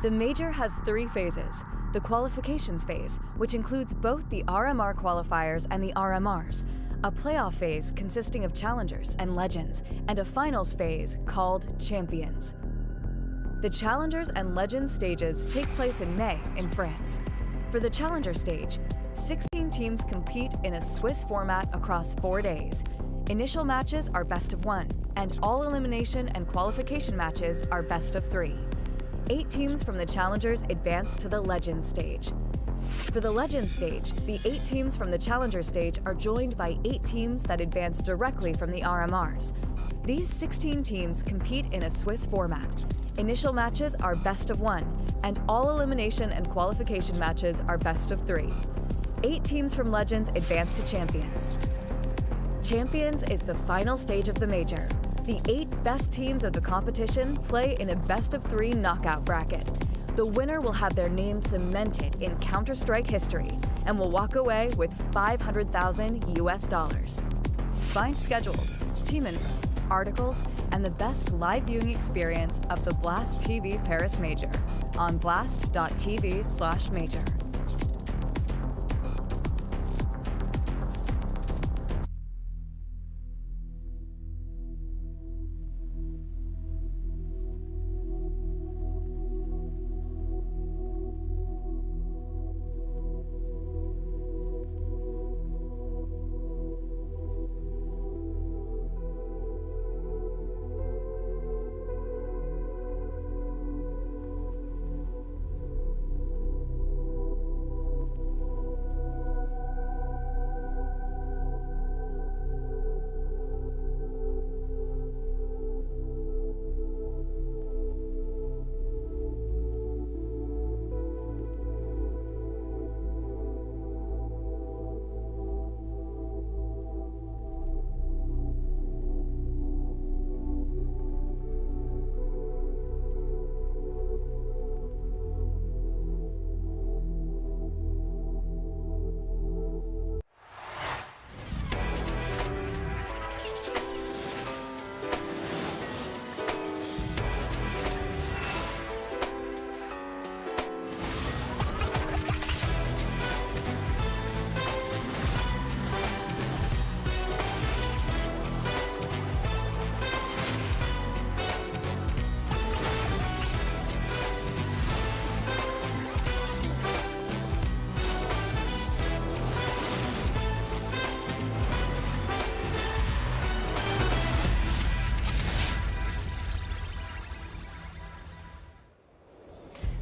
The Major has 3 phases. The qualifications phase, which includes both the RMR qualifiers and the RMRs, a playoff phase consisting of challengers and legends, and a finals phase called champions. The challengers and legends stages take place in May in France. For the challenger stage, 16 teams compete in a Swiss format across 4 days. Initial matches are best of 1, and all elimination and qualification matches are best of 3. 8 teams from the challengers advance to the legends stage. For the legends stage, the 8 teams from the challenger stage are joined by 8 teams that advance directly from the RMRs. These 16 teams compete in a Swiss format. Initial matches are best of 1, and all elimination and qualification matches are best of 3. 8 teams from legends advance to champions. Champions is the final stage of the major. The 8 best teams of the competition play in a best-of-3 knockout bracket. The winner will have their name cemented in Counter-Strike history and will walk away with $500,000 US. Find schedules, team info, articles, and the best live viewing experience of the Blast TV Paris Major on blast.tv/major.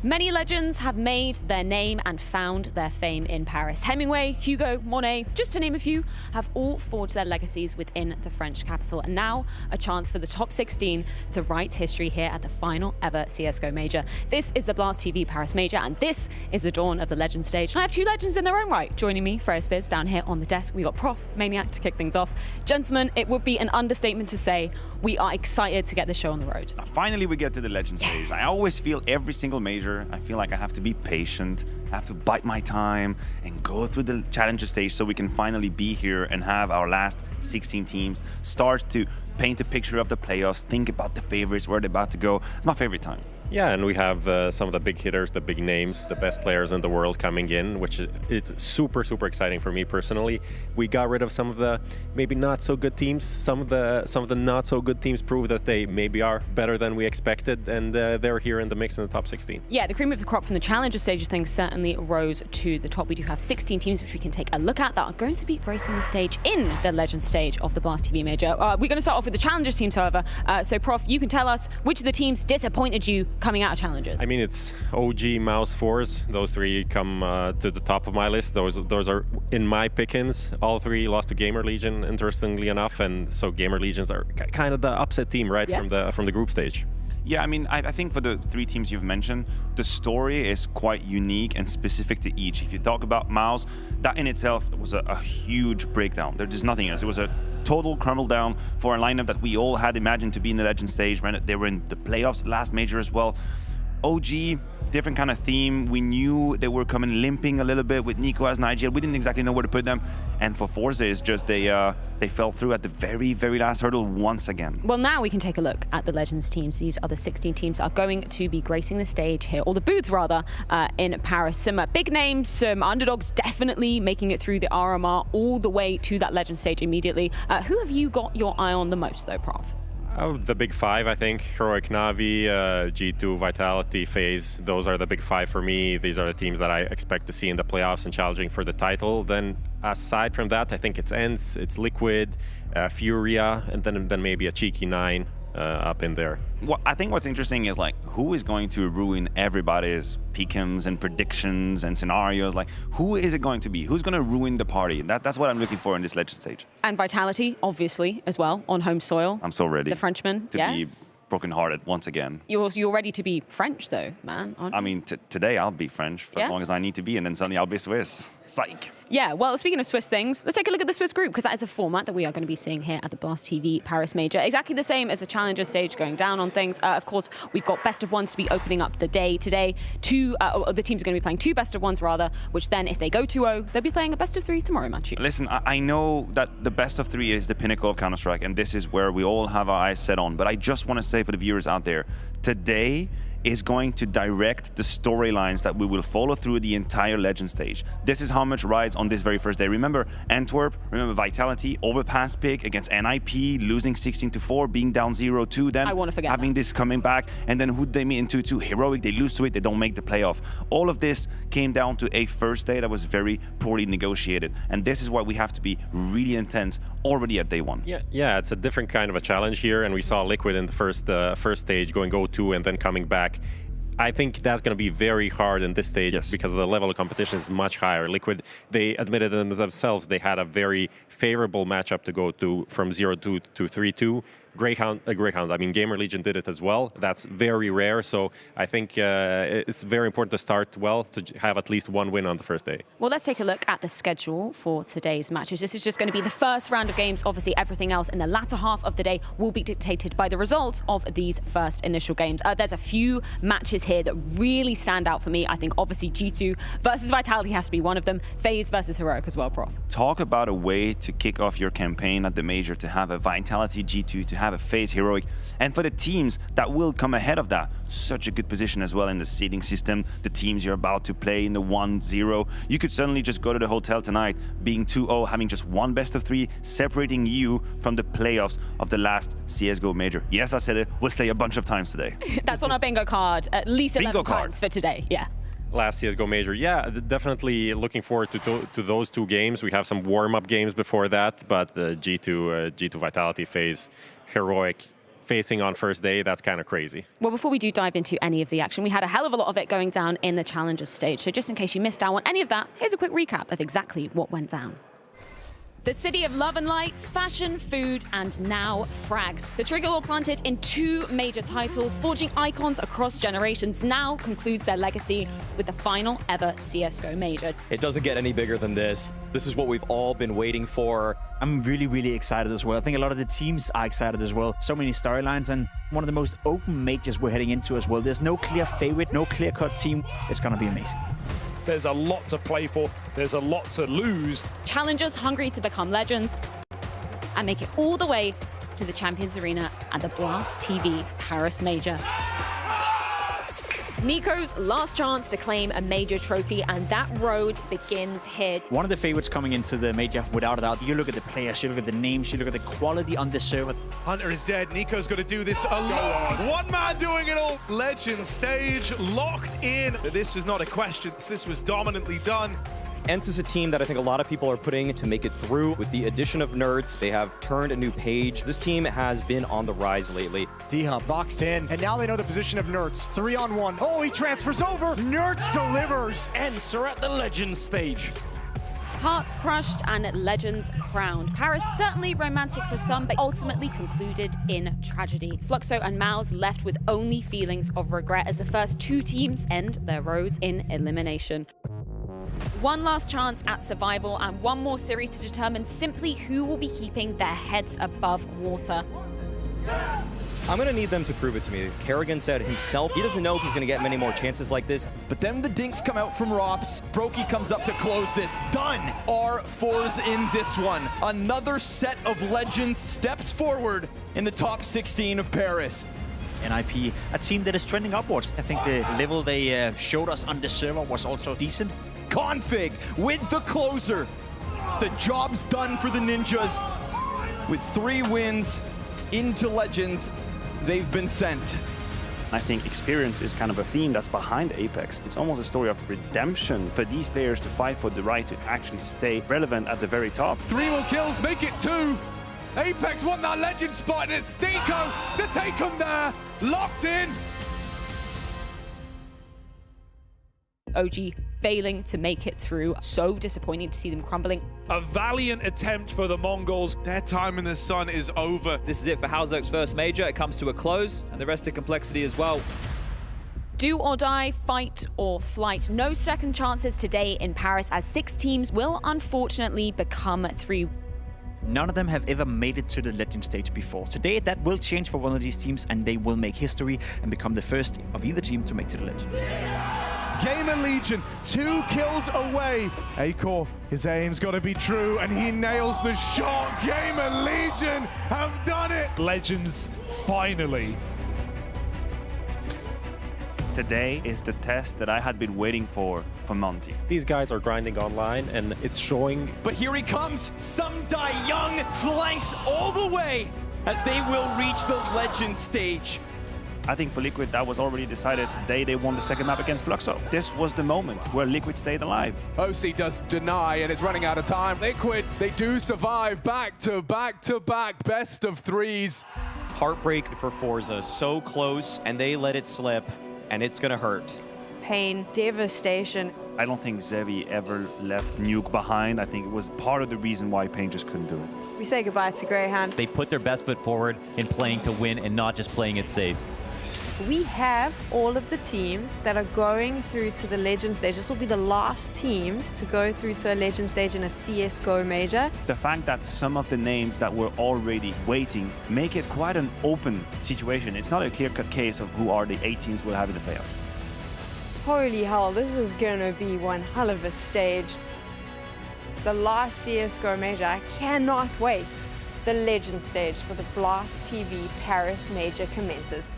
Many legends have made their name and found their fame in Paris. Hemingway, Hugo, Monte, just to name a few, have all forged their legacies within the French capital. And now, a chance for the top 16 to write history here at the final ever CSGO Major. This is the Blast TV Paris Major, and this is the dawn of the Legends stage. And I have 2 legends in their own right. Joining me, FURIA Spiz, down here on the desk. We got Prof, Maniac to kick things off. Gentlemen, it would be an understatement to say we are excited to get the show on the road. Finally, we get to the Legends stage. I always feel every single major, I feel like I have to be patient, I have to bite my time and go through the Challenger stage so we can finally be here and have our last 16 teams start to paint a picture of the playoffs, think about the favorites, where they're about to go. It's my favorite time. Yeah, and we have some of the big hitters, the big names, the best players in the world coming in, which is it's super, super exciting for me personally. We got rid of some of the maybe not so good teams. Some of the not so good teams prove that they maybe are better than we expected, and they're here in the mix in the top 16. Yeah, the cream of the crop from the Challenger stage of things certainly rose to the top. We do have 16 teams which we can take a look at that are going to be gracing the stage in the Legends stage of the Blast TV Major. We're going to start off with the Challengers teams, however. So, Prof, you can tell us which of the teams disappointed you coming out of Challengers. I mean, it's OG, Mouse, Fours. Those 3 come to the top of my list. Those are in my pickings. All 3 lost to GamerLegion, interestingly enough, and so GamerLegions are kind of the upset team, right, from the group stage. Yeah, I mean, I think for the 3 teams you've mentioned, the story is quite unique and specific to each. If you talk about Mouse, that in itself was a huge breakdown. There's just nothing else. It was a total crumble down for a lineup that we all had imagined to be in the Legend stage. They were in the playoffs last major as well. OG, different kind of theme. We knew they were coming limping a little bit with Nico as Nigel. We didn't exactly know where to put them. And for FaZe, it's just they fell through at the very, very last hurdle once again. Well, now we can take a look at the Legends teams. These are the 16 teams that are going to be gracing the stage here, or the booths rather, in Paris. Some big names, some underdogs definitely making it through the RMR all the way to that Legend stage immediately. Who have you got your eye on the most though, Prof? Oh, the big five, I think. Heroic, NAVI, G2, Vitality, FaZe. Those are the big five for me. These are the teams that I expect to see in the playoffs and challenging for the title. Then aside from that, I think it's ENCE, it's Liquid, FURIA, and then maybe a cheeky 9 up in there. Well, I think what's interesting is like who is going to ruin everybody's pick'ems and predictions and scenarios. Like who is it going to be? Who's going to ruin the party? That's what I'm looking for in this Legend stage. And Vitality, obviously, as well, on home soil. I'm so ready. The Frenchman, to be brokenhearted once again. You're ready to be French though, man, aren't you? I mean, today I'll be French for as long as I need to be, and then suddenly I'll be Swiss. Psych. Yeah, well, speaking of Swiss things, let's take a look at the Swiss group, because that is a format that we are going to be seeing here at the Blast TV Paris Major. Exactly the same as the Challenger stage going down on things. Of course, we've got best of ones to be opening up the day today. The teams are going to be playing 2 best of ones rather, which then if they go 2-0, they'll be playing a best of 3 tomorrow, Matthew. Listen, I know that the best of 3 is the pinnacle of Counter-Strike, and this is where we all have our eyes set on. But I just want to say for the viewers out there, today is going to direct the storylines that we will follow through the entire Legend stage. This is how much rides on this very first day. Remember Antwerp, remember Vitality, overpass pick against NIP, losing 16-4, being down 0-2, then I want to forget having this coming back, and then who they meet in 2-2, Heroic, they lose to it, they don't make the playoff. All of this came down to a first day that was very poorly negotiated, and this is why we have to be really intense already at day 1. Yeah, it's a different kind of a challenge here, and we saw Liquid in the first stage going 0-2 and then coming back. I think that's going to be very hard in this stage because the level of competition is much higher. Liquid, they admitted themselves they had a very favorable matchup to go to from 0-2 to 3-2. Greyhound, I mean, GamerLegion did it as well. That's very rare, so I think it's very important to start well, to have at least 1 win on the first day. Well, let's take a look at the schedule for today's matches. This is just going to be the first round of games. Obviously, everything else in the latter half of the day will be dictated by the results of these first initial games. There's a few matches here that really stand out for me. I think obviously G2 versus Vitality has to be one of them. FaZe versus Heroic as well, Prof. Talk about a way to kick off your campaign at the Major, to have a Vitality G2, to have a FaZe Heroic, and for the teams that will come ahead of that, such a good position as well in the seeding system. The teams you're about to play in the 1-0, you could certainly just go to the hotel tonight being 2-0, having just 1 best of 3, separating you from the playoffs of the last CSGO Major. Yes, I said it, we'll say a bunch of times today. That's on our bingo card, at least 11 times for today, yeah. Last CSGO Major, yeah, definitely looking forward to those 2 games. We have some warm-up games before that, but G2 Vitality, FaZe, Heroic facing on first day, that's kind of crazy. Well, before we do dive into any of the action, we had a hell of a lot of it going down in the Challengers stage. So just in case you missed out on any of that, here's a quick recap of exactly what went down. The city of love and lights, fashion, food, and now frags. The trigger were planted in 2 major titles, forging icons across generations, now concludes their legacy with the final ever CSGO Major. It doesn't get any bigger than this. This is what we've all been waiting for. I'm really, really excited as well. I think a lot of the teams are excited as well. So many storylines, and one of the most open majors we're heading into as well. There's no clear favorite, no clear-cut team. It's going to be amazing. There's a lot to play for. There's a lot to lose. Challengers hungry to become legends and make it all the way to the Champions Arena at the Blast TV Paris Major. Nico's last chance to claim a major trophy, and that road begins here. One of the favorites coming into the major, without a doubt. You look at the players, you look at the names, you look at the quality on the server. Hunter is dead. Nico's got to do this alone. One man doing it all. Legend stage locked in. This was not a question. This was dominantly done. ENCE is a team that I think a lot of people are putting to make it through. With the addition of Nerds, they have turned a new page. This team has been on the rise lately. D-Hub boxed in, and now they know the position of Nerds. 3-on-1. Oh, he transfers over. Nerds delivers. ENCE are at the Legends stage. Hearts crushed and legends crowned. Paris certainly romantic for some, but ultimately concluded in tragedy. Fluxo and Mouse left with only feelings of regret as the first 2 teams end their roads in elimination. One last chance at survival and one more series to determine simply who will be keeping their heads above water. I'm going to need them to prove it to me. Kerrigan said himself, he doesn't know if he's going to get many more chances like this. But then the dinks come out from Rops. Brokey comes up to close this. Done. R4's in this one. Another set of legends steps forward in the top 16 of Paris. NIP, a team that is trending upwards. I think the level they showed us on the server was also decent. Config with the closer. The job's done for the Ninjas. With 3 wins into Legends, they've been sent. I think experience is kind of a theme that's behind Apeks. It's almost a story of redemption for these players to fight for the right to actually stay relevant at the very top. 3 more kills, make it 2. Apeks want that legend spot, and it's Stinko to take them there. Locked in. OG failing to make it through. So disappointing to see them crumbling. A valiant attempt for the Mongols. Their time in the sun is over. This is it for Hauserk's first major. It comes to a close, and the rest of Complexity as well. Do or die, fight or flight. No second chances today in Paris, as 6 teams will unfortunately become 3. None of them have ever made it to the Legend stage before. Today, that will change for one of these teams, and they will make history and become the first of either team to make to the Legends. GamerLegion, 2 kills away. Acor, his aim's got to be true, and he nails the shot. GamerLegion have done it. Legends, finally. Today is the test that I had been waiting for Monte. These guys are grinding online, and it's showing. But here he comes. Some Die Young flanks all the way as they will reach the Legend stage. I think for Liquid, that was already decided the day they won the second map against Fluxo. This was the moment where Liquid stayed alive. OC does deny, and it's running out of time. Liquid, they do survive back to back to back, best of 3s. Heartbreak for Forza, so close, and they let it slip, and it's going to hurt. Pain, devastation. I don't think Zevi ever left Nuke behind. I think it was part of the reason why Pain just couldn't do it. We say goodbye to Greyhound. They put their best foot forward in playing to win and not just playing it safe. We have all of the teams that are going through to the Legend stage. This will be the last teams to go through to a Legend stage in a CSGO major. The fact that some of the names that were already waiting make it quite an open situation. It's not a clear-cut case of who are the 8 teams we'll have in the playoffs. Holy hell, this is going to be one hell of a stage. The last CSGO major, I cannot wait. The Legend stage for the Blast TV Paris major commences.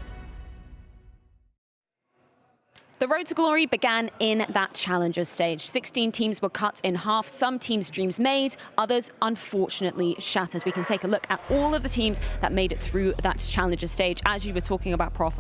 The road to glory began in that Challengers stage. 16 teams were cut in half. Some teams' dreams made, others unfortunately shattered. We can take a look at all of the teams that made it through that Challengers stage. As you were talking about, Prof,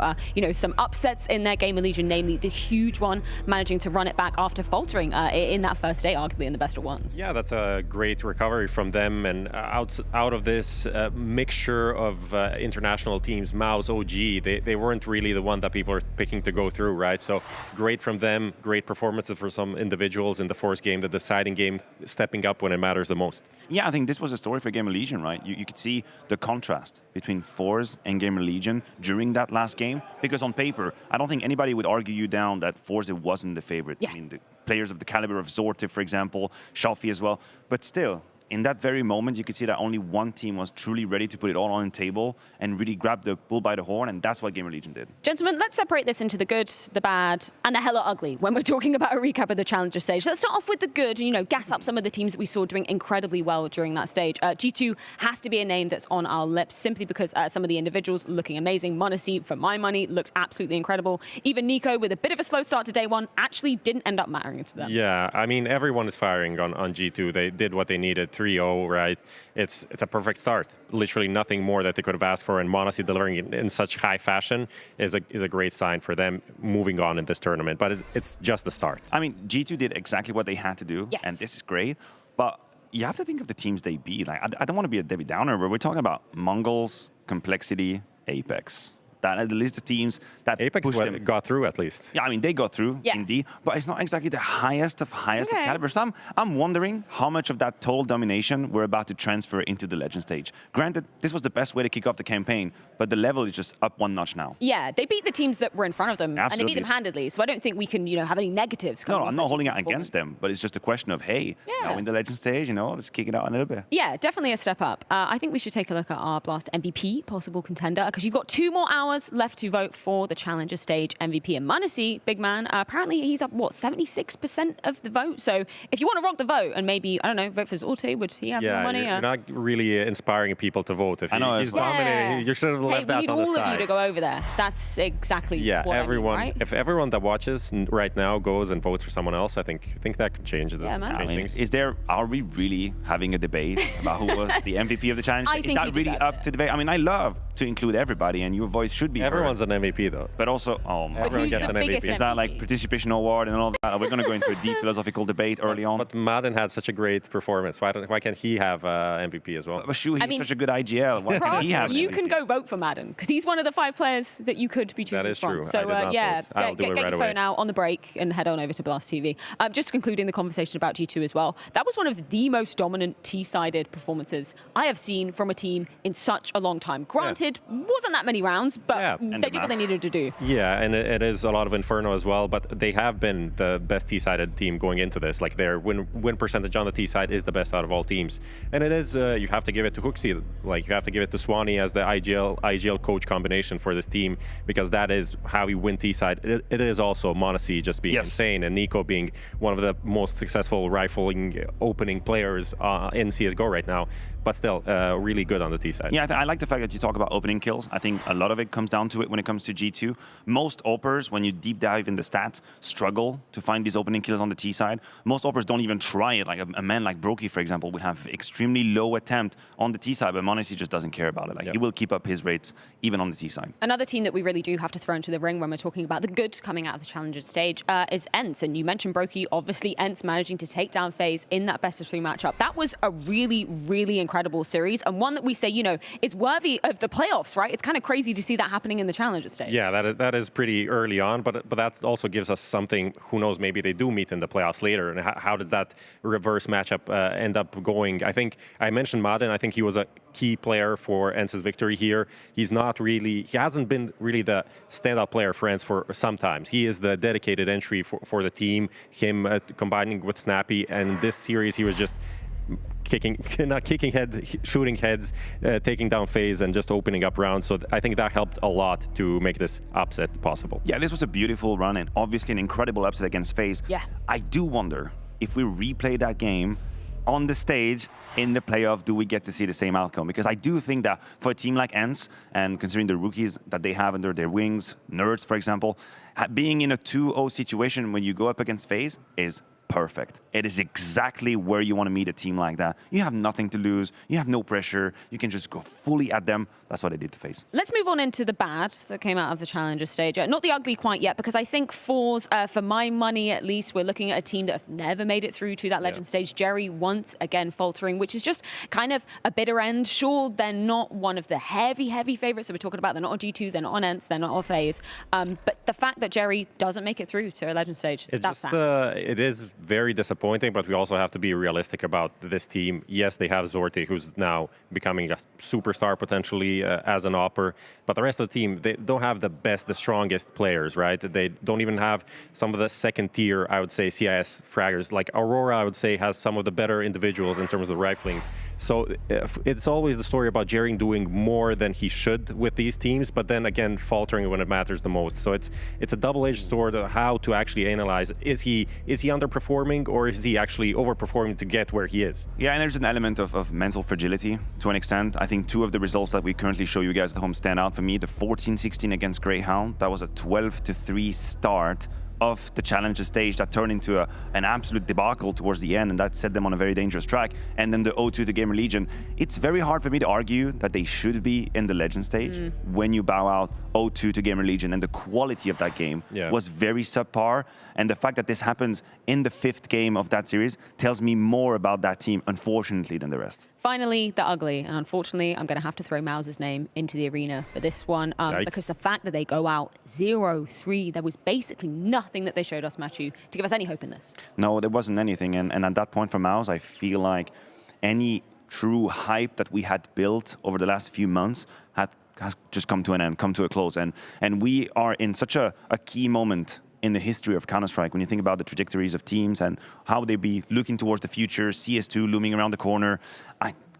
some upsets in their GamerLegion, namely the huge one managing to run it back after faltering in that first day, arguably in the best of ones. Yeah, that's a great recovery from them. And out of this mixture of international teams, Mouse, OG, they weren't really the one that people are picking to go through, right? So great from them, great performances for some individuals in the Force game, the deciding game, stepping up when it matters the most. Yeah, I think this was a story for GamerLegion, right? You could see the contrast between Force and GamerLegion during that last game, because on paper, I don't think anybody would argue you down that Force wasn't the favorite. Yeah. I mean, the players of the caliber of Zorti, for example, Shafi as well, but still, in that very moment, you could see that only one team was truly ready to put it all on the table and really grab the bull by the horn, and that's what GamerLegion did. Gentlemen, let's separate this into the good, the bad, and the hella ugly when we're talking about a recap of the Challenger stage. Let's start off with the good and, gas up some of the teams that we saw doing incredibly well during that stage. G2 has to be a name that's on our lips simply because some of the individuals looking amazing. Monte, for my money, looked absolutely incredible. Even Nico, with a bit of a slow start to day one, actually didn't end up mattering to them. Yeah, I mean, everyone is firing on G2. They did what they needed. 3-0, right? It's a perfect start. Literally nothing more that they could have asked for, and Monte delivering in such high fashion is a great sign for them moving on in this tournament. But it's just the start. I mean, G2 did exactly what they had to do, yes, and this is great. But you have to think of the teams they beat. Like, I don't want to be a Debbie Downer, but we're talking about Mongols, Complexity, Apeks. that at the list of teams that Apeks pushed them. got through at least. Yeah, I mean, they got through, indeed, but it's not exactly the highest of caliber. So I'm wondering how much of that total domination we're about to transfer into the Legend stage. Granted, this was the best way to kick off the campaign, but the level is just up one notch now. Yeah, they beat the teams that were in front of them, Absolutely. and they beat them handedly. So I don't think we can, have any negatives. No, I'm not holding it against them, but it's just a question of, hey, now in the Legend stage, let's kick it out a little bit. Yeah, definitely a step up. I think we should take a look at our Blast MVP, possible contender, because you've got 2 more hours left to vote for the Challenger stage MVP. And Monte, big man, apparently he's up, 76% of the vote. So if you want to rock the vote and maybe, I don't know, vote for Zorte, would he have more money? You're not really inspiring people to vote. If he's dominating, you should have left that on the side. We need all of you to go over there. That's exactly what everyone. I mean, right? If everyone that watches right now goes and votes for someone else, I think that could change the things. Are we really having a debate about who was the MVP of the challenge? Is that really up to debate? I mean, I love to include everybody, and your voice should be Everyone's heard. an MVP, though. But also, everyone gets an MVP. Is that like participation award and all of that? We're going to go into a deep philosophical debate early on. But Madden had such a great performance. Why can't he have MVP as well? But he's such a good IGL. Why can't he have You can go vote for Madden, because he's one of the 5 players that you could be choosing That is from. true. So get your phone out on the break and head on over to Blast TV. Just concluding the conversation about G2 as well. That was one of the most dominant T-sided performances I have seen from a team in such a long time. Granted, wasn't that many rounds, but they did what they needed to do. Yeah, and it is a lot of Inferno as well, but they have been the best T-sided team going into this. Like their win percentage on the T side is the best out of all teams. And it is, you have to give it to Hooksy. Like you have to give it to Swanee as the IGL coach combination for this team, because that is how you win T side. It is also Monte just being insane, and Nico being one of the most successful rifling opening players in CSGO right now, but still really good on the T side. Yeah, I like the fact that you talk about opening kills. I think a lot of it comes down to it when it comes to G2. Most oppers, when you deep dive in the stats, struggle to find these opening kills on the T side. Most oppers don't even try it. Like a man like Brokey, for example, would have extremely low attempt on the T side, but Monte just doesn't care about it. Like he will keep up his rates even on the T side. Another team that we really do have to throw into the ring when we're talking about the good coming out of the Challenger stage is ENCE. And you mentioned Brokey, obviously ENCE managing to take down FaZe in that best-of-3 matchup. That was a really, really incredible series, and one that we say, is worthy of the playoffs, right? It's kind of crazy to see that happening in the Challenger stage. Yeah, that is pretty early on, but that also gives us something. Who knows, maybe they do meet in the playoffs later, and how does that reverse matchup end up going? I think I mentioned Madden. I think he was a key player for ENCE's victory here. He hasn't been really the standout player for ENCE for some time. He is the dedicated entry for the team, him combining with Snappy, and this series he was just not kicking heads, shooting heads, taking down FaZe, and just opening up rounds. So I think that helped a lot to make this upset possible. Yeah, this was a beautiful run and obviously an incredible upset against FaZe. Yeah. I do wonder if we replay that game on the stage in the playoff, do we get to see the same outcome? Because I do think that for a team like ENCE, and considering the rookies that they have under their wings, Nerds, for example, being in a 2-0 situation when you go up against FaZe is perfect. It is exactly where you want to meet a team like that. You have nothing to lose. You have no pressure. You can just go fully at them. That's what they did to FaZe. Let's move on into the bad that came out of the Challenger stage. Not the ugly quite yet, because I think for my money at least, we're looking at a team that have never made it through to that Legend stage. Jerry once again faltering, which is just kind of a bitter end. Sure, they're not one of the heavy favorites that we're talking about. They're not on G2, they're not on ENCE, they're not on FaZe. But the fact that Jerry doesn't make it through to a Legend stage, that's sad. It is very disappointing, but we also have to be realistic about this team. Yes, they have Zorte, who's now becoming a superstar potentially as an opper, but the rest of the team, they don't have the best, the strongest players, right? They don't even have some of the second tier, I would say, CIS fraggers. Like Aurora, I would say, has some of the better individuals in terms of rifling. So it's always the story about Jerry doing more than he should with these teams, but then again faltering when it matters the most. So it's a double-edged sword of how to actually analyze. Is he underperforming, or is he actually overperforming to get where he is? Yeah, and there's an element of mental fragility to an extent. I think 2 of the results that we currently show you guys at home stand out for me. The 14-16 against Greyhound, that was a 12-3 start of the Challenger stage that turned into an absolute debacle towards the end, and that set them on a very dangerous track. And then the 0-2 to GamerLegion. It's very hard for me to argue that they should be in the Legend stage when you bow out 0-2 to GamerLegion, and the quality of that game was very subpar. And the fact that this happens in the 5th game of that series tells me more about that team, unfortunately, than the rest. finally, the ugly. And unfortunately, I'm going to have to throw Mouse's name into the arena for this one because the fact that they go out 0-3, there was basically nothing that they showed us, Matthew, to give us any hope in this. No, there wasn't anything. And at that point for Mouse, I feel like any true hype that we had built over the last few months has just come to an end, come to a close. And we are in such a key moment in the history of Counter-Strike when you think about the trajectories of teams and how they be looking towards the future, CS2 looming around the corner.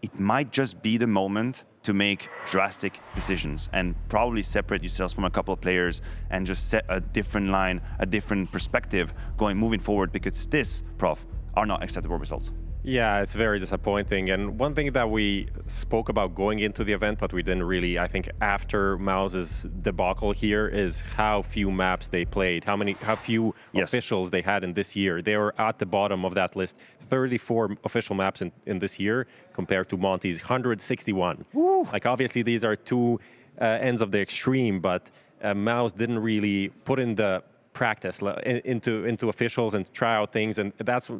It might just be the moment to make drastic decisions and probably separate yourselves from a couple of players and just set a different line, a different perspective moving forward, because this, Prof, are not acceptable results. Yeah, it's very disappointing. And one thing that we spoke about going into the event, but we didn't really, I think, after Mouse's debacle here, is how few maps they played, how few officials they had in this year. They were at the bottom of that list. 34 official maps in this year compared to Monte's 161. Woo. Like, obviously, these are two ends of the extreme, but Mouse didn't really put in the practice into officials and try out things, and that's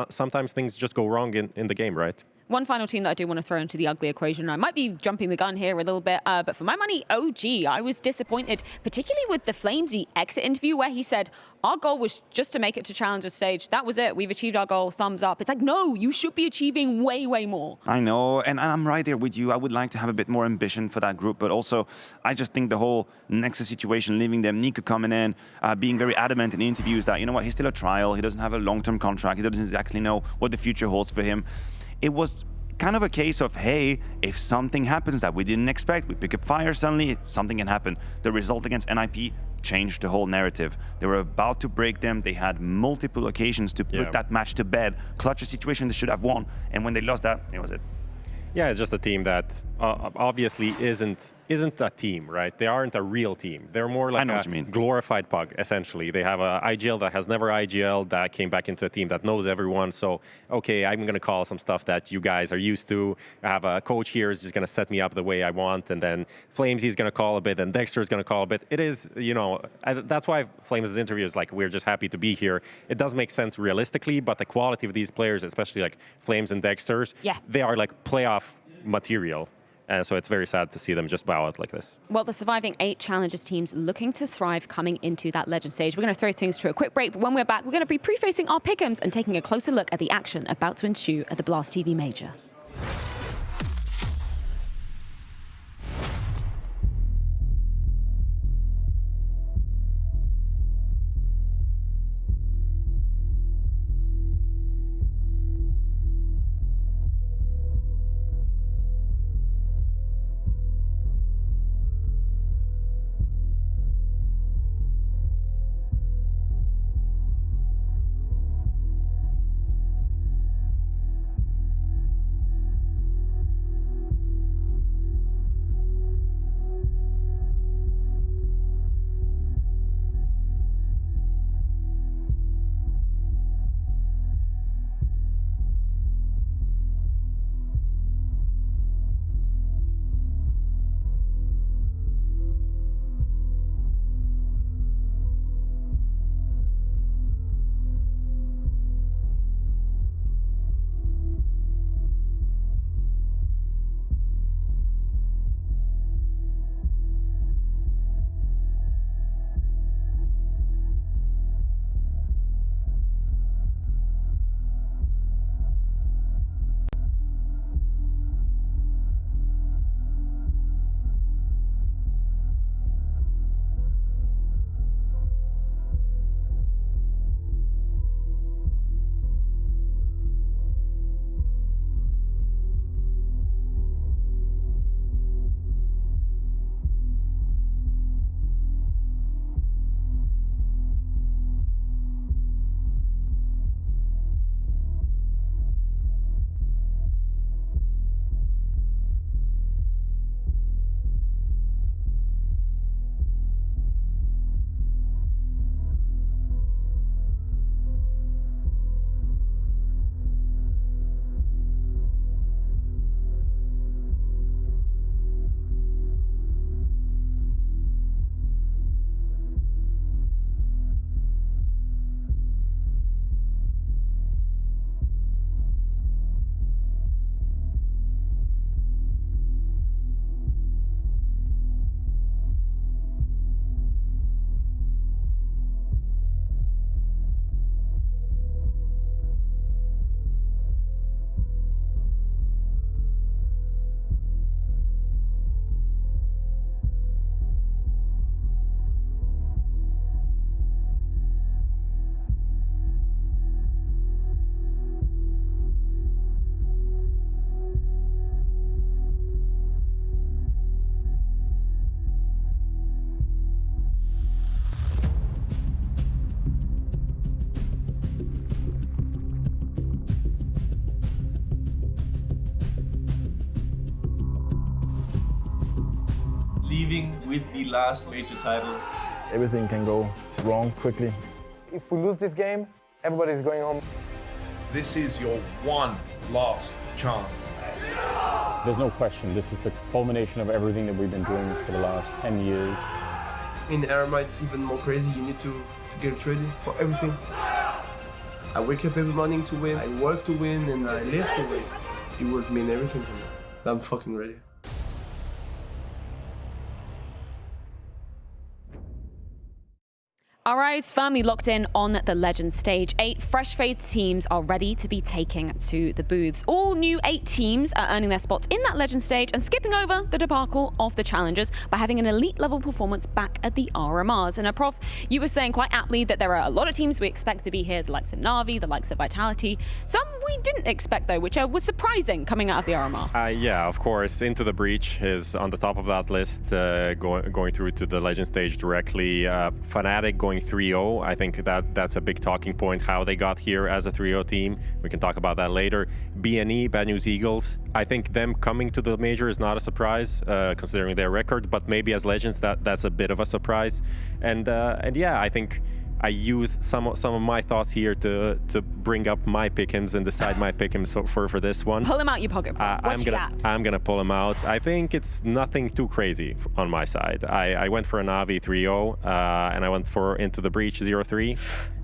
sometimes things just go wrong in the game, right? One final team that I do want to throw into the ugly equation, I might be jumping the gun here a little bit, but for my money, OG, I was disappointed, particularly with the Flamesy exit interview where he said, our goal was just to make it to Challenger stage. That was it. We've achieved our goal. Thumbs up. It's like, no, you should be achieving way, way more. I know, and I'm right there with you. I would like to have a bit more ambition for that group, but also I just think the whole Nexus situation, leaving them, Nico coming in, being very adamant in interviews that, you know what, he's still a trial. He doesn't have a long-term contract. He doesn't exactly know what the future holds for him. It was kind of a case of, hey, if something happens that we didn't expect, we pick up fire suddenly, something can happen. The result against NIP changed the whole narrative. They were about to break them. They had multiple occasions to put that match to bed, clutch a situation they should have won. And when they lost that, it was it. Yeah, it's just a team that obviously isn't a team, right? They aren't a real team. They're more like a glorified pug, essentially. They have a IGL that has never IGL that came back into a team that knows everyone. So, okay, I'm going to call some stuff that you guys are used to. I have a coach here who's just going to set me up the way I want. And then Flamesy's going to call a bit, and Dexter's going to call a bit. It is, you know, that's why Flames' interview is like, we're just happy to be here. It does make sense realistically, but the quality of these players, especially like Flames and Dexters, they are like playoff material. And so it's very sad to see them just bow out like this. Well, the surviving 8 Challengers teams looking to thrive coming into that Legend stage. We're going to throw things to a quick break, but when we're back, we're going to be prefacing our pick'ems and taking a closer look at the action about to ensue at the Blast TV Major. leaving with the last major title. Everything can go wrong quickly. If we lose this game, everybody's going home. This is your one last chance. There's no question, this is the culmination of everything that we've been doing for the last 10 years. In RMR, it's even more crazy. You need to get ready for everything. I wake up every morning to win, I work to win, and I live to win. It would mean everything to me. I'm fucking ready. Our eyes firmly locked in on the Legend stage. 8 fresh FaZe teams are ready to be taking to the booths. All new 8 teams are earning their spots in that Legend stage and skipping over the debacle of the challengers by having an elite level performance back at the RMRs. And Prof, you were saying quite aptly that there are a lot of teams we expect to be here, the likes of NAVI, the likes of Vitality. Some we didn't expect though, which was surprising coming out of the RMR. Yeah, of course. Into the Breach is on the top of that list, going through to the Legend stage directly. Fnatic going 3-0. I think that's a big talking point, how they got here as a 3-0 team. We can talk about that later. BNE, Bad News Eagles, I think them coming to the major is not a surprise, considering their record, but maybe as Legends, that's a bit of a surprise. And yeah, I think I use some of my thoughts here to bring up my pick'ems and decide my pick'ems for this one. Pull him out your pocket. I'm gonna pull him out. I think it's nothing too crazy on my side. I went for a NAVI 3-0 and I went for Into the Breach 0-3.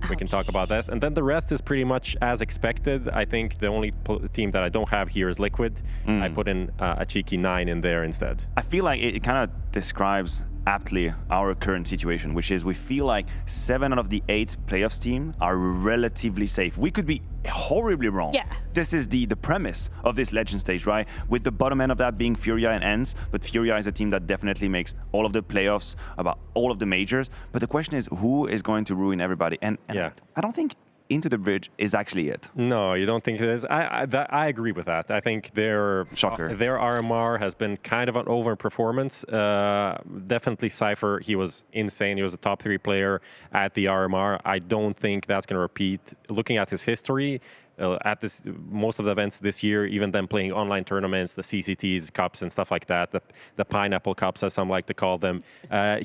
We can talk about that. And then the rest is pretty much as expected. I think the only team that I don't have here is Liquid. I put in a cheeky 9 in there instead. I feel like it kind of describes aptly our current situation, which is we feel like 7 out of the 8 playoffs team are relatively safe. We could be horribly wrong. Yeah. This is the premise of this Legend stage, right? With the bottom end of that being FURIA and ENCE, but FURIA is a team that definitely makes all of the playoffs, about all of the majors. But the question is, who is going to ruin everybody? And yeah. I don't think Into the Bridge is actually it. No, you don't think it is? I agree with that. I think their RMR has been kind of an overperformance. Definitely Cypher, he was insane. He was a top 3 player at the RMR. I don't think that's going to repeat. Looking at his history, at most of the events this year, even them playing online tournaments, the CCTs, Cups and stuff like that, the Pineapple Cups as some like to call them,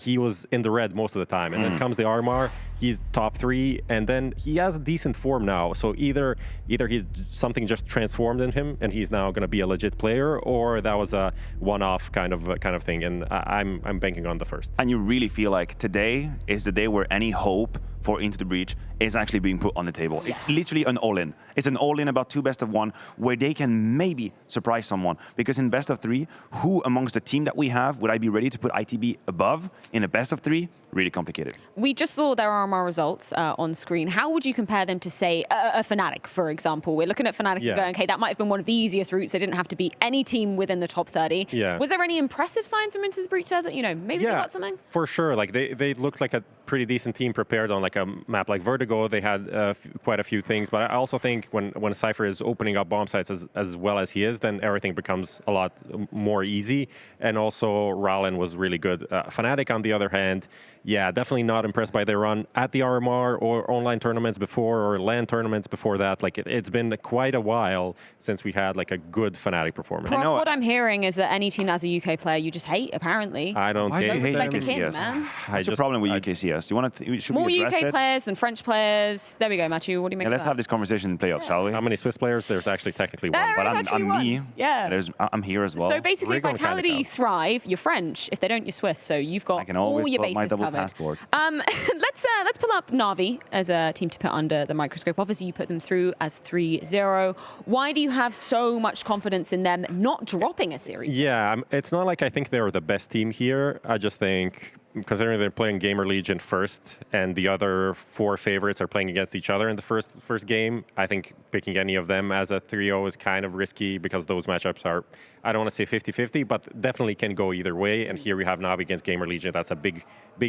he was in the red most of the time. And then comes the RMR, he's top 3, and then he has a decent form now. So either he's something just transformed in him and he's now going to be a legit player, or that was a one-off kind of thing. And I'm banking on the first. And you really feel like today is the day where any hope for Into the Breach is actually being put on the table. Yes. It's literally an all-in. It's an all-in about 2 best of 1 where they can maybe surprise someone. Because in best of 3, who amongst the team that we have would I be ready to put ITB above in a best of 3? Really complicated. We just saw their RMR results on screen. How would you compare them to, say, a Fnatic, for example? We're looking at Fnatic and going, okay, that might have been one of the easiest routes. They didn't have to beat any team within the top 30. Yeah. Was there any impressive signs from Into the Breach there that, maybe they got something? For sure. Like they looked like a pretty decent team prepared on like a map like Vertigo. They had quite a few things, but I also think when Cypher is opening up bomb sites as well as he is, then everything becomes a lot more easy. And also Ralen was really good. Fnatic, on the other hand, yeah, definitely not impressed by their run at the RMR or online tournaments before or LAN tournaments before that. Like it's been quite a while since we had like a good Fnatic performance. Prof, what I'm hearing is that any team that has a UK player you just hate, apparently. I don't hate UKCS. Man. What's your problem with UKCS? You want to? Should more we address UK it? players than French players. There we go, Matthew. What do you make of let's that? have this conversation in playoffs, shall we? How many Swiss players? There's actually technically one. There But is I'm one. me. Yeah. I'm here as well. So basically, Vitality thrive. You're French. If they don't, you're Swiss. So you've got all your bases my double covered. passport. Let's pull up NAVI as a team to put under the microscope. Obviously, you put them through as 3-0. Why do you have so much confidence in them not dropping a series? Yeah, it's not like I think they're the best team here. I just think, considering they're playing GamerLegion first and the other 4 favorites are playing against each other in the first game, I think picking any of them as a 3-0 is kind of risky because those matchups are, I don't want to say 50-50, but definitely can go either way. And here we have NAVI against GamerLegion. That's a big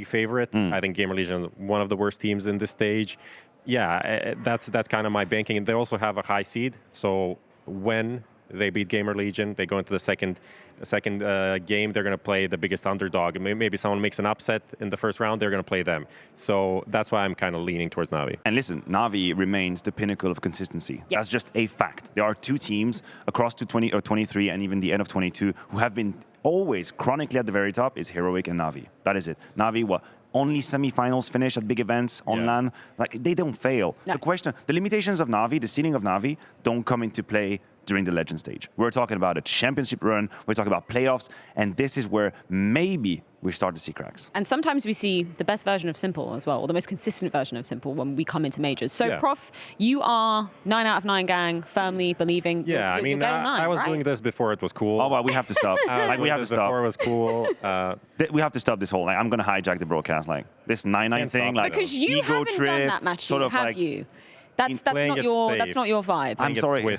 favorite. I think GamerLegion is one of the worst teams in this stage. Yeah, that's kind of my banking. And they also have a high seed. So when they beat GamerLegion, they go into the second game, they're going to play the biggest underdog. Maybe someone makes an upset in the first round, they're going to play them. So that's why I'm kind of leaning towards NAVI. And listen, NAVI remains the pinnacle of consistency. Yes. That's just a fact. There are 2 teams across to 20 or 23 and even the end of 22 who have been always chronically at the very top is Heroic and NAVI. That is it. NAVI, what? Only semifinals finish at big events on LAN. Like, they don't fail. No. The limitations of NAVI, the ceiling of NAVI, don't come into play during the Legend stage. We're talking about a championship run, we're talking about playoffs, and this is where maybe we start to see cracks. And sometimes we see the best version of Simple as well, or the most consistent version of Simple when we come into majors. So, Prof, you are 9 out of 9 gang, firmly believing. Yeah, I mean, I was doing this before it was cool. Oh, well, we have to stop. Like, we have to stop. Before it was cool. We have to stop this whole, like, I'm going to hijack the broadcast. Like, this 9-9 thing, like, because you ego haven't trip, done that, Matthew, sort of have like, you? That's not your vibe. I'm sorry.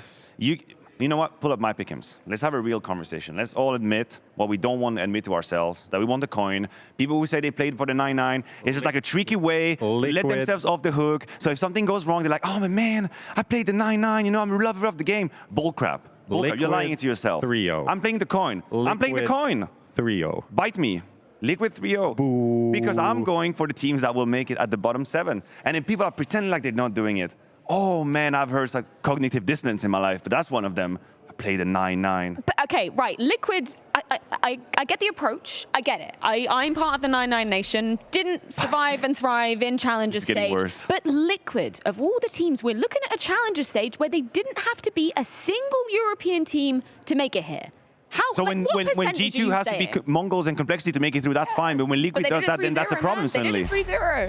You know what? Pull up my pick'ems. Let's have a real conversation. Let's all admit what we don't want to admit to ourselves, that we want the coin. People who say they played for the 9-9, it's just like a tricky way to let themselves off the hook. So if something goes wrong, they're like, oh, man, I played the 9-9, you know, I'm a lover of the game. Bull crap. You're lying to yourself. 3-0. I'm playing the coin. I'm playing the coin. 3-0. Bite me. Liquid 3-0. Because I'm going for the teams that will make it at the bottom 7. And if people are pretending like they're not doing it, oh man, I've heard some cognitive dissonance in my life, but that's one of them. I played a 9-9. But, okay, right, Liquid, I get the approach, I get it. I'm part of the 9-9 nation, didn't survive and thrive in Challenger stage. Worse. But Liquid, of all the teams, we're looking at a Challenger stage where they didn't have to be a single European team to make it here. How, so when G2 has to be Mongols and complexity to make it through, that's fine. But when Liquid does that, then that's a problem suddenly.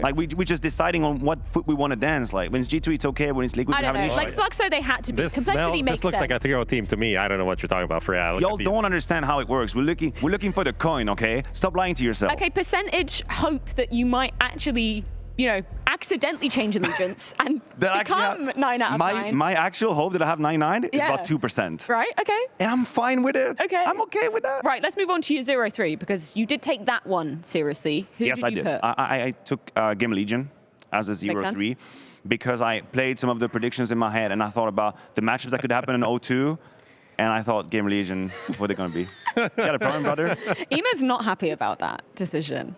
Like we're just deciding on what foot we want to dance. Like when it's G2, it's okay. When it's Liquid, we have an issue. Like Fluxo, they had to be. Complexity makes This looks like a 3-0 team to me. I don't know what you're talking about, Freya. Y'all don't understand how it works. We're looking for the coin, okay? Stop lying to yourself. Okay, percentage hope that you might actually, you know, accidentally change allegiance and become 9 out of 9. My actual hope that I have 9-9 is about 2%. Right, okay. And I'm fine with it. Okay. I'm okay with that. Right, let's move on to your 0-3, because you did take that one seriously. Who yes, did I you did. put? I took GamerLegion as a 0-3 because I played some of the predictions in my head and I thought about the matchups that could happen in 0-2. And I thought GamerLegion, what are they going to be? You got a problem, brother? Ema's not happy about that decision.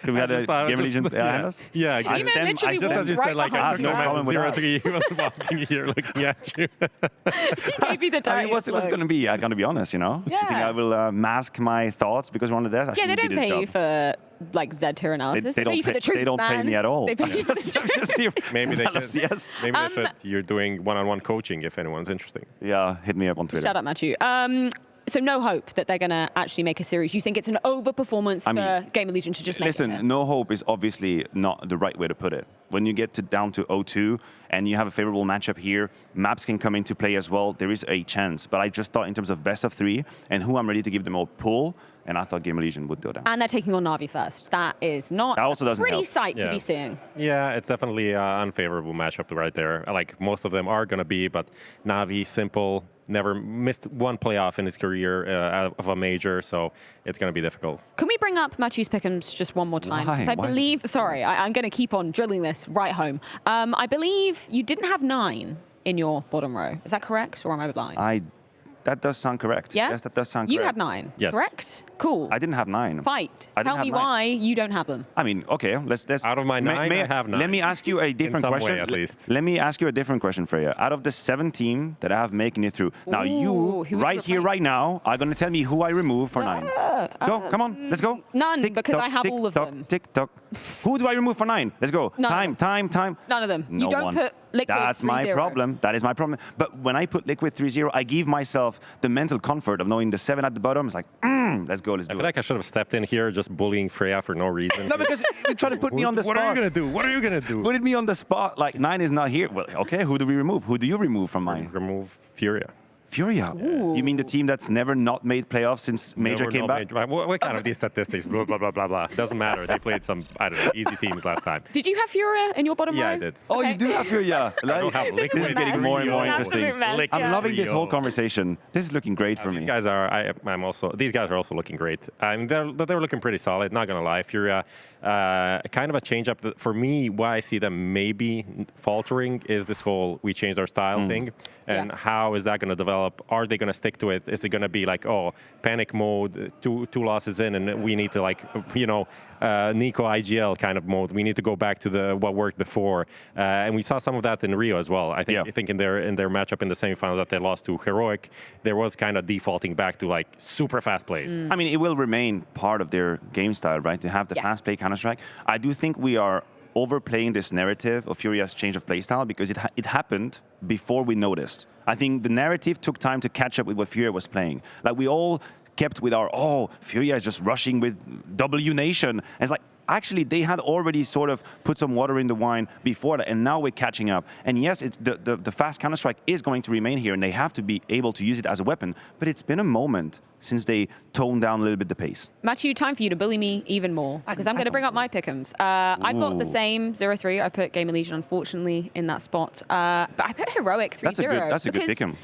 We had a GamerLegion behind us? Yeah, I just as you said, like, I took no him problem as with 0-3. He was walking here looking at you. He gave you the dirty what's it going to be? I'm going to be honest, you know? Yeah. You think I will mask my thoughts because we're on the desk? Yeah, they don't pay you for like Z-tier analysis. They pay you for the truth, They don't pay me at all. They pay you for the truth. Maybe they should. Maybe they should. You're doing one-on-one coaching if anyone's interested. Yeah, hit me up on Twitter. Shut up, Matthew. So no hope that they're going to actually make a series. You think it's an overperformance for GamerLegion to just make it here? Listen, no hope is obviously not the right way to put it. When you get down to 0-2 and you have a favorable matchup here, maps can come into play as well. There is a chance. But I just thought in terms of best of 3 and who I'm ready to give them a pull, and I thought GamerLegion would do that. And they're taking on NAVI first. That is not a pretty sight to be seeing. Yeah, it's definitely an unfavorable matchup right there. Like most of them are going to be, but NAVI, Simple, never missed one playoff in his career of a major, so it's going to be difficult. Can we bring up Matthew's pick'ems just one more time? Why? Because I believe, sorry, I'm going to keep on drilling this right home. I believe you didn't have 9 in your bottom row. Is that correct, or am I blind? That does sound correct. Yeah? Yes, that does sound correct. You had 9, yes. Correct? Cool. I didn't have 9. Fight. Tell me why you don't have them. I mean, okay, let's out of my 9, I have 9. Let me ask you a different question. Way, at least. Let me ask you a different question, Freya. Out of the 7 teams that I have making it through, now you, right here, right now, are going to tell me who I remove for 9. Go, come on, let's go. None, tick, because tock, I have tick, all of tock, them. Tick, tock. Who do I remove for 9? Let's go. None Time. None of them. No you don't one. put Liquid 3-0. That's my problem. That is my problem. But when I put Liquid 3-0, I give myself the mental comfort of knowing the 7 at the bottom. It's like, let's go, let's do it. I feel like I should have stepped in here just bullying Freya for no reason. No, because you try to put me on the spot. What are you going to do? What are you going to do? Put me on the spot. Like, 9 is not here. Well, okay, who do we remove? Who do you remove from mine? Remove FURIA. FURIA? You mean the team that's never not made playoffs since Major came back? What kind of these statistics? Blah, blah, blah, blah, blah. Doesn't matter. They played some, I don't know, easy teams last time. Did you have FURIA in your bottom row? Yeah, I did. Oh, you do have FURIA. I don't have Liquid. This is getting more and more interesting. I'm loving this whole conversation. This is looking great for me. These guys are, these guys are also looking great. I mean, they're looking pretty solid, not going to lie. FURIA, kind of a change up. For me, why I see them maybe faltering is this whole we changed our style thing. And how is that going to develop develop? Are they going to stick to it? Is it going to be like, oh, panic mode, two losses in, and we need to like, Nico IGL kind of mode. We need to go back to what worked before. And we saw some of that in Rio as well. I think in their matchup in the semifinal that they lost to Heroic, there was kind of defaulting back to like super fast plays. I mean, it will remain part of their game style, right? To have the fast play Counter-Strike. I do think we are overplaying this narrative of FURIA's change of playstyle because it happened before we noticed. I think the narrative took time to catch up with what FURIA was playing. Like we all kept with our, FURIA is just rushing with W Nation. And it's like, actually, they had already sort of put some water in the wine before that, and now we're catching up. And yes, it's the fast Counter-Strike is going to remain here, and they have to be able to use it as a weapon. But it's been a moment since they toned down a little bit the pace. Matthew, time for you to bully me even more, because I'm going to bring up my pick'ems. I've got the same 0-3. I put GamerLegion, unfortunately, in that spot. But I put Heroic 3-0. That's a good pick'em.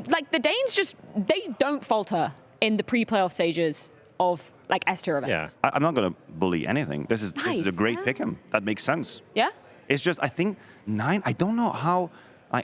Like, the Danes they don't falter in the pre-playoff stages of like S-tier events. Yeah, I'm not going to bully anything. This is a great pick'em. That makes sense. Yeah? It's just, I think 9, I don't know how, I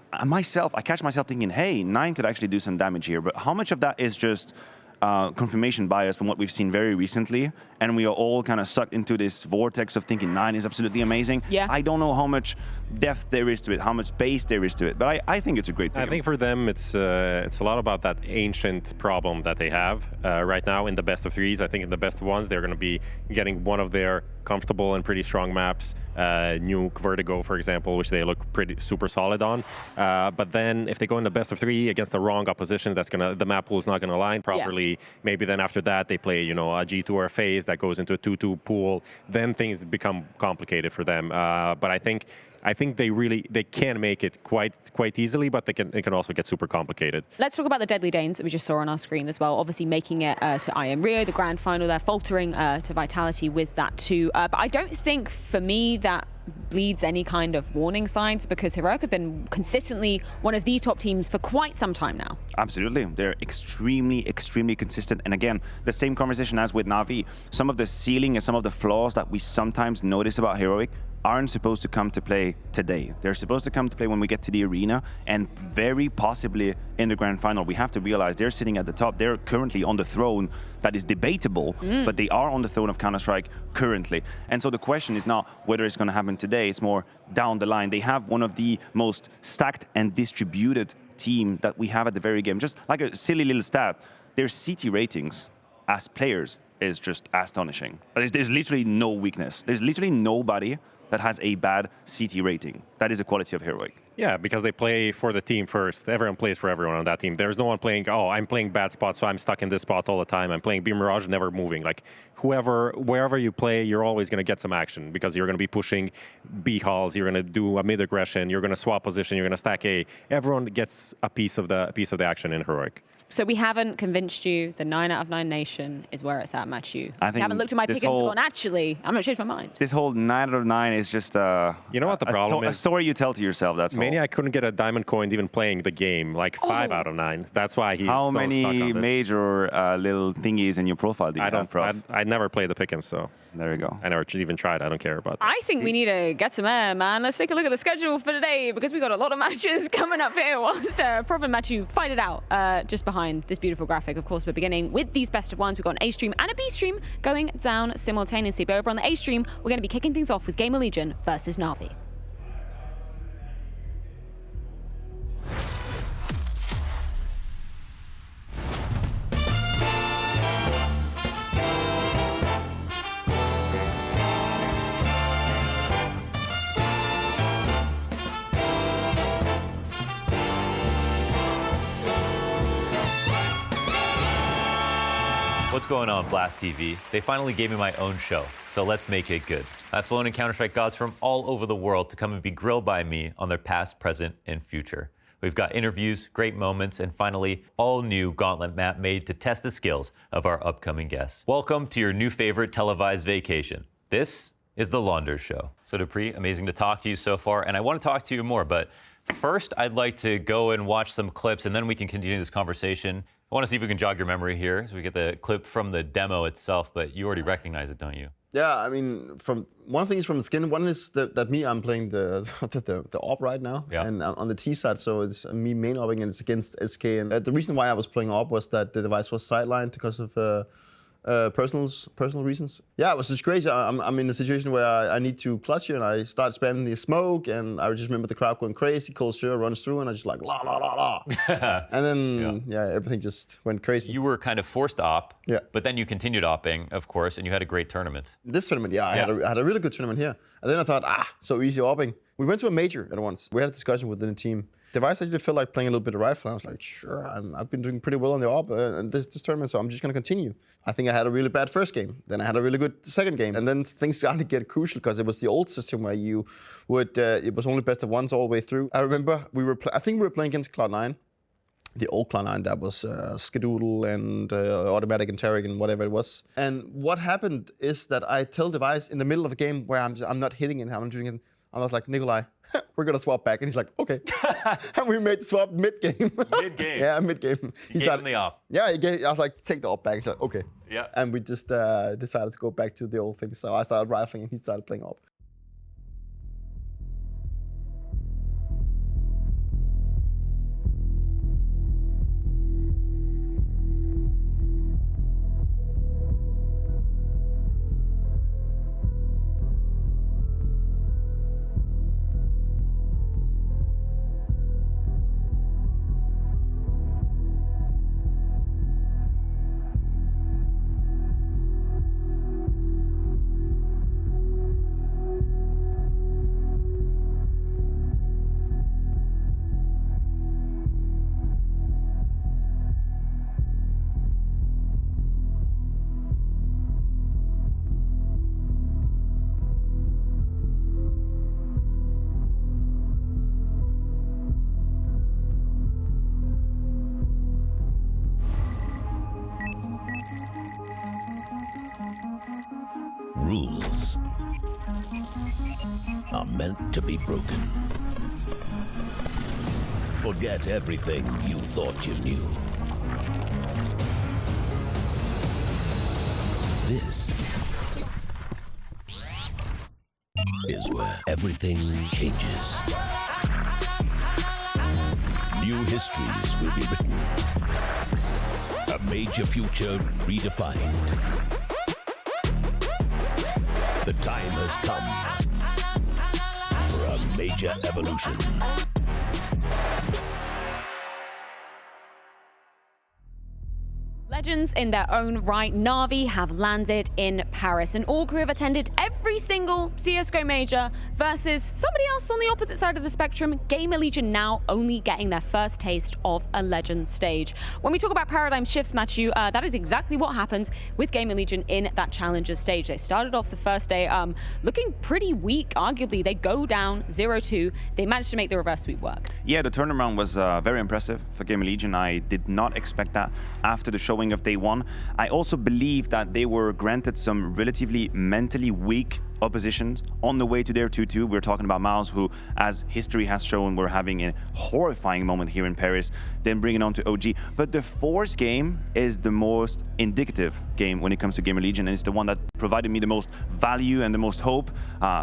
catch myself thinking, hey, 9 could actually do some damage here, but how much of that is just confirmation bias from what we've seen very recently, and we are all kind of sucked into this vortex of thinking 9 is absolutely amazing. Yeah. I don't know how much depth there is to it, how much base there is to it, but I think it's a great pick. I think for them, it's a lot about that ancient problem that they have right now in the best of 3s. I think in the best of 1s, they're going to be getting one of their comfortable and pretty strong maps, Nuke, Vertigo, for example, which they look pretty super solid on. But then if they go in the best of 3 against the wrong opposition, the map pool is not going to align properly. Yeah. Maybe then after that they play, a G2 or a FaZe that goes into a 2-2 pool. Then things become complicated for them. But I think they can make it quite easily, but it can also get super complicated. Let's talk about the Deadly Danes that we just saw on our screen as well. Obviously making it to IM Rio, the grand final. They're faltering to Vitality with that too. But I don't think, for me, that bleeds any kind of warning signs, because Heroic have been consistently one of the top teams for quite some time now. Absolutely. They're extremely consistent. And again, the same conversation as with NAVI. Some of the ceiling and some of the flaws that we sometimes notice about Heroic aren't supposed to come to play today. They're supposed to come to play when we get to the arena, and very possibly in the grand final. We have to realize they're sitting at the top. They're currently on the throne that is debatable, but they are on the throne of Counter-Strike currently. And so the question is not whether it's going to happen today, it's more down the line. They have one of the most stacked and distributed team that we have at the very game. Just like a silly little stat, their CT ratings as players is just astonishing. There's literally no weakness. There's literally nobody that has a bad CT rating. That is the quality of Heroic. Yeah, because they play for the team first. Everyone plays for everyone on that team. There's no one playing, I'm playing bad spot, so I'm stuck in this spot all the time. I'm playing B Mirage, never moving. Like, wherever you play, you're always going to get some action, because you're going to be pushing B halls, you're going to do a mid aggression, you're going to swap position, you're going to stack A. Everyone gets a piece of the action in Heroic. So we haven't convinced you the 9 out of 9 nation is where it's at, Matthew. I think you haven't looked at my pickings and gone, actually, I'm going to change my mind. This whole 9 out of 9 is just you know what the problem is? A story you tell to yourself, that's all. I couldn't get a diamond coin even playing the game, like 5 out of 9. That's why he's How so many stuck on this. major little thingies in your profile do you have, Prof? I never played the pick'ems, so there you go. I never even tried. I don't care about that. I think we need to get some air, man. Let's take a look at the schedule for today, because we got a lot of matches coming up here whilst Prof and Matthew fight it out just behind this beautiful graphic. Of course, we're beginning with these best of 1s. We've got an A stream and a B stream going down simultaneously. But over on the A stream, we're going to be kicking things off with GamerLegion versus NAVI. What's going on, Blast TV? They finally gave me my own show, so let's make it good. I've flown in Counter-Strike gods from all over the world to come and be grilled by me on their past, present, and future. We've got interviews, great moments, and finally, all new gauntlet map made to test the skills of our upcoming guests. Welcome to your new favorite televised vacation. This is The Launder Show. So Dupree, amazing to talk to you so far, and I want to talk to you more, but first, I'd like to go and watch some clips, and then we can continue this conversation. I want to see if we can jog your memory here, so we get the clip from the demo itself, but you already recognize it, don't you? Yeah, I mean, from one thing is from the skin. One is that I'm playing the op right now, and on the T side, so it's me main opping and it's against SK. And the reason why I was playing op was that the device was sidelined because of personal reasons. Yeah, it was just crazy. I'm in a situation where I need to clutch you, and I start spamming the smoke, and I just remember the crowd going crazy. Cold Sure runs through, and I just like la la la la, and then everything just went crazy. You were kind of forced op, but then you continued opping, of course, and you had a great tournament. This tournament, I had a really good tournament here, and then I thought, so easy opping. We went to a major at once. We had a discussion within the team. Device actually felt like playing a little bit of rifle. I was like, sure, I've been doing pretty well on the op and this tournament, so I'm just going to continue. I think I had a really bad first game. Then I had a really good second game. And then things started to get crucial because it was the old system where you would, it was only best of ones all the way through. I remember I think we were playing against Cloud9. The old Cloud9 that was Skedoodle and Automatic and Tarek and whatever it was. And what happened is that I tell Device in the middle of a game where I'm not hitting it, I'm doing it. I was like, Nikolai, we're going to swap back. And he's like, okay. And we made the swap mid-game. Mid-game? Yeah, mid-game. He gave him the op. Yeah, I was like, take the op back. He's like, okay. Yeah. And we just decided to go back to the old thing. So I started rifling and he started playing op. Rules are meant to be broken. Forget everything you thought you knew. This is where everything changes. New histories will be written. A major future redefined. The time has come for a major evolution. Legends in their own right, NAVI have landed in Paris, and all crew have attended every single CSGO major versus somebody else on the opposite side of the spectrum, GamerLegion now only getting their first taste of a Legends stage. When we talk about paradigm shifts, Matthew, that is exactly what happened with GamerLegion in that Challenger stage. They started off the first day looking pretty weak, arguably. They go down 0-2. They managed to make the reverse sweep work. Yeah, the turnaround was very impressive for GamerLegion. I did not expect that after the showing of day one. I also believe that they were granted some relatively mentally weak oppositions on the way to their 2-2. We're talking about Mouse, who, as history has shown, were having a horrifying moment here in Paris, then bringing on to OG. But the Force game is the most indicative game when it comes to GamerLegion, and it's the one that provided me the most value and the most hope.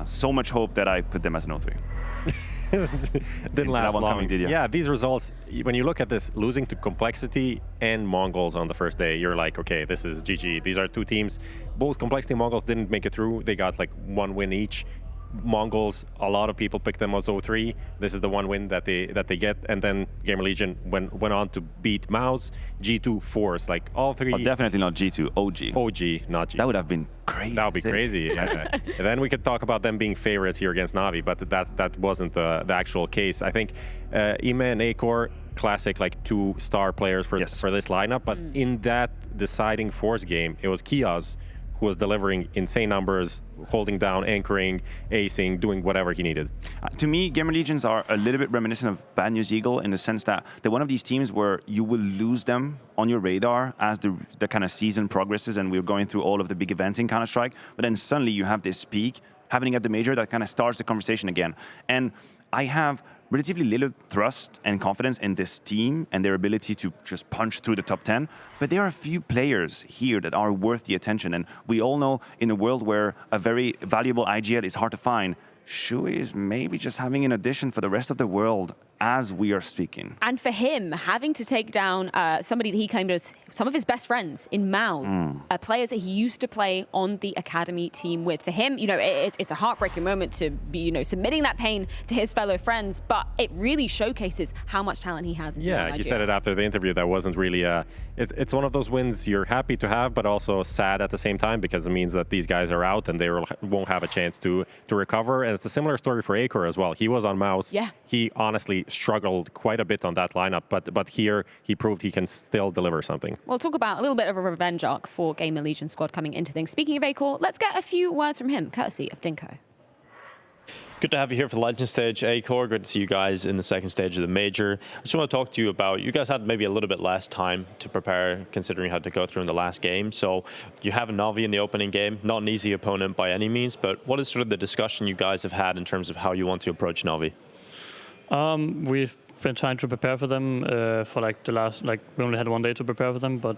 So much hope that I put them as an 0-3. Didn't last long. Coming, did you? Yeah, these results, when you look at this, losing to Complexity and Mongols on the first day, you're like, okay, this is GG. These are two teams. Both Complexity and Mongols didn't make it through. They got like one win each. Mongols, a lot of people picked them as 0-3. This is the one win that they get, and then GamerLegion went on to beat Mouse, G2, Force, like all three. Oh, definitely not G2, OG. OG, not G2. That would have been crazy. That would be crazy. And then we could talk about them being favorites here against NAVI, but that wasn't the actual case. I think Ime and Acor, classic like 2-star players for this lineup, but in that deciding Force game, it was Kiaz who was delivering insane numbers, holding down, anchoring, acing, doing whatever he needed. To me, GamerLegions are a little bit reminiscent of Bad News Eagle in the sense that they're one of these teams where you will lose them on your radar as the kind of season progresses and we're going through all of the big events in Counter-Strike, but then suddenly you have this peak happening at the major that kind of starts the conversation again. And I have relatively little trust and confidence in this team and their ability to just punch through the top 10. But there are a few players here that are worth the attention. And we all know in a world where a very valuable IGL is hard to find, Shui is maybe just having an audition for the rest of the world as we are speaking. And for him, having to take down somebody that he claimed as some of his best friends in Mouse, players that he used to play on the academy team with. For him, you know, it's a heartbreaking moment to be, you know, submitting that pain to his fellow friends, but it really showcases how much talent he has. Yeah, he said it after the interview. That wasn't really it's one of those wins you're happy to have, but also sad at the same time, because it means that these guys are out and they won't have a chance to recover. And it's a similar story for Acor as well. He was on Mouse. Yeah. He honestly struggled quite a bit on that lineup, but here he proved he can still deliver something. We'll talk about a little bit of a revenge arc for GamerLegion squad coming into things. Speaking of Acor, let's get a few words from him, courtesy of Dinko. Good to have you here for the Legend stage, Acor. Good to see you guys in the second stage of the Major. I just want to talk to you about, you guys had maybe a little bit less time to prepare considering you had to go through in the last game. So you have NAVI in the opening game, not an easy opponent by any means, but what is sort of the discussion you guys have had in terms of how you want to approach NAVI? We've been trying to prepare for them for like the last, we only had one day to prepare for them, but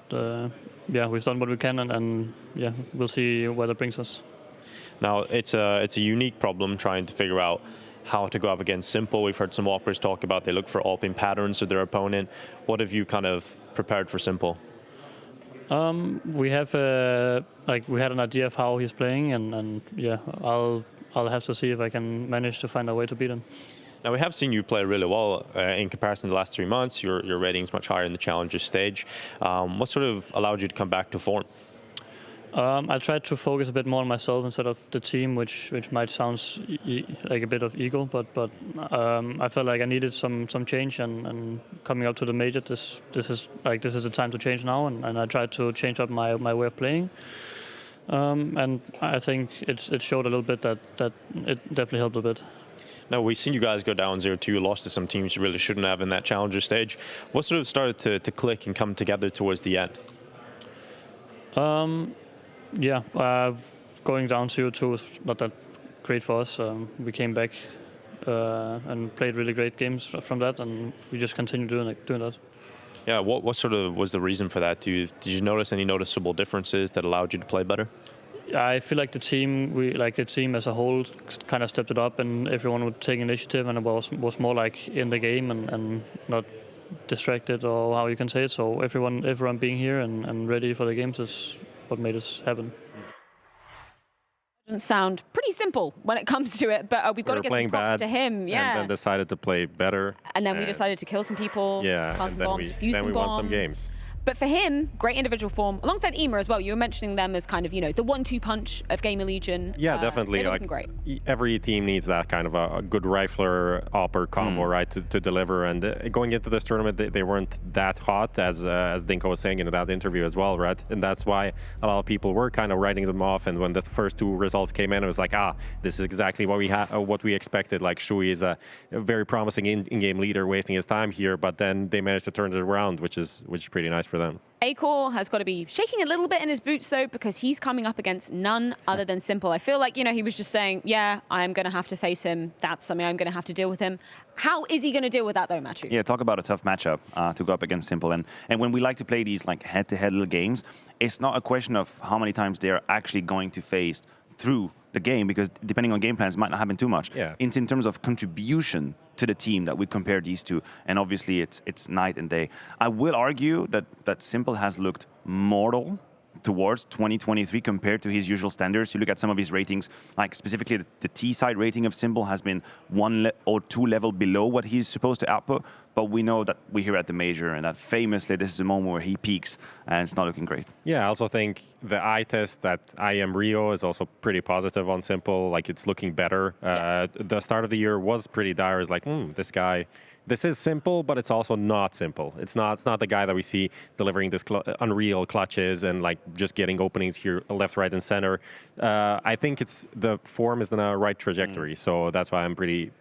yeah, we've done what we can, and yeah, we'll see where that brings us. Now, it's a unique problem trying to figure out how to go up against Simple. We've heard some operators talk about they look for AWPing patterns of their opponent. What have you kind of prepared for Simple? We have we had an idea of how he's playing, and yeah, I'll have to see if I can manage to find a way to beat him. Now, we have seen you play really well in comparison to the last 3 months. Your rating's much higher in the Challenger stage. What sort of allowed you to come back to form? I tried to focus a bit more on myself instead of the team, which might sound like a bit of ego, but I felt like I needed some change, and coming up to the Major, this is the time to change now, and I tried to change up my way of playing, and I think it showed a little bit that it definitely helped a bit. Now, we've seen you guys go down 0-2, lost to some teams you really shouldn't have in that Challenger stage. What sort of started to click and come together towards the end? Yeah, going down 0-2 was not that great for us. We came back and played really great games from that, and we just continued doing that. Yeah, what sort of was the reason for that? Did you notice any noticeable differences that allowed you to play better? I feel like the team as a whole kind of stepped it up, and everyone would take initiative, and it was more like in the game and not distracted, or how you can say it. So everyone being here and ready for the games is what made us happen. Doesn't sound pretty simple when it comes to it, but we've got to get some props to him. Yeah. And then decided to play better. And then we decided to kill some people, plant some bombs, defuse some bombs. Won some games. But for him, great individual form, alongside EMA as well. You were mentioning them as kind of, the 1-2 punch of GamerLegion. Yeah, definitely. They're looking great. Every team needs that kind of a good rifler, AWPer combo, right, to deliver. And going into this tournament, they weren't that hot, as Dinko was saying in that interview as well, right? And that's why a lot of people were kind of writing them off. And when the first 2 results came in, it was like, this is exactly what we expected. Like, Shui is a very promising in-game leader, wasting his time here. But then they managed to turn it around, which is pretty nice for them. Acor has got to be shaking a little bit in his boots, though, because he's coming up against none other than Simple. I feel like, he was just saying, yeah, I'm going to have to face him. That's something I'm going to have to deal with him. How is he going to deal with that, though, Matthew? Yeah, talk about a tough matchup to go up against Simple. And when we like to play these head-to-head little games, it's not a question of how many times they're actually going to face through the game, because depending on game plans, it might not happen too much. Yeah. It's in terms of contribution to the team that we compare these two, and obviously it's night and day. I will argue that Simple has looked mortal towards 2023 compared to his usual standards. You look at some of his ratings, like specifically the T-side rating of Simple has been 1 or 2 level below what he's supposed to output, but we know that we're here at the Major, and that famously this is a moment where he peaks, and it's not looking great. Yeah, I also think the eye test that I am Rio is also pretty positive on Simple. Like, it's looking better. The start of the year was pretty dire. It's like, this guy, this is Simple, but it's also not Simple. It's not the guy that we see delivering this unreal clutches and just getting openings here, left, right, and center. I think the form is in a right trajectory, so that's why I'm pretty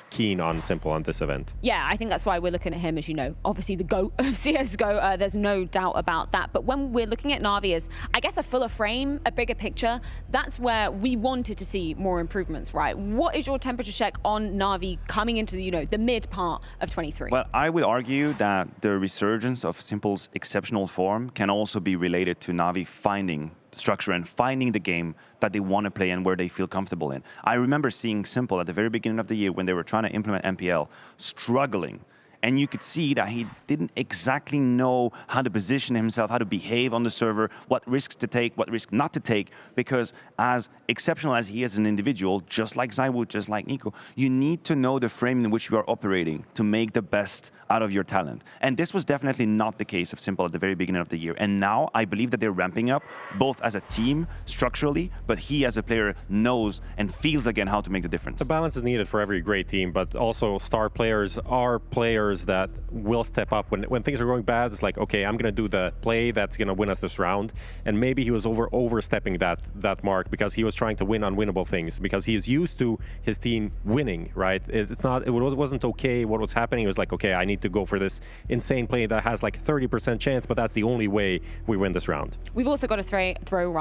keen on Simple on this event. Yeah, I think that's why we're looking at him, as you know, obviously the GOAT of CSGO. There's no doubt about that. But when we're looking at Navi as, I guess, a fuller frame, a bigger picture, that's where we wanted to see more improvements, right? What is your temperature check on Navi coming into the mid part of 23? Well, I would argue that the resurgence of Simple's exceptional form can also be related to Navi finding structure and finding the game that they want to play and where they feel comfortable in. I remember seeing Simple at the very beginning of the year when they were trying to implement MPL, struggling. And you could see that he didn't exactly know how to position himself, how to behave on the server, what risks to take, what risks not to take, because as exceptional as he is as an individual, just like Zywoo, just like Nico, you need to know the frame in which you are operating to make the best out of your talent. And this was definitely not the case of Simple at the very beginning of the year. And now I believe that they're ramping up, both as a team, structurally, but he as a player knows and feels again how to make the difference. The balance is needed for every great team, but also star players are players that will step up when things are going bad. It's like, okay, I'm gonna do the play that's gonna win us this round, and maybe he was overstepping that mark because he was trying to win unwinnable things, because he is used to his team winning, right? It wasn't okay what was happening. It was like, okay, I need to go for this insane play that has like 30% chance, but that's the only way we win this round. We've also got to throw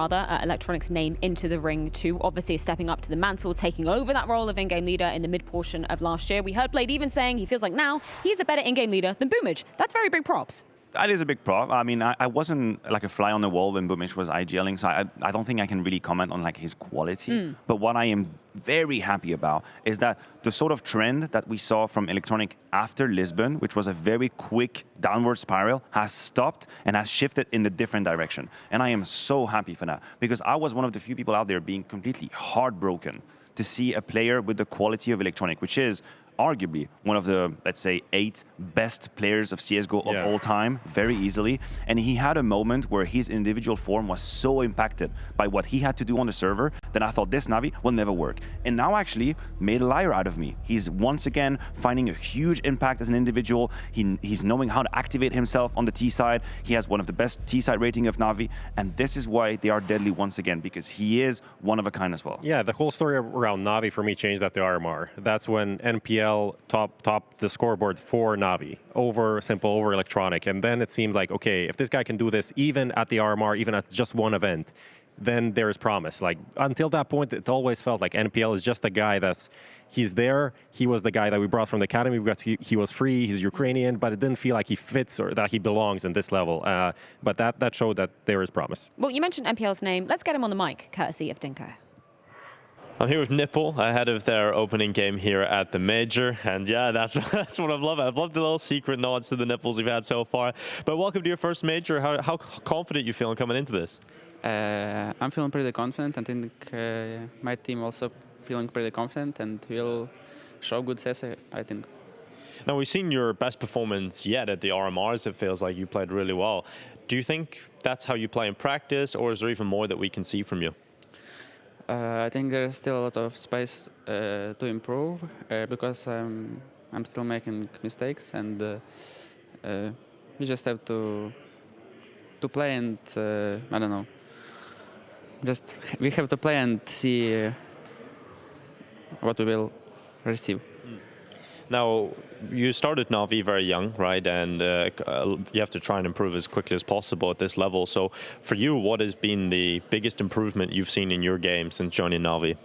Electronic's name into the ring too, obviously stepping up to the mantle, taking over that role of in-game leader in the mid-portion of last year. We heard Blade even saying he feels like now he's a better in-game leader than Boomage. That's very big props. That is a big prop. I mean, I wasn't like a fly on the wall when Boomage was IGLing, so I don't think I can really comment on like his quality. But what I am very happy about is that the sort of trend that we saw from Electronic after Lisbon, which was a very quick downward spiral, has stopped and has shifted in a different direction. And I am so happy for that, because I was one of the few people out there being completely heartbroken to see a player with the quality of Electronic, which is arguably one of the, let's say, 8 best players of CSGO of all time, very easily. And he had a moment where his individual form was so impacted by what he had to do on the server that I thought this Navi will never work. And now actually made a liar out of me. He's once again finding a huge impact as an individual. He's knowing how to activate himself on the T side. He has one of the best T side rating of Navi. And this is why they are deadly once again, because he is one of a kind as well. Yeah, the whole story around Navi for me changed at the RMR. That's when NPL top the scoreboard for Navi over Simple, over Electronic. And then it seemed like, okay, if this guy can do this even at the RMR, even at just one event, then there is promise. Like, until that point, it always felt like NPL is just a guy he's there. He was the guy that we brought from the academy because he was free, he's Ukrainian, but it didn't feel like he fits or that he belongs in this level. But that showed that there is promise. Well, you mentioned NPL's name. Let's get him on the mic, courtesy of Dinko. I'm here with Nipple ahead of their opening game here at the Major, and yeah, that's what I'm loving. I've loved the little secret nods to the Nipples we've had so far. But welcome to your first Major. How confident you feeling coming into this? I'm feeling pretty confident. I think my team also feeling pretty confident, and we'll show good CS, I think. Now, we've seen your best performance yet at the RMRs. It feels like you played really well. Do you think that's how you play in practice, or is there even more that we can see from you? I think there's still a lot of space to improve because I'm still making mistakes, and we just have to play and I don't know. We have to play and see what we will receive. Now, you started Navi very young, right? And you have to try and improve as quickly as possible at this level. So for you, what has been the biggest improvement you've seen in your game since joining Navi?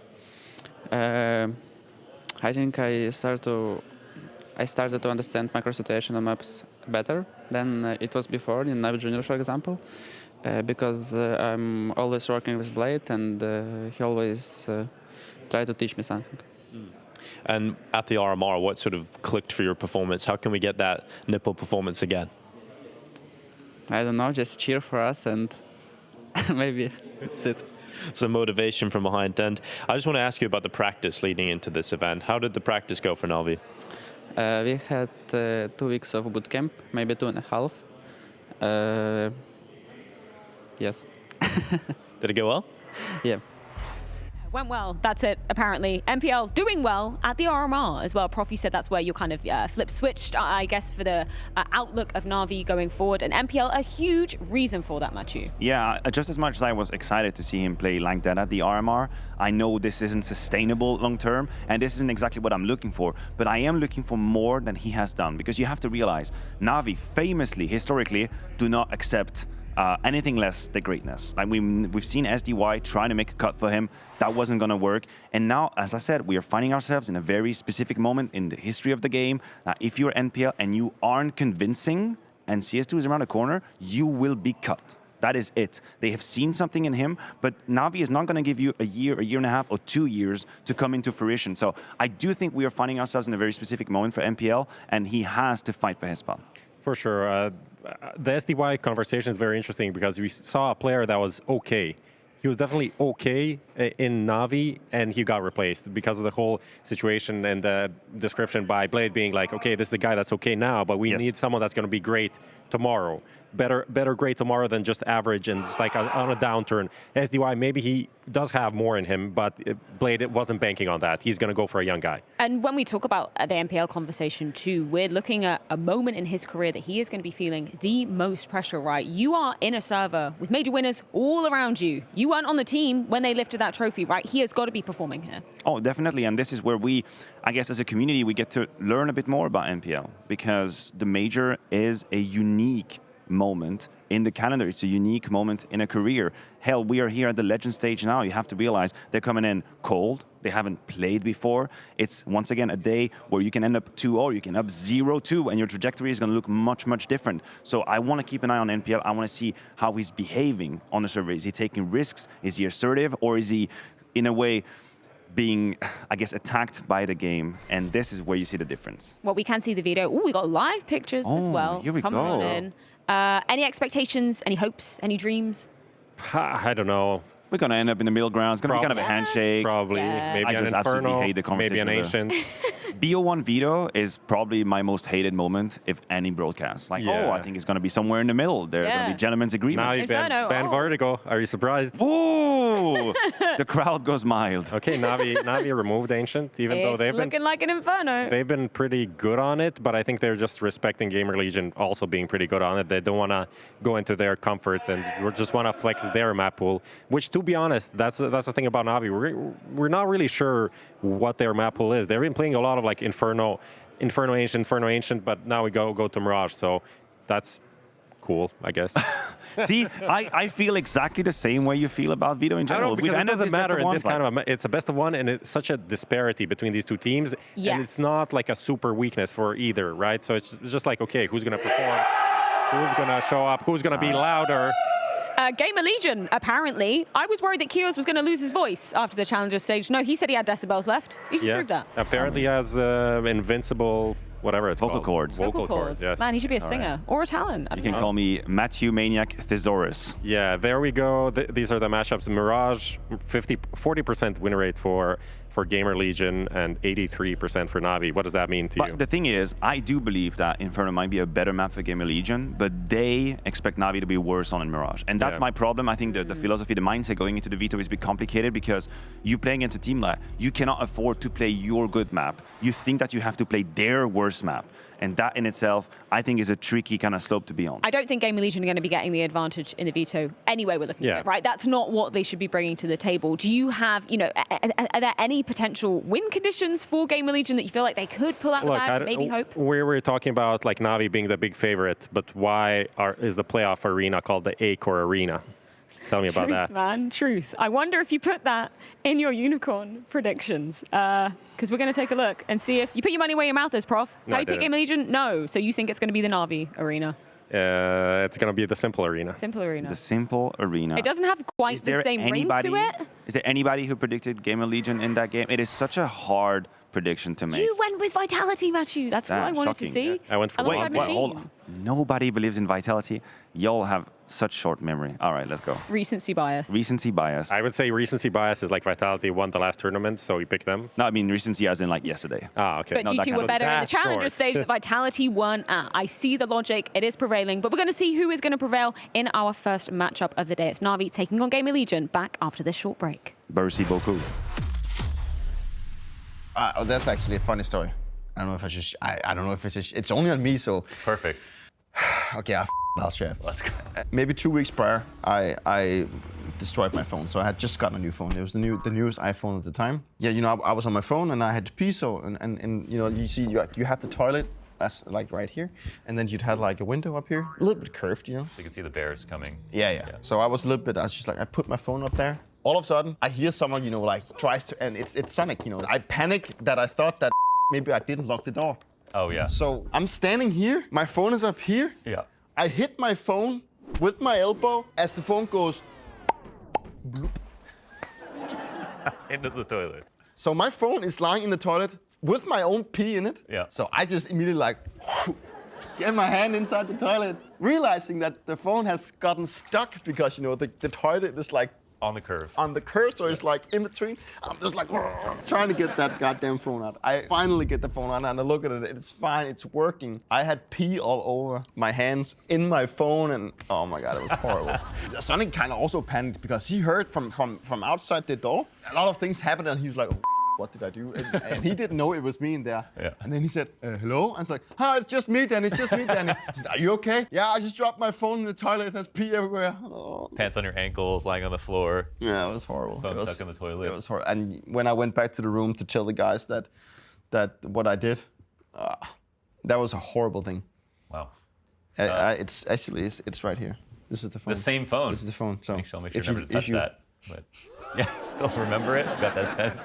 I think I started to understand macro situation on maps better than it was before in NAVI Junior, for example, because I'm always working with Blade, and he always tried to teach me something. And at the RMR, what sort of clicked for your performance? How can we get that Nipple performance again? I don't know, just cheer for us, and maybe that's it. Some motivation from behind. And I just want to ask you about the practice leading into this event. How did the practice go for Navi? We had 2 weeks of boot camp, maybe 2.5. Yes. Did it go well? Yeah. Went well. That's it, apparently. MPL doing well at the RMR as well. Prof, you said that's where you kind of flip switched, I guess, for the outlook of Navi going forward. And MPL, a huge reason for that, Matthew. Yeah, just as much as I was excited to see him play like that at the RMR, I know this isn't sustainable long term, and this isn't exactly what I'm looking for. But I am looking for more than he has done, because you have to realize, Navi famously, historically, do not accept anything less than greatness. Like we've seen SDY trying to make a cut for him. That wasn't going to work. And now, as I said, we are finding ourselves in a very specific moment in the history of the game. If you're NPL and you aren't convincing, and CS2 is around the corner, you will be cut. That is it. They have seen something in him, but Navi is not going to give you a year and a half, or 2 years to come into fruition. So I do think we are finding ourselves in a very specific moment for MPL, and he has to fight for his spot. For sure. The SDY conversation is very interesting because we saw a player that was okay. He was definitely okay in Navi, and he got replaced because of the whole situation and the description by Blade being like, okay, this is a guy that's okay now, but we need someone that's going to be great tomorrow. Better great tomorrow than just average and just like on a downturn. SDY, maybe he does have more in him, but Blade wasn't banking on that. He's going to go for a young guy. And when we talk about the MPL conversation too, we're looking at a moment in his career that he is going to be feeling the most pressure, right? You are in a server with major winners all around you. You weren't on the team when they lifted that trophy, right? He has got to be performing here. Oh, definitely. And this is where we, I guess as a community, we get to learn a bit more about MPL, because the major is a unique moment in the calendar. It's a unique moment in a career. Hell, we are here at the Legend stage now. You have to realize they're coming in cold. They haven't played before. It's, once again, a day where you can end up 2-0, you can up 0-2, and your trajectory is going to look much, much different. So I want to keep an eye on NPL. I want to see how he's behaving on the server. Is he taking risks? Is he assertive? Or is he, in a way, being, I guess, attacked by the game? And this is where you see the difference. Well, we can see the video. Oh, we got live pictures as well. Here we Come go. on in. Any expectations, any hopes, any dreams? I don't know. We're going to end up in the middle ground. It's going to be kind of a handshake. Probably. Maybe I an just Inferno, absolutely hate the conversation. maybe an Ancient. BO1 Vito is probably my most hated moment, if any broadcast. Like, oh, I think it's going to be somewhere in the middle. There's going to be gentleman's agreement. Now you ban Vertigo. Are you surprised? Ooh! The crowd goes mild. Okay, Navi removed Ancient, even though they've been looking like an Inferno. They've been pretty good on it, but I think they're just respecting GamerLegion also being pretty good on it. They don't want to go into their comfort and just want to flex their map pool, which, to be honest, that's the thing about Navi. We're not really sure what their map pool is. They've been playing a lot of like Inferno Ancient, but now we go to Mirage, so that's cool, I guess. See, I feel exactly the same way you feel about Vito in general. Because it doesn't matter in this kind of it's a best of one, and it's such a disparity between these two teams, and it's not like a super weakness for either, right? So it's just like, okay, who's going to perform? Who's going to show up? Who's going to be louder? GamerLegion, apparently. I was worried that Kios was going to lose his voice after the Challenger stage. No, he said he had decibels left. He should prove that. Apparently he has invincible, whatever it's vocal called. cords. Vocal cords. Yes. Man, he should be a singer or a talent. You can call me Matthew Maniac Thesaurus. Yeah, there we go. These are the matchups. Mirage, 40% win rate for GamerLegion and 83% for Navi. What does that mean to you? But the thing is, I do believe that Inferno might be a better map for GamerLegion, but they expect Navi to be worse on in Mirage. And that's my problem. I think the philosophy, the mindset going into the Vito is a bit complicated, because you play against a team like, you cannot afford to play your good map. You think that you have to play their worst map. And that in itself, I think, is a tricky kind of slope to be on. I don't think GamerLegion are going to be getting the advantage in the Veto anyway we're looking at it, right? That's not what they should be bringing to the table. Do you have, are there any potential win conditions for GamerLegion that you feel like they could pull out the bag, maybe hope? We were talking about like Navi being the big favorite, but why is the playoff arena called the A-Core Arena? Tell me about that. Man, truth. I wonder if you put that in your unicorn predictions, because we're going to take a look and see if you put your money where your mouth is, Prof. No, How you pick GamerLegion? No. So you think it's going to be the Navi arena? It's going to be the Simple Arena. Simple Arena. The Simple Arena. It doesn't have quite the same ring to it. Is there anybody who predicted GamerLegion in that game? It is such a hard prediction to make. You went with Vitality, Matthew. That's what I wanted to see. Yeah. I went for Wait, hold on. Nobody believes in Vitality. Y'all have such short memory. All right, let's go. Recency bias. Recency bias. I would say recency bias is like Vitality won the last tournament, so we picked them. No, I mean recency as in like yesterday. Ah, okay. But G2 were better in the Challenger stage that Vitality won at. I see the logic. It is prevailing. But we're going to see who is going to prevail in our first matchup of the day. It's NAVI taking on GamerLegion back after this short break. Merci beaucoup. That's actually a funny story. I don't know if I should. I don't know if it's only on me, so. Perfect. Okay, I'll share. Let's go. Maybe 2 weeks prior, I destroyed my phone. So I had just gotten a new phone. It was the newest iPhone at the time. Yeah, you know, I was on my phone and I had to pee. So and you know, you see, you have the toilet as like right here, and then you'd have like a window up here, a little bit curved, you know. So you can see the bears coming. Yeah. So I was just like, I put my phone up there. All of a sudden, I hear someone, you know, like tries to, and it's Sonic, you know. I panic that I thought that maybe I didn't lock the door. Oh, yeah. So I'm standing here, my phone is up here. Yeah. I hit my phone with my elbow as the phone goes bloop. Into the toilet. So my phone is lying in the toilet with my own pee in it. Yeah. So I just immediately like get my hand inside the toilet, realizing that the phone has gotten stuck because, you know, the toilet is like on the curve. On the curve, so it's like in between. I'm just like trying to get that goddamn phone out. I finally get the phone out and I look at it. It's fine. It's working. I had pee all over my hands, in my phone, and oh my god, it was horrible. Sonic kind of also panicked because he heard from outside the door a lot of things happened, and he was like, oh, what did I do? And he didn't know it was me in there. Yeah. And then he said, hello? And it's like, it's just me, Danny. It's just me, Danny. He said, are you okay? Yeah, I just dropped my phone in the toilet. There's pee everywhere. Oh. Pants on your ankles, lying on the floor. Yeah, it was horrible. Phone stuck in the toilet. It was horrible. And when I went back to the room to tell the guys that what I did, that was a horrible thing. Wow. It's actually right here. This is the phone. The same phone. This is the phone. So make sure never to touch that. But yeah, still remember it. Got that sent.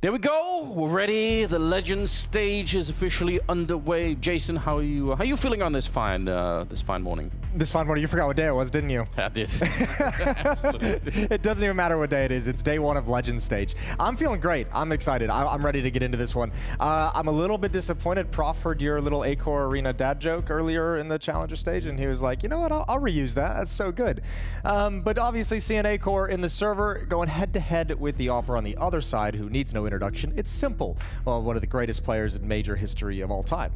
There we go. We're ready. The Legends stage is officially underway. Jason, how are you feeling on this fine morning? This fine morning. You forgot what day it was, didn't you? I did. Absolutely. It doesn't even matter what day it is. It's day one of Legends stage. I'm feeling great. I'm excited. I'm ready to get into this one. I'm a little bit disappointed. Prof heard your little Acor Arena dad joke earlier in the Challenger stage, and he was like, you know what? I'll reuse that. That's so good. But obviously, seeing Acor in the server going head-to-head with the Opera on the other side, who needs no introduction. It's simple. Well, one of the greatest players in major history of all time.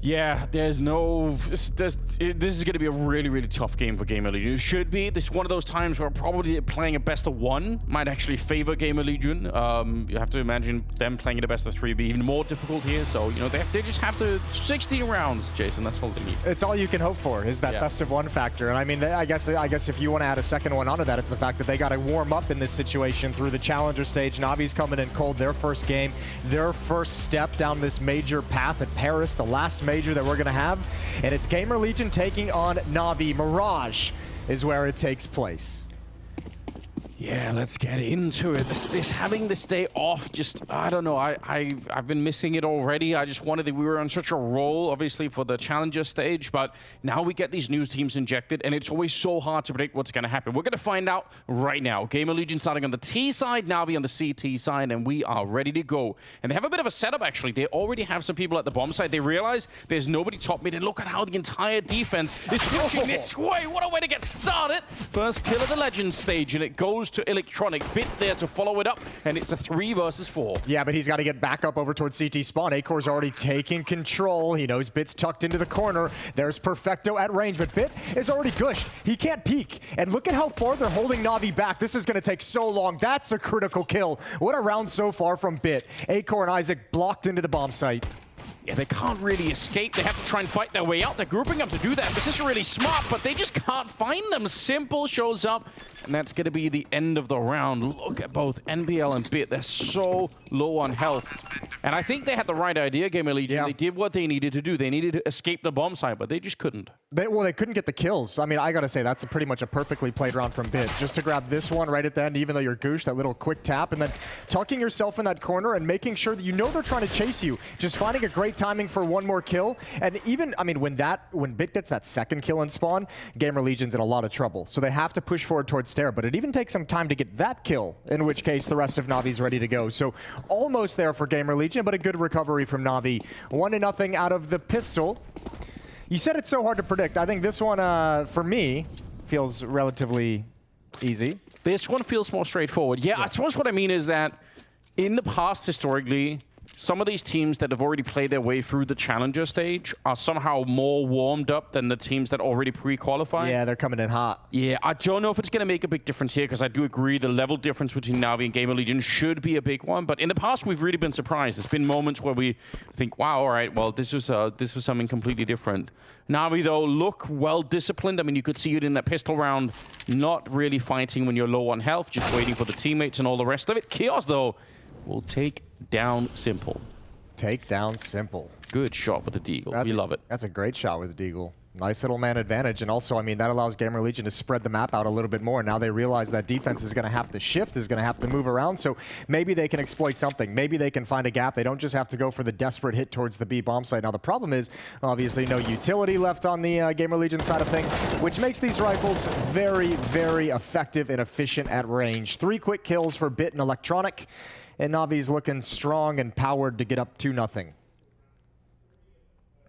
Yeah, there's no... This is going to be a really, really tough game for GamerLegion. It should be. This is one of those times where probably playing a best of one might actually favor GamerLegion. You have to imagine them playing a best of three be even more difficult here. So, you know, they just have to... 16 rounds, Jason. That's all they need. It's all you can hope for, is that best of one factor. And I mean, I guess if you want to add a second one onto that, it's the fact that they got to warm up in this situation through the Challenger stage. Navi's coming in cold. Their first game, their first step down this major path at Paris, the last major that we're going to have, and it's GamerLegion taking on NAVI. Mirage is where it takes place. Yeah, let's get into it. This having this day off, just, I don't know, I've been missing it already. I just wanted that we were on such a roll, obviously, for the Challenger stage, but now we get these new teams injected, and it's always so hard to predict what's going to happen. We're going to find out right now. GamerLegion starting on the T side, NAVI on the CT side, and we are ready to go. And they have a bit of a setup, actually. They already have some people at the bomb side. They realize there's nobody top mid, and look at how the entire defense is switching this way. What a way to get started. First kill of the Legend stage, and it goes to Electronic. Bit there to follow it up, and it's a 3 versus 4. Yeah, but he's got to get back up over towards CT spawn. Acor's already taking control. He knows Bit's tucked into the corner. There's Perfecto at range, but Bit is already gushed. He can't peek. And look at how far they're holding NAVI back. This is going to take so long. That's a critical kill. What a round so far from Bit. Acor and Isaac blocked into the bomb site. Yeah, they can't really escape. They have to try and fight their way out. They're grouping up to do that. This is really smart, but they just can't find them. Simple shows up, and that's going to be the end of the round. Look at both NBL and Bit. They're so low on health. And I think they had the right idea, GamerLegion. Yeah. They did what they needed to do. They needed to escape the bomb site, but they just couldn't. They couldn't get the kills. I mean, I got to say, that's pretty much a perfectly played round from Bit. Just to grab this one right at the end, even though you're gooshed, that little quick tap, and then tucking yourself in that corner and making sure that you know they're trying to chase you. Just finding a great timing for one more kill. And even, I mean, when Bit gets that second kill in spawn, GamerLegion's in a lot of trouble. So they have to push forward towards Stair, but it even takes some time to get that kill, in which case the rest of Navi's ready to go. So almost there for GamerLegion, but a good recovery from Navi. 1-0 out of the pistol. You said it's so hard to predict. I think this one, for me, feels relatively easy. This one feels more straightforward. Yeah, I suppose what I mean is that in the past, historically, some of these teams that have already played their way through the Challenger stage are somehow more warmed up than the teams that already pre-qualify. Yeah, they're coming in hot. Yeah, I don't know if it's going to make a big difference here, because I do agree the level difference between NAVI and GamerLegion should be a big one. But in the past, we've really been surprised. There's been moments where we think, wow, all right, well, this was something completely different. NAVI, though, look well-disciplined. I mean, you could see it in that pistol round, not really fighting when you're low on health, just waiting for the teammates and all the rest of it. Chaos, though, will take down Simple. Take down Simple. Good shot with the Deagle. We love it. That's a great shot with the Deagle. Nice little man advantage. And also, I mean, that allows GamerLegion to spread the map out a little bit more. Now they realize that defense is going to have to shift, is going to have to move around. So maybe they can exploit something. Maybe they can find a gap. They don't just have to go for the desperate hit towards the B bomb site. Now the problem is, obviously, no utility left on the GamerLegion side of things, which makes these rifles very, very effective and efficient at range. 3 quick kills for Bit and Electronic. And Navi's looking strong and powered to get up 2-0.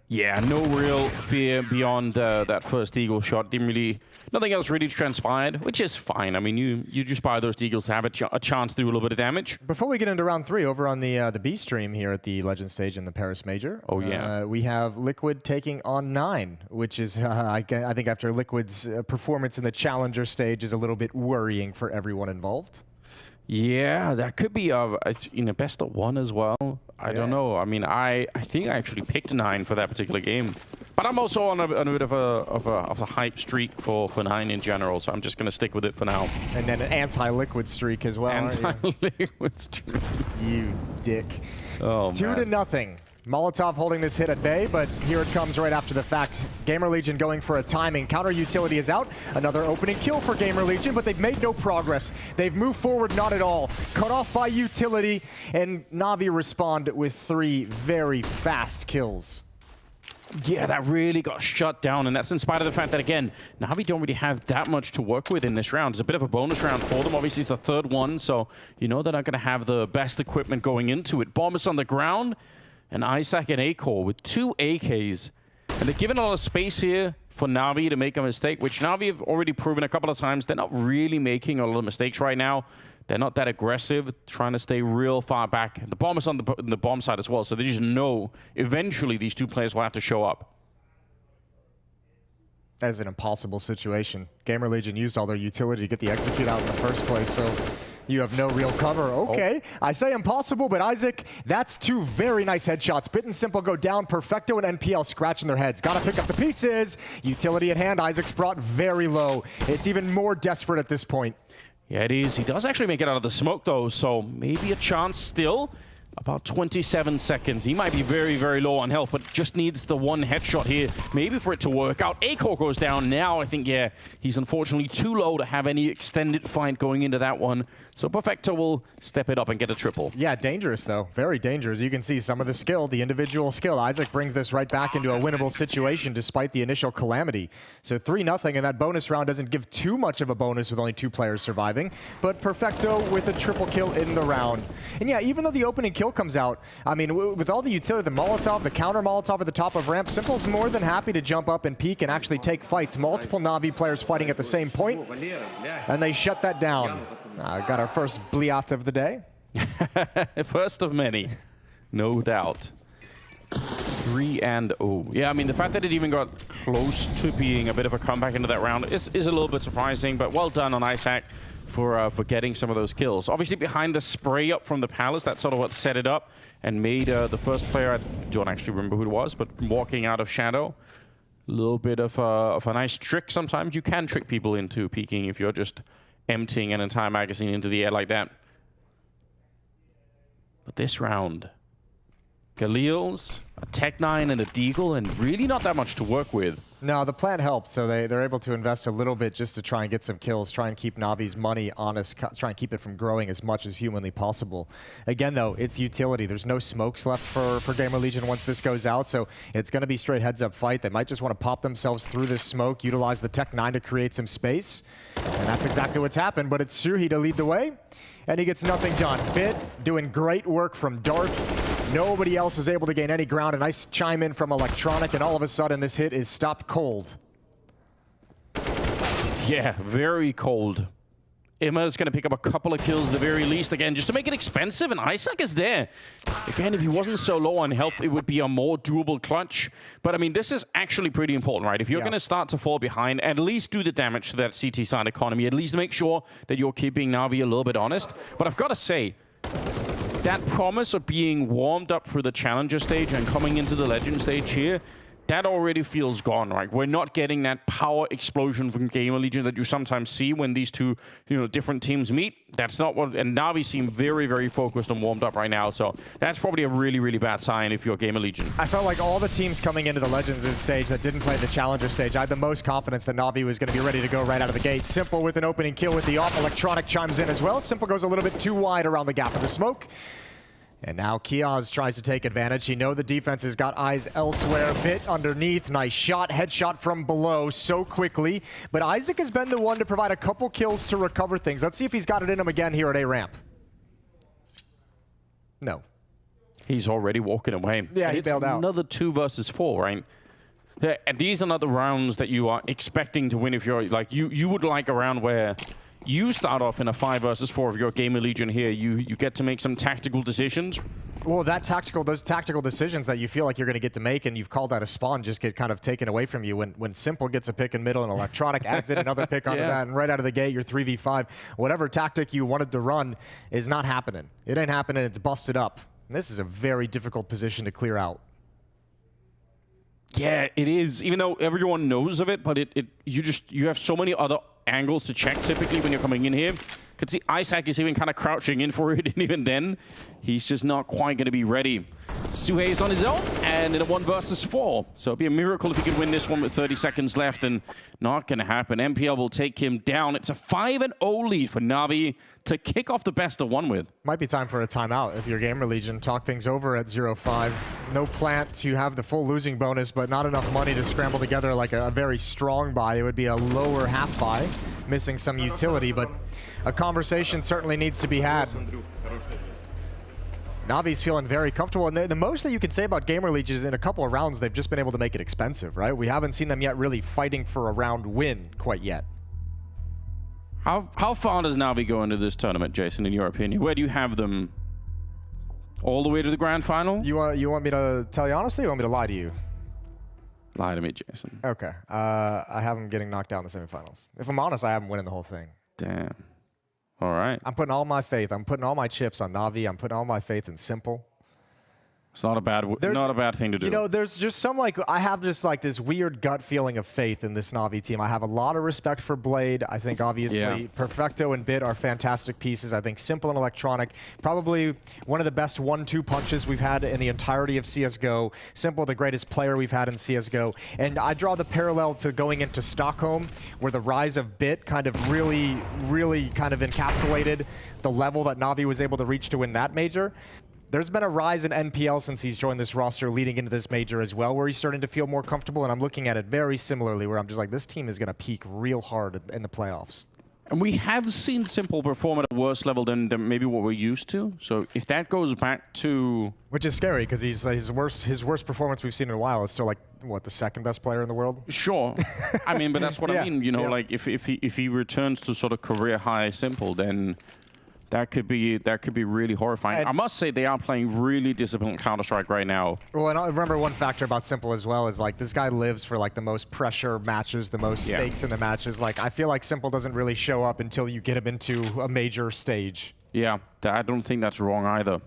Yeah, no real fear beyond that first Eagle shot. Nothing else really transpired, which is fine. I mean, you just buy those Eagles to have a chance to do a little bit of damage. Before we get into round 3, over on the B stream here at the Legend stage in the Paris Major. Oh, yeah. We have Liquid taking on 9, which is, I think after Liquid's performance in the Challenger stage is a little bit worrying for everyone involved. Yeah, that could be in a best of 1 as well. I don't know. I mean, I think I actually picked 9 for that particular game. But I'm also on a bit of a hype streak for 9 in general, so I'm just going to stick with it for now. And then an anti-Liquid streak as well. Anti-Liquid streak. You dick. Oh, 2-0. Molotov holding this hit at bay, but here it comes right after the fact. GamerLegion going for a timing. Counter utility is out. Another opening kill for GamerLegion, but they've made no progress. They've moved forward not at all. Cut off by utility, and Navi respond with 3 very fast kills. Yeah, that really got shut down, and that's in spite of the fact that, again, Navi don't really have that much to work with in this round. It's a bit of a bonus round for them. Obviously, it's the 3rd one, so you know they're not going to have the best equipment going into it. Bomb is on the ground. And Isaac and Acor with 2 AKs. And they're given a lot of space here for Navi to make a mistake, which Navi have already proven a couple of times. They're not really making a lot of mistakes right now. They're not that aggressive, trying to stay real far back. The bomb is on the bomb side as well, so they just know eventually these 2 players will have to show up. That is an impossible situation. GamerLegion used all their utility to get the execute out in the first place, so you have no real cover. Okay, I say impossible, but Isaac, that's 2 very nice headshots. Bit and Simple go down. Perfecto and NPL scratching their heads. Gotta pick up the pieces. Utility at hand. Isaac's brought very low. It's even more desperate at this point. Yeah, it is. He does actually make it out of the smoke, though, so maybe a chance still. about 27 seconds. He might be very, very low on health, but just needs the one headshot here, maybe for it to work out. Acor goes down now. I think, yeah, he's unfortunately too low to have any extended fight going into that one. So Perfecto will step it up and get a triple. Yeah, dangerous though. Very dangerous. You can see some of the skill, the individual skill. Isaac brings this right back into a winnable situation despite the initial calamity. So 3-0, and that bonus round doesn't give too much of a bonus with only 2 players surviving. But Perfecto with a triple kill in the round. And yeah, even though the opening kill comes out, I mean, with all the utility, the Molotov, the counter Molotov at the top of ramp, Simple's more than happy to jump up and peek and actually take fights. Multiple Navi players fighting at the same point, and they shut that down. Got our first Bliat of the day. First of many, no doubt. 3-0. Yeah, I mean, the fact that it even got close to being a bit of a comeback into that round is a little bit surprising, but well done on Isaac for getting some of those kills. Obviously, behind the spray up from the Palace, that's sort of what set it up and made the first player, I don't actually remember who it was, but walking out of shadow. A little bit of a nice trick. Sometimes you can trick people into peeking if you're just emptying an entire magazine into the air like that. But this round, Galil's, a Tech-9 and a Deagle, and really not that much to work with. No, the plan helped, so they're able to invest a little bit just to try and get some kills, try and keep Navi's money honest, try and keep it from growing as much as humanly possible. Again, though, it's utility. There's no smokes left for GamerLegion once this goes out, so it's going to be straight heads-up fight. They might just want to pop themselves through this smoke, utilize the Tech-9 to create some space, and that's exactly what's happened, but it's Suhi to lead the way, and he gets nothing done. Bit doing great work from Dark. Nobody else is able to gain any ground. A nice chime in from Electronic, and all of a sudden this hit is stopped cold. Yeah, very cold. Emma's going to pick up a couple of kills at the very least, again, just to make it expensive, and Isaac is there. Again, if he wasn't so low on health, it would be a more doable clutch. But, I mean, this is actually pretty important, right? If you're going to start to fall behind, at least do the damage to that CT side economy. At least make sure that you're keeping Navi a little bit honest. But I've got to say, that promise of being warmed up for the Challenger stage and coming into the Legend stage here, that already feels gone, right? We're not getting that power explosion from GamerLegion that you sometimes see when these two, different teams meet. That's not what, and Navi seem very, very focused and warmed up right now, so that's probably a really, really bad sign if you're GamerLegion. I felt like all the teams coming into the Legends stage that didn't play the Challenger stage, I had the most confidence that Navi was going to be ready to go right out of the gate. Simple with an opening kill with the off. Electronic chimes in as well. Simple goes a little bit too wide around the gap of the smoke. And now Kiaz tries to take advantage. You know the defense has got eyes elsewhere. Bit underneath. Nice shot. Headshot from below so quickly. But Isaac has been the one to provide a couple kills to recover things. Let's see if he's got it in him again here at A ramp. No. He's already walking away. Yeah, he bailed out. Another 2 versus 4, right? Yeah, and these are not the rounds that you are expecting to win if you're like, you would like a round where you start off in a 5 versus 4 of your GamerLegion here. You get to make some tactical decisions. Well, those tactical decisions that you feel like you're going to get to make and you've called out a spawn just get kind of taken away from you when Simple gets a pick in middle and Electronic adds in another pick onto that, and right out of the gate you're 3v5. Whatever tactic you wanted to run is not happening. It ain't happening. It's busted up. And this is a very difficult position to clear out. Yeah, it is. Even though everyone knows of it, but you have so many other angles to check typically when you're coming in here. Could see Isaac is even kind of crouching in for it, and even then, he's just not quite going to be ready. Suhei is on his own, and in a 1 versus 4. So it'd be a miracle if he could win this one with 30 seconds left, and not going to happen. MPL will take him down. It's a 5-0 lead for Navi to kick off the best of 1 with. Might be time for a timeout if you're GamerLegion. Talk things over at 0-5. No plant to have the full losing bonus, but not enough money to scramble together like a very strong buy. It would be a lower half buy, missing some utility, but a conversation certainly needs to be had. Navi's feeling very comfortable, and the most that you could say about GamerLegion is in a couple of rounds they've just been able to make it expensive, right? We haven't seen them yet really fighting for a round win quite yet. How far does Navi go into this tournament, Jason, in your opinion? Where do you have them? All the way to the grand final? You want me to tell you honestly, or you want me to lie to you? Lie to me, Jason. Okay. I have them getting knocked down in the semifinals. If I'm honest, I have them winning the whole thing. Damn. All right. I'm putting all my faith. I'm putting all my chips on Navi. I'm putting all my faith in Simple. It's not a bad thing to do. You know, there's just some I have just this weird gut feeling of faith in this Navi team. I have a lot of respect for Blade. I think obviously Perfecto and Bit are fantastic pieces. I think Simple and Electronic, probably one of the best 1-2 punches we've had in the entirety of CSGO. Simple, the greatest player we've had in CSGO. And I draw the parallel to going into Stockholm, where the rise of Bit kind of really kind of encapsulated the level that Navi was able to reach to win that major. There's been a rise in NPL since he's joined this roster leading into this major as well, where he's starting to feel more comfortable, and I'm looking at it very similarly, where I'm just like, this team is going to peak real hard in the playoffs. And we have seen Simple perform at a worse level than maybe what we're used to. So if that goes back to... Which is scary, because his worst performance we've seen in a while is still like, what, the second best player in the world? Sure. I mean, but that's what I mean. You know, like if he returns to sort of career high Simple, then... That could be really horrifying. And I must say they are playing really disciplined Counter-Strike right now. Well, and I remember one factor about Simple as well is like this guy lives for like the most pressure matches, the most stakes in the matches. Like I feel like Simple doesn't really show up until you get him into a major stage. Yeah, I don't think that's wrong either.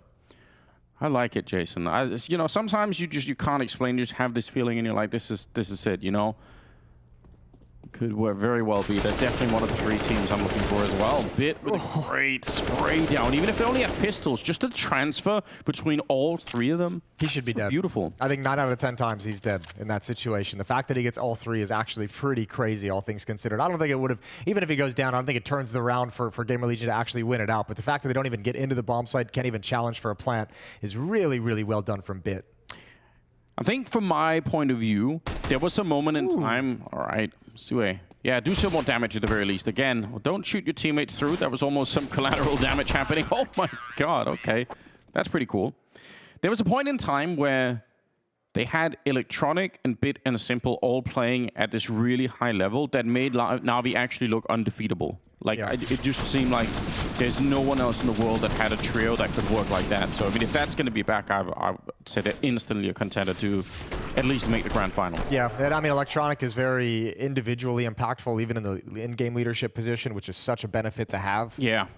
I like it, Jason. You know, sometimes you can't explain. You just have this feeling, and you're like, this is it. You know. Could very well be. They're definitely one of the 3 teams I'm looking for as well. Bit with a great spray down. Even if they only have pistols, just a transfer between all 3 of them. He should be dead. Beautiful. I think 9 out of 10 times he's dead in that situation. The fact that he gets all 3 is actually pretty crazy, all things considered. I don't think it would have, even if he goes down, I don't think it turns the round for GamerLegion to actually win it out. But the fact that they don't even get into the bomb site, can't even challenge for a plant, is really, really well done from Bit. I think from my point of view, there was a moment in time. All right, Sue. Yeah, do some more damage at the very least. Again, don't shoot your teammates through. There was almost some collateral damage happening. Oh my god, okay. That's pretty cool. There was a point in time where they had Electronic and Bit and Simple all playing at this really high level that made Navi actually look undefeatable. Like, it just seemed like there's no one else in the world that had a trio that could work like that. So, I mean, if that's going to be back, I would say they're instantly a contender to at least make the grand final. Yeah, and I mean, Electronic is very individually impactful, even in the in-game leadership position, which is such a benefit to have. Yeah.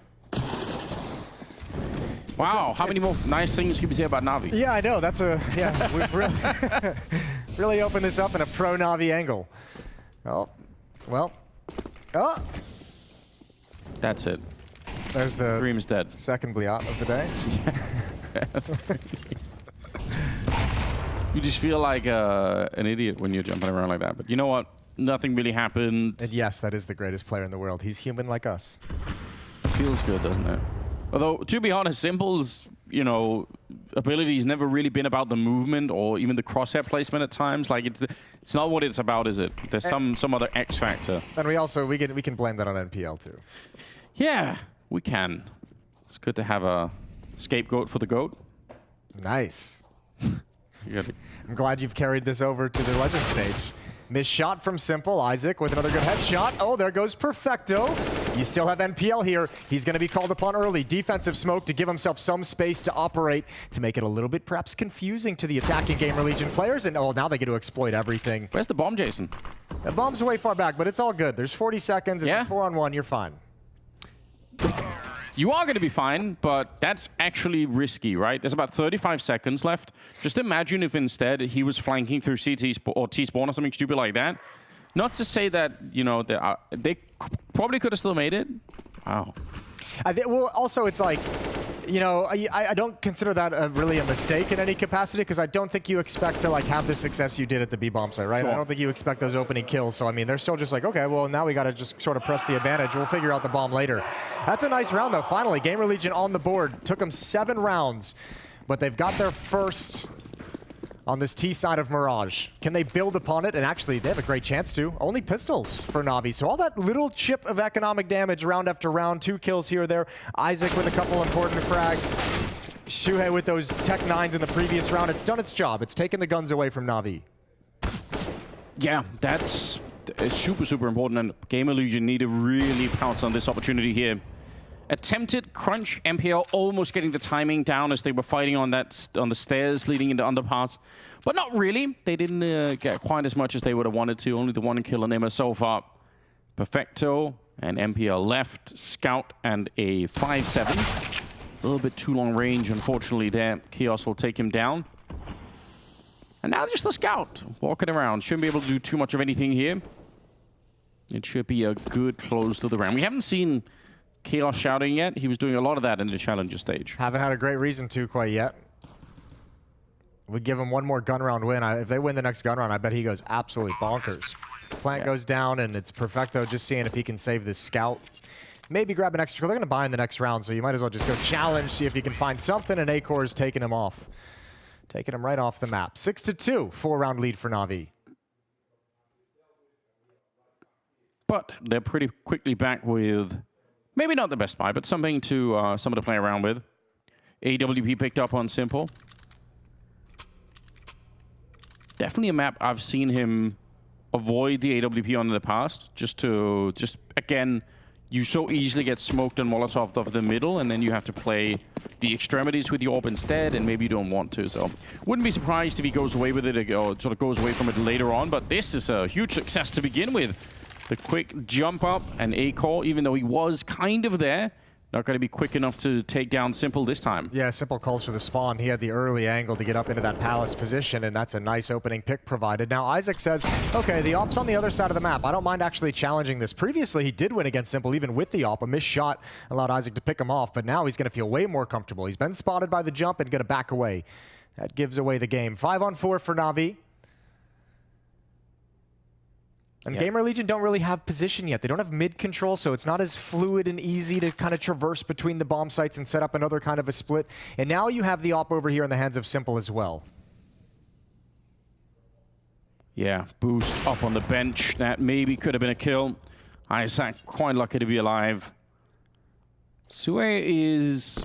Wow, how many more nice things can we say about Navi? Yeah, I know. That's we've really, really opened this up in a pro-Navi angle. Oh, well. Oh! That's it. There's the Dream's dead. Second Bliat of the day. You just feel like an idiot when you're jumping around like that. But you know what? Nothing really happened. And yes, that is the greatest player in the world. He's human like us. Feels good, doesn't it? Although, to be honest, Simple's, you know, ability's never really been about the movement or even the crosshair placement at times. Like, it's not what it's about, is it? There's some other X factor. And we can blame that on NPL too. Yeah, we can. It's good to have a scapegoat for the GOAT. Nice. I'm glad you've carried this over to the Legend stage. Missed shot from Simple. Isaac with another good headshot. Oh, there goes Perfecto. You still have NPL here. He's going to be called upon early. Defensive smoke to give himself some space to operate, to make it a little bit perhaps confusing to the attacking GamerLegion players. And oh, now they get to exploit everything. Where's the bomb, Jason? The bomb's way far back, but it's all good. There's 40 seconds. It's a 4-on-1. You're fine. You are going to be fine, but that's actually risky, right? There's about 35 seconds left. Just imagine if instead he was flanking through CT or T-spawn or something stupid like that. Not to say that, you know, they probably could have still made it. Wow. Well, also it's like, you know, I don't consider that really a mistake in any capacity, because I don't think you expect to like have the success you did at the B-bomb site, right? Sure. I don't think you expect those opening kills. So, I mean, they're still just like, okay, well, now we got to just sort of press the advantage. We'll figure out the bomb later. That's a nice round, though. Finally, GamerLegion on the board. Took them 7 rounds, but they've got their first on this T side of Mirage. Can they build upon it? And actually, they have a great chance to. Only pistols for Navi. So all that little chip of economic damage round after round. 2 kills here or there. Isaac with a couple important frags. Shuhei with those Tech 9s in the previous round. It's done its job. It's taken the guns away from Navi. Yeah, that's super, super important. And GamerLegion need to really pounce on this opportunity here. Attempted crunch, MPL almost getting the timing down as they were fighting on the stairs leading into underpass. But not really. They didn't get quite as much as they would have wanted to. Only the 1 kill on Emma so far. Perfecto and MPL left. Scout and a 5-7. A little bit too long range, unfortunately, there. Kios will take him down. And now just the scout walking around. Shouldn't be able to do too much of anything here. It should be a good close to the round. We haven't seen Chaos shouting yet. He was doing a lot of that in the challenger stage. Haven't had a great reason to quite yet. We give him one more gun round win. If they win the next gun round, I bet he goes absolutely bonkers. Plant goes down, and it's Perfecto just seeing if he can save this scout. Maybe grab an extra. They're going to buy in the next round, so you might as well just go challenge, see if you can find something, and Acor is taking him off. Taking him right off the map. 6-2, 4-round lead for NAVI. But they're pretty quickly back with maybe not the best buy, but something to play around with. AWP picked up on Simple. Definitely a map I've seen him avoid the AWP on in the past. Just again, you so easily get smoked and Molotov off the middle, and then you have to play the extremities with the AWP instead, and maybe you don't want to. So wouldn't be surprised if he goes away with it or sort of goes away from it later on, but this is a huge success to begin with. The quick jump up and Acor, even though he was kind of there, not going to be quick enough to take down Simple this time. Yeah, Simple calls for the spawn. He had the early angle to get up into that palace position, and that's a nice opening pick provided. Now, Isaac says, okay, the AWP's on the other side of the map. I don't mind actually challenging this. Previously, he did win against Simple, even with the AWP. A missed shot allowed Isaac to pick him off, but now he's going to feel way more comfortable. He's been spotted by the jump and going to back away. That gives away the game. 5-on-4 for NAVI. And GamerLegion don't really have position yet. They don't have mid control, so it's not as fluid and easy to kind of traverse between the bomb sites and set up another kind of a split. And now you have the AWP over here in the hands of Simple as well. Yeah, boost up on the bench. That maybe could have been a kill. Isaac quite lucky to be alive. Sue is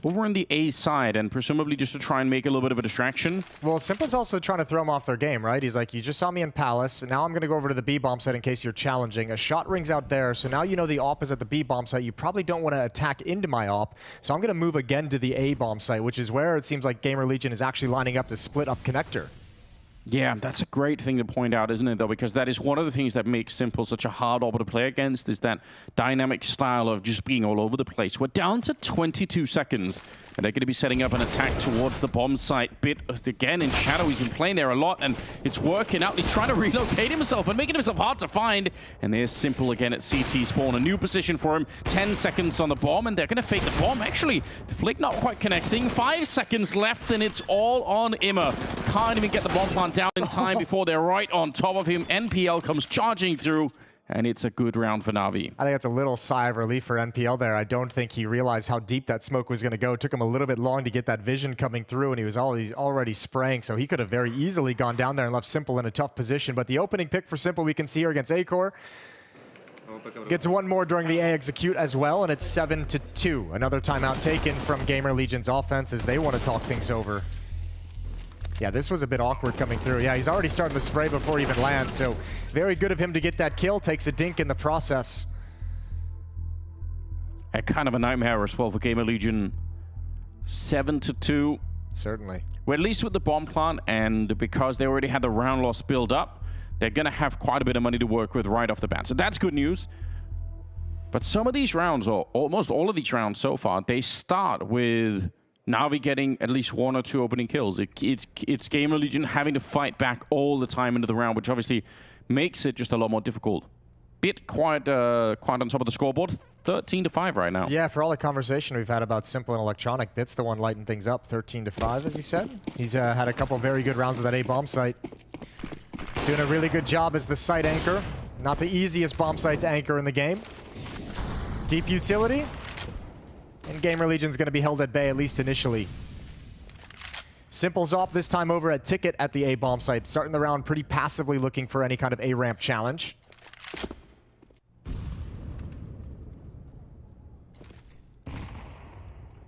over on the A side, and presumably just to try and make a little bit of a distraction. Well, Simple's also trying to throw him off their game, right? He's like, you just saw me in Palace, and now I'm going to go over to the B bomb site in case you're challenging. A shot rings out there, so now you know the AWP is at the B bomb site. You probably don't want to attack into my AWP, so I'm going to move again to the A bomb site, which is where it seems like GamerLegion is actually lining up to split up connector. Yeah, that's a great thing to point out, isn't it, though? Because that is one of the things that makes Simple such a hard AWP to play against, is that dynamic style of just being all over the place. We're down to 22 seconds, and they're going to be setting up an attack towards the bomb site. Bit, again, in shadow. He's been playing there a lot, and it's working out. He's trying to relocate himself and making himself hard to find. And there's Simple again at CT spawn. A new position for him. 10 seconds on the bomb, and they're going to fake the bomb. Actually, Flick not quite connecting. 5 seconds left, and it's all on Immer. Can't even get the bomb plant down in time before they're right on top of him. NPL comes charging through, and it's a good round for NAVI. I think that's a little sigh of relief for NPL there. I don't think he realized how deep that smoke was going to go. It took him a little bit long to get that vision coming through, and he was already spraying, so he could have very easily gone down there and left Simple in a tough position. But the opening pick for Simple we can see here against Acor. Gets one more during the A execute as well, and it's 7-2. Another timeout taken from GamerLegion's offense as they want to talk things over. Yeah, this was a bit awkward coming through. Yeah, he's already starting to spray before he even lands, so very good of him to get that kill. Takes a dink in the process. A kind of a nightmare as well for GamerLegion. 7-2. Certainly. Well, at least with the bomb plant, and because they already had the round loss build up, they're going to have quite a bit of money to work with right off the bat. So that's good news. But some of these rounds, or almost all of these rounds so far, they start with NAVI getting at least 1 or 2 opening kills. It's GamerLegion having to fight back all the time into the round, which obviously makes it just a lot more difficult. Bit quite on top of the scoreboard. 13-5 right now. Yeah, for all the conversation we've had about Simple and Electronic, Bit's the one lighting things up. 13-5, as he said. He's had a couple very good rounds of that A bomb site. Doing a really good job as the site anchor. Not the easiest bomb site to anchor in the game. Deep utility. And GamerLegion's going to be held at bay, at least initially. Simple's off this time over at Ticket at the A bomb site. Starting the round pretty passively, looking for any kind of A ramp challenge.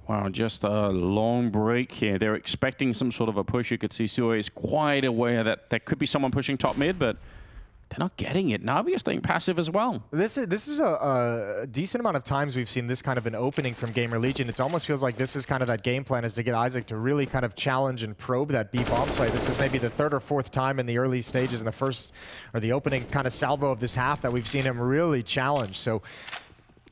Wow, just a long break here. They're expecting some sort of a push. You could see Sue is quite aware that there could be someone pushing top mid, but they're not getting it. NAVI is staying passive as well. This is a decent amount of times we've seen this kind of an opening from GamerLegion. It almost feels like this is kind of that game plan, is to get Isaac to really kind of challenge and probe that B bomb site. This is maybe the 3rd or 4th time in the early stages in the first, or the opening kind of salvo of this half that we've seen him really challenge. So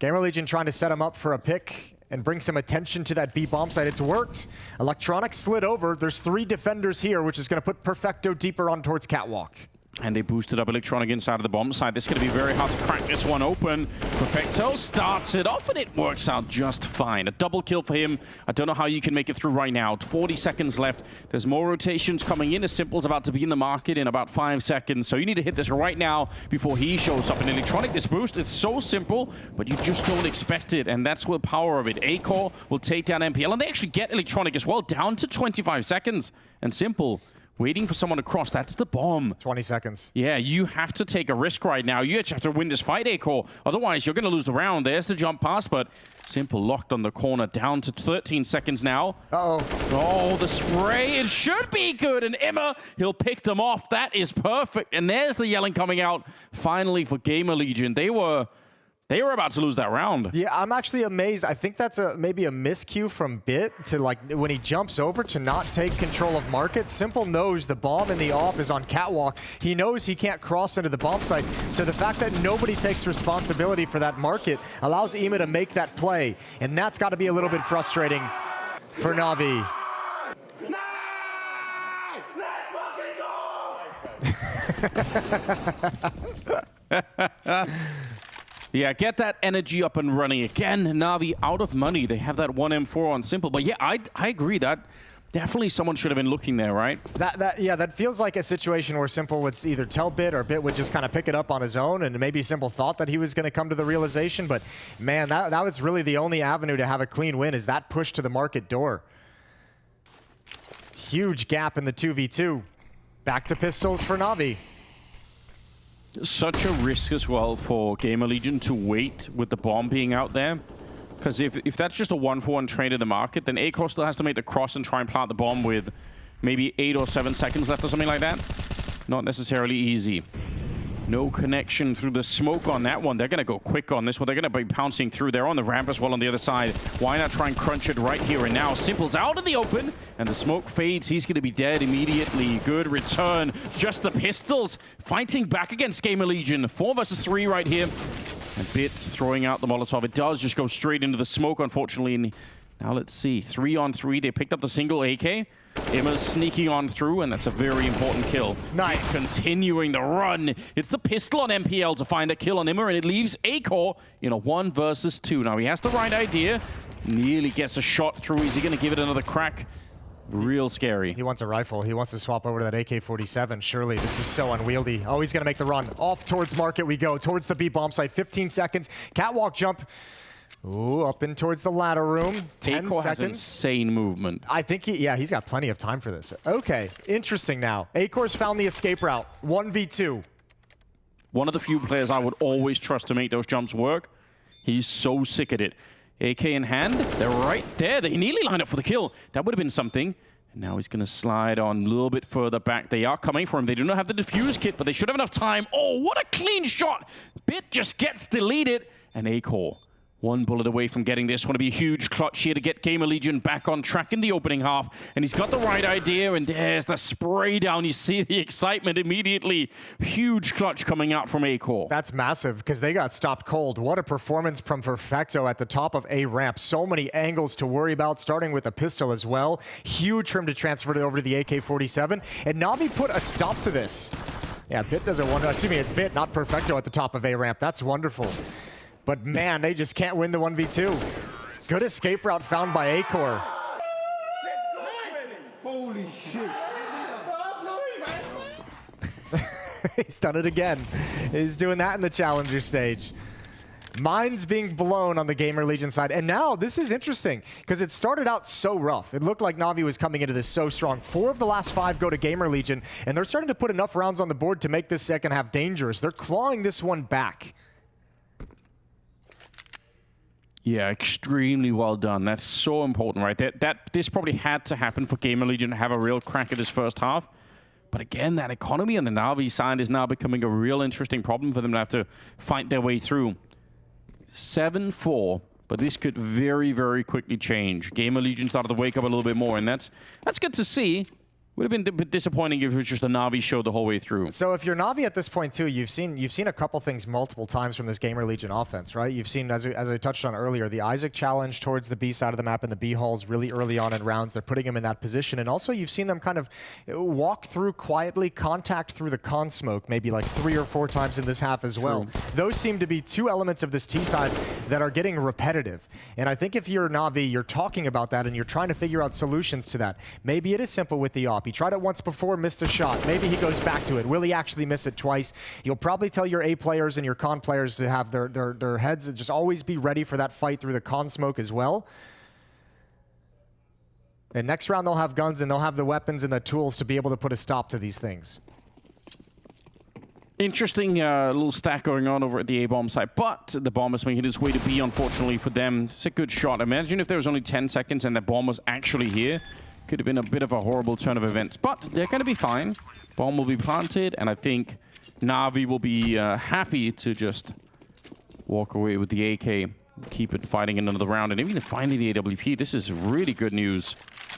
GamerLegion trying to set him up for a pick and bring some attention to that B bomb site. It's worked. Electronic slid over. There's 3 defenders here, which is going to put Perfecto deeper on towards Catwalk. And they boosted up Electronic inside of the bomb side. This is going to be very hard to crack this one open. Perfecto starts it off, and it works out just fine. A double kill for him. I don't know how you can make it through right now. 40 seconds left. There's more rotations coming in. Simple's about to be in the market in about 5 seconds. So you need to hit this right now before he shows up. In Electronic, this boost, it's so simple, but you just don't expect it. And that's the power of it. A-Core will take down MPL, and they actually get Electronic as well, down to 25 seconds. And Simple waiting for someone to cross. That's the bomb. 20 seconds. Yeah, you have to take a risk right now. You actually have to win this fight, A-Core. Otherwise, you're going to lose the round. There's the jump pass, but Simple locked on the corner. Down to 13 seconds now. Uh-oh. Oh, the spray. It should be good. And Emma, he'll pick them off. That is perfect. And there's the yelling coming out finally for GamerLegion. They were about to lose that round. Yeah, I'm actually amazed. I think that's maybe a miscue from Bit to, like, when he jumps over to not take control of market. Simple knows the bomb in the AWP is on Catwalk. He knows he can't cross into the bomb site. So the fact that nobody takes responsibility for that market allows EMA to make that play. And that's got to be a little bit frustrating for NAVI. Yeah, get that energy up and running. Again, Navi out of money. They have that 1 M4 on Simple. But yeah, I agree that definitely someone should have been looking there, right? That feels like a situation where Simple would either tell Bit or Bit would just kind of pick it up on his own, and maybe Simple thought that he was going to come to the realization. But man, that was really the only avenue to have a clean win, is that push to the market door. Huge gap in the 2v2. Back to pistols for NAVI. Such a risk as well for GamerLegion to wait with the bomb being out there. Because if that's just a 1-for-1 trade in the market, then A-Core still has to make the cross and try and plant the bomb with maybe 8 or 7 seconds left or something like that. Not necessarily easy. No connection through the smoke on that one. They're going to go quick on this one. They're going to be pouncing through. They're on the ramp as well on the other side. Why not try and crunch it right here and now? Simple's out in the open, and the smoke fades. He's going to be dead immediately. Good return. Just the pistols fighting back against GamerLegion. 4 versus 3 right here. And Bit throwing out the Molotov. It does just go straight into the smoke, unfortunately. And now let's see. 3 on 3. They picked up the single AK. Emma's sneaking on through, and that's a very important kill. Nice. Continuing the run. It's the pistol on MPL to find a kill on Emma, and it leaves A-Core in a 1 versus 2. Now, he has the right idea. Nearly gets a shot through. Is he going to give it another crack? Real scary. He wants a rifle. He wants to swap over to that AK-47. Surely, this is so unwieldy. Oh, he's going to make the run. Off towards market we go. Towards the B bomb site. 15 seconds. Catwalk jump. Ooh, up in towards the ladder room. 10 A-Core seconds. has insane movement. I think he's got plenty of time for this. Okay, interesting now. A-Core's found the escape route. 1v2. One of the few players I would always trust to make those jumps work. He's so sick at it. AK in hand. They're right there. They nearly lined up for the kill. That would have been something. And now he's going to slide on a little bit further back. They are coming for him. They do not have the defuse kit, but they should have enough time. Oh, what a clean shot. Bit just gets deleted. And A-Core, 1 bullet away from getting this. Want to be a huge clutch here to get GamerLegion back on track in the opening half. And he's got the right idea, and there's the spray down. You see the excitement immediately. Huge clutch coming out from A-Core. That's massive, because they got stopped cold. What a performance from Perfecto at the top of A ramp. So many angles to worry about, starting with a pistol as well. Huge trim to transfer it over to the AK-47. And Navi put a stop to this. Yeah, Bit does it wonder. Excuse me, it's Bit, not Perfecto at the top of A ramp. That's wonderful. But man, they just can't win the 1v2. Good escape route found by A-Core. Holy shit. He's done it again. He's doing that in the challenger stage. Minds being blown on the GamerLegion side. And now this is interesting because it started out so rough. It looked like Navi was coming into this so strong. 4 of the last 5 go to GamerLegion, and they're starting to put enough rounds on the board to make this second half dangerous. They're clawing this one back. Yeah, extremely well done. That's so important, right? This probably had to happen for GamerLegion to have a real crack at this first half. But again, that economy on the Navi side is now becoming a real interesting problem for them to have to fight their way through. 7-4, but this could very, very quickly change. GamerLegion started to wake up a little bit more, and that's good to see. Would have been a bit disappointing if it was just a Navi show the whole way through. So if you're Navi at this point too, you've seen a couple things multiple times from this GamerLegion offense, right? You've seen, as I touched on earlier, the Isaac challenge towards the B side of the map and the B halls really early on in rounds. They're putting him in that position. And also you've seen them kind of walk through quietly, contact through the con smoke, maybe like 3 or 4 times in this half as well. True. Those seem to be 2 elements of this T side that are getting repetitive. And I think if you're Navi, you're talking about that and you're trying to figure out solutions to that. Maybe it is simple with the op. He tried it once before, missed a shot. Maybe he goes back to it. Will he actually miss it twice? You'll probably tell your A players and your con players to have their heads just always be ready for that fight through the con smoke as well. And next round they'll have guns and they'll have the weapons and the tools to be able to put a stop to these things. Interesting little stack going on over at the A-bomb side, but the bomb is making its way to B, unfortunately for them. It's a good shot. Imagine if there was only 10 seconds and the bomb was actually here. Could have been a bit of a horrible turn of events, but they're going to be fine. Bomb will be planted, and I think Navi will be happy to just walk away with the AK, keep it fighting in another round, and even finding the AWP. This is really good news.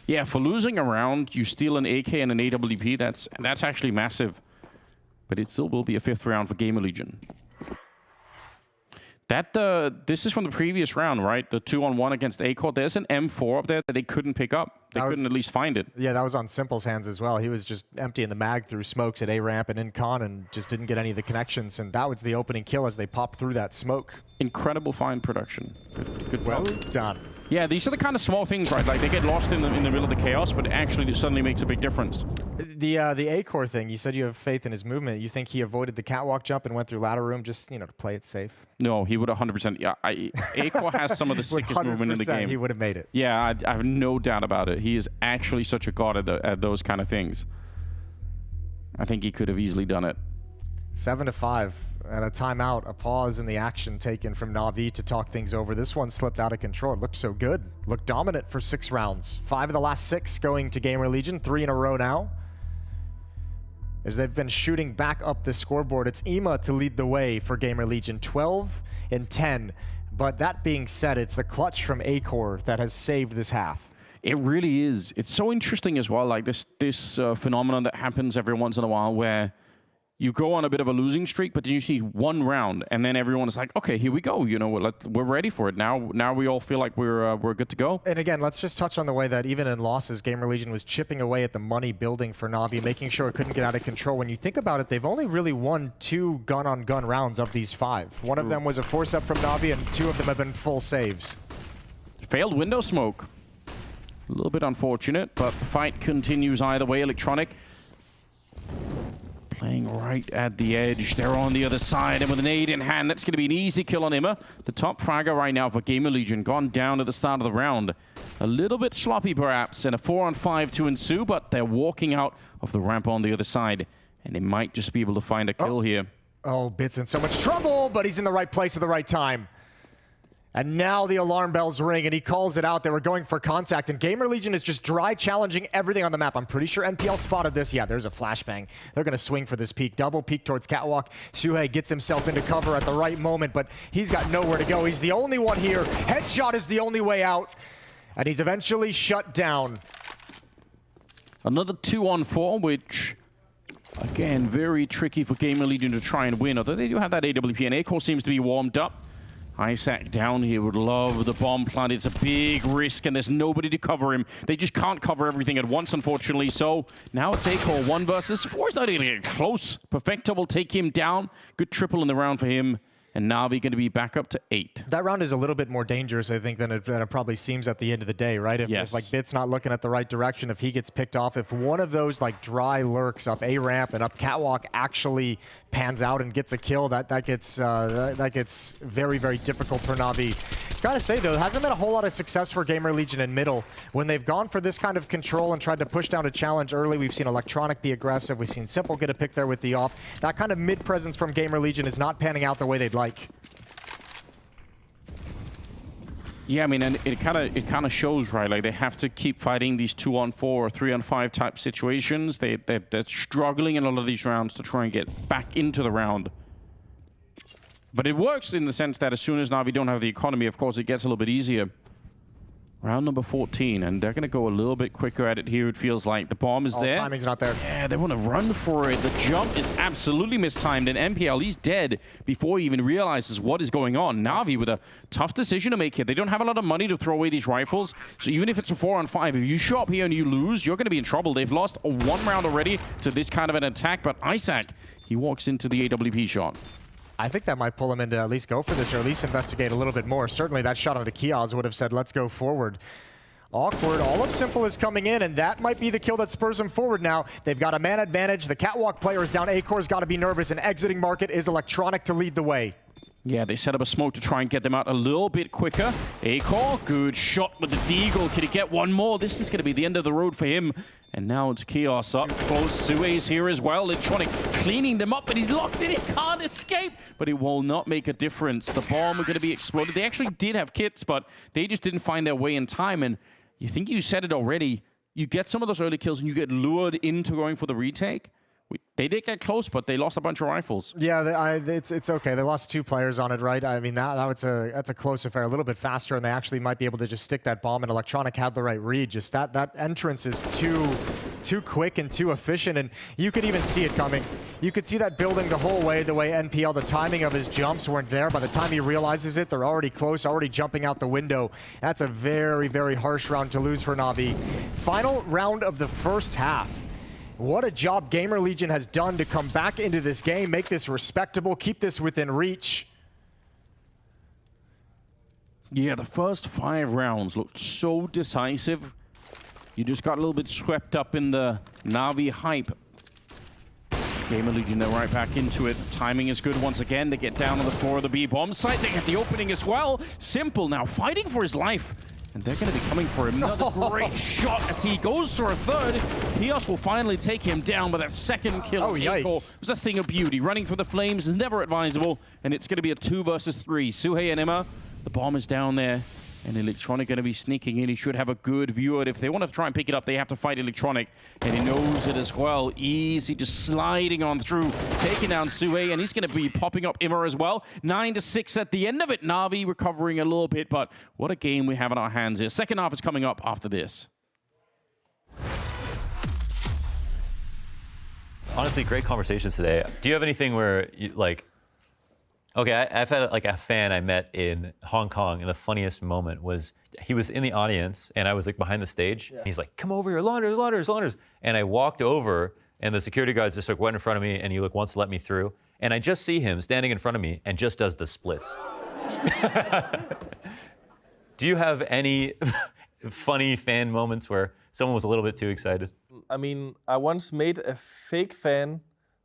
Yeah, for losing a round, you steal an AK and an AWP. That's actually massive, but it still will be a 5th round for GamerLegion. This is from the previous round, right? The 2-on-1 against A-Core. There's an M4 up there that they couldn't pick up. They couldn't at least find it. Yeah, that was on Simple's hands as well. He was just emptying the mag through smokes at A-ramp and in con and just didn't get any of the connections. And that was the opening kill as they popped through that smoke. Incredible fine production. Good well job. done. Yeah, these are the kind of small things, right? Like they get lost in the middle of the chaos, but actually it suddenly makes a big difference. The A-Core thing, you said you have faith in his movement. You think he avoided the catwalk jump and went through ladder room just, to play it safe? No, he would 100%. Yeah, A-Core has some of the sickest movement in the game. He would have made it. Yeah, I have no doubt about it. He is actually such a god at those kind of things. I think he could have easily done it. 7-5 at a timeout, a pause in the action taken from Na'Vi to talk things over. This one slipped out of control. It looked so good. Looked dominant for 6 rounds. 5 of the last 6 going to GamerLegion, 3 in a row now. As they've been shooting back up the scoreboard, it's EMA to lead the way for GamerLegion, 12 and 10. But that being said, it's the clutch from A-Core that has saved this half. It really is. It's so interesting as well, like this phenomenon that happens every once in a while where you go on a bit of a losing streak, but then you see one round, and then everyone is like, okay, here we go. We're ready for it. Now we all feel like we're good to go. And again, let's just touch on the way that even in losses, GamerLegion was chipping away at the money building for Na'Vi, making sure it couldn't get out of control. When you think about it, they've only really won 2 gun-on-gun rounds of these 5. One of them was a force-up from Na'Vi, and 2 of them have been full saves. Failed window smoke. A little bit unfortunate, but the fight continues either way. Electronic playing right at the edge. They're on the other side, and with an aid in hand, that's going to be an easy kill on Imma. The top fragger right now for GamerLegion, gone down at the start of the round. A little bit sloppy, perhaps, and a 4-on-5 to ensue, but they're walking out of the ramp on the other side, and they might just be able to find a kill here. Oh, Bit's in so much trouble, but he's in the right place at the right time. And now the alarm bells ring, and he calls it out. They were going for contact, and GamerLegion is just dry challenging everything on the map. I'm pretty sure NPL spotted this. Yeah, there's a flashbang. They're going to swing for this peek. Double peek towards Catwalk. Suhei gets himself into cover at the right moment, but he's got nowhere to go. He's the only one here. Headshot is the only way out, and he's eventually shut down. Another 2-on-4, which, again, very tricky for GamerLegion to try and win. Although they do have that AWP, and A-Core seems to be warmed up. Isaac down here would love the bomb plant. It's a big risk, and there's nobody to cover him. They just can't cover everything at once, unfortunately. So now it's A-Core 1 versus 4. It's not even getting close. Perfecta will take him down. Good triple in the round for him. And Navi going to be back up to 8. That round is a little bit more dangerous, I think, than it probably seems at the end of the day, right? If like Bit's not looking at the right direction, if he gets picked off, if one of those like dry lurks up A-ramp and up Catwalk actually pans out and gets a kill, that gets very, very difficult for Navi. Gotta say though, there hasn't been a whole lot of success for GamerLegion in middle. When they've gone for this kind of control and tried to push down a challenge early, we've seen Electronic be aggressive. We've seen Simple get a pick there with the off. That kind of mid presence from GamerLegion is not panning out the way they'd like. Yeah, I mean, and it kind of shows, right? Like they have to keep fighting these 2-on-4 or 3-on-5 type situations. They're struggling in a lot of these rounds to try and get back into the round. But it works in the sense that as soon as Na'Vi don't have the economy, of course, it gets a little bit easier. Round number 14, and they're going to go a little bit quicker at it here, it feels like. The bomb is there. Timing's not there. Yeah, they want to run for it. The jump is absolutely mistimed, and MPL, he's dead before he even realizes what is going on. Navi with a tough decision to make here. They don't have a lot of money to throw away these rifles, so even if it's a 4-on-5, if you show up here and you lose, you're going to be in trouble. They've lost one round already to this kind of an attack, but Isaac, he walks into the AWP shot. I think that might pull him into at least go for this, or at least investigate a little bit more. Certainly that shot onto Kiaz would have said, let's go forward. Awkward. All of Simple is coming in, and that might be the kill that spurs them forward now. They've got a man advantage. The catwalk player is down. Acor's got to be nervous, and exiting market is Electronic to lead the way. Yeah, they set up a smoke to try and get them out a little bit quicker. Acor, good shot with the deagle. Can he get one more? This is going to be the end of the road for him. And now it's Chaos up close. Sue's here as well. Electronic cleaning them up, but he's locked in. He can't escape. But it will not make a difference. The bomb are going to be exploded. They actually did have kits, but they just didn't find their way in time. And you think you said it already. You get some of those early kills and you get lured into going for the retake. They did get close, but they lost a bunch of rifles. Yeah, it's okay. They lost 2 players on it, right? I mean, that's a close affair. A little bit faster, and they actually might be able to just stick that bomb, and Electronic had the right read. Just that entrance is too quick and too efficient, and you could even see it coming. You could see that building the whole way, the way NPL, the timing of his jumps weren't there. By the time he realizes it, they're already close, already jumping out the window. That's a very, very harsh round to lose for Navi. Final round of the first half. What a job GamerLegion has done to come back into this game, make this respectable, keep this within reach. Yeah, the first 5 rounds looked so decisive. You just got a little bit swept up in the Navi hype. GamerLegion, they're right back into it. Timing is good once again. They get down on the floor of the B bomb site. They get the opening as well. Simple now fighting for his life. And they're going to be coming for him. Another great shot as he goes for a third. Pios will finally take him down with that second kill. Oh, yikes. It was a thing of beauty. Running for the flames is never advisable. And it's going to be a 2 versus 3. Suhei and Emma, the bomb is down there. And Electronic going to be sneaking in. He should have a good view of it. If they want to try and pick it up, they have to fight Electronic. And he knows it as well. Easy, just sliding on through, taking down Suhei. And he's going to be popping up Immer as well. 9-6 at the end of it. Navi recovering a little bit, but what a game we have in our hands here. Second half is coming up after this. Honestly, great conversations today. Do you have anything where, you, like, okay, I've had like a fan I met in Hong Kong, and the funniest moment was he was in the audience, and I was like behind the stage. Yeah. He's like, "Come over here, launders." And I walked over, and the security guards just like went in front of me, and he like wants to let me through. And I just see him standing in front of me and just does the splits. Do you have any funny fan moments where someone was a little bit too excited? I mean, I once made a fake fan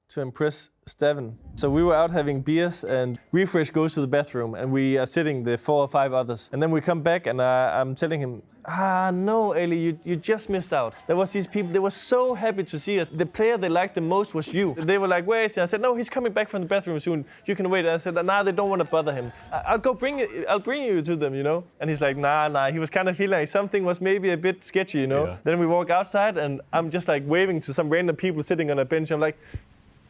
to impress Steven. So we were out having beers, and Refresh goes to the bathroom, and we are sitting, the 4 or 5 others. And then we come back, and I'm telling him, no, Eli, you just missed out. There was these people, they were so happy to see us. The player they liked the most was you. They were like, where is he? I said, no, he's coming back from the bathroom soon. You can wait. And I said, nah, they don't want to bother him. I'll bring you to them, you know? And he's like, nah. He was kind of feeling like something was maybe a bit sketchy, you know? Yeah. Then we walk outside, and I'm just like waving to some random people sitting on a bench. I'm like,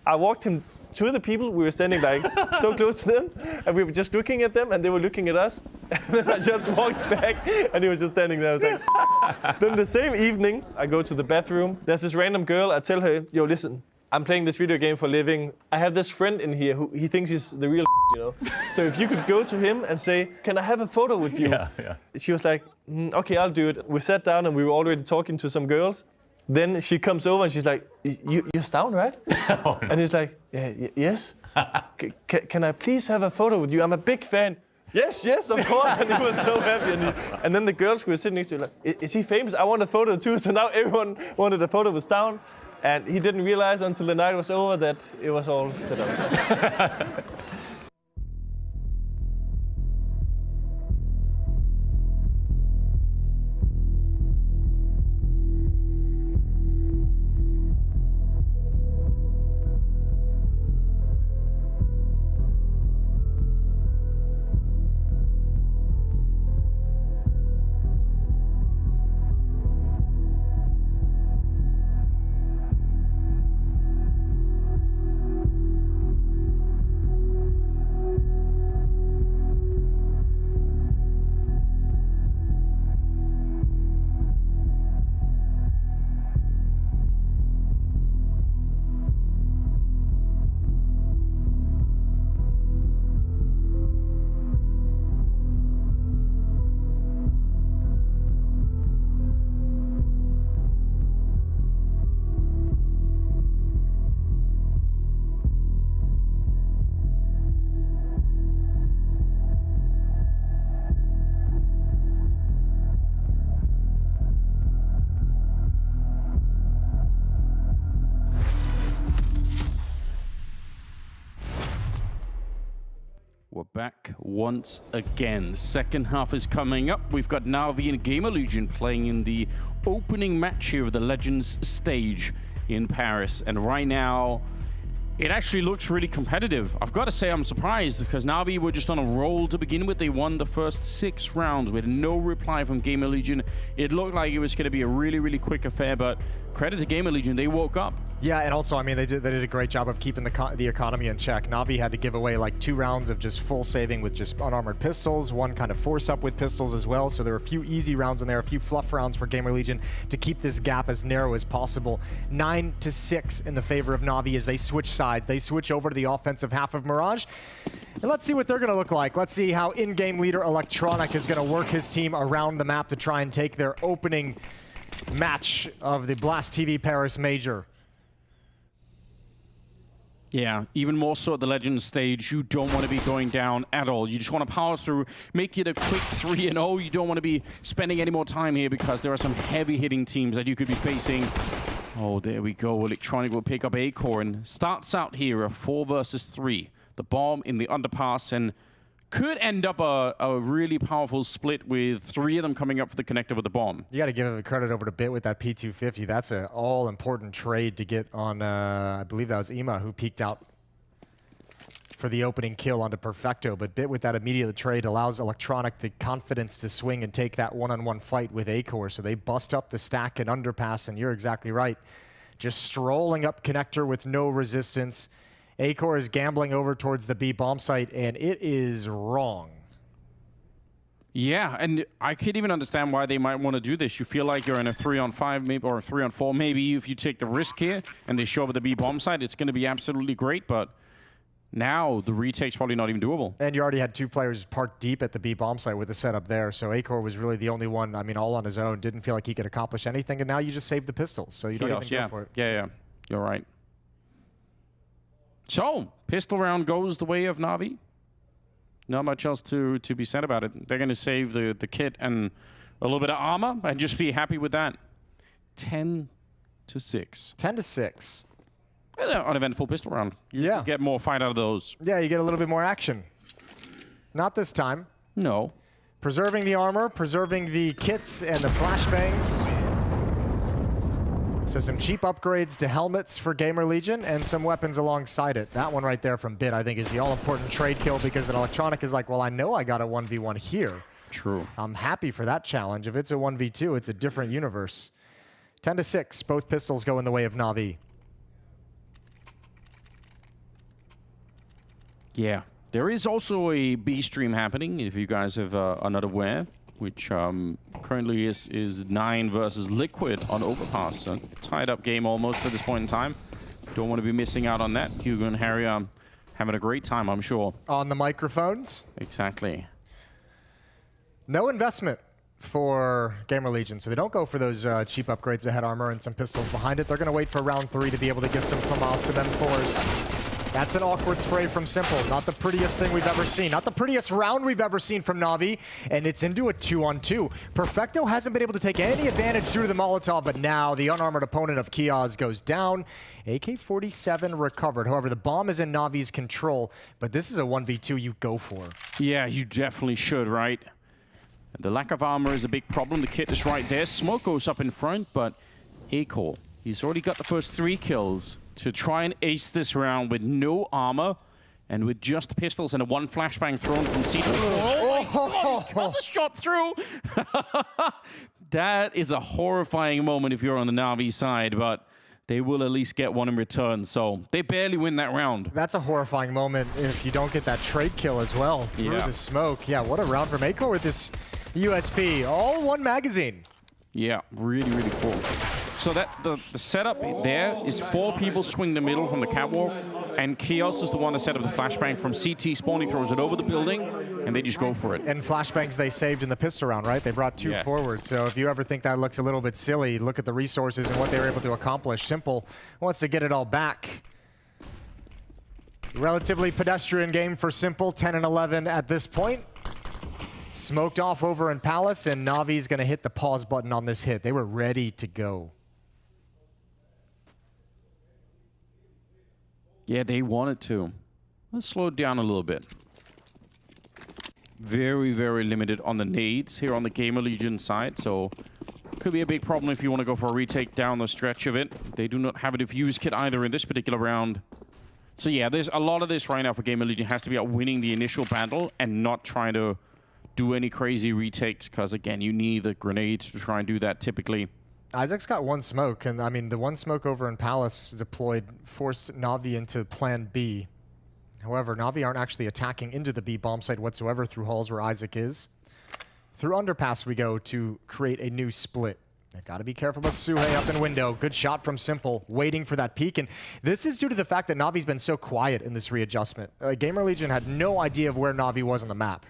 I walked him to the people. We were standing like so close to them, and we were just looking at them, and they were looking at us. And then I just walked back, and he was just standing there. I was like, Then the same evening, I go to the bathroom. There's this random girl. I tell her, yo, listen, I'm playing this video game for a living. I have this friend in here who he thinks he's the real, you know. So if you could go to him and say, can I have a photo with you? Yeah. She was like, okay, I'll do it. We sat down, and we were already talking to some girls. Then she comes over and she's like, you're Stavn, right? Oh, no. And he's like, yes. Can I please have a photo with you? I'm a big fan. Yes, of course. And he was so happy. And then the girls who were sitting next to him like, is he famous? I want a photo too. So now everyone wanted a photo with Stavn. And he didn't realize until the night was over that it was all set up. back once again. Second half is coming up. We've got NAVI and GamerLegion playing in the opening match here of the Legends stage in Paris. And right now, it actually looks really competitive. I've got to say I'm surprised because NAVI were just on a roll to begin with. They won the first 6 rounds with no reply from GamerLegion. It looked like it was going to be a really, really quick affair, but credit to GamerLegion, they woke up. Yeah, and also, I mean, they did a great job of keeping the economy in check. NAVI had to give away like 2 rounds of just full saving with just unarmored pistols, 1 kind of force up with pistols as well. So there were a few easy rounds in there, a few fluff rounds for GamerLegion to keep this gap as narrow as possible. 9-6 in the favor of NAVI as they switch sides. They switch over to the offensive half of Mirage. And let's see what they're going to look like. Let's see how in-game leader Electronic is going to work his team around the map to try and take their opening match of the Blast TV Paris Major. Yeah, even more so at the Legends stage, you don't want to be going down at all. You just want to power through, make it a quick 3-0. You don't want to be spending any more time here because there are some heavy-hitting teams that you could be facing. Oh, there we go. Electronic will pick up A-Core and starts out here a 4 versus 3. The bomb in the underpass and could end up a really powerful split with 3 of them coming up for the connector with the bomb. You got to give the credit over to Bit with that P250. That's an all-important trade to get on, I believe that was Ima who peeked out for the opening kill onto Perfecto. But Bit with that immediate trade allows Electronic the confidence to swing and take that one-on-one fight with A-Core. So they bust up the stack and underpass, and you're exactly right. Just strolling up connector with no resistance. A-Core is gambling over towards the B bomb site, and it is wrong. Yeah, and I could even understand why they might want to do this. You feel like you're in a 3-on-5 maybe, or a 3-on-4 maybe. If you take the risk here and they show up at the B bomb site, it's going to be absolutely great, but now the retake's probably not even doable. And you already had 2 players parked deep at the B bomb site with the setup there, so A-Core was really the only one, I mean, all on his own. Didn't feel like he could accomplish anything, and now you just saved the pistols, so you don't even go for it. Yeah, you're right. So, pistol round goes the way of NAVI. Not much else to be said about it. They're going to save the kit and a little bit of armor and just be happy with that. 10-6. 10-6. Uneventful pistol round. You get more fight out of those. Yeah, you get a little bit more action. Not this time. No. Preserving the armor, preserving the kits and the flashbangs. So some cheap upgrades to helmets for GamerLegion and some weapons alongside it. That one right there from Bit, I think, is the all-important trade kill because then Electronic is like, well, I know I got a 1v1 here. True. I'm happy for that challenge. If it's a 1v2, it's a different universe. 10-6, both pistols go in the way of NAVI. Yeah. There is also a B stream happening, if you guys are not aware, which currently is 9 versus Liquid on Overpass. A tied up game almost at this point in time. Don't want to be missing out on that. Hugo and Harry are having a great time, I'm sure. On the microphones. Exactly. No investment for GamerLegion, so they don't go for those cheap upgrades to head armor and some pistols behind it. They're going to wait for round 3 to be able to get some FAMAS, some M4s. That's an awkward spray from Simple. Not the prettiest thing we've ever seen. Not the prettiest round we've ever seen from NAVI. And it's into a 2-on-2. Perfecto hasn't been able to take any advantage through the Molotov, but now the unarmored opponent of Kiosk goes down. AK-47 recovered. However, the bomb is in NAVI's control, but this is a 1v2 you go for. Yeah, you definitely should, right? The lack of armor is a big problem. The kit is right there. Smoke goes up in front, but A-Core, he's already got the first 3 kills. To try and ace this round with no armor and with just pistols and a 1 flashbang thrown from C2. Oh my God, he got the shot through! That is a horrifying moment if you're on the NAVI side, but they will at least get one in return, so they barely win that round. That's a horrifying moment if you don't get that trade kill as well through the smoke. Yeah, what a round from A-Core with this USP. All 1 magazine. Yeah, really, really cool. So that the setup there is 4 people swing the middle from the catwalk, and Chaos is the one that set up the flashbang from CT spawning, throws it over the building, and they just go for it. And flashbangs they saved in the pistol round, right? They brought 2 forward. So if you ever think that looks a little bit silly, look at the resources and what they were able to accomplish. Simple wants to get it all back. Relatively pedestrian game for Simple, 10-11 at this point. Smoked off over in Palace, and Navi's going to hit the pause button on this hit. They were ready to go. Yeah, they wanted to. Let's slow it down a little bit. very, very limited on the nades here on the GamerLegion side, so could be a big problem if you want to go for a retake down the stretch of it. They do not have a defuse kit either in this particular round. So yeah, there's a lot of this right now for GamerLegion has to be about winning the initial battle and not trying to do any crazy retakes, because again, you need the grenades to try and do that typically. Isaac's got one smoke, and I mean, the one smoke over in Palace deployed forced Navi into plan B. However, Navi aren't actually attacking into the B bomb site whatsoever through halls where Isaac is. Through underpass we go to create a new split. They've got to be careful about Suhei up in window. Good shot from Simple, waiting for that peek. And this is due to the fact that Navi's been so quiet in this readjustment. GamerLegion had no idea of where Navi was on the map.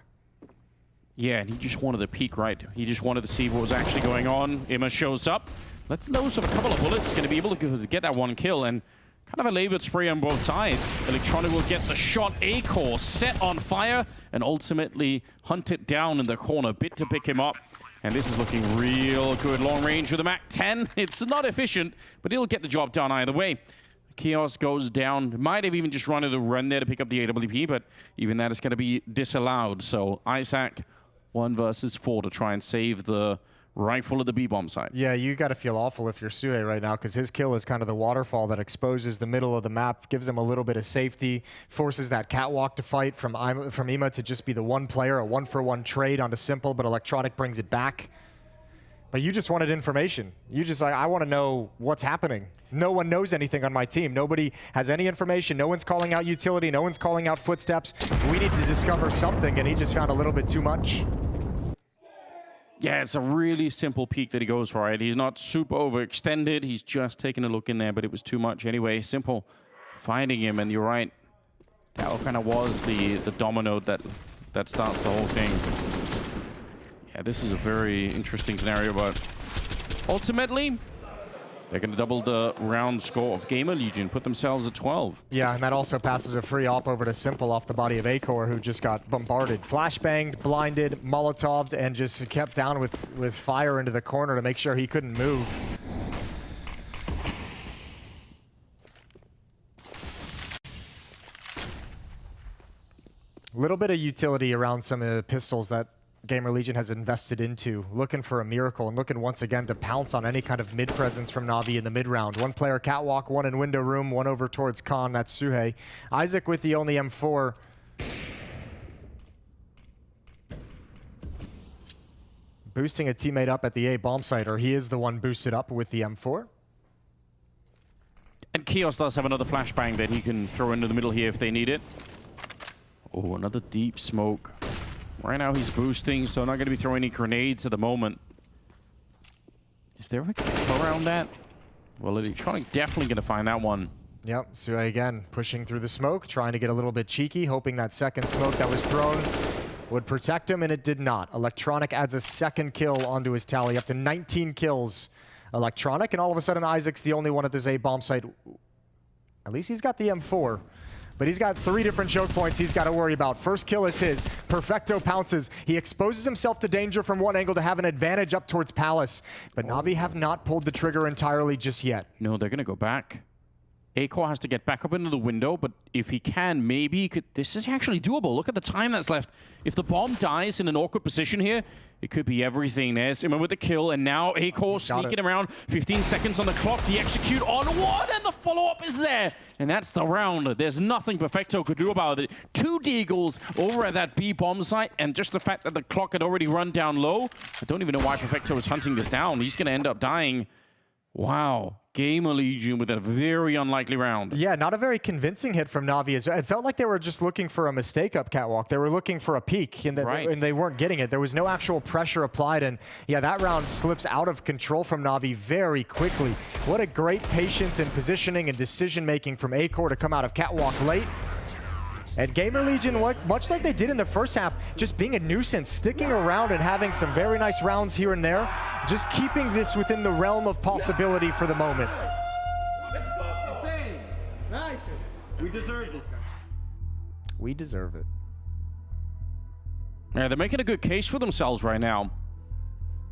Yeah, and he just wanted to peek, right? He just wanted to see what was actually going on. Emma shows up. Let's load up a couple of bullets. Going to be able to get that one kill. And kind of a labored spray on both sides. Electronic will get the shot. A-Core set on fire and ultimately hunted down in the corner. Bit to pick him up. And this is looking real good. Long range with the MAC-10. It's not efficient, but it'll get the job done either way. Kiosk goes down. Might have even just run a run there to pick up the AWP, but even that is going to be disallowed. So Isaac, 1 versus 4 to try and save the rifle at the B-bomb side. Yeah, you got to feel awful if you're Suhei right now, because his kill is kind of the waterfall that exposes the middle of the map, gives him a little bit of safety, forces that catwalk to fight from Ima to just be the one player, a 1-for-1 trade onto Simple, but Electronic brings it back. But you just wanted information. You just like, I want to know what's happening. No one knows anything on my team. Nobody has any information. No one's calling out utility. No one's calling out footsteps. We need to discover something, and he just found a little bit too much. Yeah, it's a really simple peek that he goes for, right? He's not super overextended. He's just taking a look in there, but it was too much anyway. Simple finding him, and you're right. That kind of was the domino that starts the whole thing. Yeah, this is a very interesting scenario, but ultimately, they're going to double the round score of GamerLegion, put themselves at 12. Yeah, and that also passes a free op over to Simple off the body of A-Core, who just got bombarded. Flashbanged, blinded, Molotoved, and just kept down with fire into the corner to make sure he couldn't move. A little bit of utility around some of the pistols that GamerLegion has invested into, looking for a miracle and looking once again to pounce on any kind of mid-presence from Navi in the mid-round. 1 player catwalk, 1 in window room, 1 over towards Khan, that's Suhei. Isaac with the only M4. Boosting a teammate up at the A bomb site, or he is the one boosted up with the M4. And Kios does have another flashbang that he can throw into the middle here if they need it. Oh, another deep smoke. Right now he's boosting, so not going to be throwing any grenades at the moment. Is there a cap around that? Well, Electronic definitely going to find that one. Yep, Suhei again pushing through the smoke, trying to get a little bit cheeky, hoping that second smoke that was thrown would protect him, and it did not. Electronic adds a second kill onto his tally, up to 19 kills. Electronic, and all of a sudden Isaac's the only one at this A bomb site. At least he's got the M4. But he's got 3 different choke points he's got to worry about. First kill is his. Perfecto pounces. He exposes himself to danger from one angle to have an advantage up towards Palace. But Navi have not pulled the trigger entirely just yet. No, they're going to go back. A-Core has to get back up into the window, but if he can, maybe he could... This is actually doable. Look at the time that's left. If the bomb dies in an awkward position here, it could be everything. There's Emma with the kill, and now A-Core sneaking around. 15 seconds on the clock. The execute on 1, and the follow-up is there. And that's the round. There's nothing Perfecto could do about it. 2 deagles over at that B bomb site, and just the fact that the clock had already run down low. I don't even know why Perfecto was hunting this down. He's going to end up dying. Wow. GamerLegion with a very unlikely round. Yeah, not a very convincing hit from Navi. It felt like they were just looking for a mistake up catwalk. They were looking for a peek, and they weren't getting it. There was no actual pressure applied, and yeah, that round slips out of control from Navi very quickly. What a great patience and positioning and decision-making from A-Core to come out of catwalk late. And GamerLegion, much like they did in the first half, just being a nuisance, sticking around and having some very nice rounds here and there, just keeping this within the realm of possibility for the moment. Nice. We deserve this. We deserve it. Yeah, they're making a good case for themselves right now.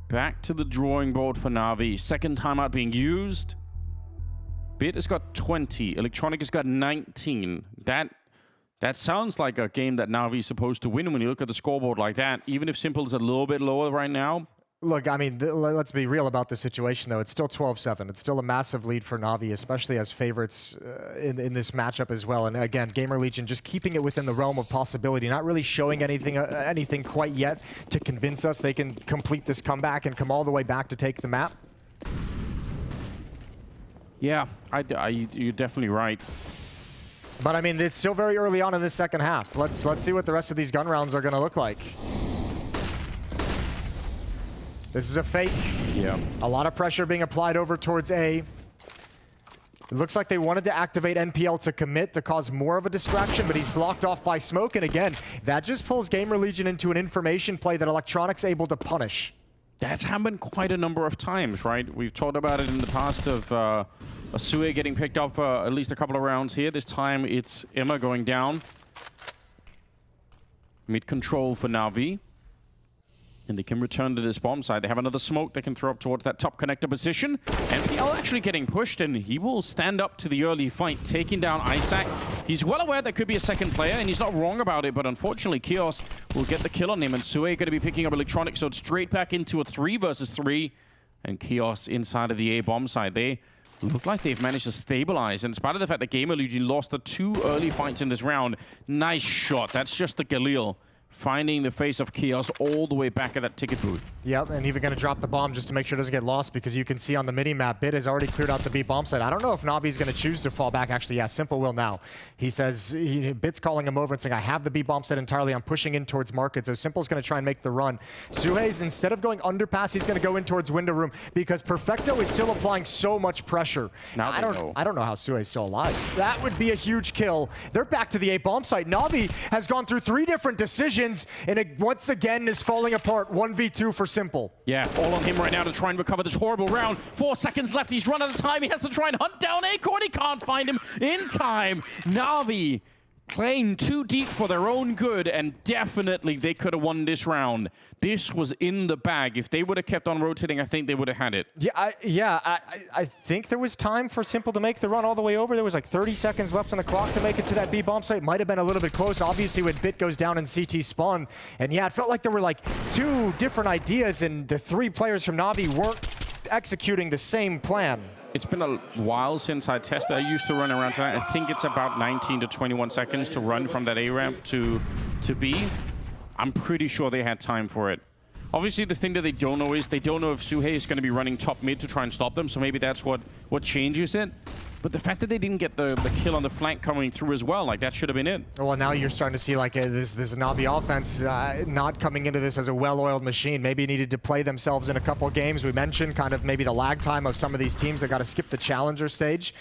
Back to the drawing board for Navi. Second timeout being used. Bit has got 20. Electronic has got 19. That That sounds like a game that Navi is supposed to win when you look at the scoreboard like that. Even if Simple is a little bit lower right now. Look, I mean, let's be real about the situation, though. It's still 12-7. It's still a massive lead for Navi, especially as favorites in this matchup as well. And again, GamerLegion just keeping it within the realm of possibility, not really showing anything quite yet to convince us they can complete this comeback and come all the way back to take the map. Yeah, you're definitely right. But I mean, it's still very early on in this second half. Let's see what the rest of these gun rounds are going to look like. This is a fake. Yeah. A lot of pressure being applied over towards A. It looks like they wanted to activate NPL to commit to cause more of a distraction, but he's blocked off by smoke. And again, that just pulls GamerLegion into an information play that Electronic's able to punish. That's happened quite a number of times, right? We've talked about it in the past of Sue getting picked up for at least a couple of rounds here. This time it's Emma going down. Mid control for Navi. And they can return to this bomb side. They have another smoke they can throw up towards that top connector position. NPL actually getting pushed, and he will stand up to the early fight, taking down Isaac. He's well aware there could be a second player, and he's not wrong about it, but unfortunately, Kios will get the kill on him, and Sue going to be picking up Electronic, so it's straight back into a 3 versus 3, and Kios inside of the A bomb side. They look like they've managed to stabilize, in spite of the fact that GamerLegion lost the 2 early fights in this round. Nice shot. That's just the Galil finding the face of Kios all the way back at that ticket booth. Yep, and even going to drop the bomb just to make sure it doesn't get lost, because you can see on the mini-map, Bit has already cleared out the B bomb site. I don't know if Navi's going to choose to fall back. Actually, yeah, Simple will now. He says, Bit's calling him over and saying, I have the B bomb set entirely. I'm pushing in towards market. So Simple's going to try and make the run. Suhei's, instead of going underpass, he's going to go in towards window room, because Perfecto is still applying so much pressure. Now I don't know how Suhei's still alive. That would be a huge kill. They're back to the A bomb site. Navi has gone through 3 different decisions, and it once again is falling apart. 1v2 for Simple. Yeah, all on him right now to try and recover this horrible round. 4 seconds left. He's run out of time. He has to try and hunt down Acorn. He can't find him in time. Navi playing too deep for their own good, and definitely they could have won this round. This was in the bag. If they would have kept on rotating, I think they would have had it. Yeah, I think there was time for Simple to make the run all the way over. There was like 30 seconds left on the clock to make it to that B bomb site. Might have been a little bit close, obviously, when Bit goes down in CT spawn. And yeah, it felt like there were like 2 different ideas, and the 3 players from Navi weren't executing the same plan. It's been a while since I tested. I used to run around tonight. I think it's about 19 to 21 seconds to run from that A ramp to B. I'm pretty sure they had time for it. Obviously, the thing that they don't know is they don't know if Suhei is going to be running top mid to try and stop them, so maybe that's what changes it. But the fact that they didn't get the kill on the flank coming through as well, like that should have been it. Well, now you're starting to see like this Navi offense not coming into this as a well-oiled machine. Maybe needed to play themselves in a couple games. We mentioned kind of maybe the lag time of some of these teams that got to skip the challenger stage.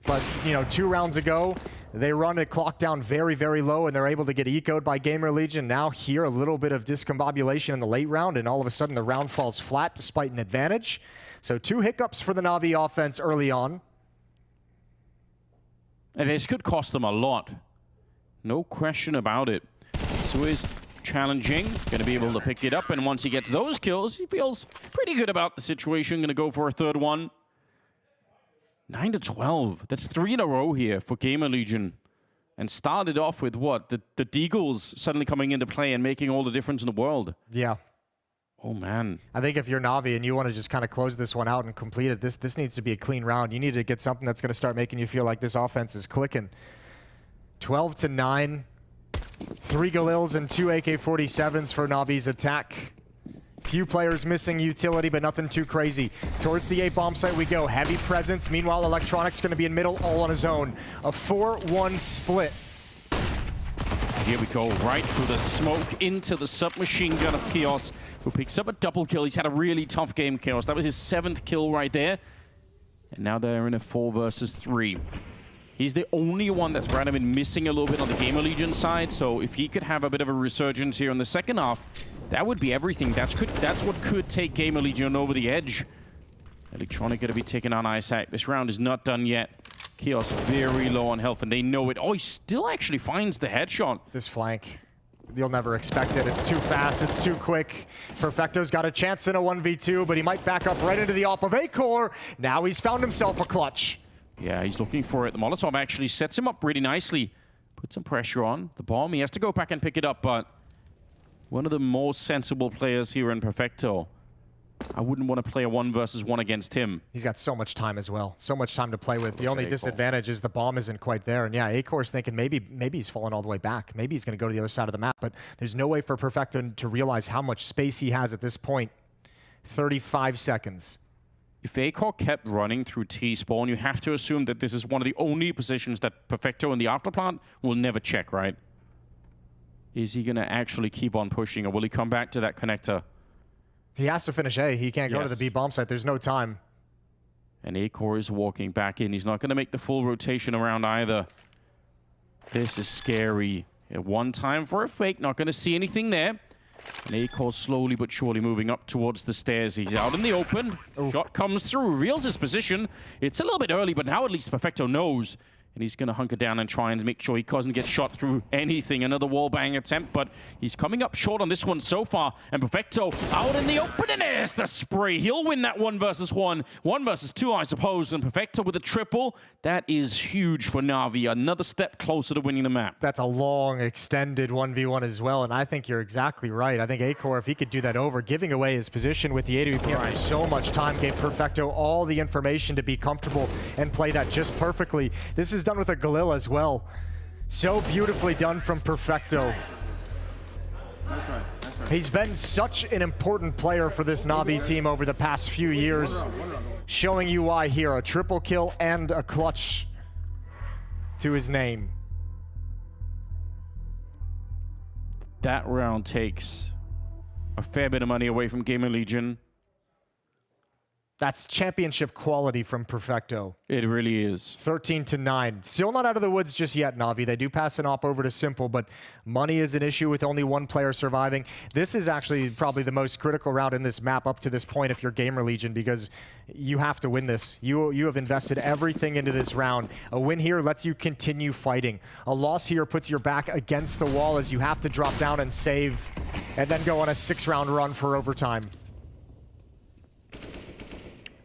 But, you know, 2 rounds ago, they run the clock down very, very low, and they're able to get ecoed by GamerLegion. Now here, a little bit of discombobulation in the late round, and all of a sudden the round falls flat despite an advantage. So 2 hiccups for the Navi offense early on. And this could cost them a lot. No question about it. Suez challenging, going to be able to pick it up, and once he gets those kills, he feels pretty good about the situation. Going to go for a 3rd one. 9 to 12. That's 3 in a row here for GamerLegion. And started off with what? The Deagles suddenly coming into play and making all the difference in the world. Yeah. Oh, man. I think if you're Navi and you want to just kind of close this one out and complete it, this needs to be a clean round. You need to get something that's going to start making you feel like this offense is clicking. 12 to 9. 3 Galils and 2 AK-47s for Navi's attack. Few players missing utility, but nothing too crazy. Towards the A bomb site we go. Heavy presence. Meanwhile, Electronic's going to be in middle, all on his own. A 4-1 split. Here we go, right through the smoke into the submachine gun of Kios, who picks up a double kill. He's had a really tough game, Kios. That was his 7th kill right there. And now they're in a 4 versus 3. He's the only one that's been missing a little bit on the GamerLegion side, so if he could have a bit of a resurgence here in the second half, that would be everything. That's what could take GamerLegion over the edge. Electronic going to be taking on Isaac. This round is not done yet. Kios very low on health, and they know it. Oh, he still actually finds the headshot. This flank, you'll never expect it. It's too fast, it's too quick. Perfecto's got a chance in a 1v2, but he might back up right into the op of Acor. Now he's found himself a clutch. Yeah, he's looking for it. The Molotov actually sets him up really nicely. Put some pressure on the bomb. He has to go back and pick it up, but one of the more sensible players here in Perfecto. I wouldn't want to play a 1 versus 1 against him. He's got so much time as well. So much time to play with. The only disadvantage is the bomb isn't quite there. And yeah, Acor's thinking maybe he's fallen all the way back. Maybe he's going to go to the other side of the map. But there's no way for Perfecto to realize how much space he has at this point. 35 seconds. If Acor kept running through T-spawn, you have to assume that this is one of the only positions that Perfecto in the afterplant will never check, right? Is he going to actually keep on pushing, or will he come back to that connector? He has to finish A. He can't go to the B bomb site. There's no time. And Acor is walking back in. He's not going to make the full rotation around either. This is scary. One time for a fake. Not going to see anything there. And Acor slowly but surely moving up towards the stairs. He's out in the open. Shot comes through, reveals his position. It's a little bit early, but now at least Perfecto knows. And he's going to hunker down and try and make sure he doesn't get shot through anything. Another wallbang attempt, but he's coming up short on this one so far. And Perfecto out in the open, and there's the spray. He'll win that 1 versus 1. 1 versus 2, I suppose. And Perfecto with a triple. That is huge for Navi. Another step closer to winning the map. That's a long, extended 1v1 as well. And I think you're exactly right. I think Acor, if he could do that over, giving away his position with the AWP for so much time, gave Perfecto all the information to be comfortable and play that just perfectly. This is done with a Galil as well. So beautifully done from Perfecto. Nice. That's right. That's right. He's been such an important player for this Navi team over the past few years. Showing you why here. A triple kill and a clutch to his name. That round takes a fair bit of money away from GamerLegion. That's championship quality from Perfecto. It really is. 13-9. Still not out of the woods just yet, Navi. They do pass an op over to Simple, but money is an issue with only one player surviving. This is actually probably the most critical round in this map up to this point if you're GamerLegion, because you have to win this. You have invested everything into this round. A win here lets you continue fighting. A loss here puts your back against the wall as you have to drop down and save, and then go on a 6-round run for overtime.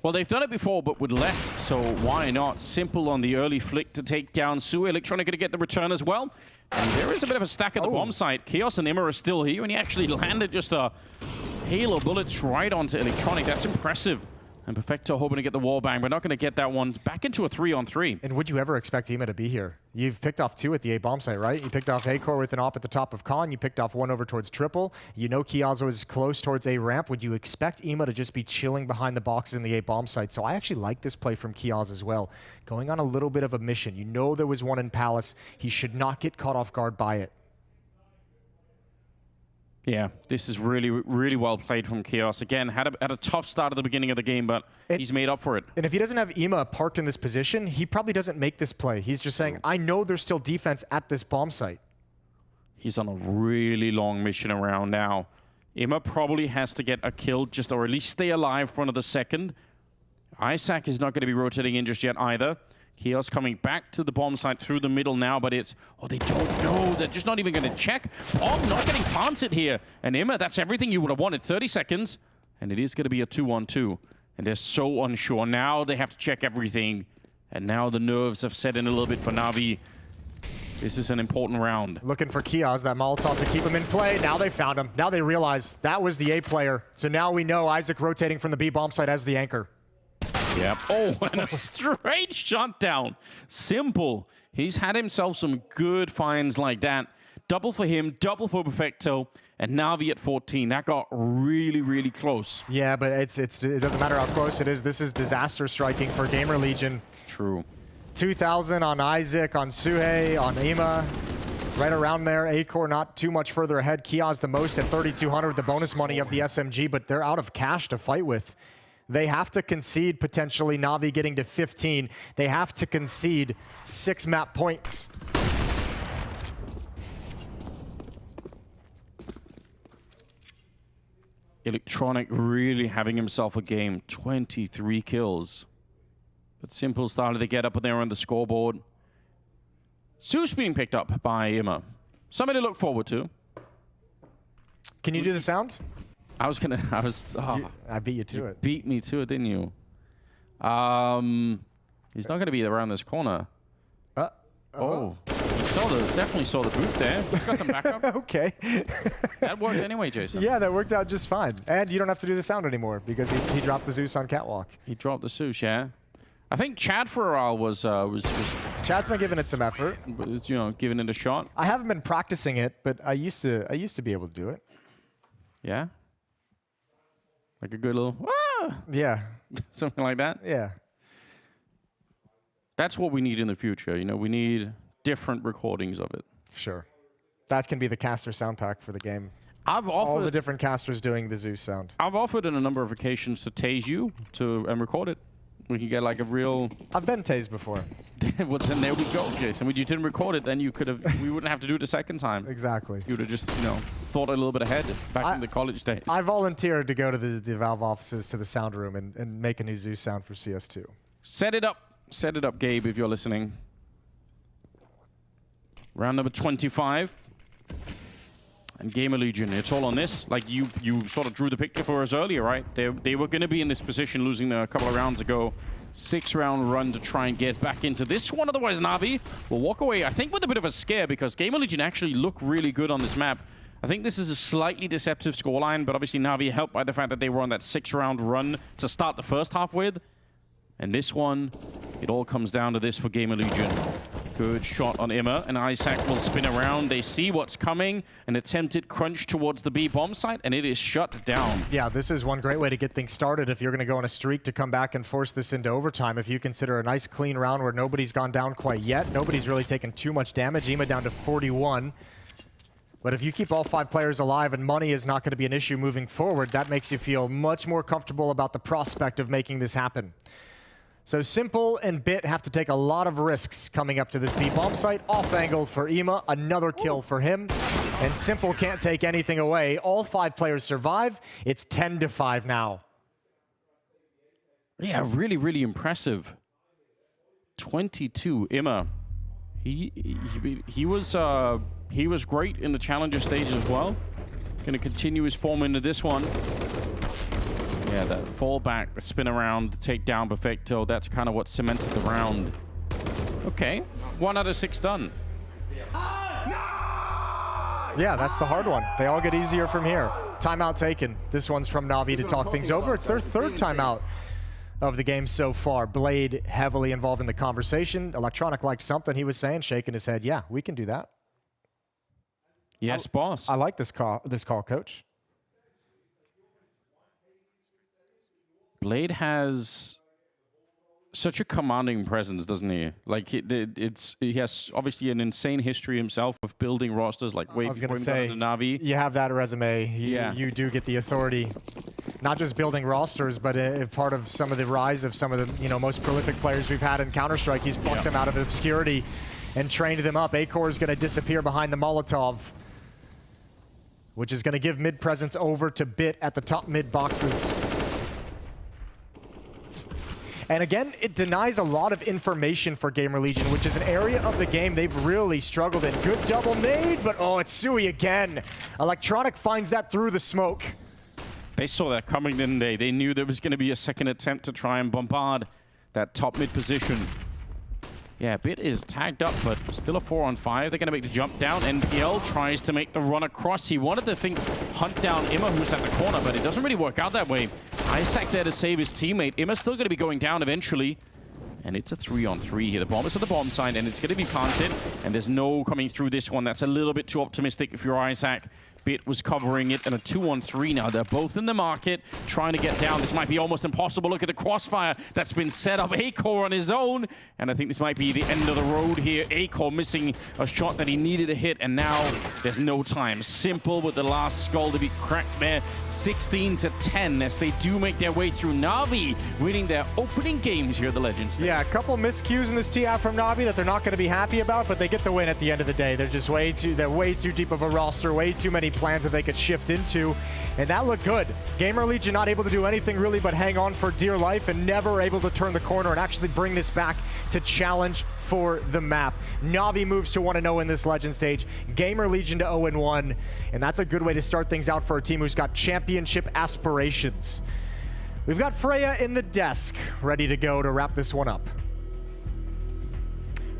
Well, they've done it before, but with less, so why not? Simple on the early flick to take down Sue. Electronic going to get the return as well. And there is a bit of a stack at the bomb site. Chaos and Imma are still here, and he actually landed just a hail of bullets right onto Electronic. That's impressive. And Perfecto hoping to get the wall bang, but not going to get that one. Back into a 3-on-3. And would you ever expect Imma to be here? You've picked off 2 at the A bomb site, right? You picked off Acor with an op at the top of Con. You picked off 1 over towards Triple. You know Kiazo is close towards A ramp. Would you expect Imma to just be chilling behind the boxes in the A bomb site? So I actually like this play from Kiaz as well. Going on a little bit of a mission. You know there was one in Palace. He should not get caught off guard by it. Yeah, this is really, really well played from Chaos. Again, had a tough start at the beginning of the game, but he's made up for it. And if he doesn't have Imma parked in this position, he probably doesn't make this play. He's just saying, I know there's still defense at this bomb site. He's on a really long mission around now. Imma probably has to get a kill just, or at least stay alive for another second. Isaac is not going to be rotating in just yet either. Chaos coming back to the bomb site through the middle now, but it's... Oh, they don't know. They're just not even going to check. Bomb not getting planted here. And Imma, that's everything you would have wanted. 30 seconds. And it is going to be a 2-on-2. And they're so unsure. Now they have to check everything. And now the nerves have set in a little bit for Navi. This is an important round. Looking for Kiaz, that Molotov to keep him in play. Now they found him. Now they realize that was the A player. So now we know Isaac rotating from the B bomb site as the anchor. Yep. Oh, and a straight shot down. Simple. He's had himself some good finds like that. Double for him, double for Perfecto, and Navi at 14. That got really, really close. Yeah, but it doesn't matter how close it is. This is disaster striking for GamerLegion. True. 2,000 on Isaac, on Suhei, on Imma. Right around there. Acor not too much further ahead. Kiaz the most at 3,200, the bonus money of the SMG, but they're out of cash to fight with. They have to concede potentially Navi getting to 15. They have to concede 6 map points. Electronic really having himself a game. 23 kills. But Simple started to get up there on the scoreboard. Zeus being picked up by Imma. Something to look forward to. Can you do the sound? I beat you to it. Beat me to it, didn't you? He's not going to be around this corner. Oh. He's definitely saw the booth there. Got some backup. Okay. That worked anyway, Jason. Yeah, that worked out just fine. And you don't have to do the sound anymore because he dropped the Zeus on catwalk. He dropped the Zeus, yeah. I think Chad for a while was Chad's been giving it some effort. Was, you know, giving it a shot. I haven't been practicing it, but I used to be able to do it. Yeah. Like a good little yeah, something like that. Yeah. That's what we need in the future. You know, we need different recordings of it. Sure. That can be the caster sound pack for the game. I've offered all the different casters doing the Zeus sound. I've offered on a number of occasions to tase you and record it. We can get like a real. I've been tased before. Well, then there we go, Jason. When you didn't record it, then you could have. We wouldn't have to do it a second time. Exactly. You would have just, you know, thought a little bit ahead back in the college days. I volunteered to go to the Valve offices to the sound room and make a new Zeus sound for CS2. Set it up, Gabe, if you're listening. Round number 25. And GamerLegion, it's all on this. Like you sort of drew the picture for us earlier, right? They were going to be in this position, losing a couple of rounds ago. 6-round run to try and get back into this one. Otherwise, NAVI will walk away, I think, with a bit of a scare because GamerLegion actually look really good on this map. I think this is a slightly deceptive scoreline, but obviously NAVI helped by the fact that they were on that 6-round run to start the first half with. And this one, it all comes down to this for GamerLegion. Good shot on Imma, and Isaac will spin around. They see what's coming, an attempted crunch towards the B bomb site, and it is shut down. Yeah, this is one great way to get things started if you're going to go on a streak to come back and force this into overtime. If you consider a nice clean round where nobody's gone down quite yet, nobody's really taken too much damage. Imma down to 41. But if you keep all 5 players alive and money is not going to be an issue moving forward, that makes you feel much more comfortable about the prospect of making this happen. So Simple and Bit have to take a lot of risks coming up to this B-bomb site. Off-angled for Imma, another kill for him. And Simple can't take anything away. All 5 players survive. It's 10-5 now. Yeah, really, really impressive. 22, Imma. He was great in the challenger stage as well. Going to continue his form into this one. Yeah, that fall back, the spin around, the takedown perfecto, that's kind of what cemented the round. Okay, 1 out of 6 done. Yeah, that's the hard one. They all get easier from here. Timeout taken. This one's from NAVI to talk things over. It's their 3rd timeout of the game so far. Blade heavily involved in the conversation. Electronic liked something he was saying, shaking his head. Yeah, we can do that. Yes, boss. I like this call, Coach. Blade has such a commanding presence, doesn't he? Like he has obviously an insane history himself of building rosters. Like way before he got into NAVI. You have that resume. You do get the authority, not just building rosters, but part of some of the rise of some of the most prolific players we've had in Counter-Strike. He's plucked them out of obscurity and trained them up. Acor is going to disappear behind the Molotov, which is going to give mid presence over to Bit at the top mid boxes. And again, it denies a lot of information for GamerLegion, which is an area of the game they've really struggled in. Good double nade, but oh, it's Sui again. Electronic finds that through the smoke. They saw that coming, didn't they? They knew there was going to be a second attempt to try and bombard that top mid position. Yeah, Bit is tagged up, but still a 4-on-5. They're going to make the jump down. NPL tries to make the run across. He wanted to hunt down Imma, who's at the corner, but it doesn't really work out that way. Isaac there to save his teammate. Imma's still going to be going down eventually. And it's a 3-on-3 here. The bomb is at the bomb side, and it's going to be planted. And there's no coming through this one. That's a little bit too optimistic if you're Isaac. Bit was covering it, and a 2-on-3 now. They're both in the market, trying to get down. This might be almost impossible. Look at the crossfire that's been set up. Acor on his own, and I think this might be the end of the road here. Acor missing a shot that he needed to hit, and now there's no time. Simple with the last skull to be cracked there. 16-10 as they do make their way through. NAVI winning their opening games here at the Legends stage. Yeah, a couple miscues in this TF from NAVI that they're not going to be happy about, but they get the win at the end of the day. They're just way too deep of a roster, way too many plans that they could shift into, and that looked good. GamerLegion not able to do anything really but hang on for dear life and never able to turn the corner and actually bring this back to challenge for the map. NAVI moves to 1-0 in this Legend stage. GamerLegion to 0-1, and that's a good way to start things out for a team who's got championship aspirations. We've got FURIA in the desk, ready to go to wrap this one up.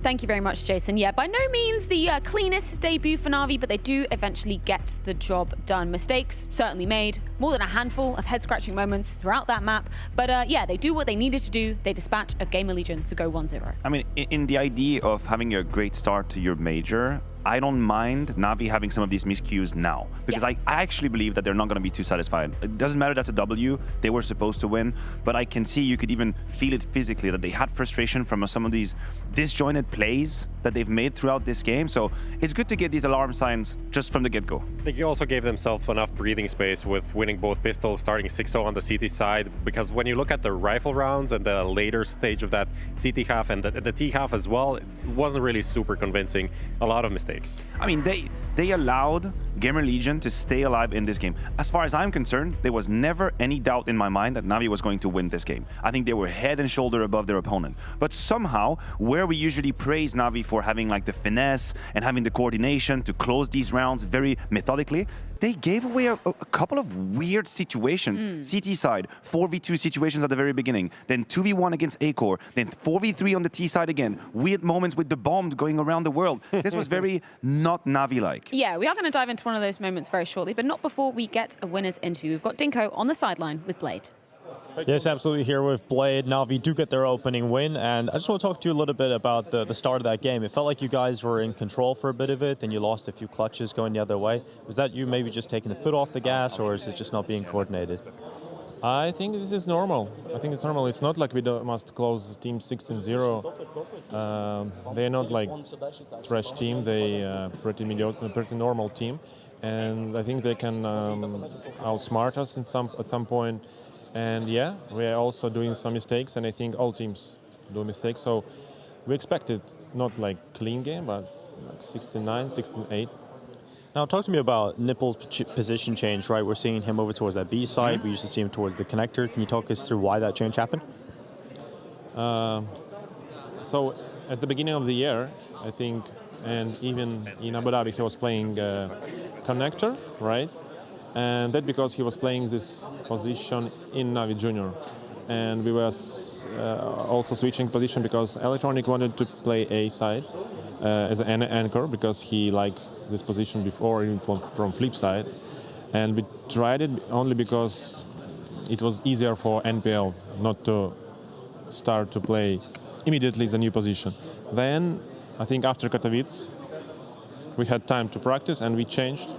Thank you very much, Jason. Yeah, by no means the cleanest debut for NAVI, but they do eventually get the job done. Mistakes certainly made, more than a handful of head-scratching moments throughout that map. But yeah, they do what they needed to do. They dispatch of GamerLegion to go 1-0. I mean, in the idea of having a great start to your major, I don't mind NAVI having some of these miscues now, because I actually believe that they're not going to be too satisfied. It doesn't matter that's a W, they were supposed to win, but I can see, you could even feel it physically, that they had frustration from some of these disjointed plays that they've made throughout this game. So it's good to get these alarm signs just from the get-go. I think you also gave themselves enough breathing space with winning both pistols, starting 6-0 on the CT side, because when you look at the rifle rounds and the later stage of that CT half and the T half as well, it wasn't really super convincing. A lot of mistakes. I mean, they allowed GamerLegion to stay alive in this game. As far as I'm concerned, there was never any doubt in my mind that NAVI was going to win this game. I think they were head and shoulder above their opponent. But somehow, where we usually praise NAVI for having like the finesse and having the coordination to close these rounds very methodically, they gave away a couple of weird situations. CT side, 4v2 situations at the very beginning, then 2v1 against Acor, then 4v3 on the T side again. Weird moments with the bomb going around the world. This was very not NAVI-like. Yeah, we are going to dive into one of those moments very shortly, but not before we get a winner's interview. We've got Dinko on the sideline with Blade. Yes, absolutely, here with Blade. NAVI do get their opening win, and I just want to talk to you a little bit about the start of that game. It felt like you guys were in control for a bit of it, then you lost a few clutches going the other way. Was that you maybe just taking the foot off the gas, or is it just not being coordinated? I think this is normal. I think it's normal. It's not like we must close team 16-0. They're not like trash team. They pretty mediocre, pretty normal team, and I think they can outsmart us at some point. And yeah, we are also doing some mistakes, and I think all teams do mistakes. So we expected not like clean game, but like 16-9, 16-8. Now talk to me about Nipple's position change, right? We're seeing him over towards that B side. We used to see him towards the connector. Can you talk us through why that change happened? So at the beginning of the year, I think, and even in Abu Dhabi, he was playing connector, right? And that's because he was playing this position in NAVI Junior. And we were also switching position because Electronic wanted to play A side as an anchor, because he liked this position before, even from flip side. And we tried it only because it was easier for NPL not to start to play immediately the new position. Then, I think after Katowice, we had time to practice and we changed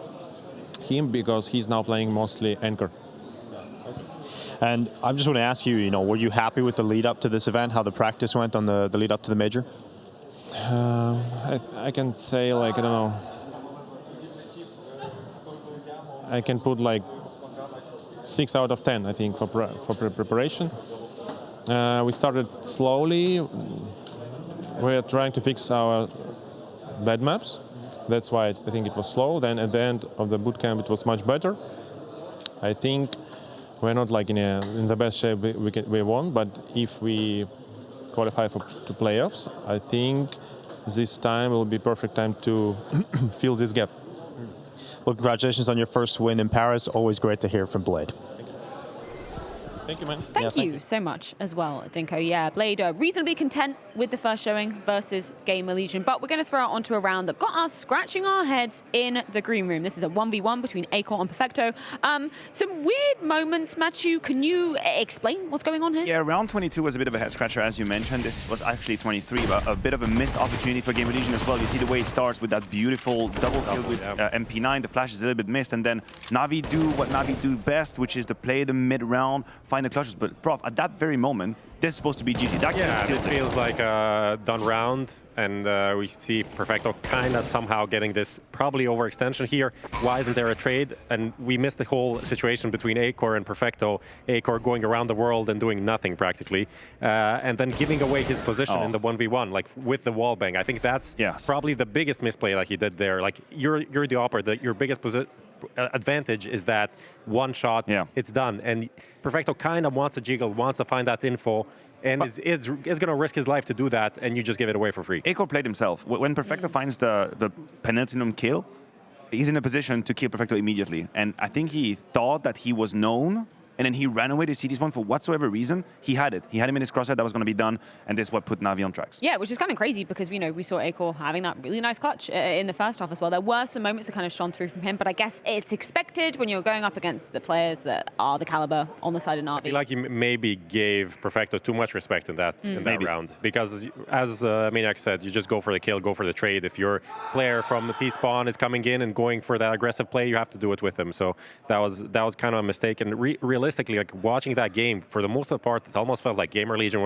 him because he's now playing mostly anchor. And I just want to ask you, were you happy with the lead up to this event, how the practice went on the lead up to the major? I can say, like, I don't know, I can put like 6 out of 10, I think, for preparation. We started slowly. We're trying to fix our bad maps. That's why I think it was slow. Then at the end of the bootcamp, it was much better. I think we're not like in the best shape we want, but if we qualify to playoffs, I think this time will be perfect time to fill this gap. Well, congratulations on your first win in Paris. Always great to hear from Blade. Thank you, man. Thank you so much as well, Dinko. Yeah, Blade reasonably content with the first showing versus GamerLegion, but we're going to throw out onto a round that got us scratching our heads in the green room. This is a 1v1 between Acor and Perfecto. Some weird moments, Matthew. Can you explain what's going on here? Yeah, round 22 was a bit of a head scratcher, as you mentioned. This was actually 23, but a bit of a missed opportunity for GamerLegion as well. You see the way it starts with that beautiful double kill with MP9. The flash is a little bit missed, and then NAVI do what NAVI do best, which is to play the mid-round, find the clutches. But Prof, at that very moment, this is supposed to be GG. Yeah, this feels like a done round, and we see Perfecto kind of somehow getting this probably overextension here. Why isn't there a trade? And we missed the whole situation between Acor and Perfecto. Acor going around the world and doing nothing practically, and then giving away his position in the 1v1, like with the wall bang. I think that's probably the biggest misplay that he did there. Like you're the operator. Your biggest advantage is that one shot, it's done. And Perfecto kind of wants to jiggle, wants to find that info, and is going to risk his life to do that, and you just give it away for free. Acor played himself. When Perfecto finds the penultimate kill, he's in a position to kill Perfecto immediately. And I think he thought that he was known and then he ran away to CT spawn for whatsoever reason. He had it. He had him in his crosshair. That was going to be done, and this is what put Navi on tracks. Yeah, which is kind of crazy because, you know, we saw Acor having that really nice clutch in the first half as well. There were some moments that kind of shone through from him, but I guess it's expected when you're going up against the players that are the caliber on the side of Navi. I feel like he maybe gave Perfecto too much respect in that round, because as Maniac said, you just go for the kill, go for the trade. If your player from the T-spawn is coming in and going for that aggressive play, you have to do it with him. So that was kind of a mistake. And realistically, like watching that game, for the most part, it almost felt like GamerLegion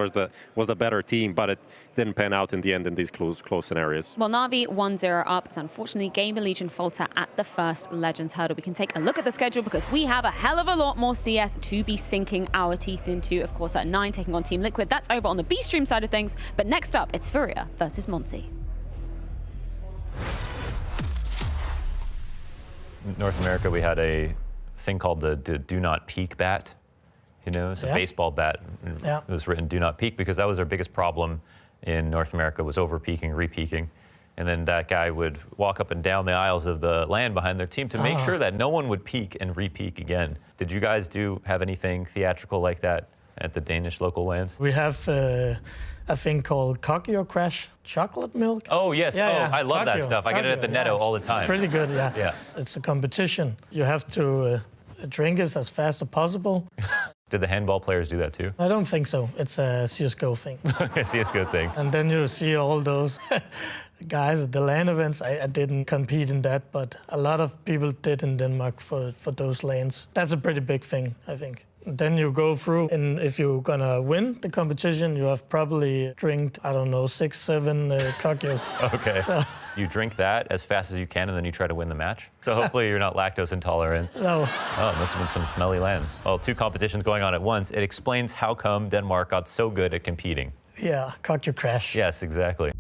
was the better team, but it didn't pan out in the end in these close scenarios. Well, Navi 1-0 up, so unfortunately GamerLegion falter at the first Legends hurdle. We can take a look at the schedule because we have a hell of a lot more CS to be sinking our teeth into. Of course, at 9, taking on Team Liquid. That's over on the B stream side of things. But next up, it's FURIA versus Monte. North America, we had a thing called the do not peek bat. You know, it's a baseball bat. It was written do not peek because that was our biggest problem in North America, was over peeking, re-peeking. And then that guy would walk up and down the aisles of the LAN behind their team to make sure that no one would peek and re-peek again. Did you guys have anything theatrical like that at the Danish local LANs? We have a thing called Cocky or Crash chocolate milk. Oh, yes. I love that stuff. I get it at the Netto all the time. Pretty good, yeah. It's a competition. You have to drink it as fast as possible. Did the handball players do that too? I don't think so. It's a CSGO thing. CSGO thing. And then you see all those guys at the LAN events. I didn't compete in that, but a lot of people did in Denmark for those LANs. That's a pretty big thing, I think. Then you go through, and if you're gonna win the competition, you have probably drank, I don't know, 6, 7 cocktails. Okay. So you drink that as fast as you can, and then you try to win the match? So hopefully you're not lactose intolerant. No. Oh, it must have been some smelly lands. Well, 2 competitions going on at once. It explains how come Denmark got so good at competing. Yeah, cock your crash. Yes, exactly.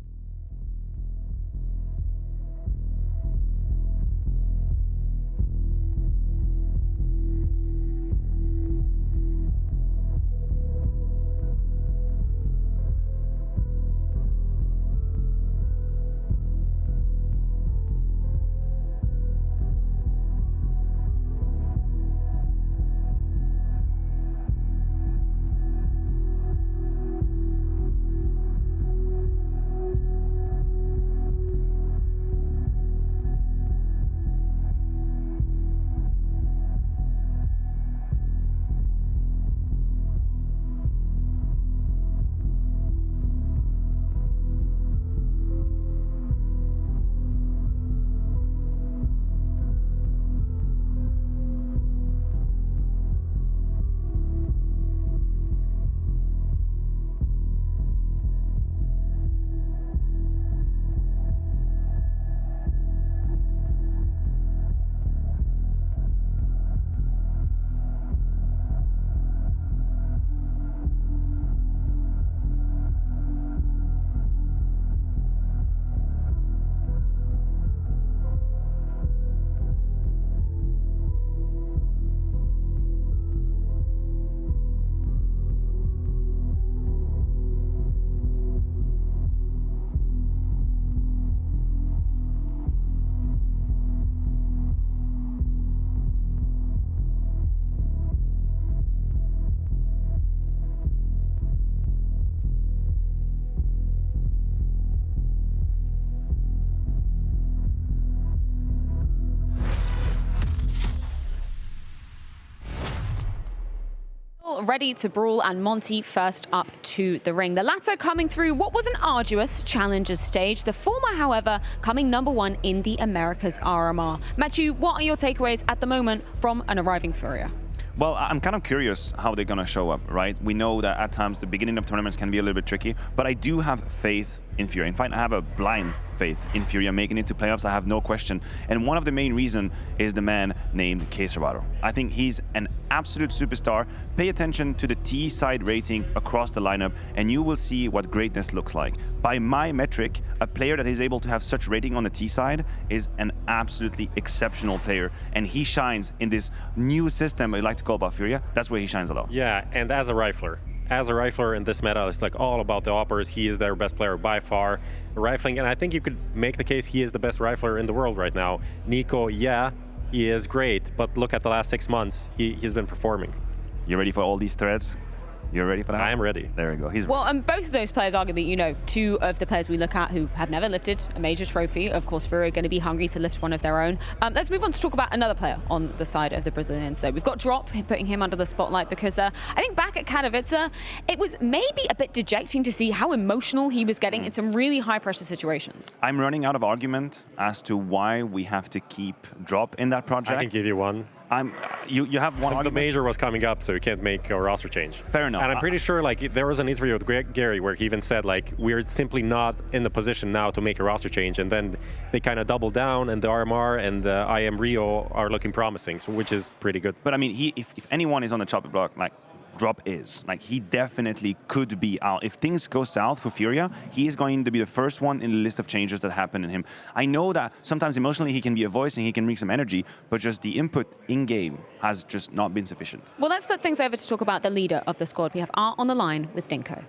Ready to brawl, and Monte first up to the ring. The latter coming through what was an arduous challengers stage. The former, however, coming #1 in the Americas RMR. Matthew, what are your takeaways at the moment from an arriving FURIA? Well, I'm kind of curious how they're going to show up, right? We know that at times the beginning of tournaments can be a little bit tricky, but I do have faith in FURIA. In fact, I have a blind faith in FURIA making it to playoffs. I have no question. And one of the main reasons is the man named K-Servato. I think he's an absolute superstar. Pay attention to the T-side rating across the lineup, and you will see what greatness looks like. By my metric, a player that is able to have such rating on the T-side is an absolutely exceptional player, and he shines in this new system I like to call about FURIA. That's where he shines a lot. Yeah, and as a rifler in this meta, it's like all about the oppers. He is their best player by far. Rifling, and I think you could make the case he is the best rifler in the world right now. Nico, yeah, he is great, but look at the last 6 months. He's been performing. You ready for all these threads? You're ready for that? I am ready. There we go. He's Well, ready. and both of those players, arguably, two of the players we look at who have never lifted a major trophy. Of course, FURIA are going to be hungry to lift one of their own. Let's move on to talk about another player on the side of the Brazilians. So we've got Drop, putting him under the spotlight because I think back at Katowice, it was maybe a bit dejecting to see how emotional he was getting in some really high-pressure situations. I'm running out of argument as to why we have to keep Drop in that project. I can give you one. You have one. The major was coming up, so you can't make a roster change. Fair enough. And I'm pretty sure, like, there was an interview with Gary where he even said, like, we're simply not in the position now to make a roster change. And then they kind of doubled down, and the RMR and the IM Rio are looking promising, so, which is pretty good. But I mean, if anyone is on the chopping block, like Drop is, like, he definitely could be out. If things go south for FURIA, he is going to be the first one in the list of changes that happen in him. I know that sometimes emotionally he can be a voice and he can bring some energy, but just the input in-game has just not been sufficient. Well, let's flip things over to talk about the leader of the squad. We have Art on the line with Dinko.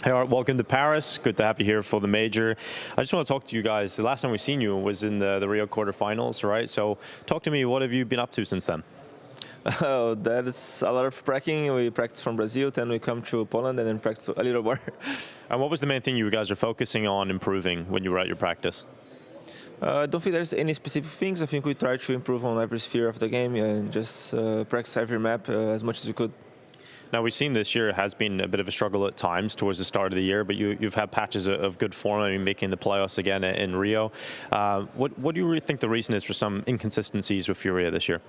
Hey Art, welcome to Paris. Good to have you here for the major. I just want to talk to you guys. The last time we've seen you was in the Rio quarterfinals, right? So talk to me, what have you been up to since then? Oh, that is a lot of practicing. We practice from Brazil, then we come to Poland and then practice a little more. And what was the main thing you guys are focusing on improving when you were at your practice? I don't think there's any specific things. I think we try to improve on every sphere of the game and just practice every map as much as we could. Now, we've seen this year has been a bit of a struggle at times towards the start of the year, but you've had patches of good form. I mean, making the playoffs again in Rio. What do you really think the reason is for some inconsistencies with FURIA this year?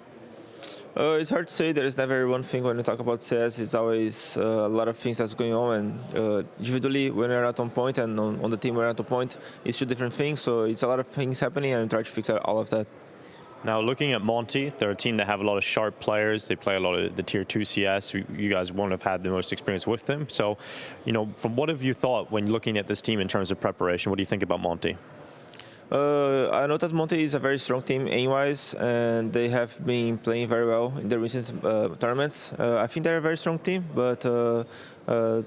It's hard to say. There's never one thing when you talk about CS. It's always a lot of things that's going on. And individually, when we're not on point and on the team we're not on point, it's two different things. So it's a lot of things happening and we try to fix all of that. Now, looking at Monte, they're a team that have a lot of sharp players. They play a lot of the Tier 2 CS. You guys won't have had the most experience with them. So, from what have you thought when looking at this team in terms of preparation? What do you think about Monte? I know that Monte is a very strong team aim-wise, and they have been playing very well in the recent tournaments. I think they're a very strong team, but the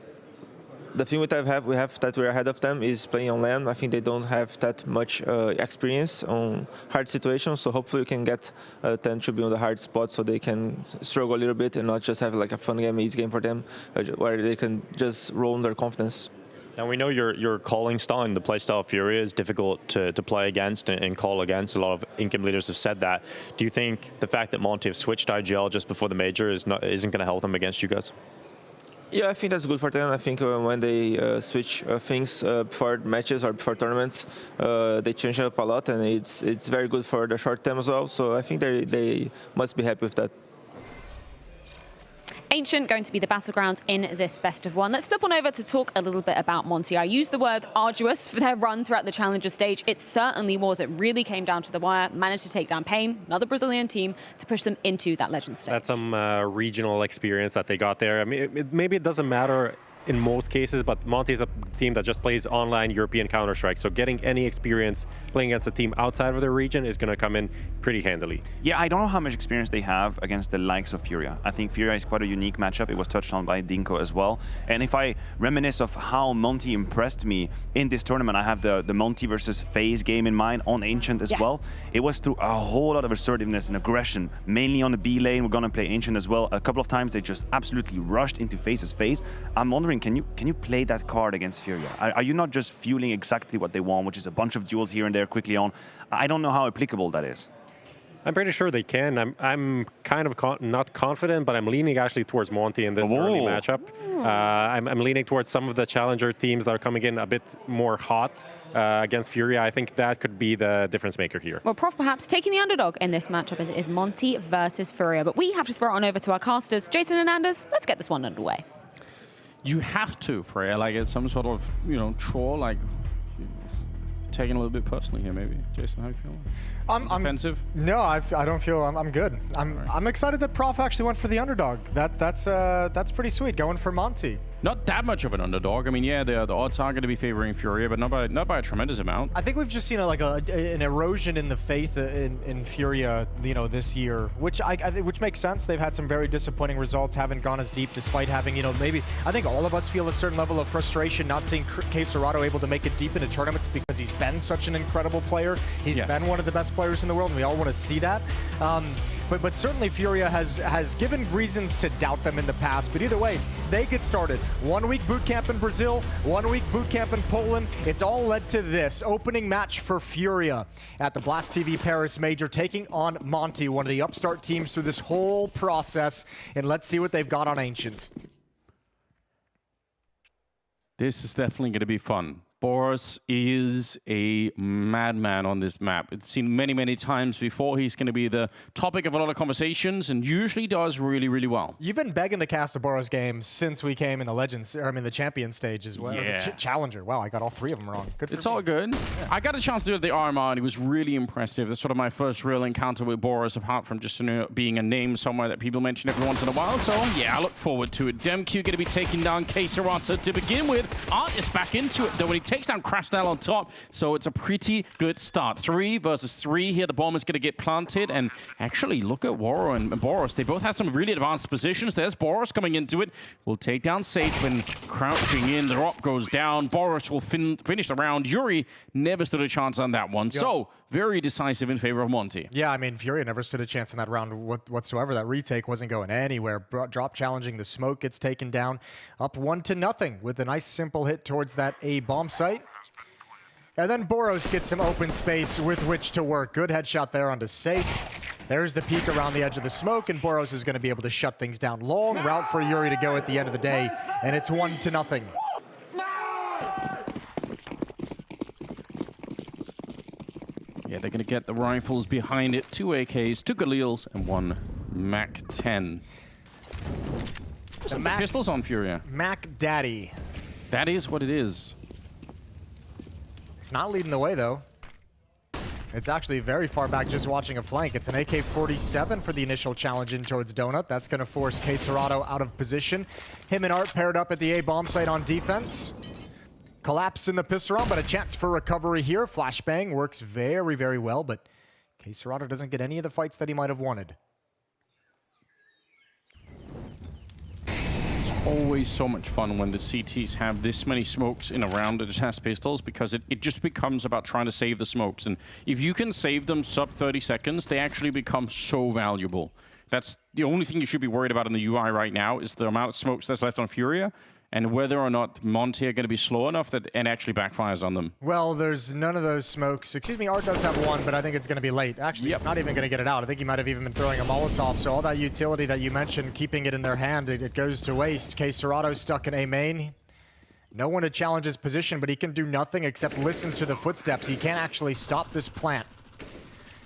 thing we have that we're ahead of them is playing on LAN. I think they don't have that much experience on hard situations, so hopefully we can get them to be on the hard spot so they can struggle a little bit and not just have like a fun game, easy game for them, where they can just roll on their confidence. Now, we know your calling style and the play style of FURIA is difficult to play against and call against. A lot of in-game leaders have said that. Do you think the fact that Monte have switched IGL just before the major isn't going to help them against you guys? Yeah, I think that's good for them. I think when they switch things before matches or before tournaments, they change up a lot, and it's very good for the short term as well. So I think they must be happy with that. Ancient going to be the battlegrounds in this best of one. Let's flip on over to talk a little bit about Monte. I used the word arduous for their run throughout the challenger stage. It certainly was. It really came down to the wire, managed to take down Pain, another Brazilian team, to push them into that legend stage. That's some regional experience that they got there. I mean, maybe it doesn't matter in most cases, but Monte is a team that just plays online European Counter-Strike, so getting any experience playing against a team outside of their region is going to come in pretty handily. Yeah, I don't know how much experience they have against the likes of FURIA. I think FURIA is quite a unique matchup. It was touched on by Dinko as well. And if I reminisce of how Monte impressed me in this tournament, I have the Monte versus FaZe game in mind on Ancient as well. It was through a whole lot of assertiveness and aggression, mainly on the B lane. We're going to play Ancient as well. A couple of times they just absolutely rushed into FaZe's face. I'm wondering, can you play that card against FURIA? Are you not just fueling exactly what they want, which is a bunch of duels here and there quickly on? I don't know how applicable that is. I'm pretty sure they can. I'm kind of not confident, but I'm leaning actually towards Monte in this early matchup. I'm leaning towards some of the challenger teams that are coming in a bit more hot against FURIA. I think that could be the difference maker here. Well, Prof perhaps taking the underdog in this matchup as it is Monte versus FURIA. But we have to throw it on over to our casters. Jason and Anders, let's get this one underway. You have to, Freya, like it's some sort of, chore, like taking a little bit personally here, maybe. Jason, how do you feel? I'm defensive? No, I don't feel I'm good. I'm excited that Prof actually went for the underdog. That's pretty sweet, going for Monte. Not that much of an underdog. I mean, yeah, the odds are going to be favoring FURIA, but not by a tremendous amount. I think we've just seen an erosion in the faith in FURIA, this year, which which makes sense. They've had some very disappointing results, haven't gone as deep, despite having, maybe I think all of us feel a certain level of frustration not seeing K Serato able to make it deep into tournaments because he's been such an incredible player. He's been one of the best players in the world, and we all want to see that. but certainly FURIA has given reasons to doubt them in the past. But either way, they get started. 1 week boot camp in Brazil, 1 week boot camp in Poland. It's all led to this opening match for FURIA at the Blast TV Paris Major, taking on Monte, one of the upstart teams through this whole process. And let's see what they've got on Ancients. This is definitely going to be fun. Boros is a madman on this map. It's seen many, many times before. He's going to be the topic of a lot of conversations and usually does really, really well. You've been begging to cast a Boros game since we came in the Legends, or I mean the Champion stage as well. Yeah. The Challenger. Wow, I got all 3 of them wrong. Good for It's me. all good. Yeah. I got a chance to do it at the RMR, and it was really impressive. That's sort of my first real encounter with Boros, apart from just being a name somewhere that people mention every once in a while. So, yeah, I look forward to it. DemQ going to be taking down K-Serata to begin with. Art is back into it, though, when he takes down Crashdale on top, so it's a pretty good start. 3 versus 3 here. The bomb is going to get planted, and actually, look at Waro and Boros. They both have some really advanced positions. There's Boros coming into it. Will take down Safe when crouching in. The drop goes down. Boros will finish the round. Yuri never stood a chance on that one. Yep. So, very decisive in favor of Monte. Yeah, I mean, FURIA never stood a chance in that round whatsoever. That retake wasn't going anywhere. Drop challenging. The smoke gets taken down. Up 1-0 with a nice simple hit towards that A bomb site. And then Boros gets some open space with which to work. Good headshot there onto Safe. There's the peek around the edge of the smoke, and Boros is going to be able to shut things down. Long route for Yuri to go at the end of the day, and it's 1-0. Yeah, they're going to get the rifles behind it. 2 AKs, 2 Galils, and 1 MAC-10. Some pistols on FURIA. Mac Daddy. That is what it is. It's not leading the way, though. It's actually very far back just watching a flank. It's an AK-47 for the initial challenge in towards Donut. That's going to force K-Serata out of position. Him and Art paired up at the A-bomb site on defense. Collapsed in the pistol round, but a chance for recovery here. Flashbang works very, very well, but K-Serata doesn't get any of the fights that he might have wanted. Always so much fun when the CTs have this many smokes in a round that just has pistols, because it just becomes about trying to save the smokes. And if you can save them sub 30 seconds, they actually become so valuable. That's the only thing you should be worried about in the UI right now, is the amount of smokes that's left on FURIA, and whether or not Monte are going to be slow enough that it actually backfires on them. Well, there's none of those smokes. Excuse me, Art does have 1, but I think it's going to be late. Actually, He's not even going to get it out. I think he might have even been throwing a Molotov, so all that utility that you mentioned, keeping it in their hand, it goes to waste. K-Serato's stuck in A main. No one to challenge his position, but he can do nothing except listen to the footsteps. He can't actually stop this plant.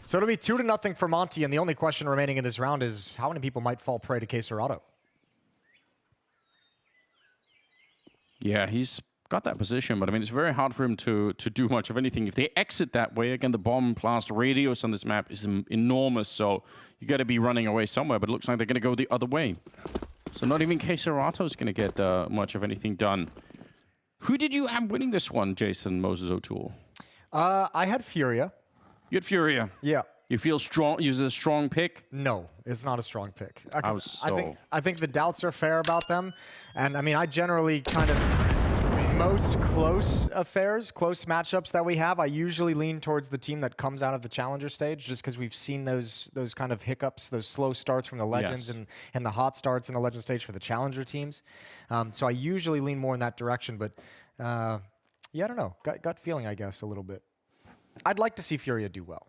So it'll be 2-0 for Monte, and the only question remaining in this round is how many people might fall prey to K-Serata? Yeah, he's got that position, but I mean, it's very hard for him to do much of anything. If they exit that way, again, the bomb blast radius on this map is enormous, so you got to be running away somewhere, but it looks like they're going to go the other way. So not even K-Serata is going to get much of anything done. Who did you have winning this one, Jason, Moses O'Toole? I had FURIA. You had FURIA? Yeah. You feel strong? Is it a strong pick? No, it's not a strong pick. So? I think the doubts are fair about them. And I mean, I generally kind of, most close affairs, close matchups that we have, I usually lean towards the team that comes out of the Challenger stage, just because we've seen those kind of hiccups, those slow starts from the Legends, and the hot starts in the Legend stage for the Challenger teams. So I usually lean more in that direction, but yeah, I don't know. Gut feeling, I guess, a little bit. I'd like to see FURIA do well.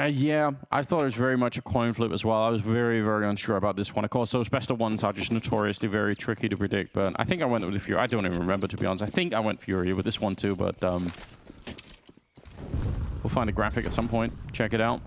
Yeah, I thought it was very much a coin flip as well. I was very, very unsure about this one. Of course, those best of ones are just notoriously very tricky to predict, but I think I went with FURIA. I don't even remember, to be honest. I think I went FURIA with this one too, but we'll find a graphic at some point. Check it out.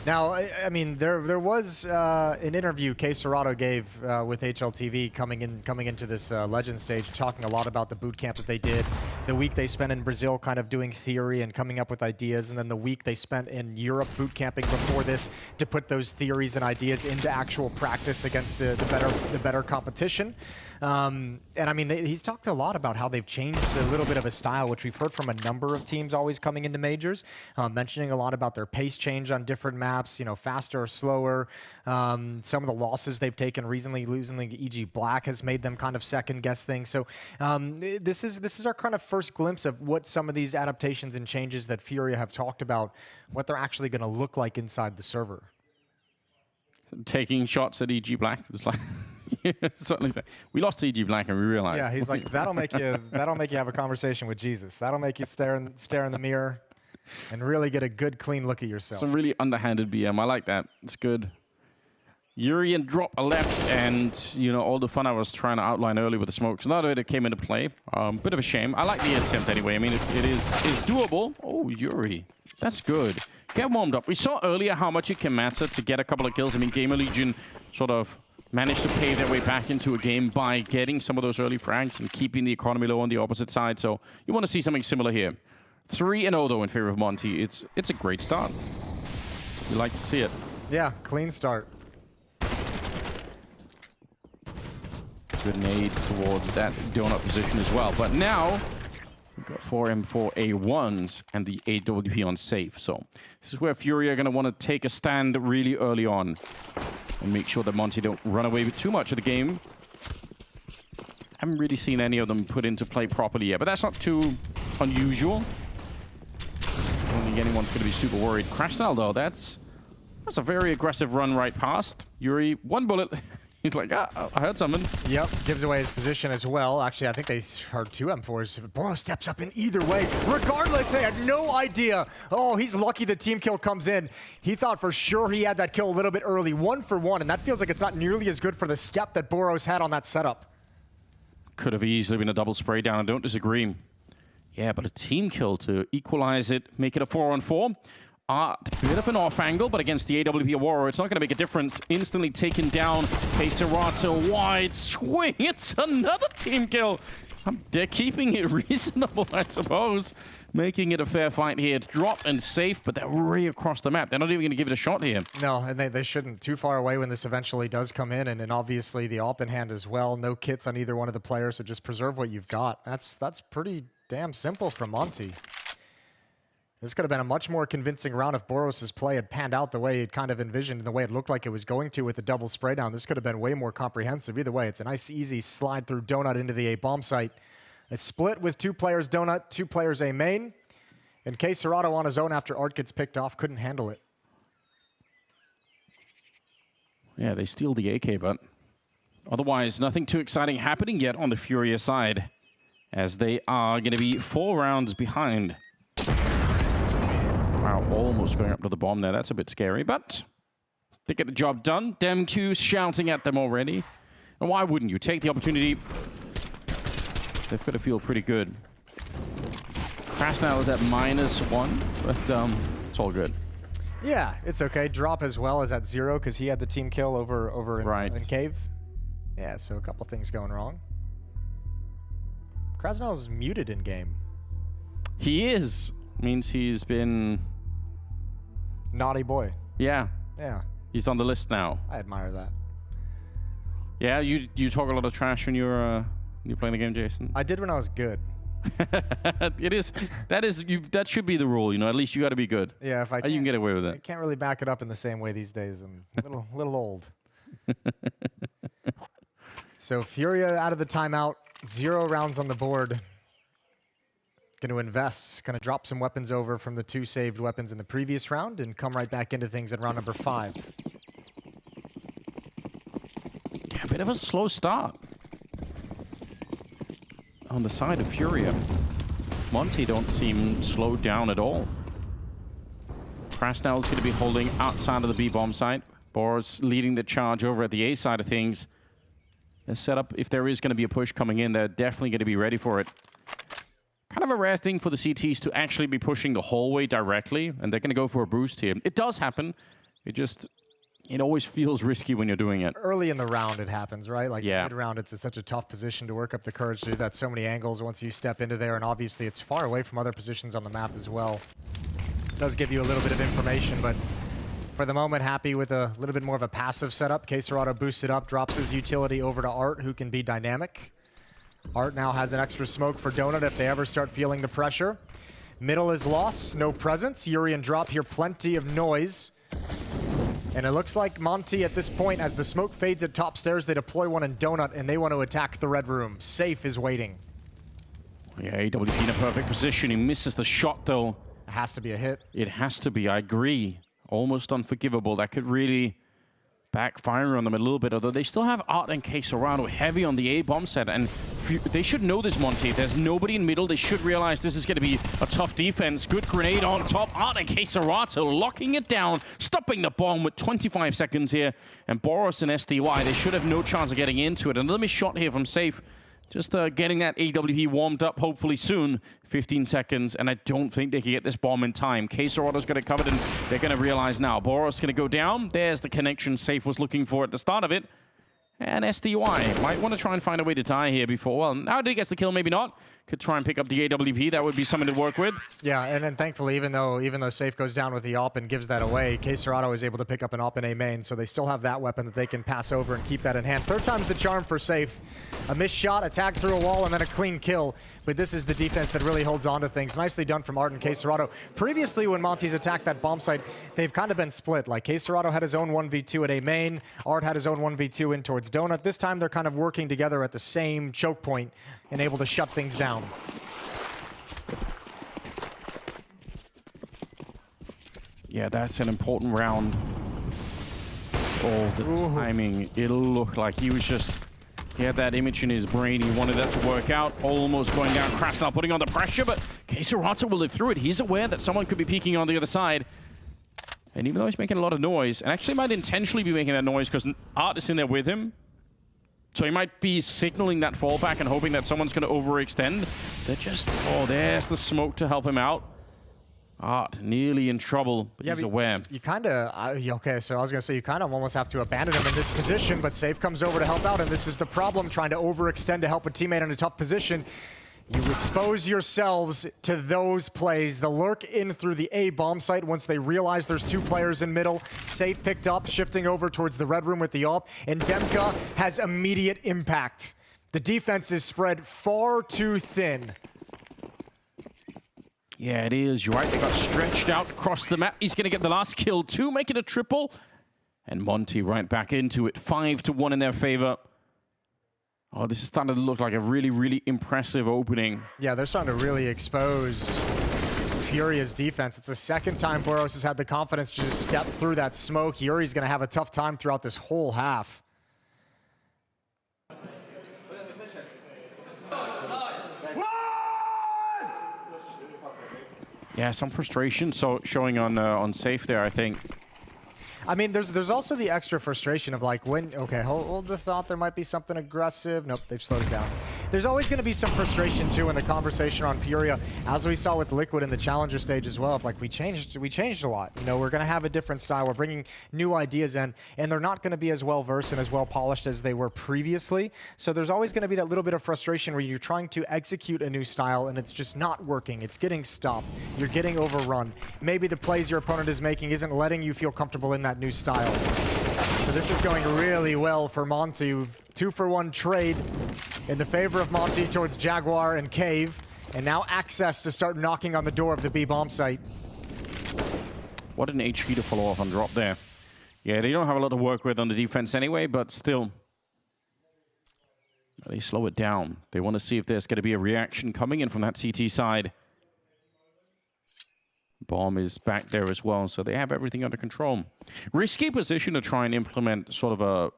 Now, I mean, there was an interview K-Serata gave with HLTV coming into this Legend stage, talking a lot about the boot camp that they did, the week they spent in Brazil kind of doing theory and coming up with ideas, and then the week they spent in Europe boot camping before this to put those theories and ideas into actual practice against the better competition. And I mean, he's talked a lot about how they've changed a little bit of a style, which we've heard from a number of teams always coming into majors, mentioning a lot about their pace change on different maps, you know, faster or slower. Some of the losses they've taken recently, losing the E.G. Black has made them kind of second guess things. So this is our kind of first glimpse of what some of these adaptations and changes that FURIA have talked about, what they're actually going to look like inside the server. taking shots at EG Black. It's like certainly we lost to EG Black and we realized. Yeah, he's like, that'll make you have a conversation with Jesus. That'll make you stare in the mirror and really get a good, clean look at yourself. Some really underhanded BM. I like that. It's good. Urian drop a left, and you know all the fun I was trying to outline earlier with the smokes. None of it came into play. Bit of a shame. I like the attempt anyway. I mean, it's doable. Oh, Yuri, that's good. Get warmed up. We saw earlier how much it can matter to get a couple of kills. I mean, GamerLegion sort of managed to pave their way back into a game by getting some of those early frags and keeping the economy low on the opposite side. So you want to see something similar here. 3-0 though in favor of Monte. It's a great start. You like to see it. Yeah, clean start. Good nades towards that donut position as well. But now we've got 4 M4 A1s and the AWP on safe. So this is where FURIA are going to want to take a stand really early on and make sure that Monte don't run away with too much of the game. Haven't really seen any of them put into play properly yet, but that's not too unusual. I don't think anyone's going to be super worried. Krasnal though, that's a very aggressive run right past. Yuri, 1 bullet. He's like, I heard something. Yep, gives away his position as well. Actually, I think they heard 2 M4s. Boro steps up in either way. Regardless, they had no idea. Oh, he's lucky the team kill comes in. He thought for sure he had that kill a little bit early. 1 for 1, and that feels like it's not nearly as good for the step that Boros had on that setup. Could have easily been a double spray down. I don't disagree. Yeah, but a team kill to equalize it, make it a 4-on-4. A bit of an off angle, but against the AWP Aurora, it's not going to make a difference. Instantly taken down. Pacerato, wide swing. It's another team kill. They're keeping it reasonable, I suppose. Making it a fair fight here. It's dropped and safe, but they're way across the map. They're not even going to give it a shot here. No, and they shouldn't. Too far away when this eventually does come in, and obviously the AWP in hand as well. No kits on either one of the players, so just preserve what you've got. That's pretty damn simple from Monte. This could have been a much more convincing round if Boros' play had panned out the way it kind of envisioned and the way it looked like it was going to with the double spray down. This could have been way more comprehensive. Either way, it's a nice, easy slide through Donut into the A bomb site. It's split with 2 players Donut, 2 players A main. And K Serato on his own after Art gets picked off, couldn't handle it. Yeah, they steal the AK, but otherwise, nothing too exciting happening yet on the FURIA side, as they are going to be 4 rounds behind. Wow, almost going up to the bomb there. That's a bit scary, but they get the job done. DemQ shouting at them already. And why wouldn't you? Take the opportunity. They've got to feel pretty good. Krasnal is at -1, but it's all good. Yeah, it's okay. Drop as well is at 0 because he had the team kill over in Cave. Yeah, so a couple things going wrong. Krasnal is muted in game. He is. Means he's been... Naughty boy. Yeah. Yeah. He's on the list now. I admire that. Yeah, you talk a lot of trash when you're playing the game, Jason. I did when I was good. That should be the rule, you know. At least you got to be good. Yeah, if I you can get away with it. I can't really back it up in the same way these days. I'm a little old. So FURIA out of the timeout, 0 rounds on the board. Going to invest, going to drop some weapons over from the 2 saved weapons in the previous round and come right back into things in round number 5. Yeah, a bit of a slow start on the side of FURIA. Monte don't seem slowed down at all. Krasnal's going to be holding outside of the B bomb site. Boros leading the charge over at the A side of things. The setup, if there is going to be a push coming in, they're definitely going to be ready for it. Kind of a rare thing for the CTs to actually be pushing the hallway directly, and they're going to go for a boost here. It does happen. It always feels risky when you're doing it. Early in the round it happens, right? Like yeah. Mid-round, it's such a tough position to work up the courage to do that. So many angles once you step into there, and obviously it's far away from other positions on the map as well. It does give you a little bit of information, but for the moment, happy with a little bit more of a passive setup. K Serato boosted up, drops his utility over to Art, who can be dynamic. Art now has an extra smoke for Donut if they ever start feeling the pressure. Middle is lost, no presence. Urian drop here, plenty of noise. And it looks like Monte at this point, as the smoke fades at top stairs, they deploy one in Donut and they want to attack the red room. Safe is waiting. Yeah, AWP in a perfect position. He misses the shot though. It has to be a hit. It has to be, I agree. Almost unforgivable. That could really backfiring on them a little bit, although they still have Art and Quesorado heavy on the A bomb set, and they should know this, Monte. There's nobody in middle. They should realize this is going to be a tough defense. Good grenade on top. Art and Quesorado locking it down, stopping the bomb with 25 seconds here. And Boros and SDY, they should have no chance of getting into it. Another missed shot here from Safe. Just getting that AWP warmed up, hopefully soon. 15 seconds, and I don't think they can get this bomb in time. Quesorado's got it covered, and they're going to realize now. Boros is going to go down. There's the connection Safe was looking for at the start of it. And SDY might want to try and find a way to die here before. Well, now he gets the kill, maybe not. Could try and pick up the AWP. That would be something to work with. Yeah, and then thankfully, even though Safe goes down with the AWP and gives that away, Quesorado is able to pick up an AWP in A main, so they still have that weapon that they can pass over and keep that in hand. Third time's the charm for Safe. A missed shot, attack through a wall, and then a clean kill. But this is the defense that really holds on to things. Nicely done from Art and Quesorado. Previously, when Monte's attacked that bomb site, they've kind of been split. Like, Quesorado had his own 1v2 at A main. Art had his own 1v2 in towards Donut. This time, they're kind of working together at the same choke point and able to shut things down. Yeah, that's an important round. All the timing. It'll look like he was just... He had that image in his brain. He wanted that to work out. Almost going down. Krasnal putting on the pressure, but Quesorado will live through it. He's aware that someone could be peeking on the other side. And even though he's making a lot of noise, and actually might intentionally be making that noise because Art is in there with him. So he might be signaling that fallback and hoping that someone's going to overextend. They're just... Oh, there's the smoke to help him out. Art nearly in trouble, but he's aware. You kind of, okay, so I was going to say you kind of almost have to abandon him in this position, but Safe comes over to help out, and this is the problem, trying to overextend to help a teammate in a tough position. You expose yourselves to those plays. The lurk in through the A bomb site once they realize there's two players in middle. Safe picked up, shifting over towards the red room with the AWP, and Demka has immediate impact. The defense is spread far too thin. Yeah, it is. You're right. They got stretched out across the map. He's going to get the last kill too, make it a triple. And Monte right back into it. 5-1 in their favor. Oh, this is starting to look like a really, really impressive opening. Yeah, they're starting to really expose FURIA's defense. It's the second time Boros has had the confidence to just step through that smoke. Yuri's going to have a tough time throughout this whole half. Yeah, some frustration showing on Safe there, I think. I mean, there's also the extra frustration of like when, okay, hold the thought there might be something aggressive. Nope, they've slowed it down. There's always going to be some frustration too in the conversation on FURIA, as we saw with Liquid in the Challenger stage as well. Of like we changed a lot. You know, we're going to have a different style. We're bringing new ideas in, and they're not going to be as well versed and as well polished as they were previously. So there's always going to be that little bit of frustration where you're trying to execute a new style and it's just not working. It's getting stopped. You're getting overrun. Maybe the plays your opponent is making isn't letting you feel comfortable in that new style. So this is going really well for Monte. 2-for-1 trade in the favor of Monte towards Jaguar and Cave, and now access to start knocking on the door of the B bomb site. What an HP to follow off on drop there. Yeah, they don't have a lot to work with on the defense anyway, but still. They slow it down. They want to see if there's going to be a reaction coming in from that CT side. Bomb is back there as well, so they have everything under control. Risky position to try and implement sort of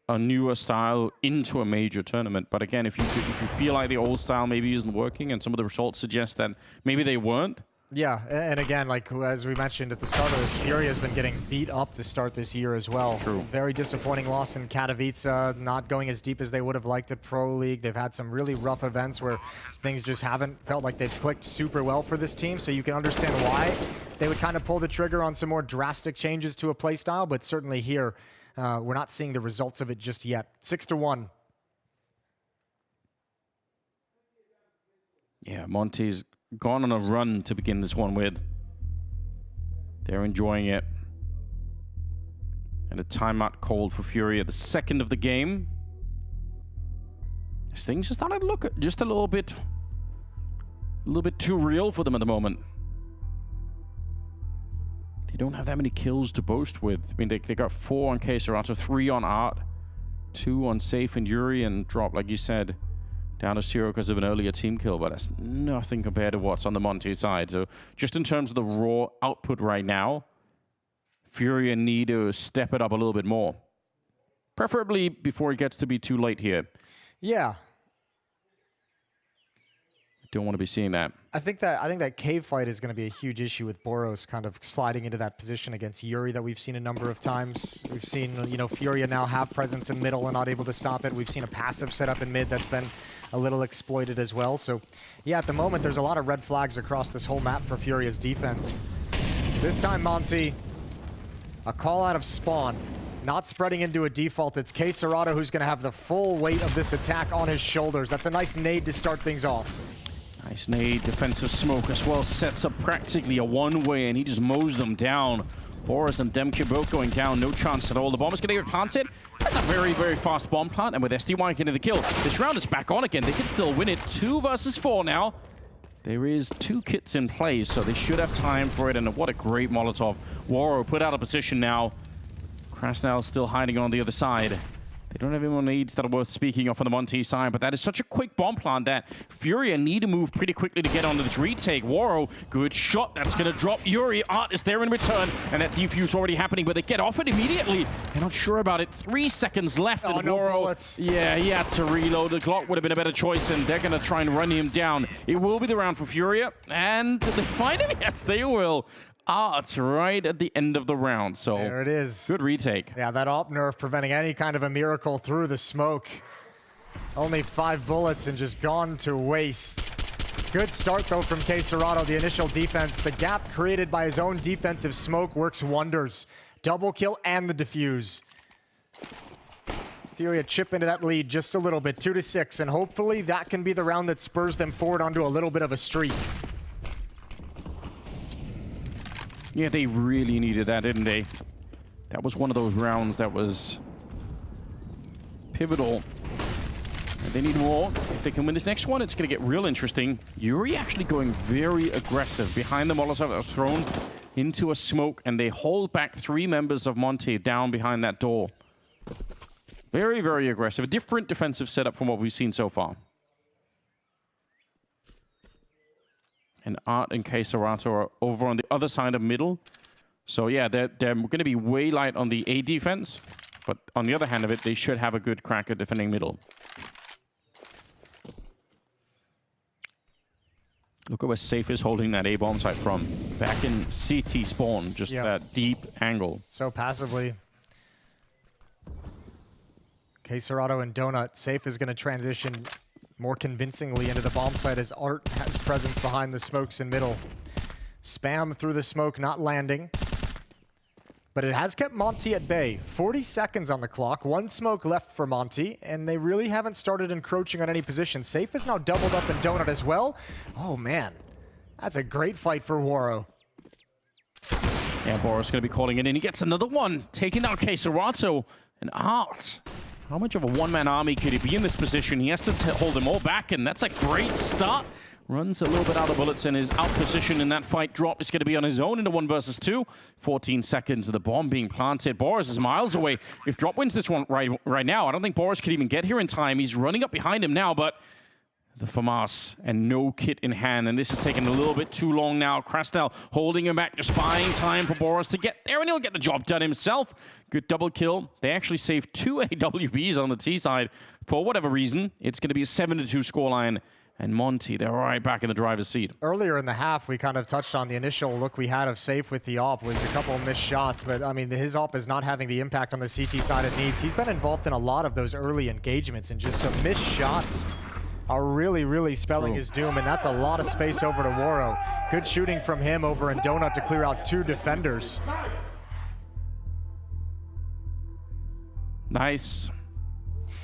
a newer style into a major tournament. But again, if you feel like the old style maybe isn't working, and some of the results suggest that maybe they weren't. Yeah, and again, like as we mentioned at the start of this, FURIA has been getting beat up to start this year as well. True. Very disappointing loss in Katowice, not going as deep as they would have liked at Pro League. They've had some really rough events where things just haven't felt like they've clicked super well for this team, so you can understand why they would kind of pull the trigger on some more drastic changes to a play style, but certainly here, we're not seeing the results of it just yet. 6-1. Yeah, Monte's gone on a run to begin this one with. They're enjoying it. And a timeout called for FURIA, the second of the game. These things are starting to look just a little bit too real for them at the moment. They don't have that many kills to boast with. I mean, they got 4 on Quesorado, 3 on Art, 2 on Safe and Yuri, and drop, like you said, down to 0 because of an earlier team kill, but that's nothing compared to what's on the Monte side. So just in terms of the raw output right now, FURIA need to step it up a little bit more. preferably before it gets to be too late here. Yeah. Don't want to be seeing that. I think that cave fight is going to be a huge issue with Boros kind of sliding into that position against Yuri that we've seen a number of times. We've seen, you know, FURIA now have presence in middle and not able to stop it. We've seen a passive setup in mid that's been a little exploited as well. So, yeah, at the moment, there's a lot of red flags across this whole map for FURIA's defense. This time, Monte, a call out of spawn. Not spreading into a default. It's K-Serrato who's going to have the full weight of this attack on his shoulders. That's a nice nade to start things off. Nice nade, defensive smoke as well. Sets up practically a one-way, and he just mows them down. Boros and Demke both going down. No chance at all. The bomb is going to get planted. That's a very, very fast bomb plant, and with SDY getting the kill, this round is back on again. They can still win it. 2 versus 4 now. There is 2 kits in play, so they should have time for it, and what a great Molotov. Waro put out of position now. Krasnal still hiding on the other side. They don't have anyone needs that are worth speaking of on the Monte side, but that is such a quick bomb plant that FURIA need to move pretty quickly to get onto this retake. Waro, good shot. That's going to drop Yuri. Art is there in return, and that defuse already happening, but they get off it immediately. They're not sure about it. 3 seconds left, and no Waro, bullets. Yeah, he had to reload. The Glock would have been a better choice, and they're going to try and run him down. It will be the round for FURIA, and they finally, yes, they will. It's right at the end of the round, so there it is. Good retake. Yeah, that op nerf preventing any kind of a miracle through the smoke. Only 5 bullets and just gone to waste. Good start though from K-Serrato, the initial defense. The gap created by his own defensive smoke works wonders. Double kill and the defuse. FURIA chip into that lead just a little bit, 2-6, and hopefully that can be the round that spurs them forward onto a little bit of a streak. Yeah, they really needed that, didn't they? That was one of those rounds that was pivotal. And they need more. If they can win this next one, it's going to get real interesting. Yuri actually going very aggressive behind the Molotov that was thrown into a smoke, and they hold back 3 members of Monte down behind that door. Very, very aggressive. A different defensive setup from what we've seen so far. And Art and K-Serrato are over on the other side of middle. So yeah, they're going to be way light on the A defense. But on the other hand of it, they should have a good crack at defending middle. Look at where Safe is holding that A bomb site from. Back in CT spawn, just that deep angle. So passively. K-Serrato and Donut. Safe is going to transition more convincingly into the bomb site as Art has presence behind the smokes in middle. Spam through the smoke, not landing. But it has kept Monte at bay. 40 seconds on the clock, 1 smoke left for Monte, and they really haven't started encroaching on any position. Safe is now doubled up in Donut as well. Oh man, that's a great fight for Waro. Yeah, Boros going to be calling it in. He gets another one, taking out K-Serrato and Art. How much of a one-man army could he be in this position? He has to hold them all back, and that's a great start. Runs a little bit out of bullets and is out position in that fight. Drop is going to be on his own in the 1 versus 2. 14 seconds of the bomb being planted. Boros is miles away. If Drop wins this one right now, I don't think Boros could even get here in time. He's running up behind him now, but the FAMAS and no kit in hand, and this is taking a little bit too long now. Krasnal holding him back, just buying time for Boros to get there, and he'll get the job done himself. Good double kill. They actually saved 2 AWPs on the T side. For whatever reason, it's going to be a 7-2 scoreline, and Monte, they're right back in the driver's seat. Earlier in the half, we kind of touched on the initial look we had of Safe with the op was a couple of missed shots, but I mean, his op is not having the impact on the CT side it needs. He's been involved in a lot of those early engagements, and just some missed shots are really, really spelling his doom, and that's a lot of space over to Waro. Good shooting from him over in Donut to clear out 2 defenders. Nice.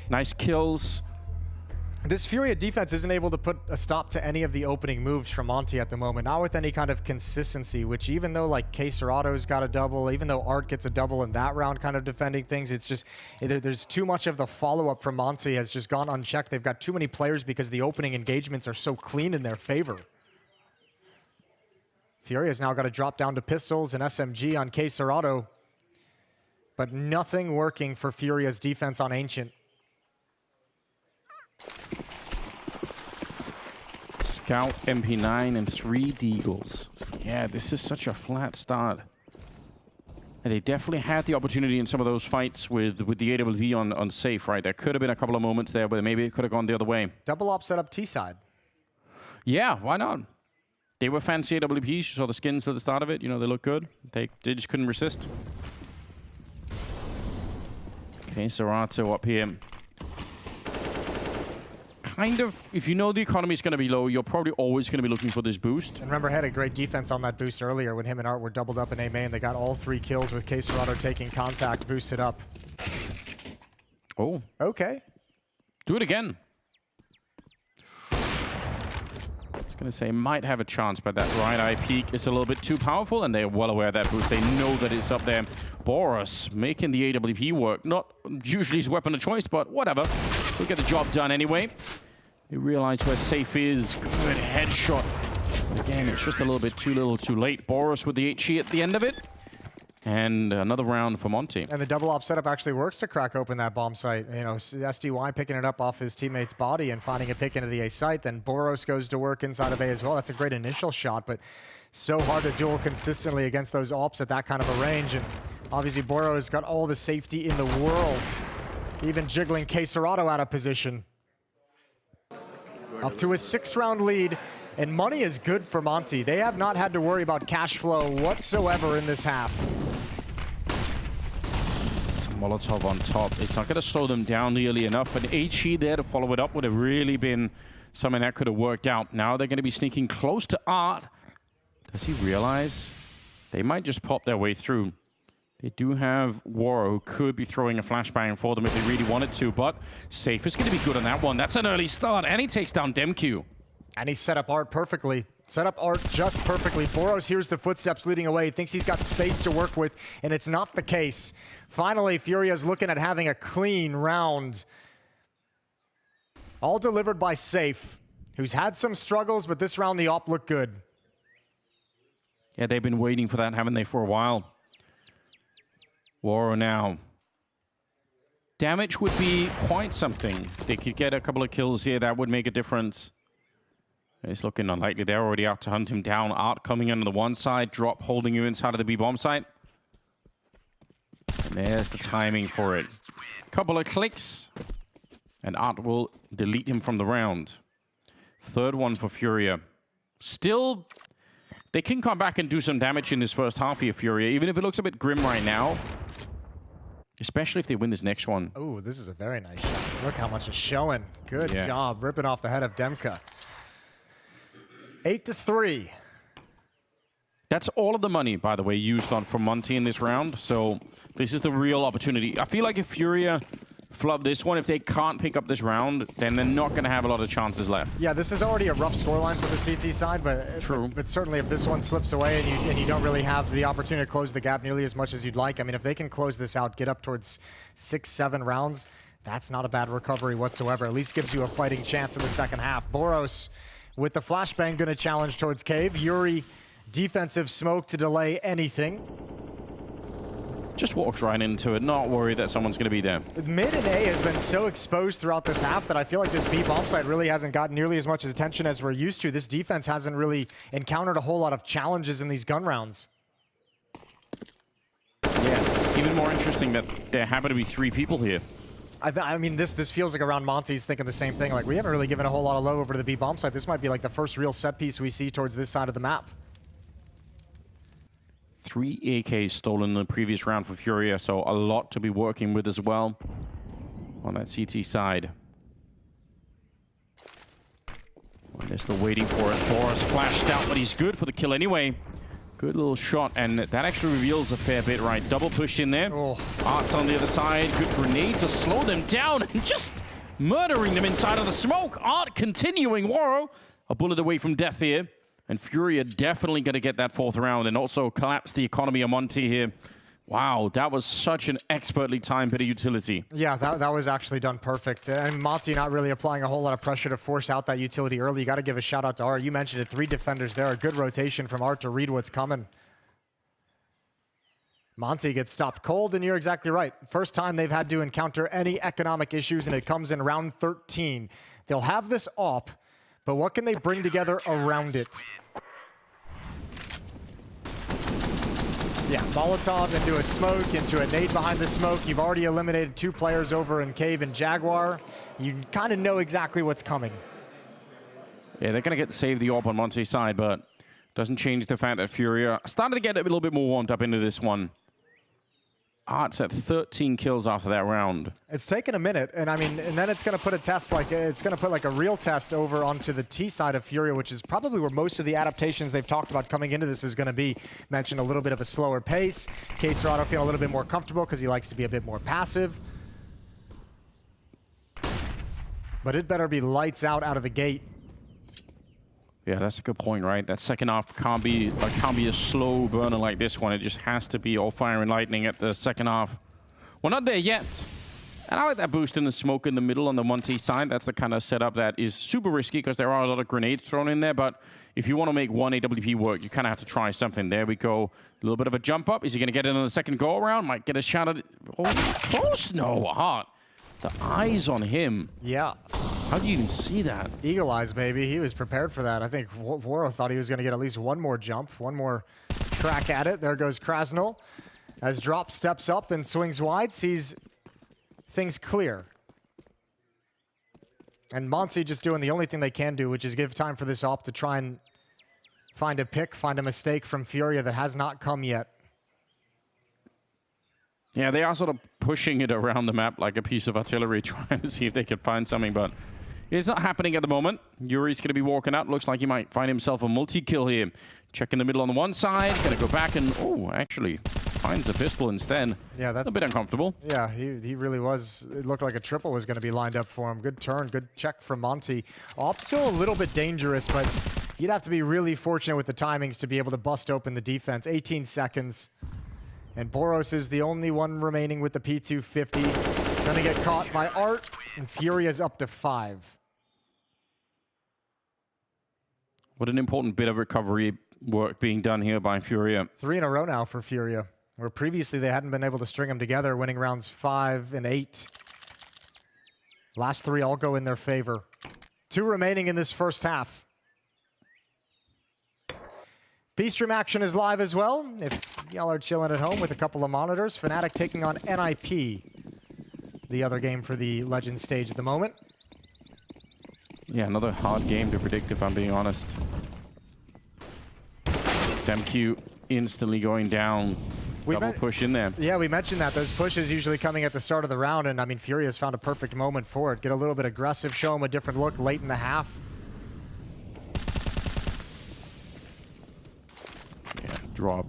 Nice kills. This FURIA defense isn't able to put a stop to any of the opening moves from Monte at the moment, not with any kind of consistency, which even though like K-Serrato's got a double, even though Art gets a double in that round kind of defending things, it's just, there's too much of the follow-up from Monte has just gone unchecked. They've got too many players because the opening engagements are so clean in their favor. FURIA's now got to drop down to pistols and SMG on K-Serrato, but nothing working for FURIA's defense on Ancient. Scout, MP9, and 3 Deagles. Yeah, this is such a flat start. And they definitely had the opportunity in some of those fights with the AWP on safe, right? There could have been a couple of moments there where maybe it could have gone the other way. Double op set up T side. Yeah, why not? They were fancy AWPs. You saw the skins at the start of it. You know, they look good. They just couldn't resist. Okay, Serato up here. Kind of, if you know the economy is going to be low, you're probably always going to be looking for this boost. And remember, had a great defense on that boost earlier when him and Art were doubled up in A main. They got all 3 kills with Serato taking contact, boosted up. Oh. Okay. Do it again. I was going to say, might have a chance, but that right eye peak is a little bit too powerful, and they're well aware of that boost. They know that it's up there. Boros making the AWP work. Not usually his weapon of choice, but whatever. We'll get the job done anyway. You realize where safe is. Good headshot. But again, it's just a little bit too little too late. Boros with the HE at the end of it. And another round for Monte. And the double op setup actually works to crack open that bomb site. You know, SDY picking it up off his teammate's body and finding a pick into the A site. Then Boros goes to work inside of A as well. That's a great initial shot, but so hard to duel consistently against those ops at that kind of a range. And obviously Boros got all the safety in the world. Even jiggling Serato out of position. Up to a 6-round lead, and money is good for Monte. They have not had to worry about cash flow whatsoever in this half. Molotov on top. It's not going to slow them down nearly enough, but HE there to follow it up would have really been something that could have worked out. Now they're going to be sneaking close to Art. Does he realize they might just pop their way through? They do have Waro, who could be throwing a flashbang for them if they really wanted to, but Safe is going to be good on that one. That's an early start, and he takes down Demq. And he set up Art perfectly. Set up Art just perfectly. Boros hears the footsteps leading away, thinks he's got space to work with, and it's not the case. Finally, FURIA's looking at having a clean round. All delivered by Safe, who's had some struggles, but this round the op looked good. Yeah, they've been waiting for that, haven't they, for a while? Waro now. Damage would be quite something. They could get a couple of kills here. That would make a difference. It's looking unlikely. They're already out to hunt him down. Art coming in on the one side. Drop holding you inside of the B-bomb site. And there's the timing for it. Couple of clicks. And Art will delete him from the round. Third one for FURIA. Still, they can come back and do some damage in this first half here, FURIA. Even if it looks a bit grim right now. Especially if they win this next one. Oh, this is a very nice shot. Look how much it's showing. Good job ripping off the head of Demq. 8-3. That's all of the money, by the way, used on for Monte in this round. So this is the real opportunity. I feel like if FURIA flub this one, if they can't pick up this round, then they're not going to have a lot of chances left. Yeah, this is already a rough scoreline for the CT side, but true. But certainly if this one slips away and you don't really have the opportunity to close the gap nearly as much as you'd like, I mean, if they can close this out, get up towards 6-7 rounds, that's not a bad recovery whatsoever. At least gives you a fighting chance in the second half. Boros with the flashbang going to challenge towards Cave. Yuri, defensive smoke to delay anything. Just walks right into it, not worried that someone's going to be there. Mid and A has been so exposed throughout this half that I feel like this B bomb site really hasn't gotten nearly as much attention as we're used to. This defense hasn't really encountered a whole lot of challenges in these gun rounds. Yeah, even more interesting that there happen to be 3 people here. I mean, this feels like around Monte's thinking the same thing. Like, we haven't really given a whole lot of love over to the B bomb site. This might be like the first real set piece we see towards this side of the map. 3 AKs stolen in the previous round for FURIA, so a lot to be working with as well on that CT side. Well, they're still waiting for it. Boros flashed out, but he's good for the kill anyway. Good little shot, and that actually reveals a fair bit, right? Double push in there. Oh. Art's on the other side. Good grenade to slow them down and just murdering them inside of the smoke. Art continuing. Waro, a bullet away from death here. And FURIA definitely going to get that 4th round and also collapse the economy of Monte here. Wow, that was such an expertly timed bit of utility. Yeah, that was actually done perfect. And Monte not really applying a whole lot of pressure to force out that utility early. You got to give a shout out to Art. You mentioned it, 3 defenders there. A good rotation from Art to read what's coming. Monte gets stopped cold, and you're exactly right. First time they've had to encounter any economic issues, and it comes in round 13. They'll have this op, but what can they bring together around it? Yeah, Molotov into a smoke, into a nade behind the smoke. You've already eliminated 2 players over in Cave and Jaguar. You kind of know exactly what's coming. Yeah, they're going to save the AWP on Monte's side, but doesn't change the fact that FURIA started to get a little bit more warmed up into this one. Art's at 13 kills after that round. It's taken a minute, and I mean, and then it's going to put a test it's going to put like a real test over onto the T side of FURIA, which is probably where most of the adaptations they've talked about coming into this is going to be. Mentioned a little bit of a slower pace. K-Serato feeling a little bit more comfortable because he likes to be a bit more passive. But it better be lights out of the gate. Yeah, that's a good point, right? That second half can't be a slow burner like this one. It just has to be all fire and lightning at the second half. We're not there yet. And I like that boost in the smoke in the middle on the Monte side. That's the kind of setup that is super risky because there are a lot of grenades thrown in there. But if you want to make one AWP work, you kind of have to try something. There we go. A little bit of a jump up. Is he going to get it on the second go around? Might get a shot at it. Oh, close. No, hard. The eyes on him. Yeah. How do you even see that? Eagle eyes, baby. He was prepared for that. I think Woro thought he was going to get at least one more jump, one more crack at it. There goes Krasnal. As Drop steps up and swings wide, sees things clear. And Monte just doing the only thing they can do, which is give time for this op to try and find a pick, find a mistake from FURIA that has not come yet. Yeah, they are sort of pushing it around the map like a piece of artillery, trying to see if they can find something, but it's not happening at the moment. Yuri's going to be walking out. Looks like he might find himself a multi-kill here. Check in the middle on the one side. Going to go back and, oh, actually finds a pistol instead. Yeah, that's a bit uncomfortable. Yeah, he really was. It looked like a triple was going to be lined up for him. Good turn, good check from Monte. Op still a little bit dangerous, but you'd have to be really fortunate with the timings to be able to bust open the defense. 18 seconds. And Boros is the only one remaining with the P250. Gonna get caught by Art, and FURIA's up to 5. What an important bit of recovery work being done here by FURIA. 3 in a row now for FURIA, where previously they hadn't been able to string them together, winning rounds 5 and 8. Last 3 all go in their favor. 2 remaining in this first half. B-Stream action is live as well. If y'all are chilling at home with a couple of monitors, Fnatic taking on NIP, the other game for the Legends stage at the moment. Yeah, another hard game to predict, if I'm being honest. DemQ instantly going down. Double push in there. Yeah, we mentioned that. Those pushes usually coming at the start of the round, and I mean, FURIA's found a perfect moment for it. Get a little bit aggressive, show them a different look late in the half. Drop.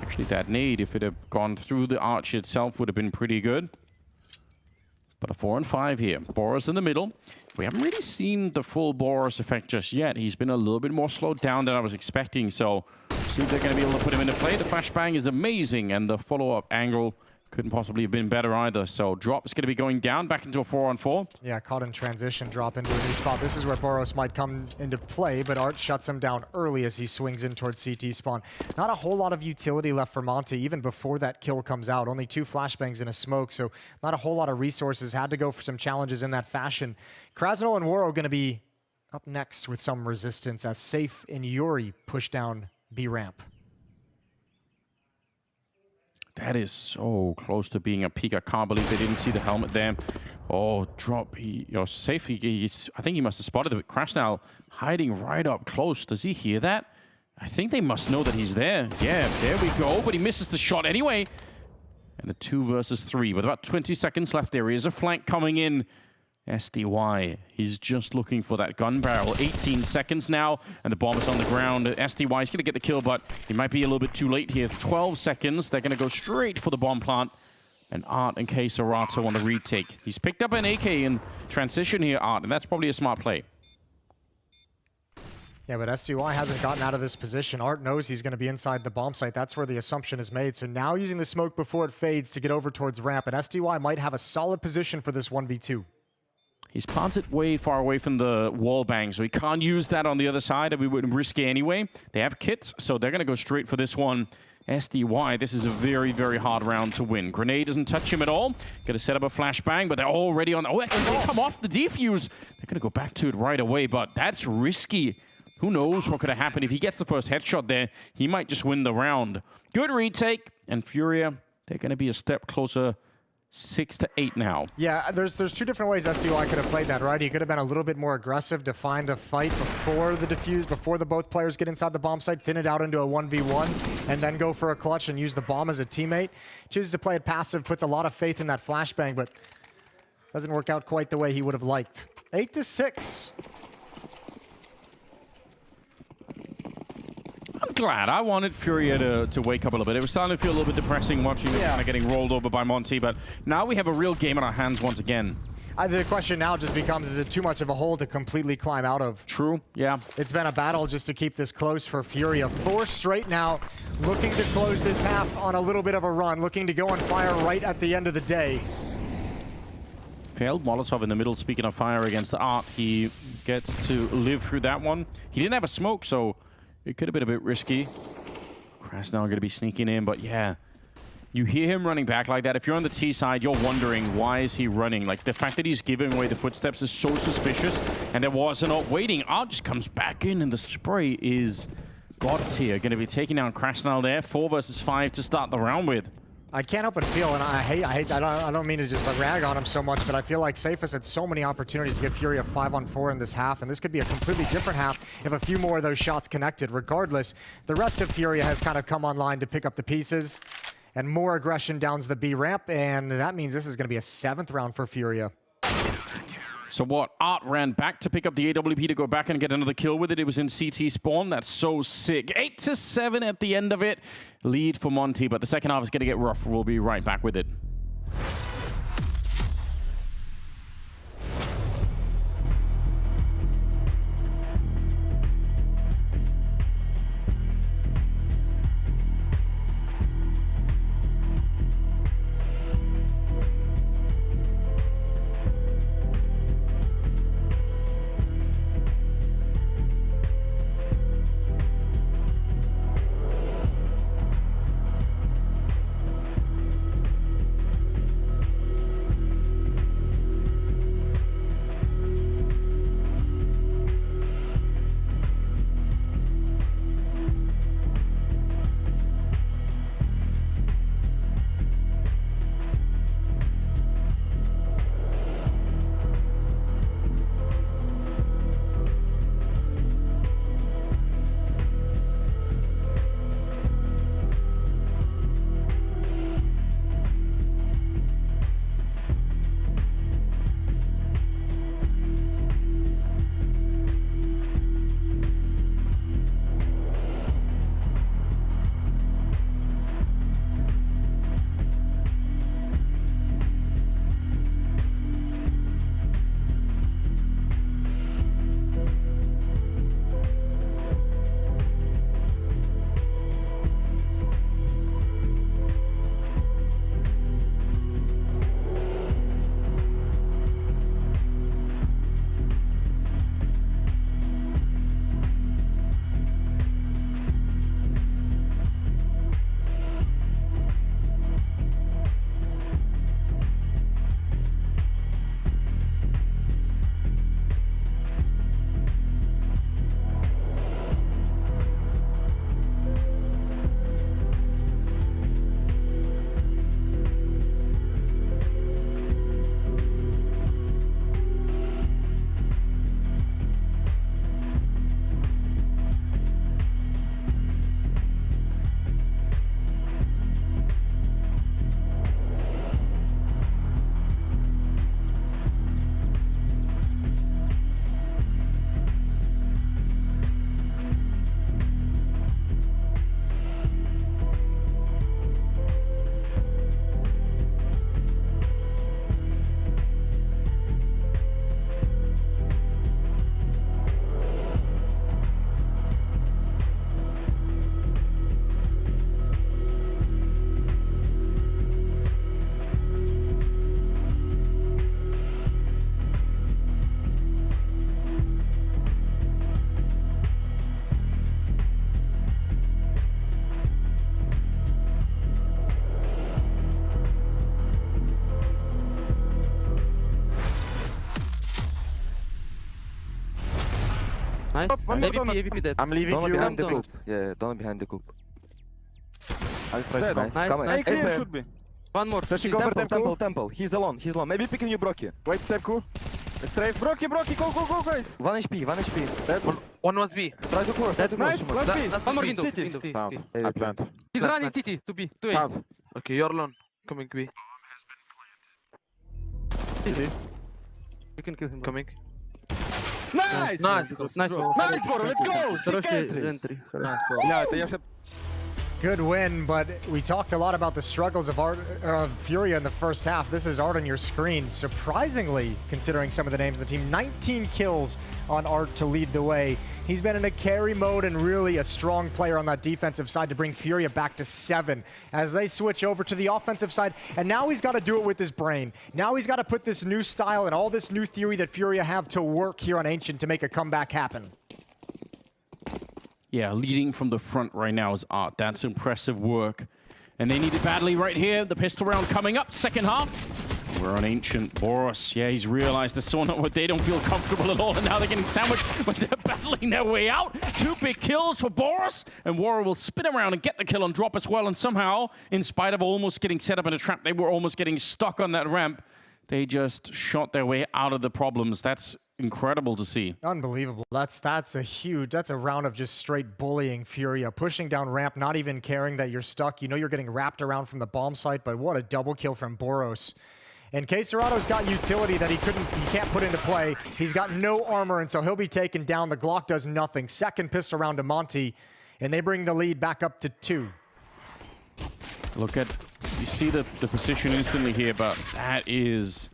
Actually, that nade, if it had gone through the arch itself, would have been pretty good. But a 4 and 5 here. Boros in the middle. We haven't really seen the full Boros effect just yet. He's been a little bit more slowed down than I was expecting, so see if they're going to be able to put him into play. The flashbang is amazing, and the follow-up angle couldn't possibly have been better either. So Drop is going to be going down back into a 4-on-4. Yeah, caught in transition, Drop into a new spot. This is where Boros might come into play, but Art shuts him down early as he swings in towards CT spawn. Not a whole lot of utility left for Monte, even before that kill comes out. Only 2 flashbangs in a smoke, so not a whole lot of resources. Had to go for some challenges in that fashion. Krasnal and Woro going to be up next with some resistance as Safe and Yuri push down B ramp. That is so close to being a peak. I can't believe they didn't see the helmet there. Oh, Drop. Safe. I think he must have spotted it. Krasnal hiding right up close. Does he hear that? I think they must know that he's there. Yeah, there we go. But he misses the shot anyway. And the 2 versus 3. With about 20 seconds left, there is a flank coming in. SDY, he's just looking for that gun barrel. 18 seconds now, and the bomb is on the ground. SDY is going to get the kill, but he might be a little bit too late here. 12 seconds, they're going to go straight for the bomb plant. And Art and K-Serato on the retake. He's picked up an AK in transition here, Art, and that's probably a smart play. Yeah, but SDY hasn't gotten out of this position. Art knows he's going to be inside the bomb site. That's where the assumption is made. So now using the smoke before it fades to get over towards ramp, and SDY might have a solid position for this 1v2. He's planted way far away from the wall bang, so he can't use that on the other side, and we wouldn't risk it anyway. They have kits, so they're going to go straight for this one. SDY, this is a very, very hard round to win. Grenade doesn't touch him at all. Going to set up a flashbang, but they're already on... Oh, they come off the defuse. They're going to go back to it right away, but that's risky Who knows what could have happened? If he gets the first headshot there, he might just win the round. Good retake, and FURIA, they're going to be a step closer, 6-8 now. Yeah, there's two different ways SDY could have played that, right? He could have been a little bit more aggressive to find a fight before the defuse, before the both players get inside the bomb site, thin it out into a 1v1, and then go for a clutch and use the bomb as a teammate. Chooses to play it passive, puts a lot of faith in that flashbang, but doesn't work out quite the way he would have liked. 8-6. I'm glad. I wanted FURIA to wake up a little bit. It was starting to feel a little bit depressing watching them kind of getting rolled over by Monte, but now we have a real game on our hands once again. The question now just becomes, is it too much of a hole to completely climb out of? True, yeah. It's been a battle just to keep this close for FURIA. 4 straight now, looking to close this half on a little bit of a run, looking to go on fire right at the end of the day. Failed Molotov in the middle, speaking of fire against Art. He gets to live through that one. He didn't have a smoke, so it could have been a bit risky. Krasnal going to be sneaking in, but yeah. You hear him running back like that. If you're on the T side, you're wondering, why is he running? Like, the fact that he's giving away the footsteps is so suspicious, and there was not waiting. Art just comes back in, and the spray is God tier. Going to be taking down Krasnal there. 4 versus 5 to start the round with. I can't help but feel, and I don't mean to just rag on him so much, but I feel like Safe has had so many opportunities to give FURIA 5-on-4 in this half, and this could be a completely different half if a few more of those shots connected. Regardless, the rest of FURIA has kind of come online to pick up the pieces, and more aggression downs the B ramp, and that means this is going to be a 7th round for FURIA. So what? Art ran back to pick up the AWP to go back and get another kill with it. It was in CT spawn. That's so sick. 8-7 at the end of it. Lead for Monte, but the second half is going to get rough. We'll be right back with it. Nice. AVP dead. I'm leaving you behind the coop. Yeah, don't behind the coop. I'll try to nice. Come on. Nice. Should be. One more. Flashing over temple. He's alone. Maybe picking you Brocky. Wait, step cool. Strafe. Brocky, go, guys. 1 HP. Dead. One was B. Try to close. Nice, one more window. City. I plant. He's running city to B. To A. Okay, you're alone. Coming B. Easy. You can kill him. Coming. Nice, bro. Let's go. Entry. Good win, but we talked a lot about the struggles of FURIA in the first half. This is Art on your screen. Surprisingly, considering some of the names of the team, 19 kills on Art to lead the way. He's been in a carry mode and really a strong player on that defensive side to bring FURIA back to 7 as they switch over to the offensive side. And now he's got to do it with his brain. Now he's got to put this new style and all this new theory that FURIA have to work here on Ancient to make a comeback happen. Yeah, leading from the front right now is Art. That's impressive work. And they need it badly right here. The pistol round coming up, second half. We're on Ancient. Boros, yeah, he's realized the sauna what they don't feel comfortable at all, and now they're getting sandwiched, but they're battling their way out. 2 big kills for Boros, and Warrior will spin around and get the kill on drop as well, and somehow, in spite of almost getting set up in a trap, they were almost getting stuck on that ramp. They just shot their way out of the problems. That's incredible to see. Unbelievable. That's a round of just straight bullying FURIA, pushing down ramp, not even caring that you're stuck. You know you're getting wrapped around from the bomb site, but what a double kill from Boros. And K-Serato's got utility that he can't put into play. He's got no armor, and so he'll be taken down. The Glock does nothing. Second pistol round to Monte, and they bring the lead back up to 2. Look at, you see the position instantly here, but that is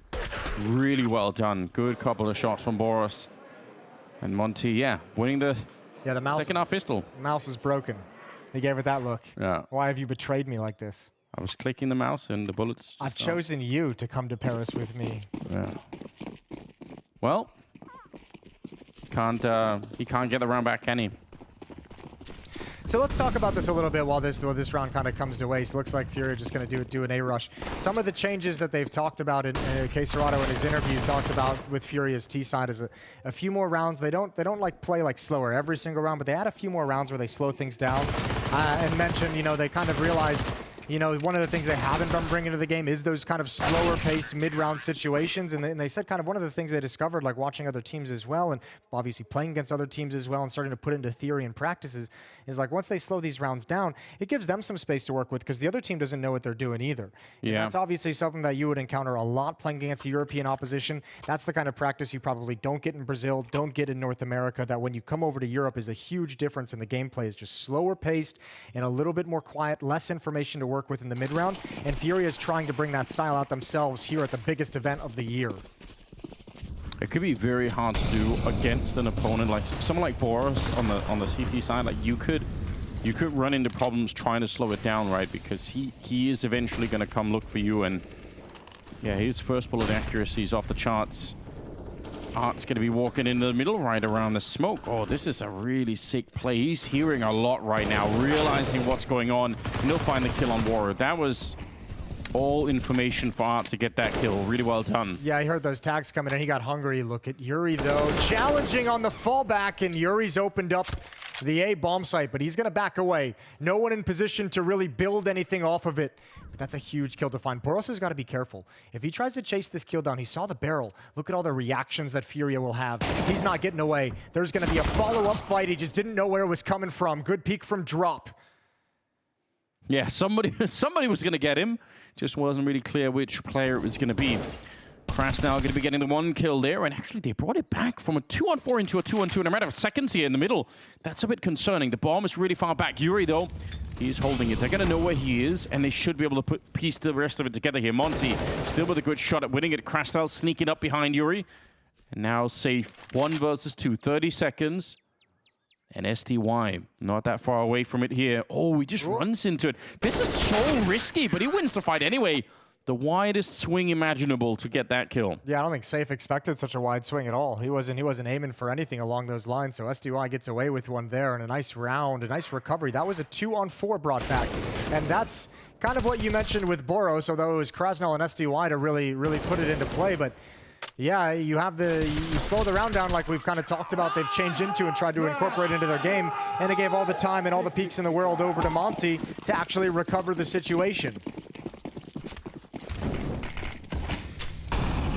really well done. Good couple of shots from Boros. And Monte, yeah, winning the mouse, second half pistol. Mouse is broken. He gave it that look. Yeah. Why have you betrayed me like this? I was clicking the mouse and the bullets. I've chosen you to come to Paris with me. Yeah. Well, he can't get the round back, can he? So let's talk about this a little bit while this round kind of comes to waste. Looks like FURIA just going to do an A rush. Some of the changes that they've talked about, in K-Serato in his interview talked about with FURIA's T side is a few more rounds. They don't like play like slower every single round, but they add a few more rounds where they slow things down and mention, you know, they kind of realize, you know, one of the things they haven't been bringing to the game is those kind of slower pace mid-round situations. And they said kind of one of the things they discovered, like watching other teams as well, and obviously playing against other teams as well and starting to put into theory and practices, is like once they slow these rounds down, it gives them some space to work with because the other team doesn't know what they're doing either. Yeah. And that's obviously something that you would encounter a lot playing against the European opposition. That's the kind of practice you probably don't get in Brazil, don't get in North America, that when you come over to Europe is a huge difference in the gameplay. Is just slower paced and a little bit more quiet, less information to work with in the mid-round. And FURIA is trying to bring that style out themselves here at the biggest event of the year. It could be very hard to do against an opponent like someone like Boros on the CT side. Like you could run into problems trying to slow it down, right? Because he is eventually going to come look for you, and yeah, his first bullet accuracy is off the charts. Art's going to be walking in the middle right around the smoke. Oh, this is a really sick play. He's hearing a lot right now, realizing what's going on, and he'll find the kill on Warrior. That was all information for Art to get that kill. Really well done. Yeah, I heard those tags coming in. He got hungry. Look at Yuri, though. Challenging on the fallback, and Yuri's opened up the A bomb site, but he's going to back away. No one in position to really build anything off of it. But that's a huge kill to find. Boros has got to be careful. If he tries to chase this kill down, he saw the barrel. Look at all the reactions that FURIA will have. He's not getting away. There's going to be a follow-up fight. He just didn't know where it was coming from. Good peek from drop. Yeah, somebody was going to get him. Just wasn't really clear which player it was going to be. Krasnal going to be getting the one kill there, and actually they brought it back from a 2-on-4 into a 2-on-2 in a matter of seconds here in the middle. That's a bit concerning. The bomb is really far back. Yuri, though, he's holding it. They're going to know where he is, and they should be able to piece the rest of it together here. Monte still with a good shot at winning it. Krasnal sneaking up behind Yuri. And now safe. 1 versus 2. 30 seconds. And STY, not that far away from it here. Oh, he just runs into it. This is so risky, but he wins the fight anyway. The widest swing imaginable to get that kill. Yeah, I don't think Safe expected such a wide swing at all. He wasn't aiming for anything along those lines, so STY gets away with one there, and a nice round, a nice recovery. That was a 2-on-4 brought back, and that's kind of what you mentioned with Boros, although it was Krasnal and STY to really put it into play, but Yeah, you slow the round down like we've kind of talked about. They've changed into and tried to incorporate into their game, and it gave all the time and all the peaks in the world over to Monte to actually recover the situation.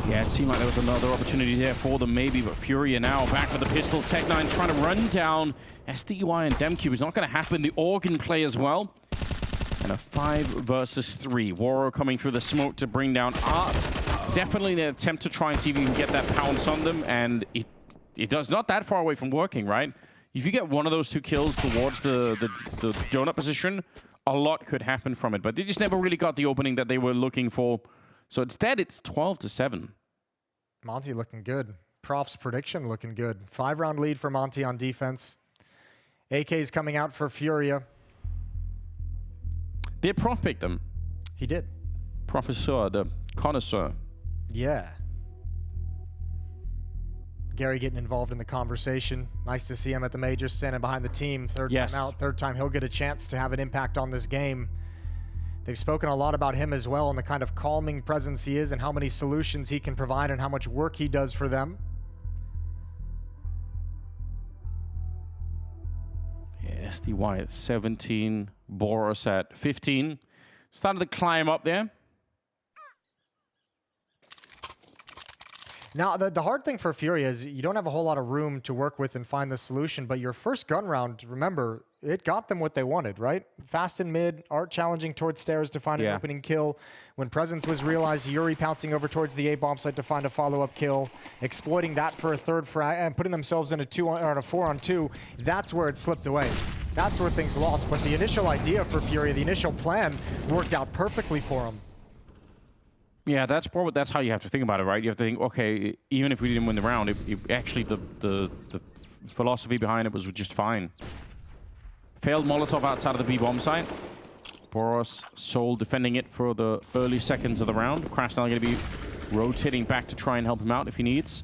Yeah, it seemed like there was another opportunity there for them maybe, but FURIA now back with the pistol. Tech9 trying to run down SDY and Demcube. It's not going to happen. The Organ play as well. And a 5 versus 3. Waro coming through the smoke to bring down Art. Definitely an attempt to try and see if you can get that pounce on them, and it does not that far away from working, right? If you get one of those 2 kills towards the donut position, a lot could happen from it. But they just never really got the opening that they were looking for. So instead, it's 12-7. Monte looking good. Prof's prediction looking good. 5-round lead for Monte on defense. AK's coming out for FURIA. Did Prof pick them? He did. Professor, the connoisseur. Yeah. Gary getting involved in the conversation. Nice to see him at the majors, standing behind the team. Third time out, third time he'll get a chance to have an impact on this game. They've spoken a lot about him as well and the kind of calming presence he is and how many solutions he can provide and how much work he does for them. Yeah, SDY at 17, Boros at 15. Started to climb up there. Now, the hard thing for FURIA is you don't have a whole lot of room to work with and find the solution, but your first gun round, remember, it got them what they wanted, right? Fast and mid, Art challenging towards stairs to find an opening kill. When presence was realized, Yuri pouncing over towards the A-bomb site to find a follow-up kill, exploiting that for a third frag, and putting themselves in a 4-on-2. That's where it slipped away. That's where things lost. But the initial idea for FURIA, the initial plan, worked out perfectly for them. Yeah, that's how you have to think about it, right? You have to think, okay, even if we didn't win the round, actually the philosophy behind it was just fine. Failed Molotov outside of the B-bomb site. Boros, Soul defending it for the early seconds of the round. Krasnal going to be rotating back to try and help him out if he needs.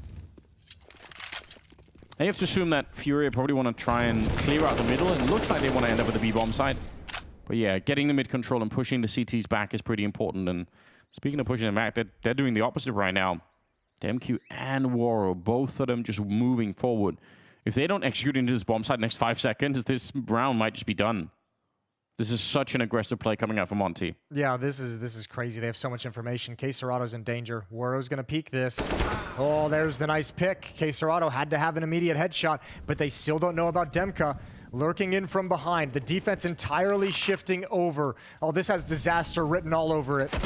And you have to assume that FURIA probably want to try and clear out the middle, and it looks like they want to end up with the B-bomb site. But yeah, getting the mid control and pushing the CTs back is pretty important. And speaking of pushing them back, they're doing the opposite right now. MQ and Waro, both of them just moving forward. If they don't execute into this bomb site next 5 seconds, this round might just be done. This is such an aggressive play coming out from Monte. Yeah, this is crazy. They have so much information. K-Serato's in danger. Waro's going to peek this. Oh, there's the nice pick. K-Serato had to have an immediate headshot, but they still don't know about Demka. Lurking in from behind. The defense entirely shifting over. Oh, this has disaster written all over it.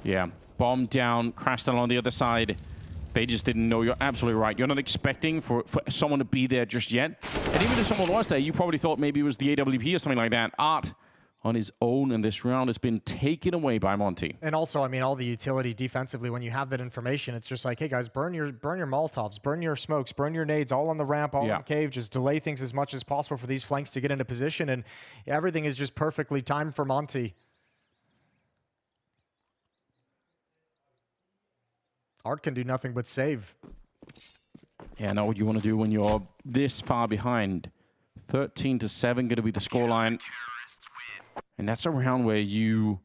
Yeah, bomb down, Krasnal on the other side. They just didn't know. You're absolutely right. You're not expecting for someone to be there just yet. And even if someone was there, you probably thought maybe it was the AWP or something like that. Art on his own, and this round has been taken away by Monte. And also, I mean, all the utility defensively, when you have that information, it's just like, hey guys, burn your Molotovs, burn your smokes, burn your nades, all on the ramp, all in the cave. Just delay things as much as possible for these flanks to get into position, and everything is just perfectly timed for Monte. Art can do nothing but save. Yeah, I know what you want to do when you're this far behind. 13-7 going to be the scoreline. And that's a round where you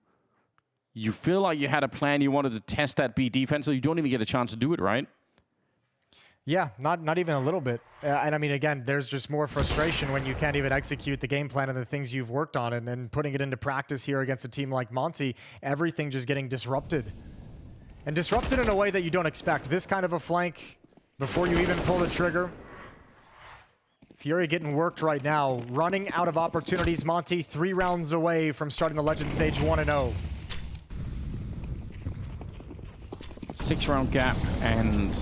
feel like you had a plan, you wanted to test that B defense, so you don't even get a chance to do it, right? Yeah, not even a little bit. And I mean, again, there's just more frustration when you can't even execute the game plan and the things you've worked on, and putting it into practice here against a team like Monte, everything just getting disrupted. And disrupted in a way that you don't expect. This kind of a flank before you even pull the trigger. FURIA getting worked right now. Running out of opportunities. Monte 3 rounds away from starting the Legend Stage 1-0. 6-round gap, and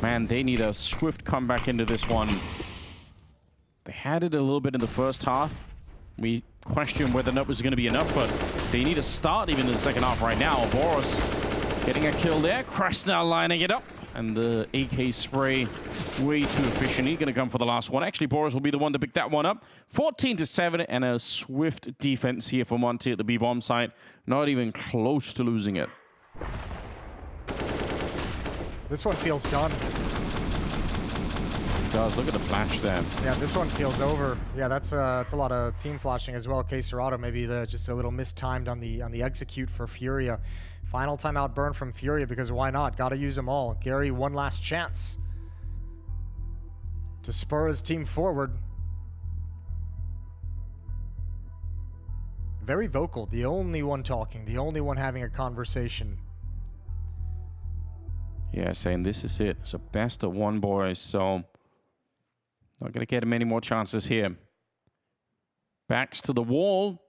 man, they need a swift comeback into this one. They had it a little bit in the first half. We question whether or not it was going to be enough, but they need a start even in the second half right now. Boros getting a kill there. Krasnal lining it up. And the AK spray way too efficient. He's going to come for the last one. Actually, Boros will be the one to pick that one up. 14-7 and a swift defense here for Monte at the B-bomb site. Not even close to losing it. This one feels done. It does. Look at the flash there. Yeah, this one feels over. Yeah, that's a lot of team flashing as well. K-Serato maybe just a little mistimed on the execute for FURIA. Final timeout burn from FURIA because why not? Gotta use them all. Gary, one last chance to spur his team forward. Very vocal, the only one talking, the only one having a conversation. Yeah, saying this is it. It's a best of one, boys, so not going to get many more chances here. Backs to the wall.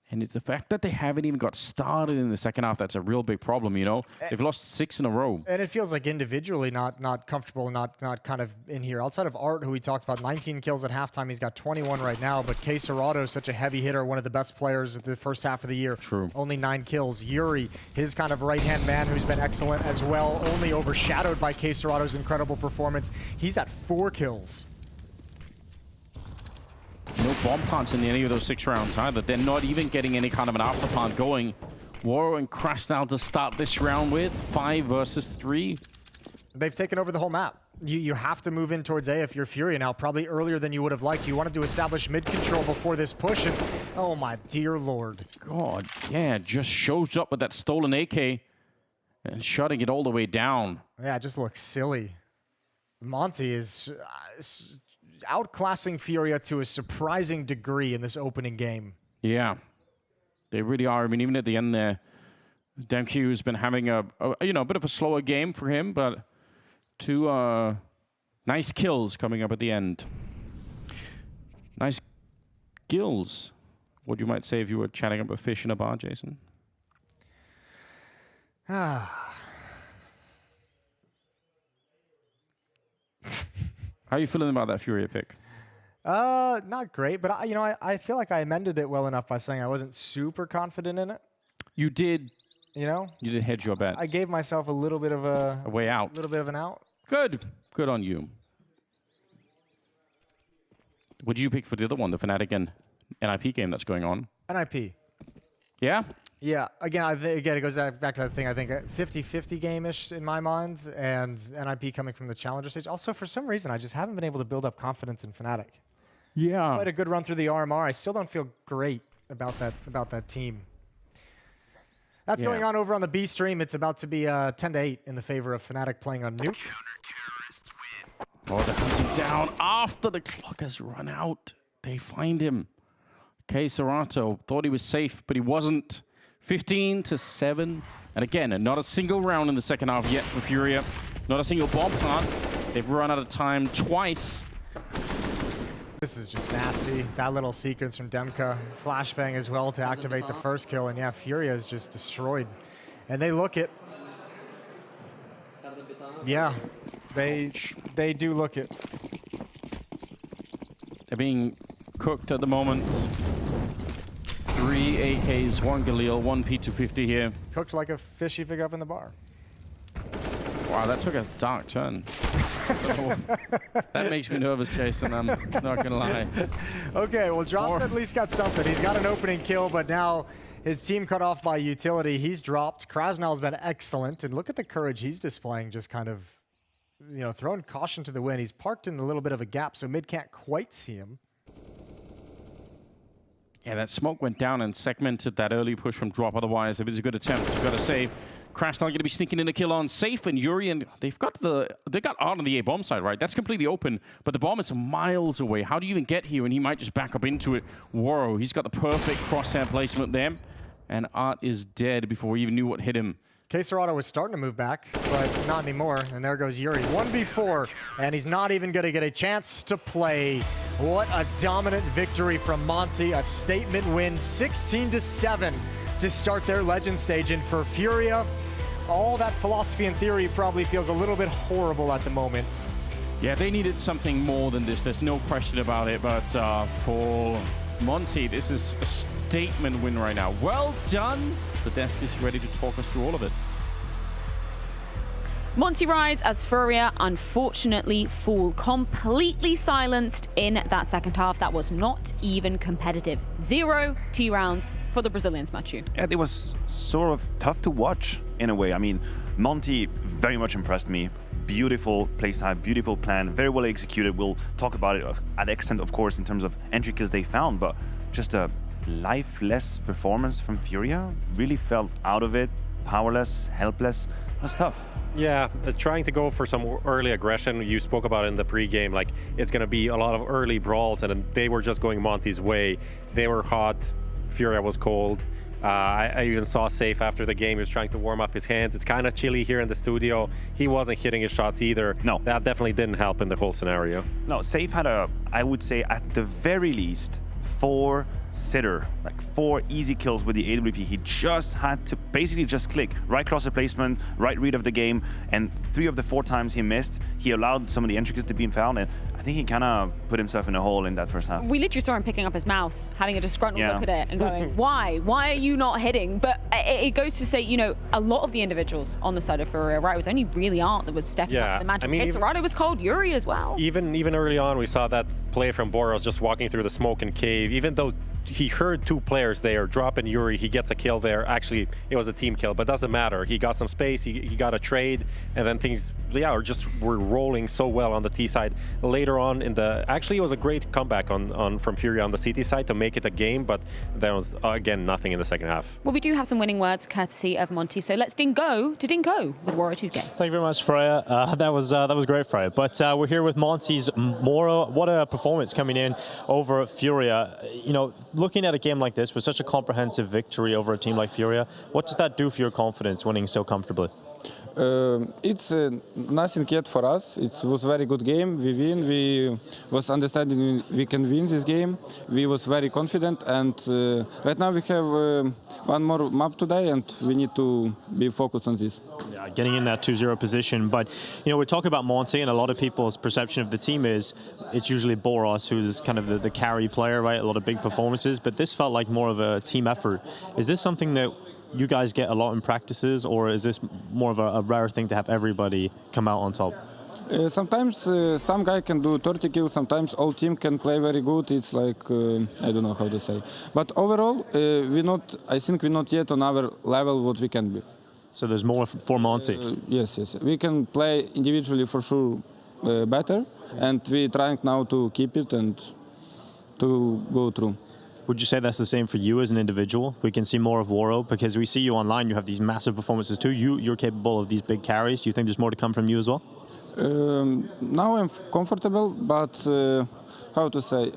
And it's the fact that they haven't even got started in the second half that's a real big problem, you know? They've lost 6 in a row. And it feels like individually not comfortable, not kind of in here. Outside of Art, who we talked about, 19 kills at halftime. He's got 21 right now, but K Serato is such a heavy hitter, one of the best players at the first half of the year. True. Only 9 kills. Yuri, his kind of right-hand man who's been excellent as well, only overshadowed by K Serato's incredible performance. He's at 4 kills. No bomb plants in any of those 6 rounds either. They're not even getting any kind of an after plant going. Waro and Krasnal to start this round with 5 versus 3. They've taken over the whole map. You have to move in towards A if you're FURIA now, probably earlier than you would have liked. You wanted to establish mid control before this push, and oh my dear lord. God, yeah, just shows up with that stolen AK and shutting it all the way down. Yeah, it just looks silly. Monte is outclassing FURIA to a surprising degree in this opening game. Yeah, they really are. I mean, even at the end there, DamQ has been having a bit of a slower game for him, but 2 nice kills coming up at the end. Nice kills. What you might say if you were chatting up a fish in a bar, Jason. How are you feeling about that FURIA pick? Not great, but I feel like I amended it well enough by saying I wasn't super confident in it. You did. You know? You did hedge your bet. I gave myself a little bit of a way out. A little bit of an out. Good. Good on you. What did you pick for the other one, the Fnatic and NIP game that's going on? NIP. Yeah? Yeah, again, it goes back to that thing, I think, 50-50 game-ish in my mind, and NIP coming from the Challenger stage. Also, for some reason, I just haven't been able to build up confidence in Fnatic. Yeah. Despite a good run through the RMR, I still don't feel great about that team. That's going on over on the B stream. It's about to be 10-8 in the favor of Fnatic playing on Nuke. Oh, they're hunting down after the clock has run out. They find him. K Serato thought he was safe, but he wasn't. 15-7. And again, not a single round in the second half yet for FURIA. Not a single bomb plant. They've run out of time twice. This is just nasty. That little sequence from Demka. Flashbang as well to activate the first kill. And yeah, FURIA is just destroyed. And they look it. Yeah, they do look it. They're being cooked at the moment. 3 AKs, 1 Galil, 1 P250 here. Cooked like a fish you pick up in the bar. Wow, that took a dark turn. That makes me nervous, Jason. I'm not going to lie. Okay, well, Drops at least got something. He's got an opening kill, but now his team cut off by utility. He's dropped. Krasnal's been excellent, and look at the courage he's displaying, just kind of, throwing caution to the wind. He's parked in a little bit of a gap, so mid can't quite see him. Yeah, that smoke went down and segmented that early push from Drop. Otherwise, if it's a good attempt, you've got to say, Krasnal going to be sneaking in a kill on Safe, and Yuri, and they got Art on the A bomb side, right? That's completely open, but the bomb is miles away. How do you even get here? And he might just back up into it. Whoa, he's got the perfect crosshair placement there, and Art is dead before he even knew what hit him. K Serato was starting to move back, but not anymore. And there goes Yuri. 1v4, and he's not even going to get a chance to play. What a dominant victory from Monte. A statement win, 16-7 to start their Legend stage. And for FURIA, all that philosophy and theory probably feels a little bit horrible at the moment. Yeah, they needed something more than this. There's no question about it. But for Monte, this is a statement win right now. Well done. The desk is ready to talk us through all of it. Monte Rise as FURIA unfortunately fall completely silenced in that second half. That was not even competitive. 0 T rounds for the Brazilians, Machu. Yeah, it was sort of tough to watch in a way. I mean, Monte very much impressed me. Beautiful playstyle, beautiful plan, very well executed. We'll talk about it at extent, of course, in terms of entry kills they found, but just a lifeless performance from FURIA. Really felt out of it. powerless, helpless. That's tough. Yeah, trying to go for some early aggression. You spoke about it in the pregame, like it's going to be a lot of early brawls, and they were just going Monte's way. They were hot, FURIA was cold. I even saw Safe after the game. He was trying to warm up his hands. It's kind of chilly here in the studio. He wasn't hitting his shots either. No. That definitely didn't help in the whole scenario. No, Safe had I would say at the very least, 4 sitter, like 4 easy kills with the AWP. He just had to basically just click right cluster placement, right read of the game, and 3 of the 4 times he missed, he allowed some of the entries to be found, and I think he kind of put himself in a hole in that first half. We literally saw him picking up his mouse, having a disgruntled Yeah. look at it and going, why? Why are you not hitting? But it goes to say, you know, a lot of the individuals on the side of FURIA, right, it was only really Art that was stepping up to the mantle. Cerrado was cold, Yuri as well. Even early on, we saw that play from Boros just walking through the smoke and cave, even though he heard 2 players there, dropping Yuri, he gets a kill there. Actually, it was a team kill, but doesn't matter. He got some space, he got a trade, and then things, were rolling so well on the T side. Later on in the, actually it was a great comeback from FURIA on the CT side to make it a game, but there was, again, nothing in the second half. Well, we do have some winning words courtesy of Monte, so let's go to Dingo with Warrior 2K. Thank you very much, Freya. That was great, Freya. But we're here with Monte's Moro. What a performance coming in over FURIA. You know, looking at a game like this with such a comprehensive victory over a team like FURIA, what does that do for your confidence winning so comfortably? It's nothing yet for us. It was a very good game. We win. We was understanding we can win this game. We was very confident, and right now we have one more map today, and we need to be focused on this. Yeah, getting in that 2-0 position. But you know, we're talking about Monte, and a lot of people's perception of the team is it's usually Boros who's kind of the carry player, right? A lot of big performances, but this felt like more of a team effort. Is this something that you guys get a lot in practices, or is this more of a rare thing to have everybody come out on top? Sometimes some guy can do 30 kills, sometimes all team can play very good. It's like, I don't know how to say. But overall, I think we're not yet on our level what we can be. So there's more for Monte? Yes. We can play individually for sure better, and we're trying now to keep it and to go through. Would you say that's the same for you as an individual? We can see more of Waro, because we see you online, you have these massive performances too. You're capable of these big carries. Do you think there's more to come from you as well? Now I'm comfortable, but how to say,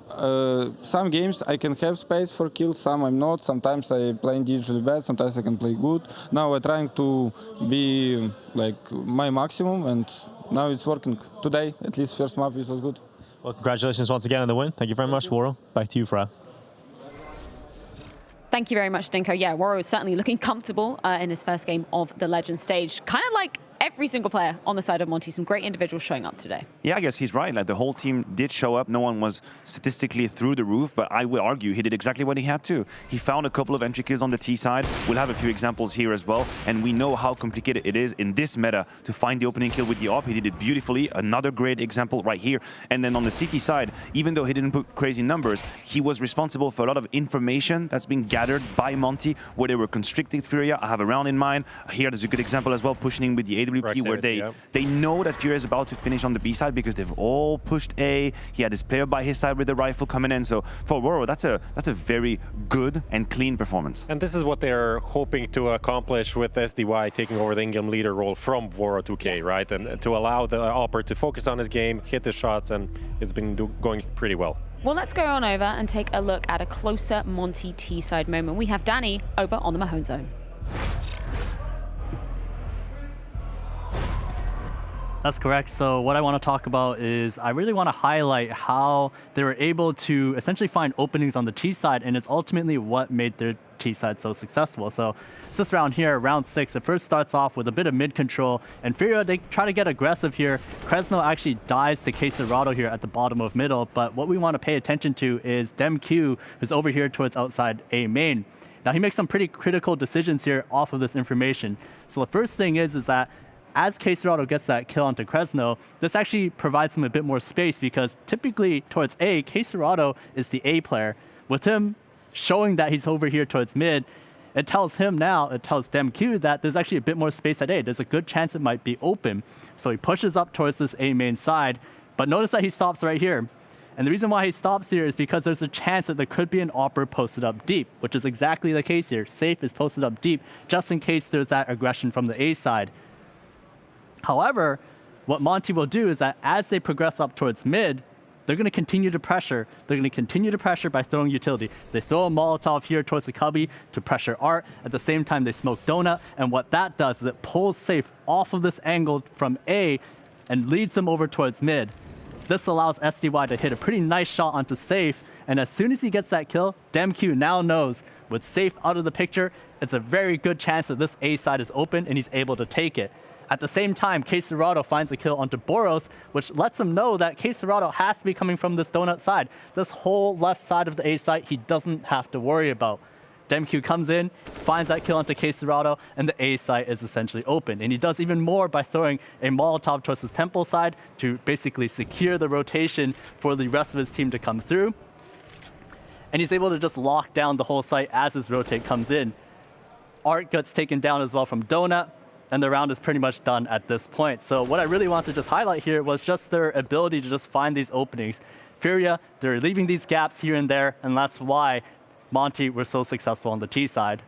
some games I can have space for kills, some I'm not. Sometimes I play individually bad, sometimes I can play good. Now I'm trying to be like my maximum, and now it's working. Today, at least first map, it was good. Well, congratulations once again on the win. Thank you very much, Waro. Back to you, Freya. Thank you very much, Dinko. Yeah, Waro is certainly looking comfortable in his first game of the Legend stage. Kind of like every single player on the side of Monte, some great individuals showing up today. Yeah, I guess he's right. Like, the whole team did show up. No one was statistically through the roof, but I will argue he did exactly what he had to. He found a couple of entry kills on the T side. We'll have a few examples here as well, and we know how complicated it is in this meta to find the opening kill with the AWP. He did it beautifully. Another great example right here. And then on the CT side, even though he didn't put crazy numbers, he was responsible for a lot of information that's been gathered by Monte, where they were constricting FURIA. I have a round in mind. Here, there's a good example as well, pushing with the AWP, where they know that FURIA is about to finish on the B side because they've all pushed A. He had his player by his side with the rifle coming in. So for Waro, that's a very good and clean performance. And this is what they're hoping to accomplish with SDY taking over the in-game leader role from Waro 2K, right? And to allow the Opper to focus on his game, hit the shots, and it's been going pretty well. Well, let's go on over and take a look at a closer Monte T-side moment. We have Danny over on the Mahone zone. That's correct. So what I want to talk about is I really want to highlight how they were able to essentially find openings on the T side, and it's ultimately what made their T side so successful. So this round here, round 6, it first starts off with a bit of mid control, and FURIA, they try to get aggressive here. Krezno actually dies to Cerrado here at the bottom of middle, but what we want to pay attention to is DemQ, who's over here towards outside A main. Now he makes some pretty critical decisions here off of this information. So the first thing is that as Cerrado gets that kill onto Krezno, this actually provides him a bit more space, because typically towards A, Cerrado is the A player. With him showing that he's over here towards mid, it tells DemQ that there's actually a bit more space at A. There's a good chance it might be open. So he pushes up towards this A main side, but notice that he stops right here. And the reason why he stops here is because there's a chance that there could be an AWPer posted up deep, which is exactly the case here. Safe is posted up deep just in case there's that aggression from the A side. However, what Monte will do is that as they progress up towards mid, they're going to continue to pressure. They're going to continue to pressure by throwing utility. They throw a Molotov here towards the cubby to pressure Art. At the same time, they smoke Donut. And what that does is it pulls Safe off of this angle from A and leads them over towards mid. This allows SDY to hit a pretty nice shot onto Safe. And as soon as he gets that kill, DemQ now knows with Safe out of the picture, it's a very good chance that this A side is open and he's able to take it. At the same time, K-Serrado finds a kill onto Boros, which lets him know that K-Serrado has to be coming from this Donut side. This whole left side of the A site, he doesn't have to worry about. DemQ comes in, finds that kill onto K-Serrado, and the A site is essentially open. And he does even more by throwing a Molotov towards his temple side to basically secure the rotation for the rest of his team to come through. And he's able to just lock down the whole site as his rotate comes in. Art gets taken down as well from Donut, and the round is pretty much done at this point. So what I really want to just highlight here was just their ability to just find these openings. FURIA, they're leaving these gaps here and there, and that's why Monte were so successful on the T side.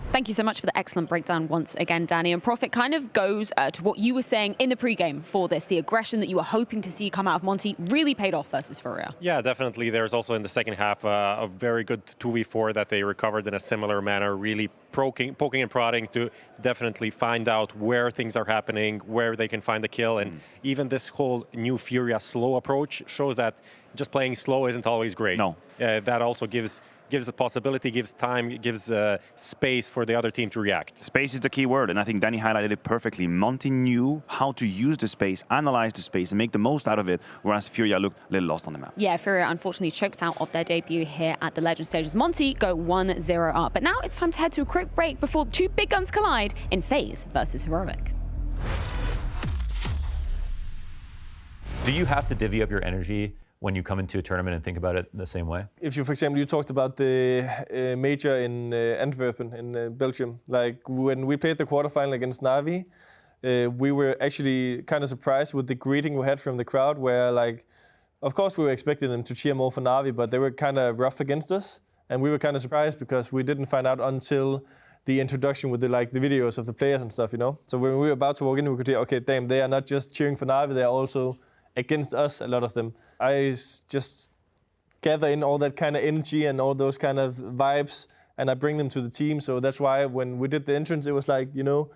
Thank you so much for the excellent breakdown once again, Danny. And Prophet kind of goes to what you were saying in the pregame for this. The aggression that you were hoping to see come out of Monte really paid off versus FURIA. Yeah, definitely. There's also in the second half a very good 2v4 that they recovered in a similar manner, really poking and prodding to definitely find out where things are happening, where they can find the kill. And even this whole new FURIA slow approach shows that just playing slow isn't always great. No. That also gives a possibility, gives time, gives space for the other team to react. Space is the key word, and I think Danny highlighted it perfectly. Monte knew how to use the space, analyze the space, and make the most out of it, whereas FURIA looked a little lost on the map. Yeah, FURIA unfortunately choked out of their debut here at the Legend stages. Monte go 1-0 up, but now it's time to head to a quick break before two big guns collide in FaZe versus Heroic. Do you have to divvy up your energy when you come into a tournament and think about it the same way? If you, for example, you talked about the major in Antwerp in Belgium. Like when we played the quarterfinal against NAVI, we were actually kind of surprised with the greeting we had from the crowd, where like, of course we were expecting them to cheer more for NAVI, but they were kind of rough against us. And we were kind of surprised because we didn't find out until the introduction with the videos of the players and stuff, you know? So when we were about to walk in, we could hear, okay, damn, they are not just cheering for NAVI, they are also against us, a lot of them. I just gather in all that kind of energy and all those kind of vibes, and I bring them to the team. So that's why when we did the entrance, it was like, you know,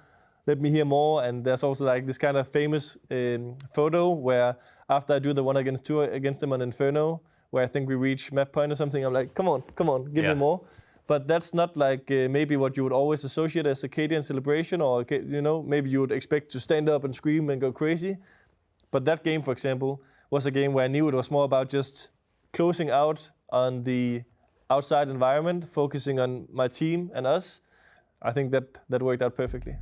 let me hear more. And there's also like this kind of famous photo where after I do the 1-against-2 against them on Inferno, where I think we reach map point or something, I'm like, come on, give me more. But that's not like maybe what you would always associate as a Cadian celebration, or, you know, maybe you would expect to stand up and scream and go crazy. But that game, for example, was a game where I knew it was more about just closing out on the outside environment, focusing on my team and us. I think that worked out perfectly.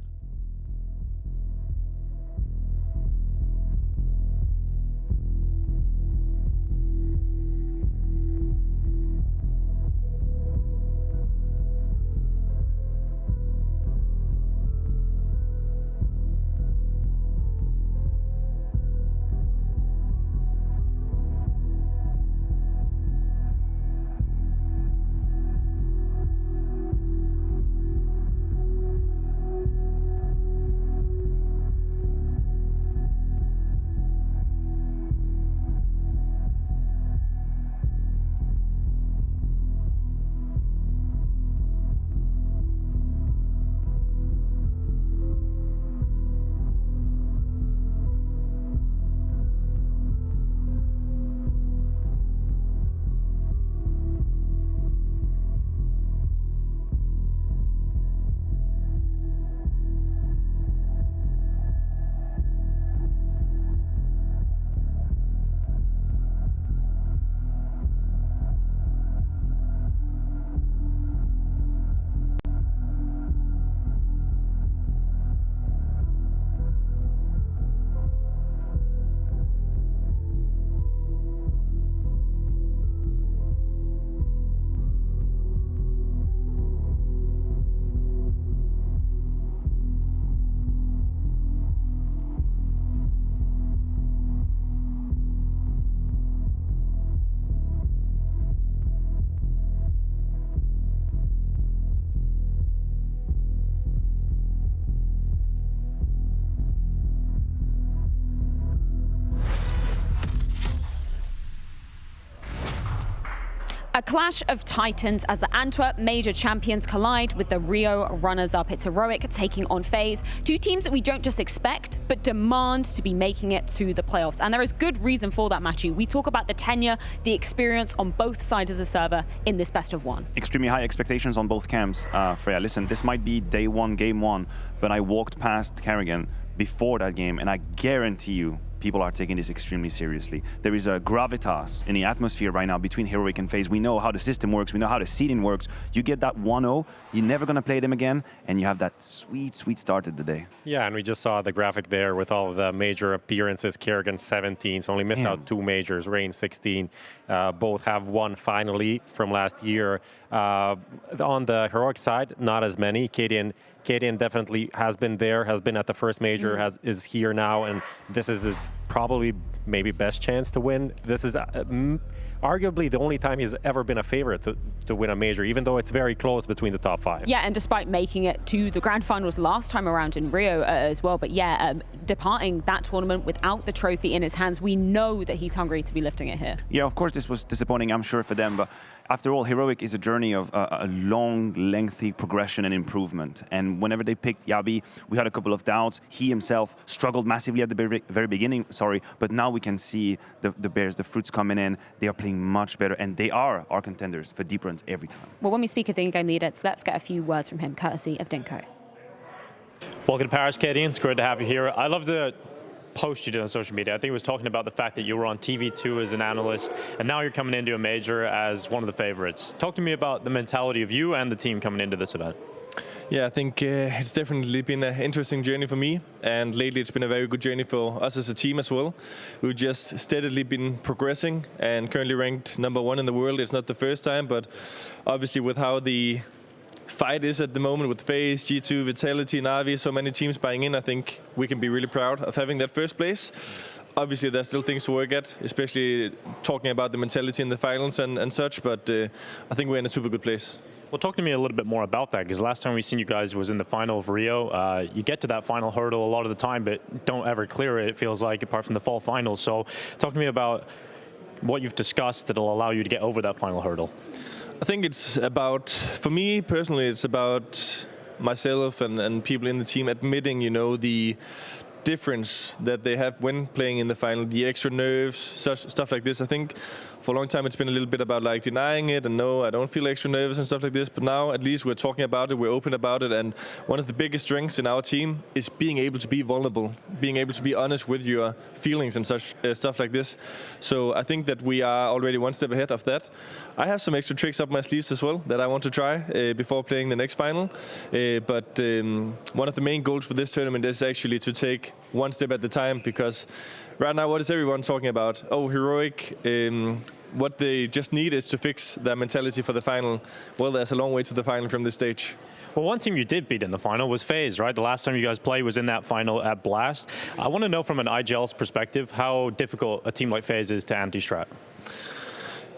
A clash of titans as the Antwerp major champions collide with the Rio runners-up. It's Heroic taking on FaZe, two teams that we don't just expect, but demand to be making it to the playoffs. And there is good reason for that, Matthew. We talk about the tenure, the experience on both sides of the server in this best of one. Extremely high expectations on both camps, Freya. Listen, this might be day one, game one, but I walked past Carrigan before that game, and I guarantee you, people are taking this extremely seriously. There is a gravitas in the atmosphere right now between Heroic and FaZe. We know how the system works. We know how the seeding works. You get that 1-0, you're never going to play them again, and you have that sweet, sweet start of the day. Yeah, and we just saw the graphic there with all of the major appearances. Kerrigan 17, so only missed out 2 majors. Rain 16, both have won finally from last year. On the Heroic side, not as many. Kadian definitely has been there, has been at the first major, is here now, and this is his probably maybe best chance to win. This is arguably the only time he's ever been a favorite to win a major, even though it's very close between the top 5. Yeah, and despite making it to the grand finals last time around in Rio as well, but yeah, departing that tournament without the trophy in his hands, we know that he's hungry to be lifting it here. Yeah, of course this was disappointing, I'm sure, for them, but after all, Heroic is a journey of a long, lengthy progression and improvement. And whenever they picked Yabi, we had a couple of doubts. He himself struggled massively at the very beginning, but now we can see the Bears, the fruits coming in. They are playing much better, and they are our contenders for deep runs every time. Well, when we speak of the in-game leaders, let's get a few words from him, courtesy of Dinko. Welcome to Paris, Kadian. It's great to have you here. I love the post you did on social media. I think it was talking about the fact that you were on TV2 as an analyst, and now you're coming into a major as one of the favorites. Talk to me about the mentality of you and the team coming into this event. Yeah, I think it's definitely been an interesting journey for me, and lately it's been a very good journey for us as a team as well. We've just steadily been progressing and currently ranked #1 in the world. It's not the first time, but obviously with how the fight is at the moment with FaZe, G2, Vitality, NAVI, so many teams buying in, I think we can be really proud of having that first place. Obviously, there's still things to work at, especially talking about the mentality in the finals and such, but I think we're in a super good place. Well, talk to me a little bit more about that, because last time we seen you guys was in the final of Rio. You get to that final hurdle a lot of the time, but don't ever clear it, it feels like, apart from the fall finals. So talk to me about what you've discussed that'll allow you to get over that final hurdle. I think it's about, for me personally, it's about myself and people in the team admitting, you know, the difference that they have when playing in the final, the extra nerves, stuff like this. I think for a long time it's been a little bit about like denying it and no, I don't feel extra nervous and stuff like this, but now at least we're talking about it, we're open about it, and one of the biggest strengths in our team is being able to be vulnerable, being able to be honest with your feelings and such stuff like this. So I think that we are already one step ahead of that. I have some extra tricks up my sleeves as well that I want to try before playing the next final, but one of the main goals for this tournament is actually to take one step at a time, because right now what is everyone talking about? Oh, Heroic, what they just need is to fix their mentality for the final. Well, there's a long way to the final from this stage. Well, one team you did beat in the final was FaZe, right? The last time you guys played was in that final at Blast. I want to know from an IGL's perspective how difficult a team like FaZe is to anti-strat.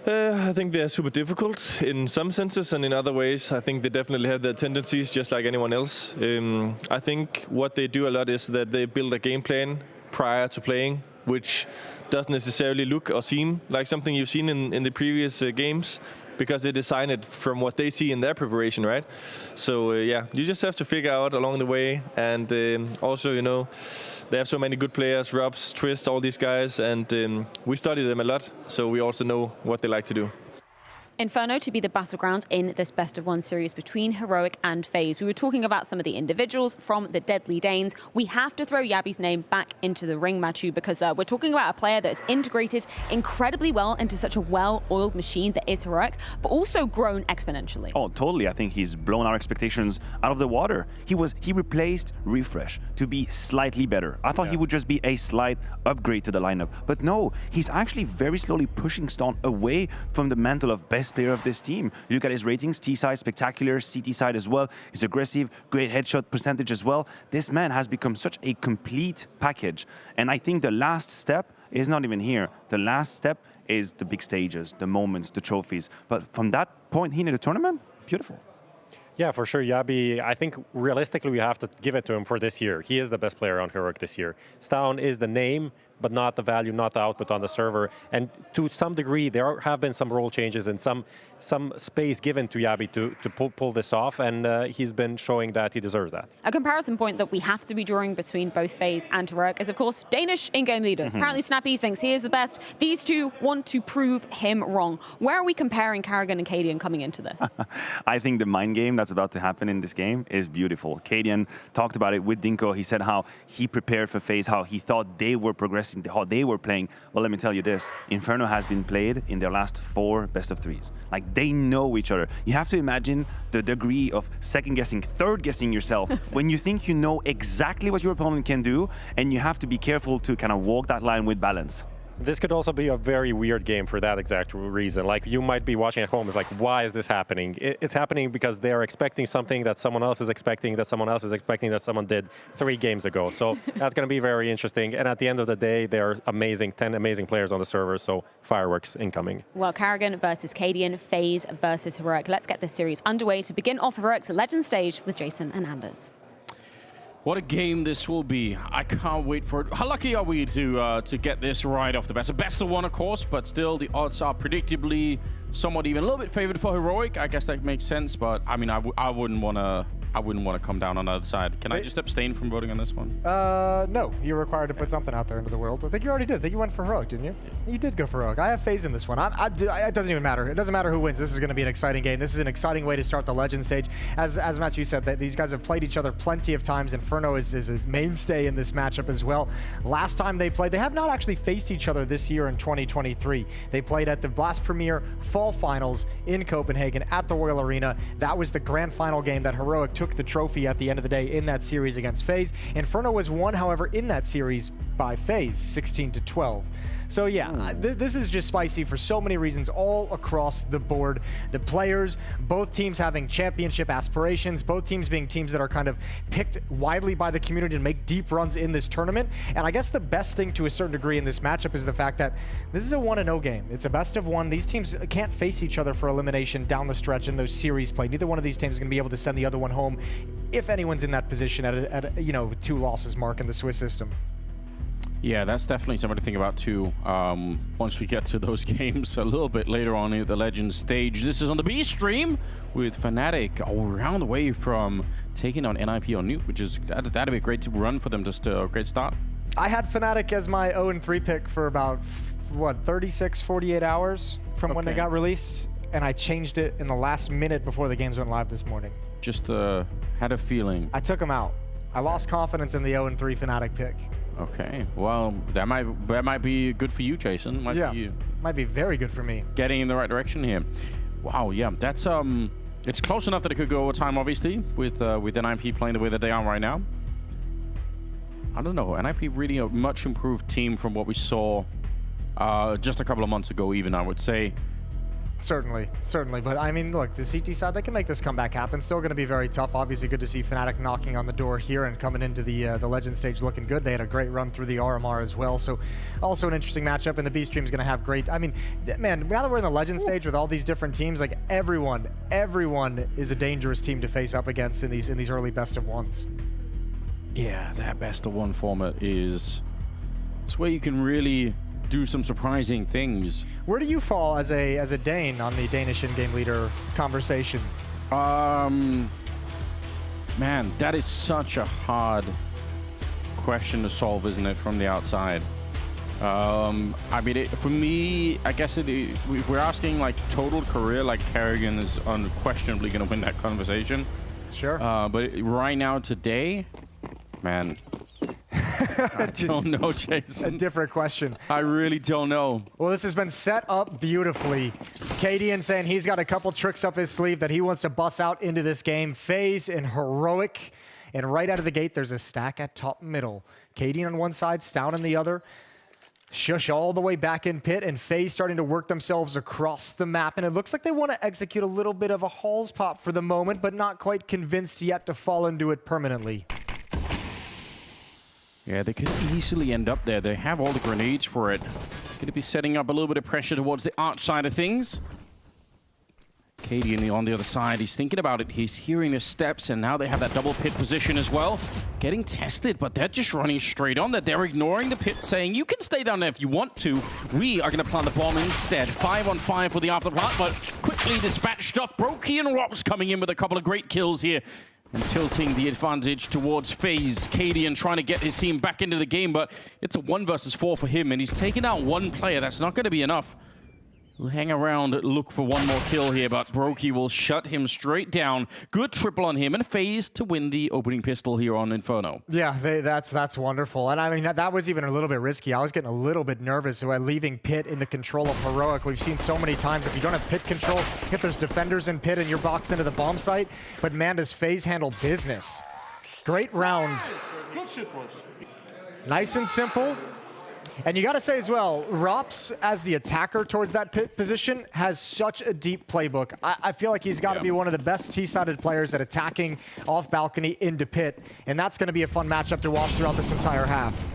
I think they're super difficult in some senses, and in other ways I think they definitely have their tendencies just like anyone else. I think what they do a lot is that they build a game plan prior to playing, which doesn't necessarily look or seem like something you've seen in the previous games, because they design it from what they see in their preparation, right? So yeah, you just have to figure out along the way, and also, you know, they have so many good players, Robs, Twist, all these guys, and we study them a lot, so we also know what they like to do. Inferno to be the battleground in this best-of-1 series between Heroic and FaZe. We were talking about some of the individuals from the Deadly Danes. We have to throw Yabi's name back into the ring, Matthew, because we're talking about a player that is integrated incredibly well into such a well-oiled machine that is Heroic, but also grown exponentially. Oh, totally. I think he's blown our expectations out of the water. He replaced Refresh to be slightly better. I thought he would just be a slight upgrade to the lineup, but no, he's actually very slowly pushing Stone away from the mantle of best player of this team. You look at his ratings, T side spectacular, CT side as well. He's aggressive, great headshot percentage as well. This man has become such a complete package. And I think the last step is not even here. The last step is the big stages, the moments, the trophies. But from that point here in the tournament, beautiful. Yeah, for sure. Yabi, I think realistically we have to give it to him for this year. He is the best player on Heroic this year. Stown is the name, but not the value, not the output on the server. And to some degree, there have been some role changes and some space given to Yabi to pull this off, and he's been showing that he deserves that. A comparison point that we have to be drawing between both FaZe and Heroic is, of course, Danish in-game leaders. Apparently, Snappy thinks he is the best. These two want to prove him wrong. Where are we comparing Karrigan and Cadian coming into this? I think the mind game that's about to happen in this game is beautiful. Cadian talked about it with Dinko. He said how he prepared for FaZe, how he thought they were progressing, how they were playing. Well, let me tell you this. Inferno has been played in their last 4 best-of-3s. Like, they know each other. You have to imagine the degree of second-guessing, third-guessing yourself when you think you know exactly what your opponent can do, and you have to be careful to kind of walk that line with balance. This could also be a very weird game for that exact reason. Like, you might be watching at home, it's like, why is this happening? It's happening because they are expecting something that someone else is expecting, that someone else is expecting, that someone did 3 games ago. So that's going to be very interesting. And at the end of the day, they're amazing, 10 amazing players on the server, so fireworks incoming. Well, Karrigan versus Cadian, FaZe versus Heroic. Let's get this series underway to begin off Heroic's Legend stage with Jason and Anders. What a game this will be. I can't wait for it. How lucky are we to get this right off the bat? It's a best of 1, of course, but still the odds are predictably somewhat even a little bit favored for Heroic. I guess that makes sense, but I mean, I wouldn't want to come down on the other side. Can I just abstain from voting on this one? No, you're required to put something out there into the world. I think you already did. I think you went for Heroic, didn't you? You did go for Heroic. I have FaZe in this one. It doesn't even matter. It doesn't matter who wins. This is going to be an exciting game. This is an exciting way to start the Legend stage. As Matthew said, that these guys have played each other plenty of times. Inferno is a mainstay in this matchup as well. Last time they played, they have not actually faced each other this year in 2023. They played at the Blast Premier Fall Finals in Copenhagen at the Royal Arena. That was the grand final game that Heroic took the trophy at the end of the day in that series against FaZe. Inferno was won, however, in that series by FaZe, 16-12. So yeah, this is just spicy for so many reasons all across the board. The players, both teams having championship aspirations, both teams being teams that are kind of picked widely by the community to make deep runs in this tournament. And I guess the best thing to a certain degree in this matchup is the fact that this is a 1-0 game. It's a best of 1. These teams can't face each other for elimination down the stretch in those series play. Neither one of these teams is going to be able to send the other one home if anyone's in that position at a 2 losses mark in the Swiss system. Yeah, that's definitely something to think about too. Once we get to those games a little bit later on in the Legends stage. This is on the B stream with Fnatic around the way from taking on NIP on Nuke, which is that'd be a great run for them, just a great start. I had Fnatic as my 0-3 pick for about, what, 36, 48 hours from when they got released, and I changed it in the last minute before the games went live this morning. Just had a feeling. I took them out. I lost confidence in the 0-3 Fnatic pick. Okay, well, that might be good for you, Jason. Might be very good for me. Getting in the right direction here. Wow, yeah, that's it's close enough that it could go overtime, obviously, with NIP playing the way that they are right now. I don't know, NIP really a much improved team from what we saw just a couple of months ago, even, I would say. Certainly. But I mean, look, the CT side, they can make this comeback happen. Still going to be very tough. Obviously, good to see Fnatic knocking on the door here and coming into the Legend stage looking good. They had a great run through the RMR as well. So also an interesting matchup, and the B stream is going to have great. I mean, man, now that we're in the Legend stage with all these different teams, like everyone is a dangerous team to face up against in these early best of 1s. Yeah, that best of 1 format is it's where you can really do some surprising things. Where do you fall as a Dane on the Danish in-game leader conversation? Man, that is such a hard question to solve, isn't it, from the outside? I mean, for me, I guess if we're asking like total career, like Karrigan is unquestionably going to win that conversation. Sure. But right now, today, man, I don't know, Jason. A different question. I really don't know. Well, this has been set up beautifully. Cadian saying he's got a couple tricks up his sleeve that he wants to bust out into this game. FaZe and Heroic. And right out of the gate, there's a stack at top middle. Cadian on one side, Stout on the other. Shush all the way back in pit, and FaZe starting to work themselves across the map. And it looks like they want to execute a little bit of a Halls pop for the moment, but not quite convinced yet to fall into it permanently. Yeah, they could easily end up there. They have all the grenades for it. Going to be setting up a little bit of pressure towards the arch side of things. Cadian on the other side, he's thinking about it. He's hearing the steps, and now they have that double pit position as well. Getting tested, but they're just running straight on that. They're ignoring the pit, saying, you can stay down there if you want to. We are going to plant the bomb instead. 5-on-5 for the after plant, but quickly dispatched off. Brokey and Rops coming in with a couple of great kills here and tilting the advantage towards FaZe. Cadian trying to get his team back into the game, but it's a 1 versus 4 for him, and he's taken out one player. That's not going to be enough. We'll hang around, look for one more kill here, but Brokey will shut him straight down. Good triple on him, and FaZe to win the opening pistol here on Inferno. Yeah, that's wonderful. And I mean, that was even a little bit risky. I was getting a little bit nervous about leaving Pit in the control of Heroic. We've seen so many times, if you don't have Pit control, if there's defenders in Pit and you're boxed into the bomb site, but man, does FaZe handle business. Great round. Nice and simple. And you got to say as well, Rops, as the attacker towards that pit position, has such a deep playbook. I feel like he's got to be one of the best T-sided players at attacking off balcony into pit. And that's going to be a fun matchup to watch throughout this entire half.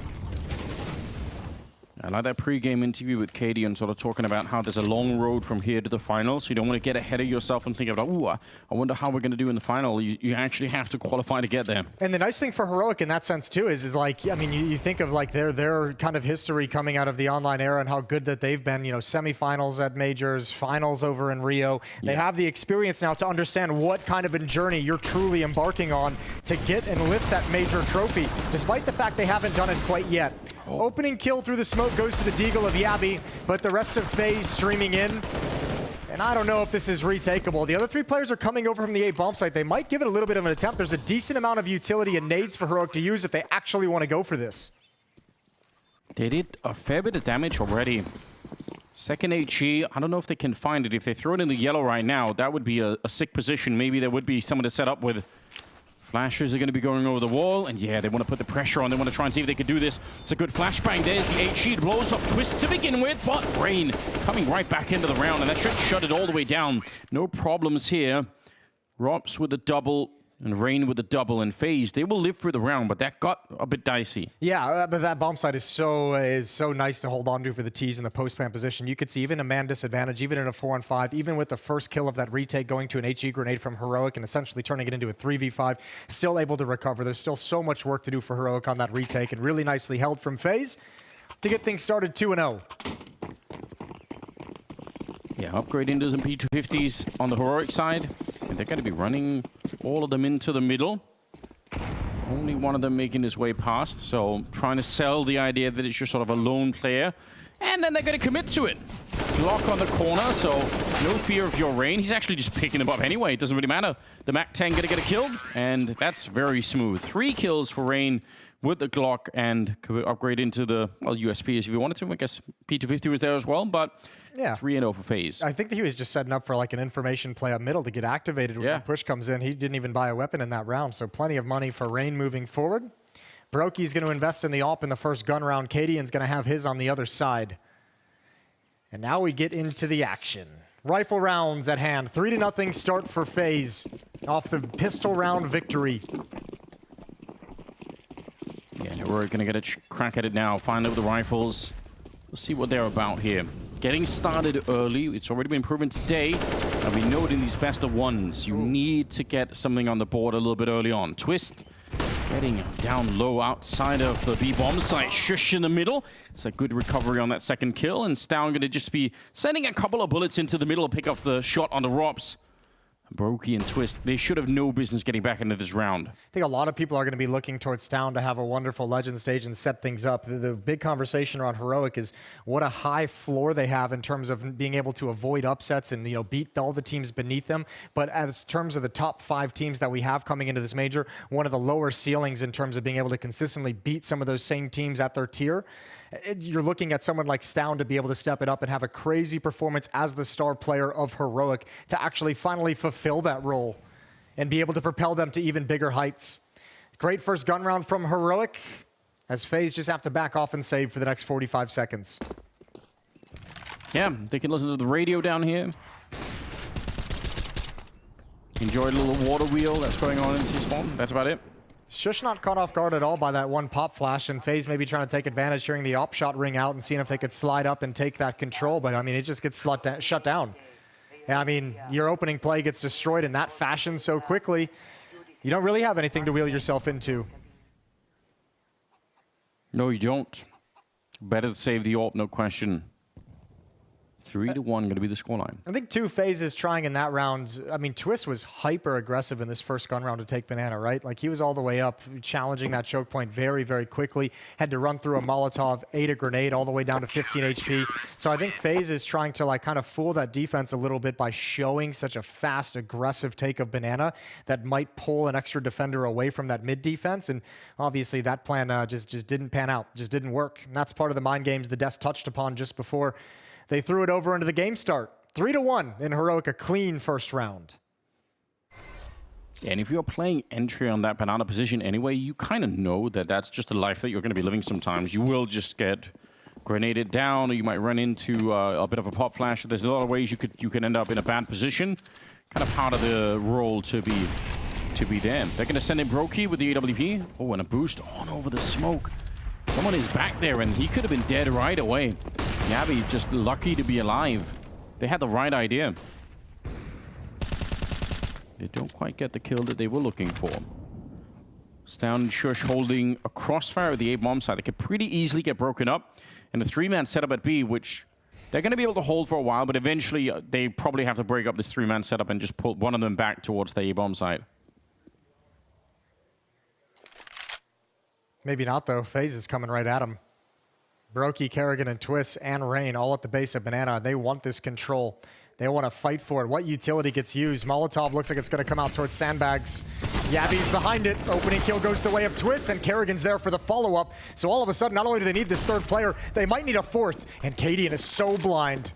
I like that pre-game interview with Cadian, sort of talking about how there's a long road from here to the final, so you don't want to get ahead of yourself and think about, ooh, I wonder how we're going to do in the final. You actually have to qualify to get there. And the nice thing for Heroic in that sense too is like, I mean, you think of like their kind of history coming out of the online era and how good that they've been, you know, semifinals at majors, finals over in Rio. They have the experience now to understand what kind of a journey you're truly embarking on to get and lift that major trophy, despite the fact they haven't done it quite yet. Opening kill through the smoke goes to the Deagle of Yabi, but the rest of FaZe streaming in. And I don't know if this is retakeable. The other 3 players are coming over from the A bomb site. They might give it a little bit of an attempt. There's a decent amount of utility and nades for Heroic to use if they actually want to go for this. They did a fair bit of damage already. Second HE, I don't know if they can find it. If they throw it in the yellow right now, that would be a sick position. Maybe there would be someone to set up with. Flashes are going to be going over the wall, and yeah, they want to put the pressure on. They want to try and see if they could do this. It's a good flashbang. There's the HE. It blows up Twist to begin with, but Rain coming right back into the round, and that should shut it all the way down. No problems here. Rops with a double, and Rain with a double, and FaZe. They will live through the round, but that got a bit dicey. Yeah, but that bomb site is so nice to hold on to for the T's in the post-plant position. You could see even a man disadvantage, even in a 4-on-5, even with the first kill of that retake going to an HE grenade from Heroic and essentially turning it into a 3v5, still able to recover. There's still so much work to do for Heroic on that retake, and really nicely held from FaZe to get things started 2-0. Yeah, upgrade into some P250s on the Heroic side. And they're going to be running all of them into the middle. Only one of them making his way past, so trying to sell the idea that it's just sort of a lone player. And then they're going to commit to it. Block on the corner, so no fear of your Rain. He's actually just picking him up anyway. It doesn't really matter. The MAC-10 going to get a kill, and that's very smooth. 3 kills for Rain with the Glock, and could upgrade into the, well, USP if you wanted to. I guess P250 was there as well, but yeah, 3-0 for FaZe. I think that he was just setting up for like an information play up middle to get activated when the push comes in. He didn't even buy a weapon in that round, so plenty of money for Rain moving forward. Brokey's going to invest in the AWP in the first gun round. Cadian's going to have his on the other side. And now we get into the action. Rifle rounds at hand. 3-0 start for FaZe off the pistol round victory. Yeah, we're going to get a crack at it now. Finally with the rifles. Let's see what they're about here. Getting started early. It's already been proven today. And we know it in these best of ones. You need to get something on the board a little bit early on. Twist getting down low outside of the B-bomb site. Shush in the middle. It's a good recovery on that second kill. And Stown going to just be sending a couple of bullets into the middle to pick off the shot on the Rops. Brokey and Twist, they should have no business getting back into this round. I think a lot of people are going to be looking towards Town to have a wonderful Legend stage and set things up. The big conversation around Heroic is what a high floor they have in terms of being able to avoid upsets and, you know, beat all the teams beneath them. But as terms of the top 5 teams that we have coming into this major, one of the lower ceilings in terms of being able to consistently beat some of those same teams at their tier. You're looking at someone like Stown to be able to step it up and have a crazy performance as the star player of Heroic to actually finally fulfill that role and be able to propel them to even bigger heights. Great first gun round from Heroic, as FaZe just have to back off and save for the next 45 seconds. Yeah, they can listen to the radio down here. Enjoy a little water wheel that's going on in T-spawn. That's about it. Shush not caught off guard at all by that one pop flash, and FaZe maybe trying to take advantage, hearing the op shot ring out and seeing if they could slide up and take that control, but I mean, it just gets shut down. I mean, your opening play gets destroyed in that fashion so quickly. You don't really have anything to wheel yourself into. No, you don't. Better to save the AWP, no question. 3-1 going to be the scoreline. I think two phases trying in that round. I mean, Twist was hyper aggressive in this first gun round to take Banana, right? Like he was all the way up, challenging that choke point very, very quickly. Had to run through a Molotov, ate a grenade all the way down to 15 HP. So I think FaZe is trying to like kind of fool that defense a little bit by showing such a fast, aggressive take of Banana that might pull an extra defender away from that mid defense. And obviously that plan just didn't pan out, just didn't work. And that's part of the mind games the Des touched upon just before they threw it over into the game start. 3-1 in Heroic, a clean first round. Yeah, and if you're playing entry on that Banana position anyway, you kind of know that that's just the life that you're going to be living sometimes. You will just get grenaded down, or you might run into a bit of a pop flash. There's a lot of ways you can end up in a bad position. Kind of part of the role to be there. They're going to send in Brokey with the AWP. Oh, and a boost on over the smoke. Someone is back there, and he could have been dead right away. NAVI just lucky to be alive. They had the right idea. They don't quite get the kill that they were looking for. Stown and Shush holding a crossfire at the A-bomb side. They could pretty easily get broken up. And the three-man setup at B, which they're going to be able to hold for a while, but eventually they probably have to break up this three-man setup and just pull one of them back towards the A-bomb side. Maybe not, though. FaZe is coming right at him. Brokey, Kerrigan, and Twist, and Rain all at the base of Banana. They want this control. They want to fight for it. What utility gets used? Molotov looks like it's going to come out towards Sandbags. Yavi's behind it. Opening kill goes the way of Twist, and Kerrigan's there for the follow-up. So all of a sudden, not only do they need this third player, they might need a fourth. And Cadian is so blind.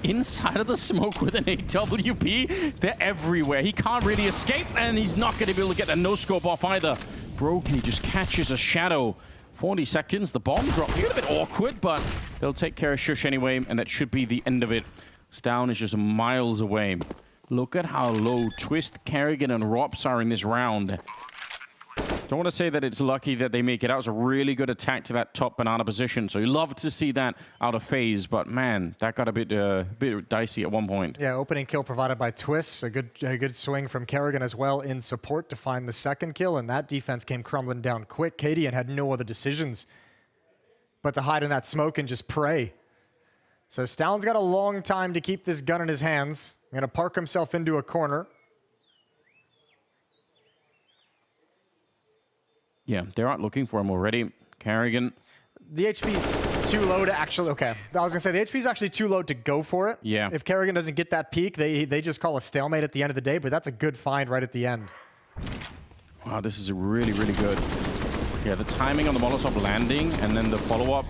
Inside of the smoke with an AWP, they're everywhere. He can't really escape, and he's not going to be able to get the no-scope off either. Brokey just catches a shadow. 40 seconds, the bomb drop. A little bit awkward, but they'll take care of Shush anyway, and that should be the end of it. Stown is just miles away. Look at how low Twist, Kerrigan, and Rops are in this round. Don't want to say that it's lucky that they make it. That was a really good attack to that top Banana position. So you love to see that out of FaZe, but man, that got a bit dicey at one point. Yeah, opening kill provided by Twist. A good swing from Kerrigan as well in support to find the second kill, and that defense came crumbling down quick. Cadian had no other decisions but to hide in that smoke and just pray. So Stown's got a long time to keep this gun in his hands. Going to park himself into a corner. Yeah, they're out looking for him already. Kerrigan. The HP's too low to actually... Okay, I was going to say, the HP's actually too low to go for it. Yeah. If Kerrigan doesn't get that peak, they just call a stalemate at the end of the day, but that's a good find right at the end. Wow, this is really, really good. Yeah, the timing on the Molotov landing and then the follow-up,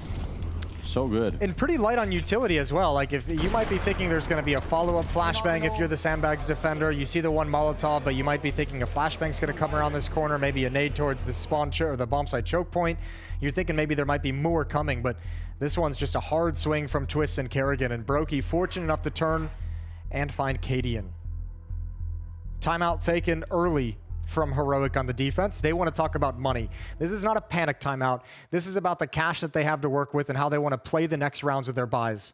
so good. And pretty light on utility as well. Like, if you might be thinking there's going to be a follow-up flashbang if you're the Sandbags defender. You see the one Molotov, but you might be thinking a flashbang's going to come around this corner, maybe a nade towards the spawn or the bomb site choke point. You're thinking maybe there might be more coming, but this one's just a hard swing from Twist and Kerrigan, and Brokey fortunate enough to turn and find Cadian. Timeout taken early from Heroic on the defense. They want to talk about money. This is not a panic timeout. This is about the cash that they have to work with and how they want to play the next rounds of their buys.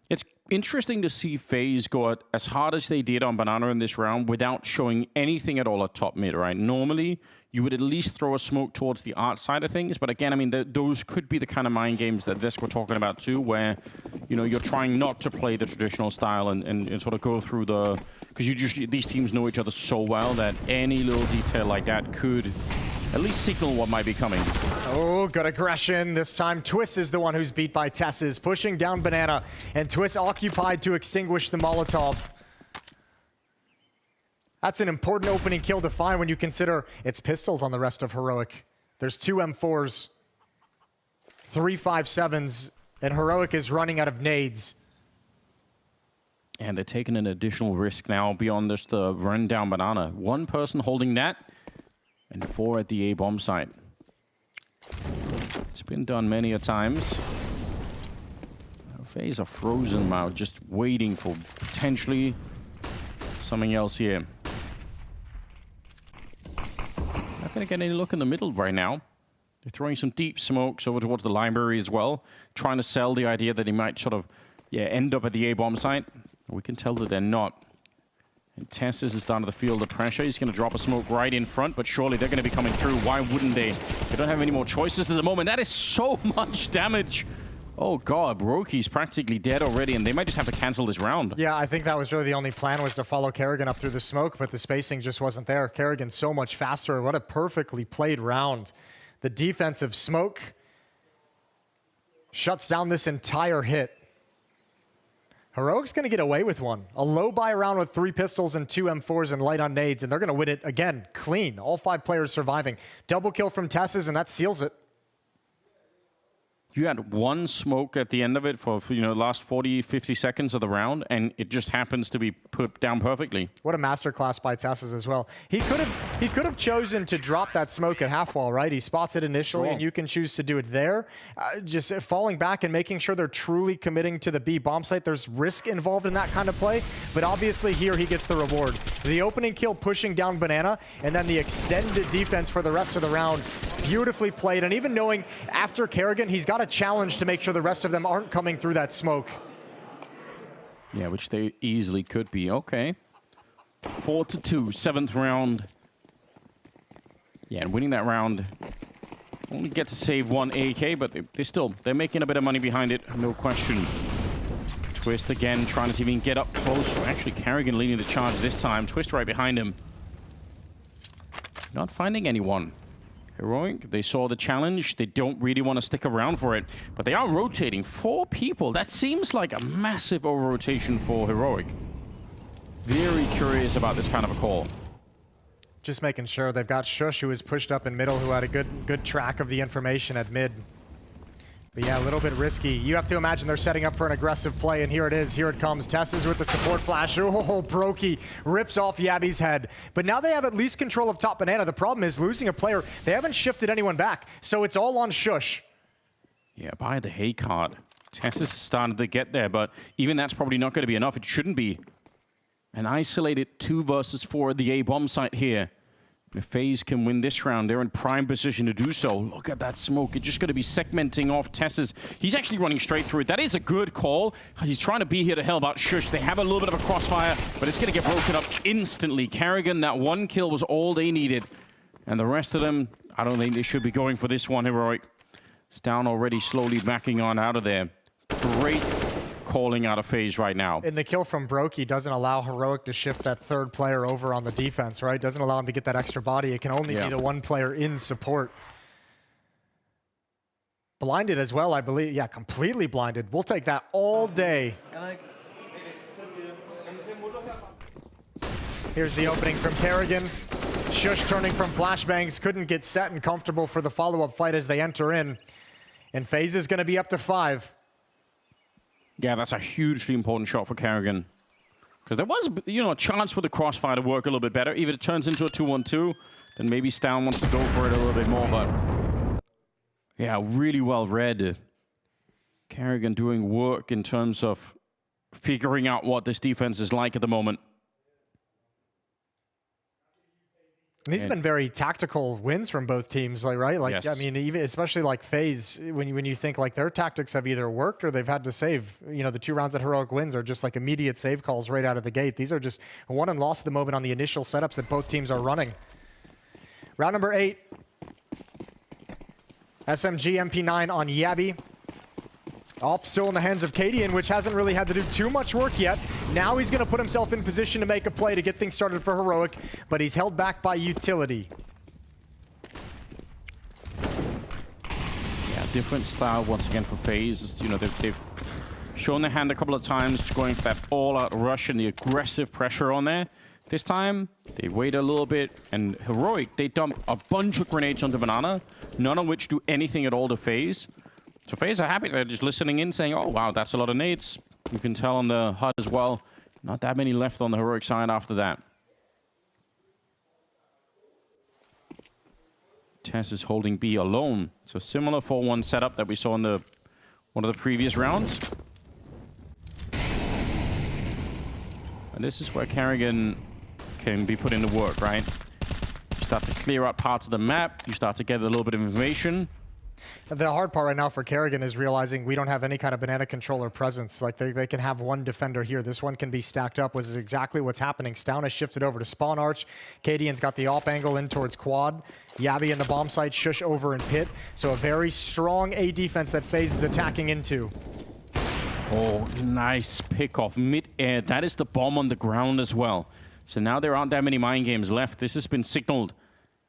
It's interesting to see FaZe go as hard as they did on Banana in this round without showing anything at all at top mid, right? Normally, you would at least throw a smoke towards the art side of things, but again, I mean, those could be the kind of mind games that this we're talking about too, where, you know, you're trying not to play the traditional style and sort of go through the... Because these teams know each other so well that any little detail like that could at least signal what might be coming. Oh, good aggression. This time, Twist is the one who's beat by Tesses, pushing down Banana, and Twist occupied to extinguish the Molotov. That's an important opening kill to find when you consider it's pistols on the rest of Heroic. There's 2 M4s, 3 5.7s, and Heroic is running out of nades. And they're taking an additional risk now beyond just the run down Banana. 1 person holding that, and 4 at the A-bomb site. It's been done many a times. FaZe are frozen now, just waiting for potentially something else here. Not gonna get any look in the middle right now. They're throwing some deep smokes over towards the library as well, trying to sell the idea that he might sort of yeah, end up at the A-bomb site. We can tell that they're not. And TeSeS is down to the feel the pressure. He's going to drop a smoke right in front, but surely they're going to be coming through. Why wouldn't they? They don't have any more choices at the moment. That is so much damage. Oh god, Broki's practically dead already, and they might just have to cancel this round. Yeah, I think that was really the only plan, was to follow Kerrigan up through the smoke, but the spacing just wasn't there. Kerrigan so much faster. What a perfectly played round. The defensive smoke shuts down this entire hit. Heroic's going to get away with one. A low buy round with 3 pistols and 2 M4s and light on nades, and they're going to win it again, clean. All 5 players surviving. Double kill from TeSeS, and that seals it. You had 1 smoke at the end of it for last 40, 50 seconds of the round, and it just happens to be put down perfectly. What a masterclass by TeSeS as well. He could have chosen to drop that smoke at half wall, right? He spots it initially, and you can choose to do it there. Just falling back and making sure they're truly committing to the B bomb site. There's risk involved in that kind of play, but obviously here he gets the reward. The opening kill pushing down Banana, and then the extended defense for the rest of the round. Beautifully played, and even knowing after Kerrigan, he's got a challenge to make sure the rest of them aren't coming through that smoke. Yeah, which they easily could be. Okay. 4-2, 7th round. Yeah, and winning that round, only get to save 1 AK, but they're making a bit of money behind it, no question. Twist again, trying to see if he can get up close. Actually, Kerrigan leading the charge this time. Twist right behind him. Not finding anyone. Heroic, they saw the challenge. They don't really want to stick around for it, but they are rotating 4 people. That seems like a massive over-rotation for Heroic. Very curious about this kind of a call. Just making sure they've got Shush, who was pushed up in middle, who had a good track of the information at mid. But yeah, a little bit risky. You have to imagine they're setting up for an aggressive play, and here it is. Here it comes. TeSeS with the support flash. Oh, Brokey rips off Yabi's head. But now they have at least control of top Banana. The problem is losing a player. They haven't shifted anyone back, so it's all on Shush. Yeah, by the hay card. TeSeS started to get there, but even that's probably not going to be enough. It shouldn't be. An isolated 2 versus 4 at the A-bomb site here. If FaZe can win this round, they're in prime position to do so. Look at that smoke. It's just going to be segmenting off TeSeS. He's actually running straight through it. That is a good call. He's trying to be here to help out Shush. They have a little bit of a crossfire, but it's going to get broken up instantly. Kerrigan, that 1 kill was all they needed. And the rest of them, I don't think they should be going for this one, Heroic. It's down already, slowly backing on out of there. Great calling out of FaZe right now. And the kill from Brokey doesn't allow Heroic to shift that 3rd player over on the defense, right? Doesn't allow him to get that extra body. It can only be the 1 player in support. Blinded as well, I believe. Yeah, completely blinded. We'll take that all day. Here's the opening from Kerrigan. Shush turning from flashbangs. Couldn't get set and comfortable for the follow-up fight as they enter in. And FaZe is going to be up to 5. Yeah, that's a hugely important shot for Kerrigan. Because there was, a chance for the crossfire to work a little bit better. If it turns into a 2-1-2, then maybe Stown wants to go for it a little bit more, but... Yeah, really well read. Kerrigan doing work in terms of figuring out what this defense is like at the moment. And these have been very tactical wins from both teams, right? Like, yes. I mean, even especially like FaZe, when you think like their tactics have either worked or they've had to save. The 2 rounds that Heroic wins are just like immediate save calls right out of the gate. These are just won and lost at the moment on the initial setups that both teams are running. Round number 8. SMG MP9 on Yabi. Op still in the hands of Cadian, which hasn't really had to do too much work yet. Now he's going to put himself in position to make a play to get things started for Heroic, but he's held back by utility. Yeah, different style once again for FaZe. They've shown their hand a couple of times, going for that all-out rush and the aggressive pressure on there. This time, they wait a little bit, and Heroic, they dump a bunch of grenades onto Banana, none of which do anything at all to FaZe. So FaZe are happy. They're just listening in, saying, oh, wow, that's a lot of nades. You can tell on the HUD as well. Not that many left on the Heroic side after that. TeSeS is holding B alone. So similar 4-1 setup that we saw in one of the previous rounds. And this is where Kerrigan can be put into work, right? You start to clear out parts of the map. You start to get a little bit of information. The hard part right now for Kerrigan is realizing we don't have any kind of banana controller presence. Like they can have one defender here. This one can be stacked up, which is exactly what's happening. Stown has shifted over to spawn arch. Cadian's got the op angle in towards quad. Yabby in the bomb site, Shush over in pit. So a very strong A defense that FaZe is attacking into. Oh, nice pick off mid-air. That is the bomb on the ground as well. So now there aren't that many mind games left. This has been signaled.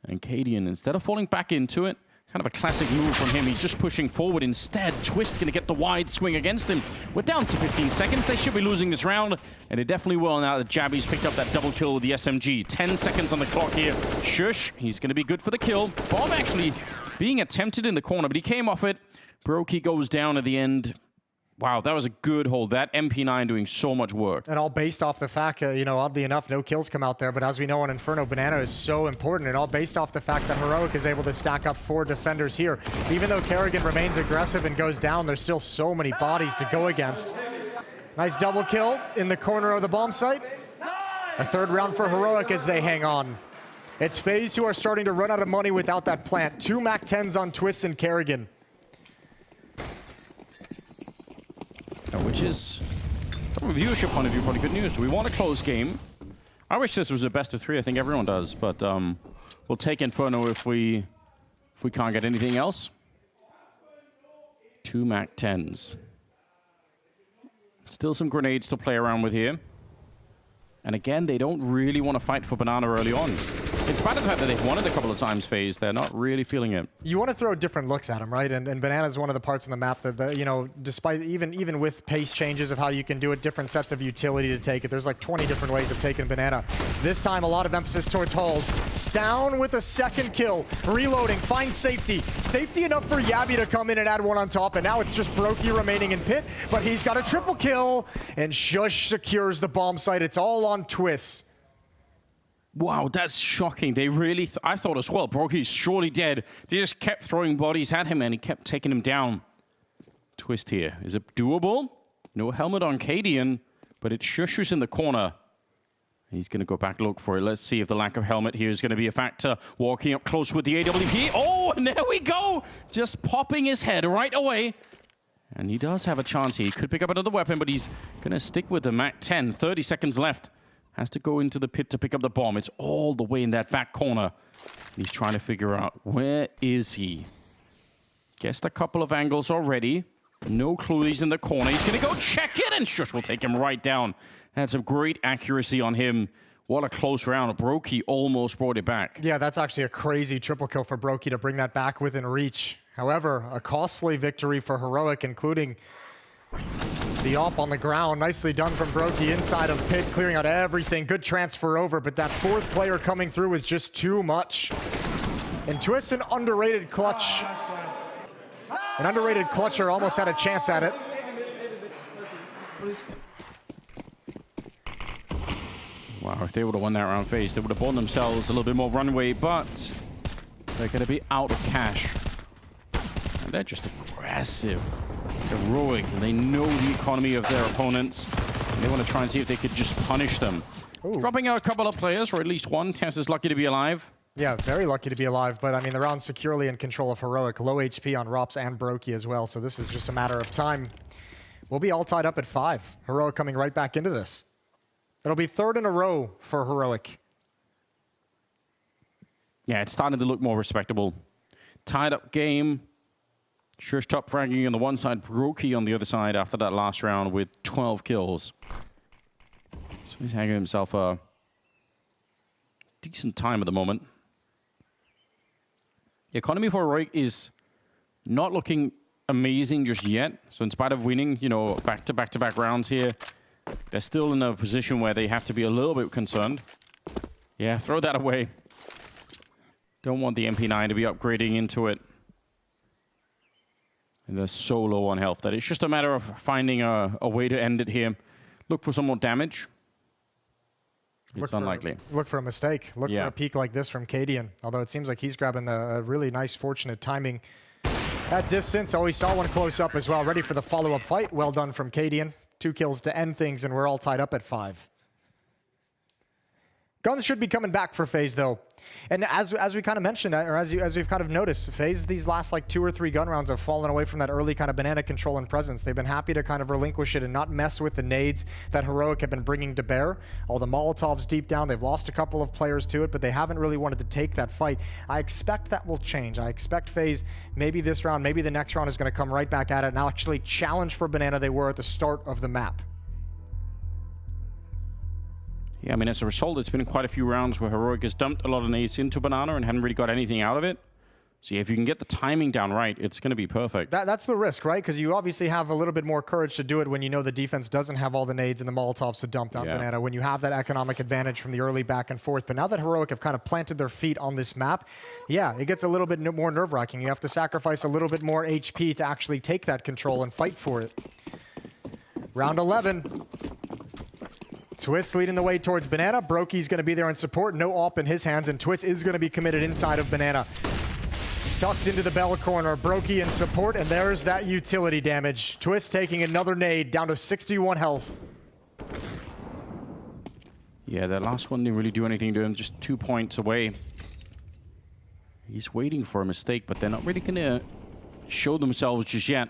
And Cadian, instead of falling back into it, kind of a classic move from him. He's just pushing forward instead. Twist going to get the wide swing against him. We're down to 15 seconds. They should be losing this round. And they definitely will now that Jabby's picked up that double kill with the SMG. 10 seconds on the clock here. Shush, he's going to be good for the kill. Bomb actually being attempted in the corner, but he came off it. Brokey goes down at the end. Wow, that was a good hold. That MP9 doing so much work. And all based off the fact, you know, oddly enough, no kills come out there. But as we know on Inferno, Banana is so important. And all based off the fact that Heroic is able to stack up 4 defenders here. Even though Kerrigan remains aggressive and goes down, there's still so many bodies to go against. Nice double kill in the corner of the bomb site. A 3rd round for Heroic as they hang on. It's FaZe who are starting to run out of money without that plant. 2 MAC-10s on Twist and Kerrigan. Which is, from a viewership point of view, probably good news. We want a close game. I wish this was a best of 3. I think everyone does, but we'll take Inferno if we can't get anything else. 2 MAC-10s. Still some grenades to play around with here. And again, they don't really want to fight for Banana early on. In spite of the fact that they've won it a couple of times, FaZe, they're not really feeling it. You want to throw different looks at them, right? And Banana is one of the parts on the map that, you know, despite even with pace changes of how you can do it, different sets of utility to take it. There's like 20 different ways of taking Banana. This time, a lot of emphasis towards hulls. Stown with a 2nd kill. Reloading, finds safety. Safety enough for Yabby to come in and add 1 on top. And now it's just Brokey remaining in pit, but he's got a triple kill. And Shush secures the bomb site. It's all on Twist. Wow, that's shocking. They really, I thought as well, Brokey's surely dead. They just kept throwing bodies at him and he kept taking him down. Twist here. Is it doable? No helmet on Cadian, but it's Shush who's in the corner. He's going to go back look for it. Let's see if the lack of helmet here is going to be a factor. Walking up close with the AWP. Oh, and there we go. Just popping his head right away. And he does have a chance here. He could pick up another weapon, but he's going to stick with the MAC-10. 30 seconds left. Has to go into the pit to pick up the bomb. It's all the way in that back corner. He's trying to figure out, where is he? Guessed a couple of angles already. No clue he's in the corner. He's going to go check it, and Shush will take him right down. That's some great accuracy on him. What a close round. Brokey almost brought it back. Yeah, that's actually a crazy triple kill for Brokey to bring that back within reach. However, a costly victory for Heroic, including the op on the ground. Nicely done from Brokey inside of pit, clearing out everything. Good transfer over, but that 4th player coming through was just too much. And Twist, an underrated clutch. An underrated clutcher almost had a chance at it. Wow, if they would have won that round, FaZe, they would have bought themselves a little bit more runway, but they're going to be out of cash. And they're just aggressive. Heroic. They know the economy of their opponents. And they want to try and see if they could just punish them. Ooh. Dropping out a couple of players, or at least one. Tess is lucky to be alive. Yeah, very lucky to be alive. But I mean, the round's securely in control of Heroic. Low HP on Rops and Brokey as well. So this is just a matter of time. We'll be all tied up at 5. Heroic coming right back into this. It'll be 3rd in a row for Heroic. Yeah, it's starting to look more respectable. Tied up game. Shush top fragging on the one side, Brokey on the other side after that last round with 12 kills. So he's hanging himself a decent time at the moment. The economy for Heroic is not looking amazing just yet. So in spite of winning, you know, back-to-back rounds here, they're still in a position where they have to be a little bit concerned. Yeah, throw that away. Don't want the MP9 to be upgrading into it. And they're so low on health that it's just a matter of finding a way to end it here. Look for some more damage. It's unlikely. Look for a mistake. Look for a peak like this from Cadian. Although it seems like he's grabbing a really nice, fortunate timing at distance. Oh, he saw one close up as well. Ready for the follow-up fight. Well done from Cadian. 2 kills to end things, and we're all tied up at 5. Guns should be coming back for FaZe though. And as we kind of mentioned, or as we've kind of noticed, FaZe these last like 2 or 3 gun rounds have fallen away from that early kind of banana control and presence. They've been happy to kind of relinquish it and not mess with the nades that Heroic have been bringing to bear. All the Molotovs deep down, they've lost a couple of players to it, but they haven't really wanted to take that fight. I expect that will change. I expect FaZe, maybe this round, maybe the next round is going to come right back at it and actually challenge for banana they were at the start of the map. Yeah, I mean, as a result, it's been quite a few rounds where Heroic has dumped a lot of nades into Banana and hadn't really got anything out of it. So yeah, if you can get the timing down right, it's going to be perfect. That's the risk, right? Because you obviously have a little bit more courage to do it when you know the defense doesn't have all the nades and the Molotovs to dump down Banana, when you have that economic advantage from the early back and forth. But now that Heroic have kind of planted their feet on this map, yeah, it gets a little bit more nerve-wracking. You have to sacrifice a little bit more HP to actually take that control and fight for it. Round 11. Twist leading the way towards Banana. Broky's going to be there in support. No AWP in his hands, and Twist is going to be committed inside of Banana. Tucked into the bell corner. Broky in support, and there's that utility damage. Twist taking another nade, down to 61 health. Yeah, that last one didn't really do anything to him, just 2 points away. He's waiting for a mistake, but they're not really going to show themselves just yet.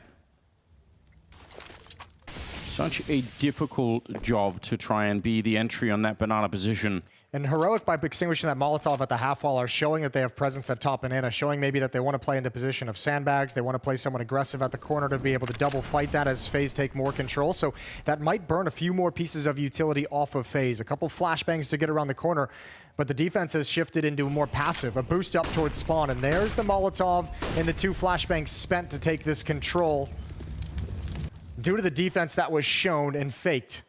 Such a difficult job to try and be the entry on that Banana position. And Heroic, by extinguishing that Molotov at the half wall, are showing that they have presence at top Banana, showing maybe that they want to play in the position of sandbags. They want to play someone aggressive at the corner to be able to double fight that as FaZe take more control. So that might burn a few more pieces of utility off of FaZe. A couple flashbangs to get around the corner, but the defense has shifted into more passive, a boost up towards spawn. And there's the Molotov and the 2 flashbangs spent to take this control due to the defense that was shown and faked.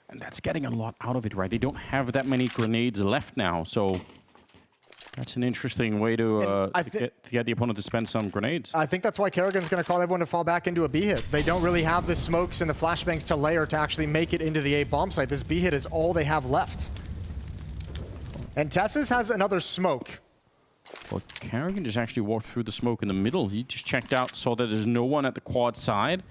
And that's getting a lot out of it, right? They don't have that many grenades left now, so that's an interesting way to get the opponent to spend some grenades. I think that's why Kerrigan's going to call everyone to fall back into a B hit. They don't really have the smokes and the flashbangs to layer to actually make it into the A bomb site. This B hit is all they have left. And Tessus has another smoke. Well, Kerrigan just actually walked through the smoke in the middle. He just checked out, saw that there's no one at the quad side.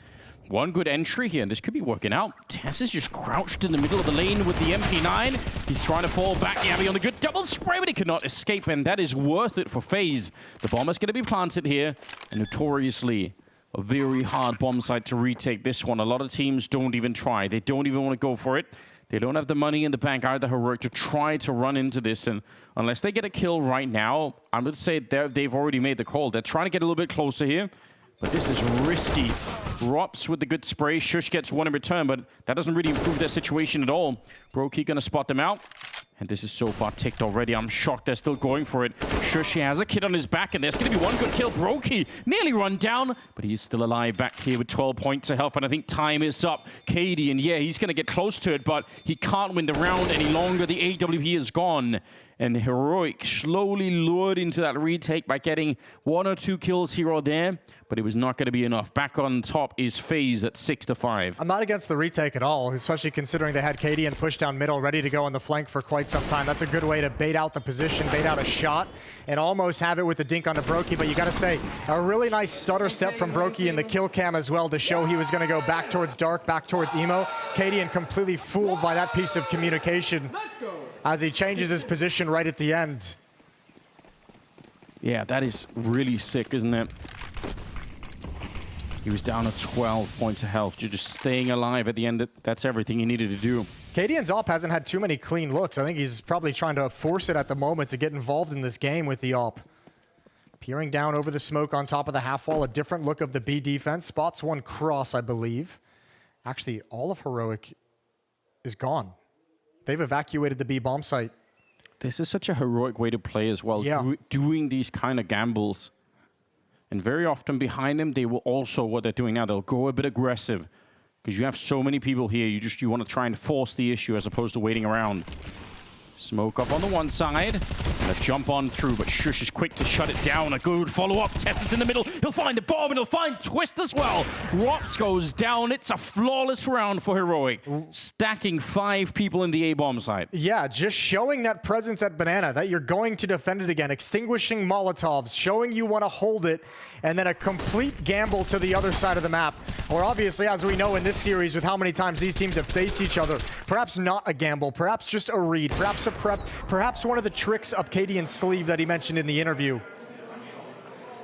One good entry here, and this could be working out. Tess is just crouched in the middle of the lane with the MP9. He's trying to fall back. Yabby on the good double spray, but he could not escape, and that is worth it for FaZe. The bomb is going to be planted here, and notoriously a very hard bomb site to retake this one. A lot of teams don't even try. They don't even want to go for it. They don't have the money in the bank either, Heroic, to try to run into this, and unless they get a kill right now, I would say they've already made the call. They're trying to get a little bit closer here, but this is risky. Rops with the good spray. Shush gets one in return, but that doesn't really improve their situation at all. Broky gonna spot them out. And this is so far ticked already. I'm shocked they're still going for it. Shush, he has a kid on his back, and there's going to be one good kill. Broky nearly run down, but he's still alive back here with 12 points of health, and I think time is up. Katie, and yeah, he's going to get close to it, but he can't win the round any longer. The AWP is gone. And Heroic slowly lured into that retake by getting 1 or 2 kills here or there, but it was not going to be enough. Back on top is FaZe at 6-5. I'm not against the retake at all, especially considering they had Katie and push down middle ready to go on the flank for quite some time. That's a good way to bait out the position, bait out a shot, and almost have it with the dink onto Broky. But you got to say, a really nice stutter step from Broky in the kill cam as well to show he was going to go back towards Dark, back towards Emo. Katie and completely fooled by that piece of communication as he changes his position right at the end. Yeah, that is really sick, isn't it? He was down to 12 points of health. You're just staying alive at the end. That's everything he needed to do. KDN's AWP hasn't had too many clean looks. I think he's probably trying to force it at the moment to get involved in this game with the AWP. Peering down over the smoke on top of the half wall, a different look of the B defense. Spots one cross, I believe. Actually, all of Heroic is gone. They've evacuated the B bomb site. This is such a heroic way to play as well, yeah. Doing these kind of gambles. And very often behind them, they will also, what they're doing now, they'll go a bit aggressive. Because you have so many people here, you want to try and force the issue as opposed to waiting around. Smoke up on the one side, and a jump on through, but Shush is quick to shut it down. A good follow-up. Tessus in the middle. He'll find the bomb, and he'll find Twist as well. Rops goes down. It's a flawless round for Heroic. Stacking 5 people in the A-bomb side. Yeah, just showing that presence at Banana, that you're going to defend it again. Extinguishing Molotovs, showing you want to hold it, and then a complete gamble to the other side of the map. Or obviously, as we know in this series, with how many times these teams have faced each other, perhaps not a gamble, perhaps just a read, perhaps a prep, perhaps one of the tricks up Cadian's sleeve that he mentioned in the interview.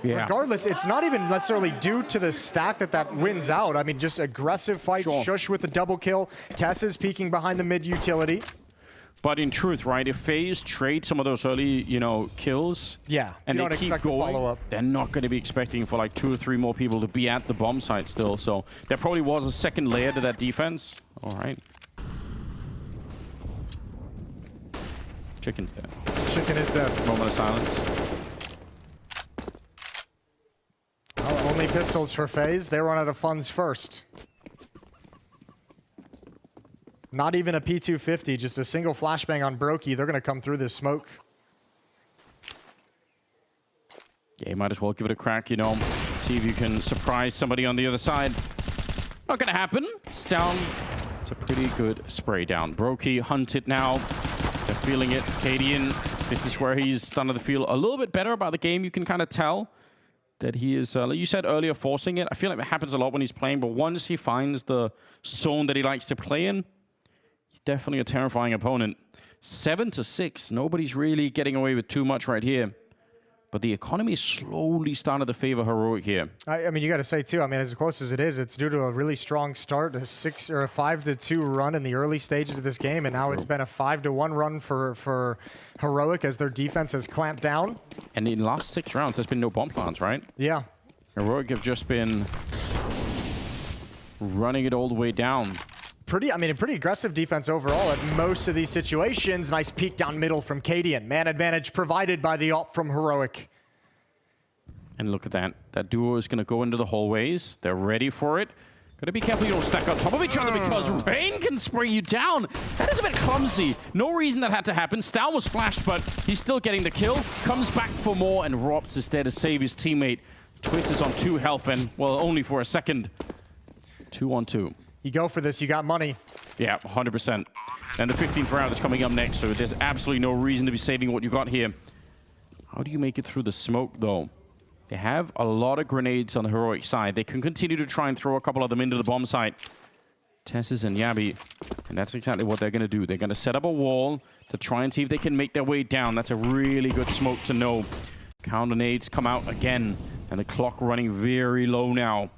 Yeah. Regardless, it's not even necessarily due to the stack that wins out. I mean, just aggressive fights, Shush with the double kill, Tess is peeking behind the mid utility. But in truth, right, if FaZe trade some of those early, kills, and they keep going, they're not going to be expecting for like 2 or 3 more people to be at the bomb site still. So there probably was a second layer to that defense. All right. Chicken's dead. Chicken is dead. Moment of silence. Well, only pistols for FaZe. They run out of funds first. Not even a P250, just a single flashbang on Brokey. They're going to come through this smoke. Yeah, you might as well give it a crack, See if you can surprise somebody on the other side. Not going to happen. It's down. It's a pretty good spray down. Brokey hunted now. They're feeling it. Cadian, this is where he's starting to feel a little bit better about the game. You can kind of tell that he is, like you said earlier, forcing it. I feel like that happens a lot when he's playing, but once he finds the zone that he likes to play in, he's definitely a terrifying opponent. 7-6. Nobody's really getting away with too much right here. But the economy is slowly starting to favor Heroic here. I mean, you got to say, too, as close as it is, it's due to a really strong start, a 5-2 run in the early stages of this game, and now it's been a 5-1 run for Heroic as their defense has clamped down. And in the last 6 rounds, there's been no bomb plants, right? Yeah. Heroic have just been running it all the way down. Pretty aggressive defense overall at most of these situations. Nice peek down middle from Cadian. Man advantage provided by the op from Heroic. And look at that. That duo is going to go into the hallways. They're ready for it. Got to be careful you don't stack on top of each other because Rain can spray you down. That is a bit clumsy. No reason that had to happen. Stal was flashed, but he's still getting the kill. Comes back for more, and Robs is there to save his teammate. Twist is on 2 health, and, well, only for a second. 2-on-2. You go for this, you got money. Yeah, 100%. And the 15th round is coming up next, so there's absolutely no reason to be saving what you got here. How do you make it through the smoke, though? They have a lot of grenades on the Heroic side. They can continue to try and throw a couple of them into the bomb site. Tessis and Yabi, and that's exactly what they're going to do. They're going to set up a wall to try and see if they can make their way down. That's a really good smoke to know. Counter nades come out again, and the clock running very low now.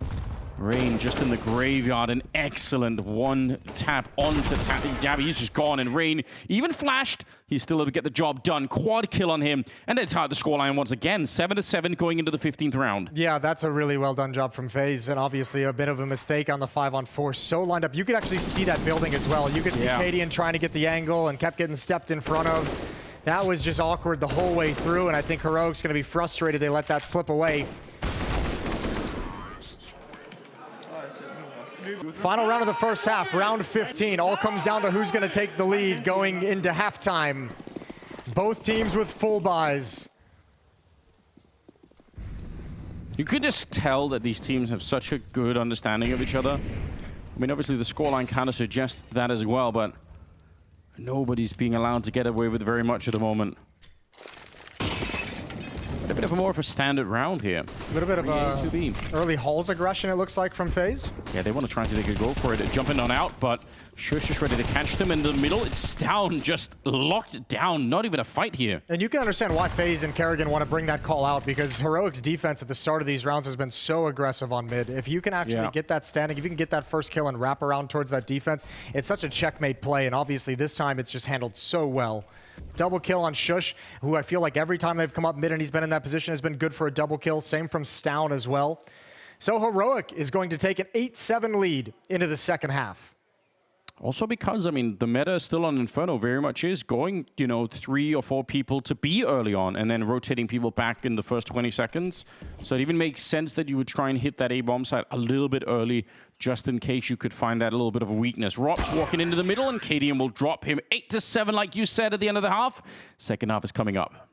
Rain just in the graveyard, an excellent one tap onto Yabi. He's just gone, and Rain even flashed. He's still able to get the job done. Quad kill on him, and they tied the scoreline once again. 7-7 going into the 15th round. Yeah, that's a really well done job from FaZe, and obviously a bit of a mistake on the 5-on-4. So lined up. You could actually see that building as well. You could see Cadian trying to get the angle and kept getting stepped in front of. That was just awkward the whole way through, and I think Heroic's going to be frustrated they let that slip away. Final round of the first half, round 15. All comes down to who's going to take the lead going into halftime. Both teams with full buys. You could just tell that these teams have such a good understanding of each other. I mean, obviously the scoreline kind of suggests that as well, but nobody's being allowed to get away with very much at the moment. A bit of more of a standard round here. A little bit of early Halls aggression, it looks like, from FaZe. Yeah, they want to try and see if they could go for it. Jumping on out, but Shush is ready to catch them in the middle. It's down, just locked down. Not even a fight here. And you can understand why FaZe and Kerrigan want to bring that call out, because Heroic's defense at the start of these rounds has been so aggressive on mid. If you can actually get that standing, if you can get that first kill and wrap around towards that defense, it's such a checkmate play, and obviously this time it's just handled so well. Double kill on Shush, who I feel like every time they've come up mid and he's been in that position has been good for a double kill. Same from Stown as well. So Heroic is going to take an 8-7 lead into the second half. Also because, I mean, the meta still on Inferno very much is going, 3 or 4 people to be early on and then rotating people back in the first 20 seconds. So it even makes sense that you would try and hit that A-bomb site a little bit early just in case you could find that little bit of a weakness. Rob's walking into the middle and Cadian will drop him 8-7 like you said at the end of the half. Second half is coming up.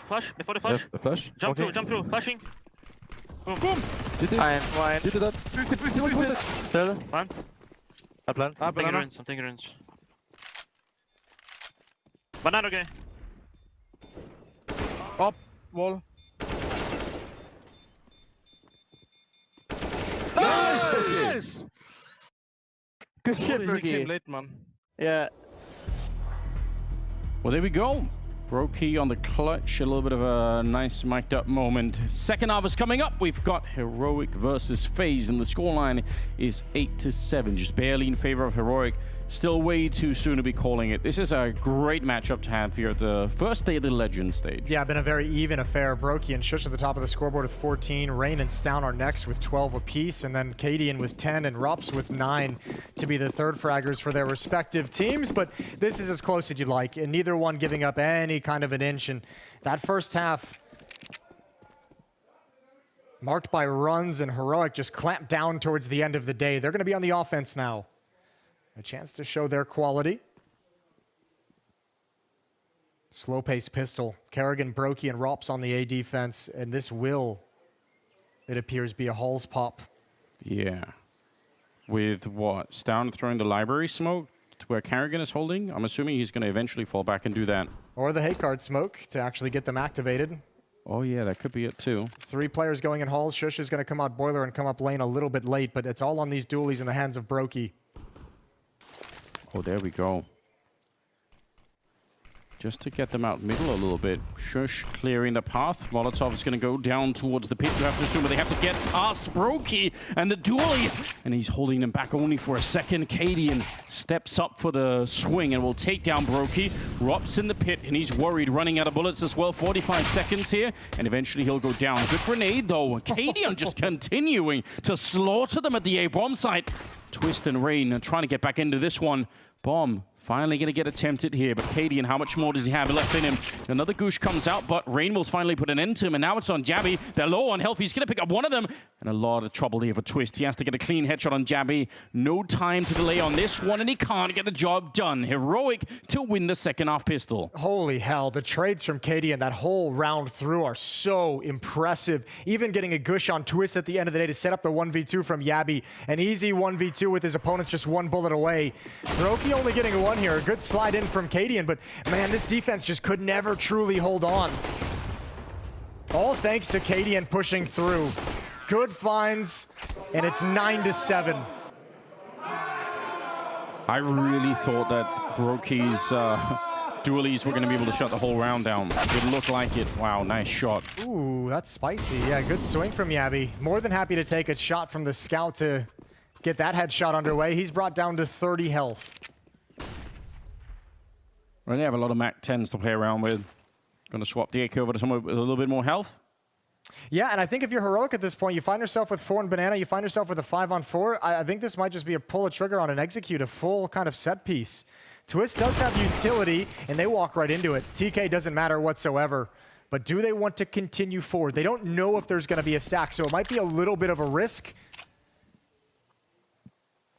flash, before the flash. Yeah, flash. Jump through, flashing. Boom. CT. I am fine. CT that. Push it. Plant. I plant. I'm taking runes. Banana, okay. Up. Wall. Nice! Good shit, Brokey. Came late, man. Yeah. Well, there we go. Brokey on the clutch. A little bit of a nice mic'd up moment. Second half is coming up. We've got Heroic versus FaZe, and the scoreline is 8-7. Just barely in favor of Heroic. Still way too soon to be calling it. This is a great matchup to have here at the first day of the Legend stage. Yeah, been a very even affair. Brokey and Shush at the top of the scoreboard with 14. Rain and Stown are next with 12 apiece, and then Cadian with 10 and Rops with 9 to be the third fraggers for their respective teams. But this is as close as you'd like, and neither one giving up any kind of an inch. And that first half marked by runs, and Heroic just clamped down towards the end of the day. They're going to be on the offense now. A chance to show their quality. Slow pace pistol. Kerrigan, Brokey, and Rops on the A defense, and this will, it appears, be a Halls pop. Yeah. With what? Stown throwing the library smoke to where Kerrigan is holding? I'm assuming he's going to eventually fall back and do that. Or the hate card smoke to actually get them activated. Oh yeah, that could be it too. 3 players going in Halls. Shush is going to come out Boiler and come up lane a little bit late, but it's all on these dualies in the hands of Brokey. Oh, there we go. Just to get them out middle a little bit. Shush clearing the path. Molotov is going to go down towards the pit. You have to assume they have to get past Brokey and the dualies. And he's holding them back only for a second. Cadian steps up for the swing and will take down Brokey. Rops in the pit, and he's worried, running out of bullets as well. 45 seconds here, and eventually he'll go down. Good grenade, though. Cadian just continuing to slaughter them at the A-bomb site. Twist and Rain trying to get back into this one. Bomb finally going to get attempted here, but Cadian, how much more does he have left in him? Another Goosh comes out, but Rain will finally put an end to him, and now it's on Jabby. They're low on health. He's going to pick up one of them, and a lot of trouble here for Twist. He has to get a clean headshot on Jabby. No time to delay on this one, and he can't get the job done. Heroic to win the second half pistol. Holy hell, the trades from Cadian that whole round through are so impressive. Even getting a Goosh on Twist at the end of the day to set up the 1v2 from Jabby. An easy 1v2 with his opponents just one bullet away. Brokey only getting one here. A good slide in from Cadian, but man, this defense just could never truly hold on. All thanks to Cadian pushing through. Good finds, and it's 9-7. I really thought that Brokey's dualies were going to be able to shut the whole round down. It looked like it. Wow, nice shot. Ooh, that's spicy. Yeah, good swing from Jabby. More than happy to take a shot from the scout to get that headshot underway. He's brought down to 30 health. Well, they have a lot of Mac 10s to play around with. Going to swap the AK over to someone with a little bit more health. Yeah, and I think if you're Heroic at this point, you find yourself with 4 and Banana, you find yourself with a 5-on-4. I think this might just be a pull a trigger on an execute, a full kind of set piece. Twist does have utility, and they walk right into it. TK doesn't matter whatsoever. But do they want to continue forward? They don't know if there's going to be a stack, so it might be a little bit of a risk.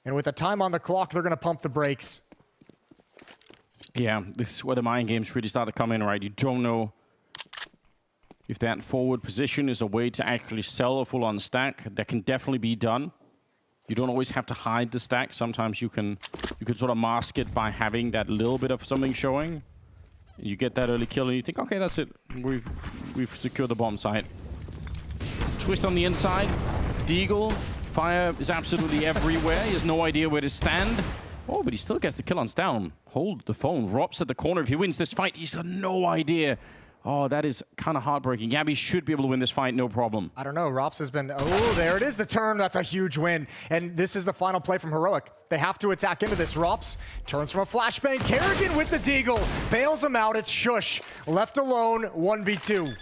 And with the time on the clock, they're going to pump the brakes. Yeah, this is where the mind games really start to come in, right? You don't know if that forward position is a way to actually sell a full-on stack. That can definitely be done. You don't always have to hide the stack. Sometimes you can sort of mask it by having that little bit of something showing. You get that early kill and you think, okay, that's it. We've secured the bomb site. Twist on the inside. Deagle. Fire is absolutely everywhere. He has no idea where to stand. Oh, but he still gets the kill on Stown. Hold the phone. Rops at the corner. If he wins this fight, he's got no idea. Oh, that is kind of heartbreaking. Gabby should be able to win this fight, no problem. I don't know. Rops has been... Oh, there it is, the turn. That's a huge win. And this is the final play from Heroic. They have to attack into this. Rops turns from a flashbang. Kerrigan with the deagle. Bails him out. It's Shush. Left alone, 1v2.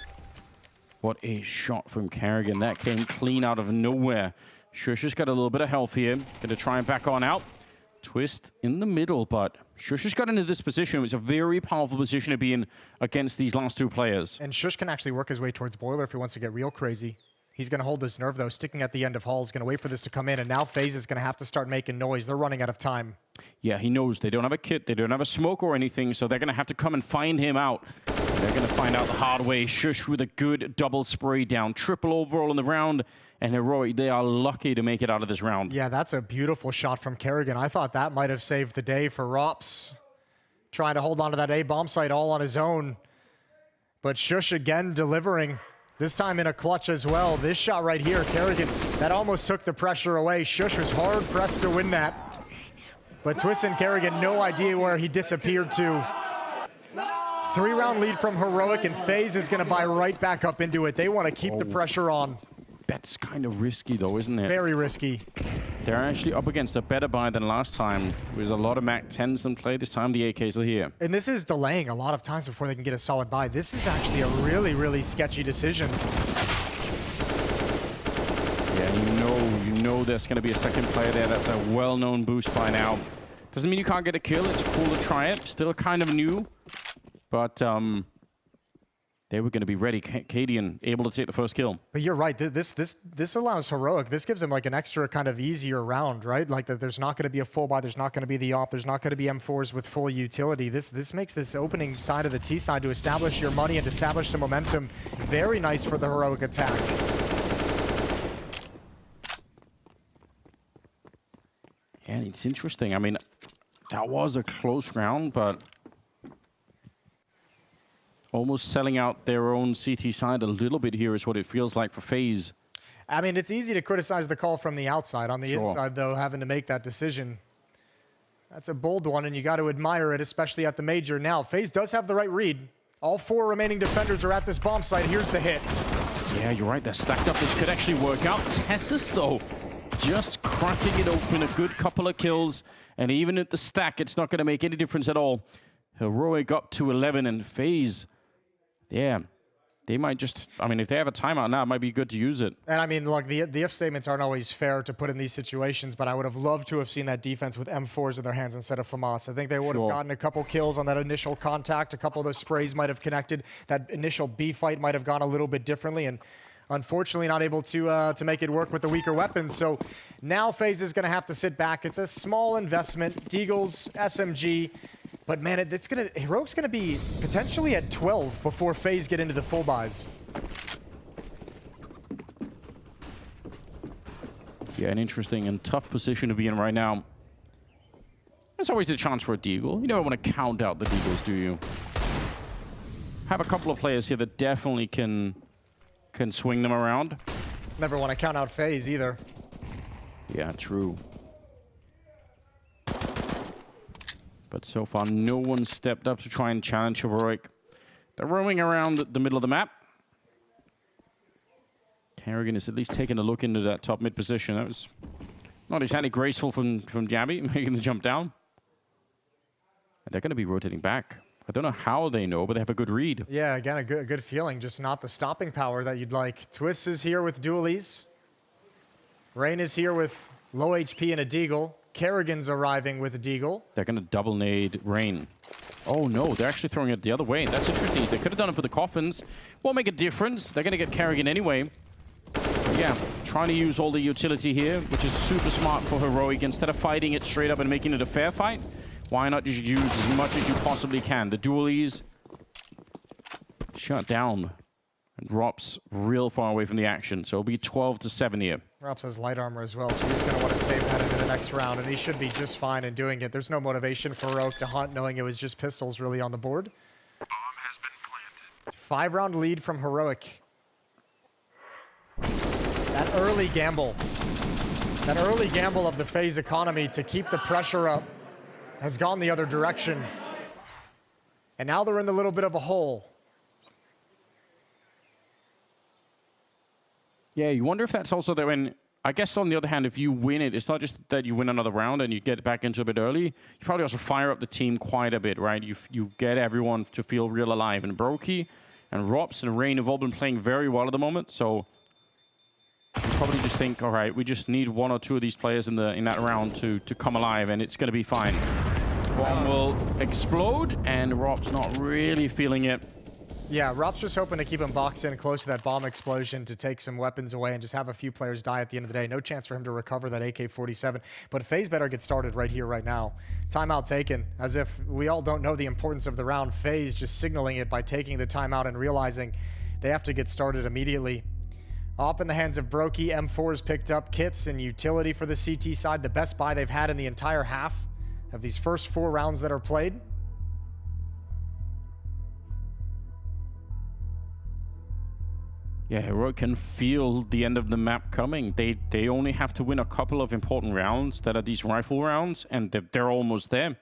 What a shot from Kerrigan. That came clean out of nowhere. Shush has got a little bit of health here. Going to try and back on out. Twist in the middle, but Shush has got into this position. It's a very powerful position to be in against these last 2 players. And Shush can actually work his way towards Boiler if he wants to get real crazy. He's going to hold his nerve, though, sticking at the end of Hall. He's going to wait for this to come in, and now FaZe is going to have to start making noise. They're running out of time. Yeah, he knows they don't have a kit, they don't have a smoke or anything, so they're going to have to come and find him out. They're going to find out the hard way. Shush with a good double spray down. Triple overall in the round. And Heroic, they are lucky to make it out of this round. Yeah, that's a beautiful shot from Kerrigan. I thought that might have saved the day for Rops. Trying to hold on to that A bomb site all on his own. But Shush again delivering. This time in a clutch as well. This shot right here, Kerrigan, that almost took the pressure away. Shush was hard pressed to win that. But Twist and Kerrigan, no idea where he disappeared to. 3-round lead from Heroic, and FaZe is going to buy right back up into it. They want to keep the pressure on. That's kind of risky though, isn't it? Very risky. They're actually up against a better buy than last time. There's a lot of MAC-10s than play. This time the AKs are here. And this is delaying a lot of times before they can get a solid buy. This is actually a really, really sketchy decision. Yeah, you know there's going to be a second player there. That's a well-known boost by now. Doesn't mean you can't get a kill. It's cool to try it. Still kind of new. But they were going to be ready. Cadian able to take the first kill. But you're right. This allows Heroic. This gives them like an extra kind of easier round, right? Like that there's not going to be a full buy. There's not going to be the op. There's not going to be M4s with full utility. This makes this opening side of the T side to establish your money and to establish some momentum very nice for the Heroic attack. Yeah, it's interesting. I mean, that was a close round, but almost selling out their own CT side a little bit here is what it feels like for FaZe. I mean, it's easy to criticize the call from the outside. On the Sure. inside, though, having to make that decision, that's a bold one, and you got to admire it, especially at the major. Now, FaZe does have the right read. All 4 remaining defenders are at this bomb site. Here's the hit. Yeah, you're right. They're stacked up. This could actually work out. Tessus, though, just cracking it open. A good couple of kills. And even at the stack, it's not going to make any difference at all. Heroic up to 11, and FaZe, yeah, they might just, I mean, if they have a timeout now, it might be good to use it. And I mean, look, the if statements aren't always fair to put in these situations, but I would have loved to have seen that defense with M4s in their hands instead of FAMAS. I think they would have gotten a couple kills on that initial contact. A couple of those sprays might have connected. That initial B fight might have gone a little bit differently, and unfortunately not able to make it work with the weaker weapons. So now FaZe is going to have to sit back. It's a small investment. Deagle's SMG. But man, Heroic's gonna be potentially at 12 before FaZe get into the full buys. Yeah, an interesting and tough position to be in right now. There's always a chance for a Deagle. You never want to count out the Deagles, do you? Have a couple of players here that definitely can swing them around. Never want to count out FaZe either. Yeah, true. But so far, no one stepped up to try and challenge Heroic. They're roaming around the middle of the map. Kerrigan is at least taking a look into that top mid position. That was not exactly graceful from Jabby, making the jump down. And they're going to be rotating back. I don't know how they know, but they have a good read. Yeah, again, a good feeling, just not the stopping power that you'd like. Twist is here with dualies. Rain is here with low HP and a Deagle. Kerrigan's arriving with a Deagle. They're going to double nade Rain. Oh no, they're actually throwing it the other way. That's interesting. They could have done it for the coffins. Won't make a difference. They're going to get Kerrigan anyway. But yeah, trying to use all the utility here, which is super smart for Heroic. Instead of fighting it straight up and making it a fair fight, why not just use as much as you possibly can? The dualies shut down and drops real far away from the action. So it'll be 12-7 here. Rops has light armor as well, so he's going to want to save that into the next round, and he should be just fine in doing it. There's no motivation for Heroic to hunt, knowing it was just pistols really on the board. Bomb has been planted. 5-round lead from Heroic. That early gamble of the FaZe economy to keep the pressure up has gone the other direction. And now they're in a little bit of a hole. Yeah, you wonder if that's also there when, I guess on the other hand, if you win it, it's not just that you win another round and you get back into a bit early. You probably also fire up the team quite a bit, right? You get everyone to feel real alive. And Brokey and Rops and Rain have all been playing very well at the moment, so you probably just think, all right, we just need 1 or 2 of these players in that round to come alive, and it's going to be fine. Bomb will explode, and Rops not really feeling it. Yeah, Rob's just hoping to keep him boxed in close to that bomb explosion to take some weapons away and just have a few players die at the end of the day. No chance for him to recover that AK-47. But FaZe better get started right here, right now. Timeout taken, as if we all don't know the importance of the round. FaZe just signaling it by taking the timeout and realizing they have to get started immediately. Up in the hands of Brokey, M4's picked up kits and utility for the CT side. The best buy they've had in the entire half of these first 4 rounds that are played. Yeah, Heroic can feel the end of the map coming. They only have to win a couple of important rounds that are these rifle rounds, and they're almost there.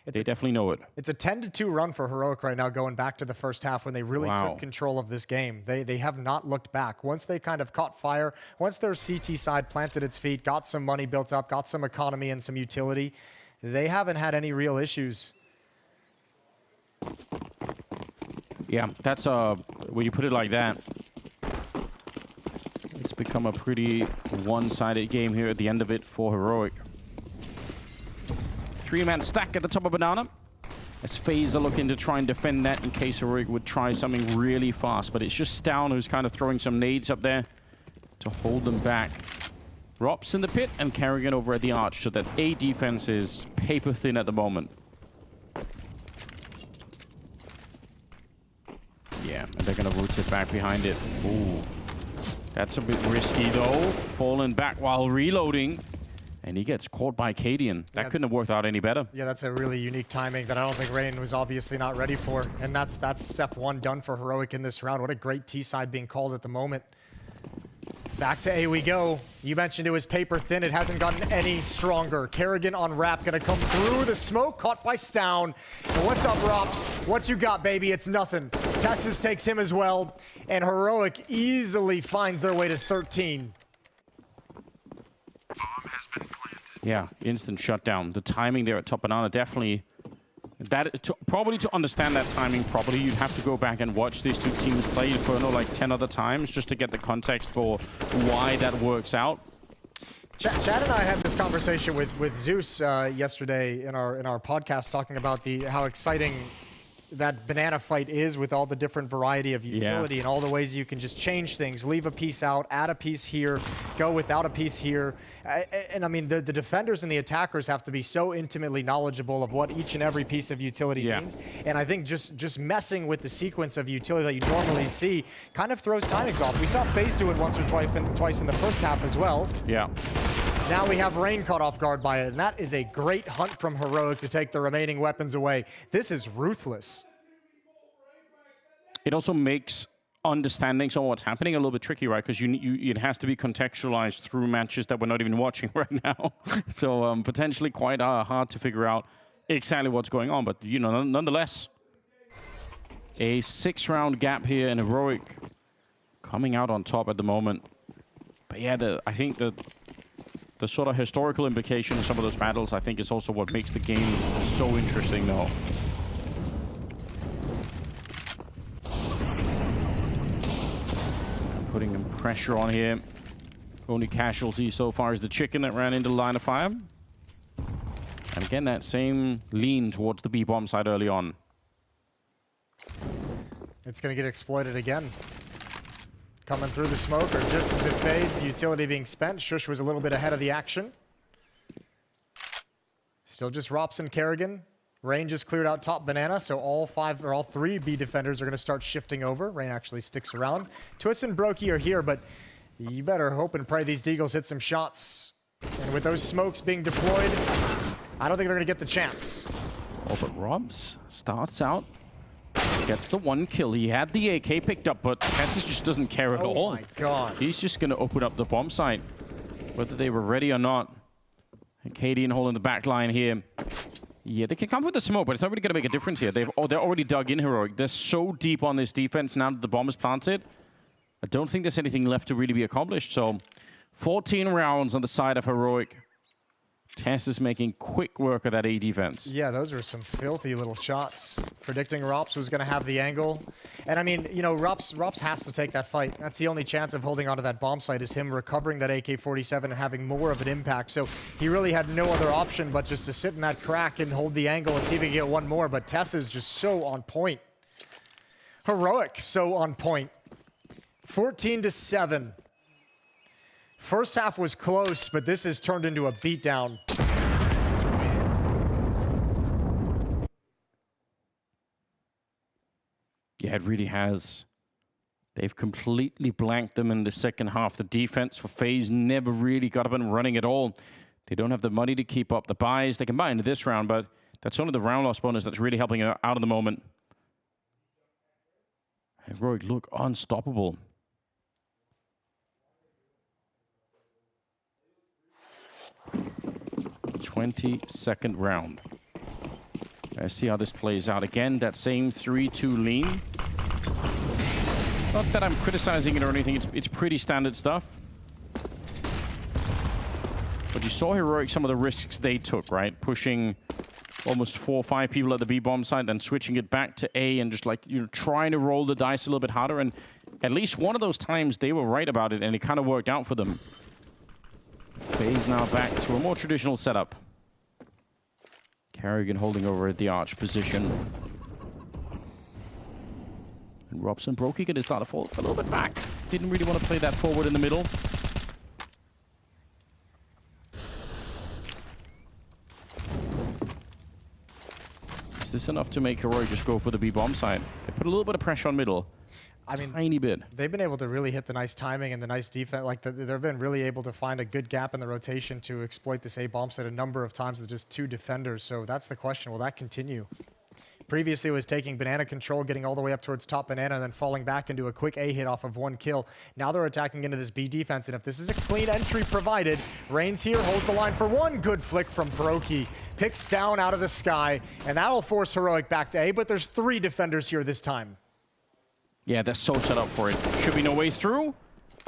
They definitely know it. It's a 10-2 run for Heroic right now, going back to the first half when they really took control of this game. They have not looked back. Once they kind of caught fire, once their CT side planted its feet, got some money built up, got some economy and some utility, they haven't had any real issues. Yeah, that's when you put it like that, it's become a pretty one-sided game here at the end of it for Heroic. 3-man stack at the top of Banana. As FaZe are looking to try and defend that in case Heroic would try something really fast. But it's just Stown who's kind of throwing some nades up there to hold them back. Rops in the pit and Kerrigan over at the arch, so that A defense is paper thin at the moment. Yeah, and they're going to rotate back behind it. Ooh. That's a bit risky, though. Falling back while reloading. And he gets caught by Cadian. That couldn't have worked out any better. Yeah, that's a really unique timing that I don't think Rain was obviously not ready for. And that's step 1 done for Heroic in this round. What a great T-side being called at the moment. Back to A we go. You mentioned it was paper thin. It hasn't gotten any stronger. Kerrigan on Rap gonna come through the smoke, caught by Stown. And what's up, Rops? What you got, baby? It's nothing. Tessus takes him as well. And Heroic easily finds their way to 13. Yeah, instant shutdown. The timing there at top Banana definitely... probably to understand that timing properly, you'd have to go back and watch these two teams play Inferno like 10 other times just to get the context for why that works out. Chad and I had this conversation with Zeus yesterday in our podcast, talking about how exciting that Banana fight is with all the different variety of utility and all the ways you can just change things, leave a piece out, add a piece here, go without a piece here. And I mean, the defenders and the attackers have to be so intimately knowledgeable of what each and every piece of utility means. And I think just messing with the sequence of utility that you normally see kind of throws timings off. We saw FaZe do it once or twice in the first half as well. Yeah. Now we have Rain caught off guard by it, and that is a great hunt from Heroic to take the remaining weapons away. This is ruthless. It also makes understanding some of what's happening a little bit tricky, right? Because it has to be contextualized through matches that we're not even watching right now. So potentially quite hard to figure out exactly what's going on. But, you know, nonetheless, a 6-round gap here in Heroic coming out on top at the moment. But yeah, I think the sort of historical implication of some of those battles, I think, is also what makes the game so interesting, though. Putting some pressure on here. Only casualty so far is the chicken that ran into the line of fire. And again, that same lean towards the B-bomb side early on. It's going to get exploited again. Coming through the smoke, or just as it fades, utility being spent. Shush was a little bit ahead of the action. Still just Rops and Kerrigan. Rain just cleared out top Banana, so all 3 B defenders are going to start shifting over. Rain actually sticks around. Twist and Brokey are here, but you better hope and pray these Deagles hit some shots. And with those smokes being deployed, I don't think they're going to get the chance. Oh, but Robs starts out, gets the 1 kill. He had the AK picked up, but Tessus just doesn't care at all. Oh my god. He's just going to open up the bomb site, whether they were ready or not. And Cadian holding the back line here. Yeah, they can come with the smoke, but it's not really going to make a difference here. They're already dug in Heroic. They're so deep on this defense now that the bomb is planted. I don't think there's anything left to really be accomplished. So 14 rounds on the side of Heroic. Tess is making quick work of that A defense. Yeah, those were some filthy little shots. Predicting Rops was going to have the angle. And I mean, you know, Rops has to take that fight. That's the only chance of holding onto that bomb site, is him recovering that AK-47 and having more of an impact. So he really had no other option but just to sit in that crack and hold the angle and see if he can get one more. But Tess is just so on point. Heroic so on point. 14-7. First half was close, but this has turned into a beatdown. Yeah, it really has. They've completely blanked them in the second half. The defense for FaZe never really got up and running at all. They don't have the money to keep up the buys. They can buy into this round, but that's only the round loss bonus that's really helping out at the moment. Heroic look unstoppable. The 22nd round. Let's see how this plays out. Again, that same 3-2 lean. Not that I'm criticizing it or anything, it's pretty standard stuff. But you saw Heroic, some of the risks they took, right? Pushing almost 4 or 5 people at the B-bomb side, then switching it back to A and just like, you know, trying to roll the dice a little bit harder. And at least one of those times they were right about it and it kind of worked out for them. FaZe now back to a more traditional setup. Kerrigan holding over at the arch position. And Robson Brokey going to start to fall a little bit back. Didn't really want to play that forward in the middle. Is this enough to make Heroic just go for the B-bomb side? They put a little bit of pressure on middle. I mean, tiny bit. They've been able to really hit the nice timing and the nice defense. Like they've been really able to find a good gap in the rotation to exploit this A-bomb site a number of times with just 2 defenders. So that's the question. Will that continue? Previously, it was taking banana control, getting all the way up towards top banana, and then falling back into a quick A hit off of 1 kill. Now they're attacking into this B defense, and if this is a clean entry provided, Reigns here holds the line for 1. Good flick from Brokey. Picks down out of the sky, and that'll force Heroic back to A, but there's 3 defenders here this time. Yeah, they're so set up for it. Should be no way through.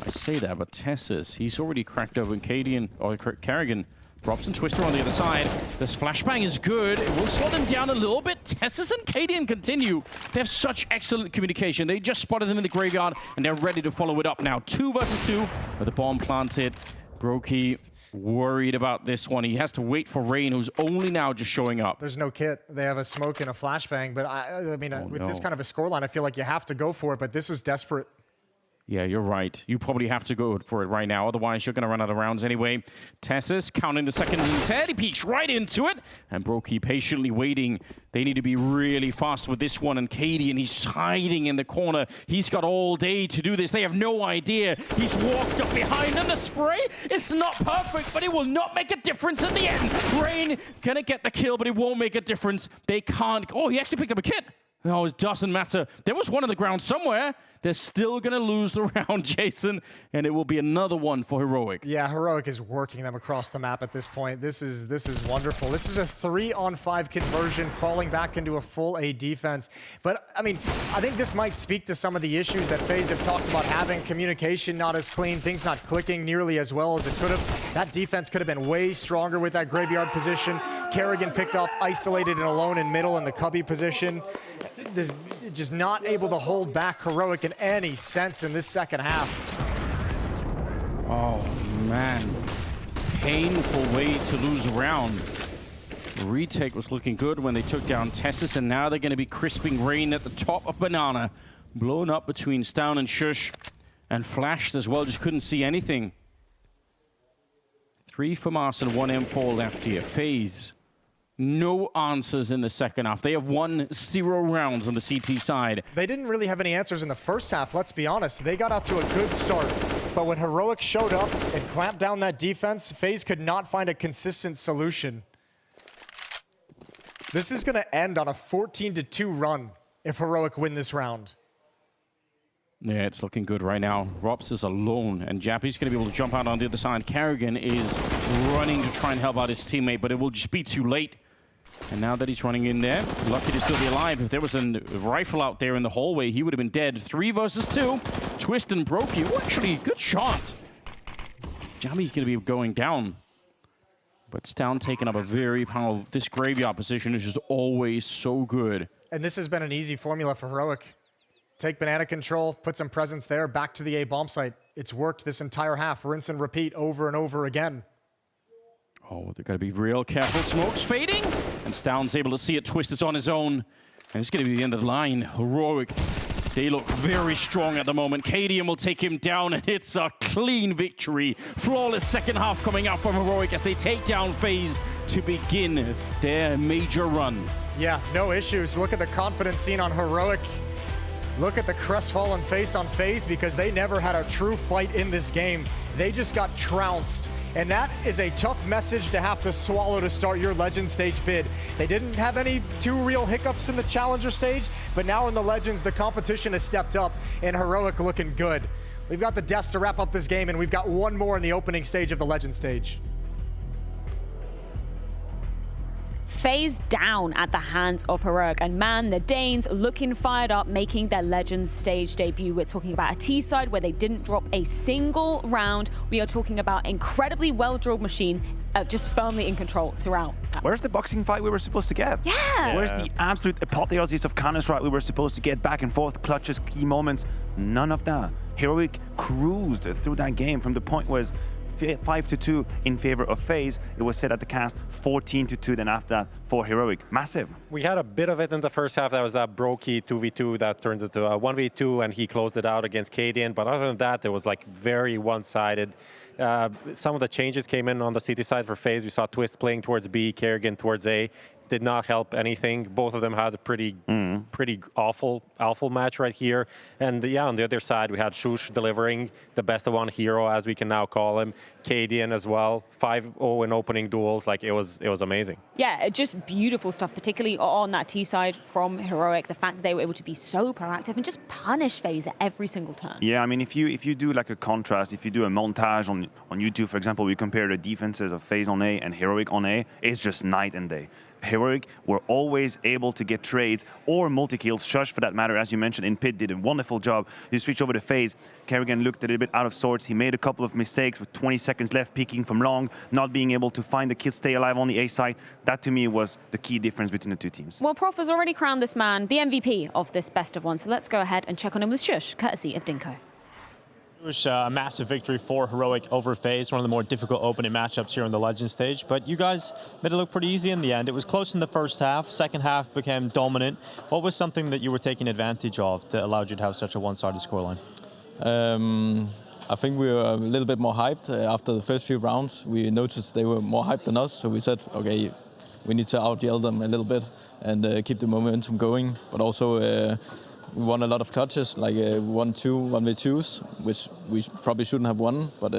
I say that, but Tessus, he's already cracked over Cadian, or Kerrigan. Robson Twister on the other side. This flashbang is good. It will slow them down a little bit. Tessus and Cadian continue. They have such excellent communication. They just spotted them in the graveyard, and they're ready to follow it up now. 2 versus 2 with the bomb planted. Brokey worried about this one. He has to wait for Rain, who's only now just showing up. There's no kit. They have a smoke and a flashbang, but I mean, with this kind of a scoreline, I feel like you have to go for it, but this is desperate. Yeah, you're right. You probably have to go for it right now. Otherwise, you're going to run out of rounds anyway. Tessus counting the second in his head. He peeks right into it. And Brokey patiently waiting. They need to be really fast with this one. And Cadian, he's hiding in the corner. He's got all day to do this. They have no idea. He's walked up behind. And the spray is not perfect, but it will not make a difference in the end. Rain going to get the kill, but it won't make a difference. They can't. Oh, he actually picked up a kit. No, it doesn't matter. There was one on the ground somewhere. They're still going to lose the round, Jason, and it will be another one for Heroic. Yeah, Heroic is working them across the map at this point. This is wonderful. This is a 3-on-5 conversion, falling back into a full A defense. But, I mean, I think this might speak to some of the issues that FaZe have talked about having. Communication not as clean, things not clicking nearly as well as it could have. That defense could have been way stronger with that graveyard position. Kerrigan picked off, isolated and alone in middle in the cubby position. This just not able to hold back Heroic in any sense in this second half. Oh, man. Painful way to lose a round. The retake was looking good when they took down Tessus, and now they're going to be crisping Rain at the top of Banana. Blown up between Stown and Shush, and flashed as well, just couldn't see anything. 3 for Mars and 1 M4 left here. FaZe. No answers in the second half. They have won 0 rounds on the CT side. They didn't really have any answers in the first half, let's be honest. They got out to a good start. But when Heroic showed up and clamped down that defense, FaZe could not find a consistent solution. This is going to end on a 14-2 run if Heroic win this round. Yeah, it's looking good right now. Robs is alone, and Jappy's going to be able to jump out on the other side. Kerrigan is running to try and help out his teammate, but it will just be too late. And now that he's running in there, lucky to still be alive. If there was a rifle out there in the hallway, he would have been dead. 3 versus 2. Twist and Brokey. Oh, actually, good shot. Jammy's going to be going down. But Stown taking up a very powerful... This graveyard position is just always so good. And this has been an easy formula for Heroic. Take banana control, put some presence there, back to the A bomb site. It's worked this entire half. Rinse and repeat over and over again. Oh, they've got to be real careful. Smoke's fading, and Stown's able to see it. Twist is on his own, and it's going to be the end of the line. Heroic They look very strong at the moment. Cadian will take him down, and it's a clean victory. Flawless second half coming out from Heroic as they take down FaZe to begin their major run. Yeah, no issues. Look at the confidence seen on Heroic. Look at the crestfallen face on FaZe, because they never had a true fight in this game. They just got trounced. And that is a tough message to have to swallow to start your Legend stage bid. They didn't have any two real hiccups in the Challenger stage, but now in the Legends, the competition has stepped up, and Heroic looking good. We've got the deaths to wrap up this game, and we've got one more in the opening stage of the Legend stage. FaZe down at the hands of Heroic, and man, the Danes looking fired up, making their Legends stage debut. We're talking about a T-side where they didn't drop a single round. We are talking about incredibly well-drilled machine, just firmly in control throughout. Where's the boxing fight we were supposed to get? Yeah. Where's the absolute apotheosis of Counter-Strike we were supposed to get? Back and forth, clutches, key moments. None of that. Heroic cruised through that game from the point was 5-2 in favor of FaZe. It was set at the cast 14-2 then after that for Heroic. Massive. We had a bit of it in the first half. That was that Brokey 2v2 that turned into a 1v2, and he closed it out against Cadian. But other than that, it was like very one-sided. Some of the changes came in on the CT side for FaZe. We saw Twist playing towards B, Kerrigan towards A. Did not help anything. Both of them had a pretty awful match right here. And yeah, on the other side, we had Shush delivering the best of one hero, as we can now call him. Cadian as well, 5-0 in opening duels. Like, it was amazing. Yeah, just beautiful stuff, particularly on that T side from Heroic. The fact that they were able to be so proactive and just punish FaZe at every single turn. Yeah, I mean, if you do like a contrast, if you do a montage on YouTube, for example, we compare the defenses of FaZe on A and Heroic on A, it's just night and day. Heroic were always able to get trades or multi-kills. Shush, for that matter, as you mentioned, in pit did a wonderful job. You switch over to FaZe. Kerrigan looked a little bit out of sorts. He made a couple of mistakes with 20 seconds left, peeking from long, not being able to find the kill, stay alive on the A side. That, to me, was the key difference between the two teams. Well, Prof has already crowned this man the MVP of this best of one, so let's go ahead and check on him with Shush, courtesy of Dinko. It was a massive victory for Heroic over FaZe, one of the more difficult opening matchups here on the Legend stage. But you guys made it look pretty easy in the end. It was close in the first half. Second half became dominant. What was something that you were taking advantage of that allowed you to have such a one-sided scoreline? I think we were a little bit more hyped after the first few rounds. We noticed they were more hyped than us, so we said, okay, we need to out-yell them a little bit and keep the momentum going. But also, we won a lot of clutches, like 1-2, 1v2s, which we probably shouldn't have won, but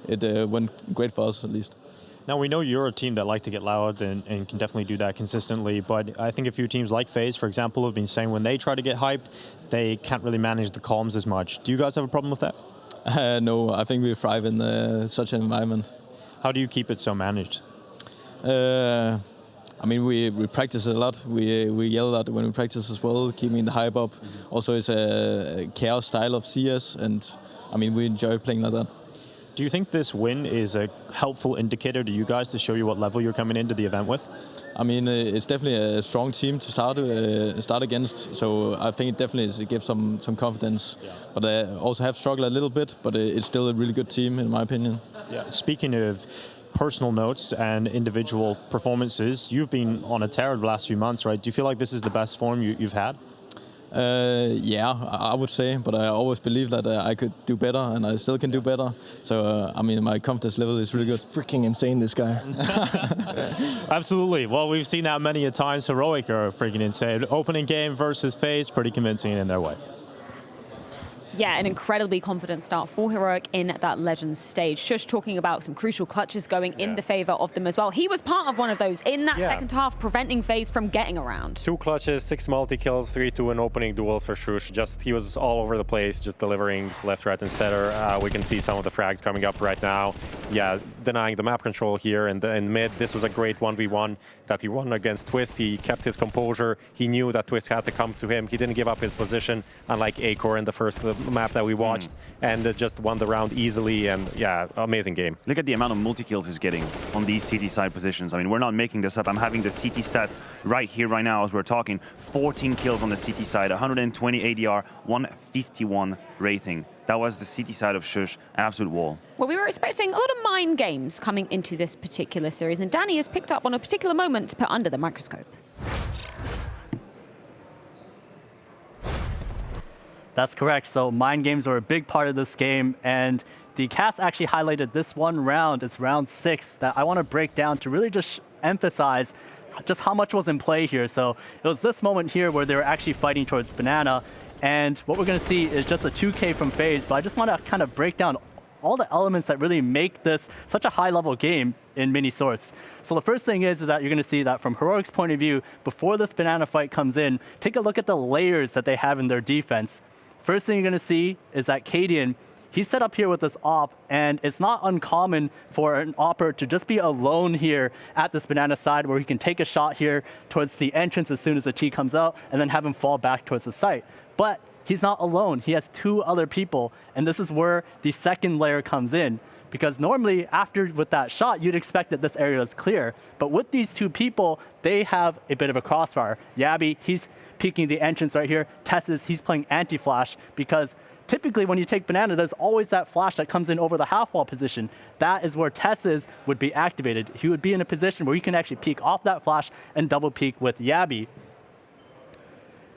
it went great for us at least. Now, we know you're a team that like to get loud and can definitely do that consistently, but I think a few teams like FaZe, for example, have been saying when they try to get hyped, they can't really manage the comms as much. Do you guys have a problem with that? No, I think we thrive in such an environment. How do you keep it so managed? I mean, we practice a lot. We yell at when we practice as well, keeping the hype up. Also, it's a chaos style of CS, and I mean, we enjoy playing like that. Do you think this win is a helpful indicator to you guys to show you what level you're coming into the event with? I mean, it's definitely a strong team to start against, so I think it definitely gives some confidence. Yeah. But I also have struggled a little bit, but it's still a really good team, in my opinion. Yeah. Speaking of personal notes and individual performances, you've been on a tear the last few months, right? Do you feel like this is the best form you've had? Yeah, I would say, but I always believe that I could do better, and I still can do better. So, I mean, my confidence level is really good. Freaking insane, this guy. Absolutely. Well, we've seen that many a times. Heroic are freaking insane. Opening game versus FaZe, pretty convincing in their way. Yeah, an incredibly confident start for Heroic in that Legends stage. Shush talking about some crucial clutches going in the favor of them as well. He was part of one of those in that second half, preventing FaZe from getting around. 2 clutches, 6 multi-kills, 3-2 in opening duels for Shush. He was all over the place, just delivering left, right, and center. We can see some of the frags coming up right now. Yeah, denying the map control here in mid. This was a great 1v1 that he won against Twist. He kept his composure. He knew that Twist had to come to him. He didn't give up his position, unlike Acor in the first map that we watched, and just won the round easily. And yeah, amazing game. Look at the amount of multi-kills he's getting on these CT side positions. I mean, we're not making this up. I'm having the CT stats right here, right now, as we're talking. 14 kills on the CT side, 120 ADR, 151 rating. That was the CT side of Shush, an absolute wall. Well, we were expecting a lot of mind games coming into this particular series, and Danny has picked up on a particular moment to put under the microscope. That's correct. So mind games are a big part of this game, and the cast actually highlighted this one round. It's round 6 that I want to break down to really just emphasize just how much was in play here. So it was this moment here where they were actually fighting towards Banana, and what we're going to see is just a 2K from FaZe, but I just want to kind of break down all the elements that really make this such a high-level game in many sorts. So the first thing is that you're going to see that from Heroic's point of view, before this Banana fight comes in, take a look at the layers that they have in their defense. First thing you're going to see is that Cadian, he's set up here with this op, and it's not uncommon for an opper to just be alone here at this Banana side where he can take a shot here towards the entrance as soon as the T comes out and then have him fall back towards the site. But he's not alone. He has 2 other people, and this is where the second layer comes in. Because normally, after with that shot, you'd expect that this area is clear. But with these 2 people, they have a bit of a crossfire. Yabi, he's peeking the entrance right here. Tessus, he's playing anti-flash because typically when you take Banana, there's always that flash that comes in over the half-wall position. That is where Tessus would be activated. He would be in a position where he can actually peek off that flash and double peek with Yabi.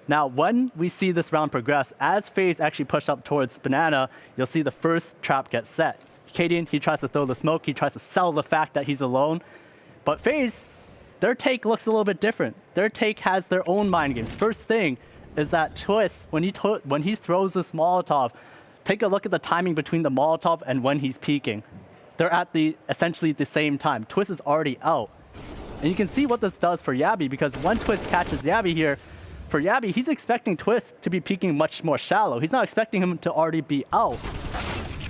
Now, when we see this round progress, as FaZe actually push up towards Banana, you'll see the first trap get set. Cadian, he tries to throw the smoke, he tries to sell the fact that he's alone. But FaZe, their take looks a little bit different. Their take has their own mind games. First thing is that Twist, when he throws this Molotov, take a look at the timing between the Molotov and when he's peeking. They're at essentially the same time. Twist is already out. And you can see what this does for Yabi, because when Twist catches Yabi here, for Yabi, he's expecting Twist to be peeking much more shallow. He's not expecting him to already be out.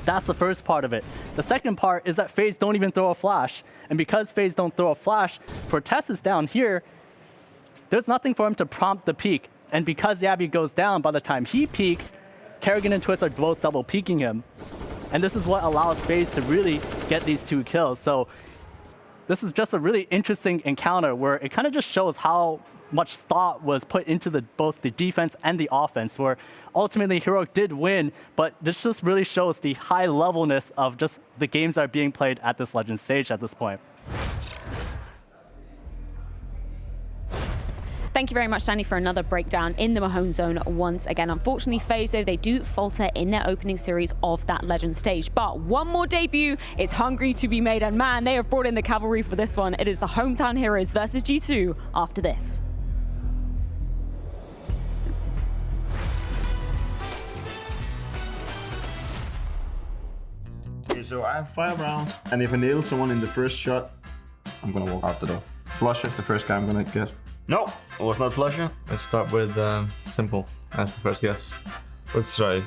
That's the first part of it. The second part is that FaZe don't even throw a flash. And because FaZe don't throw a flash, for Tessus down here, there's nothing for him to prompt the peek. And because Yabi goes down, by the time he peeks, Kerrigan and Twist are both double peeking him. And this is what allows FaZe to really get these 2 kills. So this is just a really interesting encounter where it kind of just shows how much thought was put into both the defense and the offense, where ultimately Heroic did win, but this just really shows the high levelness of just the games that are being played at this Legend stage at this point. Thank you very much, Danny, for another breakdown in the Mahone Zone once again. Unfortunately, FaZe, though, they do falter in their opening series of that Legend stage. But one more debut is hungry to be made, and man, they have brought in the cavalry for this one. It is the Hometown Heroes versus G2 after this. Okay, so I have 5 rounds, and if I nail someone in the first shot, I'm gonna walk out the door. Flusher is the first guy I'm gonna get. No, it was not Flusher. Let's start with Simple as the first guess. Let's try.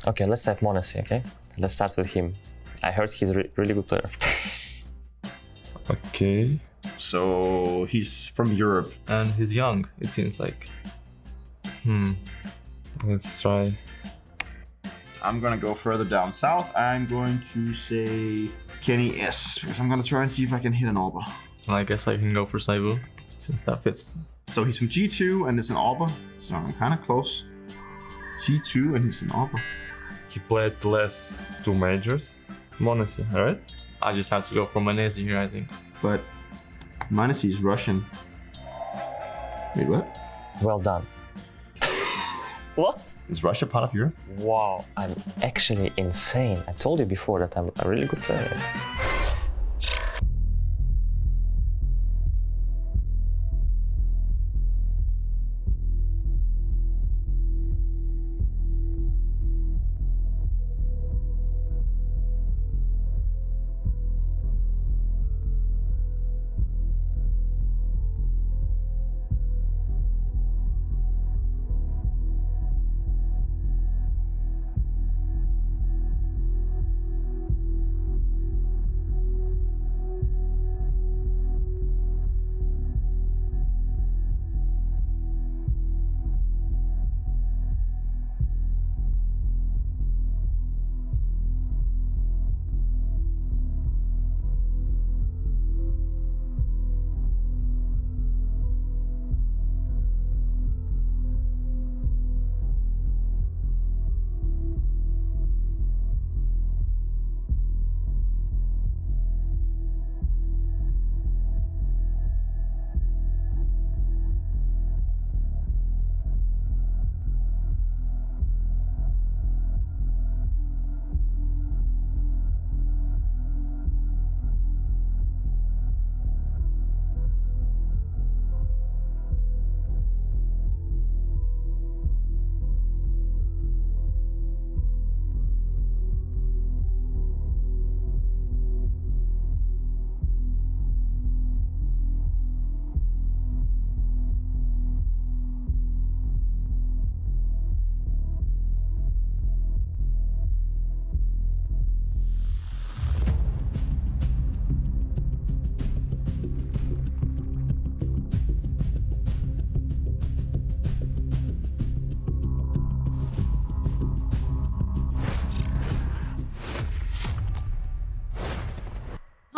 Okay, let's start Monte, okay? Let's start with him. I heard he's a really good player. Okay. So he's from Europe. And he's young, it seems like. Let's try. I'm gonna go further down south. I'm going to say Kenny S, because I'm gonna try and see if I can hit an Arbor. I guess I can go for Saibu, since that fits. So he's from G2 and it's an Arbor, so I'm kind of close. G2 and he's an Arbor. He played the last 2 majors. Monte, alright? I just have to go for Manesi here, I think. But Manesi is Russian. Wait, what? Well done. What? Is Russia part of Europe? Wow, I'm actually insane. I told you before that I'm a really good player.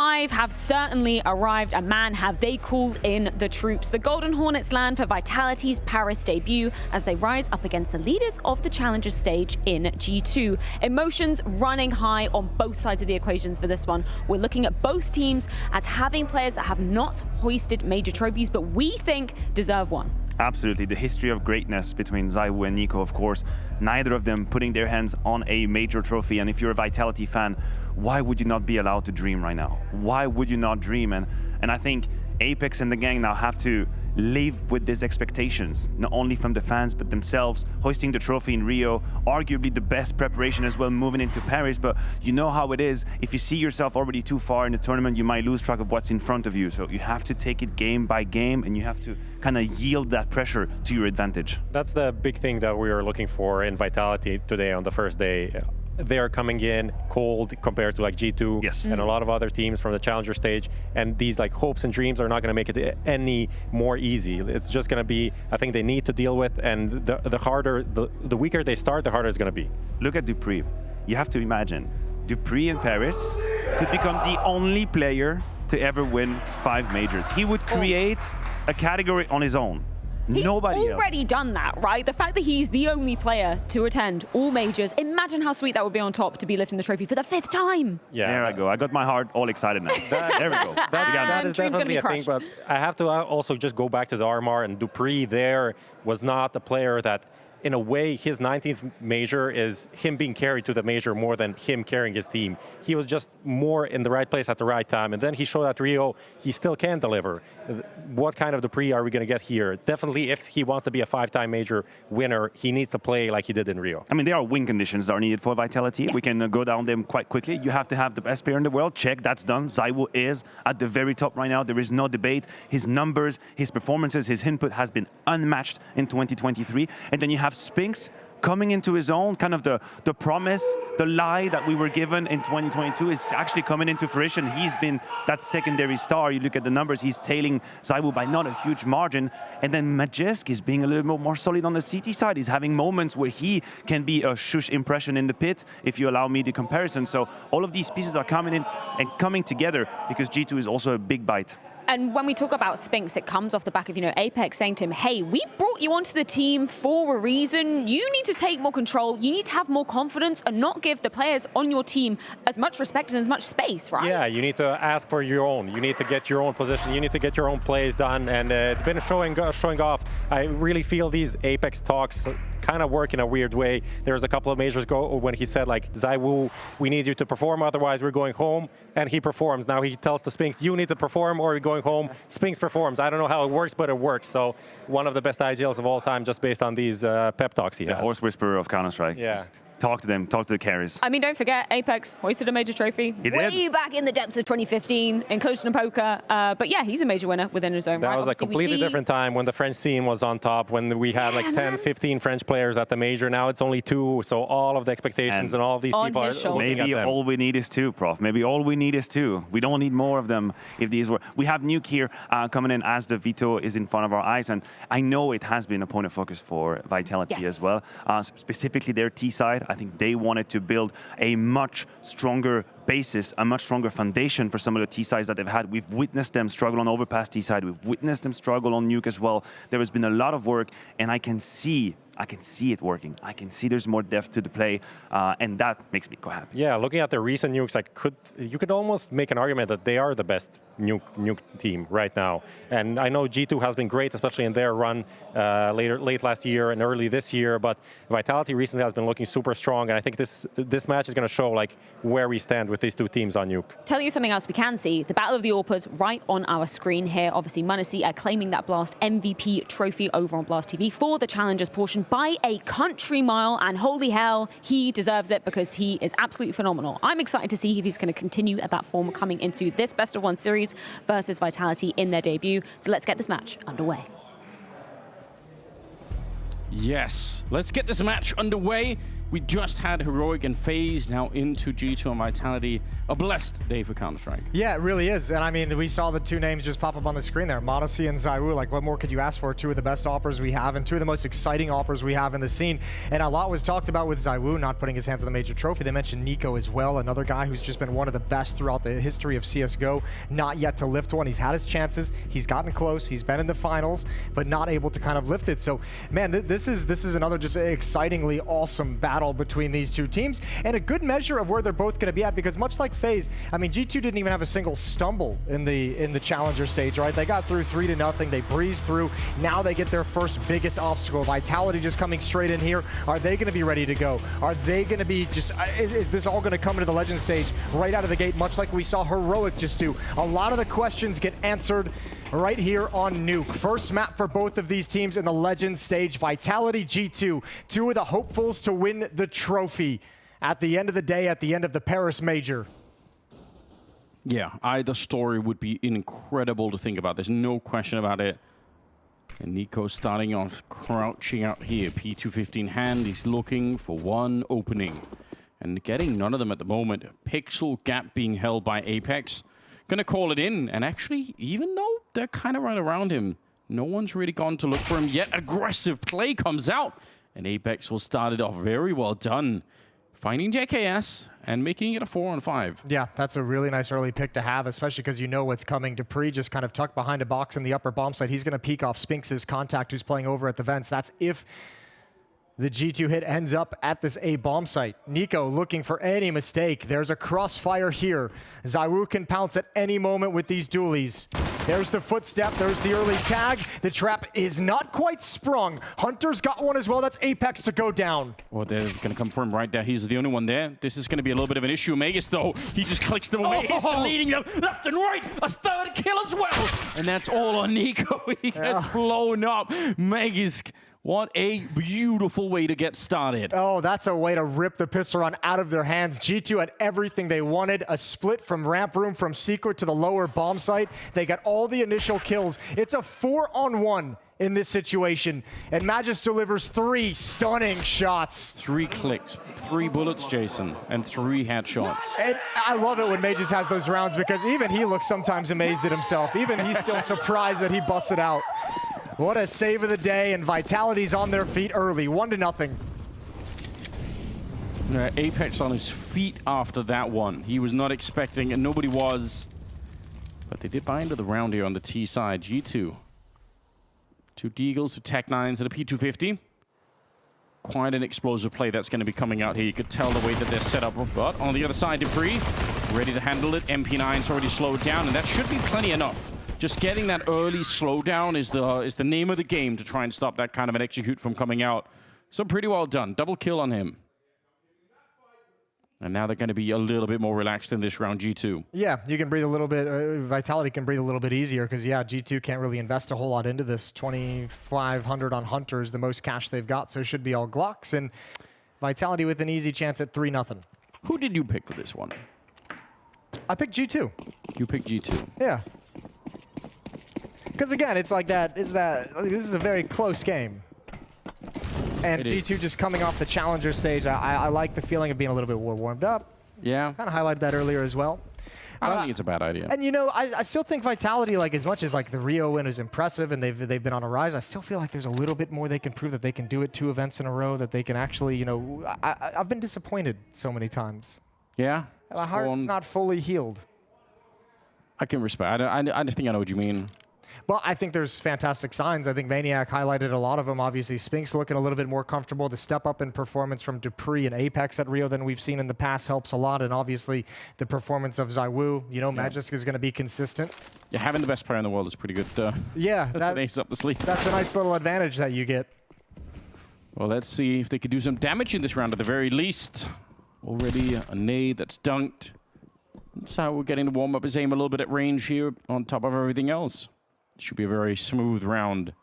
5 have certainly arrived, and man, have they called in the troops. The Golden Hornets land for Vitality's Paris debut as they rise up against the leaders of the Challenger stage in G2. Emotions running high on both sides of the equations for this one. We're looking at both teams as having players that have not hoisted major trophies, but we think deserve one. Absolutely. The history of greatness between ZywOo and Nico, of course. Neither of them putting their hands on a major trophy. And if you're a Vitality fan, why would you not be allowed to dream right now? Why would you not dream? And I think Apeks and the gang now have to live with these expectations, not only from the fans, but themselves. Hoisting the trophy in Rio, arguably the best preparation as well, moving into Paris. But you know how it is. If you see yourself already too far in the tournament, you might lose track of what's in front of you. So you have to take it game by game, and you have to kind of yield that pressure to your advantage. That's the big thing that we are looking for in Vitality today on the first day. They are coming in cold compared to like G2 and a lot of other teams from the Challenger stage, and these like hopes and dreams are not going to make it any more easy. It's just going to be, I think they need to deal with, and the weaker they start, the harder it's going to be. Look at dupreeh. You have to imagine, dupreeh in Paris could become the only player to ever win 5 majors. He would create a category on his own. He's Nobody already done that, right? The fact that he's the only player to attend all majors, imagine how sweet that would be on top to be lifting the trophy for the 5th time. Yeah, there I go. I got my heart all excited now. There we go. That is definitely a thing, but I have to also just go back to the RMR, and dupreeh there was not the player that, in a way, his 19th major is him being carried to the major more than him carrying his team. He was just more in the right place at the right time, and then he showed at Rio he still can deliver. What kind of dupreeh are we going to get here? Definitely, if he wants to be a 5-time major winner, he needs to play like he did in Rio. I mean, there are win conditions that are needed for Vitality. Yes. We can go down them quite quickly. You have to have the best player in the world. Check, that's done. ZywOo is at the very top right now. There is no debate. His numbers, his performances, his input has been unmatched in 2023. And then you have Spinks coming into his own, kind of the promise, the lie that we were given in 2022 is actually coming into fruition. He's been that secondary star. You look at the numbers, he's tailing ZywOo by not a huge margin. And then Majesk is being a little bit more solid on the CT side. He's having moments where he can be a shush impression in the pit, if you allow me the comparison. So all of these pieces are coming in and coming together because G2 is also a big bite. And when we talk about Spinks, it comes off the back of, Apeks saying to him, hey, we brought you onto the team for a reason. You need to take more control. You need to have more confidence and not give the players on your team as much respect and as much space, right? Yeah, you need to ask for your own. You need to get your own position. You need to get your own plays done. And it's been showing off. I really feel these Apeks talks kind of work in a weird way. There was a couple of majors ago when he said, like, ZywOo, we need you to perform, otherwise we're going home. And he performs. Now he tells the Spinks, you need to perform or you're going home. Spinks performs. I don't know how it works, but it works. So one of the best IGLs of all time just based on these pep talks he has. The horse whisperer of Counter-Strike. Yeah. Talk to them, talk to the carries. I mean, don't forget, Apeks hoisted a major trophy way back in the depths of 2015, inclusion and poker. But yeah, he's a major winner within his own right. That was Obviously, a completely different time when the French scene was on top, when we had like 10, 15 French players at the major. Now it's only 2, so all of the expectations and all of these people are looking at them. Maybe all we need is 2, Prof. Maybe all we need is 2. We don't need more of them if these were. We have Nuke here coming in as the veto is in front of our eyes, and I know it has been a point of focus for Vitality as well. Specifically their T side, I think they wanted to build a much stronger basis, a much stronger foundation for some of the T sides that they've had. We've witnessed them struggle on Overpass T side. We've witnessed them struggle on Nuke as well. There has been a lot of work, and I can see it working. I can see there's more depth to the play, and that makes me quite happy. Yeah, looking at the recent nukes, you could almost make an argument that they are the best nuke team right now. And I know G2 has been great, especially in their run late last year and early this year, but Vitality recently has been looking super strong, and I think this match is going to show like where we stand with these 2 teams on nuke. Tell you something else we can see, the Battle of the Orpas right on our screen here. Obviously, Monte claiming that Blast MVP trophy over on Blast TV for the Challengers portion by a country mile, and holy hell, he deserves it because he is absolutely phenomenal. I'm excited to see if he's going to continue at that form coming into this best of 1 series versus Vitality in their debut. So let's get this match underway. Yes, let's get this match underway. We just had Heroic and FaZe, now into G2 and Vitality. A blessed day for Counter-Strike. Yeah, it really is. And I mean, we saw the two names just pop up on the screen there, Monte and ZywOo. Like, what more could you ask for? Two of the best offers we have and two of the most exciting offers we have in the scene. And a lot was talked about with ZywOo not putting his hands on the major trophy. They mentioned NiKo as well, another guy who's just been one of the best throughout the history of CSGO. Not yet to lift one. He's had his chances. He's gotten close. He's been in the finals, but not able to kind of lift it. So, man, this is another just excitingly awesome battle between these two teams, and a good measure of where they're both going to be at, because much like FaZe, I mean, G2 didn't even have a single stumble in the challenger stage, right? They got through 3-0, they breezed through. Now they get their first biggest obstacle. Vitality just coming straight in here. Are they going to be ready to go? Are they going to be just, is this all going to come into the Legend stage right out of the gate, much like we saw Heroic just do? A lot of the questions get answered right here on Nuke. First map for both of these teams in the Legend stage. Vitality, G2, two of the hopefuls to win the trophy at the end of the day, at the end of the Paris Major. Yeah, either story would be incredible to think about. There's no question about it. And NiKo starting off crouching out here. P250 hand, he's looking for one opening. And getting none of them at the moment. Pixel gap being held by Apeks. Gonna call it in, and actually, even though they're kind of right around him, no one's really gone to look for him yet. Aggressive play comes out, and Apeks will start it off very well done. Finding JKS and making it a 4-on-5. Yeah, that's a really nice early pick to have, especially because you know what's coming. Dupree just kind of tucked behind a box in the upper bomb site. He's gonna peek off Spinx's contact who's playing over at the vents. That's if the G2 hit ends up at this A bomb site. NiKo looking for any mistake. There's a crossfire here. ZywOo can pounce at any moment with these dualies. There's the footstep, there's the early tag. The trap is not quite sprung. Hunter's got one as well. That's Apeks to go down. Well, they're gonna come for him right there. He's the only one there. This is gonna be a little bit of an issue. Magus, though, he just clicks them away. He's leading them left and right. A third kill as well. And that's all on NiKo. He gets blown up. Magus, what a beautiful way to get started. Oh, that's a way to rip the pistol run out of their hands. G2 had everything they wanted. A split from ramp room from secret to the lower bomb site. They got all the initial kills. It's a 4-on-1 in this situation. And Magis delivers 3 stunning shots. 3 clicks, 3 bullets, Jason, and 3 headshots. And I love it when Magis has those rounds, because even he looks sometimes amazed at himself. Even he's still surprised that he busted out. What a save of the day, and Vitality's on their feet early, 1-0. Apeks on his feet after that one. He was not expecting, and nobody was. But they did buy into the round here on the T side. G2. 2 Deagles, 2 Tech-9s, and a P250. Quite an explosive play that's going to be coming out here. You could tell the way that they're set up. But on the other side, Dupree, ready to handle it. MP9's already slowed down, and that should be plenty enough. Just getting that early slowdown is the name of the game to try and stop that kind of an execute from coming out. So pretty well done. Double kill on him. And now they're going to be a little bit more relaxed in this round, G2. Yeah, you can breathe a little bit. Vitality can breathe a little bit easier because, yeah, G2 can't really invest a whole lot into this. 2,500 on Hunter is the most cash they've got, so it should be all Glocks. And Vitality with an easy chance at 3-0. Who did you pick for this one? I picked G2. You picked G2. Yeah. Because again, it's like that. This is a very close game. And G2 just coming off the challenger stage, I like the feeling of being a little bit more warmed up. Yeah. Kind of highlighted that earlier as well. I don't think it's a bad idea. And you know, I still think Vitality, like as much as like the Rio win is impressive and they've been on a rise, I still feel like there's a little bit more they can prove, that they can do it 2 events in a row, that they can actually, you know, I've been disappointed so many times. Yeah. My heart's not fully healed. I can respect. I think I know what you mean. But I think there's fantastic signs. I think Maniac highlighted a lot of them. Obviously, Spinx looking a little bit more comfortable. The step up in performance from Dupree and Apeks at Rio than we've seen in the past helps a lot. And obviously, the performance of ZywOo, you know, Magisk is going to be consistent. Yeah, having the best player in the world is pretty good. Yeah, that's an ace up the sleeve. That's a nice little advantage that you get. Well, let's see if they could do some damage in this round at the very least. Already a nade that's dunked. That's how we're getting to warm up his aim a little bit at range here on top of everything else. Should be a very smooth round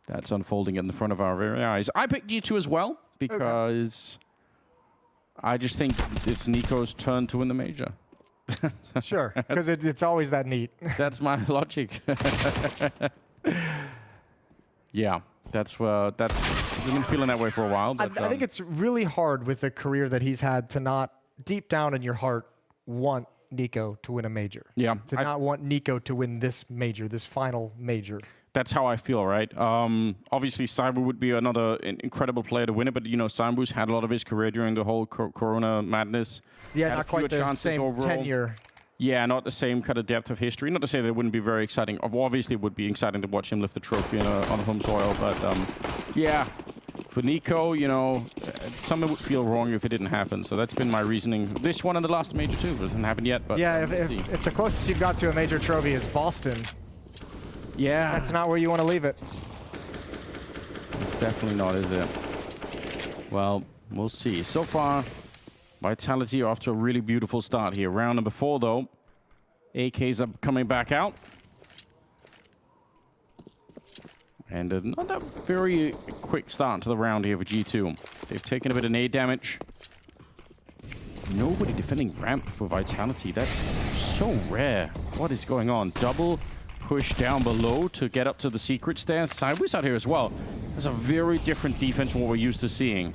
that's unfolding in the front of our very eyes. I picked G2 as well because I just think it's NiKo's turn to win the major. Sure, because it's always that neat. That's my logic. Yeah, that's I've been feeling that way for a while. But, I think it's really hard with the career that he's had to not, deep down in your heart, want Nico to win a major. Yeah. To not want Nico to win this major, this final major. That's how I feel, right? Obviously, Cyber would be another incredible player to win it, but you know, Cyber's had a lot of his career during the whole Corona madness. Yeah, had not quite the same overall. tenure. Yeah, not the same kind of depth of history. Not to say that it wouldn't be very exciting. Obviously, it would be exciting to watch him lift the trophy on home soil, but yeah. For Nico, you know, something would feel wrong if it didn't happen. So that's been my reasoning. This one and the last major too. It hasn't happened yet, but yeah, if the closest you've got to a major trophy is Boston, yeah, that's not where you want to leave it. It's definitely not, is it? Well, we'll see. So far, Vitality off to a really beautiful start here. Round number 4, though. AK's up, coming back out. And not that very quick start to the round here for G2. They've taken a bit of nade damage. Nobody defending ramp for Vitality. That's so rare. What is going on? Double push down below to get up to the secrets there. Sideways out here as well. That's a very different defense from what we're used to seeing.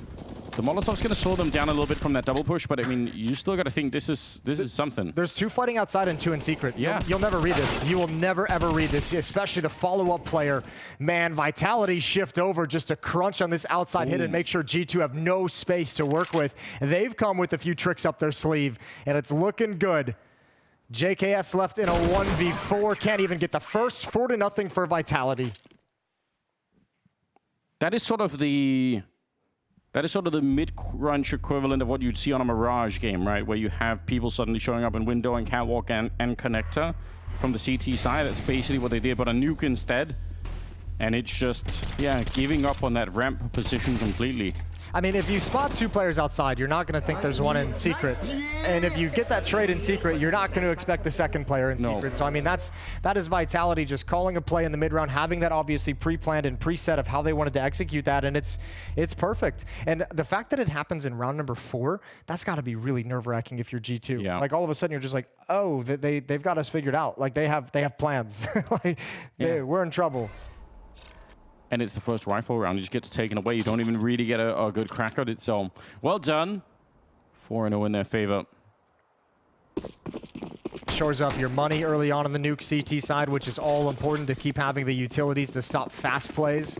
The Molotov's going to slow them down a little bit from that double push, but I mean, you still got to think this is something. There's 2 fighting outside and 2 in secret. Yeah. You'll never read this. You will never, ever read this, especially the follow-up player. Man, Vitality shift over just to crunch on this outside hit and make sure G2 have no space to work with. They've come with a few tricks up their sleeve, and it's looking good. JKS left in a 1v4, can't even get the first. 4-0 for Vitality. That is sort of the mid-crunch equivalent of what you'd see on a Mirage game, right? Where you have people suddenly showing up in window and catwalk and connector from the CT side. That's basically what they did, but a nuke instead. And it's just, yeah, giving up on that ramp position completely. I mean, if you spot 2 players outside, you're not going to think there's one in secret. And if you get that trade in secret, you're not going to expect the second player in secret. So, I mean, that is Vitality just calling a play in the mid-round, having that obviously pre-planned and preset of how they wanted to execute that, and it's perfect. And the fact that it happens in round number 4, that's got to be really nerve-wracking if you're G2. Yeah. Like, all of a sudden, you're just like, oh, they've got us figured out. Like, they have plans. Like, we're in trouble. And it's the first rifle round. It just gets taken away. You don't even really get a good crack at it. So, well done. 4-0 in their favor. Shores up your money early on the nuke CT side, which is all important to keep having the utilities to stop fast plays.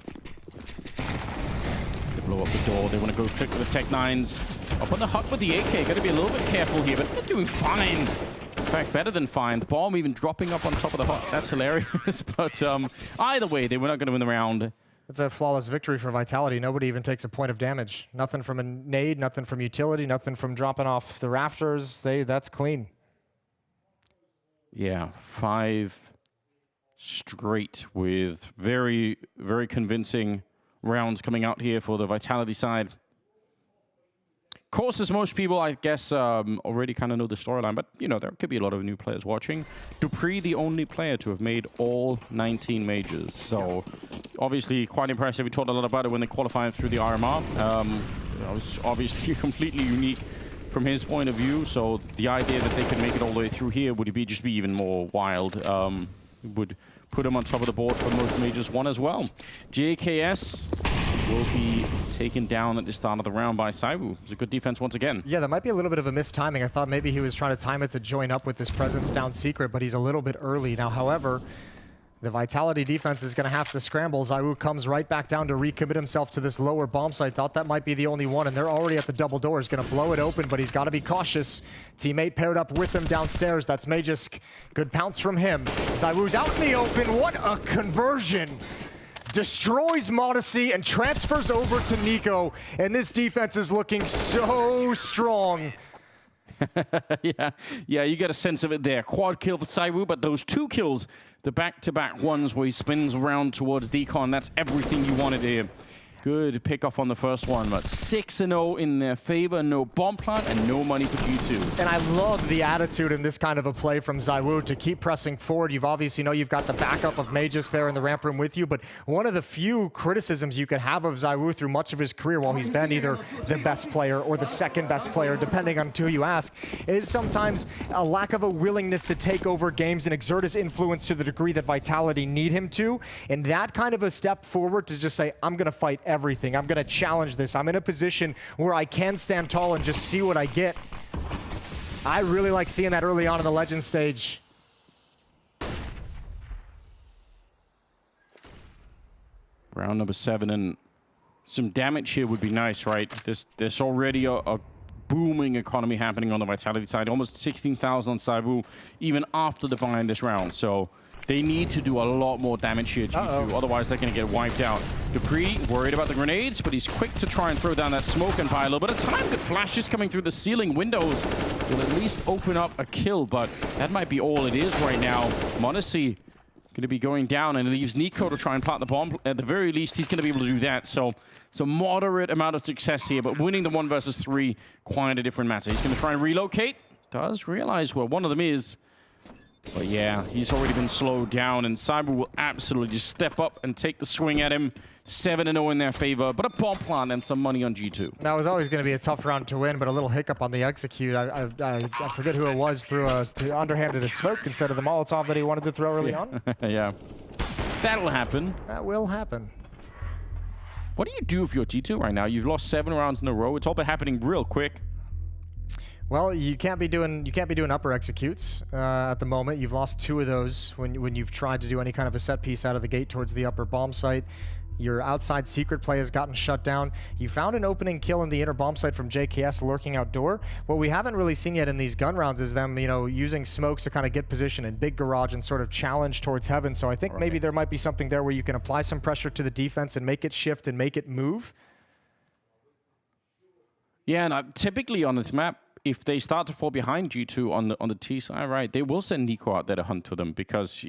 They blow up the door. They want to go quick with the Tech-9s. Up on the hut with the AK. Got to be a little bit careful here, but they're doing fine. In fact, better than fine. The bomb even dropping up on top of the hut. That's hilarious. But either way, they were not going to win the round. It's a flawless victory for Vitality. Nobody even takes a point of damage. Nothing from a nade, nothing from utility, nothing from dropping off the rafters. That's clean. Yeah, 5 straight with very, very convincing rounds coming out here for the Vitality side. Of course, as most people, I guess, already kind of know the storyline, but, you know, there could be a lot of new players watching. Dupree, the only player to have made all 19 majors. So, obviously, quite impressive. We talked a lot about it when they qualified through the RMR. It was obviously completely unique from his point of view. So, the idea that they could make it all the way through here would just be even more wild. Would put him on top of the board for most majors won as well. JKS will be taken down at the start of the round by Saiwu. It's a good defense once again. Yeah, that might be a little bit of a missed timing. I thought maybe he was trying to time it to join up with this presence down secret, but he's a little bit early. Now, however, the Vitality defense is going to have to scramble. Zaiwu comes right back down to recommit himself to this lower bomb site. Thought that might be the only one, and they're already at the double door. He's going to blow it open, but he's got to be cautious. Teammate paired up with him downstairs. That's Magisk. Good pounce from him. Zaiwu's out in the open. What a conversion. Destroys Monte and transfers over to Nico, and this defense is looking so strong. Yeah, you get a sense of it there. Quad kill for Saiwu, but those 2 kills, the back-to-back ones where he spins around towards Decon, that's everything you wanted here. Good pick off on the first one, but 6-0 in their favor. No bomb plant and no money for G2. And I love the attitude in this kind of a play from Zaiwu to keep pressing forward. You've obviously you've got the backup of Magisk there in the ramp room with you, but one of the few criticisms you could have of Zaiwu through much of his career, while he's been either the best player or the second best player, depending on who you ask, is sometimes a lack of a willingness to take over games and exert his influence to the degree that Vitality need him to. And that kind of a step forward to just say, I'm going to fight everything. I'm going to challenge this. I'm in a position where I can stand tall and just see what I get. I really like seeing that early on in the Legend stage. Round number 7, and some damage here would be nice, right? There's already a booming economy happening on the Vitality side. Almost 16,000 on Saibu, even after the buy in this round. So they need to do a lot more damage here, G2. Otherwise, they're going to get wiped out. Dupree worried about the grenades, but he's quick to try and throw down that smoke and buy a little bit of time. Good flashes coming through the ceiling windows will at least open up a kill, but that might be all it is right now. Monte going to be going down, and it leaves Nico to try and plant the bomb. At the very least, he's going to be able to do that. So moderate amount of success here, but winning the 1 versus 3, quite a different matter. He's going to try and relocate. Does realize where one of them is. But yeah, he's already been slowed down, and Cyber will absolutely just step up and take the swing at him. 7-0 in their favor, but a bomb plant and some money on G2. That was always going to be a tough round to win, but a little hiccup on the execute. I forget who it was, threw underhanded a smoke instead of the Molotov that he wanted to throw early on. Yeah, that'll happen. That will happen. What do you do if you're G2 right now? You've lost 7 rounds in a row. It's all been happening real quick. Well, you can't be doing upper executes at the moment. You've lost 2 of those when you've tried to do any kind of a set piece out of the gate towards the upper bomb site. Your outside secret play has gotten shut down. You found an opening kill in the inner bomb site from JKS lurking outdoor. What we haven't really seen yet in these gun rounds is them, using smokes to kind of get position in big garage and sort of challenge towards heaven. So I think maybe there might be something there where you can apply some pressure to the defense and make it shift and make it move. Yeah, and typically on this map, if they start to fall behind G2 on the T side, right, they will send Nico out there to hunt for them because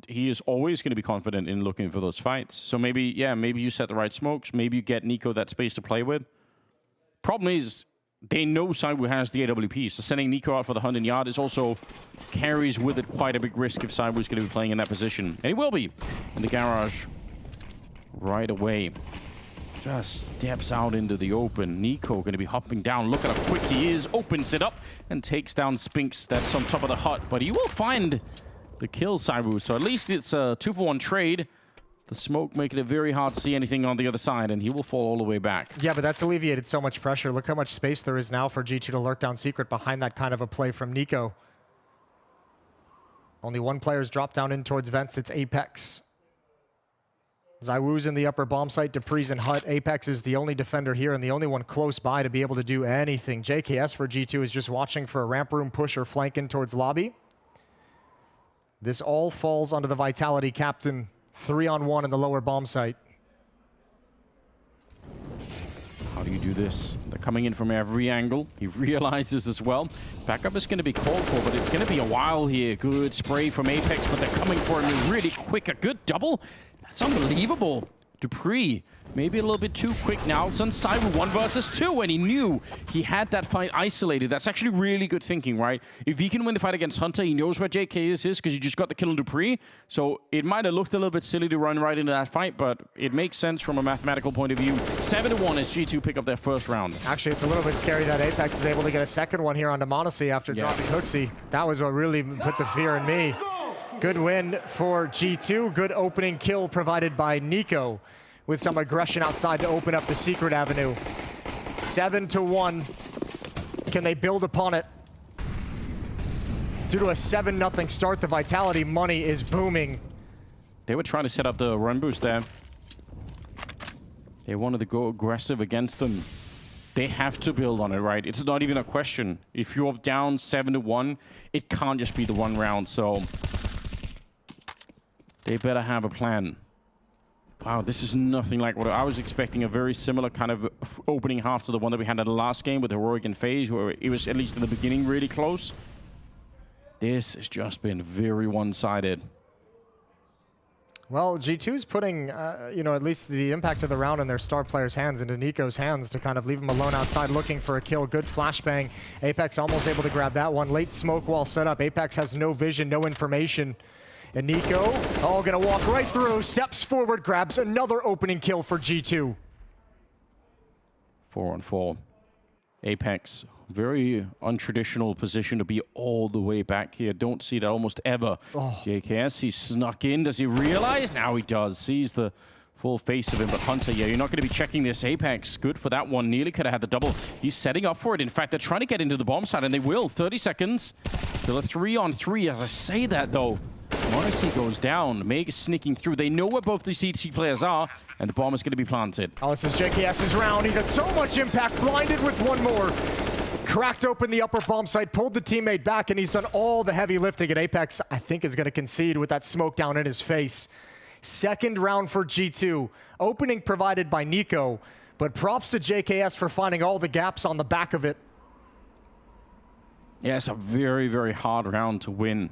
he is always going to be confident in looking for those fights. So maybe you set the right smokes. Maybe you get Nico that space to play with. Problem is, they know Saibu has the AWP, so sending Nico out for the hunt in yard is also carries with it quite a big risk if Saibu is going to be playing in that position. And he will be in the garage right away. Just steps out into the open. Nico going to be hopping down. Look at how quick he is. Opens it up and takes down Spinks. That's on top of the hut. But he will find the kill, Saibu. So at least it's a 2-for-1 trade. The smoke making it very hard to see anything on the other side, and he will fall all the way back. Yeah, but that's alleviated so much pressure. Look how much space there is now for G2 to lurk down secret behind that kind of a play from Nico. Only one player's dropped down in towards vents. It's Apeks. Zywoo's in the upper bomb site, Dupree's in hut. Apeks is the only defender here and the only one close by to be able to do anything. JKS for G2 is just watching for a ramp room push or flank in towards lobby. This all falls onto the Vitality captain. 3-on-1 in the lower bomb site. How do you do this? They're coming in from every angle. He realizes as well. Backup is going to be called for, but it's going to be a while here. Good spray from Apeks, but they're coming for him really quick. A good double. That's unbelievable. Dupree, maybe a little bit too quick now. It's on Cyber 1 versus 2, and he knew he had that fight isolated. That's actually really good thinking, right? If he can win the fight against Hunter, he knows where JK is because he just got the kill on Dupree. So it might have looked a little bit silly to run right into that fight, but it makes sense from a mathematical point of view. 7-1 as G2 pick up their first round. Actually, it's a little bit scary that Apeks is able to get a second one here onto Monte after dropping Hooksy. That was what really put the fear in me. Good win for G2. Good opening kill provided by Nico with some aggression outside to open up the secret avenue. 7-1. Can they build upon it? Due to a 7-0 start, the Vitality money is booming. They were trying to set up the run boost there. They wanted to go aggressive against them. They have to build on it, right? It's not even a question. If you're down 7-1, it can't just be the one round, so they better have a plan. Wow, this is nothing like what I was expecting. A very similar kind of opening half to the one that we had in the last game with Heroic and FaZe, where it was, at least in the beginning, really close. This has just been very one-sided. Well, G2's putting, at least the impact of the round in their star players' hands into Nico's hands to kind of leave him alone outside looking for a kill. Good flashbang. Apeks almost able to grab that one. Late smoke wall set up. Apeks has no vision, no information. And Nico, gonna walk right through, steps forward, grabs another opening kill for G2. 4-on-4. Apeks, very untraditional position to be all the way back here. Don't see that almost ever. JKS, he snuck in. Does he realize? Now he does. Sees the full face of him. But Hunter, yeah, you're not going to be checking this. Apeks, good for that one. Nearly could have had the double. He's setting up for it. In fact, they're trying to get into the bomb side, and they will. 30 seconds. Still a 3-on-3. As I say that, though, Monte goes down. Meg is sneaking through. They know where both the CT players are, and the bomb is going to be planted. Oh, this is JKS's round. He's had so much impact. Blinded with one more. Cracked open the upper bomb site, pulled the teammate back, and he's done all the heavy lifting. And Apeks, I think, is going to concede with that smoke down in his face. Second round for G2. Opening provided by Nico, but props to JKS for finding all the gaps on the back of it. Yeah, it's a very, very hard round to win.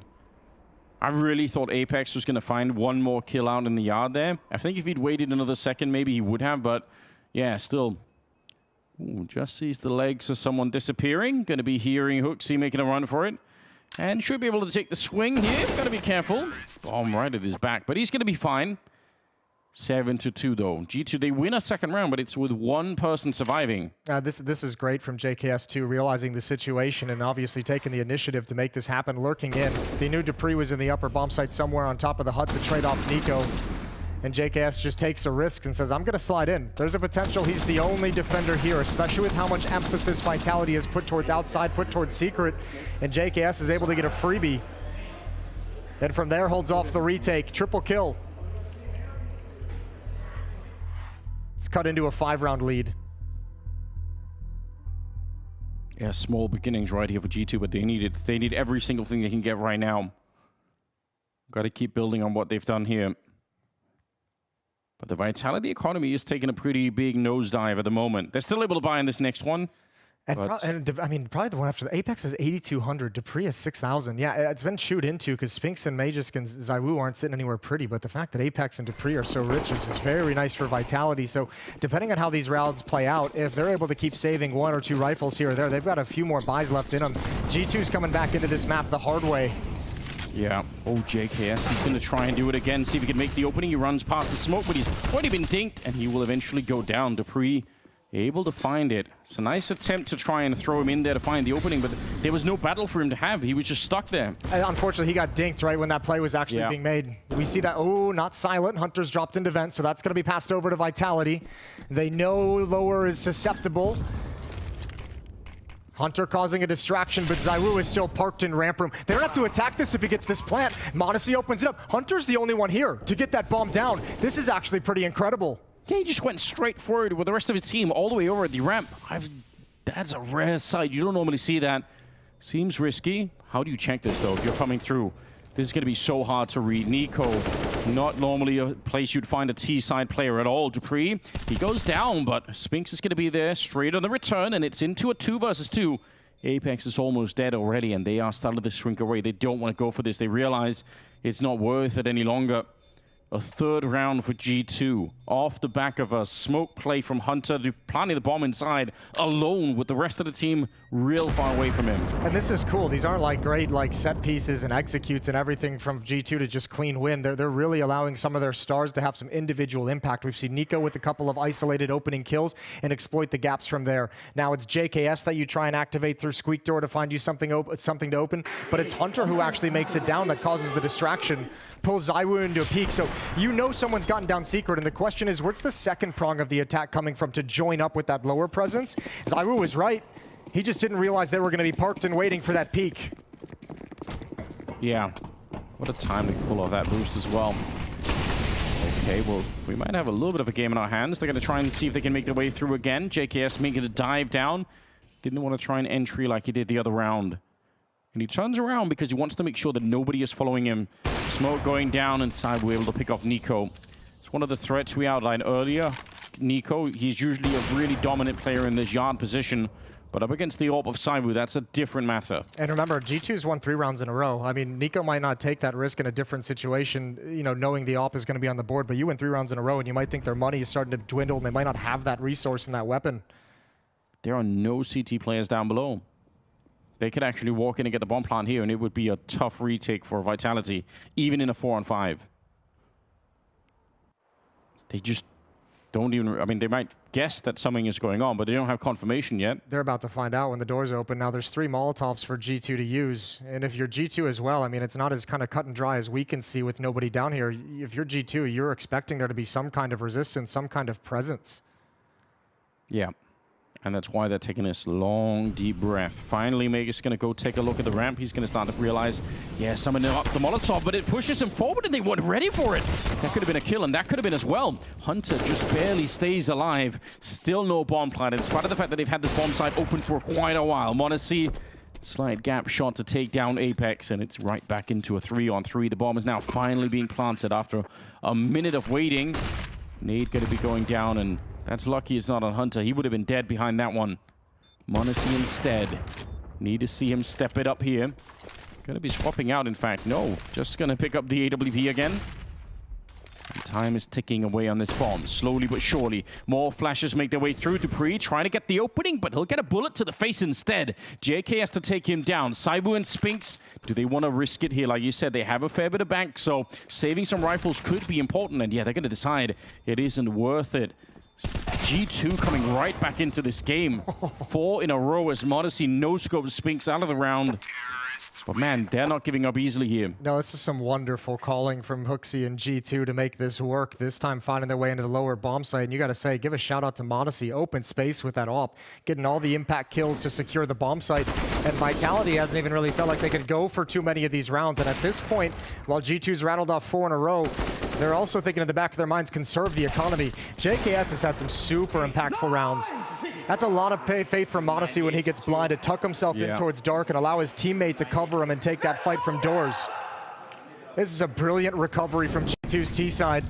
I really thought Apeks was going to find one more kill out in the yard there. I think if he'd waited another second, maybe he would have, but yeah, still. Ooh, just sees the legs of someone disappearing. Going to be hearing Hooksy making a run for it. And should be able to take the swing here. Got to be careful. Bomb right at his back, but he's going to be fine. 7-2 though. G2, they win a second round, but it's with one person surviving. This is great from JKS too, realizing the situation and obviously taking the initiative to make this happen, lurking in. They knew Dupree was in the upper bomb site somewhere on top of the hut to trade off Nico. And JKS just takes a risk and says, I'm going to slide in. There's a potential he's the only defender here, especially with how much emphasis Vitality has put towards outside, put towards secret. And JKS is able to get a freebie. And from there holds off the retake. Triple kill. It's cut into a 5-round lead. Yeah, small beginnings right here for G2, but they need it. They need every single thing they can get right now. Got to keep building on what they've done here. But the Vitality economy is taking a pretty big nosedive at the moment. They're still able to buy in this next one. And, I mean, probably the one after the Apeks is 8,200. Dupree is 6,000. Yeah, it's been chewed into because Spinks and Magisk and Zywoo aren't sitting anywhere pretty. But the fact that Apeks and Dupree are so rich is very nice for Vitality. So depending on how these rounds play out, if they're able to keep saving 1 or 2 rifles here or there, they've got a few more buys left in them. G2's coming back into this map the hard way. Yeah. Oh, JKS, he's going to try and do it again, see if he can make the opening. He runs past the smoke, but he's already been dinked, and he will eventually go down. Dupree able to find it. It's a nice attempt to try and throw him in there to find the opening, but there was no battle for him to have. He was just stuck there. Unfortunately, he got dinked right when that play was actually being made. We see that, oh, not silent. Hunter's dropped into vent, so that's going to be passed over to Vitality. They know lower is susceptible. Hunter causing a distraction, but Zywoo is still parked in ramp room. They don't have to attack this if he gets this plant. Monte opens it up. Hunter's the only one here to get that bomb down. This is actually pretty incredible. Yeah, he just went straight forward with the rest of his team all the way over at the ramp. That's a rare sight. You don't normally see that. Seems risky. How do you check this, though, if you're coming through? This is going to be so hard to read. Nico, not normally a place you'd find a T-side player at all. Dupree, he goes down, but Spinks is going to be there straight on the return, and it's into a 2 versus 2. Apeks is almost dead already, and they are starting to shrink away. They don't want to go for this. They realize it's not worth it any longer. A 3rd round for G2 off the back of a smoke play from Hunter, planting the bomb inside alone with the rest of the team real far away from him. And this is cool. These aren't like great like set pieces and executes and everything from G2 to just clean win. They're really allowing some of their stars to have some individual impact. We've seen Nico with a couple of isolated opening kills and exploit the gaps from there. Now it's JKS that you try and activate through Squeak Door to find you something to open, but it's Hunter who actually makes it down that causes the distraction, pulls Zywoo into a peak. So you know someone's gotten down secret, and the question is, where's the second prong of the attack coming from to join up with that lower presence? Zywoo was right. He just didn't realize they were going to be parked and waiting for that peak. Yeah. What a time to pull off that boost as well. Okay, well, we might have a little bit of a game in our hands. They're going to try and see if they can make their way through again. JKS making a dive down. Didn't want to try an entry like he did the other round. And he turns around because he wants to make sure that nobody is following him. Smoke going down inside, we're able to pick off Nico. It's one of the threats we outlined earlier. Nico, he's usually a really dominant player in this yard position, but up against the AWP of Zywoo, that's a different matter. And remember, G2's won 3 rounds in a row. I mean, Nico might not take that risk in a different situation, you know, knowing the AWP is going to be on the board, but you win 3 rounds in a row and you might think their money is starting to dwindle and they might not have that resource and that weapon. There are no CT players down below. They could actually walk in and get the bomb plant here, and it would be a tough retake for Vitality, even in a 4-on-5. don't even, I mean, they might guess that something is going on, but they don't have confirmation yet. They're about to find out when the doors open. Now there's 3 Molotovs for G2 to use. And if you're G2 as well, I mean, it's not as kind of cut and dry as we can see with nobody down here. If you're G2, you're expecting there to be some kind of resistance, some kind of presence. Yeah. And that's why they're taking this long, deep breath. Finally, Mega's going to go take a look at the ramp. He's going to start to realize, yeah, summoning up the Molotov, but it pushes him forward and they weren't ready for it. That could have been a kill, and that could have been as well. Hunter just barely stays alive. Still no bomb planted, in spite of the fact that they've had this bomb site open for quite a while. Monte, slight gap shot to take down Apeks, and it's right back into a 3-on-3. The bomb is now finally being planted after a minute of waiting. Nade going to be going down, and that's lucky it's not on Hunter. He would have been dead behind that one. Monte instead. Need to see him step it up here. Going to be swapping out, in fact. No, just going to pick up the AWP again. And time is ticking away on this bomb, slowly but surely. More flashes make their way through. Dupree trying to get the opening, but he'll get a bullet to the face instead. JK has to take him down. Saibu and Spinks, do they want to risk it here? Like you said, they have a fair bit of bank, so saving some rifles could be important. And yeah, they're going to decide it isn't worth it. G2 coming right back into this game. 4 in a row as Monte no-scopes Spinks out of the round. But man, they're not giving up easily here. No, this is some wonderful calling from Hooksy and G2 to make this work. This time finding their way into the lower bomb site. And you got to say, give a shout out to Monte. Open space with that AWP. Getting all the impact kills to secure the bomb site. And Vitality hasn't even really felt like they could go for too many of these rounds. And at this point, while G2's rattled off 4 in a row, they're also thinking in the back of their minds, conserve the economy. JKS has had some super impactful rounds. That's a lot of faith from Monte when he gets blinded, tuck himself in towards dark and allow his teammate to cover him and take that fight from doors. This is a brilliant recovery from G2's T side.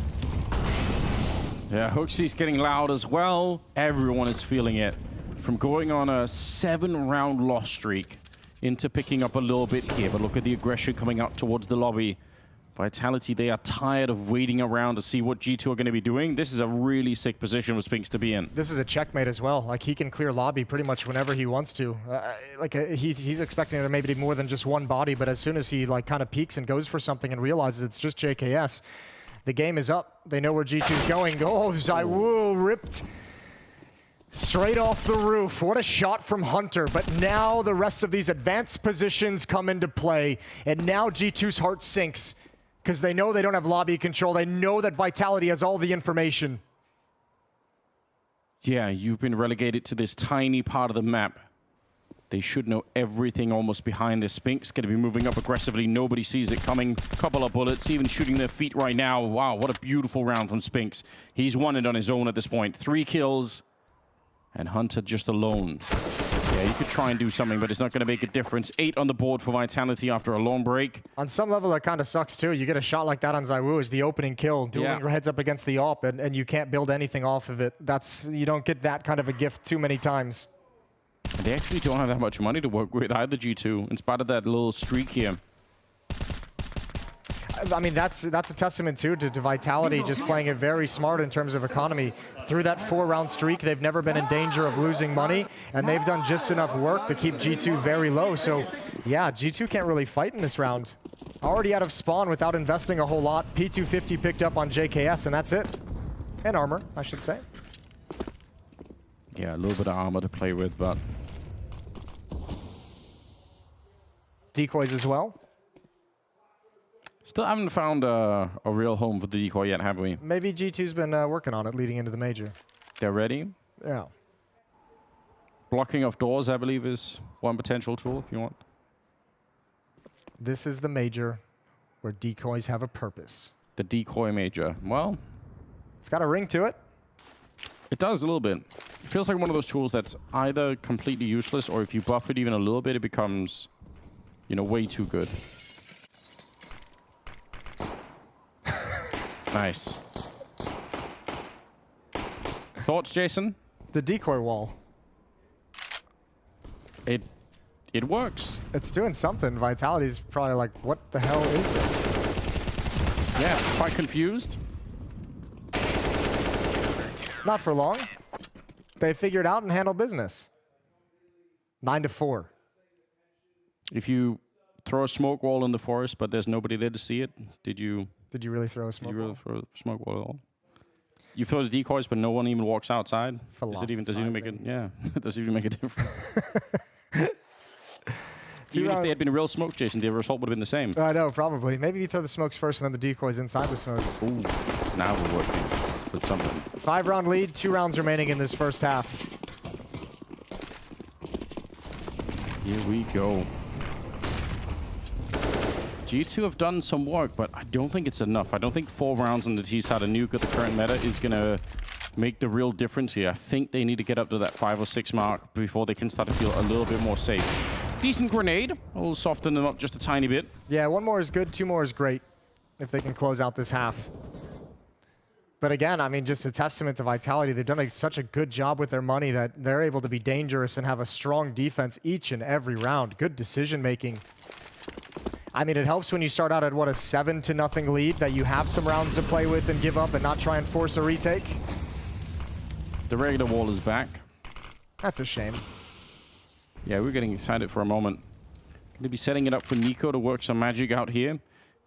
Yeah, Hooksy's getting loud as well. Everyone is feeling it. From going on a 7-round loss streak into picking up a little bit here. But look at the aggression coming out towards the lobby. Vitality, they are tired of waiting around to see what G2 are going to be doing. This is a really sick position for Spinks to be in. This is a checkmate as well. Like, he can clear lobby pretty much whenever he wants to. He's expecting there maybe to be more than just one body, but as soon as he like kind of peeks and goes for something and realizes it's just JKS, the game is up. They know where G2's going. Oh, ZywOo ripped straight off the roof. What a shot from Hunter. But now the rest of these advanced positions come into play, and now G2's heart sinks, because they know they don't have lobby control. They know that Vitality has all the information. Yeah, you've been relegated to this tiny part of the map. They should know everything almost behind this. Spinks going to be moving up aggressively. Nobody sees it coming. Couple of bullets, even shooting their feet right now. Wow, what a beautiful round from Spinks. He's won it on his own at this point. 3 kills, and Hunter just alone. Yeah, you could try and do something, but it's not going to make a difference. 8 on the board for Vitality after a long break. On some level, that kind of sucks, too. You get a shot like that on ZywOo as the opening kill, dueling your heads up against the AWP, and you can't build anything off of it. You don't get that kind of a gift too many times. And they actually don't have that much money to work with either, G2, in spite of that little streak here. I mean, that's a testament, too, to Vitality just playing it very smart in terms of economy. Through that 4-round streak, they've never been in danger of losing money, and they've done just enough work to keep G2 very low. So, yeah, G2 can't really fight in this round. Already out of spawn without investing a whole lot. P250 picked up on JKS, and that's it. And armor, I should say. Yeah, a little bit of armor to play with, but... Decoys as well. Still haven't found a real home for the decoy yet, have we? Maybe G2's been working on it leading into the major. They're ready? Yeah. Blocking of doors, I believe, is one potential tool if you want. This is the major where decoys have a purpose. The decoy major. Well, it's got a ring to it. It does a little bit. It feels like one of those tools that's either completely useless, or if you buff it even a little bit, it becomes, you know, way too good. Nice. Thoughts, Jason? The decoy wall. It works. It's doing something. Vitality's probably like, what the hell is this? Yeah, quite confused. Not for long. They figured out and handled business. 9-4. If you throw a smoke wall in the forest, but there's nobody there to see it, did you really throw a smoke wall? Did you really throw a smoke wall at all? you throw the decoys, but no one even walks outside. Does it even make it? Yeah, does it even make a difference? Even if they had been real smoke, Jason, the result would have been the same. I know, probably. Maybe you throw the smokes first and then the decoys inside the smokes. Ooh, now we're working with something. 5-round lead, 2 rounds remaining in this first half. Here we go. G2 have done some work, but I don't think it's enough. I don't think 4 rounds on the T-side of nuke at the current meta is going to make the real difference here. I think they need to get up to that 5 or 6 mark before they can start to feel a little bit more safe. Decent grenade. We'll soften them up just a tiny bit. Yeah, 1 more is good, 2 more is great if they can close out this half. But again, I mean, just a testament to Vitality. They've done such a good job with their money that they're able to be dangerous and have a strong defense each and every round. Good decision making. I mean, it helps when you start out at, what, a 7-0 lead, that you have some rounds to play with and give up and not try and force a retake. The regular wall is back. That's a shame. Yeah, we're getting excited for a moment. Going to be setting it up for Nico to work some magic out here.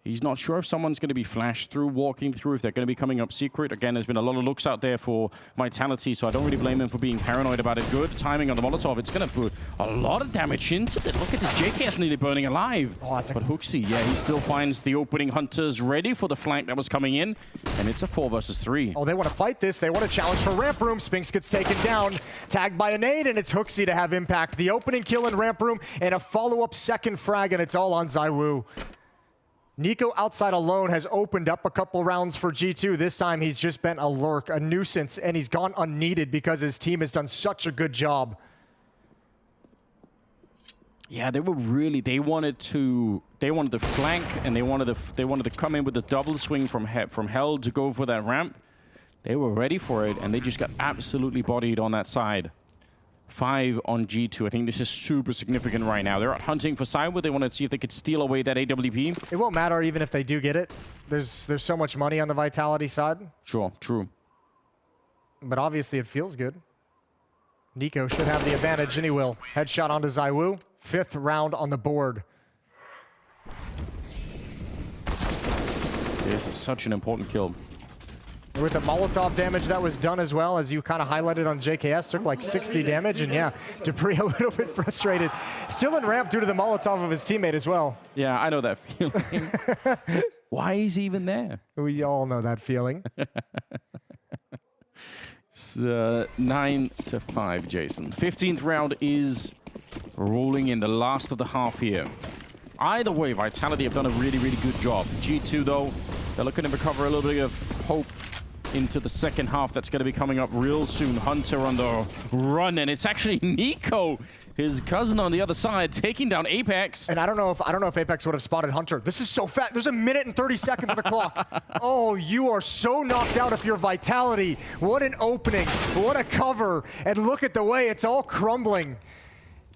He's not sure if someone's going to be flashed through, walking through, if they're going to be coming up secret. Again, there's been a lot of looks out there for Vitality, so I don't really blame him for being paranoid about it. Good timing on the Molotov. It's going to put a lot of damage into it. Look at this. JKS nearly burning alive. Oh, but HooXi, yeah, he still finds the opening hunters ready for the flank that was coming in, and it's a 4 versus 3. Oh, they want to fight this. They want to challenge for ramp room. Spinks gets taken down, tagged by a nade, and it's HooXi to have impact. The opening kill in ramp room and a follow-up second frag, and it's all on ZywOo. Nico outside alone has opened up a couple rounds for G2. This time he's just been a lurk, a nuisance, and he's gone unneeded because his team has done such a good job. Yeah, they were really, they wanted to flank, and they wanted to come in with the double swing from hell to go for that ramp. They were ready for it, and they just got absolutely bodied on that side. 5 on G2. I think this is super significant right now. They're out hunting for Sideward. They want to see if they could steal away that AWP. It won't matter even if they do get it. There's so much money on the Vitality side. Sure, true. But obviously it feels good. Nico should have the advantage, and he will. Headshot onto ZywOo. 5th round on the board. This is such an important kill. With the Molotov damage that was done as well, as you kind of highlighted on JKS, took like 60 damage, and yeah, Dupree a little bit frustrated. Still in ramp due to the Molotov of his teammate as well. Yeah, I know that feeling. Why is he even there? We all know that feeling. It's 9-5, Jason. 15th round is rolling in, the last of the half here. Either way, Vitality have done a really, really good job. G2, though, they're looking to recover a little bit of hope into the second half. That's going to be coming up real soon. Hunter on the run, and it's actually Nico, his cousin, on the other side, taking down Apeks. And I don't know if Apeks would have spotted Hunter. This is so fast. There's 1 minute and 30 seconds on the clock. Oh, you are so knocked out if you're Vitality. What an opening. What a cover. And look at the way it's all crumbling.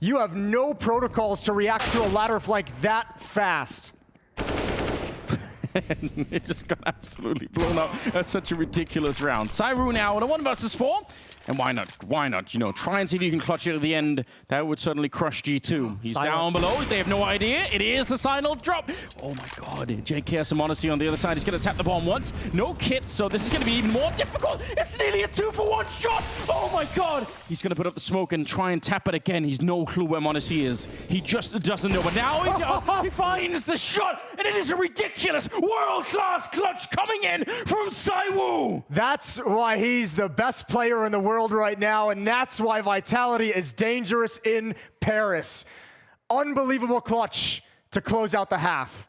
You have no protocols to react to a ladder flank that fast. And it just got absolutely blown up. That's such a ridiculous round. ZywOo now in a 1 versus 4. And why not? Why not? You know, try and see if you can clutch it at the end. That would certainly crush G2. He's down below. They have no idea. It is the final drop. Oh my god. JKS and Monte on the other side. He's going to tap the bomb once. No kit, so this is going to be even more difficult. It's nearly a 2-for-1 shot. Oh my god. He's going to put up the smoke and try and tap it again. He's no clue where Monte is. He just doesn't know. But now he does. He finds the shot. And it is a ridiculous world-class clutch coming in from ZywOo. That's why he's the best player in the world right now, and that's why Vitality is dangerous in Paris. Unbelievable clutch to close out the half.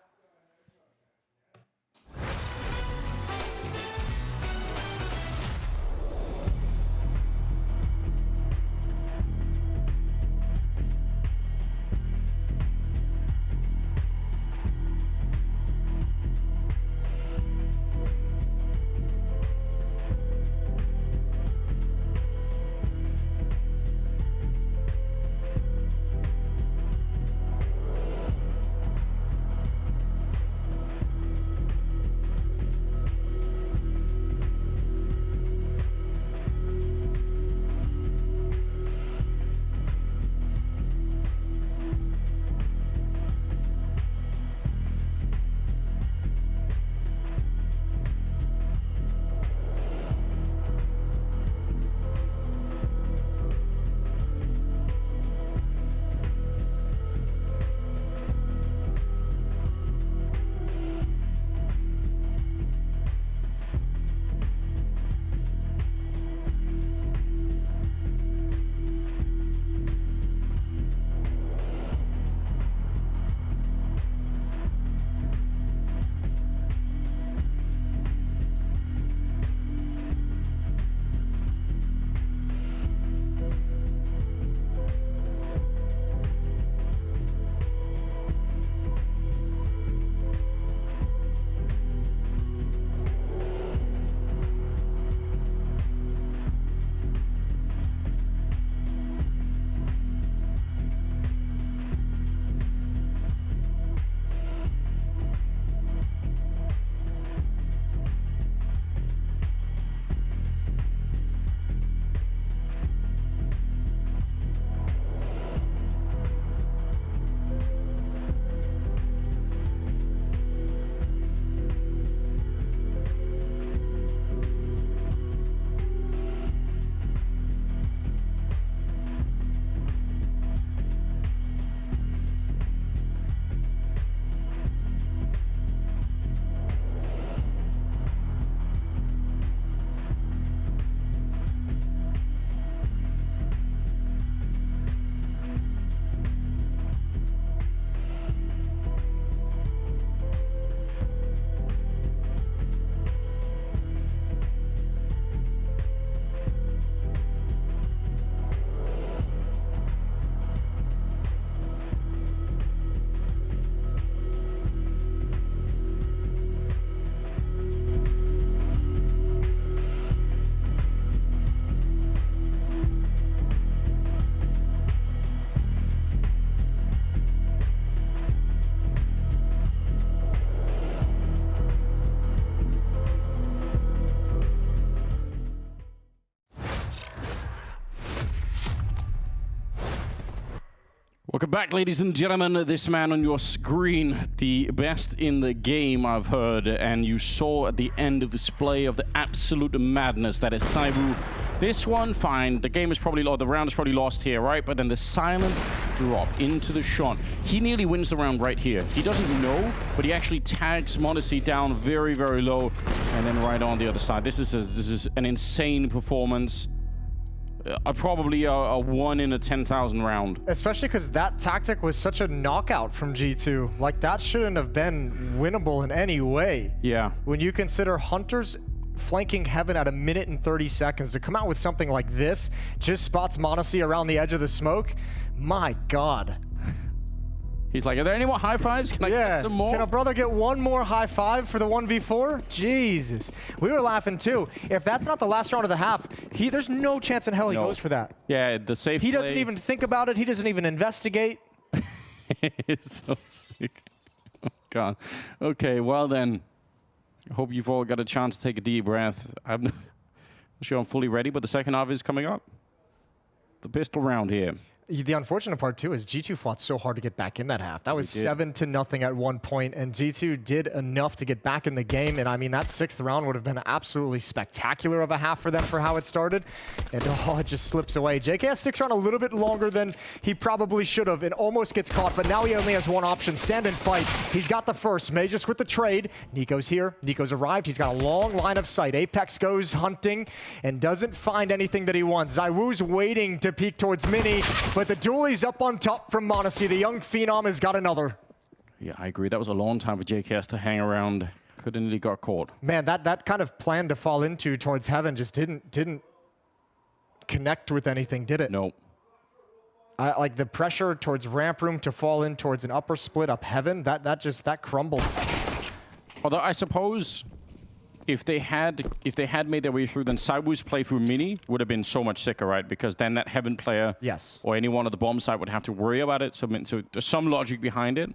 Welcome back, ladies and gentlemen. This man on your screen, the best in the game, I've heard, and you saw at the end of the display of the absolute madness that is Saibu. This one, fine. The game is probably lost. The round is probably lost here, right? But then the silent drop into the shot. He nearly wins the round right here. He doesn't know, but he actually tags Monte down very, very low, and then right on the other side. This is an insane performance. Probably a 1 in a 10,000 round. Especially because that tactic was such a knockout from G2. Like, that shouldn't have been winnable in any way. Yeah. When you consider Hunter's flanking Heaven at 1 minute and 30 seconds to come out with something like this, just spots Monte around the edge of the smoke. My God. He's like, are there any more high fives? Can I get some more? Can a brother get one more high five for the 1v4? Jesus. We were laughing too. If that's not the last round of the half, there's no chance in hell he goes for that. Yeah, the safe He play. doesn't even think about it. He doesn't even investigate. It's so sick. Oh, God. Okay, well then. I hope you've all got a chance to take a deep breath. I'm not sure I'm fully ready, but the second half is coming up. The pistol round here. The unfortunate part, too, is G2 fought so hard to get back in that half. That was 7-0 at one point, and G2 did enough to get back in the game. And, I mean, that 6th round would have been absolutely spectacular of a half for them for how it started. And, it just slips away. JKS sticks around a little bit longer than he probably should have and almost gets caught, but now he only has one option, stand and fight. He's got the first. Magus with the trade. Nico's here. Nico's arrived. He's got a long line of sight. Apeks goes hunting and doesn't find anything that he wants. ZywOo's waiting to peek towards Mini, but the duelie's up on top from Monte. The young phenom has got another. Yeah, I agree. That was a long time for JKS to hang around. Could have nearly got caught. Man, that kind of plan to fall into towards Heaven just didn't connect with anything, did it? Nope. Like the pressure towards ramp room to fall in towards an upper split up Heaven, that crumbled. Although I suppose if they had made their way through, then ZywOo's play through Mini would have been so much sicker, right? Because then that Heaven player, or anyone at the bomb site would have to worry about it. So there's some logic behind it.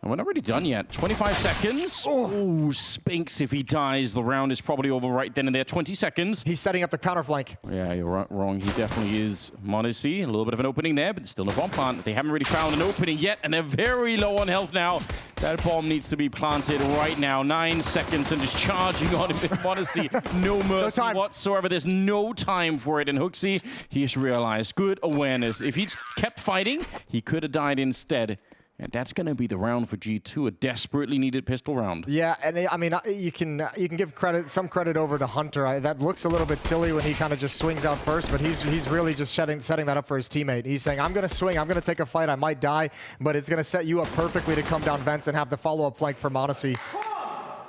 And we're not really done yet. 25 seconds. Oh, Spinks, if he dies, the round is probably over right then and there. 20 seconds. He's setting up the counter flank. Yeah, you're wrong. He definitely is. Monte, a little bit of an opening there, but still a bomb plant. They haven't really found an opening yet, and they're very low on health now. That bomb needs to be planted right now. 9 seconds and just charging on him with Monte. No mercy whatsoever. There's no time for it. And HooXi, he has realized. Good awareness. If he'd kept fighting, he could have died instead. And that's going to be the round for G2, a desperately needed pistol round. Yeah, and I mean, you can give some credit over to Hunter. That looks a little bit silly when he kind of just swings out first, but he's really just setting that up for his teammate. He's saying, I'm going to swing, I'm going to take a fight, I might die, but it's going to set you up perfectly to come down vents and have the follow-up flank for Monte.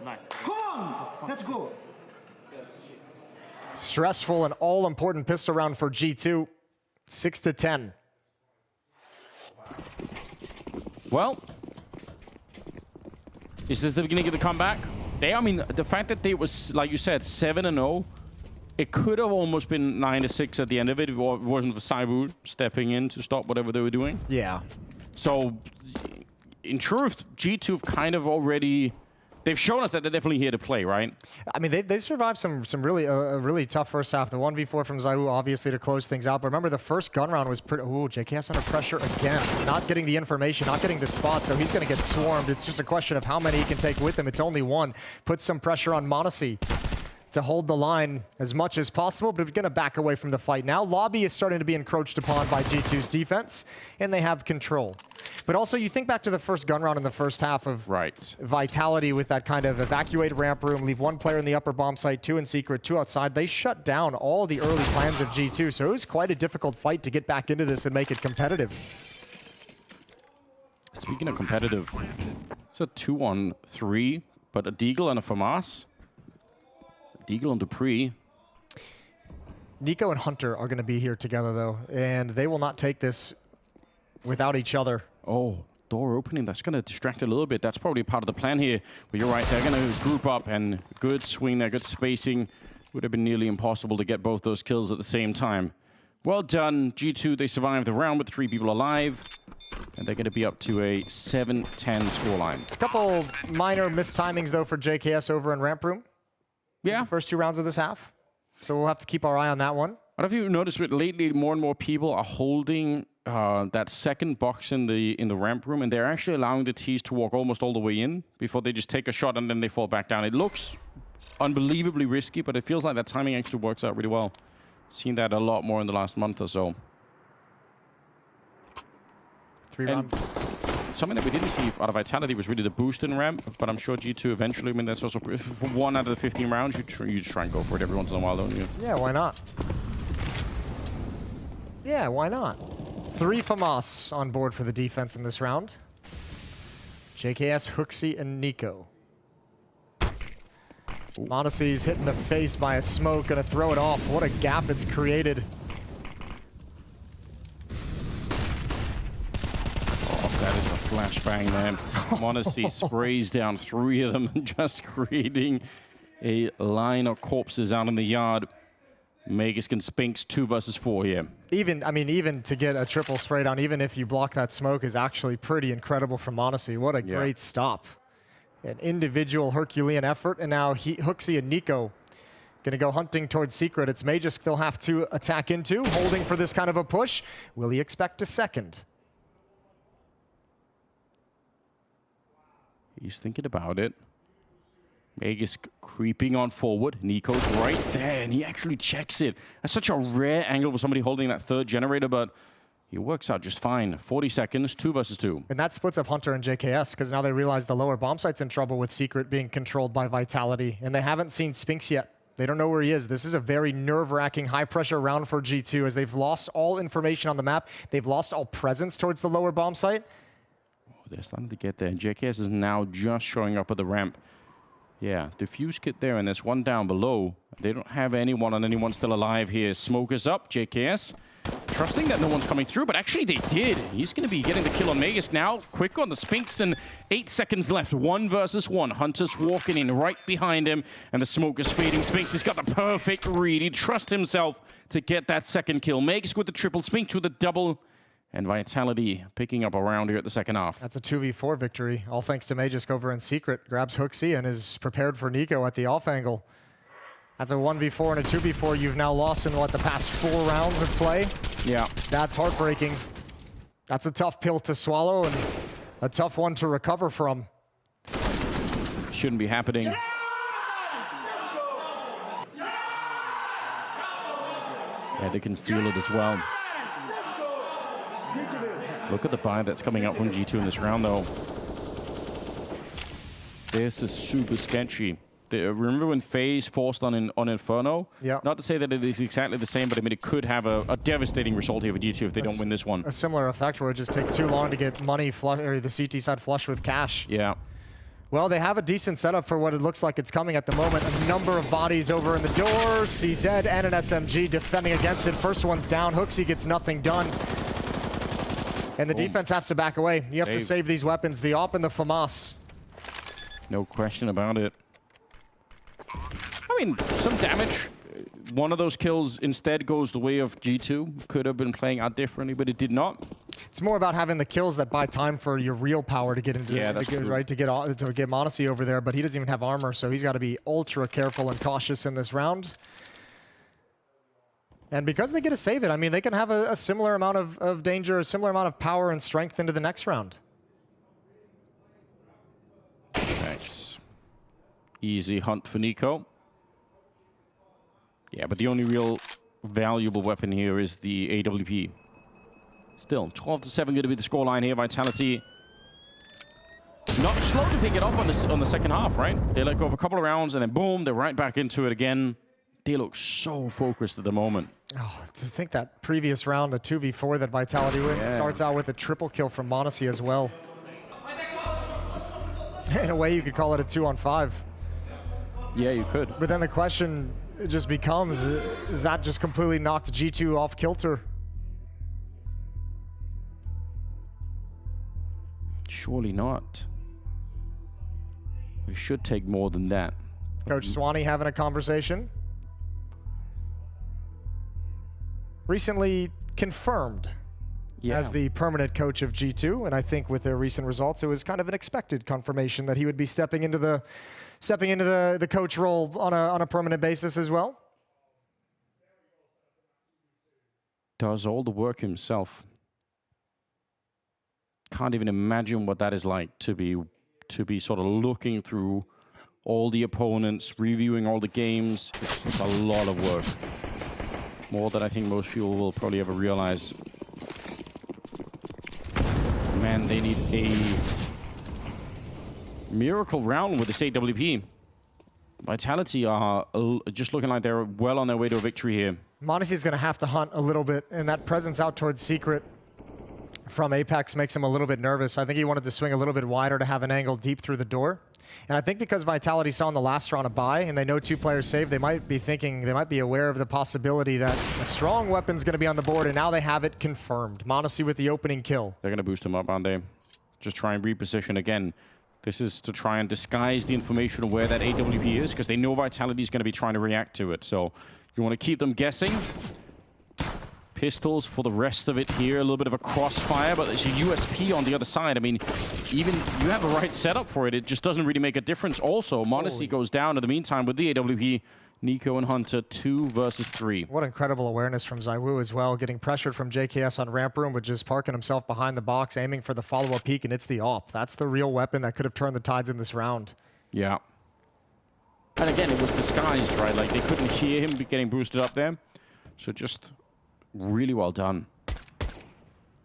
Nice. Come on, let's go. Stressful and all-important pistol round for G2, 6-10. Well, is this the beginning of the comeback? I mean, the fact that they was, like you said, 7-0, it could have almost been 9-6 at the end of it if it wasn't for ZywOo stepping in to stop whatever they were doing. Yeah. So, in truth, G2 have kind of already... They've shown us that they're definitely here to play, right? I mean, they've survived some really tough first half. The 1v4 from ZywOo, obviously, to close things out. But remember, the first gun round was pretty... Ooh, JKS under pressure again. Not getting the information, not getting the spot, so he's going to get swarmed. It's just a question of how many he can take with him. It's only one. Put some pressure on Monte to hold the line as much as possible, but we're going to back away from the fight now. Lobby is starting to be encroached upon by G2's defense, and they have control. But also, you think back to the first gun round in the first half of Vitality with that kind of evacuate ramp room, leave one player in the upper bomb site, 2 in secret, 2 outside. They shut down all the early plans of G2, so it was quite a difficult fight to get back into this and make it competitive. Speaking of competitive, it's a 2-on-3, but a Deagle and a FAMAS. Deagle and Dupree. Nico and Hunter are going to be here together, though, and they will not take this without each other. Oh, door opening. That's going to distract a little bit. That's probably part of the plan here. But you're right. They're going to group up, and good swing there, good spacing. Would have been nearly impossible to get both those kills at the same time. Well done, G2. They survived the round with 3 people alive. And they're going to be up to a 7-10 scoreline. It's a couple minor mistimings, though, for JKS over in ramp room. Yeah. The first 2 rounds of this half. So we'll have to keep our eye on that one. I don't know if you've noticed, but lately more and more people are holding that second box in the ramp room, and they're actually allowing the T's to walk almost all the way in before they just take a shot and then they fall back down. It looks unbelievably risky, but it feels like that timing actually works out really well. Seen that a lot more in the last month or so. 3 rounds. Something that we didn't see out of Vitality was really the boost in ramp, but I'm sure G2 eventually, I mean, that's also, for 1 out of the 15 rounds, you just try and go for it every once in a while, don't you? Yeah, why not? Yeah, why not? 3 FAMAS on board for the defense in this round. JKS, Hooksy, and Nico. Monte's hit in the face by a smoke, gonna throw it off. What a gap it's created. That is a flashbang there. Monte sprays down 3 of them, just creating a line of corpses out in the yard. Magus can Spinks 2 versus 4 here. Even to get a triple spray down, even if you block that smoke, is actually pretty incredible from Monte. What a great stop. An individual Herculean effort, and now Hooksy and Nico gonna go hunting towards Secret. It's Magus they'll have to attack into, holding for this kind of a push. Will he expect a second? He's thinking about it. Magus creeping on forward. Nico's right there, and he actually checks it. That's such a rare angle for somebody holding that 3rd generator, but he works out just fine. 40 seconds, 2 versus 2. And that splits up Hunter and JKS, because now they realize the lower bomb site's in trouble with Secret being controlled by Vitality, and they haven't seen Spinks yet. They don't know where he is. This is a very nerve-wracking, high-pressure round for G2, as they've lost all information on the map. They've lost all presence towards the lower bomb site. They're starting to get there. JKS is now just showing up at the ramp. Yeah, defuse kit there, and there's one down below. They don't have anyone, and anyone still alive here. Smoke is up, JKS. Trusting that no one's coming through, but actually they did. He's going to be getting the kill on Magus now. Quick on the Spinks, and 8 seconds left. 1 versus 1. Hunter's walking in right behind him, and the smoke is fading. Spinks has got the perfect read. He trusts himself to get that second kill. Magus with the triple, Spinks with the double. And Vitality picking up a round here at the second half. That's a 2v4 victory, all thanks to Magus over in Secret. Grabs Hooksy and is prepared for Nico at the off angle. That's a 1v4 and a 2v4 you've now lost in, the past 4 rounds of play? Yeah. That's heartbreaking. That's a tough pill to swallow and a tough one to recover from. Shouldn't be happening. Yeah, they can feel it as well. Look at the buy that's coming out from G2 in this round, though. This is super sketchy. Remember when FaZe forced on Inferno? Yeah. Not to say that it is exactly the same, but I mean, it could have a devastating result here for G2 if they don't win this one. A similar effect where it just takes too long to get money or the CT side flush with cash. Yeah. Well, they have a decent setup for what it looks like it's coming at the moment. A number of bodies over in the door. CZ and an SMG defending against it. First one's down. Hooksy gets nothing done. And the defense has to back away. You have to save these weapons. The AWP and the FAMAS. No question about it. I mean, some damage. One of those kills instead goes the way of G2. Could have been playing out differently, but it did not. It's more about having the kills that buy time for your real power to get into to get Monte over there, but he doesn't even have armor, so he's got to be ultra careful and cautious in this round. And because they get to save it, I mean, they can have a similar amount of danger, a similar amount of power and strength into the next round. Nice. Easy hunt for Nico. Yeah, but the only real valuable weapon here is the AWP. Still, 12-7 going to be the scoreline here. Vitality not slow to pick it up on the second half, right? They let go of a couple of rounds, and then boom, they're right back into it again. They look so focused at the moment. Oh, to think that previous round, the 2v4 that Vitality wins, starts out with a triple kill from Monte as well. In a way, you could call it a 2-on-5. Yeah, you could. But then the question just becomes, is that just completely knocked G2 off kilter? Surely not. We should take more than that. Coach Swanee having a conversation. Recently confirmed as the permanent coach of G2, and I think with their recent results, it was kind of an expected confirmation that he would be stepping into the coach role on a permanent basis as well. does all the work himself. Can't even imagine what that is like to be sort of looking through all the opponents, reviewing all the games. It's a lot of work. More than I think most people will probably ever realize. Man, they need a miracle round with this AWP. Vitality are just looking like they're well on their way to a victory here. Monte is going to have to hunt a little bit, and that presence out towards Secret from Apeks makes him a little bit nervous. I think he wanted to swing a little bit wider to have an angle deep through the door. And I think because Vitality saw in the last round a buy, and they know 2 players saved, they might be thinking, they might be aware of the possibility that a strong weapon's going to be on the board, and now they have it confirmed. Monte with the opening kill. They're going to boost him up, aren't they? Just try and reposition again. This is to try and disguise the information of where that AWP is, because they know Vitality is going to be trying to react to it. So you want to keep them guessing. Pistols for the rest of it here. A little bit of a crossfire, but there's a USP on the other side. I mean, even you have the right setup for it. It just doesn't really make a difference. Also, Monte goes down in the meantime with the AWP. Nico and Hunter, 2 versus 3. What incredible awareness from ZywOo as well, getting pressured from JKS on ramp room, but just parking himself behind the box, aiming for the follow-up peek, and it's the AWP. That's the real weapon that could have turned the tides in this round. Yeah. And again, it was disguised, right? Like, they couldn't hear him getting boosted up there. So just really well done.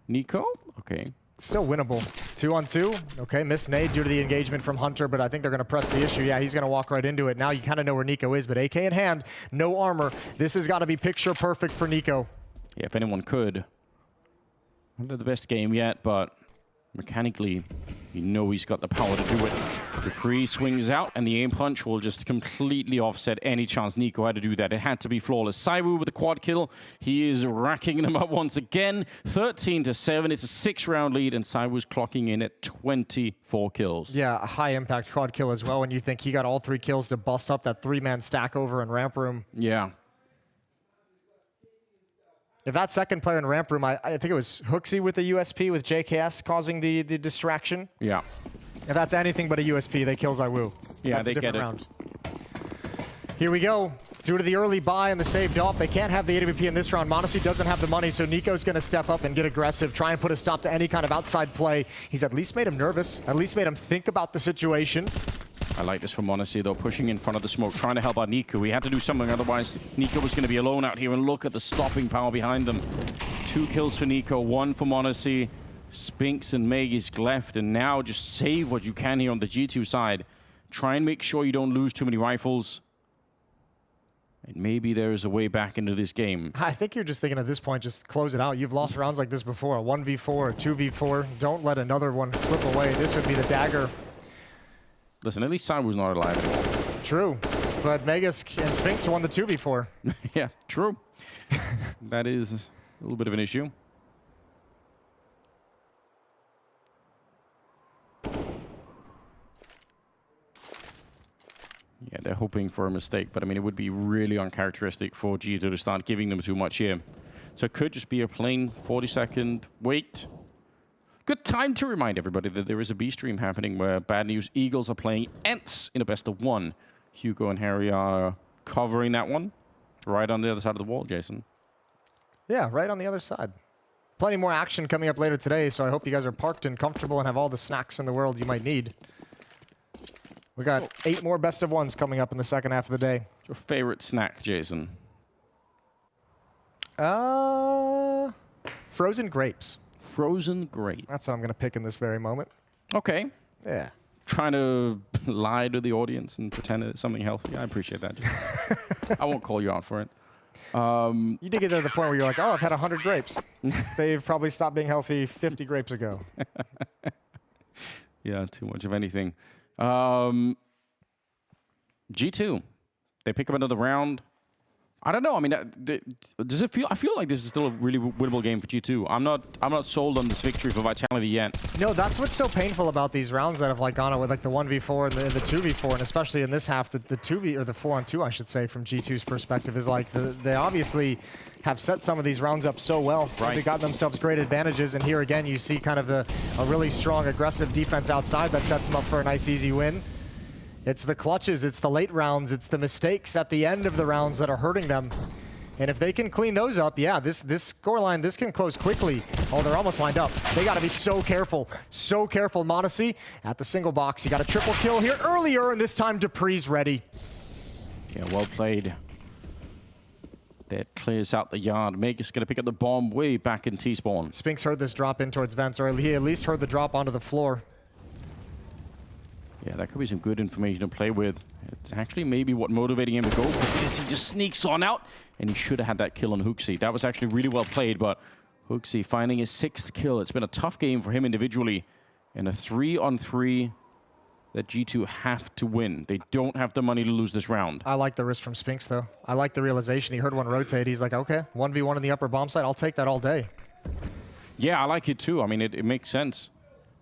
Nico? Okay. Still winnable. 2-on-2. Okay, missed nade due to the engagement from Hunter, but I think they're going to press the issue. Yeah, he's going to walk right into it. Now you kind of know where Nico is, but AK in hand, no armor. This has got to be picture perfect for Nico. Yeah, if anyone could. Not the best game yet, but mechanically, you know he's got the power to do it. Dupree swings out, and the aim punch will just completely offset any chance Nico had to do that. It had to be flawless. ZywOo with the quad kill. He is racking them up once again. 13-7. It's a 6-round lead, and ZywOo's clocking in at 24 kills. Yeah, a high-impact quad kill as well when you think he got all 3 kills to bust up that 3-man stack over in ramp room. Yeah. If that second player in ramp room, I think it was Hooksy with the USP with JKS causing the distraction. Yeah. If that's anything but a USP, they kill ZywOo. Yeah, that's they a different get it. round. Here we go. Due to the early buy and the saved AWP, they can't have the AWP in this round. Monte doesn't have the money, so Nico's going to step up and get aggressive, try and put a stop to any kind of outside play. He's at least made him nervous, at least made him think about the situation. I like this from Monte, though, pushing in front of the smoke, trying to help out Nico. He had to do something, otherwise Nico was going to be alone out here, and look at the stopping power behind them. 2 kills for Nico, 1 for Monte. Spinks and Meg left, and now just save what you can here on the G2 side. Try and make sure you don't lose too many rifles. And maybe there is a way back into this game. I think you're just thinking at this point, just close it out. You've lost rounds like this before, a 1v4, a 2v4. Don't let another one slip away. This would be the dagger. Listen, at least ZywOo's not alive anymore. True, but Megas and Spinks won the 2v4. Yeah, true. That is a little bit of an issue. Yeah, they're hoping for a mistake, but I mean, it would be really uncharacteristic for G2 to start giving them too much here. So it could just be a plain 40-second wait. Good time to remind everybody that there is a B stream happening where Bad News Eagles are playing ENCE in a best-of-1. Hugo and Harry are covering that one. Right on the other side of the wall, Jason. Yeah, right on the other side. Plenty more action coming up later today, so I hope you guys are parked and comfortable and have all the snacks in the world you might need. We got 8 more best-of-1s coming up in the second half of the day. What's your favorite snack, Jason? Frozen grapes. Frozen grape. That's what I'm going to pick in this very moment. Okay. Yeah. Trying to lie to the audience and pretend it's something healthy. I appreciate that, Jason. I won't call you out for it. You did get to the point where you're like, oh, I've had 100 grapes. They've probably stopped being healthy 50 grapes ago. Yeah, too much of anything. G2, they pick up another round. I don't know. I mean, does it feel? I feel like this is still a really winnable game for G2. I'm not sold on this victory for Vitality yet. No, that's what's so painful about these rounds that have like gone with like the 1v4 and the 2v4, and especially in this half, the 2v or the 4-on-2, I should say, from G2's perspective, is like they obviously have set some of these rounds up so well. Right. They got themselves great advantages, and here again, you see kind of a really strong, aggressive defense outside that sets them up for a nice, easy win. It's the clutches, it's the late rounds, it's the mistakes at the end of the rounds that are hurting them. And if they can clean those up, yeah, this scoreline, this can close quickly. Oh, they're almost lined up. They got to be so careful. So careful. Monte at the single box. He got a triple kill here earlier, and this time dupree's ready. Yeah, well played. That clears out the yard. Magus going to pick up the bomb way back in T-spawn. Spinks heard this drop in towards vents, or he at least heard the drop onto the floor. Yeah, that could be some good information to play with. It's actually maybe what motivating him to go for this. He just sneaks on out, and he should have had that kill on HooXi. That was actually really well played, but HooXi finding his 6th kill. It's been a tough game for him individually. And a 3-on-3 that G2 have to win. They don't have the money to lose this round. I like the risk from Spinks, though. I like the realization. He heard one rotate. He's like, okay, 1v1 in the upper bomb site. I'll take that all day. Yeah, I like it too. I mean, it makes sense.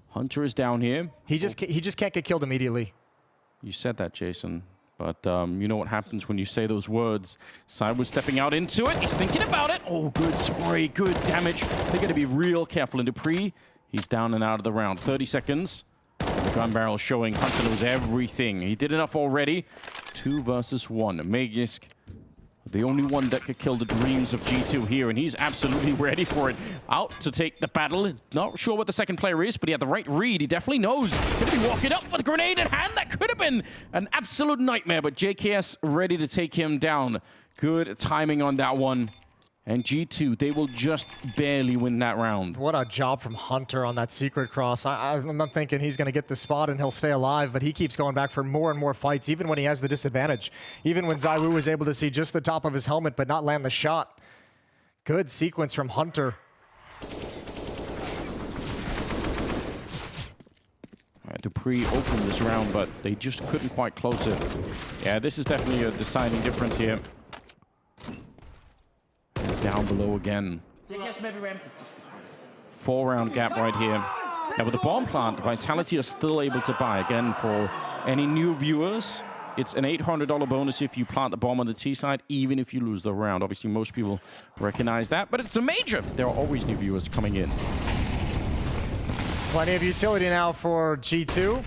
Hunter is down here. He just can't get killed immediately. You said that, Jason. But you know what happens when you say those words. Sideward stepping out into it. He's thinking about it. Oh, good spray, good damage. They're going to be real careful. And dupreeh, he's down and out of the round. 30 seconds. The gun barrel showing Hunter knows everything. He did enough already. 2 versus 1. Magisk, the only one that could kill the dreams of G2 here, and he's absolutely ready for it. Out to take the battle. Not sure what the second player is, but he had the right read. He definitely knows. Going to be walking up with a grenade in hand. That could have been an absolute nightmare, but JKS ready to take him down. Good timing on that one. And G2, they will just barely win that round. What a job from Hunter on that secret cross. I'm not thinking he's going to get the spot and he'll stay alive, but he keeps going back for more and more fights, even when he has the disadvantage. Even when ZywOo was able to see just the top of his helmet but not land the shot. Good sequence from Hunter. dupreeh opened this round, but they just couldn't quite close it. Yeah, this is definitely a deciding difference here. Down below again. 4-round gap right here. Now with the bomb plant, Vitality are still able to buy. Again, for any new viewers, it's an $800 bonus if you plant the bomb on the T side, even if you lose the round. Obviously, most people recognize that, but it's a major. There are always new viewers coming in. Plenty of utility now for G2.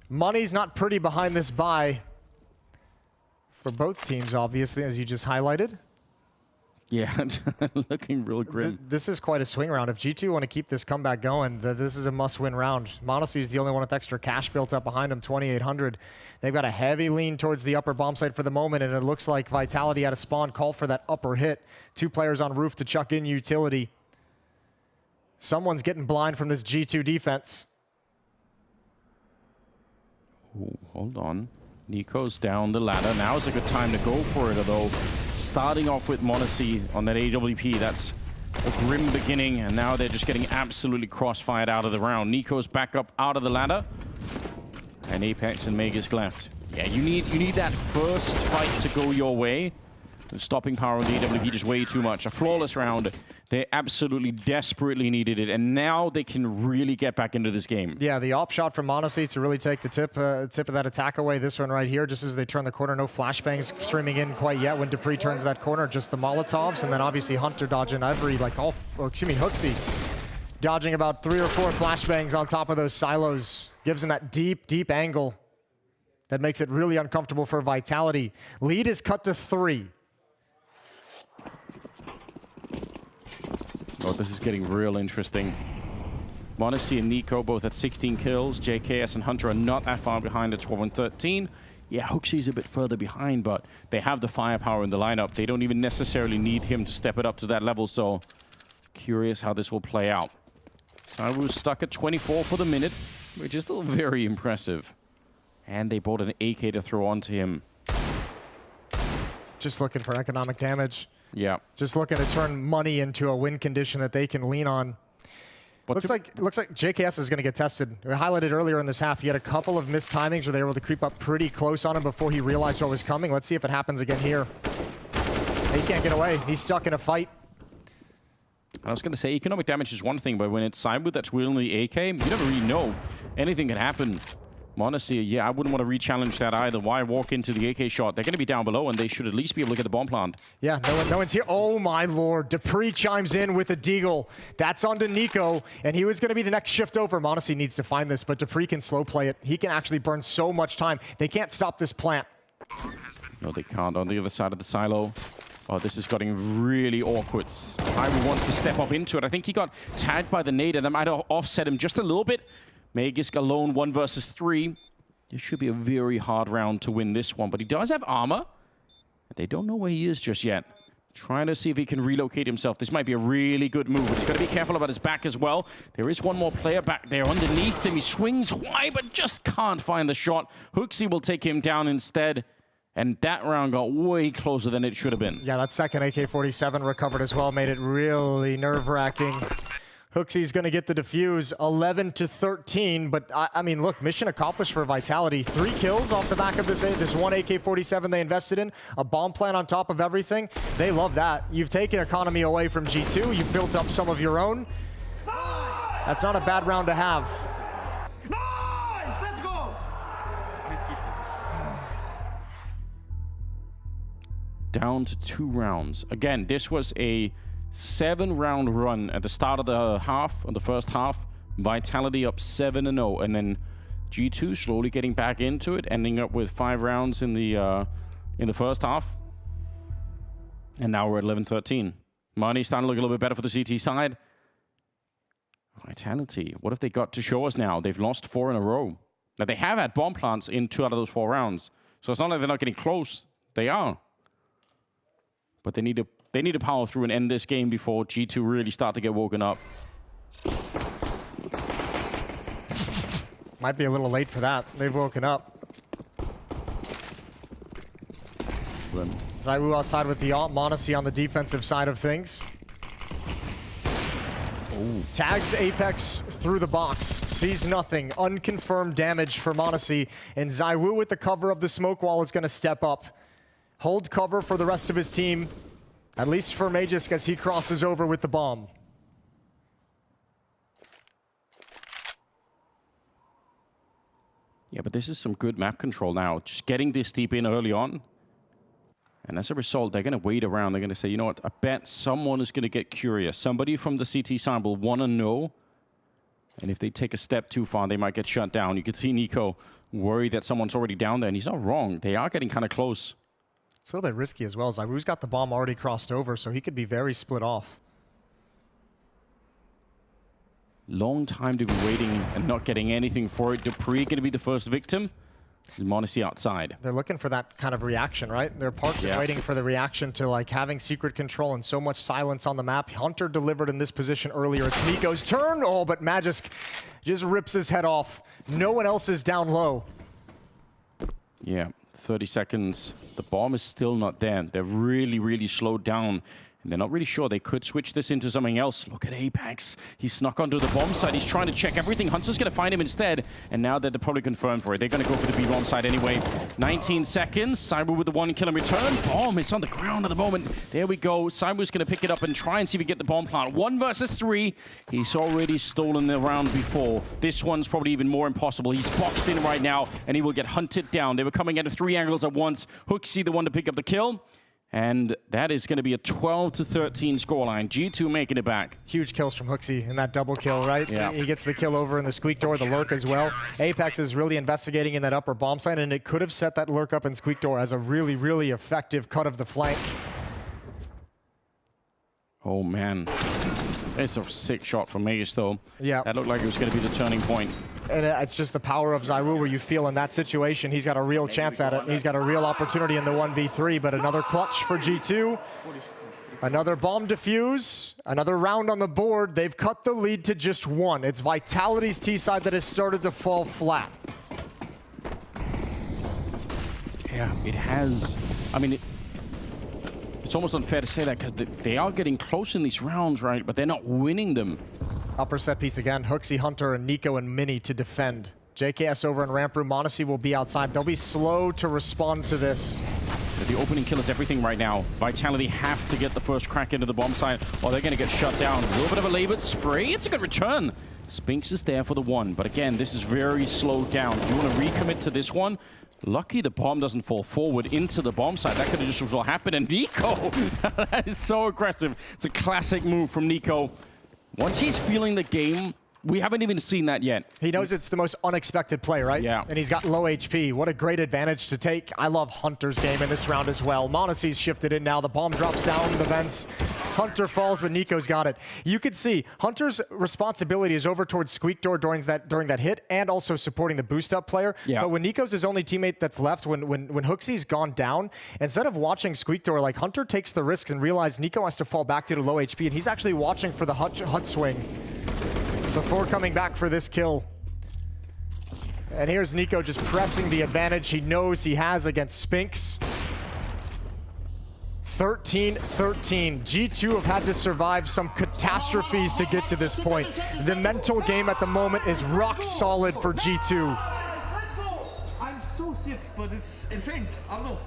Money's not pretty behind this buy for both teams, obviously, as you just highlighted. Yeah, looking real grim. This is quite a swing round. If G2 want to keep this comeback going, this is a must-win round. Monte is the only one with extra cash built up behind him, 2,800. They've got a heavy lean towards the upper bomb site for the moment, and it looks like Vitality at a spawn call for that upper hit. 2 players on roof to chuck in utility. Someone's getting blind from this G2 defense. Ooh, hold on. Nico's down the ladder. Now is a good time to go for it, although starting off with Monte on that AWP, that's a grim beginning, and now they're just getting absolutely crossfired out of the round. Nico's back up out of the ladder, and Apeks and Magisk left. Yeah, you need that first fight to go your way. The stopping power on the AWP just way too much. A flawless round. They absolutely desperately needed it, and now they can really get back into this game. Yeah, the op shot from Monte to really take the tip of that attack away. This one right here, just as they turn the corner, no flashbangs streaming in quite yet when dupreeh turns that corner, just the Molotovs, and then obviously Hunter dodging every, HooXi dodging about 3 or 4 flashbangs on top of those silos. Gives him that deep, deep angle that makes it really uncomfortable for Vitality. Lead is cut to 3. Oh, this is getting real interesting. Monte and Nico both at 16 kills. JKS and Hunter are not that far behind at 12 and 13. Yeah, HooXi's a bit further behind, but they have the firepower in the lineup. They don't even necessarily need him to step it up to that level, so curious how this will play out. ZywOo's stuck at 24 for the minute, which is still very impressive. And they bought an AK to throw onto him. Just looking for economic damage. Yeah. Just looking to turn money into a win condition that they can lean on. Looks like JKS is going to get tested. We highlighted earlier in this half, he had a couple of missed timings where they were able to creep up pretty close on him before he realized what was coming. Let's see if it happens again here. He can't get away. He's stuck in a fight. I was going to say, economic damage is one thing, but when it's ZywOo that's wielding the AK, you never really know. Anything can happen. Monte, yeah, I wouldn't want to re-challenge that either. Why walk into the AK shot? They're going to be down below, and they should at least be able to get the bomb plant. Yeah, no one's here. Oh, my lord. dupreeh chimes in with a deagle. That's onto Nico, and he was going to be the next shift over. Monte needs to find this, but dupreeh can slow play it. He can actually burn so much time. They can't stop this plant. No, they can't. On the other side of the silo, Oh, this is getting really awkward. Pyro wants to step up into it. I think he got tagged by the nade, and that might offset him just a little bit. Magisk alone, 1 versus 3. This should be a very hard round to win this one, but he does have armor. They don't know where he is just yet. Trying to see if he can relocate himself. This might be a really good move, but he's got to be careful about his back as well. There is one more player back there underneath him. He swings wide, but just can't find the shot. HooXi will take him down instead. And that round got way closer than it should have been. Yeah, that second AK-47 recovered as well, made it really nerve-wracking. HooXi's going to get the defuse, 11-13, but I mean, look, mission accomplished for Vitality. 3 kills off the back of this one AK-47 they invested in, a bomb plant on top of everything. They love that. You've taken economy away from G2, you've built up some of your own. That's not a bad round to have. Nice! Let's go! Down to 2 rounds. Again, this was a 7-round run at the start of the half, of the first half. Vitality up 7-0, and then G2 slowly getting back into it, ending up with 5 rounds in the first half. And now we're at 11-13. Money starting to look a little bit better for the CT side. Vitality, what have they got to show us now? They've lost 4 in a row. Now they have had bomb plants in 2 out of those 4 rounds, so it's not like they're not getting close. They are, but they need to power through and end this game before G2 really start to get woken up. Might be a little late for that. They've woken up. ZywOo outside with the ult. Monte on the defensive side of things. Ooh. Tags Apeks through the box. Sees nothing. Unconfirmed damage for Monte. And ZywOo with the cover of the smoke wall is going to step up. Hold cover for the rest of his team. At least for Magisk as he crosses over with the bomb. Yeah, but this is some good map control now. Just getting this deep in early on. And as a result, they're going to wait around. They're going to say, you know what, I bet someone is going to get curious. Somebody from the CT side will want to know. And if they take a step too far, they might get shut down. You can see Nico worried that someone's already down there, and he's not wrong. They are getting kind of close. It's a little bit risky as well. ZywOo's got the bomb already crossed over, so he could be very split off. Long time to be waiting and not getting anything for it. Dupree going to be the first victim. Monte outside. They're looking for that kind of reaction, right? They're parked waiting for the reaction to like having secret control and so much silence on the map. Hunter delivered in this position earlier. It's Nico's turn. Oh, but Magisk just rips his head off. No one else is down low. Yeah, 30 seconds. The bomb is still not there. They're really, really slowed down. And they're not really sure. They could switch this into something else. Look at Apeks. He snuck onto the bomb site. He's trying to check everything. Hunter's going to find him instead. And now they're probably confirmed for it. They're going to go for the B-bomb site anyway. 19 seconds. ZywOo with the 1 kill in return. Bomb is on the ground at the moment. There we go. ZywOo's going to pick it up and try and see if he can get the bomb plant. 1 versus 3. He's already stolen the round before. This one's probably even more impossible. He's boxed in right now, and he will get hunted down. They were coming at 3 angles at once. HooXi the one to pick up the kill. And that is going to be a 12-13 scoreline. G2 making it back. Huge kills from HooXi in that double kill, right? Yeah. He gets the kill over in the squeak door, the lurk as well. Apeks is really investigating in that upper bomb site, and it could have set that lurk up in squeak door as a really, really effective cut of the flank. Oh, man. It's a sick shot from Magisk, though. Yeah. That looked like it was going to be the turning point. And it's just the power of ZywOo where you feel in that situation, he's got a real chance at it. He's got a real opportunity in the 1v3, but another clutch for G2. Another bomb defuse, another round on the board. They've cut the lead to just 1. It's Vitality's T-side that has started to fall flat. Yeah, it has. I mean, it's almost unfair to say that because they are getting close in these rounds, right? But they're not winning them. Upper set piece again. HooXi, Hunter, and Nico and Mini to defend. JKS over in ramp room. Monte will be outside. They'll be slow to respond to this. The opening kill is everything right now. Vitality have to get the first crack into the bomb site or they're going to get shut down. A little bit of a labored spray. It's a good return. Spinks is there for the 1. But again, this is very slowed down. Do you want to recommit to this one? Lucky the bomb doesn't fall forward into the bomb site. That could have just as well happened. And Nico, that is so aggressive. It's a classic move from Nico. Once he's feeling the game, We haven't even seen that yet. He knows it's the most unexpected play, right? Yeah. And he's got low HP. What a great advantage to take. I love Hunter's game in this round as well. Monte's shifted in now. The bomb drops down the vents. Hunter falls, but Nico's got it. You could see Hunter's responsibility is over towards Squeakdoor during that hit and also supporting the boost up player. Yeah. But when Nico's his only teammate that's left, when Hooksy's gone down, instead of watching Squeakdoor, like Hunter takes the risks and realizes Nico has to fall back due to low HP, and he's actually watching for the hut swing before coming back for this kill. And here's Nico just pressing the advantage he knows he has against Spinks. 13-13. G2 have had to survive some catastrophes to get to this point. The mental game at the moment is rock solid for G2. I'm so shit, but it's insane. I don't know.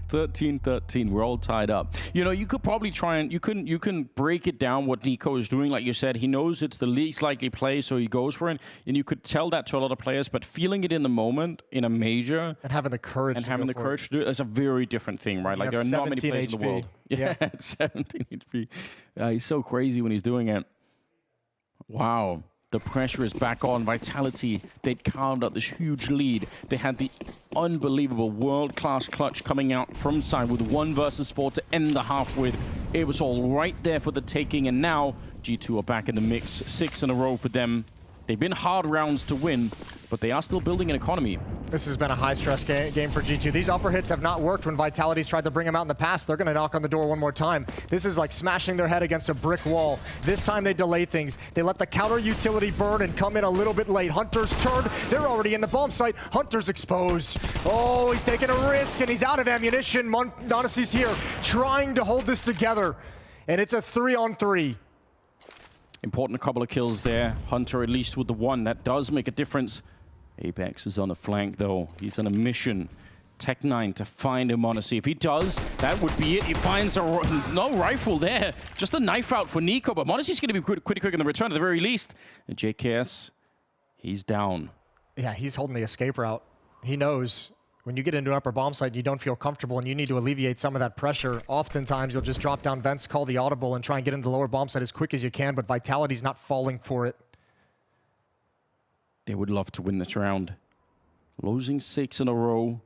13-13, we're all tied up. You know, you could probably try and you can break it down what Nico is doing. Like you said, he knows it's the least likely play, so he goes for it. And you could tell that to a lot of players, but feeling it in the moment in a major and having the courage to do it is a very different thing, right? Like there are not many players in the world. Yeah, 17 HP. He's so crazy when he's doing it. Wow. The pressure is back on. Vitality, they'd carved up this huge lead. They had the unbelievable world-class clutch coming out from side with 1 versus 4 to end the half with. It was all right there for the taking, and now G2 are back in the mix. 6 in a row for them. They've been hard rounds to win, but they are still building an economy. This has been a high-stress game for G2. These upper hits have not worked when Vitality's tried to bring them out in the past. They're going to knock on the door one more time. This is like smashing their head against a brick wall. This time they delay things. They let the counter utility burn and come in a little bit late. Hunter's turned. They're already in the bomb site. Hunter's exposed. Oh, he's taking a risk, and he's out of ammunition. Monte's here trying to hold this together, and it's a 3-on-3. Important couple of kills there. Hunter at least with the 1. That does make a difference. Apeks is on the flank, though. He's on a mission. Tech9 to find him, Monte. If he does, that would be it. He finds no rifle there. Just a knife out for Nico, but Monte's going to be pretty quick in the return at the very least. And JKS, he's down. Yeah, he's holding the escape route. He knows when you get into an upper bomb site and you don't feel comfortable and you need to alleviate some of that pressure, oftentimes you'll just drop down vents, call the audible, and try and get into the lower bomb site as quick as you can, but Vitality's not falling for it. They would love to win this round. Losing 6 in a row,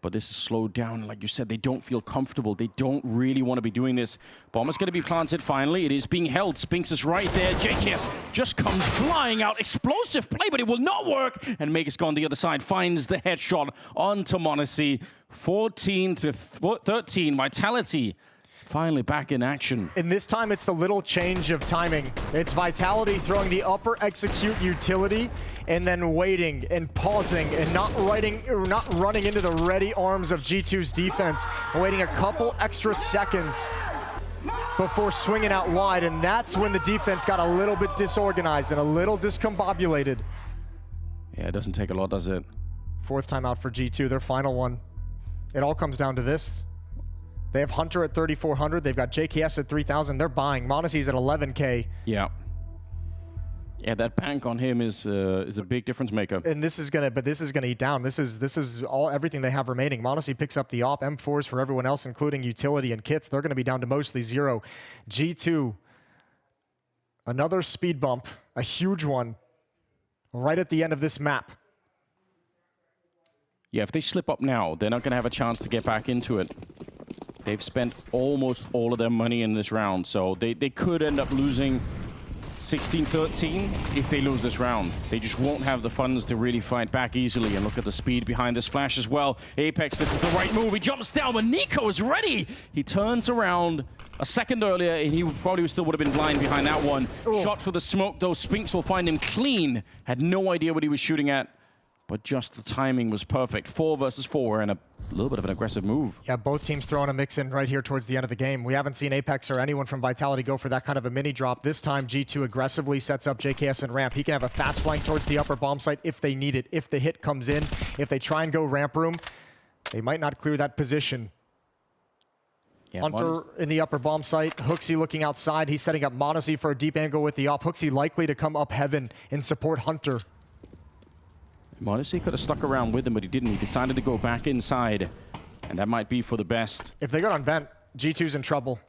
but this is slowed down. Like you said, they don't feel comfortable. They don't really want to be doing this. Bomb is going to be planted finally. It is being held. Spinks is right there. JKS just comes flying out. Explosive play, but it will not work. And Magus on the other side finds the headshot onto Monte. 14-13. Vitality finally back in action. And this time it's the little change of timing. It's Vitality throwing the upper execute utility and then waiting and pausing and not running into the ready arms of G2's defense, waiting a couple extra seconds before swinging out wide, and that's when the defense got a little bit disorganized and a little discombobulated. Yeah, it doesn't take a lot, does it? 4th timeout for G2, their final one. It all comes down to this. They have Hunter at 3,400. They've got JKS at 3,000. They're buying. Monte's at 11K. Yeah. Yeah, that bank on him is a big difference maker. And this is gonna eat down. This is everything they have remaining. Monte picks up the op. M4s for everyone else, including utility and kits. They're gonna be down to mostly 0. G2, another speed bump, a huge one, right at the end of this map. Yeah, if they slip up now, they're not gonna have a chance to get back into it. They've spent almost all of their money in this round, so they could end up losing 16-13 if they lose this round. They just won't have the funds to really fight back easily. And look at the speed behind this flash as well. Apeks, this is the right move. He jumps down, but Nico is ready. He turns around a second earlier, and he probably still would have been blind behind that one. Ooh. Shot for the smoke, though. Spinks will find him clean. Had no idea what he was shooting at, but just the timing was perfect. 4 versus 4, and a little bit of an aggressive move. Yeah, both teams throwing a mix in right here towards the end of the game. We haven't seen Apeks or anyone from Vitality go for that kind of a mini drop. This time, G2 aggressively sets up JKS and ramp. He can have a fast flank towards the upper bomb site if they need it. If the hit comes in, if they try and go ramp room, they might not clear that position. Yeah, Hunter in the upper bomb site. Hooksy looking outside. He's setting up Monte for a deep angle with the op. Hooksy likely to come up heaven and support Hunter. Monte could have stuck around with him, but he didn't. He decided to go back inside, and that might be for the best. If they go on vent, G2's in trouble.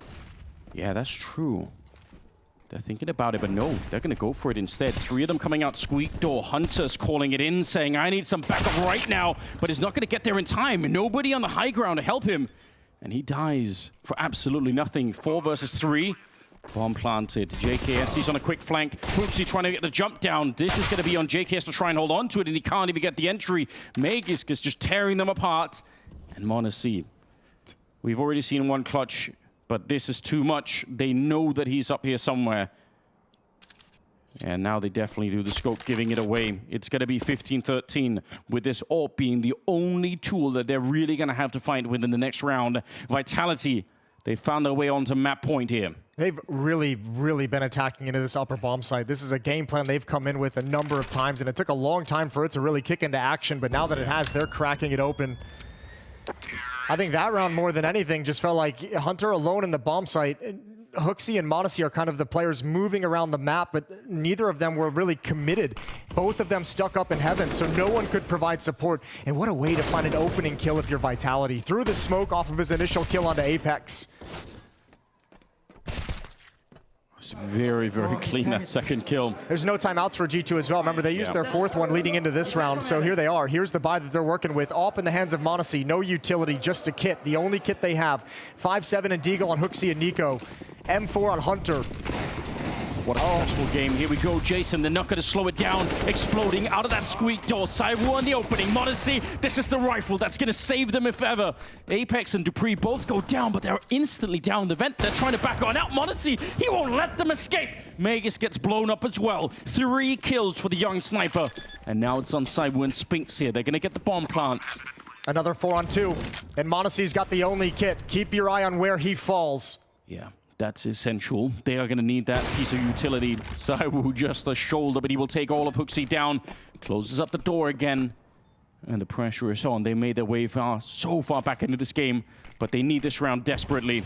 Yeah, that's true. They're thinking about it, but no, they're going to go for it instead. 3 of them coming out squeak door. Hunter's calling it in, saying, I need some backup right now, but he's not going to get there in time. Nobody on the high ground to help him. And he dies for absolutely nothing. 4 versus 3. Bomb planted. JKS, he's on a quick flank. Hoopsy trying to get the jump down. This is going to be on JKS to try and hold on to it, and he can't even get the entry. Magisk is just tearing them apart. And Monte, we've already seen 1 clutch, but this is too much. They know that he's up here somewhere. And now they definitely do the scope, giving it away. It's going to be 15-13, with this AWP being the only tool that they're really going to have to fight with in the next round. Vitality, they found their way onto map point here. They've really been attacking into this upper bomb site. This is a game plan they've come in with a number of times, and it took a long time for it to really kick into action, but now that it has, they're cracking it open. I think that round, more than anything, just felt like Hunter alone in the bomb site. Hooksy and Monte are kind of the players moving around the map, but neither of them were really committed. Both of them stuck up in heaven, so no one could provide support. And what a way to find an opening kill if you're Vitality. Threw the smoke off of his initial kill onto Apeks. It's very clean, that second kill. There's no timeouts for G2 as well. Remember, they used their 4th one leading into this round, so here they are. Here's the buy that they're working with. AWP in the hands of Monte. No utility, just a kit. The only kit they have. 5-7 and Deagle on Hooksy and Nico. M4 on Hunter. What a stressful game. Here we go, Jason. They're not going to slow it down. Exploding out of that squeak door. Cywu on the opening. Monte, this is the rifle that's going to save them if ever. Apeks and Dupree both go down, but they're instantly down the vent. They're trying to back on out. Monte, he won't let them escape. Magisk gets blown up as well. 3 kills for the young sniper. And now it's on Cywu and Spinks here. They're going to get the bomb plant. Another 4-on-2. And Monte's got the only kit. Keep your eye on where he falls. Yeah. That's essential. They are going to need that piece of utility. Cywu just a shoulder, but he will take all of Hooksy down. Closes up the door again. And the pressure is on. They made their way so far back into this game, but they need this round desperately.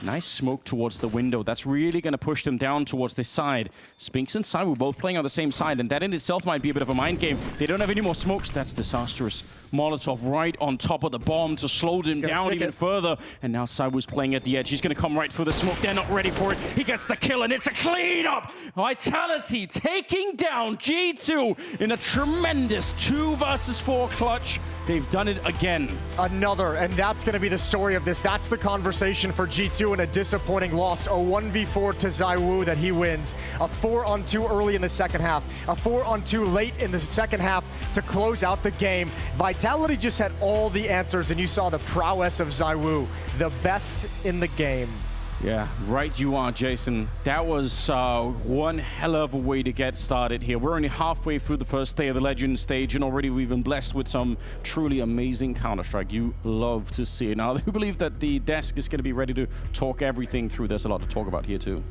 Nice smoke towards the window. That's really going to push them down towards this side. Spinks and Cywu both playing on the same side, and that in itself might be a bit of a mind game. They don't have any more smokes. That's disastrous. Molotov right on top of the bomb to slow them down even further. And now Cywu's playing at the edge. He's going to come right through the smoke. They're not ready for it. He gets the kill, and it's a cleanup. Vitality taking down G2 in a tremendous 2 versus 4 clutch. They've done it again. Another, and that's going to be the story of this. That's the conversation for G2 in a disappointing loss. A 1v4 to Cywu that he wins. A 4-on-2 early in the second half. A 4-on-2 late in the second half to close out the game. Vitality just had all the answers, and you saw the prowess of Cywu, the best in the game. Yeah, right you are, Jason. That was one hell of a way to get started here. We're only halfway through the first day of the Legend stage, and already we've been blessed with some truly amazing Counter-Strike. You love to see it. Now, I believe that the desk is going to be ready to talk everything through. There's a lot to talk about here, too.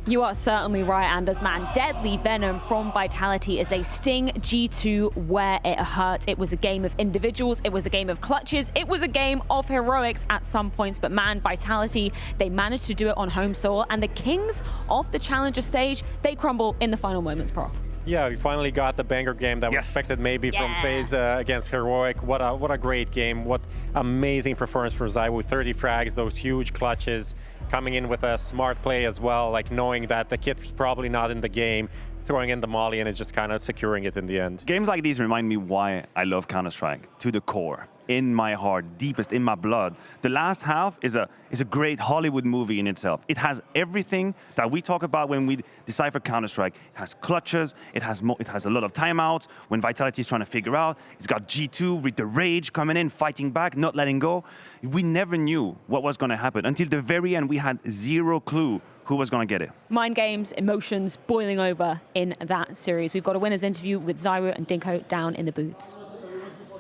You are certainly right, Anders, man. Deadly venom from Vitality as they sting G2 where it hurts. It was a game of individuals. It was a game of clutches. It was a game of heroics at some points. But man, Vitality, they managed to do it on home soil. And the kings of the Challenger stage, they crumble in the final moments, Prof. Yeah, we finally got the banger game that we expected maybe from FaZe against Heroic. What a great game. What amazing performance for Cywu. 30 frags, those huge clutches. Coming in with a smart play as well, like knowing that the kit's probably not in the game, throwing in the molly, and it's just kind of securing it in the end. Games like these remind me why I love Counter-Strike, to the core. In my heart, deepest in my blood. The last half is a great Hollywood movie in itself. It has everything that we talk about when we decipher Counter-Strike. It has clutches, it has a lot of timeouts, when Vitality is trying to figure out. It's got G2 with the rage coming in, fighting back, not letting go. We never knew what was going to happen. Until the very end, we had zero clue who was going to get it. Mind games, emotions boiling over in that series. We've got a winner's interview with Cywu and Dinko down in the booths.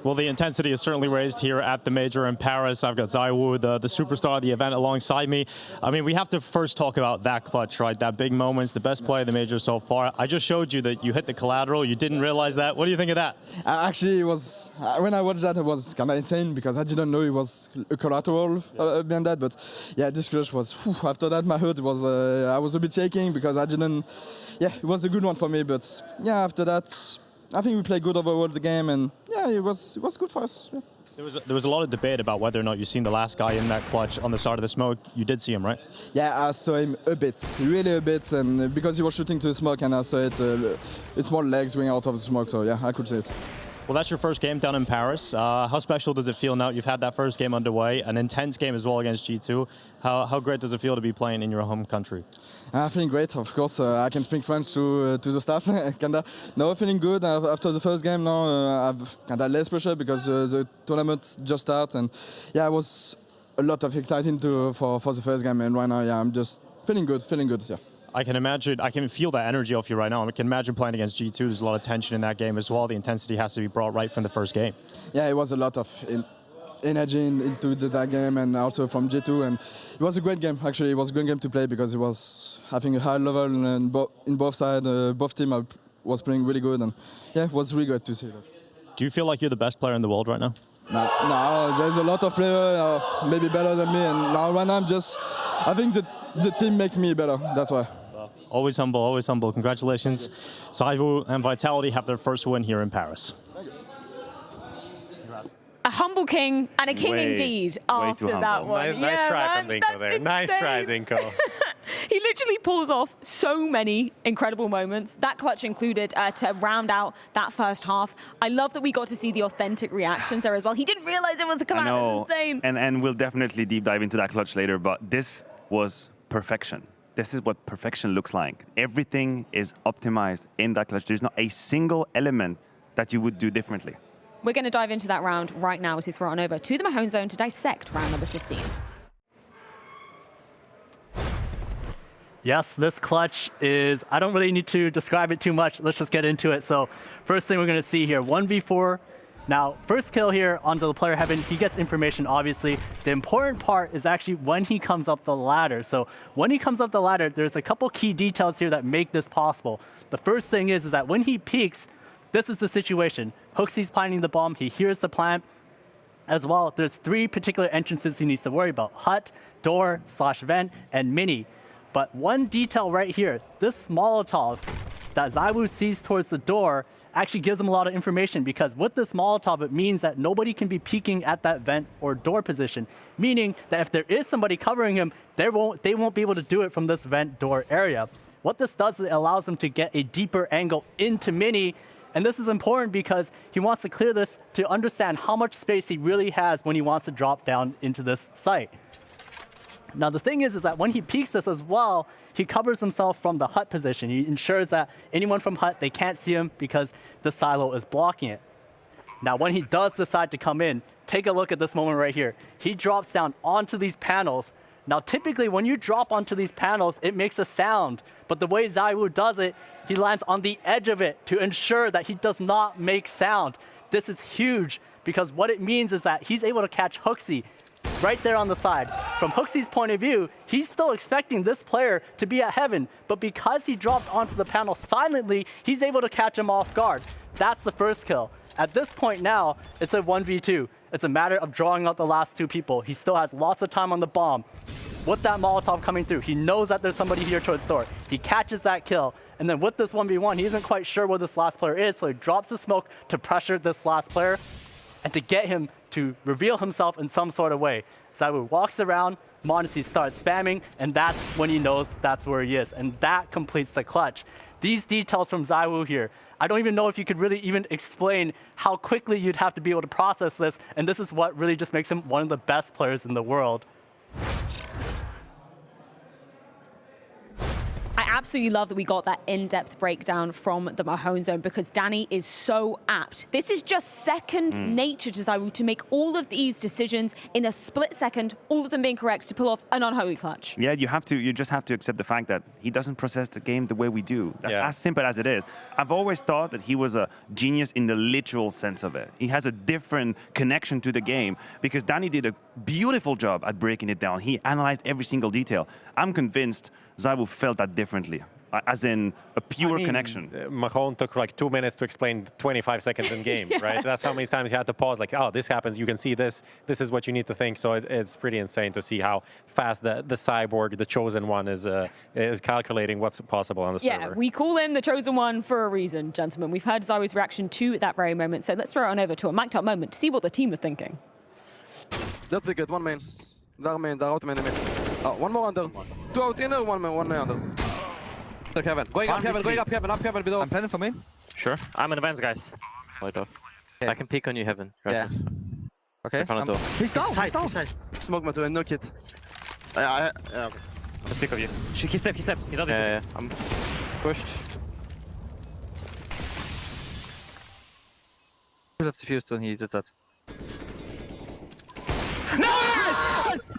Well, the intensity is certainly raised here at the Major in Paris. I've got Cywu, the superstar of the event, alongside me. I mean, we have to first talk about that clutch, right? That big moments, the best play of the Major so far. I just showed you that you hit the collateral. You didn't realize that. What do you think of that? Actually, it was when I watched that, it was kind of insane because I didn't know it was a collateral behind that. But yeah, this clutch was. After that, my heart was. I was a bit shaking because I didn't. Yeah, it was a good one for me. But yeah, after that, I think we played good overall the game, and yeah, it was good for us. Yeah. There was a lot of debate about whether or not you've seen the last guy in that clutch on the side of the smoke. You did see him, right? Yeah, I saw him a bit, really a bit, and because he was shooting to the smoke and I saw it, it's more legs going out of the smoke, so yeah, I could see it. Well, that's your first game down in Paris. How special does it feel now? You've had that first game underway, an intense game as well against G2. How great does it feel to be playing in your home country? I'm feeling great, of course. I can speak French to the staff. Kinda. No, feeling good. After the first game now, I've kinda less pressure because the tournament just started. And yeah, it was a lot of exciting for the first game. And right now, yeah, I'm just feeling good, yeah. I can imagine, I can feel that energy off you right now. I can imagine playing against G2. There's a lot of tension in that game as well. The intensity has to be brought right from the first game. Yeah, it was a lot of energy into that game and also from G2. And it was a great game, actually. It was a great game to play because it was having a high level and in both sides. Both teams was playing really good. And yeah, it was really good to see that. Do you feel like you're the best player in the world right now? No, there's a lot of players maybe better than me. And now right now I think the team make me better, that's why. Always humble, always humble. Congratulations. ZywOo and Vitality have their first win here in Paris. A humble king and a king indeed after that one. Nice try from Dinko there. Insane. Nice try, Dinko. He literally pulls off so many incredible moments. That clutch included to round out that first half. I love that we got to see the authentic reactions there as well. He didn't realize it was a collab. It's insane. And we'll definitely deep dive into that clutch later, but this was perfection. This is what perfection looks like. Everything is optimized in that clutch. There's not a single element that you would do differently. We're going to dive into that round right now as we throw on over to the Mahone Zone to dissect round number 15. Yes, this clutch is, I don't really need to describe it too much. Let's just get into it. So first thing we're going to see here, 1v4. Now, first kill here onto the player heaven, he gets information, obviously. The important part is actually when he comes up the ladder. So when he comes up the ladder, there's a couple key details here that make this possible. The first thing is that when he peeks, this is the situation. HooXi's planting the bomb, he hears the plant. As well, there's 3 particular entrances he needs to worry about: hut, door, /vent, and mini. But one detail right here, this Molotov that ZywOo sees towards the door actually gives him a lot of information, because with this Molotov, it means that nobody can be peeking at that vent or door position, meaning that if there is somebody covering him, they won't be able to do it from this vent door area. What this does is it allows him to get a deeper angle into mini, and this is important because he wants to clear this to understand how much space he really has when he wants to drop down into this site. Now the thing is that when he peeks this as well, he covers himself from the hut position. He ensures that anyone from hut, they can't see him because the silo is blocking it. Now when he does decide to come in, take a look at this moment right here. He drops down onto these panels. Now typically when you drop onto these panels, it makes a sound. But the way ZywOo does it, he lands on the edge of it to ensure that he does not make sound. This is huge because what it means is that he's able to catch HooXi right there on the side. From HooXi's point of view, he's still expecting this player to be at heaven, but because he dropped onto the panel silently, he's able to catch him off guard. That's the first kill. At this point now, it's a 1v2. It's a matter of drawing out the last 2 people. He still has lots of time on the bomb. With that Molotov coming through, he knows that there's somebody here towards the door. He catches that kill, and then with this 1v1, he isn't quite sure where this last player is, so he drops the smoke to pressure this last player and to get him to reveal himself in some sort of way. ZywOo walks around, Monte starts spamming, and that's when he knows that's where he is. And that completes the clutch. These details from ZywOo here, I don't even know if you could really even explain how quickly you'd have to be able to process this, and this is what really just makes him one of the best players in the world. I absolutely love that we got that in-depth breakdown from the Mahone Zone because Danny is so apt. This is just second nature to ZywOo to make all of these decisions in a split second, all of them being correct to pull off an unholy clutch. Yeah, you just have to accept the fact that he doesn't process the game the way we do. That's as simple as it is. I've always thought that he was a genius in the literal sense of it. He has a different connection to the game because Danny did a beautiful job at breaking it down. He analyzed every single detail. I'm convinced ZywOo felt that differently. as in a pure connection. Mahone took like 2 minutes to explain 25 seconds in game, right? That's how many times he had to pause, like, oh, this happens, you can see this, this is what you need to think. So it's pretty insane to see how fast the cyborg, the chosen one, is calculating what's possible on the server. Yeah, we call him the chosen one for a reason, gentlemen. We've heard Zywo's reaction to that very moment, so let's throw it on over to a mic'd up moment to see what the team are thinking. That's a good one main. There main, there out main. One more under. 2 out inner, one under. Kevin. Going up Kevin, below. I'm planning for main. Sure. I'm in advance, guys. Right off. I can peek on you, Heaven. Yeah. Okay. He's down. Smoke my and no kit. Yeah, okay. Just pick of you. He stepped. He's out. Yeah. I'm pushed. He left the fuse and he did that. Nice!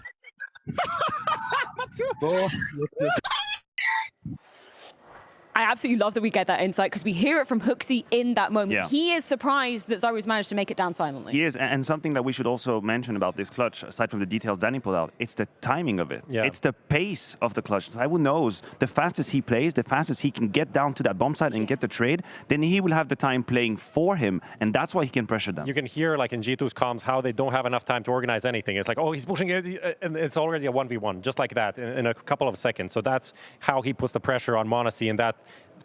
I absolutely love that we get that insight because we hear it from Hooksy in that moment. Yeah. He is surprised that Zywo's managed to make it down silently. He is, and something that we should also mention about this clutch, aside from the details Danny put out, it's the timing of it. Yeah. It's the pace of the clutch. Zywo knows the fastest he plays, the fastest he can get down to that bomb site and get the trade, then he will have the time playing for him, and that's why he can pressure them. You can hear, like in G2's comms, how they don't have enough time to organize anything. It's like, oh, he's pushing it, and it's already a 1v1, just like that, in a couple of seconds. So that's how he puts the pressure on Monte, and that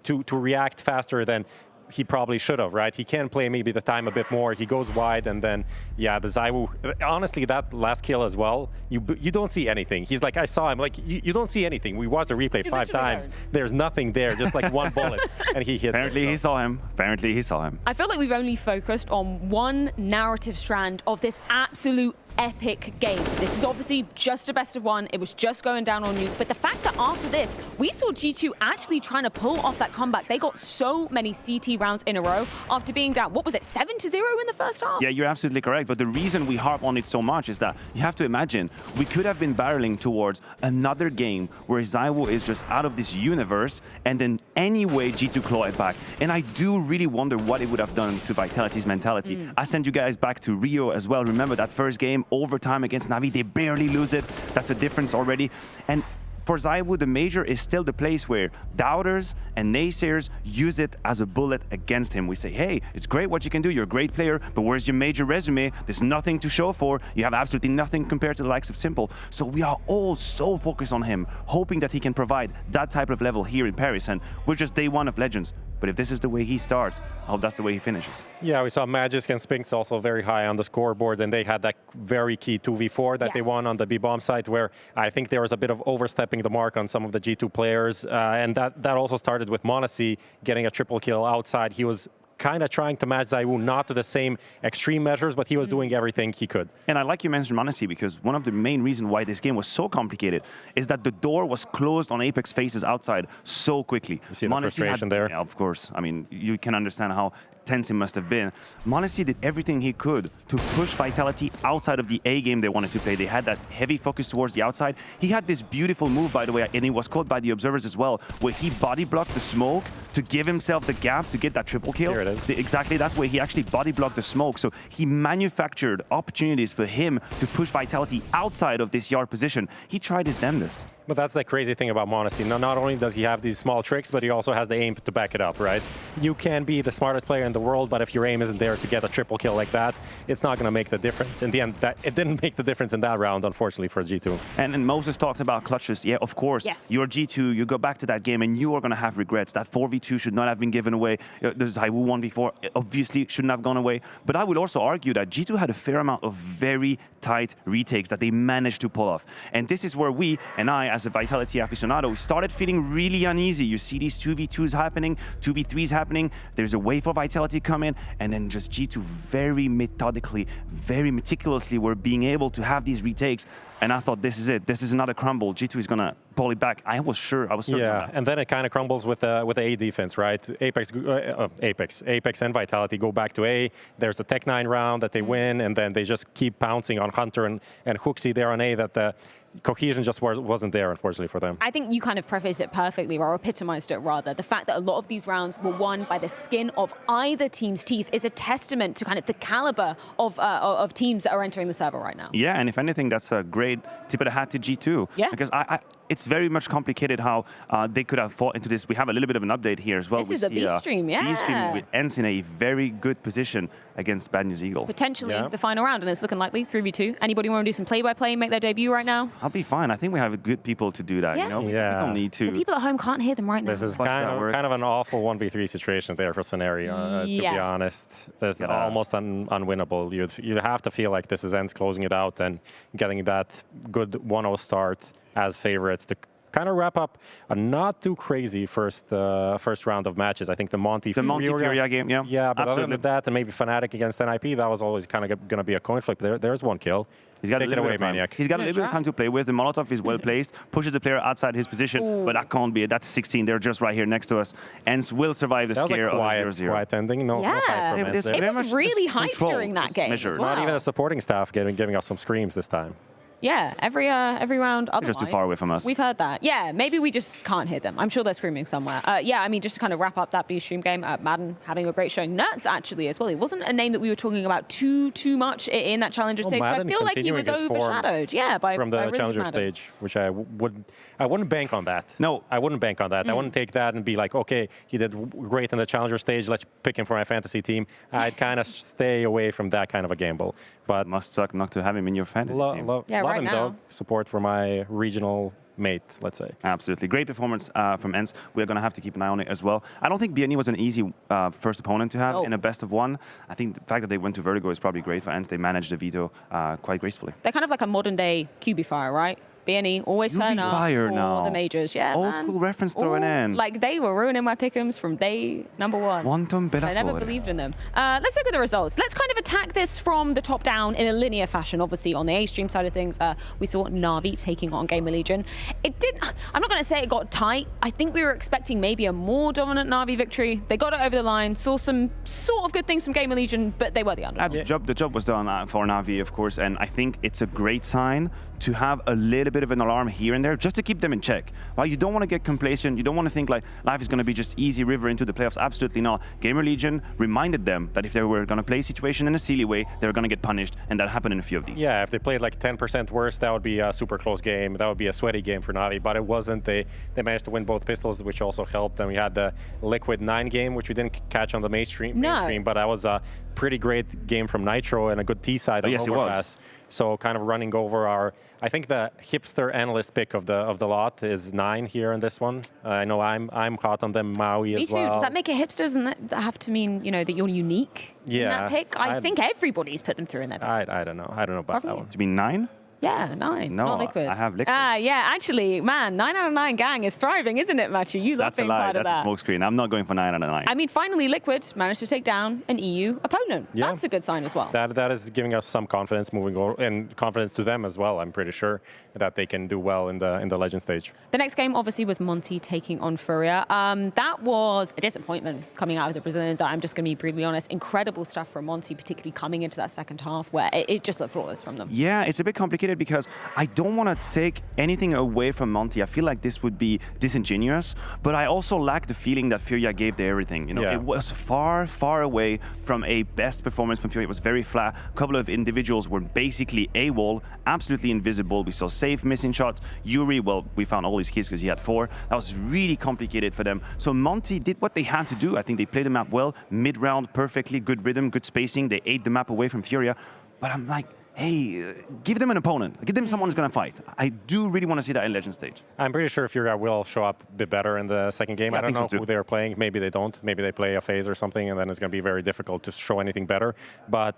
to react faster than he probably should have, right? He can play maybe the time a bit more. He goes wide, and then, yeah, the Zywo, honestly, that last kill as well, you don't see anything. He's like, I saw him, like, you don't see anything. We watched the replay 5 times. There's nothing there, just like one bullet, and he hits. Apparently he saw him. I feel like we've only focused on one narrative strand of this absolute epic game. This is obviously just a best of one. It was just going down on Nuke. But the fact that after this, we saw G2 actually trying to pull off that comeback. They got so many CT rounds in a row after being down, what was it, 7-0 in the first half? Yeah, you're absolutely correct. But the reason we harp on it so much is that you have to imagine we could have been barreling towards another game where Zywo is just out of this universe, and then anyway G2 claw it back. And I do really wonder what it would have done to Vitality's mentality. I send you guys back to Rio as well. Remember that first game, overtime against NAVI, they barely lose it. That's a difference already. And for Zywo, the major is still the place where doubters and naysayers use it as a bullet against him. We say, hey, it's great what you can do, you're a great player, but where's your major resume? There's nothing to show for. You have absolutely nothing compared to the likes of Simple. So we are all so focused on him, hoping that he can provide that type of level here in Paris. And we're just day one of Legends. But if this is the way he starts, I hope that's the way he finishes. Yeah, we saw Magisk and Spinks also very high on the scoreboard, and they had that very key 2v4 that they won on the B-bomb site, where I think there was a bit of overstepping the mark on some of the G2 players, and that also started with Monte getting a triple kill outside. He was kind of trying to match Zywo, not to the same extreme measures, but he was doing everything he could. And I like you mentioned Monte, because one of the main reasons why this game was so complicated is that the door was closed on Apeks faces outside so quickly. You see the frustration there? Yeah, of course. I mean, you can understand how tense it must have been. Monte did everything he could to push Vitality outside of the A game they wanted to play. They had that heavy focus towards the outside. He had this beautiful move, by the way, and it was caught by the observers as well, where he body blocked the smoke to give himself the gap to get that triple kill. There it is. Exactly, that's where he actually body blocked the smoke. So he manufactured opportunities for him to push Vitality outside of this yard position. He tried his damnedest. But that's the crazy thing about Monte. Not only does he have these small tricks, but he also has the aim to back it up, right? You can be the smartest player in the world, but if your aim isn't there to get a triple kill like that, it's not going to make the difference. In the end, it didn't make the difference in that round, unfortunately, for G2. And Moses talked about clutches. Yeah, of course. Yes. You're G2, you go back to that game, and you are going to have regrets. That 4v2 should not have been given away. The Zywo 1v4 obviously shouldn't have gone away. But I would also argue that G2 had a fair amount of very tight retakes that they managed to pull off. And this is where we, and I, as a Vitality aficionado, started feeling really uneasy. You see these 2v2s happening, 2v3s happening. There's a wave for Vitality coming, and then just G2 very methodically, very meticulously were being able to have these retakes. And I thought, this is it. This is another crumble. G2 is going to pull it back. I was certain of that. And then it kind of crumbles with the A defense, right? Apeks and Vitality go back to A. There's the Tech-9 round that they win, and then they just keep pouncing on Hunter and Hooksy there on A, that the cohesion just wasn't there, unfortunately, for them. I think you kind of prefaced it perfectly, or epitomized it rather. The fact that a lot of these rounds were won by the skin of either team's teeth is a testament to kind of the caliber of teams that are entering the server right now. Yeah, and if anything, that's a great tip of the hat to G2. Yeah. Because it's very much complicated how they could have fought into this. We have a little bit of an update here as well. This is a B stream, yeah. B stream with ENCE in a very good position against Bad News Eagle. Potentially the final round, and it's looking likely 3v2. Anybody want to do some play-by-play, make their debut right now? I'll be fine. I think we have good people to do that. You know, we don't need to. The people at home can't hear them right now. This is kind of an awful 1v3 situation there for scenario. To be honest, it's almost unwinnable. You'd have to feel like this is ENCE closing it out and getting that good 1-0 start as favorites to kind of wrap up a not too crazy first round of matches. I think the Monte FURIA game, yeah. Yeah, but absolutely. other than that, and maybe Fnatic against NIP, that was always kind of going to be a coin flip. There's one kill. He's got Take it away, Maniac. He's got a little bit of time to play with. The Molotov is well placed, pushes the player outside his position, but that can't be it. That's 16. They're just right here next to us. ENCE will survive the scare of 0-0. Quiet ending. No fight from ENCE there. It was really hyped during that game as well. Not even the supporting staff giving us some screams this time. Yeah, every round. They're just too far away from us. We've heard that. Yeah, maybe we just can't hear them. I'm sure they're screaming somewhere. Yeah, I mean, just to kind of wrap up that B stream game, Madden having a great showing. Nerds actually as well. It wasn't a name that we were talking about too much in that challenger stage. So I feel like he was overshadowed. Yeah, by from the really challenger stage, which I wouldn't bank on that. No, I wouldn't bank on that. I wouldn't take that and be like, okay, he did great in the challenger stage. Let's pick him for my fantasy team. I'd kind of stay away from that kind of a gamble. But must suck not to have him in your fantasy team. Love him though. Support for my regional mate, let's say. Absolutely. Great performance from ENCE. We're going to have to keep an eye on it as well. I don't think BNE was an easy first opponent to have in a best of one. I think the fact that they went to Vertigo is probably great for ENCE. They managed the veto quite gracefully. They're kind of like a modern day QB Fire, right? BNE always turn up for the majors. Yeah, old school reference throwing in. Like they were ruining my pick'ems from day number one. I never believed in them. Let's look at the results. Let's kind of attack this from the top down in a linear fashion. Obviously, on the A stream side of things, we saw NAVI taking on GamerLegion. It did. I'm not going to say it got tight. I think we were expecting maybe a more dominant NAVI victory. They got it over the line. Saw some sort of good things from GamerLegion, but they were the underdog. The job was done for NAVI, of course, and I think it's a great sign to have a little bit of an alarm here and there just to keep them in check. Well, you don't want to get complacent. You don't want to think like life is going to be just easy river into the playoffs. Absolutely not. GamerLegion reminded them that if they were going to play a situation in a silly way, they were going to get punished, and that happened in a few of these. Yeah, if they played like 10% worse, that would be a super close game. That would be a sweaty game for NAVI, but it wasn't. They managed to win both pistols, which also helped. And we had the Liquid 9 game, which we didn't catch on the mainstream, but that was a pretty great game from Nitro and a good T side. Yes, it was. So kind of running over I think the hipster analyst pick of the lot is 9 here in this one. I know I'm hot on them, Maui as well. Me too. Does that make it hipster? Doesn't that have to mean, that you're unique in that pick? I think everybody's put them through in that pick. I don't know. I don't know about that one. Do you mean 9? Yeah, 9. No, not Liquid. I have Liquid. Yeah, actually, man, 9 out of 9 gang is thriving, isn't it, Machi? You love being part of that. That's a smokescreen. I'm not going for 9 out of 9. I mean, finally, Liquid managed to take down an EU opponent. Yeah. That's a good sign as well. That is giving us some confidence moving on, and confidence to them as well. I'm pretty sure that they can do well in the Legend stage. The next game, obviously, was Monte taking on FURIA. That was a disappointment coming out of the Brazilians. I'm just going to be brutally honest. Incredible stuff from Monte, particularly coming into that second half, where it just looked flawless from them. Yeah, it's a bit complicated because I don't want to take anything away from Monte. I feel like this would be disingenuous, but I also lack the feeling that FURIA gave their everything. It was far, far away from a best performance from FURIA. It was very flat. A couple of individuals were basically AWOL, absolutely invisible. We saw Safe missing shots. Yuri, well, we found all his kills because he had 4. That was really complicated for them. So Monte did what they had to do. I think they played the map well, mid-round perfectly, good rhythm, good spacing. They ate the map away from FURIA, but I'm like, hey, give them an opponent. Give them someone who's going to fight. I do really want to see that in Legend stage. I'm pretty sure FURIA will show up a bit better in the second game. Yeah, I don't know who they're playing. Maybe they don't. Maybe they play a FaZe or something, and then it's going to be very difficult to show anything better. But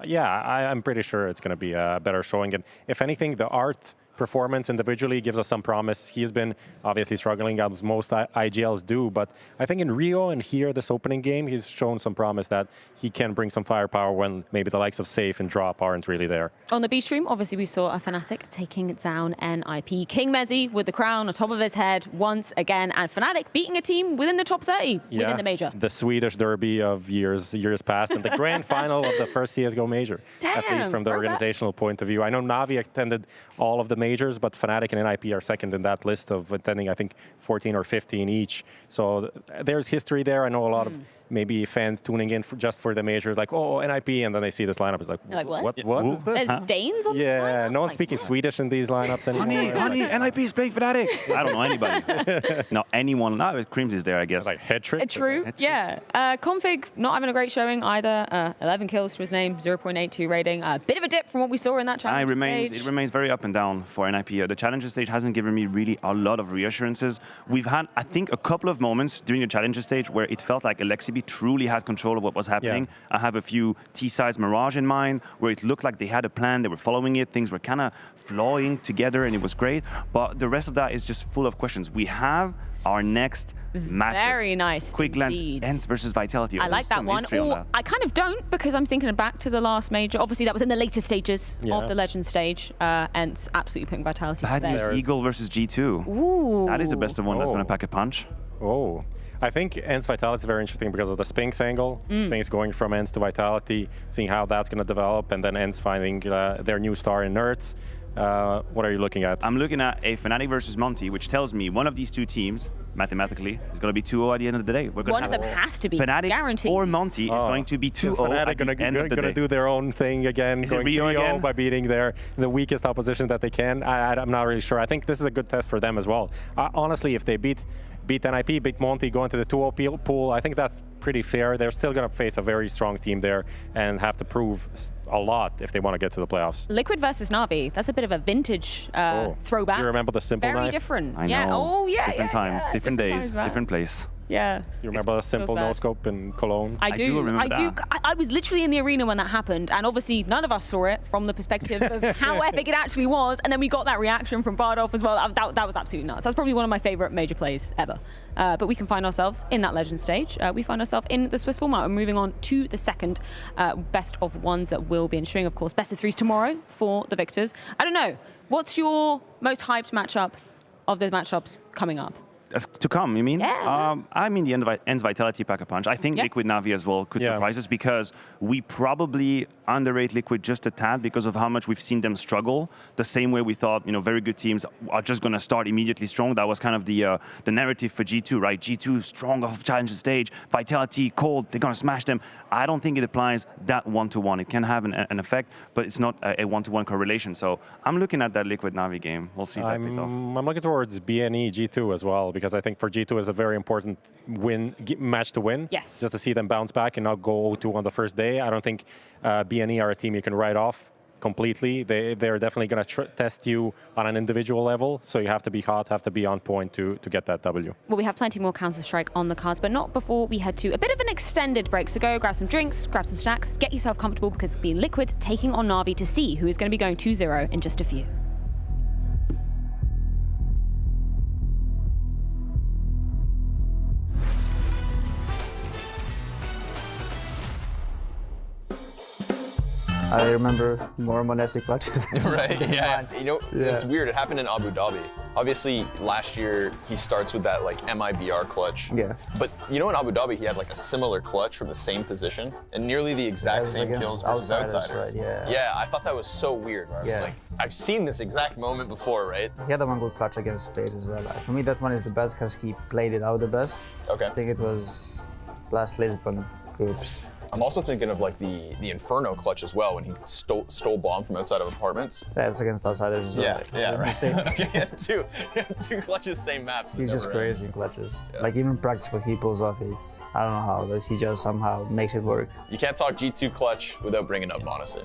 yeah, I'm pretty sure it's going to be a better showing. And if anything, the art performance individually gives us some promise. He's been obviously struggling, as most IGLs do, but I think in Rio and here, this opening game, he's shown some promise that he can bring some firepower when maybe the likes of Safe and Drop aren't really there. On the B stream, obviously we saw a Fnatic taking down NIP. King Mezzi with the crown on top of his head once again, and Fnatic beating a team within the top 30 within the major. The Swedish derby of years past and the grand final of the first CSGO major, at least from the organizational point of view. I know NAVI attended all of the majors, but Fnatic and NIP are second in that list of attending, I think, 14 or 15 each. So there's history there. I know a lot of maybe fans tuning in just for the majors, like, oh, NIP, and then they see this lineup, it's like, Like, what? What is this? There's Danes on Yeah, no one's speaking Swedish in these lineups anymore. Honey, NIP is playing Fnatic. I don't know anybody. No, anyone. No, Creams is there, I guess. Like head trick. True, yeah. Config not having a great showing either. 11 kills to his name, 0.82 rating. A bit of a dip from what we saw in that challenge stage. It remains very up and down for NIP. The challenger stage hasn't given me really a lot of reassurances. We've had, I think, a couple of moments during the challenger stage where it felt like Alexibi truly had control of what was happening. Yeah. I have a few T-sides Mirage in mind where it looked like they had a plan, they were following it, things were kind of flowing together, and it was great. But the rest of that is just full of questions. We have our next match. Very nice. Quick glance, ENCE versus Vitality. I like that one. Or I kind of don't, because I'm thinking back to the last major. Obviously, that was in the later stages of the Legend stage. ENCE absolutely putting Vitality to bad bed. news, Eagle versus G2. Ooh. That is the best of one that's going to pack a punch. Oh. I think ENCE Vitality is very interesting because of the Spinks angle. Spinks going from ENCE to Vitality, seeing how that's going to develop, and then ENCE finding their new star in Nerds. What are you looking at? I'm looking at a Fnatic versus Monte, which tells me one of these two teams, mathematically, is going to be 2-0 at the end of the day. One of them has to be, Fnatic guaranteed. or Monte is going to be 2-0 at the end of the day. Going to do their own thing again, Is going it Rio 3-0 again? by beating the weakest opposition that they can. I'm not really sure. I think this is a good test for them as well. Honestly, if they beat NIP, beat Monte, go into the 2-0 pool, I think that's pretty fair. They're still going to face a very strong team there and have to prove a lot if they want to get to the playoffs. Liquid versus NAVI. That's a bit of a vintage throwback. You remember the simple Very knife? different. I know. Yeah. Oh, yeah. Different times, different days, times, different place. Yeah. You remember the simple no-scope in Cologne? I do remember that. I was literally in the arena when that happened, and obviously none of us saw it from the perspective of how epic it actually was, and then we got that reaction from Bardolph as well. That was absolutely nuts. That's probably one of my favorite major plays ever. But we can find ourselves in that Legend stage. We find ourselves in the Swiss format. We're moving on to the second best of ones that will be ensuing, of course, best of threes tomorrow for the victors. I don't know, what's your most hyped matchup of the matchups coming up? To come, you mean? Yeah. I mean the ENCE Vitality Pack-a-Punch. I think Liquid Navi as well could surprise us, because we probably underrate Liquid just a tad because of how much we've seen them struggle. The same way we thought, very good teams are just going to start immediately strong. That was kind of the narrative for G2, right? G2 strong off challenger stage, Vitality cold, they're going to smash them. I don't think it applies that one-to-one. It can have an effect, but it's not a one-to-one correlation. So I'm looking at that Liquid Navi game. We'll see if that pays off. I'm looking towards BNE G2 as well, because I think for G2 is a very important match to win. Yes. Just to see them bounce back and not go 0-2 on the first day. I don't think BNE are a team you can write off completely. They're definitely going to test you on an individual level, so you have to be hot, have to be on point to get that W. Well, we have plenty more Counter-Strike on the cards, but not before we head to a bit of an extended break. So go grab some drinks, grab some snacks, get yourself comfortable, because it's been Liquid taking on NAVI to see who is going to be going 2-0 in just a few. I remember more Monte clutches. Right, yeah. It's weird. It happened in Abu Dhabi. Obviously, last year, he starts with that MIBR clutch. Yeah. But in Abu Dhabi, he had a similar clutch from the same position and nearly the exact same kills versus outsiders. Right, yeah. Yeah, I thought that was so weird. Where I was I've seen this exact moment before, right? He had one good clutch against FaZe as well. For me, that one is the best because he played it out the best. Okay. I think it was last Lisbon groups. I'm also thinking of the Inferno clutch as well, when he stole bomb from outside of apartments. That was against outsiders as well. Yeah, right. Okay, two clutches, same maps. He's just crazy in clutches. Even practice what he pulls off, I don't know how, but he just somehow makes it work. You can't talk G2 clutch without bringing up Monte.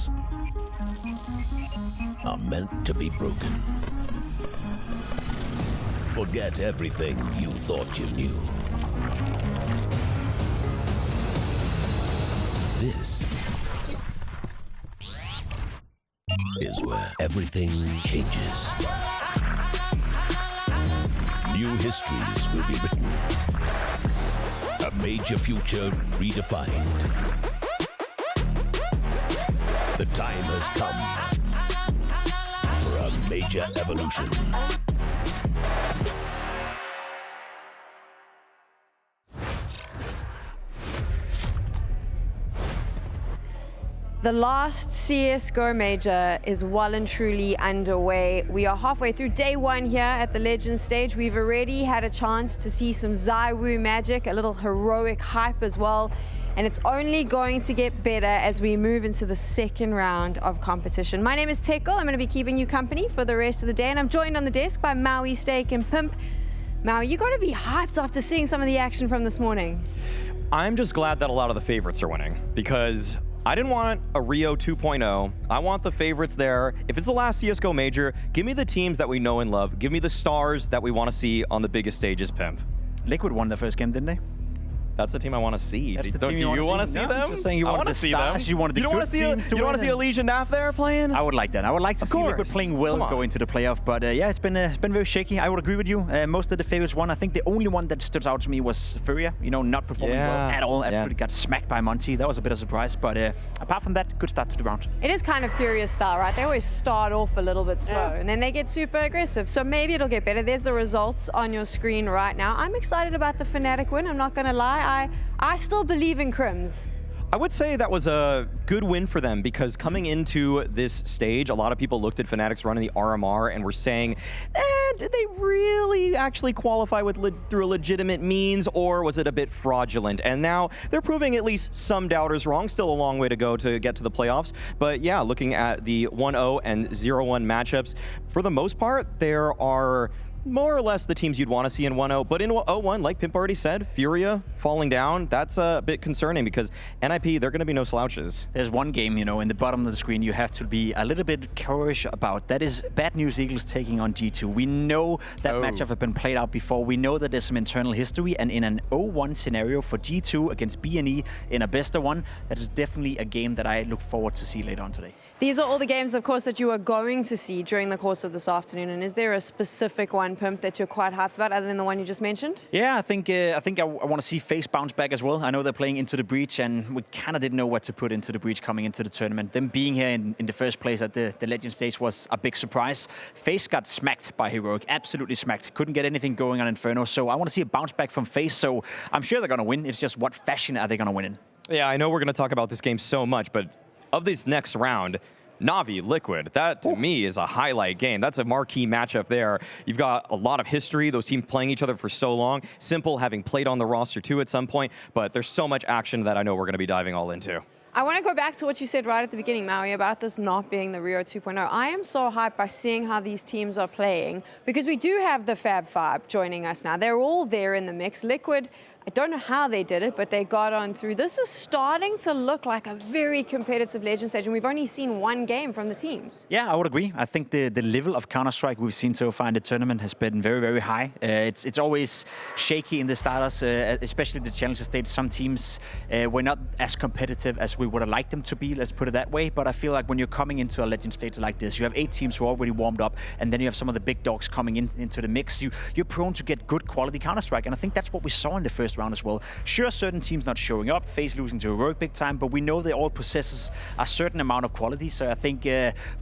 rules are meant to be broken. Forget everything you thought you knew. This is where everything changes. New histories will be written. A major future redefined. The time has come for a major evolution. The last CSGO major is well and truly underway. We are halfway through day one here at the Legend stage. We've already had a chance to see some ZywOo magic, a little heroic hype as well. And it's only going to get better as we move into the second round of competition. My name is Tekel. I'm going to be keeping you company for the rest of the day. And I'm joined on the desk by Maui, Steak, and Pimp. Maui, you got to be hyped after seeing some of the action from this morning. I'm just glad that a lot of the favorites are winning, because I didn't want a Rio 2.0. I want the favorites there. If it's the last CSGO major, give me the teams that we know and love. Give me the stars that we want to see on the biggest stages, Pimp. Liquid won the first game, didn't they? That's the team I want to see. That's the Don't team you want to see No, them? I'm just saying you wanted the stars, you wanted the good teams to win. You want to see Elysian Nath there playing? I would like that. I would like to see Liquid playing well go into the playoff. But yeah, it's been very shaky. I would agree with you. Most of the favorites won. I think the only one that stood out to me was FURIA. You know, not performing well at all. Absolutely got smacked by Monte. That was a bit of a surprise. But apart from that, good start to the round. It is kind of Furia's style, right? They always start off a little bit slow and then they get super aggressive. So maybe it'll get better. There's the results on your screen right now. I'm excited about the Fnatic win. I'm not going to lie. I still believe in Crims. I would say that was a good win for them, because coming into this stage, a lot of people looked at Fnatic's run in the RMR and were saying, did they really actually qualify through a legitimate means, or was it a bit fraudulent? And now they're proving at least some doubters wrong. Still a long way to go to get to the playoffs. But yeah, looking at the 1-0 and 0-1 matchups, for the most part, there are more or less the teams you'd want to see in 1-0. But in 0-1, like Pimp already said, FURIA falling down, that's a bit concerning, because NIP, they're going to be no slouches. There's one game, you know, in the bottom of the screen you have to be a little bit curious about. That is Bad News Eagles taking on G2. We know that matchup have been played out before. We know that there's some internal history, and in an 0-1 scenario for G2 against BNE in a best of one, that is definitely a game that I look forward to see later on today. These are all the games, of course, that you are going to see during the course of this afternoon. And is there a specific one, Pimp, that you're quite hyped about, other than the one you just mentioned? Yeah, I think I want to see FaZe bounce back as well. I know they're playing Into the Breach, and we kind of didn't know what to put into the Breach coming into the tournament. Them being here in the first place at the Legend stage was a big surprise. FaZe got smacked by Heroic, absolutely smacked. Couldn't get anything going on Inferno, so I want to see a bounce back from FaZe. So I'm sure they're going to win. It's just what fashion are they going to win in? Yeah, I know we're going to talk about this game so much, but of this next round, NAVI, Liquid, that to me is a highlight game. That's a marquee matchup there. You've got a lot of history, those teams playing each other for so long. Simple having played on the roster too at some point, but there's so much action that I know we're going to be diving all into. I want to go back to what you said right at the beginning, Maui, about this not being the Rio 2.0. I am so hyped by seeing how these teams are playing, because we do have the Fab Five joining us now. They're all there in the mix. Liquid, I don't know how they did it, but they got on through. This is starting to look like a very competitive Legend stage, and we've only seen one game from the teams. Yeah, I would agree. I think the level of Counter-Strike we've seen so far in the tournament has been very, very high. It's always shaky in the starters, especially the Challenger stage. Some teams were not as competitive as we would have liked them to be, let's put it that way. But I feel like when you're coming into a Legend stage like this, you have 8 teams who are already warmed up, and then you have some of the big dogs coming into the mix. You're prone to get good quality Counter-Strike, and I think that's what we saw in the first round as well. Sure, certain teams not showing up, FaZe losing to Heroic big time, but we know they all possesses a certain amount of quality. So I think,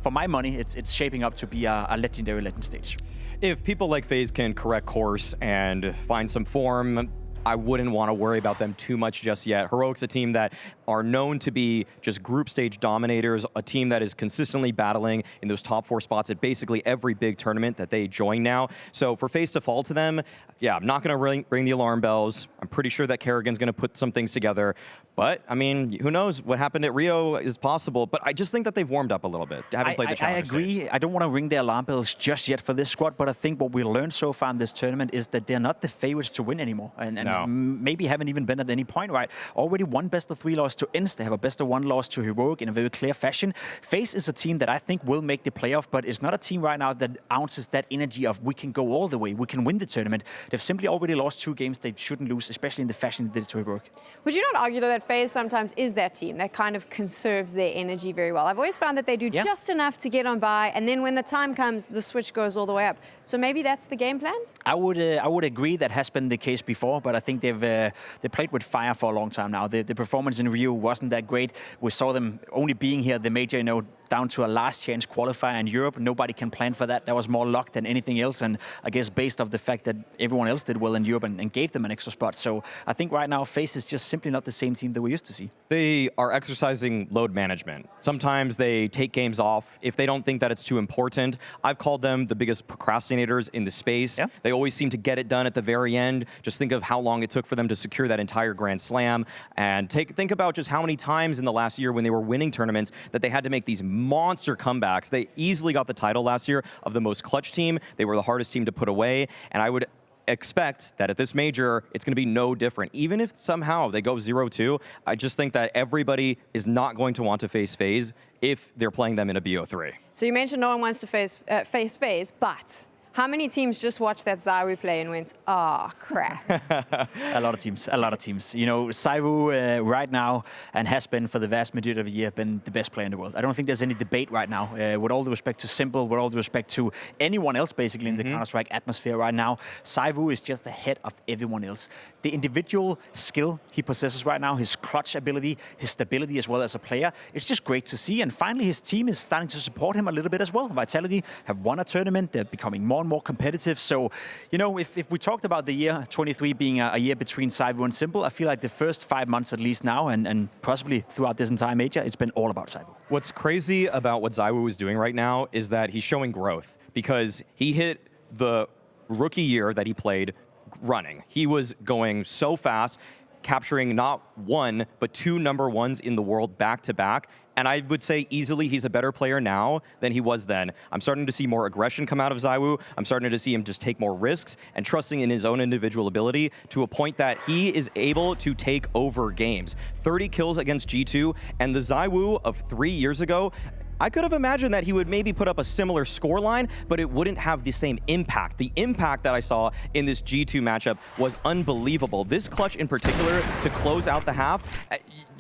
for my money, it's shaping up to be a legendary Legend stage. If people like FaZe can correct course and find some form, I wouldn't want to worry about them too much just yet. Heroic's a team that are known to be just group stage dominators, a team that is consistently battling in those top 4 spots at basically every big tournament that they join now. So for FaZe to fall to them, yeah, I'm not going to ring the alarm bells. I'm pretty sure that Kerrigan's going to put some things together. But, I mean, who knows? What happened at Rio is possible. But I just think that they've warmed up a little bit. Haven't played the Challenger I agree. stage. I don't want to ring the alarm bells just yet for this squad, but I think what we learned so far in this tournament is that they're not the favorites to win anymore. And maybe haven't even been at any point, right? Already one best of 3 loss to ENCE. They have a best of 1 loss to Heroic in a very clear fashion. FaZe is a team that I think will make the playoff, but it's not a team right now that ounces that energy of we can go all the way, we can win the tournament. They've simply already lost 2 games they shouldn't lose, especially in the fashion they did to Heroic. Would you not argue, though, that FaZe sometimes is that team that kind of conserves their energy very well? I've always found that they do just enough to get on by, and then when the time comes, the switch goes all the way up. So maybe that's the game plan? I would agree that has been the case before, but I think they played with fire for a long time now. The performance in Rio wasn't that great. We saw them only being here, the major, down to a last chance qualifier in Europe. Nobody can plan for that. That was more luck than anything else, and I guess based off the fact that everyone else did well in Europe and gave them an extra spot. So I think right now FaZe is just simply not the same team that we used to see. They are exercising load management. Sometimes they take games off if they don't think that it's too important. I've called them the biggest procrastinators in the space. Yeah. They always seem to get it done at the very end. Just think of how long it took for them to secure that entire Grand Slam, and think about just how many times in the last year when they were winning tournaments that they had to make these monster comebacks. They easily got the title last year of the most clutch team. They were the hardest team to put away, and I would expect that at this major, it's going to be no different. Even if somehow they go 0-2, I just think that everybody is not going to want to face FaZe if they're playing them in a BO3. So you mentioned no one wants to face FaZe, but how many teams just watched that ZywOo play and went, oh, crap? A lot of teams. ZywOo right now, and has been for the vast majority of the year, been the best player in the world. I don't think there's any debate right now. With all the respect to Simple, with all the respect to anyone else basically in the Counter-Strike atmosphere right now, ZywOo is just ahead of everyone else. The individual skill he possesses right now, his clutch ability, his stability as well as a player, it's just great to see. And finally, his team is starting to support him a little bit as well. Vitality have won a tournament. They're becoming more and more competitive. So, if we talked about the year 23 being a year between ZywOo and Simple, I feel like the first 5 months at least now, and possibly throughout this entire major, it's been all about ZywOo. What's crazy about what ZywOo is doing right now is that he's showing growth, because he hit the rookie year that he played running. He was going so fast, capturing not 1, but 2 number 1s in the world back-to-back. And I would say easily he's a better player now than he was then. I'm starting to see more aggression come out of ZywOo. I'm starting to see him just take more risks and trusting in his own individual ability to a point that he is able to take over games. 30 kills against G2, and the ZywOo of 3 years ago, I could have imagined that he would maybe put up a similar scoreline, but it wouldn't have the same impact. The impact that I saw in this G2 matchup was unbelievable. This clutch in particular to close out the half,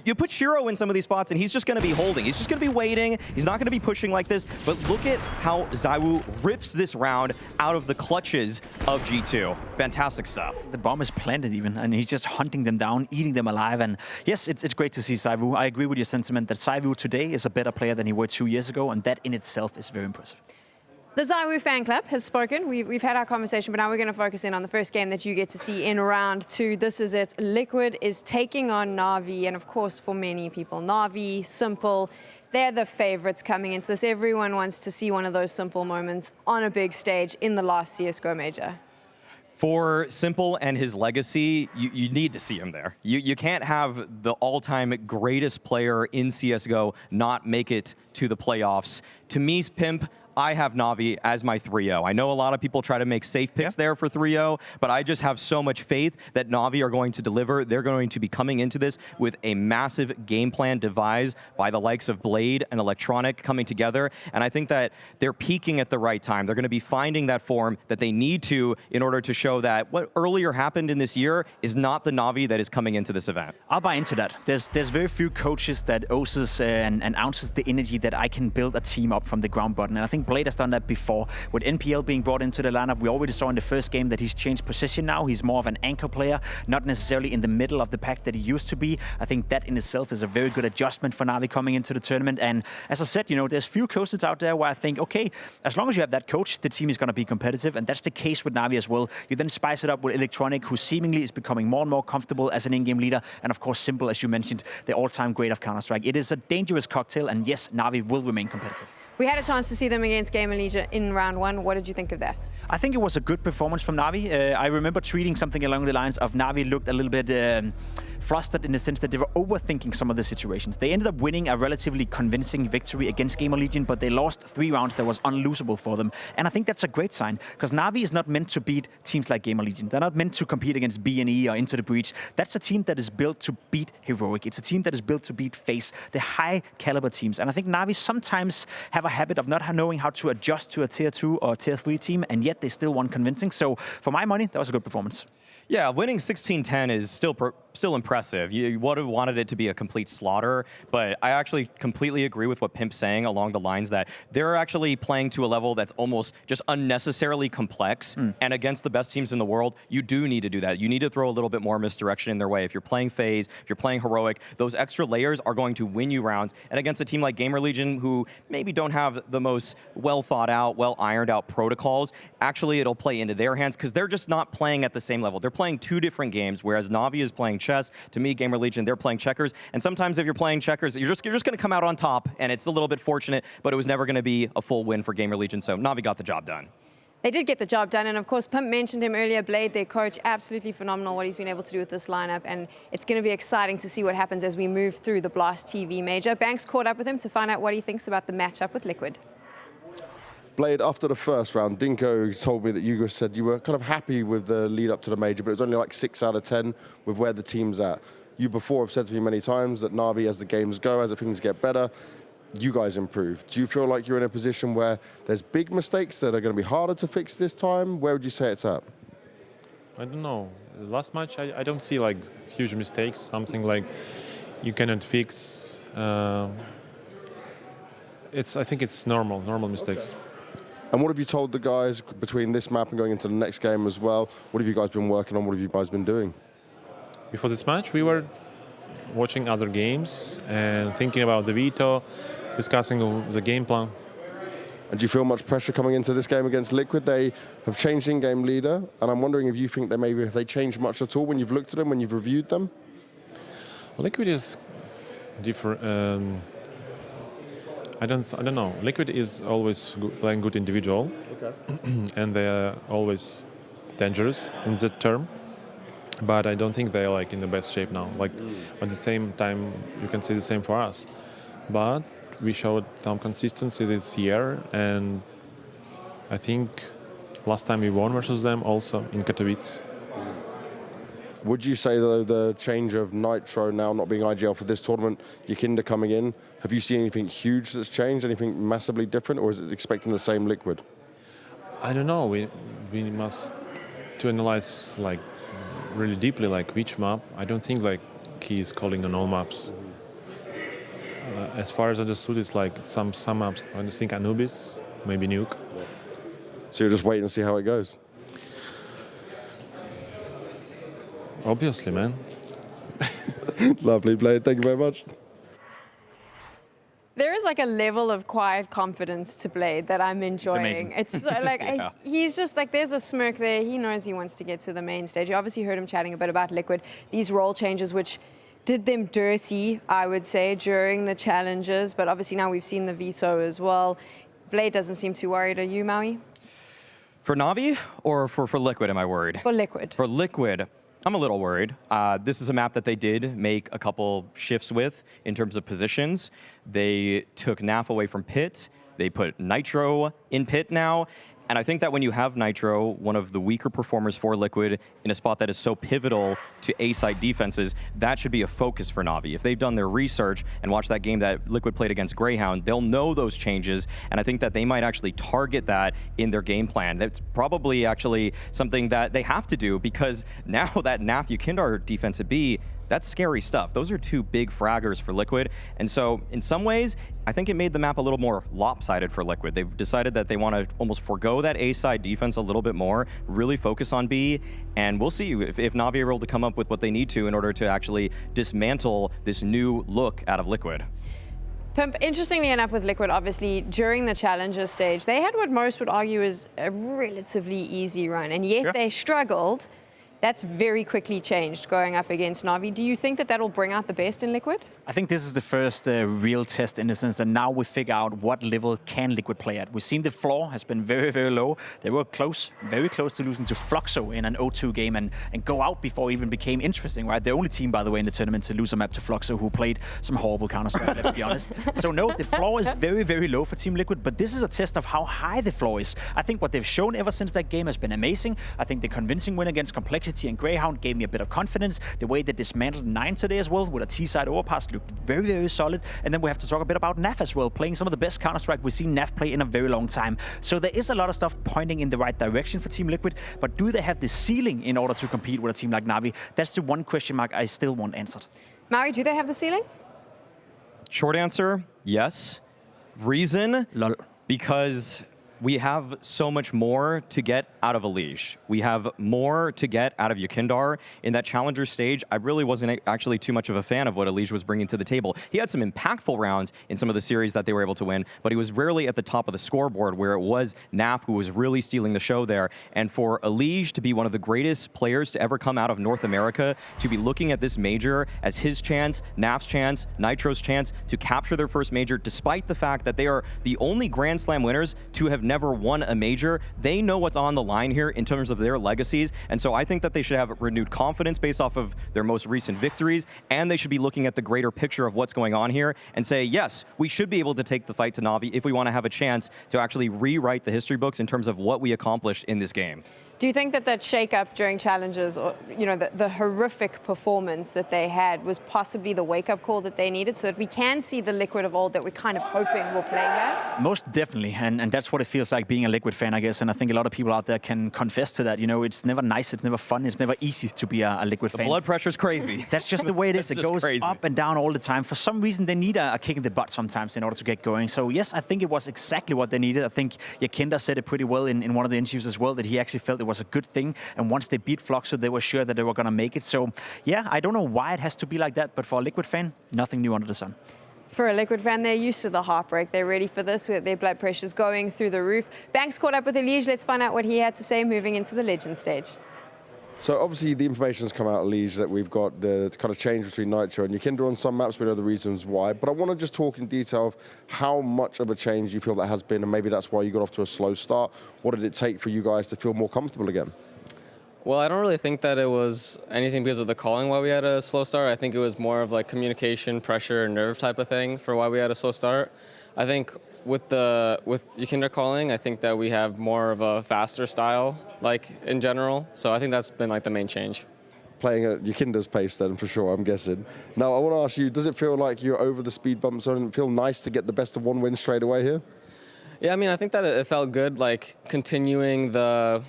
you put Shiro in some of these spots and he's just going to be holding. He's just going to be waiting. He's not going to be pushing like this. But look at how ZywOo rips this round out of the clutches of G2. Fantastic stuff. The bomb is planted even, and he's just hunting them down, eating them alive. And yes, it's great to see ZywOo. I agree with your sentiment that ZywOo today is a better player than he was 2 years ago, and that in itself is very impressive. The ZywOo fan club has spoken. We've had our conversation, but now we're going to focus in on the first game that you get to see in round 2. This is it. Liquid is taking on NAVI, and of course, for many people, NAVI, Simple, they're the favorites coming into this. Everyone wants to see one of those Simple moments on a big stage in the last CSGO major. For Simple and his legacy, you need to see him there. You can't have the all-time greatest player in CSGO not make it to the playoffs. To me, Pimp, I have NAVI as my 3-0. I know a lot of people try to make safe picks there for 3-0, but I just have so much faith that NAVI are going to deliver. They're going to be coming into this with a massive game plan devised by the likes of Blade and Electronic coming together, and I think that they're peaking at the right time. They're going to be finding that form that they need to in order to show that what earlier happened in this year is not the NAVI that is coming into this event. I'll buy into that. There's very few coaches that oses and ounces the energy that I can build a team up from the ground button, and I think Blade has done that before. With NPL being brought into the lineup, we already saw in the first game that he's changed position now. He's more of an anchor player, not necessarily in the middle of the pack that he used to be. I think that in itself is a very good adjustment for NAVI coming into the tournament. And as I said, there's few coaches out there where I think, okay, as long as you have that coach, the team is going to be competitive, and that's the case with NAVI as well. You then spice it up with Electronic, who seemingly is becoming more and more comfortable as an in-game leader, and of course Simple, as you mentioned, the all-time great of Counter-Strike. It is a dangerous cocktail, and yes, NAVI will remain competitive. We had a chance to see them against GamerLegion in round 1. What did you think of that? I think it was a good performance from NAVI. I remember tweeting something along the lines of NAVI looked a little bit flustered in the sense that they were overthinking some of the situations. They ended up winning a relatively convincing victory against GamerLegion, but they lost 3 rounds that was unlosable for them. And I think that's a great sign, because NAVI is not meant to beat teams like GamerLegion. They're not meant to compete against B&E or Into the Breach. That's a team that is built to beat Heroic. It's a team that is built to beat FaZe, the high caliber teams. And I think NAVI sometimes have a habit of not knowing how to adjust to a tier 2 or tier 3 team, and yet they still won convincing. So for my money, that was a good performance. Yeah, winning 16-10 is still impressive. You would have wanted it to be a complete slaughter, but I actually completely agree with what Pimp's saying along the lines that they're actually playing to a level that's almost just unnecessarily complex. And against the best teams in the world, you do need to do that. You need to throw a little bit more misdirection in their way. If you're playing FaZe, if you're playing Heroic, those extra layers are going to win you rounds. And against a team like GamerLegion, who maybe don't have the most well thought out, well ironed out protocols, actually it'll play into their hands because they're just not playing at the same level. They're playing 2 different games, whereas NAVI is playing chess. To me, GamerLegion, they're playing checkers. And sometimes if you're playing checkers, you're just going to come out on top, and it's a little bit fortunate, but it was never going to be a full win for GamerLegion, so NAVI got the job done. They did get the job done, and of course, Pimp mentioned him earlier, Blade, their coach, absolutely phenomenal what he's been able to do with this lineup, and it's going to be exciting to see what happens as we move through the Blast TV Major. Banks caught up with him to find out what he thinks about the matchup with Liquid. Blade, after the first round, Dinko told me that you guys said you were kind of happy with the lead up to the major, but it was only like 6 out of 10 with where the team's at. You before have said to me many times that NAVI, as the games go, as things get better, you guys improve. Do you feel like you're in a position where there's big mistakes that are going to be harder to fix this time? Where would you say it's at? I don't know. Last match, I don't see like huge mistakes, something like you cannot fix. I think it's normal mistakes. Okay. And what have you told the guys between this map and going into the next game as well? What have you guys been working on? What have you guys been doing? Before this match, we were watching other games and thinking about the veto, discussing the game plan. And do you feel much pressure coming into this game against Liquid? They have changed in-game leader, and I'm wondering if you think have they changed much at all when you've looked at them, when you've reviewed them? Liquid is different. I don't know. Liquid is always playing good individual, and they are always dangerous in that term. But I don't think they're like in the best shape now. Like at the same time, you can say the same for us. But we showed some consistency this year, and I think last time we won versus them also in Katowice. Would you say, though, the change of Nitro now not being IGL for this tournament, Yakinda coming in, have you seen anything huge that's changed, anything massively different, or is it expecting the same Liquid? I don't know. We must to analyze like really deeply like which map. I don't think like he is calling on all maps. As far as I understood, it's like some maps. I think Anubis, maybe Nuke. So you're just waiting to see how it goes? Obviously, man. Lovely, Blade. Thank you very much. There is like a level of quiet confidence to Blade that I'm enjoying. It's so, like, Yeah. he's just like, there's a smirk there. He knows he wants to get to the main stage. You obviously heard him chatting a bit about Liquid, these role changes, which did them dirty, I would say, during the challenges. But obviously now we've seen the veto as well. Blade doesn't seem too worried. Are you, Maui? For NAVI or for Liquid, am I worried? For Liquid. For Liquid, I'm a little worried. This is a map that they did make a couple shifts with in terms of positions. They took NAF away from Pit. They put Nitro in Pit now. And I think that when you have Nitro, one of the weaker performers for Liquid, in a spot that is so pivotal to A-side defenses, that should be a focus for NAVI. If they've done their research and watched that game that Liquid played against Greyhound, they'll know those changes, and I think that they might actually target that in their game plan. That's probably actually something that they have to do, because now that NAF Yukindar defense at B, that's scary stuff. Those are 2 big fraggers for Liquid. And so in some ways, I think it made the map a little more lopsided for Liquid. They've decided that they want to almost forego that A-side defense a little bit more, really focus on B, and we'll see if NAVI are able to come up with what they need to in order to actually dismantle this new look out of Liquid. Pimp, interestingly enough with Liquid, obviously, during the Challenger stage, they had what most would argue is a relatively easy run, and yet they struggled That's very quickly changed going up against Navi. Do you think that that'll bring out the best in Liquid? I think this is the first real test in the sense that now we figure out what level can Liquid play at. We've seen the floor has been very, very low. They were close, very close to losing to Fluxo in an 0-2 game and go out before it even became interesting, right? The only team, by the way, in the tournament to lose a map to Fluxo who played some horrible Counter-Strike, let's be honest. So no, the floor is very, very low for Team Liquid, but this is a test of how high the floor is. I think what they've shown ever since that game has been amazing. I think the convincing win against Complexity and Greyhound gave me a bit of confidence. The way they dismantled 9 today as well with a T-side overpass looked very, very solid. And then we have to talk a bit about NAV as well, playing some of the best Counter-Strike we've seen NAV play in a very long time. So there is a lot of stuff pointing in the right direction for Team Liquid, but do they have the ceiling in order to compete with a team like NAVI? That's the one question mark I still want answered. Maui, do they have the ceiling? Short answer, yes. Reason, lol. Because we have so much more to get out of Elige. We have more to get out of Yukindar. In that challenger stage, I really wasn't actually too much of a fan of what Elige was bringing to the table. He had some impactful rounds in some of the series that they were able to win, but he was rarely at the top of the scoreboard where it was NAF who was really stealing the show there. And for Elige to be one of the greatest players to ever come out of North America, to be looking at this major as his chance, NAF's chance, Nitro's chance to capture their first major, despite the fact that they are the only Grand Slam winners to have never won a major. They know what's on the line here in terms of their legacies, and so I think that they should have renewed confidence based off of their most recent victories, and they should be looking at the greater picture of what's going on here and say, yes, we should be able to take the fight to Navi if we want to have a chance to actually rewrite the history books in terms of what we accomplished in this game. Do you think that that shake-up during challenges, or the horrific performance that they had, was possibly the wake-up call that they needed, so that we can see the Liquid of old that we're kind of hoping will play here? Most definitely, and that's what it feels like being a Liquid fan, I guess. And I think a lot of people out there can confess to that. You know, it's never nice, it's never fun, it's never easy to be a Liquid fan. The blood pressure's crazy. That's just the way it is. It goes crazy. Up and down all the time. For some reason, they need a kick in the butt sometimes in order to get going. So yes, I think it was exactly what they needed. I think Yakinda said it pretty well in one of the interviews as well, that he actually felt it was a good thing. And once they beat Fluxo, they were sure that they were going to make it. So yeah, I don't know why it has to be like that, but for a Liquid fan, nothing new under the sun. For a Liquid fan, they're used to the heartbreak. They're ready for this, with their blood pressures going through the roof. Banks caught up with Elige. Let's find out what he had to say moving into the Legend stage. So obviously the information's come out of Elige that we've got the kind of change between Nitro and Yakinda on some maps. We know the reasons why, but I want to just talk in detail of how much of a change you feel that has been, and maybe that's why you got off to a slow start. What did it take for you guys to feel more comfortable again? Well, I don't really think that it was anything because of the calling why we had a slow start. I think it was more of like communication, pressure, nerve type of thing for why we had a slow start. I think with Yakinda calling, I think that we have more of a faster style, like in general. So I think that's been like the main change. Playing at Yakinda's pace then, for sure, I'm guessing. Now, I want to ask you, does it feel like you're over the speed bumps? Doesn't it feel nice to get the best of one win straight away here? Yeah, I mean, I think that it felt good, like continuing the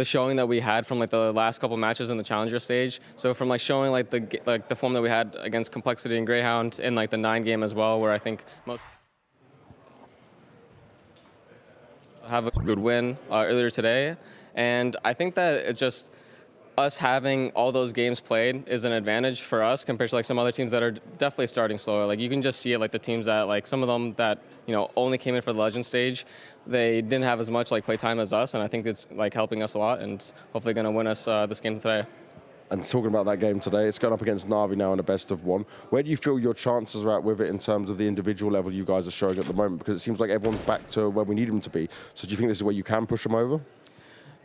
showing that we had from like the last couple matches in the challenger stage. So from like showing like the form that we had against Complexity and Greyhound in like the 9 game as well, where I think most have a good win earlier today. And I think that it's just us having all those games played is an advantage for us compared to like some other teams that are definitely starting slower. Like you can just see it, like the teams that like some of them that only came in for the Legend stage, they didn't have as much like play time as us, and I think it's like helping us a lot and hopefully going to win us this game today. And talking about that game today, it's going up against Navi now in a best of 1. Where do you feel your chances are at with it in terms of the individual level you guys are showing at the moment? Because it seems like everyone's back to where we need them to be. So do you think this is where you can push them over?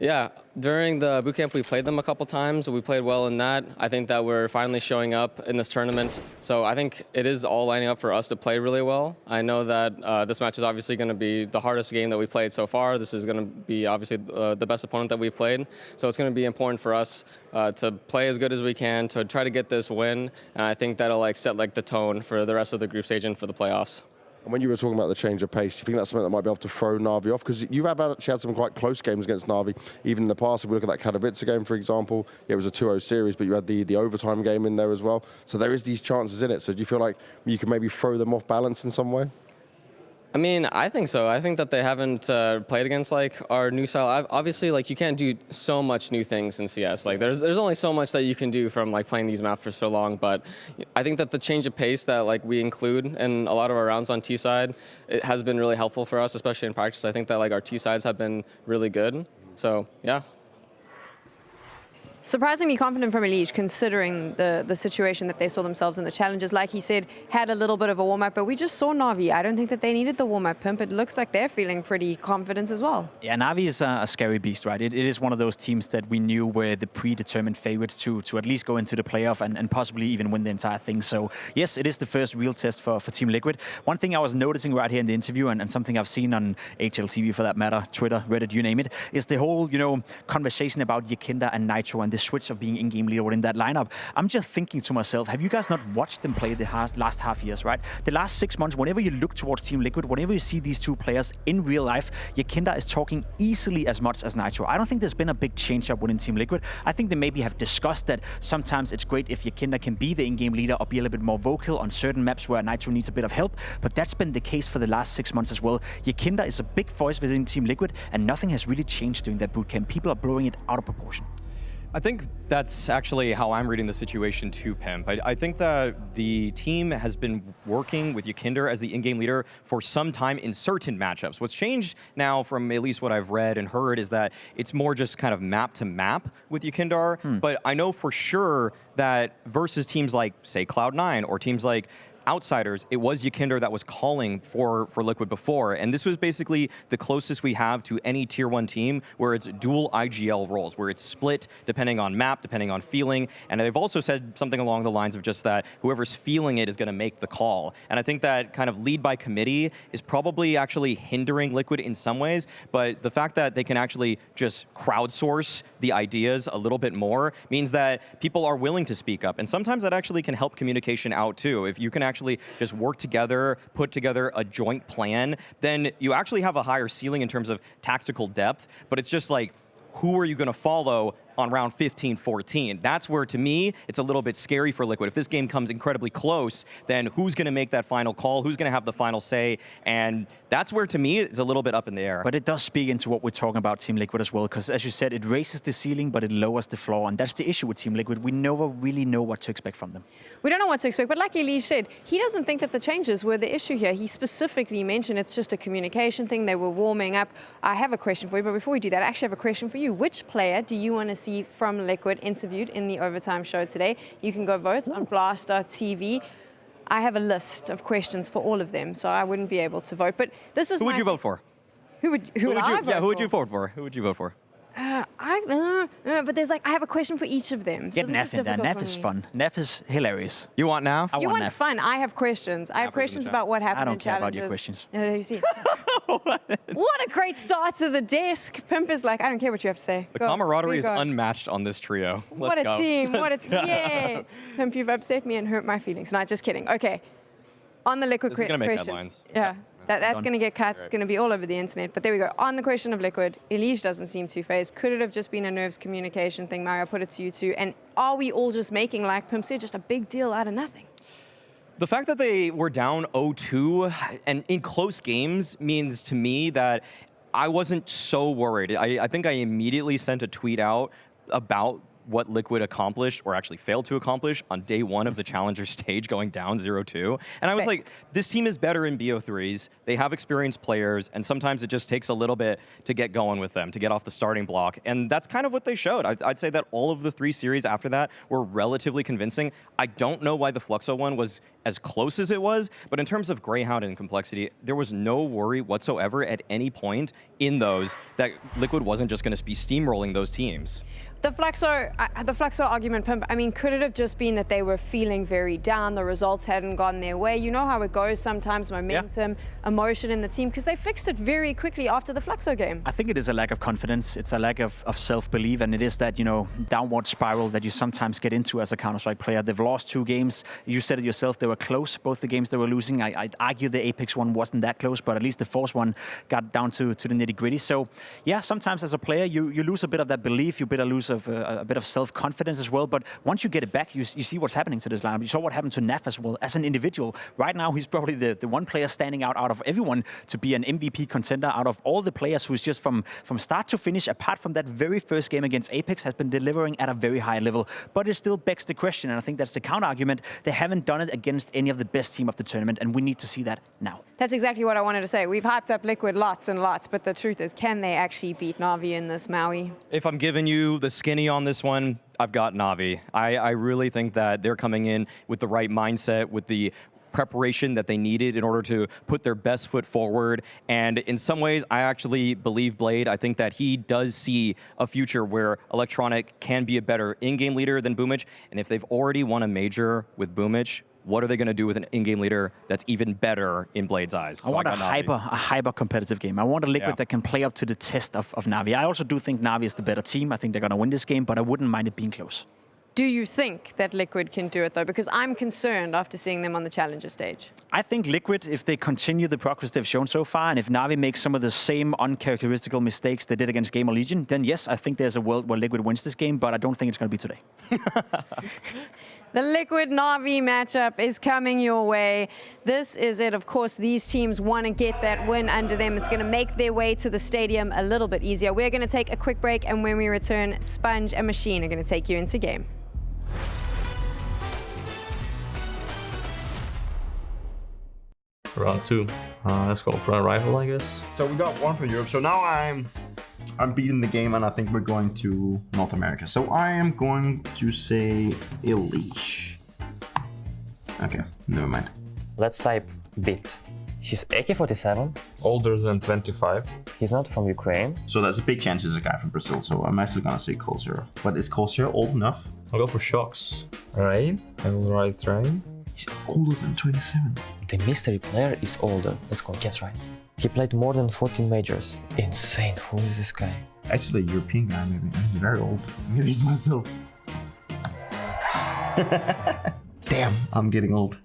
Yeah, during the bootcamp we played them a couple times. We played well in that. I think that we're finally showing up in this tournament. So I think it is all lining up for us to play really well. I know that this match is obviously going to be the hardest game that we played so far. This is going to be obviously the best opponent that we've played. So it's going to be important for us to play as good as we can, to try to get this win. And I think that'll like set like the tone for the rest of the group stage and for the playoffs. And when you were talking about the change of pace, do you think that's something that might be able to throw Navi off? Because you have actually had some quite close games against Navi, even in the past. If we look at that Katowice game, for example, it was a 2-0 series, but you had the overtime game in there as well. So there is these chances in it. So do you feel like you can maybe throw them off balance in some way? I mean, I think so. I think that they haven't played against like our new style. Obviously, like you can't do so much new things in CS. Like there's only so much that you can do from like playing these maps for so long. But I think that the change of pace that like we include in a lot of our rounds on T side, it has been really helpful for us, especially in practice. I think that like our T sides have been really good. So yeah. Surprisingly confident from Elige, considering the situation that they saw themselves in the challenges. Like he said, had a little bit of a warm-up, but we just saw NAVI. I don't think that they needed the warm-up, Pimp. It looks like they're feeling pretty confident as well. Yeah, NAVI is a scary beast, right? It is one of those teams that we knew were the predetermined favorites to at least go into the playoff and possibly even win the entire thing. So yes, it is the first real test for Team Liquid. One thing I was noticing right here in the interview, and something I've seen on HLTV for that matter, Twitter, Reddit, you name it, is the whole, conversation about Yekinda and Nitro and the switch of being in-game leader within that lineup. I'm just thinking to myself, have you guys not watched them play the last half years, right? The last 6 months, whenever you look towards Team Liquid, whenever you see these two players in real life, Yekinda is talking easily as much as Nitro. I don't think there's been a big change-up within Team Liquid. I think they maybe have discussed that sometimes it's great if Yekinda can be the in-game leader or be a little bit more vocal on certain maps where Nitro needs a bit of help, but that's been the case for the last 6 months as well. Yekinda is a big voice within Team Liquid, and nothing has really changed during that bootcamp. People are blowing it out of proportion. I think that's actually how I'm reading the situation too, Pimp. I think that the team has been working with Yekinda as the in-game leader for some time in certain matchups. What's changed now, from at least what I've read and heard, is that it's more just kind of map to map with Yekinda. But I know for sure that versus teams like, say, Cloud9 or teams like Outsiders, it was Yekinda that was calling for Liquid before, and this was basically the closest we have to any tier 1 team where it's dual IGL roles, where it's split depending on map, depending on feeling, and they've also said something along the lines of just that whoever's feeling it is going to make the call. And I think that kind of lead by committee is probably actually hindering Liquid in some ways, but the fact that they can actually just crowdsource the ideas a little bit more means that people are willing to speak up, and sometimes that actually can help communication out too. If you can actually just work together, put together a joint plan, then you actually have a higher ceiling in terms of tactical depth, but it's just like, who are you going to follow on round 15, 14? That's where, to me, it's a little bit scary for Liquid. If this game comes incredibly close, then who's going to make that final call? Who's going to have the final say? And that's where, to me, it's a little bit up in the air. But it does speak into what we're talking about Team Liquid as well, because as you said, it raises the ceiling, but it lowers the floor. And that's the issue with Team Liquid. We never really know what to expect from them. We don't know what to expect, but like Elige said, he doesn't think that the changes were the issue here. He specifically mentioned it's just a communication thing. They were warming up. I have a question for you, but before we do that, I actually have a question for you. Which player do you want to see from Liquid interviewed in the overtime show today? You can go vote on Blast.tv. I have a list of questions for all of them, so I wouldn't be able to vote. But this is Who would you vote for? Who would I vote for? Yeah, who would you vote for? Who would you vote for? But there's I have a question for each of them. Get Nav in there. Nav is fun. Nav is hilarious. You want Nav? You want fun. I have questions. I have questions about what happened in challenges. I don't care about your questions. You see. What a great start to the desk. Pimp is like, I don't care what you have to say. The camaraderie is unmatched on this trio. What a team. What a team. Yeah. Pimp, you've upset me and hurt my feelings. Not just kidding. Okay. On the Liquid question. This is going to make headlines. Yeah. That's going to get cut. It's going to be all over the internet. But there we go. On the question of Liquid, Elige doesn't seem too phased. Could it have just been a nerves communication thing? Mario, put it to you too. And are we all just making, like Pimp said, just a big deal out of nothing? The fact that they were down 0-2 and in close games means to me that I wasn't so worried. I think I immediately sent a tweet out about what Liquid accomplished, or actually failed to accomplish, on day 1 of the Challenger stage, going down 0-2. And I was like, this team is better in BO3s. They have experienced players, and sometimes it just takes a little bit to get going with them, to get off the starting block. And that's kind of what they showed. I'd say that all of the 3 series after that were relatively convincing. I don't know why the Fluxo one was as close as it was, but in terms of Greyhound and complexity, there was no worry whatsoever at any point in those that Liquid wasn't just going to be steamrolling those teams. The Fluxo argument, Pimp, I mean, could it have just been that they were feeling very down, the results hadn't gone their way? You know how it goes sometimes, momentum, emotion in the team, because they fixed it very quickly after the Fluxo game. I think it is a lack of confidence. It's a lack of self-belief, and it is that, downward spiral that you sometimes get into as a Counter-Strike player. They've lost 2 games. You said it yourself, they were close, both the games they were losing. I'd argue the Apeks one wasn't that close, but at least the Force one got down to the nitty-gritty. So, yeah, sometimes as a player, you lose a bit of that belief, you lose a bit of self-confidence as well. But once you get it back, you see what's happening to this lineup. You saw what happened to Nav as well as an individual. Right now, he's probably the one player standing out of everyone to be an MVP contender, out of all the players who's just from start to finish, apart from that very first game against Apeks, has been delivering at a very high level. But it still begs the question, and I think that's the counter-argument. They haven't done it against any of the best team of the tournament, and we need to see that now. That's exactly what I wanted to say. We've hyped up Liquid lots and lots, but the truth is, can they actually beat NAVI in this Maui? If I'm giving you the skinny on this one, I've got NAVI. I really think that they're coming in with the right mindset, with the preparation that they needed in order to put their best foot forward. And in some ways, I actually believe Blade. I think that he does see a future where Electronic can be a better in-game leader than Boomich. And if they've already won a major with Boomich, what are they going to do with an in-game leader that's even better in Blade's eyes? I want a hyper competitive game. I want a Liquid that can play up to the test of NAVI. I also do think NAVI is the better team. I think they're going to win this game, but I wouldn't mind it being close. Do you think that Liquid can do it, though? Because I'm concerned after seeing them on the Challenger stage. I think Liquid, if they continue the progress they've shown so far, and if NAVI makes some of the same uncharacteristical mistakes they did against GamerLegion, then yes, I think there's a world where Liquid wins this game, but I don't think it's going to be today. The Liquid NAVI matchup is coming your way. This is it. Of course, these teams want to get that win under them. It's going to make their way to the stadium a little bit easier. We're going to take a quick break, and when we return, Sponge and Machine are going to take you into game. Round 2. Let's go for a rifle, I guess. So we got one for Europe. So now I'm beating the game, and I think we're going to North America. So I am going to say Elish. Okay, never mind. Let's type bit. He's AK-47. Older than 25. He's not from Ukraine. So there's a big chance he's a guy from Brazil. So I'm actually gonna say Cold Zero. But is Cold Zero old enough? I'll go for Shocks. Rain. I will write Rain. He's older than 27. The mystery player is older. Let's go, guess right. He played more than 14 majors. Insane. Who is this guy? Actually, a European guy, maybe. He's very old. Maybe he's myself. Damn, I'm getting old.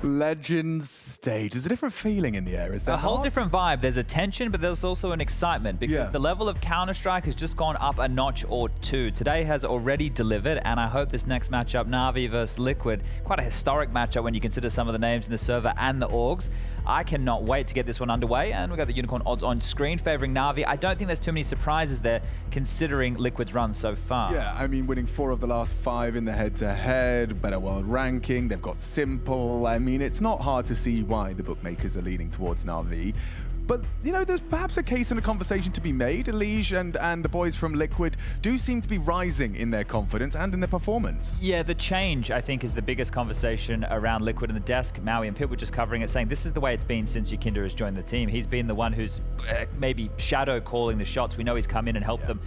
Legends stage. There's a different feeling in the air, is there? A whole different vibe. There's a tension, but there's also an excitement because the level of Counter-Strike has just gone up a notch or two. Today has already delivered, and I hope this next matchup, NAVI versus Liquid, quite a historic matchup when you consider some of the names in the server and the orgs. I cannot wait to get this one underway, and we've got the Unicorn odds on screen favoring NAVI. I don't think there's too many surprises there considering Liquid's run so far. Yeah, I mean, winning 4 of the last 5 in the head-to-head, better world ranking, they've got Simple. I mean, it's not hard to see why the bookmakers are leaning towards NAVI. But, you know, there's perhaps a case and a conversation to be made. Elige and the boys from Liquid do seem to be rising in their confidence and in their performance. Yeah, the change, I think, is the biggest conversation around Liquid in the desk. Maui and Pip were just covering it, saying this is the way it's been since Yakinda has joined the team. He's been the one who's maybe shadow calling the shots. We know he's come in and helped them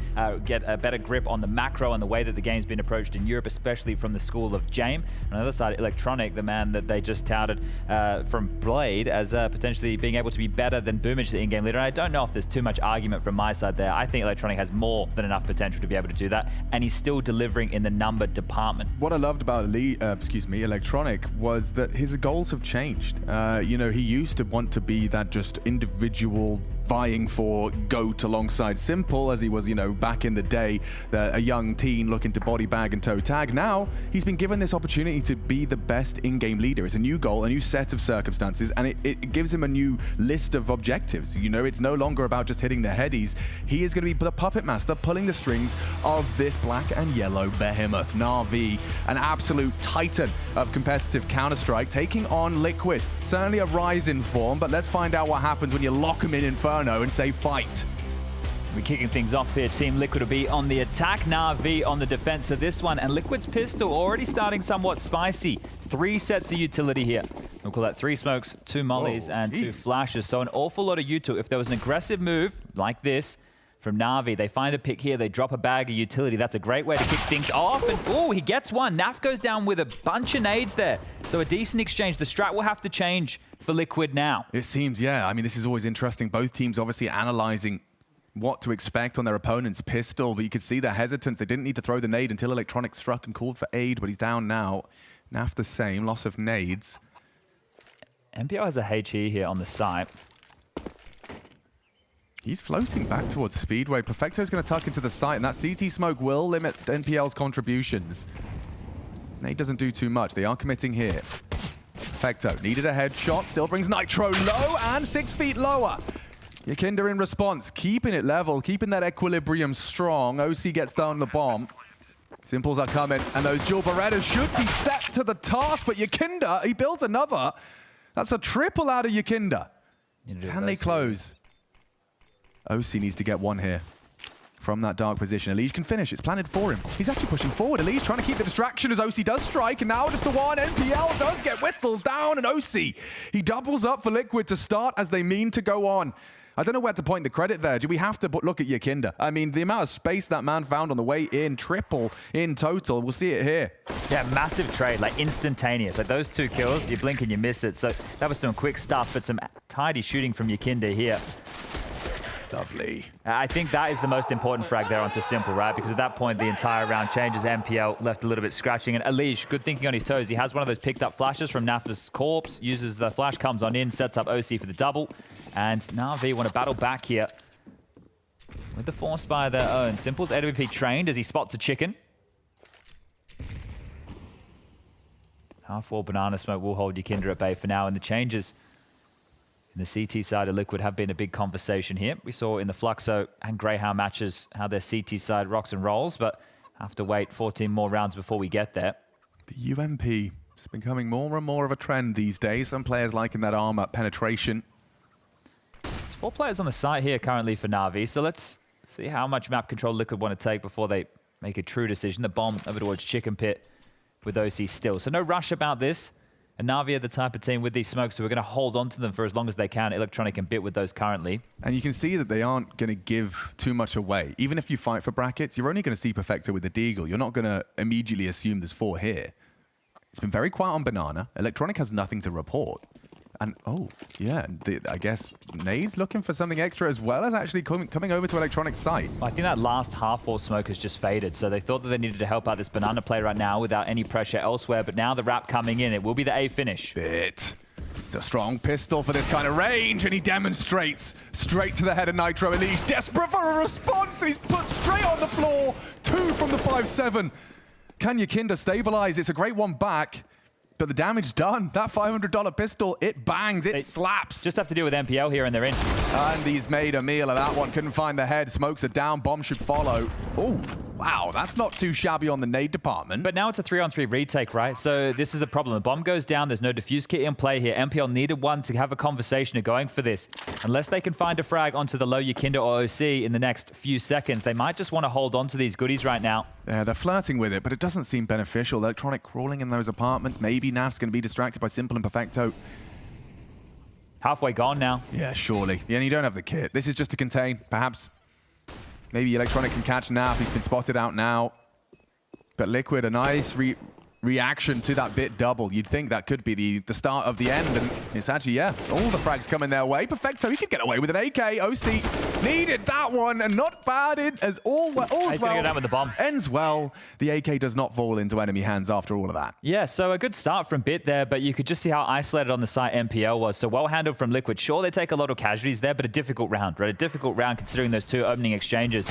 get a better grip on the macro and the way that the game's been approached in Europe, especially from the school of Jame. On the other side, Electronic, the man that they just touted from Blade as potentially being able to be better than Boomage, the in-game leader. And I don't know if there's too much argument from my side there. I think Electronic has more than enough potential to be able to do that, and he's still delivering in the number department. What I loved about Electronic was that his goals have changed. You know, he used to want to be that just individual vying for GOAT alongside Simple, as he was, you know, back in the day, a young teen looking to body bag and toe tag. Now, he's been given this opportunity to be the best in-game leader. It's a new goal, a new set of circumstances, and it gives him a new list of objectives. You know, it's no longer about just hitting the headies. He is going to be the puppet master, pulling the strings of this black and yellow behemoth. NAVI, an absolute titan of competitive Counter-Strike, taking on Liquid. Certainly a rise in form, but let's find out what happens when you lock him in Inferno and say fight. We're kicking things off here. Team Liquid will be on the attack, NAVI on the defense of this one, and Liquid's pistol already starting somewhat spicy. 3 sets of utility here. We'll call that 3 smokes, 2 mollies, and 2 flashes. So an awful lot of util. If there was an aggressive move like this from NAVI, they find a pick here, they drop a bag of utility. That's a great way to kick things off. And oh, he gets one. Naf goes down with a bunch of nades there. So a decent exchange. The strat will have to change for Liquid now. It seems, yeah. I mean, this is always interesting. Both teams obviously analyzing what to expect on their opponent's pistol, but you could see their hesitance. They didn't need to throw the nade until Electronic struck and called for aid, but he's down now. Naf the same, loss of nades. MPL has a HE here on the site. He's floating back towards Speedway. Perfecto's going to tuck into the site, and that CT smoke will limit NPL's contributions. Nade doesn't do too much. They are committing here. Perfecto needed a headshot, still brings Nitro low and 6 feet lower. Yakinda in response, keeping it level, keeping that equilibrium strong. OC gets down the bomb. Simples are coming, and those dual Berettas should be set to the task, but Yakinda, he builds another. That's a triple out of Yakinda. Can they close? OC needs to get one here from that dark position. Elige can finish. It's planted for him. He's actually pushing forward. Elige trying to keep the distraction as OC does strike, and now just the one. NPL does get whittled down, and OC, he doubles up for Liquid to start as they mean to go on. I don't know where to point the credit there. Do we have to look at Yakinda? I mean, the amount of space that man found on the way in, triple in total. We'll see it here. Yeah, massive trade, like instantaneous. Like those 2 kills, you blink and you miss it. So that was some quick stuff, but some tidy shooting from Yakinda here. Lovely. I think that is the most important frag there onto Simple, right? Because at that point, the entire round changes. MPL left a little bit scratching. And Elige, good thinking on his toes. He has one of those picked up flashes from Nafa's corpse, uses the flash, comes on in, sets up OC for the double. And NAVI want to battle back here with the force by their own. Simple's AWP trained as he spots a chicken. Half-wall banana smoke will hold Yakinda at bay for now, and the changes in the CT side of Liquid have been a big conversation here. We saw in the Fluxo and Greyhound matches how their CT side rocks and rolls, but have to wait 14 more rounds before we get there. The UMP is becoming more and more of a trend these days. Some players liking that armor penetration. There's 4 players on the site here currently for NAVI, so let's see how much map control Liquid want to take before they make a true decision. The bomb over towards Chicken Pit with OC still. So no rush about this. And NAVI are the type of team with these smokes who are going to hold on to them for as long as they can. Electronic and Bit with those currently. And you can see that they aren't going to give too much away. Even if you fight for brackets, you're only going to see Perfecto with the Deagle. You're not going to immediately assume there's 4 here. It's been very quiet on Banana. Electronic has nothing to report. And, oh, yeah, I guess Nade's looking for something extra as well as actually coming over to Electronic's site. I think that last half-wall smoke has just faded, so they thought that they needed to help out this Banana play right now without any pressure elsewhere, but now the wrap coming in, it will be the A finish. Bit. It's a strong pistol for this kind of range, and he demonstrates straight to the head of Nitro. Elige desperate for a response, and he's put straight on the floor. 2 from the 5-7. Can Yakinda stabilize? It's a great one back. But the damage done. That $500 pistol, it bangs, it slaps. Just have to deal with MPL here and they're in. And he's made a meal of that one. Couldn't find the head. Smokes are down. Bomb should follow. Oh, Wow, that's not too shabby on the nade department. But now it's a 3-on-3 retake, right? So this is a problem. The bomb goes down. There's no defuse kit in play here. MPL needed one to have a conversation of going for this. Unless they can find a frag onto the low Yakinda or OC in the next few seconds, they might just want to hold on to these goodies right now. Yeah, they're flirting with it, but it doesn't seem beneficial. Electronic crawling in those apartments. Maybe Nav's going to be distracted by Simple and Perfecto. Halfway gone now. Yeah, surely. Yeah, and you don't have the kit. This is just to contain. Perhaps maybe Electronic can catch Nav. He's been spotted out now. But Liquid, a nice reaction to that bit double. You'd think that could be the start of the end, and it's actually, yeah, all the frags coming their way. Perfecto, he could get away with an AK. OC needed that one, and not bad as all He's going to go down with the bomb. Ends well. The AK does not fall into enemy hands after all of that. Yeah, so a good start from Bit there, but you could just see how isolated on the site MPL was. So well handled from Liquid. Sure, they take a lot of casualties there, but a difficult round, right? A difficult round considering those two opening exchanges.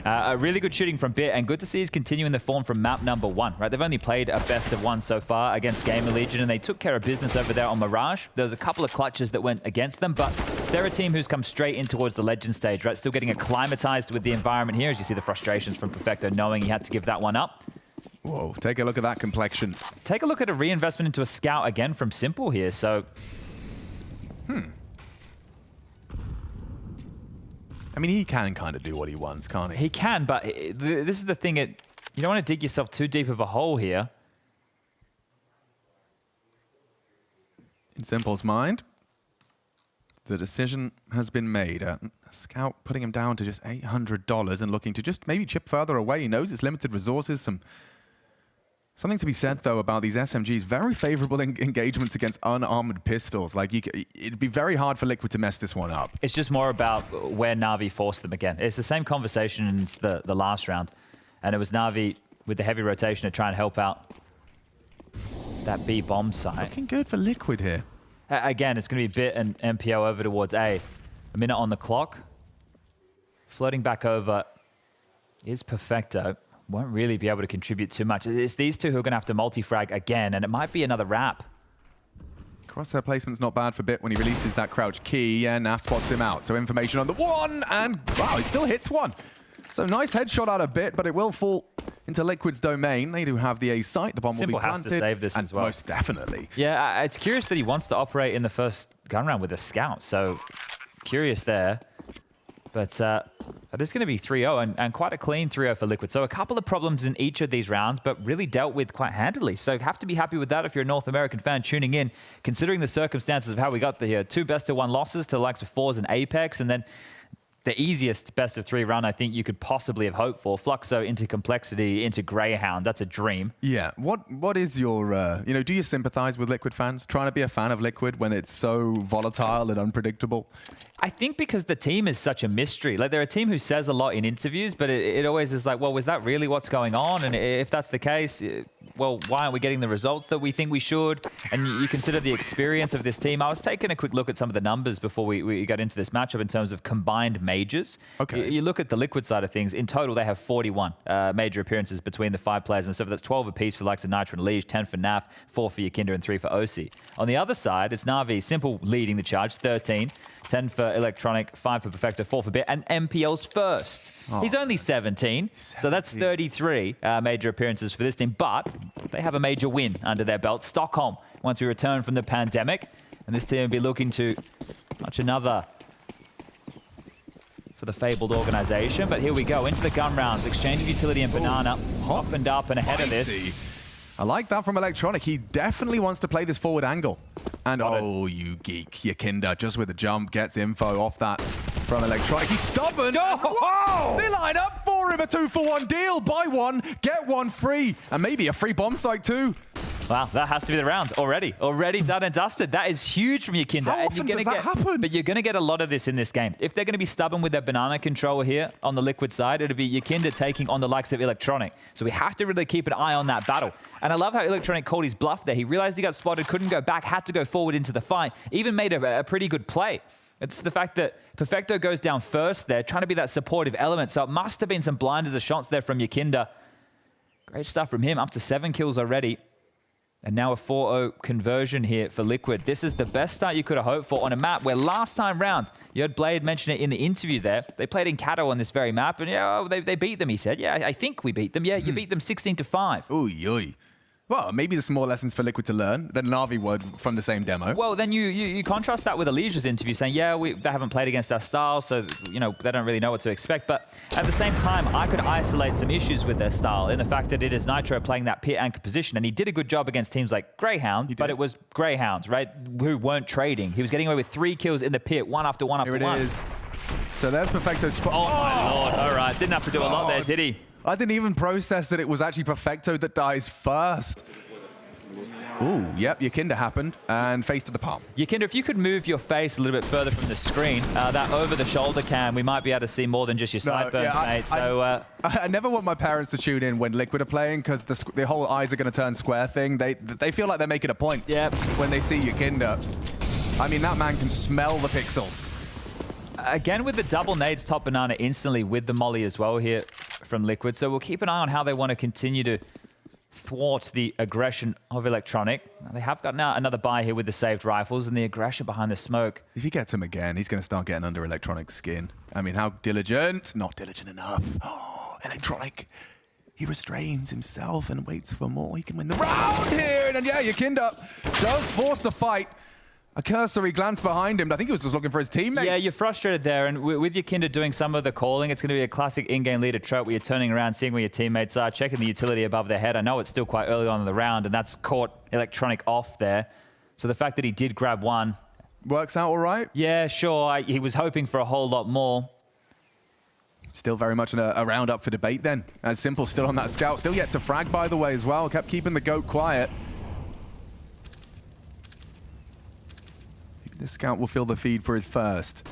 A really good shooting from Bit, and good to see he's continuing the form from map number 1, right? They've only played a best of 1 so far against GamerLegion, and they took care of business over there on Mirage. There was a couple of clutches that went against them, but they're a team who's come straight in towards the Legend stage, right? Still getting acclimatized with the environment here, as you see the frustrations from Perfecto knowing he had to give that one up. Whoa, take a look at that complexion. Take a look at a reinvestment into a scout again from Simple here, so... I mean, he can kind of do what he wants, can't he? He can, but this is the thing. You don't want to dig yourself too deep of a hole here. In Simple's mind, the decision has been made. A scout putting him down to just $800 and looking to just maybe chip further away. He knows it's limited resources. Something to be said, though, about these SMGs. Very favorable engagements against unarmored pistols. Like, it'd be very hard for Liquid to mess this one up. It's just more about where Na'Vi forced them again. It's the same conversation in the last round. And it was Na'Vi with the heavy rotation to try and help out that B bomb site. Looking good for Liquid here. Again, it's going to be Bit and MPO over towards A. A minute on the clock. Floating back over is Perfecto. Won't really be able to contribute too much. It's these two who are going to have to multi-frag again, and it might be another wrap. Crosshair placement's not bad for Bit when he releases that crouch key, and Nav spots him out. So information on the one, and wow, he still hits one. So nice headshot out of Bit, but it will fall into Liquid's domain. They do have the A site. The bomb will be planted. Simple has to save this as well. Most definitely. Yeah, it's curious that he wants to operate in the first gun round with a scout. So curious there. But it is going to be 3-0 and quite a clean 3-0 for Liquid. So a couple of problems in each of these rounds, but really dealt with quite handily. So have to be happy with that if you're a North American fan tuning in, considering the circumstances of how we got the two best-of-1 losses to the likes of FaZe and Apeks, and then the easiest best-of-3 run I think you could possibly have hoped for. Fluxo into Complexity, into Greyhound. That's a dream. Yeah. What is your, do you sympathize with Liquid fans? Trying to be a fan of Liquid when it's so volatile and unpredictable? I think because the team is such a mystery. Like, they're a team who says a lot in interviews, but it always is like, well, was that really what's going on? And if that's the case, well, why aren't we getting the results that we think we should? And you consider the experience of this team. I was taking a quick look at some of the numbers before we got into this matchup in terms of combined majors. Okay. You look at the Liquid side of things. In total, they have 41 major appearances between the 5 players. And so that's 12 apiece for the likes of Nitro and Liege, 10 for NAF, 4 for Yakinda, and 3 for OC. On the other side, it's Na'Vi, Simple leading the charge, 13. 10 for Electronic, 5 for Perfecto, 4 for Bit, and MPL's first. Oh. He's only 17, so that's 33 major appearances for this team, but they have a major win under their belt. Stockholm, once we return from the pandemic, and this team will be looking to notch another for the fabled organization. But here we go, into the gun rounds, exchanging utility and banana, softened up and ahead of this. I like that from Electronic. He definitely wants to play this forward angle. And oh, you geek, Yakinda, just with a jump, gets info off that from Electronic. He's stubborn. Oh, whoa! They line up for him, a 2-for-1 deal. Buy one, get one free. And maybe a free bomb site too. Wow, that has to be the round already. Already done and dusted. That is huge from Yakinda. How often does that happen? But you're going to get a lot of this in this game. If they're going to be stubborn with their banana controller here on the Liquid side, it'll be Yakinda taking on the likes of Electronic. So we have to really keep an eye on that battle. And I love how Electronic called his bluff there. He realized he got spotted, couldn't go back, had to go forward into the fight. Even made a pretty good play. It's the fact that Perfecto goes down first there, trying to be that supportive element. So it must have been some blinders of shots there from Yakinda. Great stuff from him, up to 7 kills already. And now a 4-0 conversion here for Liquid. This is the best start you could have hoped for on a map where last time round, you heard Blade mention it in the interview there, they played in Kato on this very map, and they beat them, he said. Yeah, I think we beat them. Yeah, you beat them 16-5. Ooh. Well, maybe there's some more lessons for Liquid to learn than NAVI would from the same demo. Well, then you contrast that with Alicia's interview saying, yeah, they haven't played against our style, so they don't really know what to expect. But at the same time, I could isolate some issues with their style in the fact that it is Nitro playing that pit anchor position, and he did a good job against teams like Greyhound, but it was Greyhounds, right, who weren't trading. He was getting away with 3 kills in the pit, one after one after one. Here it is. So there's Perfecto's spot. Oh, my Lord. All right, didn't have to do a lot there, did he? I didn't even process that it was actually Perfecto that dies first. Ooh, yep, Yakinda happened, and face to the palm. Yakinda, if you could move your face a little bit further from the screen, that over-the-shoulder cam, we might be able to see more than just your sideburns, mate. I never want my parents to tune in when Liquid are playing, because the whole eyes are going to turn square thing. They feel like they're making a point when they see Yakinda. I mean, that man can smell the pixels. Again, with the double nades top banana instantly with the molly as well here from Liquid, so we'll keep an eye on how they want to continue to thwart the aggression of Electronic. They have got now another buy here with the saved rifles and the aggression behind the smoke. If he gets him again, he's going to start getting under Electronic's skin. I mean, how diligent? Not diligent enough. Oh, Electronic. He restrains himself and waits for more. He can win the round here. And yeah, Yakinda does force the fight. A cursory glance behind him. I think he was just looking for his teammates. Yeah, you're frustrated there. And with Yakinda doing some of the calling, it's going to be a classic in-game leader trope where you're turning around, seeing where your teammates are, checking the utility above their head. I know it's still quite early on in the round, and that's caught Electronic off there. So the fact that he did grab one. Works out all right? Yeah, sure. He was hoping for a whole lot more. Still very much a round up for debate then. As Simple still on that scout. Still yet to frag, by the way, as well. Kept keeping the GOAT quiet. This scout will feel the feed for his first.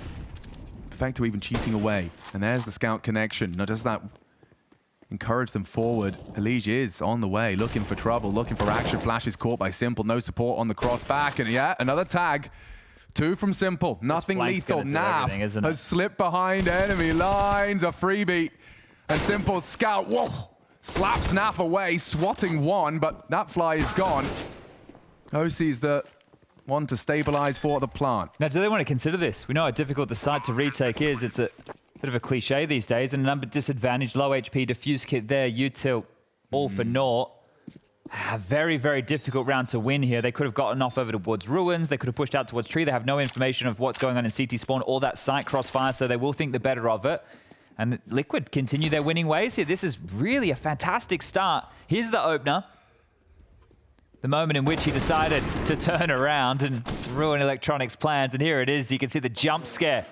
Perfecto even cheating away. And there's the scout connection. Now, does that encourage them forward? Elige is on the way, looking for trouble, looking for action. Flash is caught by Simple. No support on the cross back. And yeah, another tag. 2 from Simple. Nothing lethal. Nav has slipped behind enemy lines. A freebie. And Simple scout, whoa, slaps Nav away, swatting one, but that fly is gone. OC's the one to stabilize for the plant. Now, do they want to consider this? We know how difficult the site to retake is. It's a bit of a cliche these days. And a number disadvantage, low HP diffuse kit there, util all for naught. A very, very difficult round to win here. They could have gotten off over towards Ruins. They could have pushed out towards Tree. They have no information of what's going on in CT spawn or that site crossfire, so they will think the better of it. And Liquid continue their winning ways here. This is really a fantastic start. Here's the opener. The moment in which he decided to turn around and ruin Electronic's plans. And here it is. You can see the jump scare.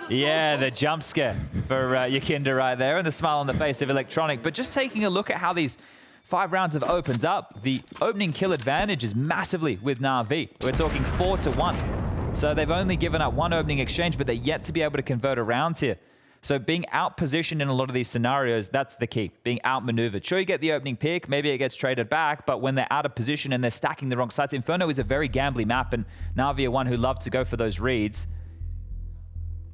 Yeah, the jump scare for Yakinda right there, and the smile on the face of Electronic. But just taking a look at how these 5 rounds have opened up, the opening kill advantage is massively with NAVI. We're talking 4-1. So they've only given up 1 opening exchange, but they're yet to be able to convert a round here. So being out-positioned in a lot of these scenarios, that's the key, being out-maneuvered. Sure, you get the opening pick, maybe it gets traded back, but when they're out of position and they're stacking the wrong sides, Inferno is a very gambly map, and Navi are one who love to go for those reads.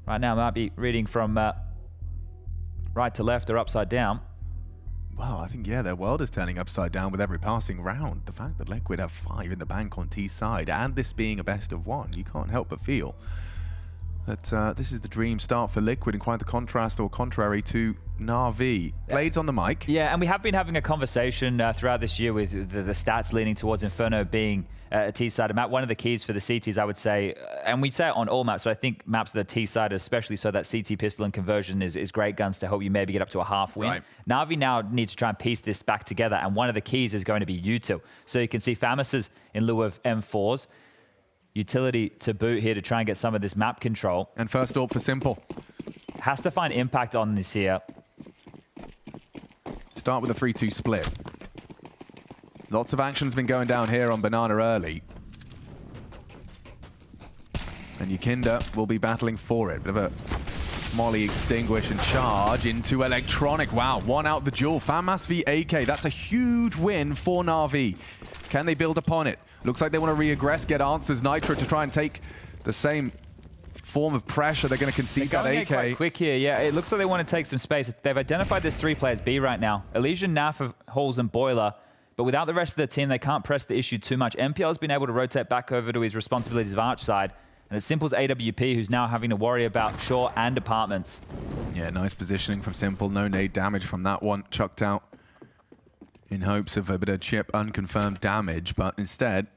Right now, might be reading from right to left or upside down. Wow, I think, yeah, their world is turning upside down with every passing round. The fact that Liquid have 5 in the bank on T's side, and this being a best of 1, you can't help but feel that this is the dream start for Liquid, in quite the contrast or contrary to NAVI. Blades on the mic. Yeah, and we have been having a conversation throughout this year with the stats leaning towards Inferno being a T-sided map. One of the keys for the CTs, I would say, and we say it on all maps, but I think maps that are T-sided, especially so that CT pistol and conversion is great guns to help you maybe get up to a half win. Right. NAVI now need to try and piece this back together, and one of the keys is going to be util. So you can see Famus's in lieu of M4s. Utility to boot here to try and get some of this map control. And first AWP for Simple. Has to find impact on this here. Start with a 3-2 split. Lots of action's been going down here on Banana early. And Yakinda will be battling for it. Bit of a Molly extinguish and charge into Electronic. Wow, 1 out the duel. FAMAS v AK. That's a huge win for Navi. Can they build upon it? Looks like they want to re-aggress, get answers. Nitro to try and take the same form of pressure. They're going to concede that AK. Quite quick here, yeah. It looks like they want to take some space. They've identified this 3 players B right now. Elysian, Naf, Halls, and Boiler. But without the rest of the team, they can't press the issue too much. MPL's been able to rotate back over to his responsibilities of Arch side. And it's Simple's AWP who's now having to worry about Shaw and Apartments. Yeah, nice positioning from Simple. No nade damage from that one. Chucked out in hopes of a bit of chip unconfirmed damage, but instead...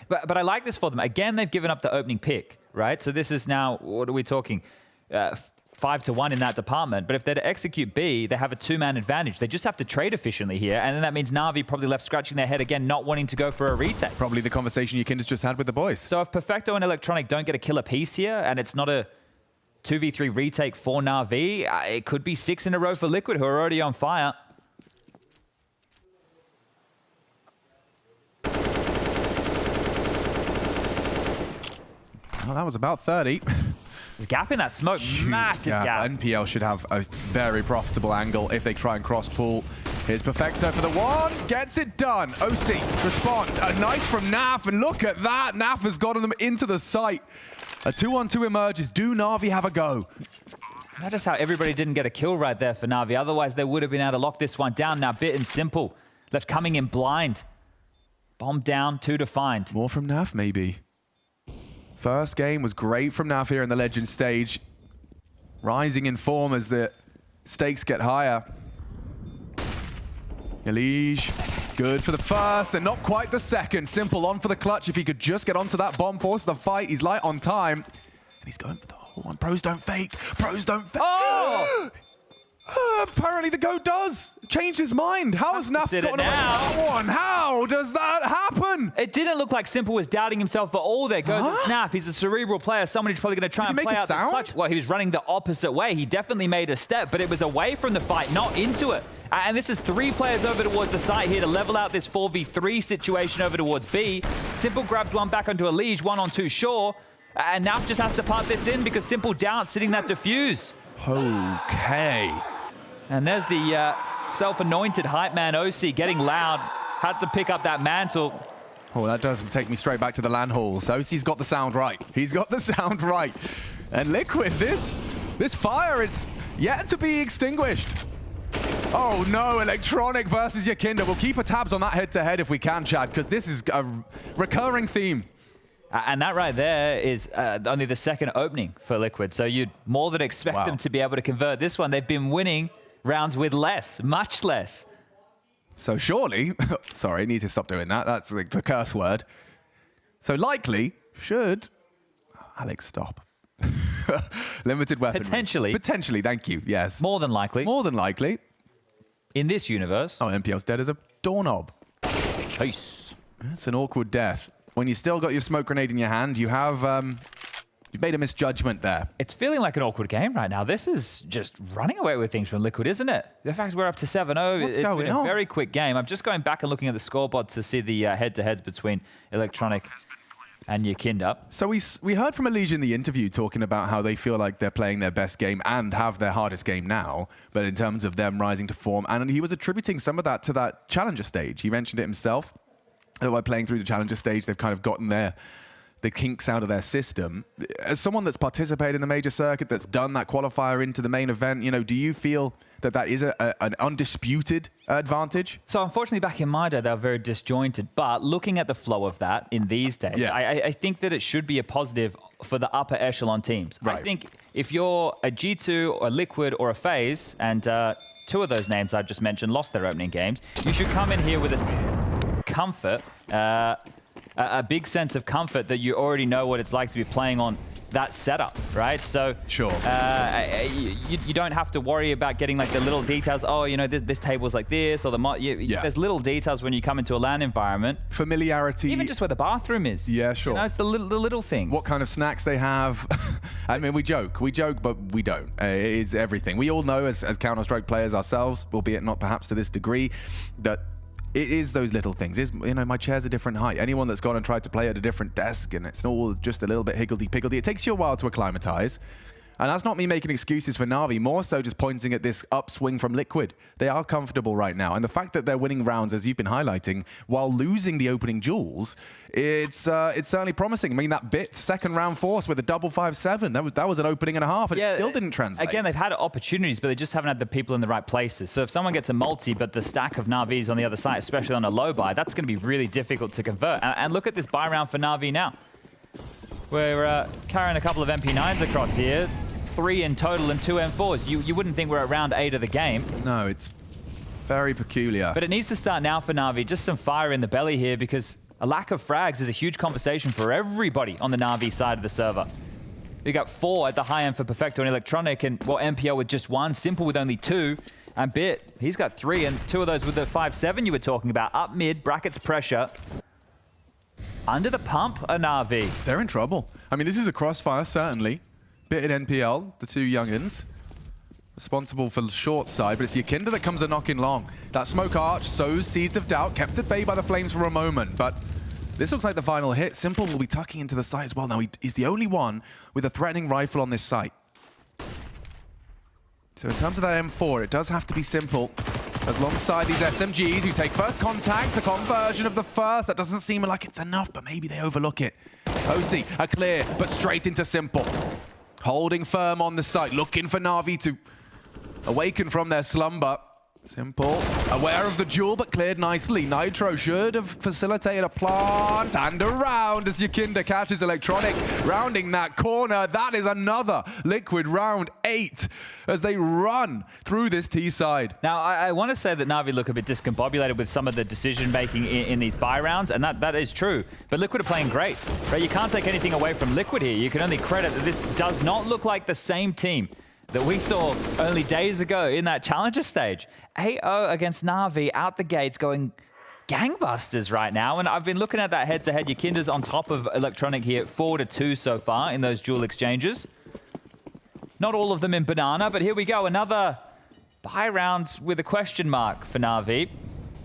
But I like this for them. Again, they've given up the opening pick, right? So this is now, what are we talking? 5-1 in that department. But if they're to execute B, they have a 2-man advantage. They just have to trade efficiently here. And then that means Navi probably left scratching their head again, not wanting to go for a retake. Probably the conversation Yakinda's just had with the boys. So if Perfecto and Electronic don't get a killer piece here, and it's not a 2v3 retake for Navi, it could be 6 in a row for Liquid, who are already on fire. Well, that was about 30. The gap in that smoke, massive gap. NPL should have a very profitable angle if they try and cross pool. Here's Perfecto for the one, gets it done. OC responds, a nice from Naf, and look at that. Naf has gotten them into the site. A 2-on-2 emerges. Do Navi have a go? Notice how everybody didn't get a kill right there for Navi. Otherwise, they would have been able to lock this one down. Now, Bit and Simple left coming in blind. Bomb down, 2 to find. More from Naf, maybe. First game was great from Naf here in the Legend stage. Rising in form as the stakes get higher. Elige, good for the first, and not quite the second. Simple on for the clutch. If he could just get onto that bomb, force the fight. He's light on time. And he's going for the whole one. Pros don't fake. Pros don't fake. Oh! Apparently the GOAT does. Changed his mind. How has Naf gotten away with that one? How does that happen? It didn't look like Simple was doubting himself, but all there goes is Naf. He's a cerebral player. Someone who's probably going to try and play out this clutch. Well, he was running the opposite way. He definitely made a step, but it was away from the fight, not into it. And this is 3 players over towards the site here to level out this 4v3 situation over towards B. Simple grabs one back onto Elige, 1-on-2 Shaw. And Naf just has to part this in because Simple down, sitting that defuse. Okay. And there's the self-anointed hype man OC getting loud. Had to pick up that mantle. Oh, that does take me straight back to the LAN halls. OC's got the sound right. He's got the sound right. And Liquid, this fire is yet to be extinguished. Oh no, Electronic versus Yakinda. We'll keep a tabs on that head-to-head if we can, Chad, because this is a recurring theme. And that right there is only the second opening for Liquid. So you'd more than expect them to be able to convert this one. They've been winning rounds with less, much less. So surely, sorry, I need to stop doing that. That's the curse word. So likely, should, Alex, stop. Limited weaponry. Potentially. Potentially, thank you, yes. More than likely. More than likely. In this universe. Oh, NPL's dead as a doorknob. Peace. That's an awkward death. When you still got your smoke grenade in your hand, you have, you've made a misjudgment there. It's feeling like an awkward game right now. This is just running away with things from Liquid, isn't it? The fact we're up to 7-0, it's been a very quick game. I'm just going back and looking at the scoreboard to see the head-to-heads between Electronic and Yakinda. So we heard from Elige in the interview talking about how they feel like they're playing their best game and have their hardest game now, but in terms of them rising to form, and he was attributing some of that to that Challenger stage. He mentioned it himself. By playing through the Challenger stage, they've kind of gotten the kinks out of their system. As someone that's participated in the major circuit, that's done that qualifier into the main event, you know, do you feel that that is an undisputed advantage? So unfortunately, back in my day, they were very disjointed. But looking at the flow of that in these days, I think that it should be a positive for the upper echelon teams. Right. I think if you're a G2, or a Liquid, or a FaZe, and 2 of those names I've just mentioned lost their opening games, you should come in here with a comfort, a big sense of comfort that you already know what it's like to be playing on that setup, right? So sure, you don't have to worry about getting like the little details. Oh, you know, this table's like this, or there's little details when you come into a LAN environment. Familiarity, even just where the bathroom is. Yeah, sure. You know, it's the little things. What kind of snacks they have. I mean, we joke, but we don't. It is everything. We all know as Counter-Strike players ourselves, albeit not perhaps to this degree, that it is those little things. You know, my chair's a different height. Anyone that's gone and tried to play at a different desk and it's all just a little bit higgledy-piggledy, it takes you a while to acclimatize. And that's not me making excuses for Na'Vi, more so just pointing at this upswing from Liquid. They are comfortable right now. And the fact that they're winning rounds, as you've been highlighting, while losing the opening duels, it's certainly promising. I mean, that bit, second round force with a double 5-7, that was an opening and a half, and it still didn't translate. Again, they've had opportunities, but they just haven't had the people in the right places. So if someone gets a multi, but the stack of Na'Vis on the other side, especially on a low buy, that's going to be really difficult to convert. And look at this buy round for Na'Vi now. We're carrying a couple of MP9s across here. 3 in total and 2 M4s. You wouldn't think we're at round 8 of the game. No, it's very peculiar. But it needs to start now for Na'Vi. Just some fire in the belly here, because a lack of frags is a huge conversation for everybody on the Na'Vi side of the server. We got 4 at the high end for Perfecto and Electronic, and well, MPL with just 1, Simple with only 2, and Bit, he's got 3, and 2 of those with the 5-7 you were talking about. Up mid, brackets pressure. Under the pump, a Na'Vi. They're in trouble. I mean, this is a crossfire, certainly. Bit at NPL, the 2 youngins. Responsible for the short side, but it's Yakinda that comes a knock in long. That smoke arch sows seeds of doubt, kept at bay by the flames for a moment, but this looks like the final hit. Simple will be tucking into the site as well. Now, he's the only one with a threatening rifle on this site. So in terms of that M4, it does have to be Simple. Alongside these SMGs who take first contact, a conversion of the first. That doesn't seem like it's enough, but maybe they overlook it. OC, a clear, but straight into Simple. Holding firm on the site, looking for Na'Vi to awaken from their slumber. Simple, aware of the duel, but cleared nicely. Nitro should have facilitated a plant and around as Yakinda catches Electronic. Rounding that corner, that is another Liquid round 8 as they run through this T side. Now, I want to say that Na'Vi look a bit discombobulated with some of the decision-making in these buy rounds, and that is true. But Liquid are playing great, right? You can't take anything away from Liquid here. You can only credit that this does not look like the same team that we saw only days ago in that challenger stage. 8-0 against Na'Vi out the gates going gangbusters right now. And I've been looking at that head-to-head. Yakinda's on top of Electronic here, 4-2 so far in those duel exchanges. Not all of them in Banana, but here we go. Another buy round with a question mark for Na'Vi.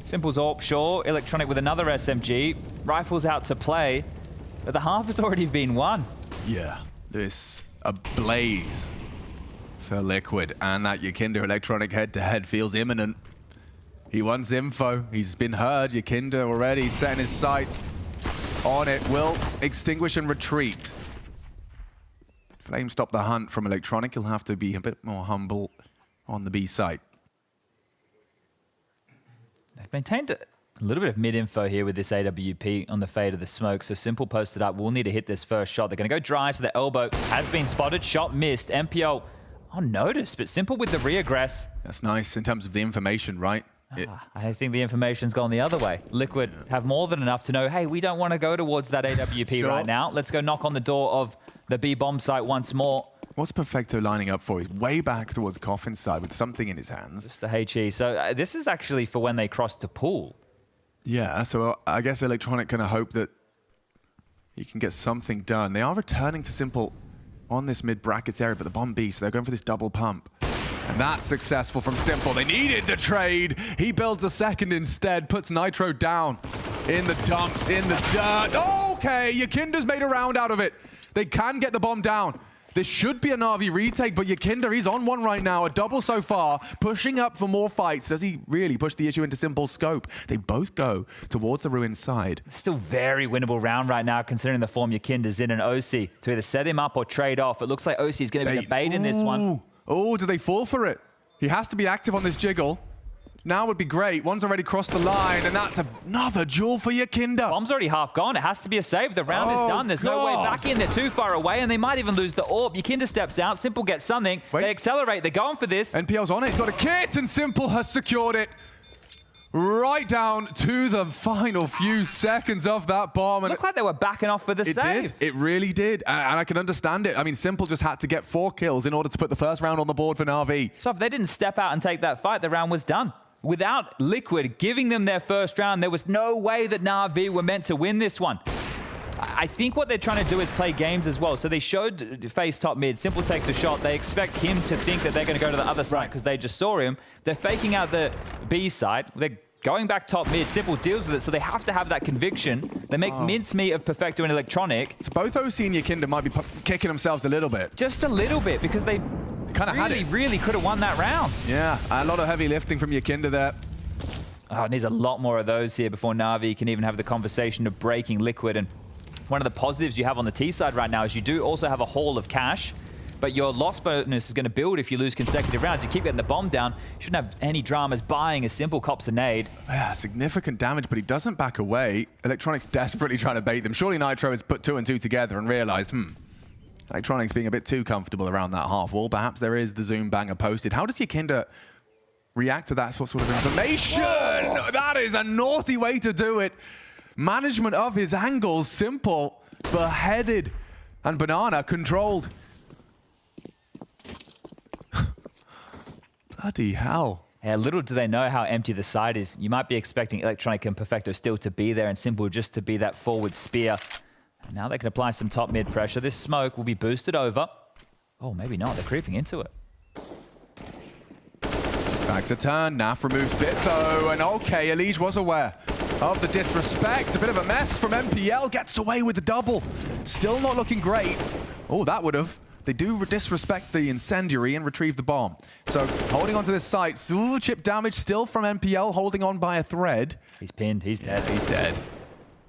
Simple's AWP, sure. Electronic with another SMG. Rifles out to play, but the half has already been won. Yeah, this ablaze for Liquid, and that Yakinda Electronic head-to-head feels imminent. He wants info. He's been heard. Yakinda already setting his sights on it. Will extinguish and retreat. Flame stop the hunt from Electronic. He'll have to be a bit more humble on the B site. They've maintained a little bit of mid-info here with this AWP on the fade of the smoke. So Simple posted up. We'll need to hit this first shot. They're going to go dry, so the elbow has been spotted. Shot missed. MPL on notice, but Simple with the reaggress. That's nice in terms of the information, right? I think the information's gone the other way. Liquid have more than enough to know, hey, we don't want to go towards that AWP right now. Let's go knock on the door of the B bomb site once more. What's Perfecto lining up for? He's way back towards Coffin's side with something in his hands. Just the HE. So this is actually for when they cross to pool. Yeah, so I guess Electronic gonna hope that he can get something done. They are returning to Simple on this mid-brackets area, but the bomb B, so they're going for this double pump. And that's successful from Simple. They needed the trade. He builds a second instead, puts Nitro down in the dumps, in the dirt. Okay, Yakinda's made a round out of it. They can get the bomb down. This should be a Na'Vi retake, but Yakinda, he's on one right now. A double so far, pushing up for more fights. Does he really push the issue into Simple's scope? They both go towards the ruined side. Still very winnable round right now, considering the form Yakinda's in, and OC to either set him up or trade off. It looks like OC is going to be the bait in this one. Oh, do they fall for it? He has to be active on this jiggle. Now would be great. One's already crossed the line, and that's another duel for Yakinda. Bomb's already half gone. It has to be a save. The round is done. There's no way back in. They're too far away, and they might even lose the AWP. Yakinda steps out. Simple gets something. They accelerate. They're going for this. NPL's on it. He's got a kit, and Simple has secured it. Right down to the final few seconds of that bomb. It looked like they were backing off for the save. It really did. And I can understand it. I mean, Simple just had to get 4 kills in order to put the first round on the board for Na'Vi. So if they didn't step out and take that fight, the round was done. Without Liquid giving them their first round, there was no way that Na'Vi were meant to win this one. I think what they're trying to do is play games as well. So they showed FaZe top mid. Simple takes a shot. They expect him to think that they're going to go to the other side because they just saw him. They're faking out the B side. They're going back top mid, Simple deals with it, so they have to have that conviction. They make mincemeat of Perfecto and Electronic. So both OC and Yakinda might be kicking themselves a little bit. Just a little bit, because they kind of really could have won that round. Yeah, a lot of heavy lifting from Yakinda there. Oh, it needs a lot more of those here before Na'Vi can even have the conversation of breaking Liquid. And one of the positives you have on the T side right now is you do also have a haul of cash, but your loss bonus is going to build if you lose consecutive rounds. You keep getting the bomb down. You shouldn't have any dramas buying a simple cops a nade. Yeah, significant damage, but he doesn't back away. Electronics desperately trying to bait them. Surely Nitro has put 2 and 2 together and realized, Electronics being a bit too comfortable around that half wall. Perhaps there is the Zoom banger posted. How does Yakinda react to that sort of information? Whoa. That is a naughty way to do it. Management of his angles, Simple, beheaded, and Banana controlled. Bloody hell. Yeah, little do they know how empty the side is. You might be expecting Electronic and Perfecto still to be there and Simple just to be that forward spear. And now they can apply some top mid pressure. This smoke will be boosted over. Oh, maybe not. They're creeping into it. Back to turn. Naf removes Bit though, and okay, Elige was aware of the disrespect. A bit of a mess from MPL. Gets away with the double. Still not looking great. Oh, that would have. They do disrespect the incendiary and retrieve the bomb. So holding onto this site. Ooh, chip damage still from MPL, holding on by a thread. He's pinned. He's dead. Yeah, he's dead.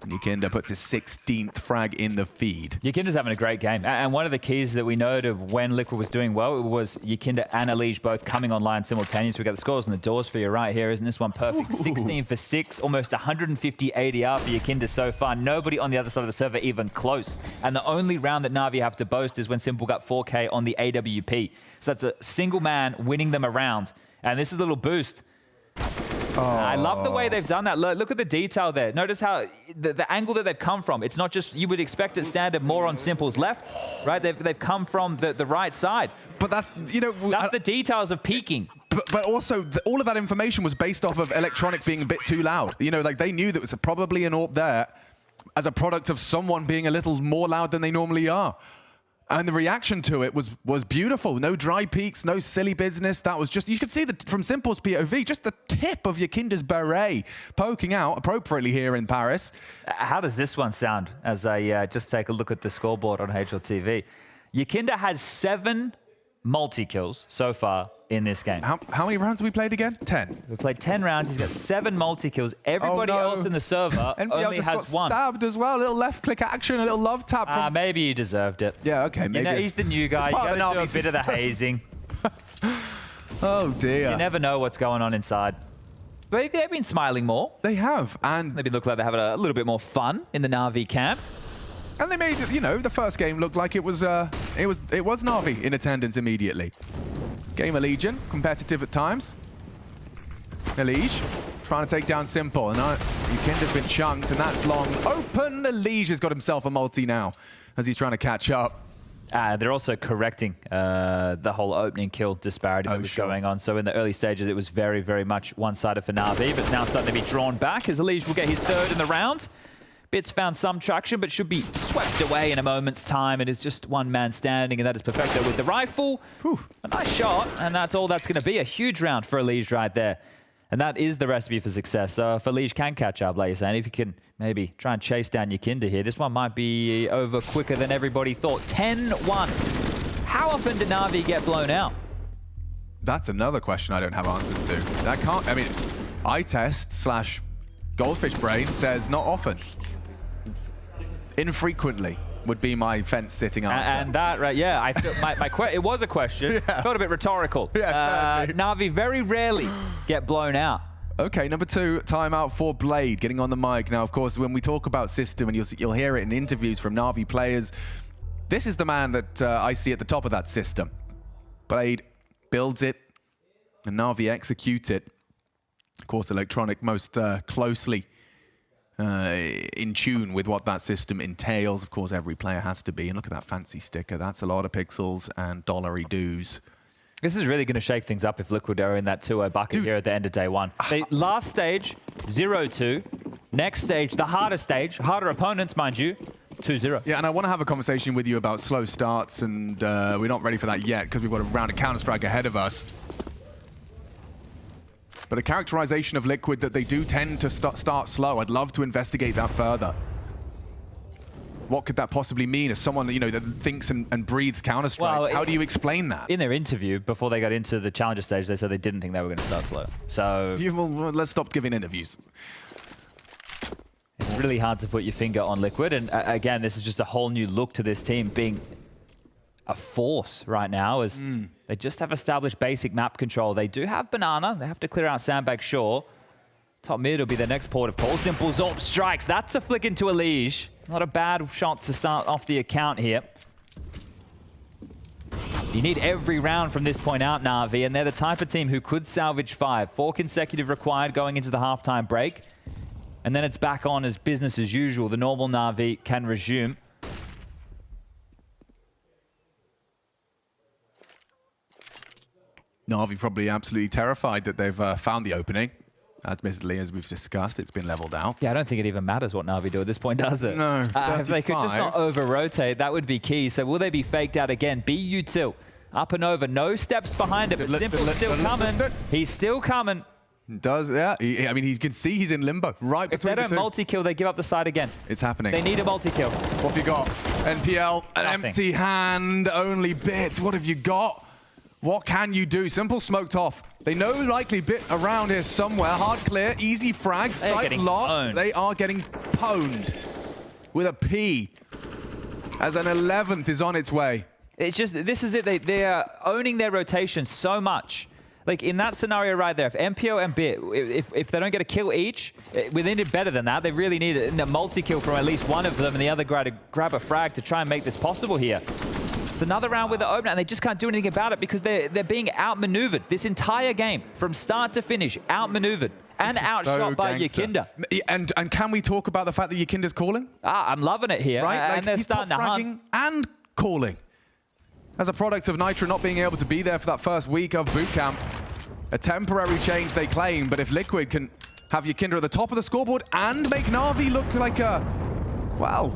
And Yakinda puts his 16th frag in the feed. Yakinda's having a great game. And one of the keys that we noted when Liquid was doing well was Yakinda and Elige both coming online simultaneously. We got the scores on the doors for you right here. Isn't this one perfect? Ooh. 16 for 6, almost 150 ADR for Yakinda so far. Nobody on the other side of the server even close. And the only round that Na'Vi have to boast is when Simple got 4K on the AWP. So that's a single man winning them a round. And this is a little boost. I love the way they've done that. Look at the detail there. Notice how the angle that they've come from. It's not just, you would expect it standard more on Simple's left, right? They've come from the right side. But that's, that's the details of peeking. But also, all of that information was based off of Electronic being a bit too loud. Like they knew there was probably an AWP there as a product of someone being a little more loud than they normally are. And the reaction to it was beautiful. No dry peaks, no silly business. That was just, you could see from Simple's POV, just the tip of Yakinda's beret poking out appropriately here in Paris. How does this one sound as I just take a look at the scoreboard on HLTV? Yakinda has 7 multi-kills so far in this game. How many rounds have we played again? 10. We played 10 rounds. He's got 7 multi-kills. Everybody else in the server only has got 1. Stabbed as well. A little left-click action, a little love tap. From... maybe he deserved it. Yeah, okay, maybe. He's the new guy. You got to do a bit of the hazing. Oh, dear. You never know what's going on inside. But they've been smiling more. They have. And maybe look like they're having a little bit more fun in the Na'Vi camp. And they made, the first game look like it was Na'Vi in attendance immediately. GamerLegion, competitive at times. Elige trying to take down Simple, and Yakinda's been chunked, and that's long open. Elige has got himself a multi now as he's trying to catch up. They're also correcting the whole opening kill disparity that was going on. So in the early stages, it was very, very much one-sided for Na'Vi, but now starting to be drawn back as Elige will get his 3rd in the round. Bits found some traction, but should be swept away in a moment's time. It is just one man standing, and that is Perfecto with the rifle. Whew. A nice shot, and that's all that's going to be. A huge round for Elige right there. And that is the recipe for success. So if Elige can catch up, like you're saying, if you can maybe try and chase down Yakinda here, this one might be over quicker than everybody thought. 10-1. How often did Na'Vi get blown out? That's another question I don't have answers to. Eye test / goldfish brain says not often. Infrequently would be my fence-sitting answer. And that, right, yeah, I feel it was a question. Yeah. Felt a bit rhetorical. Yeah, Na'Vi very rarely get blown out. Okay, number 2, timeout for Blade, getting on the mic. Now, of course, when we talk about system, and you'll hear it in interviews from Na'Vi players, this is the man that I see at the top of that system. Blade builds it, and Na'Vi execute it. Of course, Electronic most closely in tune with what that system entails. Of course, every player has to be. And look at that fancy sticker. That's a lot of pixels and dollary dues. This is really going to shake things up if Liquid are in that 2-0 bucket here at the end of day 1. Last stage, 0-2. Next stage, the harder stage, harder opponents, mind you, 2-0. Yeah, and I want to have a conversation with you about slow starts, and we're not ready for that yet because we've got a round of Counter-Strike ahead of us. but a characterization of Liquid that they do tend to start slow. I'd love to investigate that further. What could that possibly mean as someone, you know, that thinks and breathes Counter-Strike? Well, how do you explain that? In their interview, before they got into the Challenger stage, they said they didn't think they were going to start slow. So Well, let's stop giving interviews. It's really hard to put your finger on Liquid. And again, this is just a whole new look to this team being a force right now as they just have established basic map control. They do have Banana. They have to clear out Sandbag Shore. Top mid will be their next port of call. Simple Zorp strikes. That's a flick into a Liege. Not a bad shot to start off the account here. You need every round from this point out, Na'Vi, and they're the type of team who could salvage 5. 4 consecutive required going into the halftime break. And then it's back on as business as usual. The normal Na'Vi can resume. Na'Vi probably absolutely terrified that they've found the opening. Admittedly, as we've discussed, it's been leveled out. Yeah, I don't think it even matters what Na'Vi do at this point, does it? No, if they could just not over-rotate, that would be key. So will they be faked out again? BU2, up and over, no steps behind it, but Simple's still coming. He's still coming. Does, yeah. I mean, you can see he's in limbo right between the two. If they don't multi-kill, they give up the side again. It's happening. They need a multi-kill. What have you got? NPL, an empty hand, only bit. What have you got? What can you do? Simple smoked off. They know likely bit around here somewhere. Hard clear, easy frags, sight lost. Pwned. They are getting pwned with a P as an 11th is on its way. It's just, this is it. They are owning their rotation so much. Like in that scenario right there, if MPO and Bit, if they don't get a kill each, we need it better than that. They really need a multi-kill from at least one of them and the other guy to grab a frag to try and make this possible here. It's another round with the opener, and they just can't do anything about it because they're being outmaneuvered this entire game, from start to finish, outmaneuvered and outshot by Yakinda. And can we talk about the fact that Yakinda's calling? I'm loving it here, right? And they're starting to hunt. And calling. As a product of Nitro not being able to be there for that first week of boot camp, a temporary change they claim, but if Liquid can have Yakinda at the top of the scoreboard and make Na'Vi look like a, well,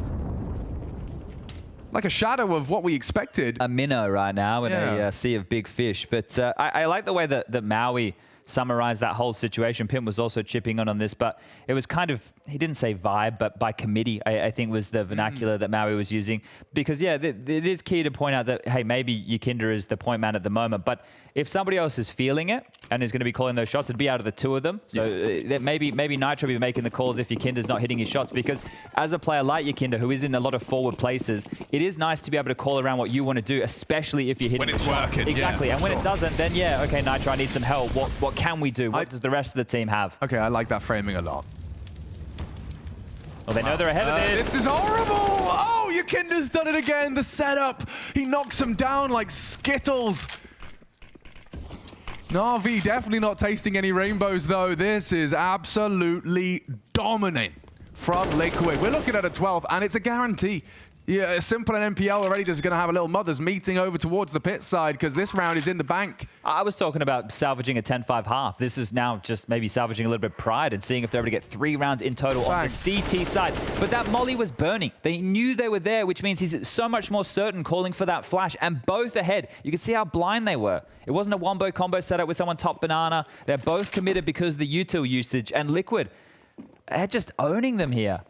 like a shadow of what we expected. A minnow right now in a sea of big fish. But I like the way that Maui summarized that whole situation. Pim was also chipping on this, but it was kind of, he didn't say vibe, but by committee, I think was the vernacular that Maui was using. Because, yeah, it is key to point out that, hey, maybe Yakinda is the point man at the moment, but if somebody else is feeling it and is going to be calling those shots, it'd be out of the two of them. So maybe Nitro will be making the calls if Yakinda's not hitting his shots, because as a player like Yakinda, who is in a lot of forward places, it is nice to be able to call around what you want to do, especially if you're hitting when it's working. Exactly, yeah, and when it doesn't, then yeah, okay, Nitro, I need some help. What can we do? What does the rest of the team have? Okay, I like that framing a lot. Well, they know they're ahead of this. This is horrible! Oh, Yakinda's done it again. The setup. He knocks him down like Skittles. Na'Vi definitely not tasting any rainbows, though. This is absolutely dominant from Liquid. We're looking at a 12, and it's a guarantee. Yeah, Simple and NPL already just going to have a little mothers meeting over towards the pit side because this round is in the bank. I was talking about salvaging a 10-5 half. This is now just maybe salvaging a little bit of pride and seeing if they're able to get 3 rounds in total on the CT side. But that molly was burning. They knew they were there, which means he's so much more certain calling for that flash, and both ahead. You can see how blind they were. It wasn't a wombo combo setup with someone top banana. They're both committed because of the util usage, and Liquid, they're just owning them here.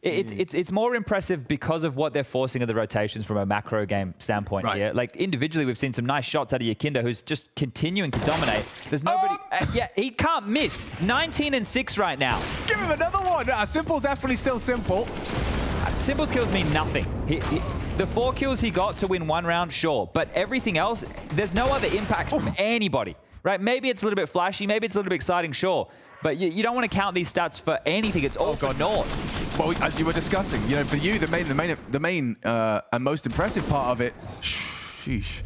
It's more impressive because of what they're forcing of the rotations from a macro game standpoint here. Like individually, we've seen some nice shots out of Yakinda, who's just continuing to dominate. There's nobody. Yeah, he can't miss. 19 and 6 right now. Give him another one. Simple, definitely still Simple. Simple's kills mean nothing. The 4 kills he got to win 1 round, sure, but everything else, there's no other impact from anybody. Right? Maybe it's a little bit flashy, maybe it's a little bit exciting, sure. But you don't want to count these stats for anything. It's all for naught. Well, as you were discussing, you know, for you, the main and most impressive part of it, sheesh.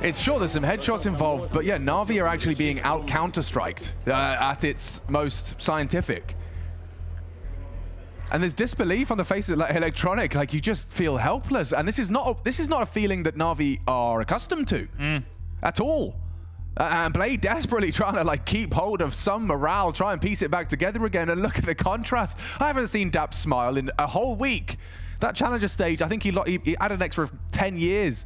It's sure there's some headshots involved, but yeah, Na'Vi are actually being out counter-striked at its most scientific. And there's disbelief on the face of Electronic. Like, you just feel helpless, and this is not a feeling that Na'Vi are accustomed to at all. And Blade desperately trying to like keep hold of some morale, try and piece it back together again, and look at the contrast. I haven't seen Dap smile in a whole week. That Challenger stage, I think he had an extra 10 years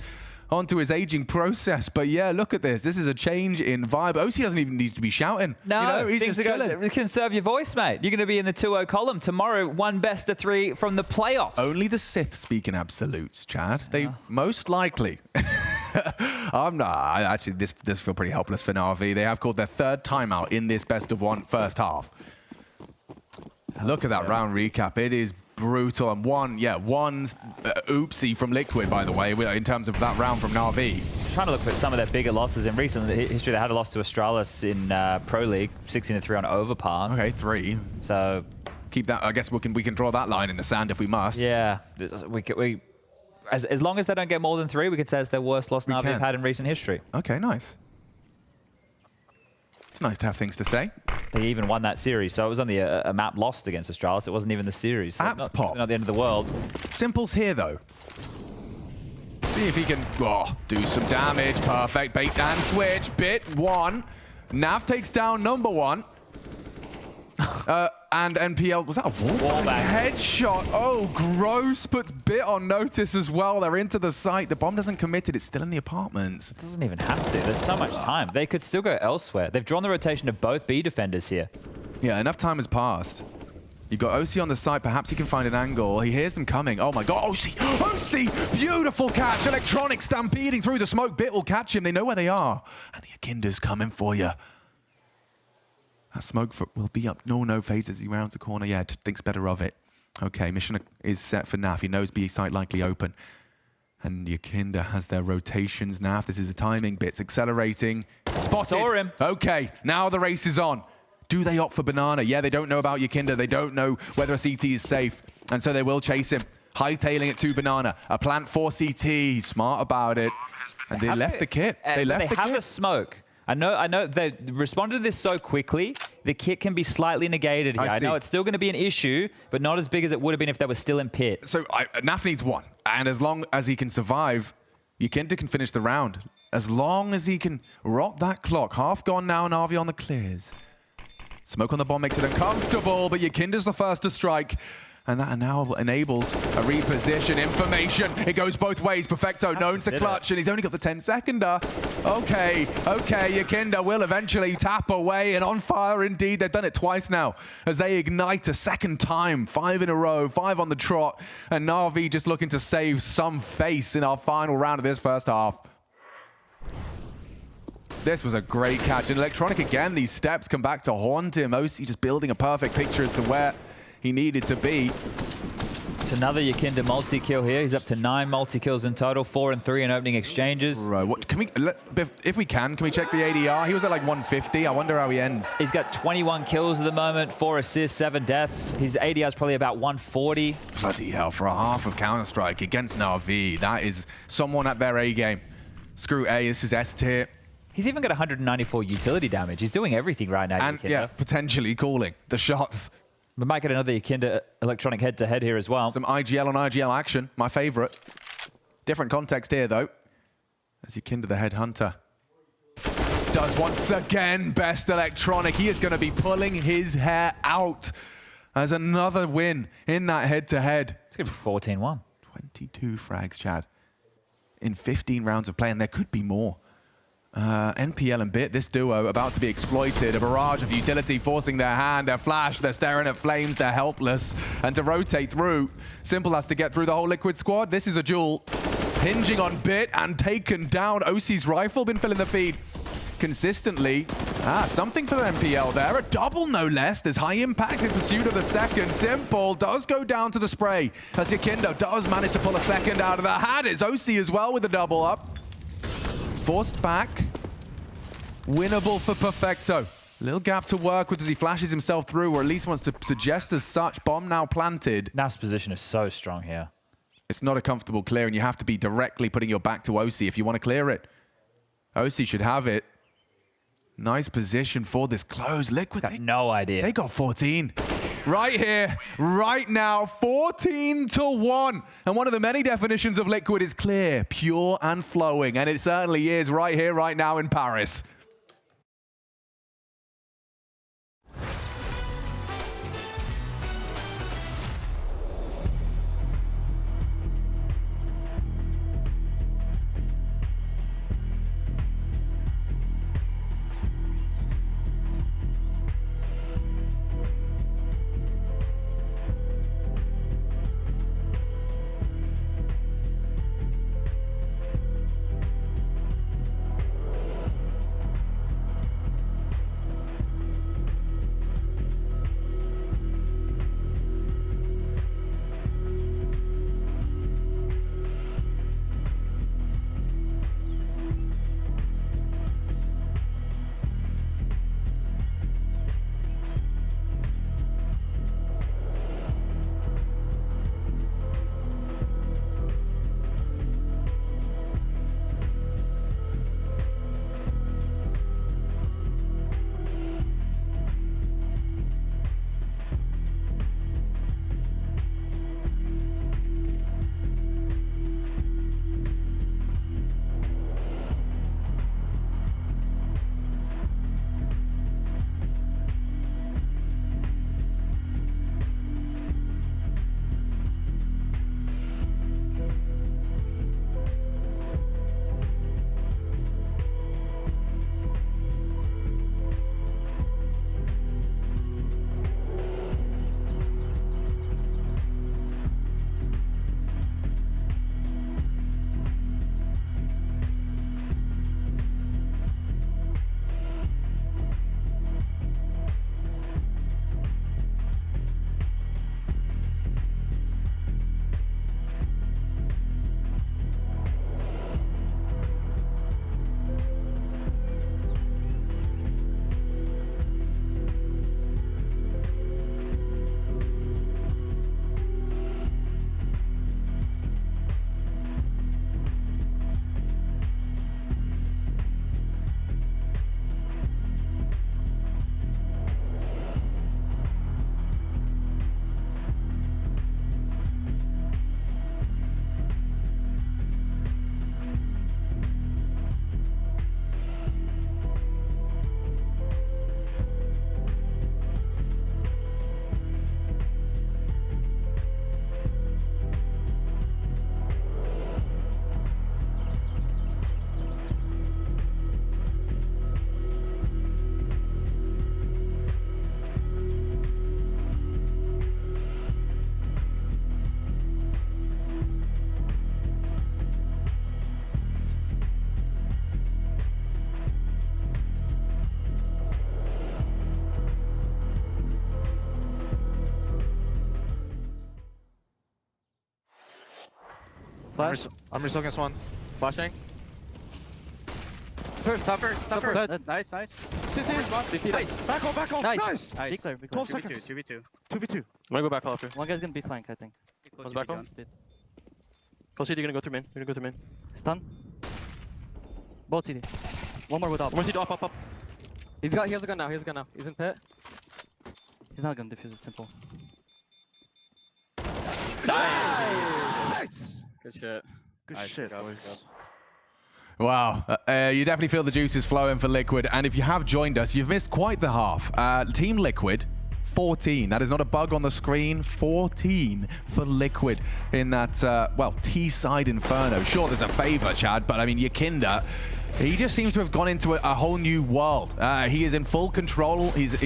onto his aging process. But yeah, look at this. This is a change in vibe. OC doesn't even need to be shouting. No, you know, he's just chilling. Conserve your voice, mate. You're going to be in the 2-0 column tomorrow. One best of 3 from the playoffs. Only the Sith speak in absolutes, Chad. They most likely. Actually, this does feel pretty helpless for NAVI. They have called their 3rd timeout in this best-of-1 first half. Look at that round recap. It is brutal. And one oopsie from Liquid, by the way, in terms of that round from NAVI. Trying to look for some of their bigger losses in recent history. They had a loss to Astralis in Pro League, 16-3 on Overpass. Okay, 3. So keep that. I guess we can draw that line in the sand if we must. Yeah, as long as they don't get more than 3, we could say it's their worst loss NAVI have had in recent history. Okay, nice. It's nice to have things to say. They even won that series, so it was only a map lost against Astralis. It wasn't even the series. So Apps pop. Not the end of the world. Simple's here, though. See if he can do some damage. Perfect bait and switch. Bit 1. Nav takes down number 1. And NPL, was that a wallbang headshot? Oh, gross. Puts Bit on notice as well. They're into the site. The bomb doesn't commit it. It's still in the apartments. It doesn't even have to. There's so much time. They could still go elsewhere. They've drawn the rotation of both B defenders here. Yeah, enough time has passed. You've got OC on the site. Perhaps he can find an angle. He hears them coming. Oh my God, OC! OC! Beautiful catch. Electronic stampeding through the smoke. Bit will catch him. They know where they are. And Yakinda's coming for you. That smoke will be up. No FaZe as he rounds the corner. Yeah, thinks better of it. Okay, mission is set for NAF. He knows B site likely open. And Yakinda has their rotations. NAF, this is a timing. Bits accelerating. Spotted. Saw him. Okay, now the race is on. Do they opt for Banana? Yeah, they don't know about Yakinda. They don't know whether a CT is safe. And so they will chase him. Hightailing it to Banana. A plant for CT. Smart about it. And they left the kit. They have a smoke. I know they responded to this so quickly, the kit can be slightly negated here. I know it's still going to be an issue, but not as big as it would have been if they were still in pit. So NAF needs 1. And as long as he can survive, Yakinda can finish the round. As long as he can rock that clock. Half gone now, NAVI on the clears. Smoke on the bomb makes it uncomfortable, but Yakinda's the first to strike. And that now enables a reposition information. It goes both ways. Perfecto known to clutch, and he's only got the 10-seconder. Okay, Yakinda will eventually tap away, and on fire indeed. They've done it twice now as they ignite a second time. 5 in a row, 5 on the trot, and NAVI just looking to save some face in our final round of this first half. This was a great catch. And Electronic again, these steps come back to haunt him. OC just building a perfect picture as to where he needed to be. It's another Yakinda multi-kill here. He's up to 9 multi-kills in total, 4 and 3 in opening exchanges. Right, what can we, if we can we check the ADR? He was at like 150. I wonder how he ends. He's got 21 kills at the moment, 4 assists, 7 deaths. His ADR is probably about 140. Bloody hell, for a half of Counter-Strike against NAVI, that is someone at their A game. Screw A, this is S tier. He's even got 194 utility damage. He's doing everything right now, and Yakinda. Yeah, potentially calling the shots. We might get another Yakinda Electronic head-to-head here as well. Some IGL on IGL action, my favorite. Different context here, though. As Yakinda the headhunter does once again best Electronic. He is going to be pulling his hair out as another win in that head-to-head. It's going to be 14-1. 22 frags, Chad, in 15 rounds of play, and there could be more. NPL and Bit, this duo about to be exploited. A barrage of utility forcing their hand, their flash, they're staring at flames, they're helpless. And to rotate through, Simple has to get through the whole Liquid squad. This is a duel. Hinging on Bit and taken down. OC's rifle been filling the feed consistently. Something for the NPL there. A double, no less. There's high impact in pursuit of the second. Simple does go down to the spray as Yakinda does manage to pull a second out of the hat. It's OC as well with the double up. Forced back. Winnable for Perfecto. Little gap to work with as he flashes himself through, or at least wants to suggest as such. Bomb now planted. NAF's position is so strong here. It's not a comfortable clear, and you have to be directly putting your back to OC if you want to clear it. OC should have it. Nice position for this close. Liquid, got no idea. They got 14. Right here, right now, 14-1. And one of the many definitions of Liquid is clear, pure, and flowing. And it certainly is right here, right now in Paris. Flash. I'm resoaking one. Flashing. First, top first. Nice, nice. CT. Nice. Back home. Nice. Nice. Be clear, be 12 clear. seconds. 2v2. 2v2. I'm gonna go back all after. One guy's gonna be flank, I think. Close back home. Close CT, gonna go through main. Stun. Both CD. One more with up. One more CT, up. He has a gun now. He's in pit. He's not gonna defuse it, simple. Nice! Good shit. Good shit, boys. Wow, you definitely feel the juices flowing for Liquid, and if you have joined us, you've missed quite the half. Team Liquid, 14. That is not a bug on the screen. 14 for Liquid in that, well, T-side Inferno. Sure, there's a favor, Chad, but I mean, Yakinda, he just seems to have gone into a whole new world. He is in full control. He's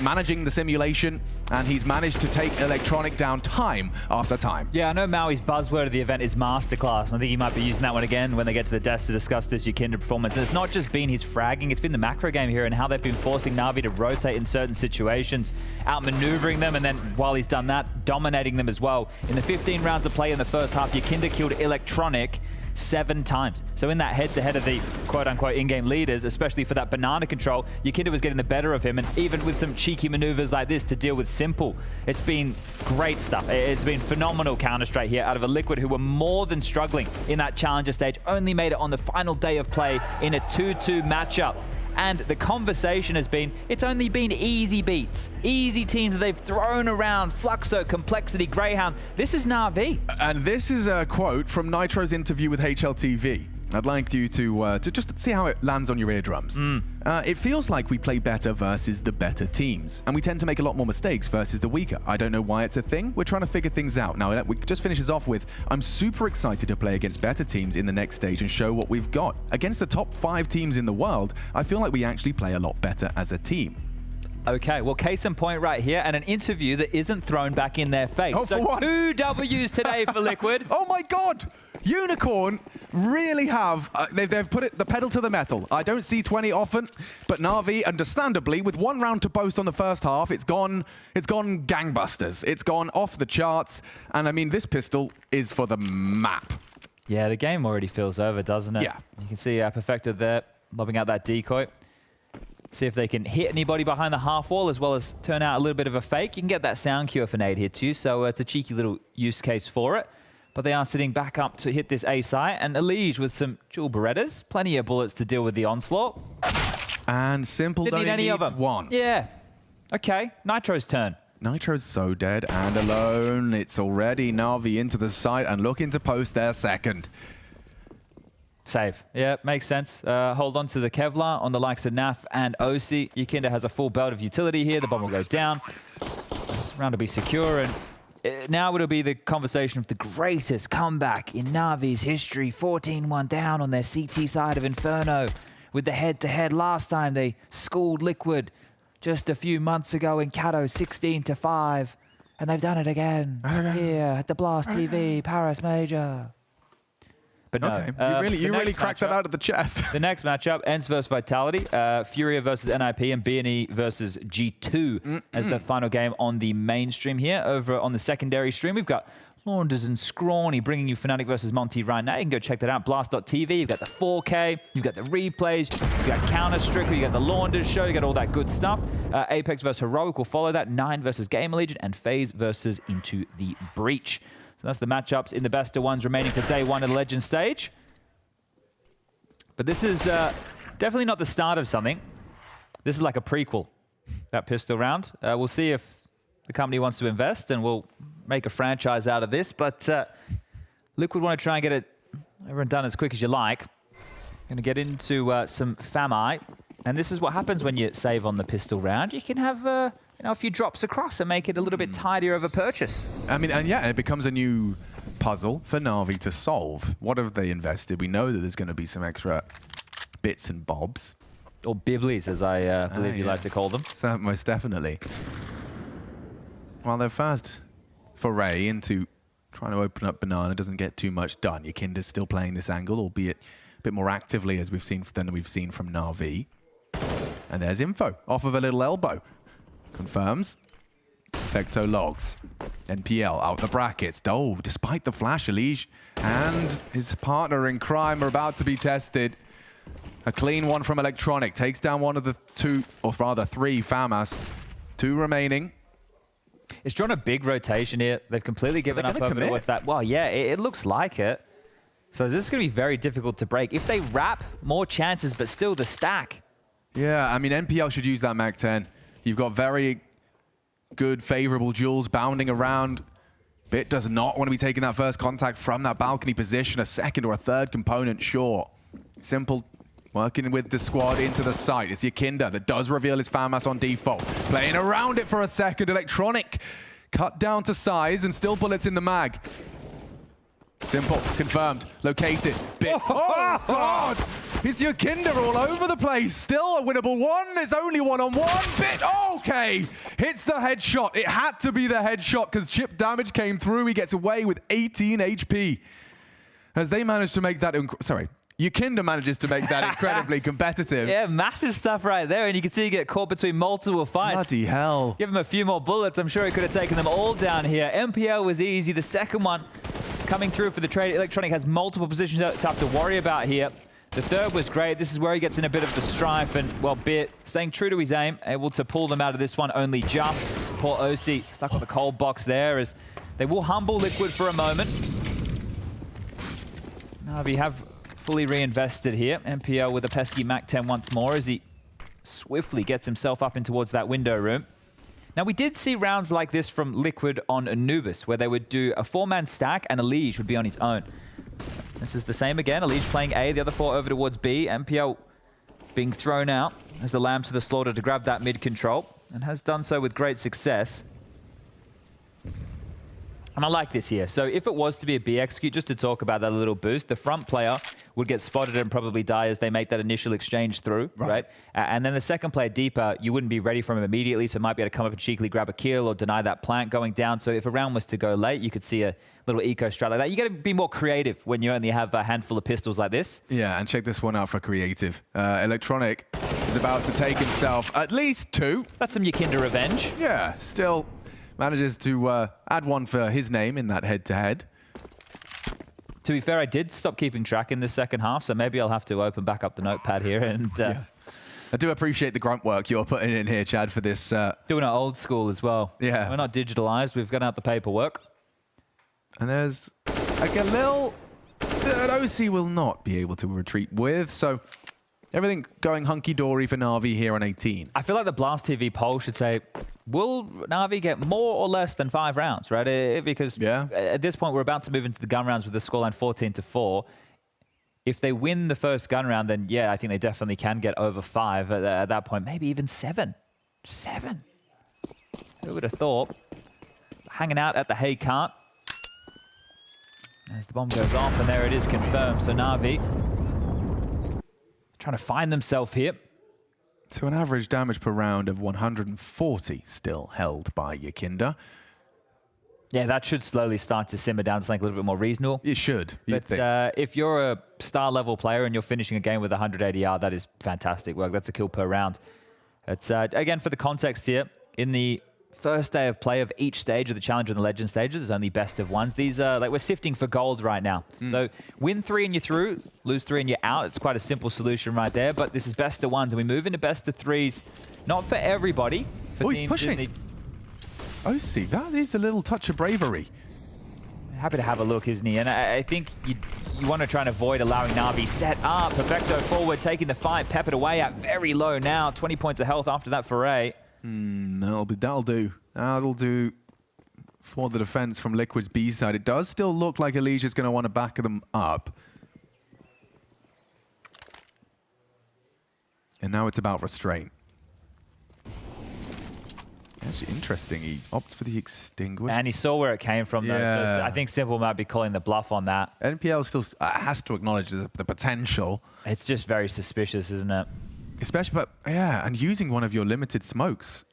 managing the simulation, and he's managed to take Electronic down time after time. Yeah, I know Maui's buzzword of the event is Masterclass, and I think he might be using that one again when they get to the desk to discuss this Yakinda performance. And it's not just been his fragging, it's been the macro game here and how they've been forcing Navi to rotate in certain situations, outmaneuvering them, and then while he's done that, dominating them as well. In the 15 rounds of play in the first half, Yakinda killed Electronic 7 times. So in that head-to-head of the quote-unquote in-game leaders, especially for that banana control, Yakinda was getting the better of him, and even with some cheeky maneuvers like this to deal with Simple, it's been great stuff. It's been phenomenal Counter-Strike here out of a Liquid who were more than struggling in that challenger stage, only made it on the final day of play in a 2-2 matchup. And the conversation has been, it's only been easy beats, easy teams that they've thrown around, Fluxo, Complexity, Greyhound. This is Na'Vi. And this is a quote from Nitro's interview with HLTV. I'd like you to just see how it lands on your eardrums. It feels like we play better versus the better teams, and we tend to make a lot more mistakes versus the weaker. I don't know why it's a thing. We're trying to figure things out. Now, we just finishes off with, I'm super excited to play against better teams in the next stage and show what we've got. Against the top 5 teams in the world, I feel like we actually play a lot better as a team. Okay, well, case in point right here, and an interview that isn't thrown back in their face. Oh, so for what? 2 Ws today for Liquid. Oh my God! Unicorn really have, they've put the pedal to the metal. I don't see 20 often, but Na'Vi, understandably, with 1 round to boast on the first half, it's gone gangbusters. It's gone off the charts, and I mean, this pistol is for the map. Yeah, the game already feels over, doesn't it? Yeah. You can see Perfecto there, lobbing out that decoy. See if they can hit anybody behind the half wall, as well as turn out a little bit of a fake. You can get that sound cue if an 8 hits you, so it's a cheeky little use case for it. But they are sitting back up to hit this A site, and Elige with some dual Berettas. Plenty of bullets to deal with the onslaught. And Simple Didn't need any of them. 1. Yeah. Okay, Nitro's turn. Nitro's so dead and alone. It's already Na'Vi into the site and looking to post their second. Save. Yeah, makes sense. Hold on to the Kevlar on the likes of NAF and OC. Yakinda has a full belt of utility here. The bomb will go down. This round will be secure, and now it'll be the conversation of the greatest comeback in Navi's history. 14-1 down on their CT side of Inferno with the head-to-head. Last time they schooled Liquid just a few months ago in Cato, 16-5. And they've done it again here at the Blast TV Paris Major. But no, okay. You really cracked that out of the chest. The next matchup, ENCE versus Vitality, FURIA versus NIP, and BNE versus G2 as the final game on the mainstream here. Over on the secondary stream, we've got Launders and Scrawny bringing you Fnatic versus Monte right now. You can go check that out, blast.tv. You've got the 4K, you've got the replays, you've got Counter-Strike, you've got the Launders show, you got all that good stuff. Apeks versus Heroic will follow that, 9 versus GamerLegion, and FaZe versus Into the Breach. So that's the matchups in the best of ones remaining for day 1 of the Legend stage. But this is definitely not the start of something. This is like a prequel, that pistol round. We'll see if the company wants to invest, and we'll make a franchise out of this. But Liquid want to try and get it everyone done as quick as you like. Going to get into some FAMI. And this is what happens when you save on the pistol round. You can have a few drops across and make it a little bit tidier of a purchase. I mean, and yeah, it becomes a new puzzle for Na'Vi to solve. What have they invested? We know that there's going to be some extra bits and bobs. Or biblies, as I believe you like to call them. So, most definitely. Well, their first foray into trying to open up Banana doesn't get too much done. Yakinda's still playing this angle, albeit a bit more actively as we've seen from Na'Vi. And there's info off of a little elbow. Confirms. Perfecto logs. NPL out the brackets. Oh, despite the flash, Elige and his partner in crime are about to be tested. A clean one from Electronic. Takes down one of the two, or rather three, FAMAS. 2 remaining. It's drawn a big rotation here. They've completely given up over with that. Well, yeah, it looks like it. So this is going to be very difficult to break. If they wrap, more chances, but still the stack. Yeah, I mean, NPL should use that MAC-10. You've got very good, favorable duels bounding around. Bit does not want to be taking that first contact from that balcony position. A second or a third component, sure. Simple working with the squad into the site. It's Yakinda that does reveal his FAMAS on default. Playing around it for a second. Electronic cut down to size and still bullets in the mag. Simple, confirmed, located, bit. Oh, God! It's Yakinda all over the place. Still a winnable one. There's only one-on-one. Bit, okay! Hits the headshot. It had to be the headshot because chip damage came through. He gets away with 18 HP. As they managed to make that, Yakinda manages to make that incredibly competitive. Yeah, massive stuff right there, and you can see you get caught between multiple fights. Bloody hell. Give him a few more bullets. I'm sure he could have taken them all down here. MPL was easy. The second one coming through for the trade. Electronic has multiple positions to have to worry about here. The third was great. This is where he gets in a bit of the strife, and, well, Bit staying true to his aim, able to pull them out of this one only just. Poor OC stuck with the cold box there as they will humble Liquid for a moment. NAVI have fully reinvested here. MPL with a pesky MAC-10 once more as he swiftly gets himself up in towards that window room. Now, we did see rounds like this from Liquid on Anubis, where they would do a 4-man stack and Elige would be on his own. This is the same again. Elige playing A, the other 4 over towards B. MPL being thrown out as the lamb to the slaughter to grab that mid control, and has done so with great success. And I like this here. So if it was to be a B execute, just to talk about that little boost, the front player would get spotted and probably die as they make that initial exchange through, right? And then the second player deeper, you wouldn't be ready from him immediately, so might be able to come up and cheekily grab a kill or deny that plant going down. So if a round was to go late, you could see a little eco strat like that. You got to be more creative when you only have a handful of pistols like this. Yeah, and check this one out for creative. Electronic is about to take himself at least 2. That's some Yakinda revenge. Yeah, still manages to add one for his name in that head-to-head. To be fair, I did stop keeping track in the second half, so maybe I'll have to open back up the notepad here. And yeah. I do appreciate the grunt work you're putting in here, Chad, for this. Doing it old school as well. Yeah. We're not digitalized. We've got out the paperwork. And there's like a little that OC will not be able to retreat with, so everything going hunky-dory for Na'Vi here on 18. I feel like the Blast TV poll should say, will Na'Vi get more or less than 5 rounds, right? Because at this point, we're about to move into the gun rounds with the scoreline 14-4. If they win the first gun round, then yeah, I think they definitely can get over 5 at that point. Maybe even 7. 7. Who would have thought? Hanging out at the Hay Cart. As the bomb goes off, and there it is confirmed. So Na'Vi trying to find themselves here. So an average damage per round of 140 still held by Yakinda. Yeah, that should slowly start to simmer down to something a little bit more reasonable. It should. But if you're a star level player and you're finishing a game with 180 AR, that is fantastic work. That's a kill per round. It's again, for the context here, in the first day of play of each stage of the Challenger and the Legend stages, there's only best of ones. These are like we're sifting for gold right now. So win 3 and you're through, lose 3 and you're out. It's quite a simple solution right there. But this is best of ones, and we move into best of 3s. Not for everybody. For he's pushing. OC, that is a little touch of bravery. Happy to have a look, isn't he? And I think you want to try and avoid allowing Na'Vi set up. Perfecto forward, taking the fight, peppered away at very low now. 20 points of health after that foray. That'll do. That'll do for the defense from Liquid's B side. It does still look like Elige is going to want to back them up. And now it's about restraint. Actually, interesting. He opts for the extinguish. And he saw where it came from, though. So I think Simple might be calling the bluff on that. NPL still has to acknowledge the potential. It's just very suspicious, isn't it? Especially, but yeah, and using one of your limited smokes.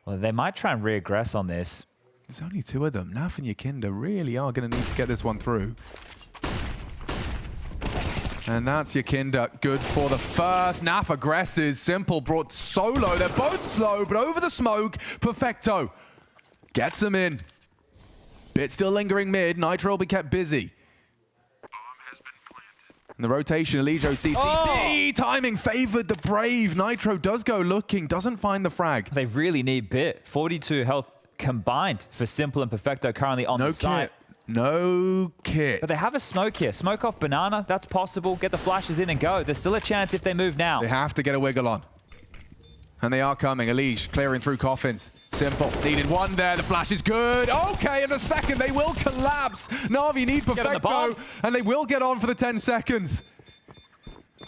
Well, they might try and regress on this. There's only 2 of them. Naf and Yakinda really are going to need to get this one through. And that's Yakinda. Good for the first. Naf aggresses. Simple brought solo. They're both slow, but over the smoke, Perfecto Gets him in. Bit still lingering mid. Nitro will be kept busy. And the rotation, Elijo CC. Timing favored the Brave. Nitro does go looking, doesn't find the frag. They really need Bit. 42 health combined for Simple and Perfecto currently on the site. No kit. But they have a smoke here. Smoke off Banana, that's possible. Get the flashes in and go. There's still a chance if they move now. They have to get a wiggle on. And they are coming. Elige clearing through coffins. Simple. Needed one there. The flash is good. Okay, in a second, they will collapse. Na'Vi need Perfecto, and they will get on for the 10 seconds.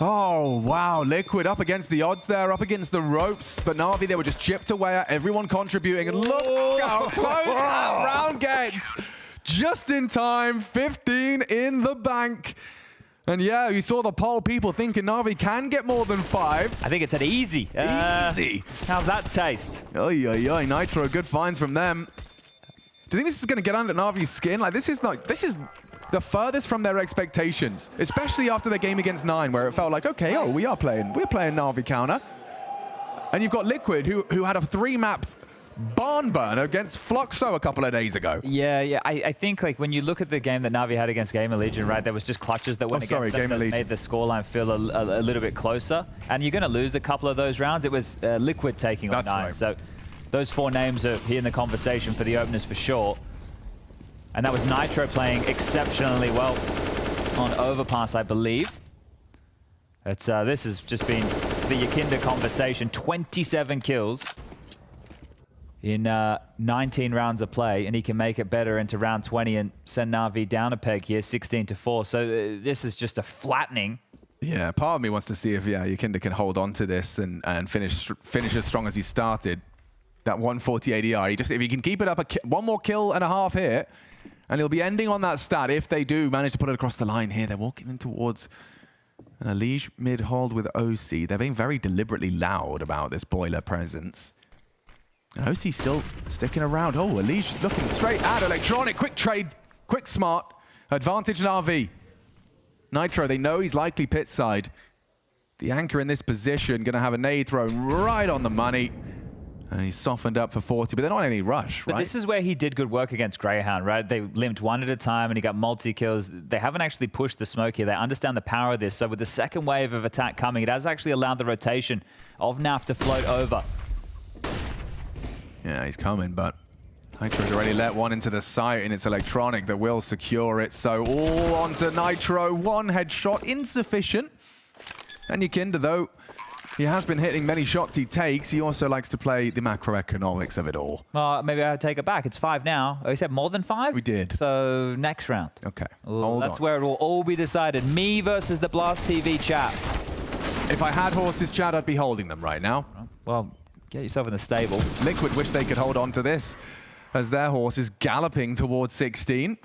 Oh, wow. Liquid up against the odds there, up against the ropes. But Na'Vi, they were just chipped away at everyone contributing. And look how close that round gets. Just in time, 15 in the bank. And yeah, you saw the poll, people thinking Na'Vi can get more than 5. I think it's an easy. Easy. How's that taste? Oy, oy, oy. Nitro, good finds from them. Do you think this is going to get under Na'Vi's skin? Like, this is the furthest from their expectations, especially after their game against 9, where it felt like, okay, we're playing Na'Vi counter. And you've got Liquid, who had a 3-map barn burn against Fluxo a couple of days ago. Yeah. I think like when you look at the game that Navi had against GamerLegion, right, there was just clutches that went against them that made the scoreline feel a little bit closer. And you're going to lose a couple of those rounds. It was Liquid taking on 9. Right. So those 4 names are here in the conversation for the openers for sure. And that was Nitro playing exceptionally well on Overpass, I believe. This has just been the Yakinda conversation. 27 kills in 19 rounds of play, and he can make it better into round 20 and send Na'Vi down a peg here, 16-4. So this is just a flattening. Yeah, part of me wants to see if Yakinda can hold on to this and finish as strong as he started. That 140 ADR. If he can keep it up, one more kill and a half here, and he'll be ending on that stat if they do manage to put it across the line here. They're walking in towards an Elige mid-hold with OC. They're being very deliberately loud about this boiler presence. And OC still sticking around. Oh, Elige looking straight at Electronic. Quick trade, quick smart. Advantage Na'Vi. Nitro, they know he's likely pit side. The anchor in this position, going to have a nade thrown right on the money. And he's softened up for 40, but they're not in any rush, right? But this is where he did good work against Greyhound, right? They limped one at a time and he got multi-kills. They haven't actually pushed the smoke here. They understand the power of this. So with the second wave of attack coming, it has actually allowed the rotation of NAF to float over. Yeah, he's coming, but Nitro's already let one into the site, and it's Electronic that will secure it. So all onto Nitro. One headshot, insufficient. And Yakinda, though, he has been hitting many shots he takes. He also likes to play the macroeconomics of it all. Maybe I'll take it back. It's 5 now. Oh, you said more than 5? We did. So next round. Okay. That's where it will all be decided. Me versus the Blast TV chat. If I had horses, Chad, I'd be holding them right now. Well, get yourself in the stable. Liquid wish they could hold on to this as their horse is galloping towards 16.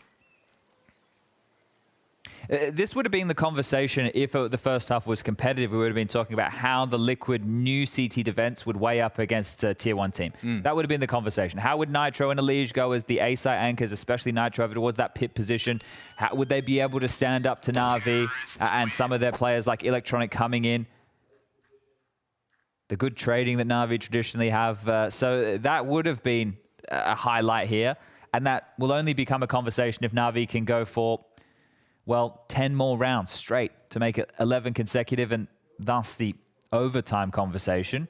This would have been the conversation if the first half was competitive. We would have been talking about how the Liquid new CT defense would weigh up against a Tier 1 team. That would have been the conversation. How would Nitro and Elige go as the A-site anchors, especially Nitro over towards that pit position? How would they be able to stand up to Na'Vi and some of their players like Electronic coming in? The good trading that Na'Vi traditionally have. So that would have been a highlight here. And that will only become a conversation if Na'Vi can go for, well, 10 more rounds straight to make it 11 consecutive, and thus the overtime conversation.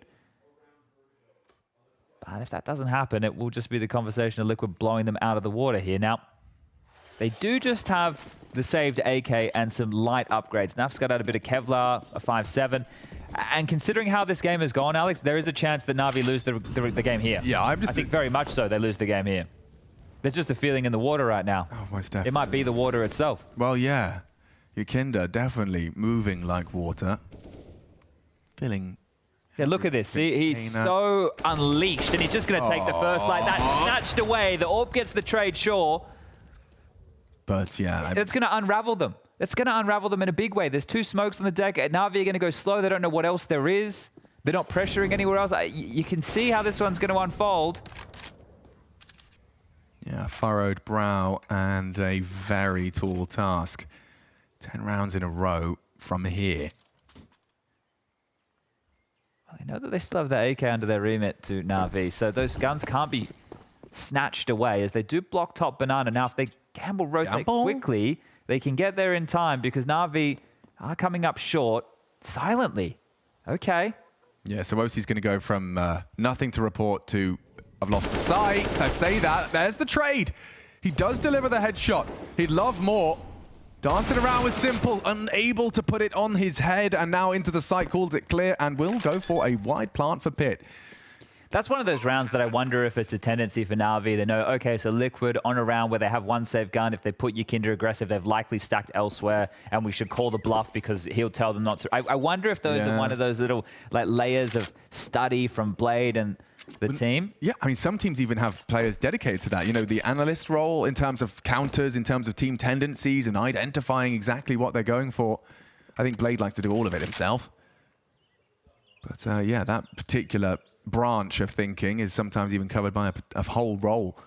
But if that doesn't happen, it will just be the conversation of Liquid blowing them out of the water here. Now, they do just have the saved AK and some light upgrades. Naf's got out a bit of Kevlar, a 5.7. And considering how this game has gone, Alex, there is a chance that Na'Vi lose the game here. Yeah, I think very much so they lose the game here. There's just a feeling in the water right now. Oh, most definitely. It might be the water itself. Well, yeah. Yakinda definitely moving like water. Feeling... Yeah, look at this. See, he's so unleashed, and he's just going to take the first light. That's snatched away. The Orb gets the trade, sure. But, yeah. It's going to unravel them. It's going to unravel them in a big way. There's 2 smokes on the deck. Na'Vi are going to go slow. They don't know what else there is. They're not pressuring anywhere else. You can see how this one's going to unfold. Yeah, furrowed brow and a very tall task. 10 rounds in a row from here. Well, they know that they still have that AK under their remit to Na'Vi, so those guns can't be snatched away as they do block top banana. Now, if they gamble rotate quickly, they can get there in time because Na'Vi are coming up short silently. Okay. Yeah, so OC's going to go from nothing to report to I've lost the sight. I say that. There's the trade. He does deliver the headshot. He'd love more. Dancing around with Simple, unable to put it on his head, and now into the site, calls it clear, and will go for a wide plant for Pit. That's one of those rounds that I wonder if it's a tendency for Na'Vi. They know, okay, so Liquid on a round where they have one safe gun. If they put Yikinda aggressive, they've likely stacked elsewhere, and we should call the bluff because he'll tell them not to. I wonder if those are one of those little like layers of study from Blade and the team. Yeah, I mean, some teams even have players dedicated to that. You know, the analyst role in terms of counters, in terms of team tendencies and identifying exactly what they're going for. I think Blade likes to do all of it himself. But yeah, that particular branch of thinking is sometimes even covered by a whole role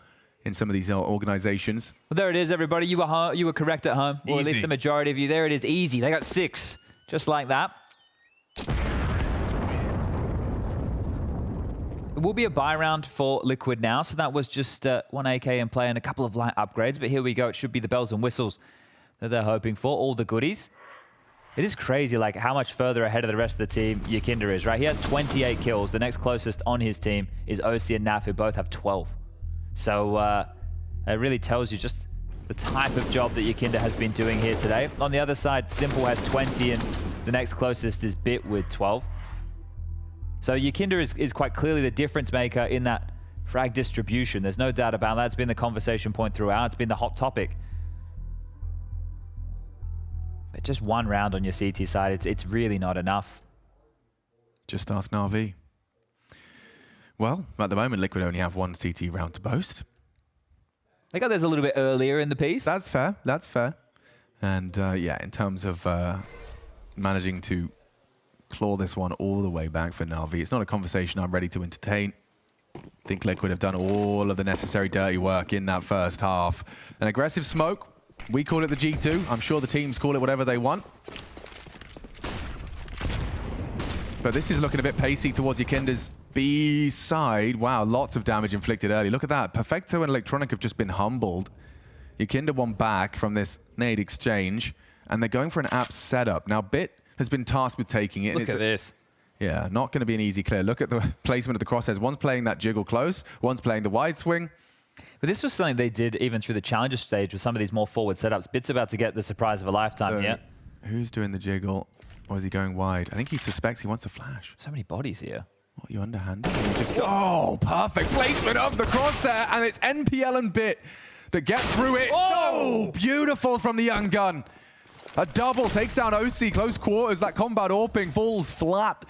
in some of these organizations. Well, there it is, everybody. You were correct at home, or at least the majority of you. There it is, easy. They got 6, just like that. It will be a buy round for Liquid now, so that was just 1 AK in play and a couple of light upgrades, but here we go. It should be the bells and whistles that they're hoping for, all the goodies. It is crazy, like, how much further ahead of the rest of the team Yikinda is, right? He has 28 kills. The next closest on his team is OC and NAV, who both have 12. So it really tells you just the type of job that Yikinda has been doing here today. On the other side, Simple has 20, and the next closest is Bit with 12. So Yikinda is quite clearly the difference maker in that frag distribution. There's no doubt about that. It's been the conversation point throughout. It's been the hot topic. But just one round on your CT side, it's really not enough. Just ask Na'Vi. Well, at the moment, Liquid only have 1 CT round to boast. I got there's a little bit earlier in the piece. That's fair. That's fair. And yeah, in terms of managing to claw this one all the way back for Na'Vi, it's not a conversation I'm ready to entertain. I think Liquid have done all of the necessary dirty work in that first half. An aggressive smoke. We call it the G2. I'm sure the teams call it whatever they want. But this is looking a bit pacey towards Yikinda's B side. Wow, lots of damage inflicted early. Look at that. Perfecto and Electronic have just been humbled. Yikinda won back from this nade exchange, and they're going for an app setup. Now, Bit has been tasked with taking it. Look at this. Yeah, not going to be an easy clear. Look at the placement of the crosshairs. One's playing that jiggle close, one's playing the wide swing. But this was something they did even through the challenger stage with some of these more forward setups. Bit's about to get the surprise of a lifetime here. Who's doing the jiggle? Or is he going wide? I think he suspects he wants a flash. So many bodies here. What, you underhanded? You just go, oh, perfect placement of the crosshair, and it's NPL and Bit that get through it. Oh, beautiful from the young gun. A double takes down OC, close quarters. That combat AWPing falls flat.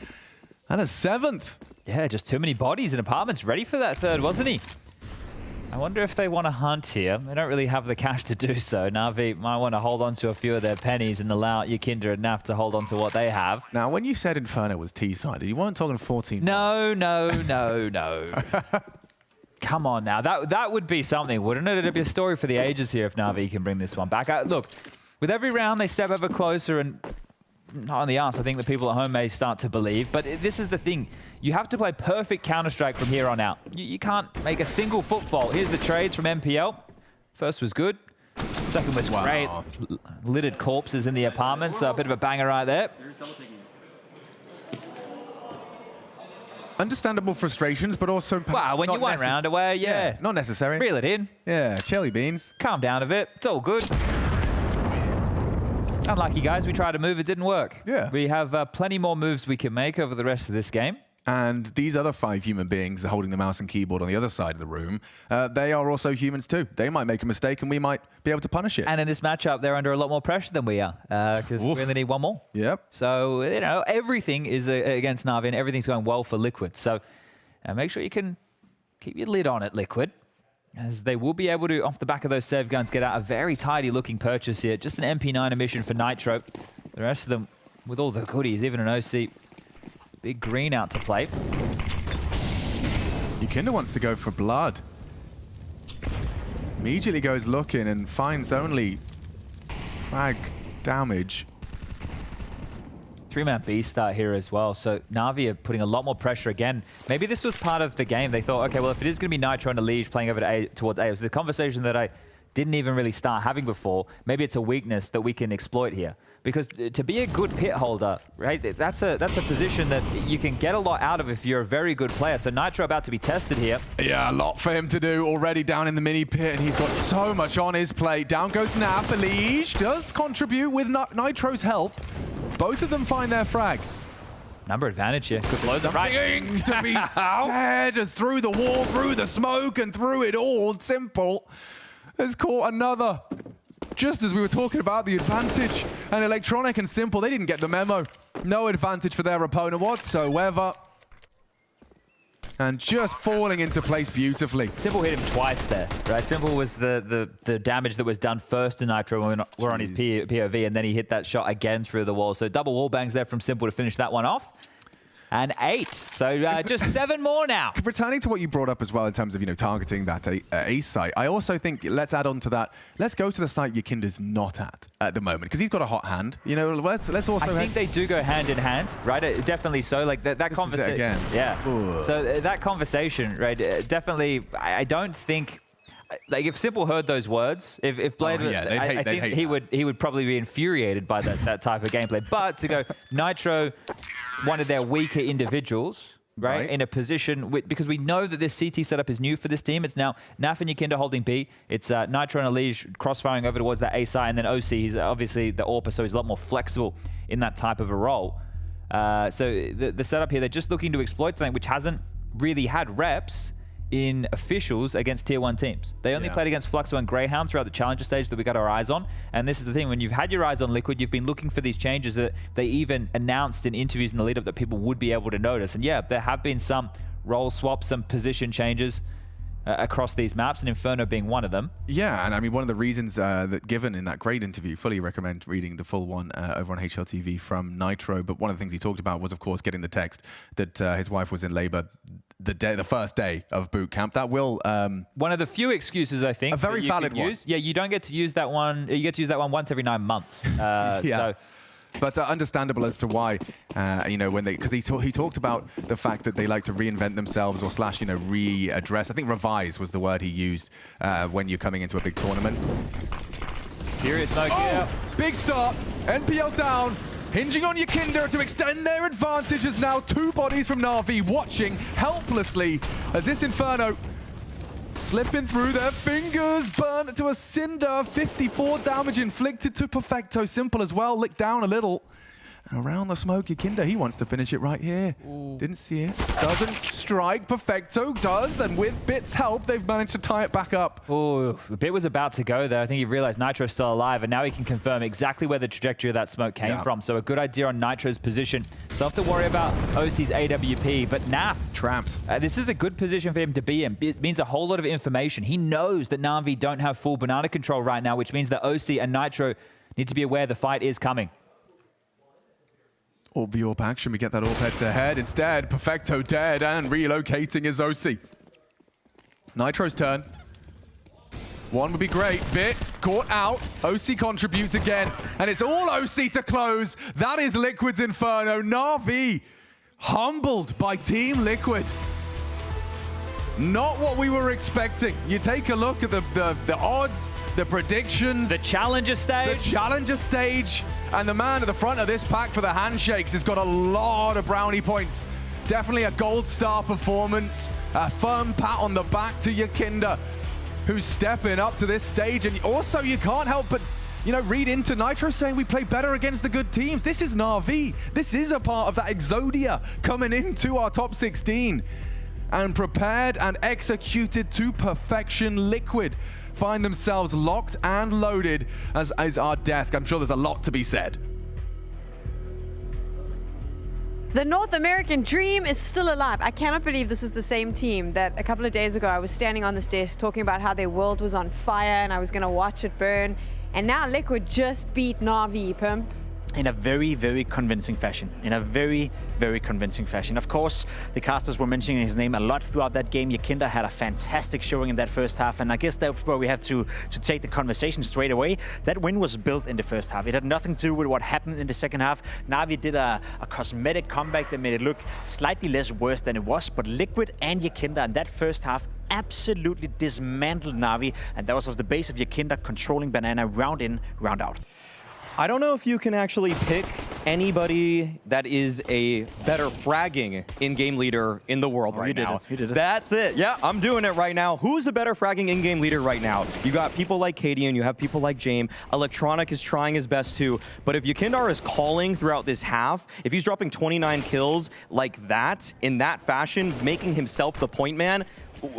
And a 7th. Yeah, just too many bodies in apartments. Ready for that 3rd, wasn't he? I wonder if they want to hunt here. They don't really have the cash to do so. Na'Vi might want to hold on to a few of their pennies and allow Yikinda and NAV to hold on to what they have. Now, when you said Inferno was T-sided, you weren't talking 14. No. Come on now. That would be something, wouldn't it? It'd be a story for the ages here if Na'Vi can bring this one back. Look, with every round they step ever closer, and not only us, I think the people at home may start to believe, but this is the thing. You have to play perfect Counter-Strike from here on out. You can't make a single footfall. Here's the trades from MPL. First was good. Second was great. Littered corpses in the apartments, so a bit of a banger right there. Understandable frustrations, but also wow, when you want round away, yeah. Not necessary. Reel it in. Yeah, chili beans. Calm down a bit. It's all good. Unlucky, guys. We tried to move. It didn't work. Yeah. We have plenty more moves we can make over the rest of this game. And these other 5 human beings holding the mouse and keyboard on the other side of the room, they are also humans too. They might make a mistake and we might be able to punish it. And in this matchup, they're under a lot more pressure than we are because we only need one more. Yep. So, you know, everything is against Na'Vi and everything's going well for Liquid. So make sure you can keep your lid on it, Liquid, as they will be able to, off the back of those save guns, get out a very tidy looking purchase here. Just an MP9 emission for Nitro. The rest of them with all the goodies, even an OC. Big green out to play. Yikinda wants to go for blood. Immediately goes looking and finds only frag damage. 3-man B start here as well. So Navi are putting a lot more pressure again. Maybe this was part of the game. They thought, okay, well, if it is going to be Nitro and Elige playing over to A, towards A, it was the conversation that I didn't even really start having before. Maybe it's a weakness that we can exploit here. Because to be a good pit holder, right, that's a position that you can get a lot out of if you're a very good player. So Nitro about to be tested here. Yeah, a lot for him to do already down in the mini pit, and he's got so much on his plate. Down goes Nav. Elige does contribute with Nitro's help. Both of them find their frag. Number advantage here. Could close it right. Something to be said as through the wall, through the smoke, and through it all. Simple has caught another. Just as we were talking about the advantage, and Electronic and Simple, they didn't get the memo. No advantage for their opponent whatsoever. And just falling into place beautifully. Simple hit him twice there, right? Simple was the damage that was done first to Nitro when we're on his POV, and then he hit that shot again through the wall. So double wall bangs there from Simple to finish that one off. And 8. So just 7 more now. Returning to what you brought up as well in terms of, targeting that A site, I also think let's add on to that. Let's go to the site Yakinda's not at the moment, because he's got a hot hand. Let's also... I think they do go hand in hand, right? Definitely so. Like that conversation. Again. Yeah. Ooh. So that conversation, right? Definitely, I don't think... Like if Simple heard those words, if Blade, I think he would probably be infuriated by that type of gameplay. But to go Nitro, one of their weaker individuals, right? In a position because we know that this CT setup is new for this team. It's now Naf and Yakinda holding B. It's Nitro and Elige crossfiring over towards that A side, and then OC. He's obviously the AWPer, so he's a lot more flexible in that type of a role. So the setup here, they're just looking to exploit something which hasn't really had reps in officials against tier 1 teams. They only played against Fluxo and Greyhound throughout the challenger stage that we got our eyes on. And this is the thing, when you've had your eyes on Liquid, you've been looking for these changes that they even announced in interviews in the lead up that people would be able to notice. And yeah, there have been some role swaps, some position changes across these maps, and Inferno being one of them. Yeah, and I mean, one of the reasons that given in that great interview, fully recommend reading the full one over on HLTV from Nitro, but one of the things he talked about was, of course, getting the text that his wife was in labor the first day of boot camp. That will one of the few excuses, I think, a very valid one. Yeah, you don't get to use that one. You get to use that one once every 9 months. So. But understandable as to why, when because he talked about the fact that they like to reinvent themselves or / readdress. I think revise was the word he used when you're coming into a big tournament. Furious no kill. Big start. NPL down. Hinging on Yakinda to extend their advantage as now 2 bodies from Na'Vi watching helplessly as this Inferno slipping through their fingers, burnt to a cinder. 54 damage inflicted to Perfecto. Simple as well, licked down a little. And around the smoke, Yakinda, he wants to finish it right here. Ooh. Didn't see it. Doesn't strike. Perfecto does, and with Bit's help, they've managed to tie it back up. Oh, Bit was about to go there. I think he realized Nitro's still alive, and now he can confirm exactly where the trajectory of that smoke came from. So a good idea on Nitro's position. Still have to worry about OC's AWP, but Naf trapped. This is a good position for him to be in. It means a whole lot of information. He knows that Na'Vi don't have full banana control right now, which means that OC and Nitro need to be aware the fight is coming. AWP view AWP action, we get that AWP head-to-head. Instead, Perfecto dead and relocating his OC. Nitro's turn. One would be great. Bit caught out. OC contributes again. And it's all OC to close. That is Liquid's Inferno. Na'Vi humbled by Team Liquid. Not what we were expecting. You take a look at the odds, the predictions. The challenger stage. The challenger stage. And the man at the front of this pack for the handshakes has got a lot of brownie points. Definitely a gold star performance. A firm pat on the back to Yakinda, who's stepping up to this stage. And also you can't help but, read into Nitro saying we play better against the good teams. This is Na'Vi. This is a part of that Exodia coming into our top 16. And prepared and executed to perfection. Liquid find themselves locked and loaded as our desk. I'm sure there's a lot to be said. The North American dream is still alive. I cannot believe this is the same team that a couple of days ago I was standing on this desk talking about how their world was on fire and I was going to watch it burn. And now Liquid just beat Na'Vi, Pimp. in a very, very convincing fashion. In a very, very convincing fashion. Of course, the casters were mentioning his name a lot throughout that game. Jakinder had a fantastic showing in that first half, and I guess that's where we have to take the conversation straight away. That win was built in the first half. It had nothing to do with what happened in the second half. NAVI did a cosmetic comeback that made it look slightly less worse than it was, but Liquid and Jakinder in that first half absolutely dismantled NAVI, and that was off the base of Jakinder controlling Banana round in, round out. I don't know if you can actually pick anybody that is a better fragging in-game leader in the world right now. You did it. That's it. Yeah, I'm doing it right now. Who's a better fragging in-game leader right now? You got people like Cadian, you have people like Jame. Electronic is trying his best too. But if Jakinder is calling throughout this half, if he's dropping 29 kills like that, in that fashion, making himself the point man,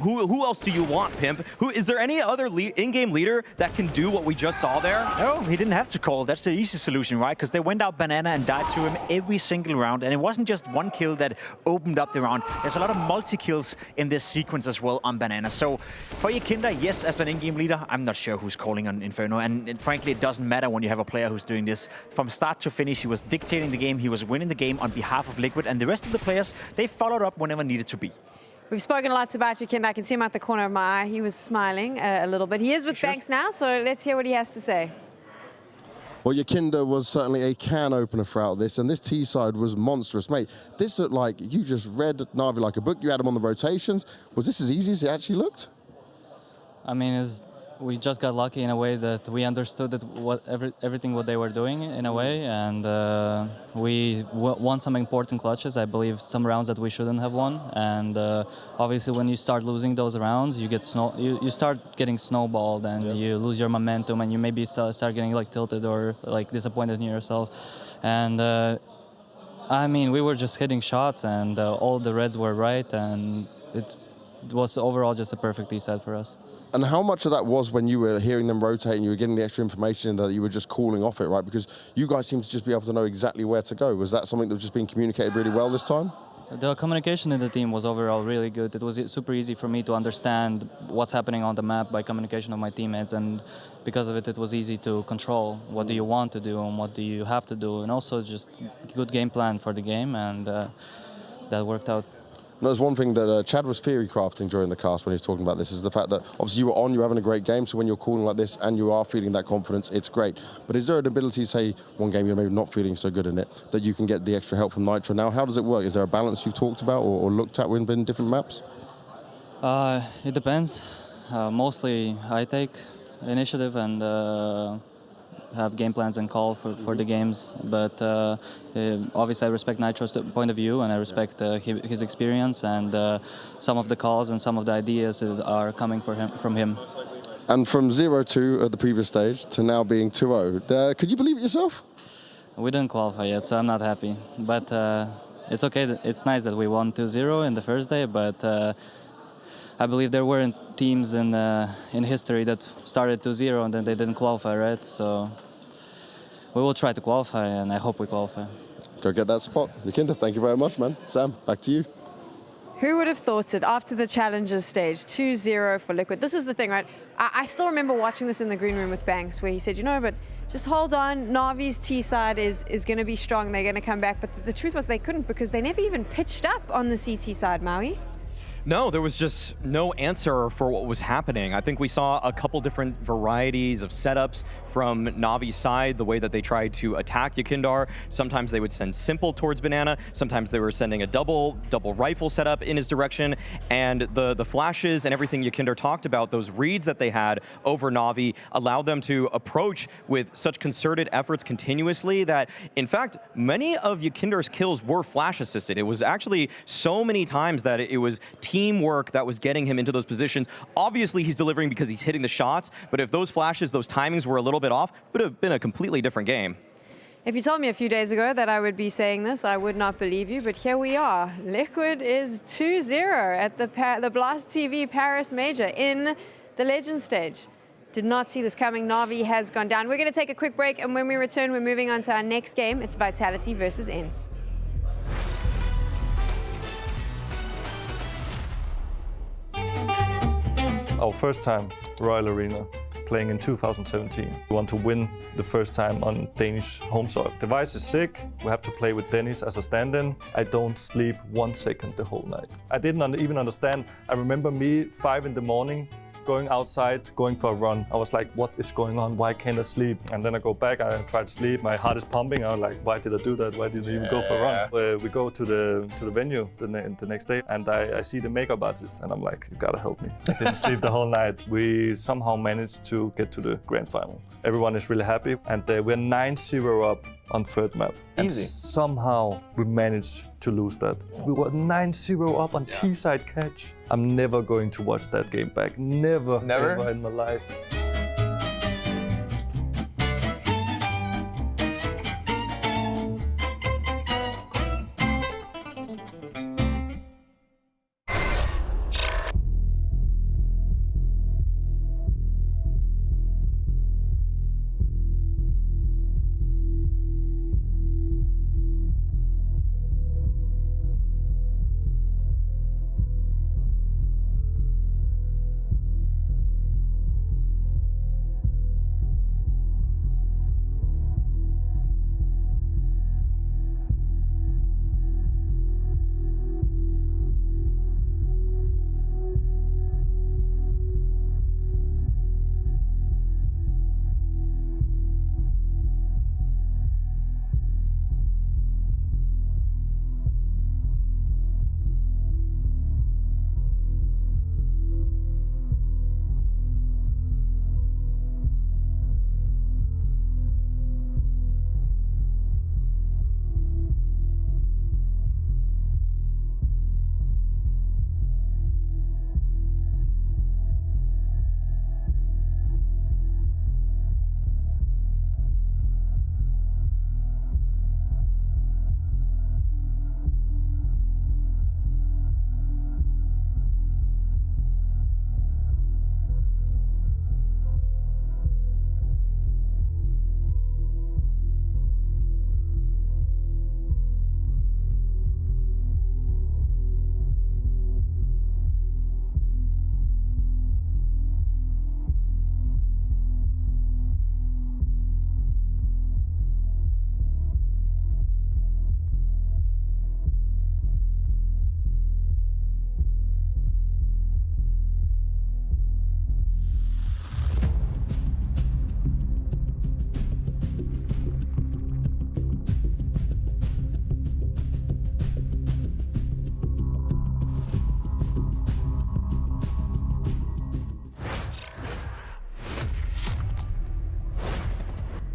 who else do you want, Pimp? Is there any other in-game leader that can do what we just saw there? No, he didn't have to call. That's the easy solution, right? Because they went out Banana and died to him every single round. And it wasn't just one kill that opened up the round. There's a lot of multi-kills in this sequence as well on Banana. So for Jakinder, yes, as an in-game leader, I'm not sure who's calling on Inferno. And frankly, it doesn't matter when you have a player who's doing this. From start to finish, he was dictating the game. He was winning the game on behalf of Liquid. And the rest of the players, they followed up whenever needed to be. We've spoken lots about Jakinder. I can see him out the corner of my eye. He was smiling a little bit. He is with Banks now, so let's hear what he has to say. Well, Jakinder was certainly a can opener throughout this, and this T side was monstrous. Mate, this looked like you just read Navi like a book. You had him on the rotations. Was this as easy as it actually looked? I mean, we just got lucky in a way that we understood that everything what they were doing in a way, and we won some important clutches. I believe some rounds that we shouldn't have won, and obviously when you start losing those rounds, you get you start getting snowballed, and you lose your momentum, and you maybe start getting like tilted or like disappointed in yourself, and I mean, we were just hitting shots, and all the reds were right, and it was overall just a perfect E-side for us. And how much of that was when you were hearing them rotate and you were getting the extra information that you were just calling off it, right? Because you guys seem to just be able to know exactly where to go. Was that something that was just being communicated really well this time? The communication in the team was overall really good. It was super easy for me to understand what's happening on the map by communication of my teammates, and because of it, it was easy to control what do you want to do and what do you have to do, and also just good game plan for the game, and that worked out. There's one thing that Chad was theory crafting during the cast when he was talking about this, is the fact that obviously you were on, you're having a great game, so when you're calling like this and you are feeling that confidence, it's great. But is there an ability, say, one game you're maybe not feeling so good in it, that you can get the extra help from Nitro? Now, how does it work? Is there a balance you've talked about or looked at when different maps? It depends. Mostly I take initiative and have game plans and call for the games, but obviously I respect Nitro's point of view, and I respect his experience, and some of the calls and some of the ideas are coming from him. And from 0-2 at the previous stage to now being 2-0, could you believe it yourself? We didn't qualify yet, so I'm not happy, but it's okay. It's nice that we won 2-0 in the first day, but I believe there weren't teams in history that started 2-0 and then they didn't qualify, right? So we will try to qualify, and I hope we qualify. Go get that spot. Jakinder, thank you very much, man. Sam, back to you. Who would have thought it after the Challengers stage, 2-0 for Liquid? This is the thing, right? I still remember watching this in the green room with Banks, where he said, you know, but just hold on, Navi's T side is going to be strong, they're going to come back. But the truth was they couldn't, because they never even pitched up on the CT side, Maui. No, there was just no answer for what was happening. I think we saw a couple different varieties of setups from Navi's side, the way that they tried to attack Jakinder. Sometimes they would send simple towards Banana. Sometimes they were sending a double rifle setup in his direction. And the flashes and everything Jakinder talked about, those reads that they had over Navi, allowed them to approach with such concerted efforts continuously that, in fact, many of Jakinder's kills were flash assisted. It was actually so many times that it was teamwork that was getting him into those positions. Obviously, he's delivering because he's hitting the shots, but if those flashes, those timings were a little bit off, it would have been a completely different game. If you told me a few days ago that I would be saying this, I would not believe you, but here we are. Liquid is 2-0 at the Blast TV Paris Major in the Legend stage. Did not see this coming. Navi has gone down. We're going to take a quick break, and when we return, we're moving on to our next game. It's Vitality versus ENCE. Our first time Royal Arena, playing in 2017. We want to win the first time on Danish home soil. Device is sick. We have to play with Dennis as a stand-in. I don't sleep 1 second the whole night. I didn't even understand. I remember me 5 in the morning, going outside, going for a run. I was like, what is going on? Why can't I sleep? And then I go back, I try to sleep. My heart is pumping. I was like, why did I do that? Why did I even go for a run? We go to the venue the next day, and I see the makeup artist, and I'm like, you gotta help me. I didn't sleep the whole night. We somehow managed to get to the grand final. Everyone is really happy, and we're 9-0 up on third map. Easy. And somehow we managed to lose that. We were 9-0 up on T-side catch. I'm never going to watch that game back. Never ever in my life.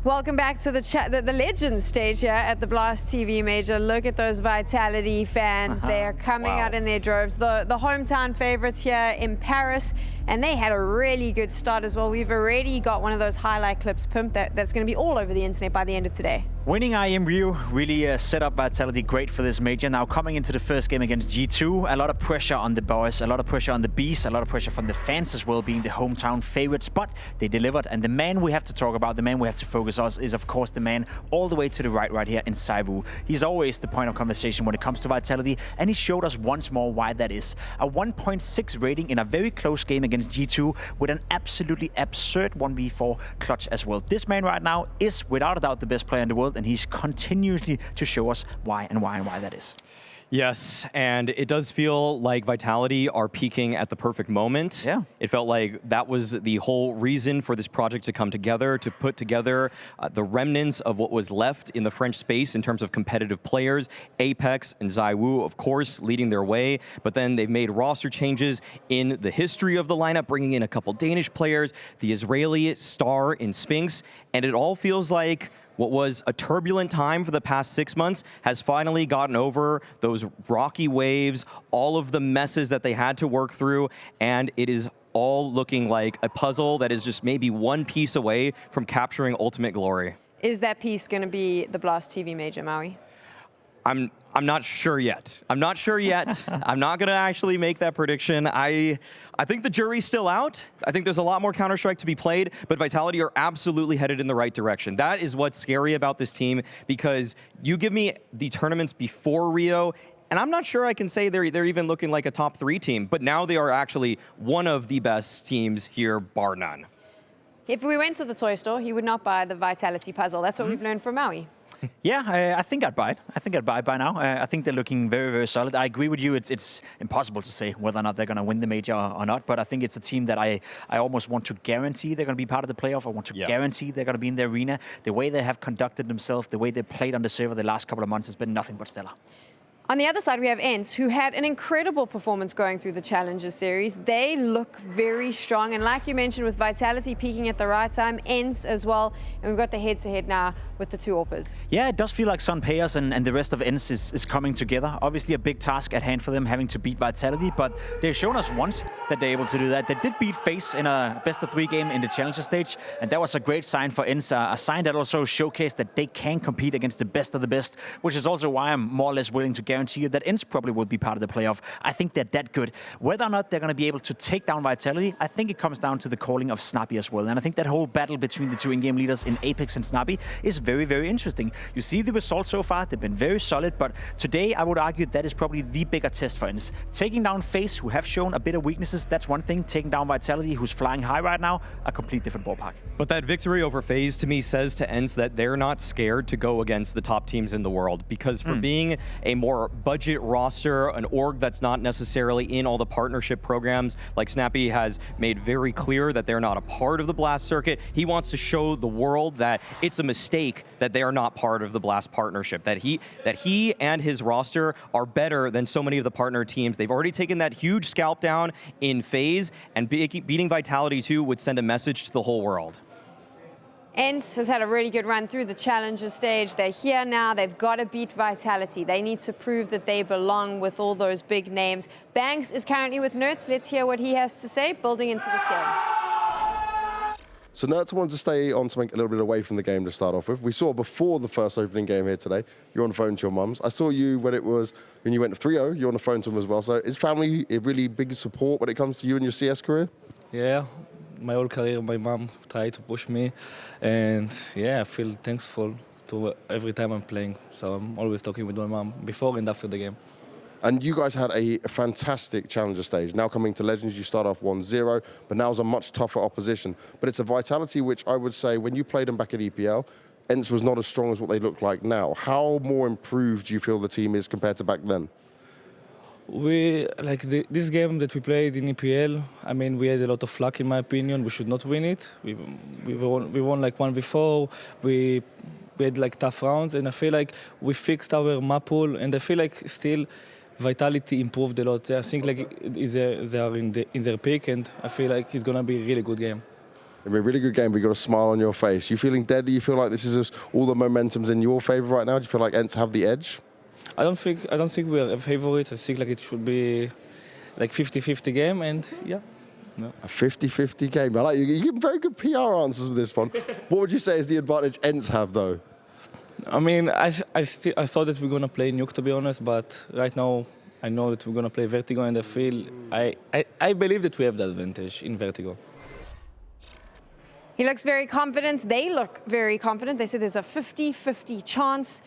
Welcome back to the Legends stage here at the Blast TV Major. Look at those Vitality fans. They are coming out in their droves. The hometown favorites here in Paris, and they had a really good start as well. We've already got one of those highlight clips pumped that's going to be all over the internet by the end of today. Winning IM Rio really set up Vitality great for this major. Now coming into the first game against G2, a lot of pressure on the boys, a lot of pressure on the Bees, a lot of pressure from the fans as well, being the hometown favorites, but they delivered. And the man we have to talk about, the man we have to focus on is of course the man all the way to the right here in ZywOo. He's always the point of conversation when it comes to Vitality, and he showed us once more why that is. A 1.6 rating in a very close game against G2 with an absolutely absurd 1v4 clutch as well. This man right now is without a doubt the best player in the world, and he's continuously to show us why that is. Yes, and it does feel like Vitality are peaking at the perfect moment. Yeah. It felt like that was the whole reason for this project to come together, to put together the remnants of what was left in the French space in terms of competitive players. Apeks and ZywOo, of course, leading their way, but then they've made roster changes in the history of the lineup, bringing in a couple Danish players, the Israeli star in Spinks, and it all feels like what was a turbulent time for the past 6 months has finally gotten over those rocky waves, all of the messes that they had to work through, and it is all looking like a puzzle that is just maybe one piece away from capturing ultimate glory. Is that piece going to be the Blast TV Major, Maui? I'm not sure yet. I'm not sure yet. I'm not going to actually make that prediction. I think the jury's still out. I think there's a lot more Counter-Strike to be played, but Vitality are absolutely headed in the right direction. That is what's scary about this team, because you give me the tournaments before Rio, and I'm not sure I can say they're even looking like a top 3 team, but now they are actually one of the best teams here, bar none. If we went to the toy store, he would not buy the Vitality puzzle. That's what we've learned from Maui. Yeah, I think I'd buy it. I think I'd buy it by now. I think they're looking very, very solid. I agree with you. It's impossible to say whether or not they're going to win the major or not, but I think it's a team that I almost want to guarantee they're going to be part of the playoff. I want to guarantee they're going to be in the arena. The way they have conducted themselves, the way they played on the server the last couple of months has been nothing but stellar. On the other side, we have ENCE, who had an incredible performance going through the Challenger Series. They look very strong, and like you mentioned, with Vitality peaking at the right time, ENCE as well, and we've got the head-to-head now with the two AWPers. Yeah, it does feel like Sun Payers and the rest of ENCE is coming together. Obviously a big task at hand for them, having to beat Vitality, but they've shown us once that they're able to do that. They did beat FaZe in a best-of-3 game in the Challenger stage, and that was a great sign for ENCE, a sign that also showcased that they can compete against the best of the best, which is also why I'm more or less willing to guarantee you that ENCE probably will be part of the playoff. I think they're that good. Whether or not they're going to be able to take down Vitality, I think it comes down to the calling of Snappy as well. And I think that whole battle between the two in-game leaders in Apeks and Snappy is very, very interesting. You see the results so far, they've been very solid, but today I would argue that is probably the bigger test for ENCE. Taking down FaZe, who have shown a bit of weaknesses, that's one thing. Taking down Vitality, who's flying high right now, a complete different ballpark. But that victory over FaZe to me says to ENCE that they're not scared to go against the top teams in the world, because for being a more budget roster, an org that's not necessarily in all the partnership programs, like Snappy has made very clear that they're not a part of the Blast circuit. He wants to show the world that it's a mistake that they are not part of the Blast partnership, that he and his roster are better than so many of the partner teams. They've already taken that huge scalp down in FaZe, and beating Vitality 2 would send a message to the whole world. ENCE has had a really good run through the Challenger stage. They're here now. They've got to beat Vitality. They need to prove that they belong with all those big names. Banks is currently with Nerds. Let's hear what he has to say, building into this game. So Nerds wanted to stay on something a little bit away from the game to start off with. We saw before the first opening game here today, you're on the phone to your mums. I saw you when you went to 3-0, you're on the phone to them as well. So is family a really big support when it comes to you and your CS career? Yeah. My whole career, my mom tried to push me, and yeah, I feel thankful to every time I'm playing. So I'm always talking with my mom before and after the game. And you guys had a fantastic Challenger stage. Now coming to Legends, you start off 1-0, but now it's a much tougher opposition. But it's a Vitality which I would say, when you played them back at EPL, ENCE was not as strong as what they look like now. How more improved do you feel the team is compared to back then? We this game that we played in EPL. I mean, we had a lot of luck, in my opinion. We should not win it. We won like 1v4. We had like tough rounds, and I feel like we fixed our map pool, and I feel like still Vitality improved a lot. I think like they are in their peak, and I feel like it's gonna be a really good game. It'll be a really good game, but you've got a smile on your face. You feeling dead? Do you feel like this is all the momentum's in your favor right now? Do you feel like ENCE have the edge? I don't think we are a favorite. I think like it should be like 50-50 game, and yeah. No. A 50-50 game. I like you. You give very good PR answers with this one. What would you say is the advantage ENCE have, though? I mean, I thought that we're gonna play Nuke, to be honest, but right now I know that we're gonna play Vertigo, and I believe that we have the advantage in Vertigo. He looks very confident. They look very confident. They said there's a 50-50 chance.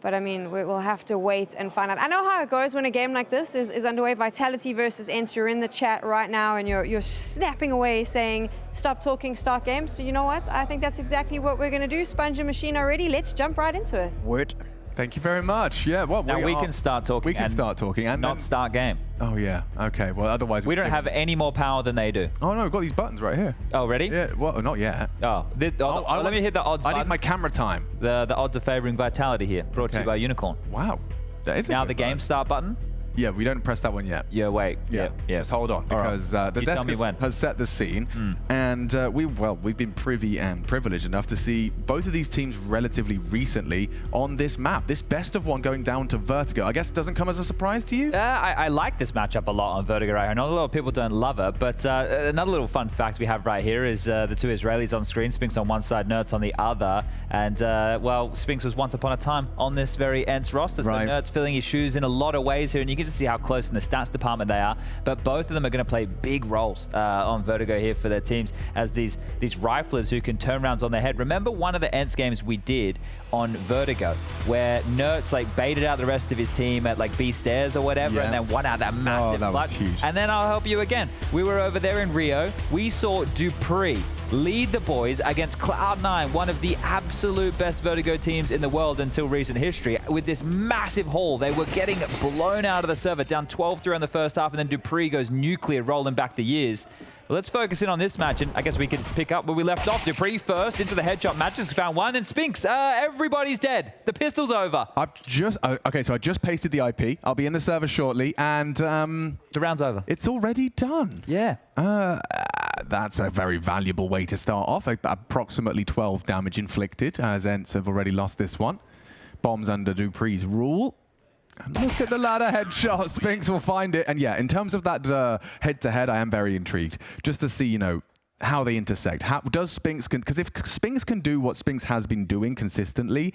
But I mean, we'll have to wait and find out. I know how it goes when a game like this is underway. Vitality versus ENCE. You're in the chat right now and you're snapping away saying, stop talking, start game. So you know what? I think that's exactly what we're going to do. Sponge and Machine are ready. Let's jump right into it. Word. Thank you very much. Yeah, well, now we can start talking. We can start talking and not start game. Oh yeah. Okay. Well, otherwise we don't have any more power than they do. Oh no, we've got these buttons right here. Oh, ready? Yeah. Well, not yet. Oh. Let me hit the odds button. I need my camera time. The odds are favoring Vitality here. Brought to you by Unicorn. Wow. That is now the game start button. Yeah, we don't press that one yet. Yeah, wait. Yeah. Just hold on, because the desk has set the scene, and we've been privy and privileged enough to see both of these teams relatively recently on this map. This best of one going down to Vertigo, I guess, doesn't come as a surprise to you? I like this matchup a lot on Vertigo right here. I know a lot of people don't love it, but another little fun fact we have right here is the two Israelis on screen, Spinks on one side, Nerds on the other, and well, Spinks was once upon a time on this very ENCE roster, so Nerds filling his shoes in a lot of ways here, and you can just see how close in the stats department they are, but both of them are going to play big roles on Vertigo here for their teams as these riflers who can turn rounds on their head. Remember one of the ENCE games we did on Vertigo Vertigo, where Nertz like baited out the rest of his team at like B stairs or whatever, and then won out that massive clutch. And then I'll help you again. We were over there in Rio. We saw Dupree lead the boys against Cloud9, one of the absolute best Vertigo teams in the world until recent history. With this massive haul, they were getting blown out of the server, down 12-3 in the first half, and then Dupree goes nuclear, rolling back the years. Well, let's focus in on this match, and I guess we can pick up where we left off. Dupree first into the headshot matches, found one, and Spinks, everybody's dead. The pistol's over. I've just, okay, so I just pasted the IP. I'll be in the server shortly, and the round's over. It's already done. Yeah. That's a very valuable way to start off. Approximately 12 damage inflicted, as ENCE have already lost this one. Bombs under Dupree's rule. And look at the ladder headshot. Spinks will find it. And yeah, in terms of that head-to-head, I am very intrigued. Just to see, you know, how they intersect. How does Spinks, because if Spinks can do what Spinks has been doing consistently,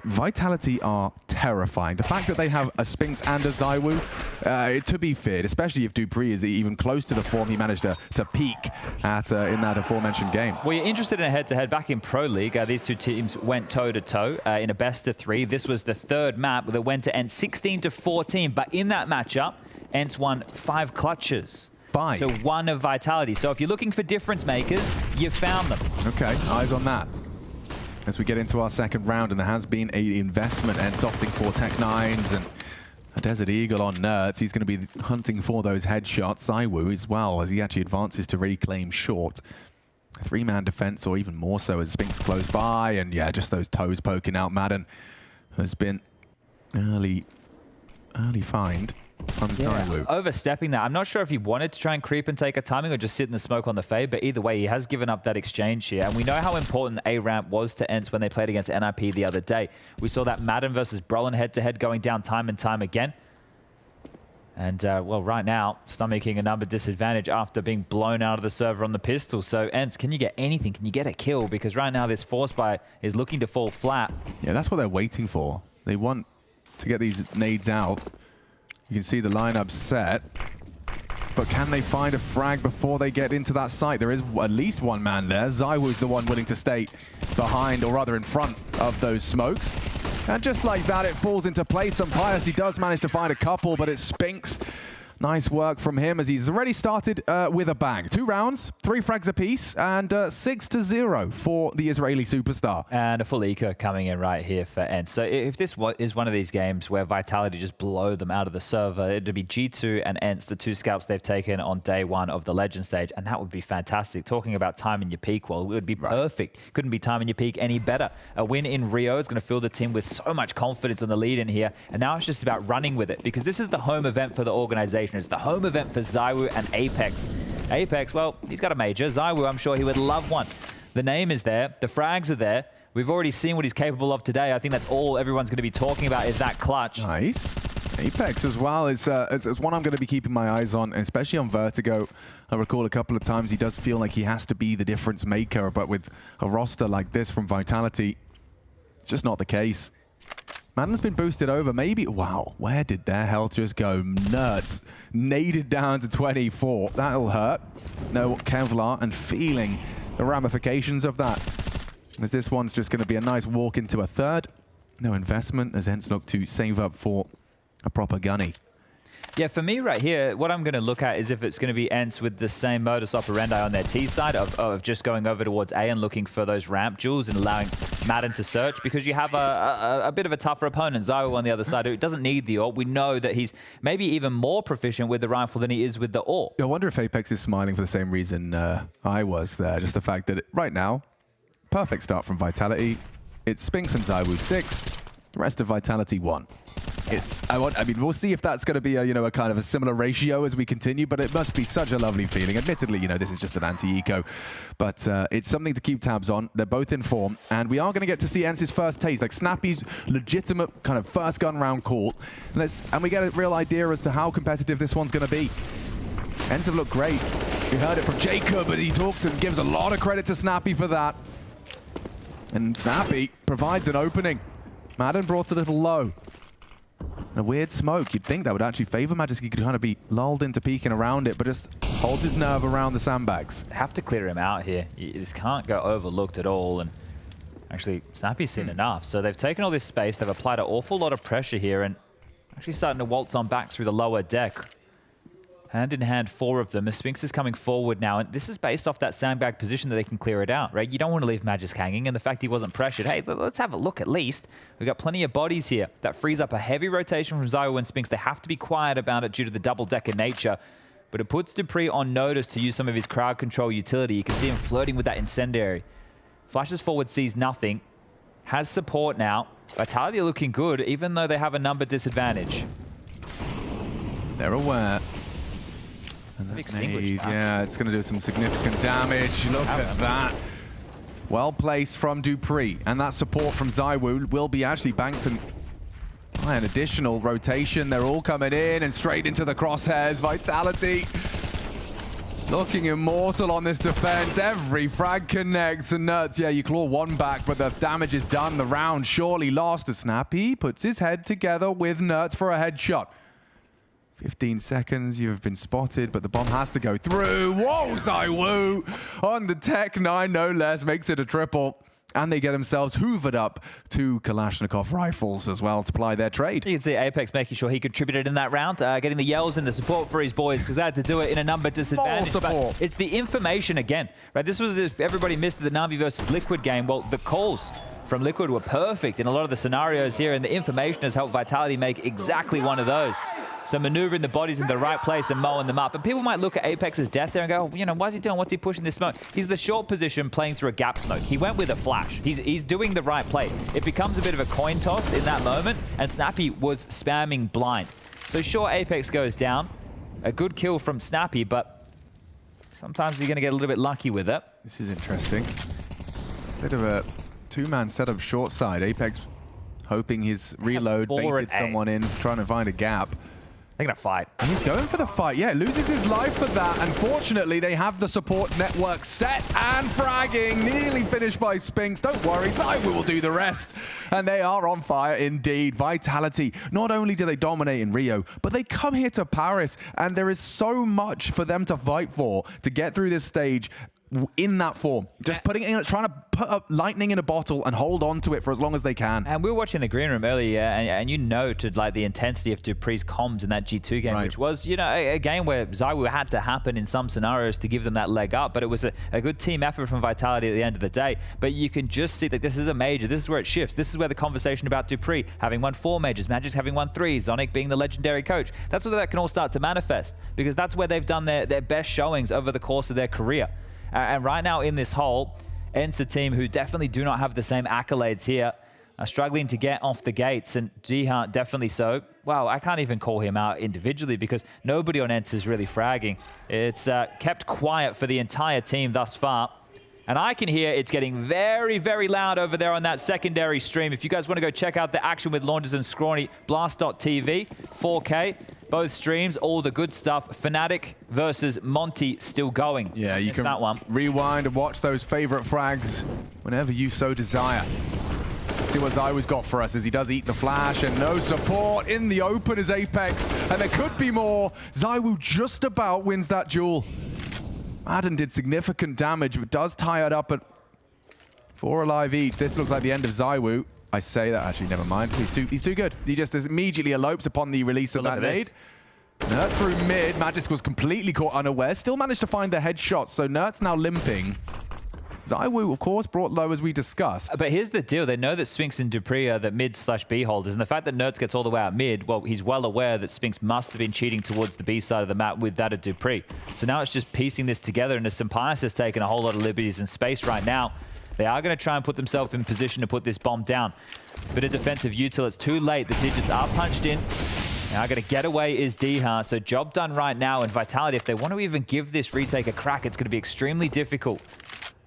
Vitality are terrifying. The fact that they have a Spinks and a ZywOo, to be feared, especially if Dupree is even close to the form he managed to peak at in that aforementioned game. Well, you're interested in a head-to-head. Back in Pro League, these two teams went toe-to-toe in a best-of-3. This was the third map that went to end 16-14, but in that matchup, ENCE won 5 clutches. So 1 of Vitality. So if you're looking for difference makers, you found them. Okay, eyes on that. As we get into our second round, and there has been an investment, ENCE opting for Tech-9s and a Desert Eagle on Nertz. He's going to be hunting for those headshots. ZywOo as well, as he actually advances to reclaim short. 3-man defense, or even more so, as Spinks close by. And yeah, just those toes poking out. Madden has been early find from ZywOo. Overstepping that. I'm not sure if he wanted to try and creep and take a timing or just sit in the smoke on the fade, but either way, he has given up that exchange here. And we know how important the A-ramp was to ENCE when they played against NIP the other day. We saw that Madden versus Brolin head-to-head going down time and time again. And, well, right now, stomaching a number disadvantage after being blown out of the server on the pistol. So, ENCE, can you get anything? Can you get a kill? Because right now, this force buy is looking to fall flat. Yeah, that's what they're waiting for. They want to get these nades out. You can see the lineup set. But can they find a frag before they get into that site? There is at least one man there. ZywOo's the one willing to stay behind, or rather in front of those smokes. And just like that, it falls into place. Some Pius, he does manage to find a couple, but it's Spinks. Nice work from him, as he's already started with a bang. 2 rounds, 3 frags apiece, and 6-0 for the Israeli superstar. And a full eco coming in right here for ENCE. So if this is one of these games where Vitality just blow them out of the server, it'd be G2 and ENCE, the 2 scalps they've taken on day 1 of the Legend stage, and that would be fantastic. Talking about timing your peak, well, it would be perfect. Couldn't be timing your peak any better. A win in Rio is going to fill the team with so much confidence on the lead in here, and now it's just about running with it, because this is the home event for the organization. It's the home event for ZywOo and Apeks. Apeks, well, he's got a major. ZywOo, I'm sure he would love one. The name is there. The frags are there. We've already seen what he's capable of today. I think that's all everyone's going to be talking about is that clutch. Nice. Apeks as well is one I'm going to be keeping my eyes on, especially on Vertigo. I recall a couple of times he does feel like he has to be the difference maker, but with a roster like this from Vitality, it's just not the case. Madden's been boosted over, maybe. Wow, where did their health just go? Nertz naded down to 24. That'll hurt. No Kevlar, and feeling the ramifications of that. As this one's just going to be a nice walk into a third. No investment as ENCE look to save up for a proper gunny. Yeah, for me right here, what I'm going to look at is if it's going to be ENCE with the same modus operandi on their T side of just going over towards A and looking for those ramp duels and allowing Madden to search, because you have a bit of a tougher opponent, ZywOo on the other side, who doesn't need the AWP. We know that he's maybe even more proficient with the rifle than he is with the AWP. I wonder if Apeks is smiling for the same reason I was there. Just the fact that right now, perfect start from Vitality. It's Spinks and ZywOo 6, the rest of Vitality 1. I mean, we'll see if that's going to be a kind of a similar ratio as we continue, but it must be such a lovely feeling. Admittedly, this is just an anti-eco, but it's something to keep tabs on. They're both in form, and we are going to get to see ENCE's first taste, like Snappy's legitimate kind of first gun round call. And we get a real idea as to how competitive this one's going to be. ENCE have looked great. We heard it from Jacob, but he talks and gives a lot of credit to Snappy for that. And Snappy provides an opening. Madden brought a little low. A weird smoke. You'd think that would actually favor Magic. He could kind of be lulled into peeking around it, but just holds his nerve around the sandbags. Have to clear him out here. This can't go overlooked at all. And Actually, Snappy's seen enough. So they've taken all this space. They've applied an awful lot of pressure here and actually starting to waltz on back through the lower deck. Hand in hand, 4 of them. Spinx is coming forward now, and this is based off that sandbag position that they can clear it out, right? You don't want to leave Magisk hanging, and the fact he wasn't pressured. Hey, let's have a look at least. We've got plenty of bodies here. That frees up a heavy rotation from ZywOo and Spinx. They have to be quiet about it due to the double-decker nature, but it puts dupreeh on notice to use some of his crowd control utility. You can see him flirting with that incendiary. Flashes forward, sees nothing. Has support now. Vitality are looking good, even though they have a number disadvantage. They're aware. And that nade, yeah, it's going to do some significant damage. Look at that. Well placed from dupreeh. And that support from ZywOo will be actually banked and an additional rotation. They're all coming in and straight into the crosshairs. Vitality looking immortal on this defense. Every frag connects. And NERTZ, yeah, you claw one back, but the damage is done. The round surely lost. Snappy puts his head together with NERTZ for a headshot. 15 seconds, you have been spotted, but the bomb has to go through. Whoa, ZywOo on the Tech 9, no less, makes it a triple. And they get themselves hoovered up 2 Kalashnikov rifles as well to ply their trade. You can see Apeks making sure he contributed in that round, getting the yells and the support for his boys, because they had to do it in a number disadvantage. But it's the information again, right? This was as if everybody missed the NAVI versus Liquid game. Well, the calls from Liquid were perfect in a lot of the scenarios here, and the information has helped Vitality make exactly one of those. So maneuvering the bodies in the right place and mowing them up. And people might look at Apeks' death there and go, you know, what's he doing? What's he pushing this smoke? He's the short position playing through a gap smoke. He went with a flash. He's doing the right play. It becomes a bit of a coin toss in that moment, and Snappy was spamming blind. So sure, Apeks goes down. A good kill from Snappy, but sometimes you're going to get a little bit lucky with it. This is interesting. Bit of a 2-man setup short side. Apeks hoping his reload baited someone in, trying to find a gap. They're going to fight. And he's going for the fight. Yeah, loses his life for that. Unfortunately, they have the support network set and fragging. Nearly finished by Spinx. Don't worry, ZywOo will do the rest. And they are on fire indeed. Vitality, not only do they dominate in Rio, but they come here to Paris. And there is so much for them to fight for to get through this stage in that form. Just putting in, trying to put up lightning in a bottle and hold on to it for as long as they can. And we were watching the green room earlier, and you noted like the intensity of dupreeh's comms in that G2 game, which was, you know, a game where ZywOo had to happen in some scenarios to give them that leg up, but it was a good team effort from Vitality at the end of the day. But you can just see that this is a major. This is where it shifts. This is where the conversation about dupreeh having won 4 majors, Magisk having won 3, Zonic being the legendary coach, that's where that can all start to manifest, because that's where they've done their best showings over the course of their career. And right now in this hole, ENCE, a team who definitely do not have the same accolades here, are struggling to get off the gates, and Jihan definitely so. Well, I can't even call him out individually because nobody on ENCE is really fragging. It's kept quiet for the entire team thus far. And I can hear it's getting very, very loud over there on that secondary stream. If you guys want to go check out the action with Launders and Scrawny, blast.tv, 4K, both streams, all the good stuff. Fnatic versus Monte still going. Yeah, you can that one. Rewind and watch those favorite frags whenever you so desire. Let's see what ZywOo's got for us as he does eat the flash, and no support in the open is Apeks, and there could be more. ZywOo just about wins that duel. Madden did significant damage, but does tie it up at 4 alive each. This looks like the end of ZywOo. I say that, actually, never mind. He's too good. He just immediately elopes upon the release of that nade. NERTZ through mid. Magisk was completely caught unaware. Still managed to find the headshot, so NERTZ now limping. ZywOo, of course, brought low as we discussed. But here's the deal. They know that Spinx and dupreeh are the mid/B holders, and the fact that NERTZ gets all the way out mid, well, he's well aware that Spinx must have been cheating towards the B side of the map with that of dupreeh. So now it's just piecing this together, and as Pyjamas has taken a whole lot of liberties in space right now, they are going to try and put themselves in position to put this bomb down. Bit of defensive util. It's too late. The digits are punched in. Now going to get away is Jihan. So job done right now. And Vitality, if they want to even give this retake a crack, it's going to be extremely difficult.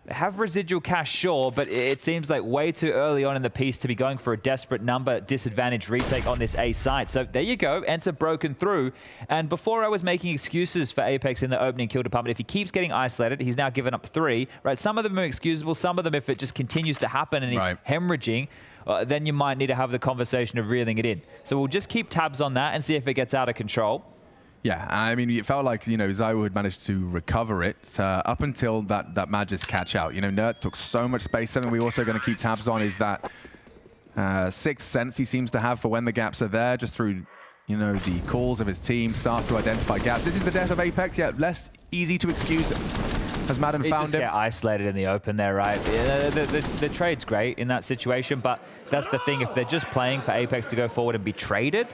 They have residual cash, sure, but it seems like way too early on in the piece to be going for a desperate number disadvantage retake on this A site. So there you go, ENCE broken through. And before I was making excuses for Apeks in the opening kill department, if he keeps getting isolated, he's now given up 3, right? Some of them are excusable, some of them if it just continues to happen and he's hemorrhaging, then you might need to have the conversation of reeling it in. So we'll just keep tabs on that and see if it gets out of control. Yeah, I mean, it felt like, ZywOo had managed to recover it up until that Magis catch out. Nerds took so much space. Something we're also going to keep tabs on is that sixth sense he seems to have for when the gaps are there, just through, the calls of his team, starts to identify gaps. This is the death of Apeks, yet less easy to excuse as Madden found just him. Get isolated in the open there, right? The trade's great in that situation, but that's the thing. If they're just playing for Apeks to go forward and be traded,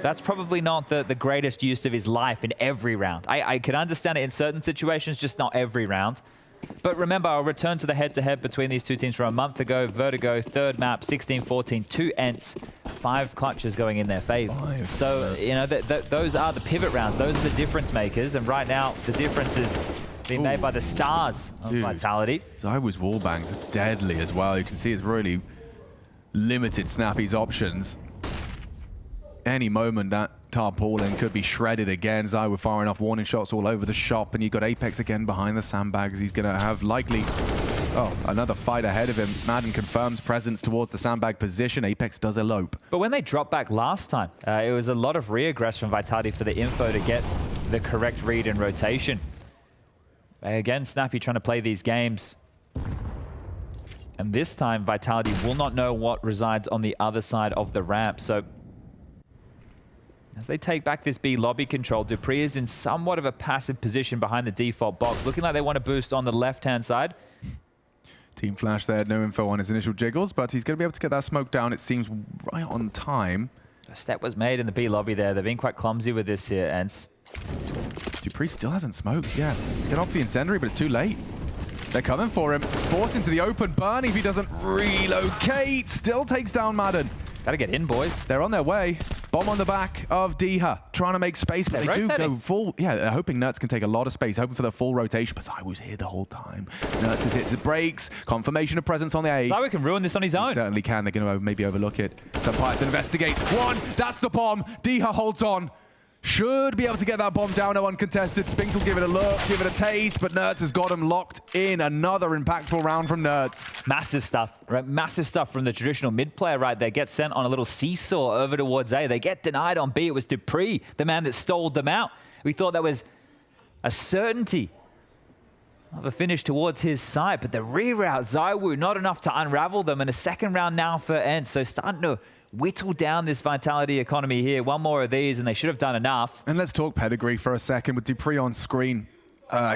that's probably not the greatest use of his life in every round. I can understand it in certain situations, just not every round. But remember, I'll return to the head-to-head between these two teams from a month ago. Vertigo, third map, 16-14, 2 ENCE, 5 clutches going in their favor. So, those are the pivot rounds. Those are the difference makers. And right now, the difference is being made by the stars of Vitality. ZywOo's wallbangs are deadly as well. You can see it's really limited Snappy's options. Any moment that tarpaulin could be shredded again. ZywOo firing off warning shots all over the shop, and you've got Apeks again behind the sandbags. He's going to have likely, another fight ahead of him. Madden confirms presence towards the sandbag position. Apeks does elope. But when they dropped back last time, it was a lot of regress from Vitality for the info to get the correct read and rotation. Again, Snappy trying to play these games. And this time, Vitality will not know what resides on the other side of the ramp. So as they take back this B lobby control, dupreeh is in somewhat of a passive position behind the default box, looking like they want to boost on the left-hand side. Team Flash there, no info on his initial jiggles, but he's going to be able to get that smoke down, it seems, right on time. A step was made in the B lobby there. They've been quite clumsy with this here, ENCE. dupreeh still hasn't smoked, yeah. He's going off the incendiary, but it's too late. They're coming for him. Forced into the open. Burn if he doesn't relocate. Still takes down Madden. Gotta get in, boys. They're on their way. Bomb on the back of Diha, trying to make space, but they do go full. Yeah, they're hoping Nerds can take a lot of space, hoping for the full rotation, but ZywOo's here the whole time. Nerds has hit the brakes, confirmation of presence on the A. ZywOo can ruin this on his own. He certainly can. They're going to maybe overlook it. Sunpire's investigates. One, that's the bomb. Diha holds on. Should be able to get that bomb down, no uncontested. Spinks will give it a look, give it a taste, but Nerds has got him locked in. Another impactful round from Nerds. Massive stuff, right? Massive stuff from the traditional mid player right there. Gets sent on a little seesaw over towards A. They get denied on B. It was dupreeh, the man that stole them out. We thought that was a certainty of a finish towards his side, but the reroute, ZywOo, not enough to unravel them. And a second round now for ENCE, so starting to whittle down this Vitality economy here. One more of these, and they should have done enough. And let's talk pedigree for a second with dupreeh on screen.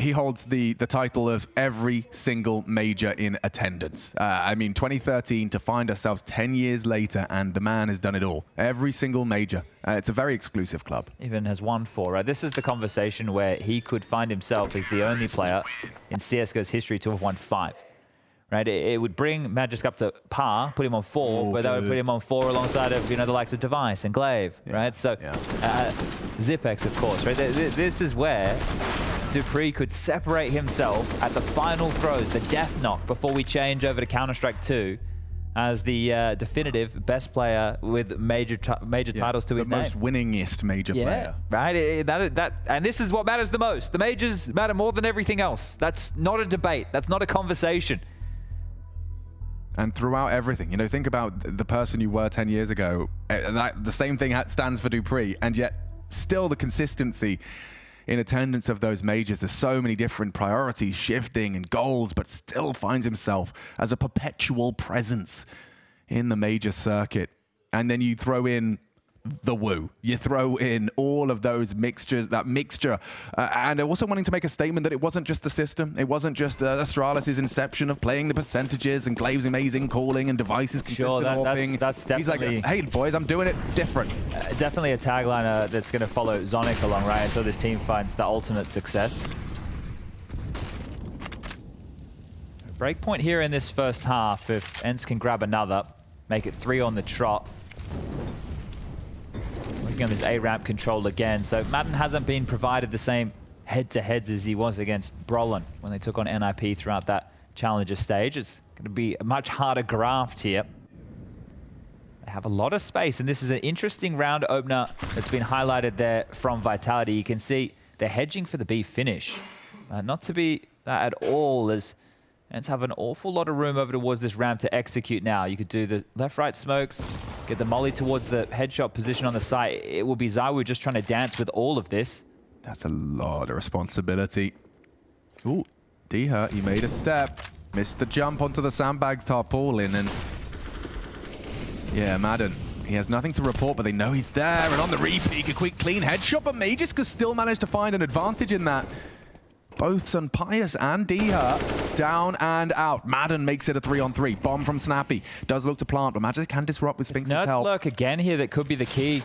He holds the title of every single major in attendance. I mean, 2013 to find ourselves 10 years later, and the man has done it all. Every single major. It's a very exclusive club. Even has won 4, right? This is the conversation where he could find himself as the only player in CSGO's history to have won 5. Right, it would bring Magisk up to par, put him on 4, but that would put him on 4 alongside of the likes of Device and Glaive, right? So Zipex, of course, right? This is where dupreeh could separate himself at the final throws, the death knock, before we change over to Counter-Strike 2 as the definitive best player with major titles to his name. The most winningest major player. Right, and this is what matters the most. The majors matter more than everything else. That's not a debate. That's not a conversation. And throughout everything, think about the person you were 10 years ago. The same thing stands for dupreeh, and yet still the consistency in attendance of those majors. There's so many different priorities shifting and goals, but still finds himself as a perpetual presence in the major circuit. And then you throw in the woo. You throw in all of those mixtures, that mixture, and also wanting to make a statement that it wasn't just the system. It wasn't just Astralis' inception of playing the percentages and Glaive's amazing calling and Device's consistent AWPing. That's definitely... He's like, hey, boys, I'm doing it different. Definitely a tagline that's going to follow Zonic along, right, until this team finds the ultimate success. Breakpoint here in this first half. If ENCE can grab another, make it 3 on the trot. Working on this A-ramp control again. So Madden hasn't been provided the same head-to-heads as he was against Brolin when they took on NIP throughout that Challenger stage. It's going to be a much harder graft here. They have a lot of space, and this is an interesting round opener that's been highlighted there from Vitality. You can see they're hedging for the B finish. Not to be that at all, as ENCE have an awful lot of room over towards this ramp to execute now. You could do the left-right smokes, get the molly towards the headshot position on the site. It will be ZywOo just trying to dance with all of this. That's a lot of responsibility. Ooh, D-Hurt, he made a step. Missed the jump onto the sandbags tarpaulin, and yeah, Madden. He has nothing to report, but they know he's there. And on the repeat, a quick clean headshot, but Magisk still managed to find an advantage in that. Both Sunpius and D-Hurt down and out. Madden makes it a 3-on-3. Bomb from Snappy. Does look to plant, but Magisk can disrupt with Sphinx's help. Lurk again here that could be the key.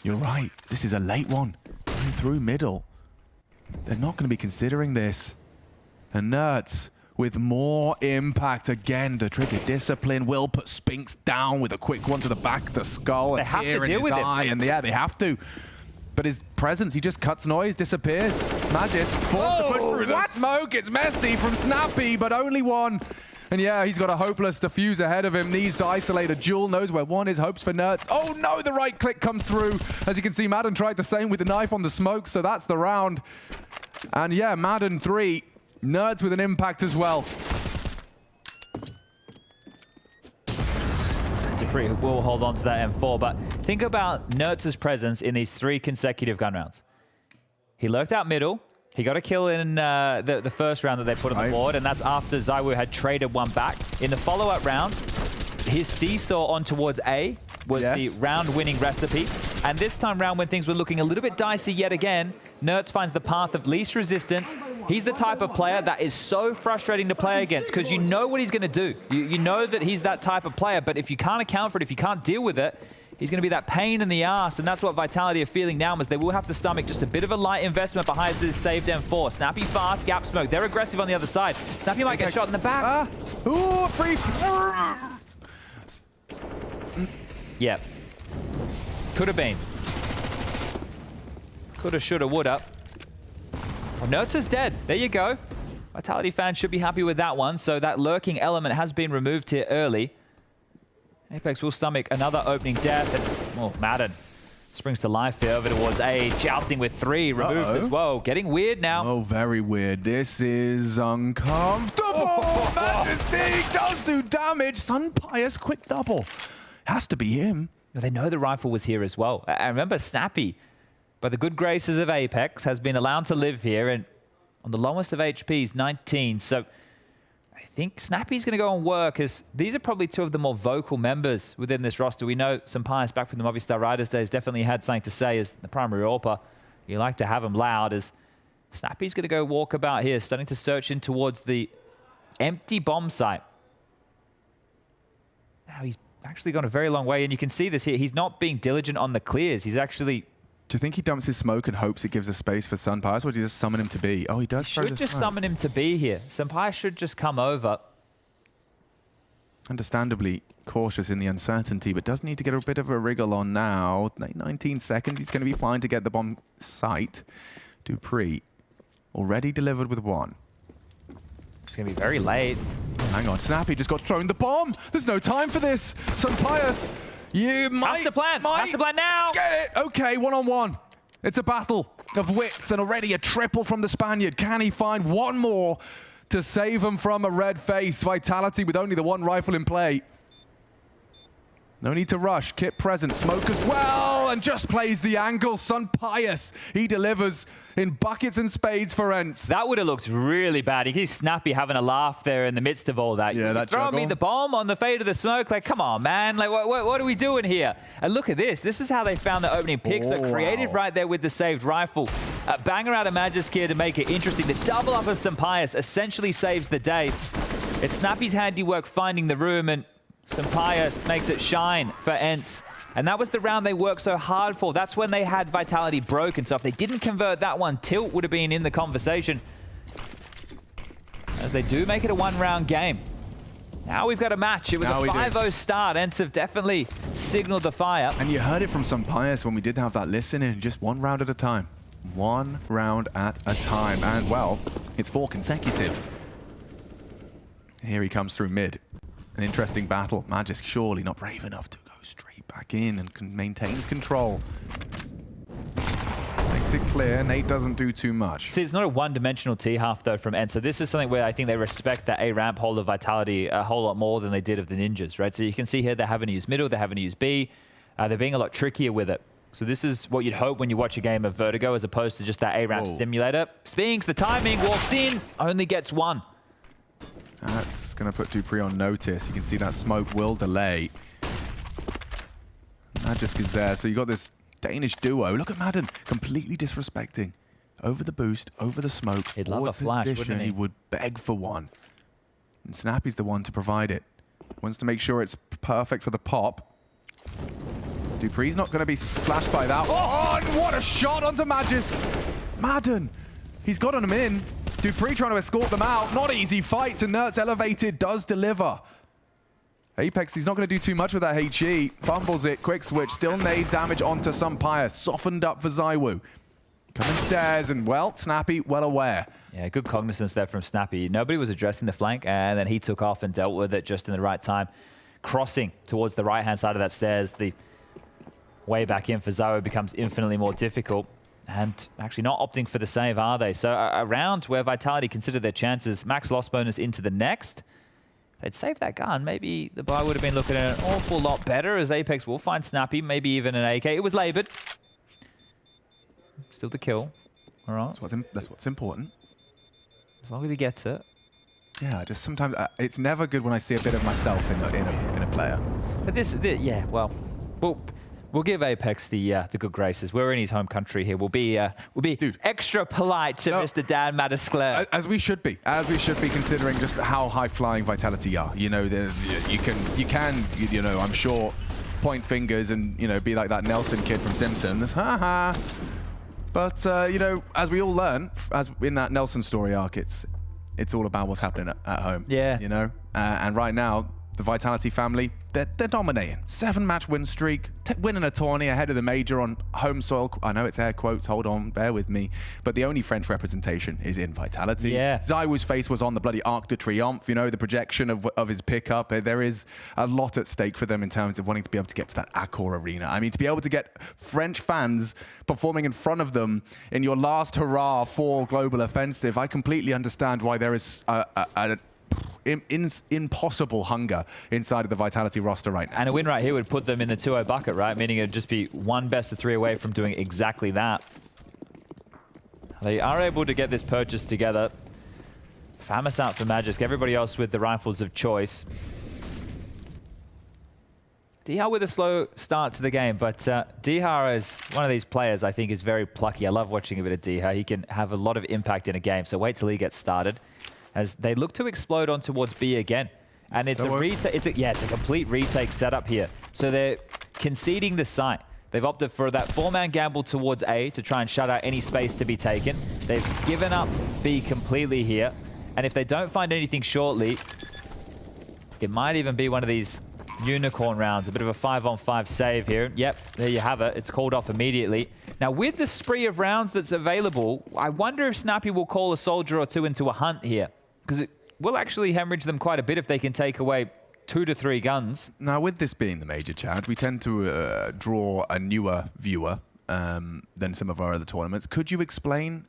You're right. This is a late one. Going through middle. They're not going to be considering this. And Nerds with more impact. Again, the trigger discipline will put Sphinx down with a quick one to the back of the skull. They have to deal with it. And yeah, they have to. But his presence, he just cuts noise, disappears. Magisk forced to push through the smoke. It's messy from Snappy, but only one. And yeah, he's got a hopeless defuse ahead of him. Needs to isolate a duel. Knows where one is. Hopes for Nerds. Oh no, the right click comes through. As you can see, Madden tried the same with the knife on the smoke. So that's the round. And yeah, Madden 3. Nerds with an impact as well. Dupree will hold on to that M4, but think about Nerds' presence in these 3 consecutive gun rounds. He lurked out middle. He got a kill in the first round that they put on the board, and that's after ZywOo had traded one back. In the follow-up round, his seesaw on towards A was the round-winning recipe. And this time round, when things were looking a little bit dicey yet again, Nerds finds the path of least resistance. He's the type of player that is so frustrating to play against because you know what he's going to do. You know that he's that type of player, but if you can't account for it, if you can't deal with it, he's going to be that pain in the ass, and that's what Vitality are feeling now, as they will have to stomach just a bit of a light investment behind this saved M4. Snappy fast, gap smoke. They're aggressive on the other side. Snappy might get shot in the back. Ooh, free. Yeah. Could have been. Coulda, shoulda, woulda. Oh, Nerds is dead. There you go. Vitality fans should be happy with that one. So that lurking element has been removed here early. Apeks will stomach another opening death. And, oh, Madden springs to life here over towards A. Jousting with 3. Removed as well. Getting weird now. Oh, very weird. This is uncomfortable. Majesty does do damage. Sunpius, quick double. Has to be him. Well, they know the rifle was here as well. I remember Snappy, by the good graces of Apeks, has been allowed to live here. And on the lowest of HPs, 19. So I think Snappy's going to go and work, as these are probably 2 of the more vocal members within this roster. We know Sunpius back from the Movistar Riders days definitely had something to say as the primary AWPer. You like to have him loud, as Snappy's going to go walk about here, starting to search in towards the empty bomb site. Now he's actually gone a very long way, and you can see this here. He's not being diligent on the clears. He's actually... Do you think he dumps his smoke and hopes it gives a space for Sunpius, or do you just summon him to B? Oh, he does. He should just summon him to B here. Sunpius should just come over. Understandably cautious in the uncertainty, but does need to get a bit of a wriggle on now. 19 seconds. He's going to be fine to get the bomb site. Dupree already delivered with 1. It's going to be very late. Hang on, Snappy just got thrown the bomb. There's no time for this. Sunpius, you might... Has to plan. Has to plan now. Get it. Okay, 1-on-1. It's a battle of wits, and already a triple from the Spaniard. Can he find one more to save him from a red face? Vitality with only the 1 rifle in play. No need to rush. Kit present. Smoke as well, and just plays the angle. Sunpius, he delivers in buckets and spades for ENCE. That would have looked really bad. You can see Snappy having a laugh there in the midst of all that. Yeah, that throwing me the bomb on the fade of the smoke. Like, come on, man. Like, what are we doing here? And look at this. This is how they found the opening pick. So creative right there with the saved rifle. Banger out of Magisk here to make it interesting. The double up of Sunpius essentially saves the day. It's Snappy's handiwork finding the room, and Sunpius makes it shine for ENCE. And that was the round they worked so hard for. That's when they had Vitality broken. So if they didn't convert that one, Tilt would have been in the conversation. As they do make it a 1-round game. Now we've got a match. It was a 5-0 start. ENCE have definitely signaled the fire. And you heard it from Sunpius when we did have that listening. Just 1 round at a time. 1 round at a time. And, well, it's 4 consecutive. Here he comes through mid. An interesting battle. Magisk surely not brave enough to go straight back in and maintains control. Makes it clear. Nate doesn't do too much. See, it's not a one-dimensional T-half, though, from ENCE. So this is something where I think they respect that A-ramp hold of Vitality a whole lot more than they did of the Ninjas, right? So you can see here they're having to use middle, they're having to use B. They're being a lot trickier with it. So this is what you'd hope when you watch a game of Vertigo as opposed to just that A-ramp simulator. Spinks, the timing, walks in, only gets one. That's going to put Dupree on notice. You can see that smoke will delay. Magisk is there, so you got this Danish duo. Look at Madden, completely disrespecting. Over the boost, over the smoke. He'd love a flash, wouldn't he? He would beg for one. And Snappy's the one to provide it. Wants to make sure it's perfect for the pop. Dupree's not going to be flashed by that. Oh, and what a shot onto Magisk. Madden, he's got him in. Dupree trying to escort them out. Not easy fight, and Nert's elevated does deliver. Apeks, he's not going to do too much with that HE. Fumbles it, quick switch, still nades damage onto Sumpire. Softened up for Zywoo. Coming stairs, and well, Snappy, well aware. Yeah, good cognizance there from Snappy. Nobody was addressing the flank, and then he took off and dealt with it just in the right time. Crossing towards the right-hand side of that stairs, the way back in for Zywoo becomes infinitely more difficult. And actually not opting for the save, are they? So a round where Vitality considered their chances, max loss bonus into the next. They'd save that gun. Maybe the buy would have been looking at an awful lot better as Apeks will find Snappy, maybe even an AK. It was labored. Still the kill. All right. That's what's important. As long as he gets it. Yeah, just sometimes it's never good when I see a bit of myself in a player. But yeah, well, we'll give Apeks the good graces. We're in his home country here. We'll be extra polite to Mr. Dan Madaskler. As we should be, considering just how high flying Vitality are. You know, you can, I'm sure, point fingers and be like that Nelson kid from Simpsons. Ha ha. But as we all learn, as in that Nelson story arc, it's all about what's happening at home. Yeah. And right now, the Vitality family, they're dominating. 7-match win streak, winning a tourney ahead of the major on home soil. I know it's air quotes, hold on, bear with me. But the only French representation is in Vitality. Yeah. Zywoo's face was on the bloody Arc de Triomphe, the projection of his pickup. There is a lot at stake for them in terms of wanting to be able to get to that Accor arena. I mean, to be able to get French fans performing in front of them in your last hurrah for Global Offensive, I completely understand why there is impossible hunger inside of the Vitality roster right now. And a win right here would put them in the 2-0 bucket, right? Meaning it would just be one best of 3 away from doing exactly that. They are able to get this purchase together. Famas out for Magisk. Everybody else with the rifles of choice. Dihar with a slow start to the game, but Dihar is one of these players I think is very plucky. I love watching a bit of Dihar. He can have a lot of impact in a game, so wait till he gets started. As they look to explode on towards B again. And it's a complete retake setup here. So they're conceding the site. They've opted for that 4-man gamble towards A to try and shut out any space to be taken. They've given up B completely here. And if they don't find anything shortly, it might even be one of these unicorn rounds. A bit of a 5-on-5 save here. Yep, there you have it. It's called off immediately. Now, with the spree of rounds that's available, I wonder if Snappy will call a soldier or two into a hunt here. Because it will actually hemorrhage them quite a bit if they can take away 2 to 3 guns. Now, with this being the major, Chad, we tend to draw a newer viewer than some of our other tournaments. Could you explain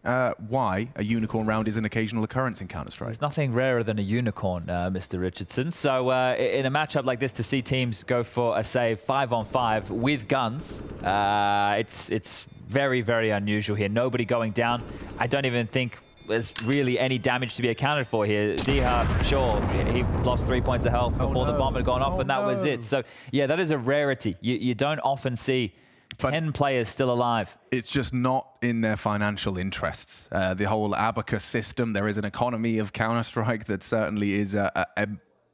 why a unicorn round is an occasional occurrence in Counter-Strike? There's nothing rarer than a unicorn, Mr. Richardson. So in a matchup like this, to see teams go for a save 5-on-5 with guns, it's very, very unusual here. Nobody going down. I don't even think there's really any damage to be accounted for here. Dihar, sure, he lost 3 points of health before the bomb had gone off, and that was it. So, yeah, that is a rarity. You don't often see 10 players still alive. It's just not in their financial interests. The whole Abacus system, there is an economy of Counter-Strike that certainly is a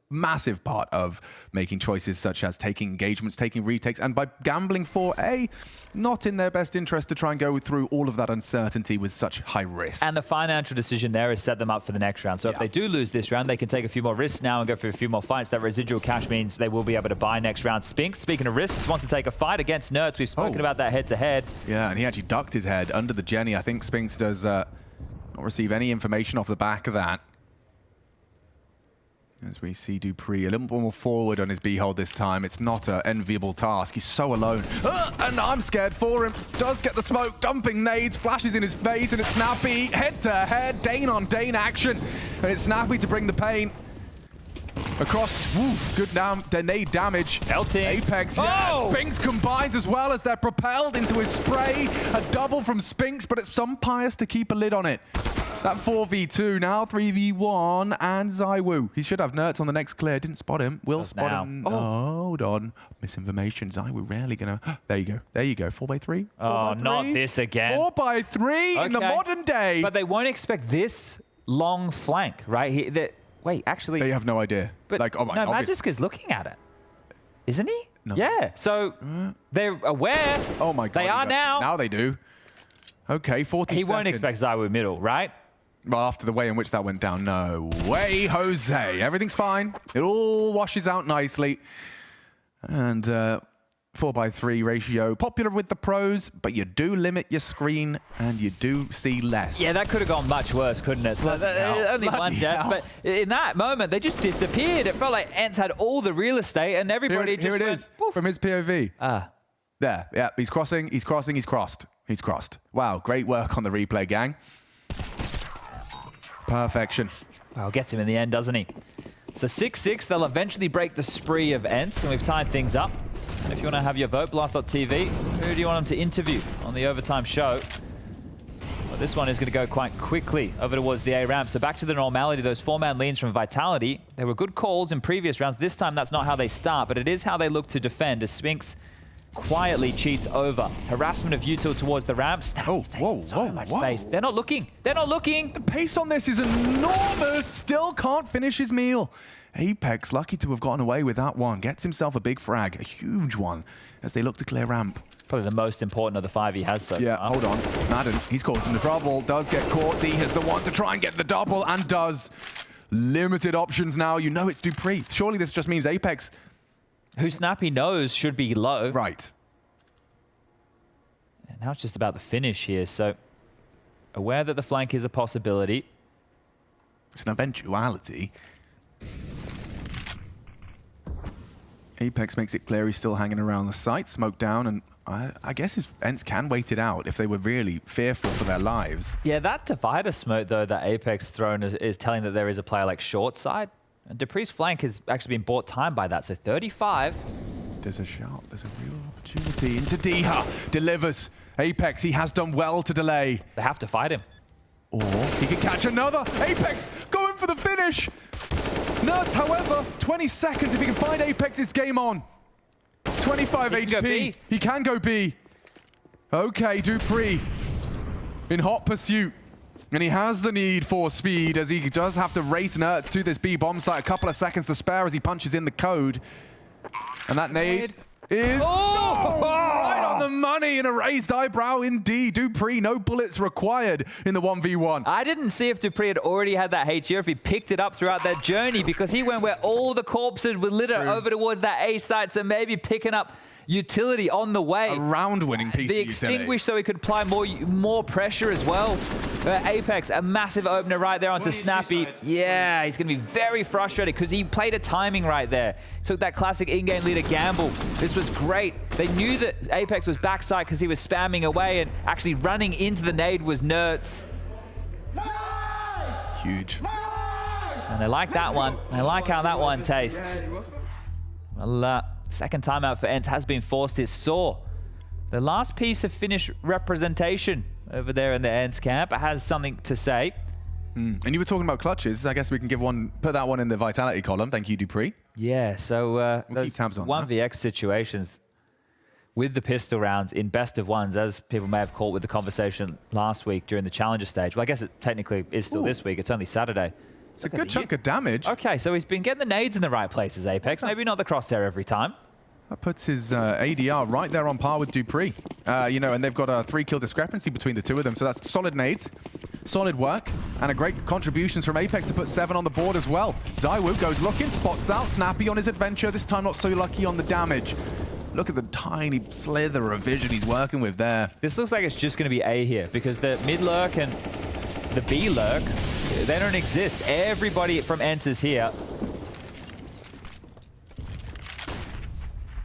massive part of making choices such as taking engagements, taking retakes, and by gambling for A, not in their best interest to try and go through all of that uncertainty with such high risk. And the financial decision there is set them up for the next round. So if they do lose this round, they can take a few more risks now and go for a few more fights. That residual cash means they will be able to buy next round. Spinks, speaking of risks, wants to take a fight against Nerds. We've spoken about that head-to-head. Yeah, and he actually ducked his head under the Jenny. I think Spinks does not receive any information off the back of that. As we see Dupree a little more forward on his B-hold this time. It's not an enviable task. He's so alone. And I'm scared for him. Does get the smoke, dumping nades, flashes in his face, and it's Snappy head-to-head, Dane on Dane action. And it's Snappy to bring the pain. Across, good nade damage. Melting. Apeks, yeah. Spinks combines as well as they're propelled into his spray. A double from Spinks, but it's some pious to keep a lid on it. That 4v2, now 3v1, and ZywOo. He should have Nerds on the next clear. Didn't spot him. Will spot him. Oh, hold on. Misinformation. ZywOo rarely gonna... There you go. There you go. 4x3. Oh, not this again. 4x3 in the modern day. But they won't expect this long flank, right? Wait, actually... They have no idea. But like, oh my, no, Magisk is looking at it. Isn't he? No. Yeah, so they're aware. Oh my God. They are now. Now they do. Okay, 40 He seconds. won't expect ZywOo middle, right? Well, after the way in which that went down, no way, Jose. Everything's fine. It all washes out nicely. And 4x3 ratio, popular with the pros, but you do limit your screen and you do see less. Yeah, that could have gone much worse, couldn't it? So only one death, but in that moment, they just disappeared. It felt like ENCE had all the real estate and everybody Here it is, from his POV. There, yeah, he's crossing, he's crossing, he's crossed. He's crossed. Wow, great work on the replay, gang. Perfection. Well, gets him in the end, doesn't he? So 6-6, they'll eventually break the spree of ENCE, and we've tied things up. And if you want to have your vote, Blast.tv, who do you want them to interview on the overtime show? Well, this one is going to go quite quickly over towards the A ramp. So back to the normality, those 4-man leans from Vitality. They were good calls in previous rounds. This time, that's not how they start, but it is how they look to defend as Spinks quietly cheats over. Harassment of Util towards the ramp. So much space. They're not looking. They're not looking. The pace on this is enormous. Still can't finish his meal. Apeks, lucky to have gotten away with that one. Gets himself a big frag, a huge one, as they look to clear ramp. Probably the most important of the 5 he has so far. Hold on. Madden, he's causing the trouble. Does get caught. D has the one to try and get the double, and does. Limited options now. You know it's Dupree. Surely this just means Apeks, who Snappy knows should be low. Right. And now it's just about the finish here. So aware that the flank is a possibility. It's an eventuality. Apeks makes it clear he's still hanging around the site, smoke down, and I guess his ENCE can wait it out if they were really fearful for their lives. Yeah, that divider smoke, though, that Apeks thrown is telling that there is a player like short side. And Dupree's flank has actually been bought time by that, so 35. There's a shot, there's a real opportunity into Diha. Delivers. Apeks, he has done well to delay. They have to fight him. Or he can catch another. Apeks going for the finish. Nerds, however, 20 seconds. If he can find Apeks, it's game on. 25 HP. He can go B. Okay, Dupree in hot pursuit. And he has the need for speed as he does have to race Nerds to this B bomb site. A couple of seconds to spare as he punches in the code. And that nade is right on the money and a raised eyebrow indeed. Dupree, no bullets required in the 1v1. I didn't see if Dupree had already had that HE or if he picked it up throughout that journey because he went where all the corpses were littered over towards that A site, so maybe picking up utility on the way. A round-winning piece the of utility. Extinguish so he could apply more pressure as well. Apeks, a massive opener right there onto Snappy. Yeah, he's going to be very frustrated because he played a timing right there. Took that classic in-game leader gamble. This was great. They knew that Apeks was backside because he was spamming away, and actually running into the nade was Nerds. Huge. And they like that one. They like how that one tastes. Well, second timeout for ENCE has been forced. It saw the last piece of Finnish representation over there in the ENCE camp. It has something to say. And you were talking about clutches. I guess we can put that one in the vitality column. Thank you, Dupree. Yeah, so we'll keep tabs on 1vx situations with the pistol rounds in best of ones, as people may have caught with the conversation last week during the challenger stage. Well, I guess it technically is still this week. It's only Saturday. It's a good chunk of damage. Okay, so he's been getting the nades in the right places, Apeks. Maybe not the crosshair every time. That puts his ADR right there on par with Dupree. You know, and they've got a 3-kill discrepancy between the two of them. So that's solid nades, solid work, and a great contributions from Apeks to put 7 on the board as well. ZywOo goes looking, spots out Snappy on his adventure. This time not so lucky on the damage. Look at the tiny slither of vision he's working with there. This looks like it's just going to be A here because the mid lurk and the B lurk, they don't exist. Everybody from ENCE is here.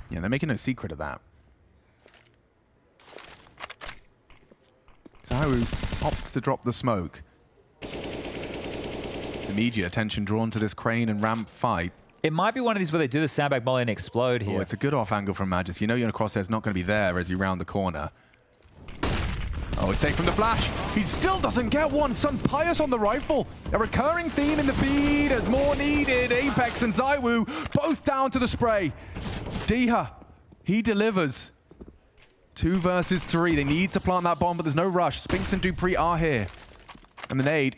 Yeah, they're making no secret of that. ZywOo opts to drop the smoke. Immediate attention drawn to this crane and ramp fight. It might be one of these where they do the sandbag molly and explode here. Oh, it's a good off angle from Magis. You know your crosshair's not going to be there as you round the corner. Oh, it's safe from the flash. He still doesn't get one. Sun Pious on the rifle. A recurring theme in the feed as more needed. Apeks and ZywOo both down to the spray. Diha, he delivers. 2 versus 3. They need to plant that bomb, but there's no rush. Spinks and Dupree are here. And the nade.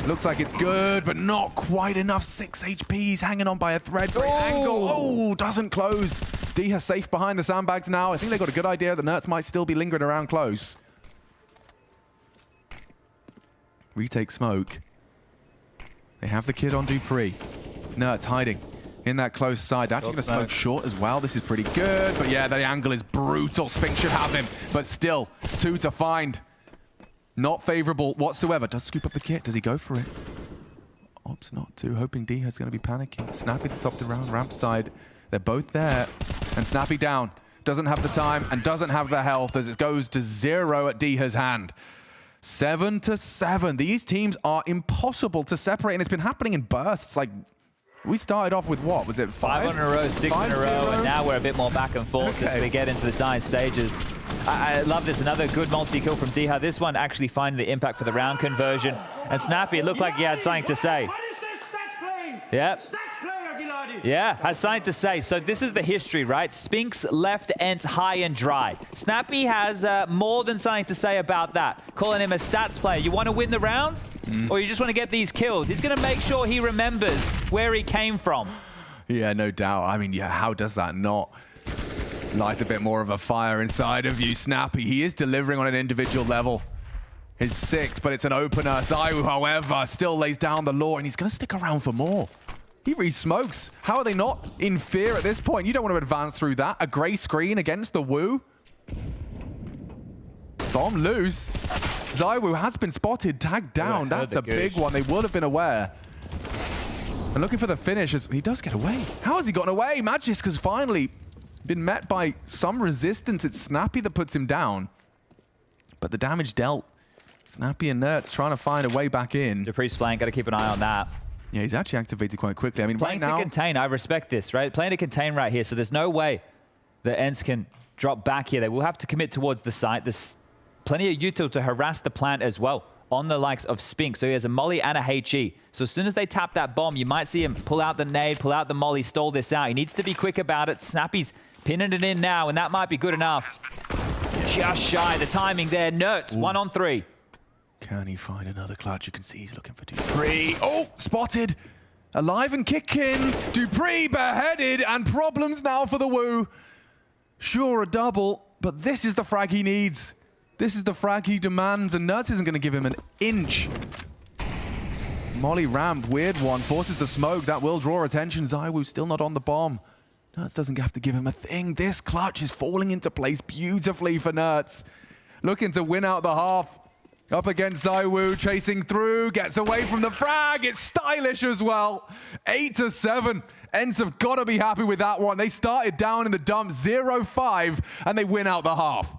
Looks like it's good, but not quite enough. 6 HP. He's hanging on by a thread. Great angle. Oh, doesn't close. Diha safe behind the sandbags now. I think they got a good idea that Nerds might still be lingering around close. Retake smoke. They have the kid on Dupree. Nerds hiding in that close side. They're actually going to smoke short as well. This is pretty good. But yeah, the angle is brutal. Spink should have him. But still, 2 to find. Not favorable whatsoever. Does scoop up the kit. Does he go for it? Opts not to. Hoping Diha's going to be panicking. Snappy to top the round. Ramp side. They're both there. And Snappy down. Doesn't have the time and doesn't have the health as it goes to 0 at Diha's hand. 7 to 7. These teams are impossible to separate, and it's been happening in bursts. Like, we started off with what? Was it 5? 5 in a row, 6 in a row, and now we're a bit more back and forth as we get into the dying stages. I love this. Another good multi-kill from Diha. This one actually finding the impact for the round conversion. And Snappy, it looked like he had something to say. Yep. Yeah, has something to say. So this is the history, right? Spinks left ENCE high and dry. Snappy has more than something to say about that. Calling him a stats player. You want to win the round? Or you just want to get these kills? He's going to make sure he remembers where he came from. Yeah, no doubt. I mean, yeah, how does that not light a bit more of a fire inside of you? Snappy, he is delivering on an individual level. His 6th, but it's an opener. ZywOo, however, still lays down the law, and he's going to stick around for more. He re-smokes. How are they not in fear at this point? You don't want to advance through that. A grey screen against the Woo. Bomb loose. ZywOo has been spotted, tagged down. That's a big one. They would have been aware. And looking for the finish as he does get away. How has he gotten away? Magis has finally been met by some resistance. It's Snappy that puts him down. But the damage dealt. Snappy and Nerds trying to find a way back in. Dupree's flank, got to keep an eye on that. Yeah, he's actually activated quite quickly. I mean, playing right now... to contain, I respect this, right? Playing to contain right here, so there's no way the ENCE can drop back here. They will have to commit towards the site. There's plenty of util to harass the plant as well on the likes of Spink. So he has a molly and a HE. So as soon as they tap that bomb, you might see him pull out the nade, pull out the molly, stall this out. He needs to be quick about it. Snappy's pinning it in now, and that might be good enough. Just shy. The timing there. Nerds, 1 on 3. Can he find another clutch? You can see he's looking for Dupree. Oh, spotted. Alive and kicking. Dupree beheaded, and problems now for the Woo. Sure, a double, but this is the frag he needs. This is the frag he demands, and Nerds isn't going to give him an inch. Molly ramp, weird one, forces the smoke. That will draw attention. ZywOo still not on the bomb. Nerds doesn't have to give him a thing. This clutch is falling into place beautifully for Nerds. Looking to win out the half. Up against ZywOo, chasing through, gets away from the frag. It's stylish as well. 8 to 7. ENCE have got to be happy with that one. They started down in the dump 0-5, and they win out the half.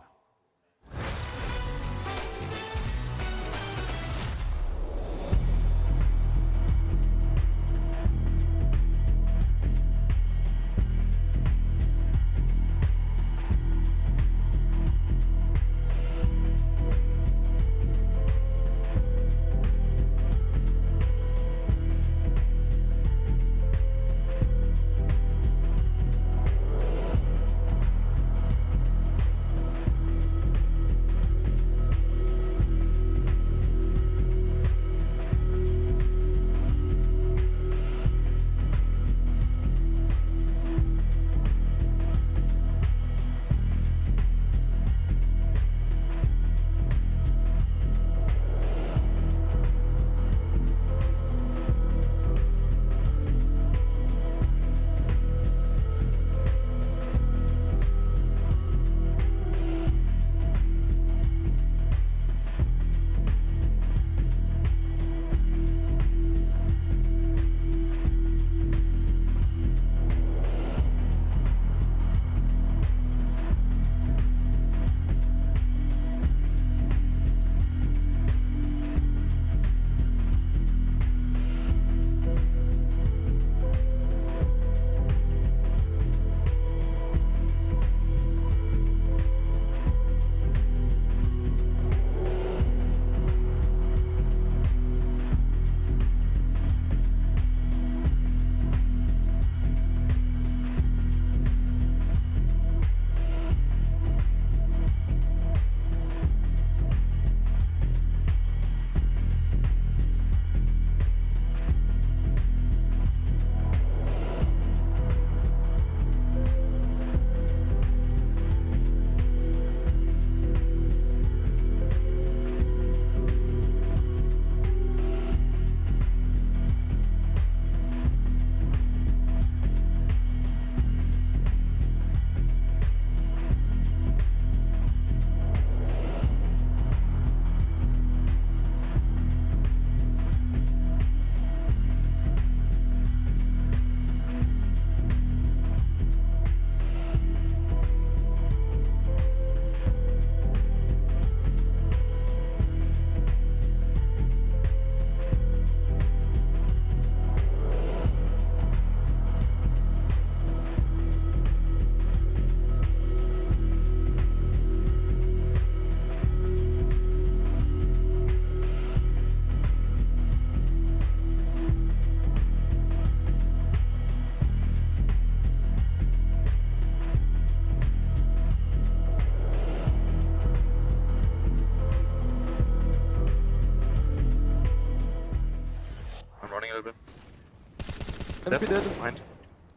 MP dead. Behind.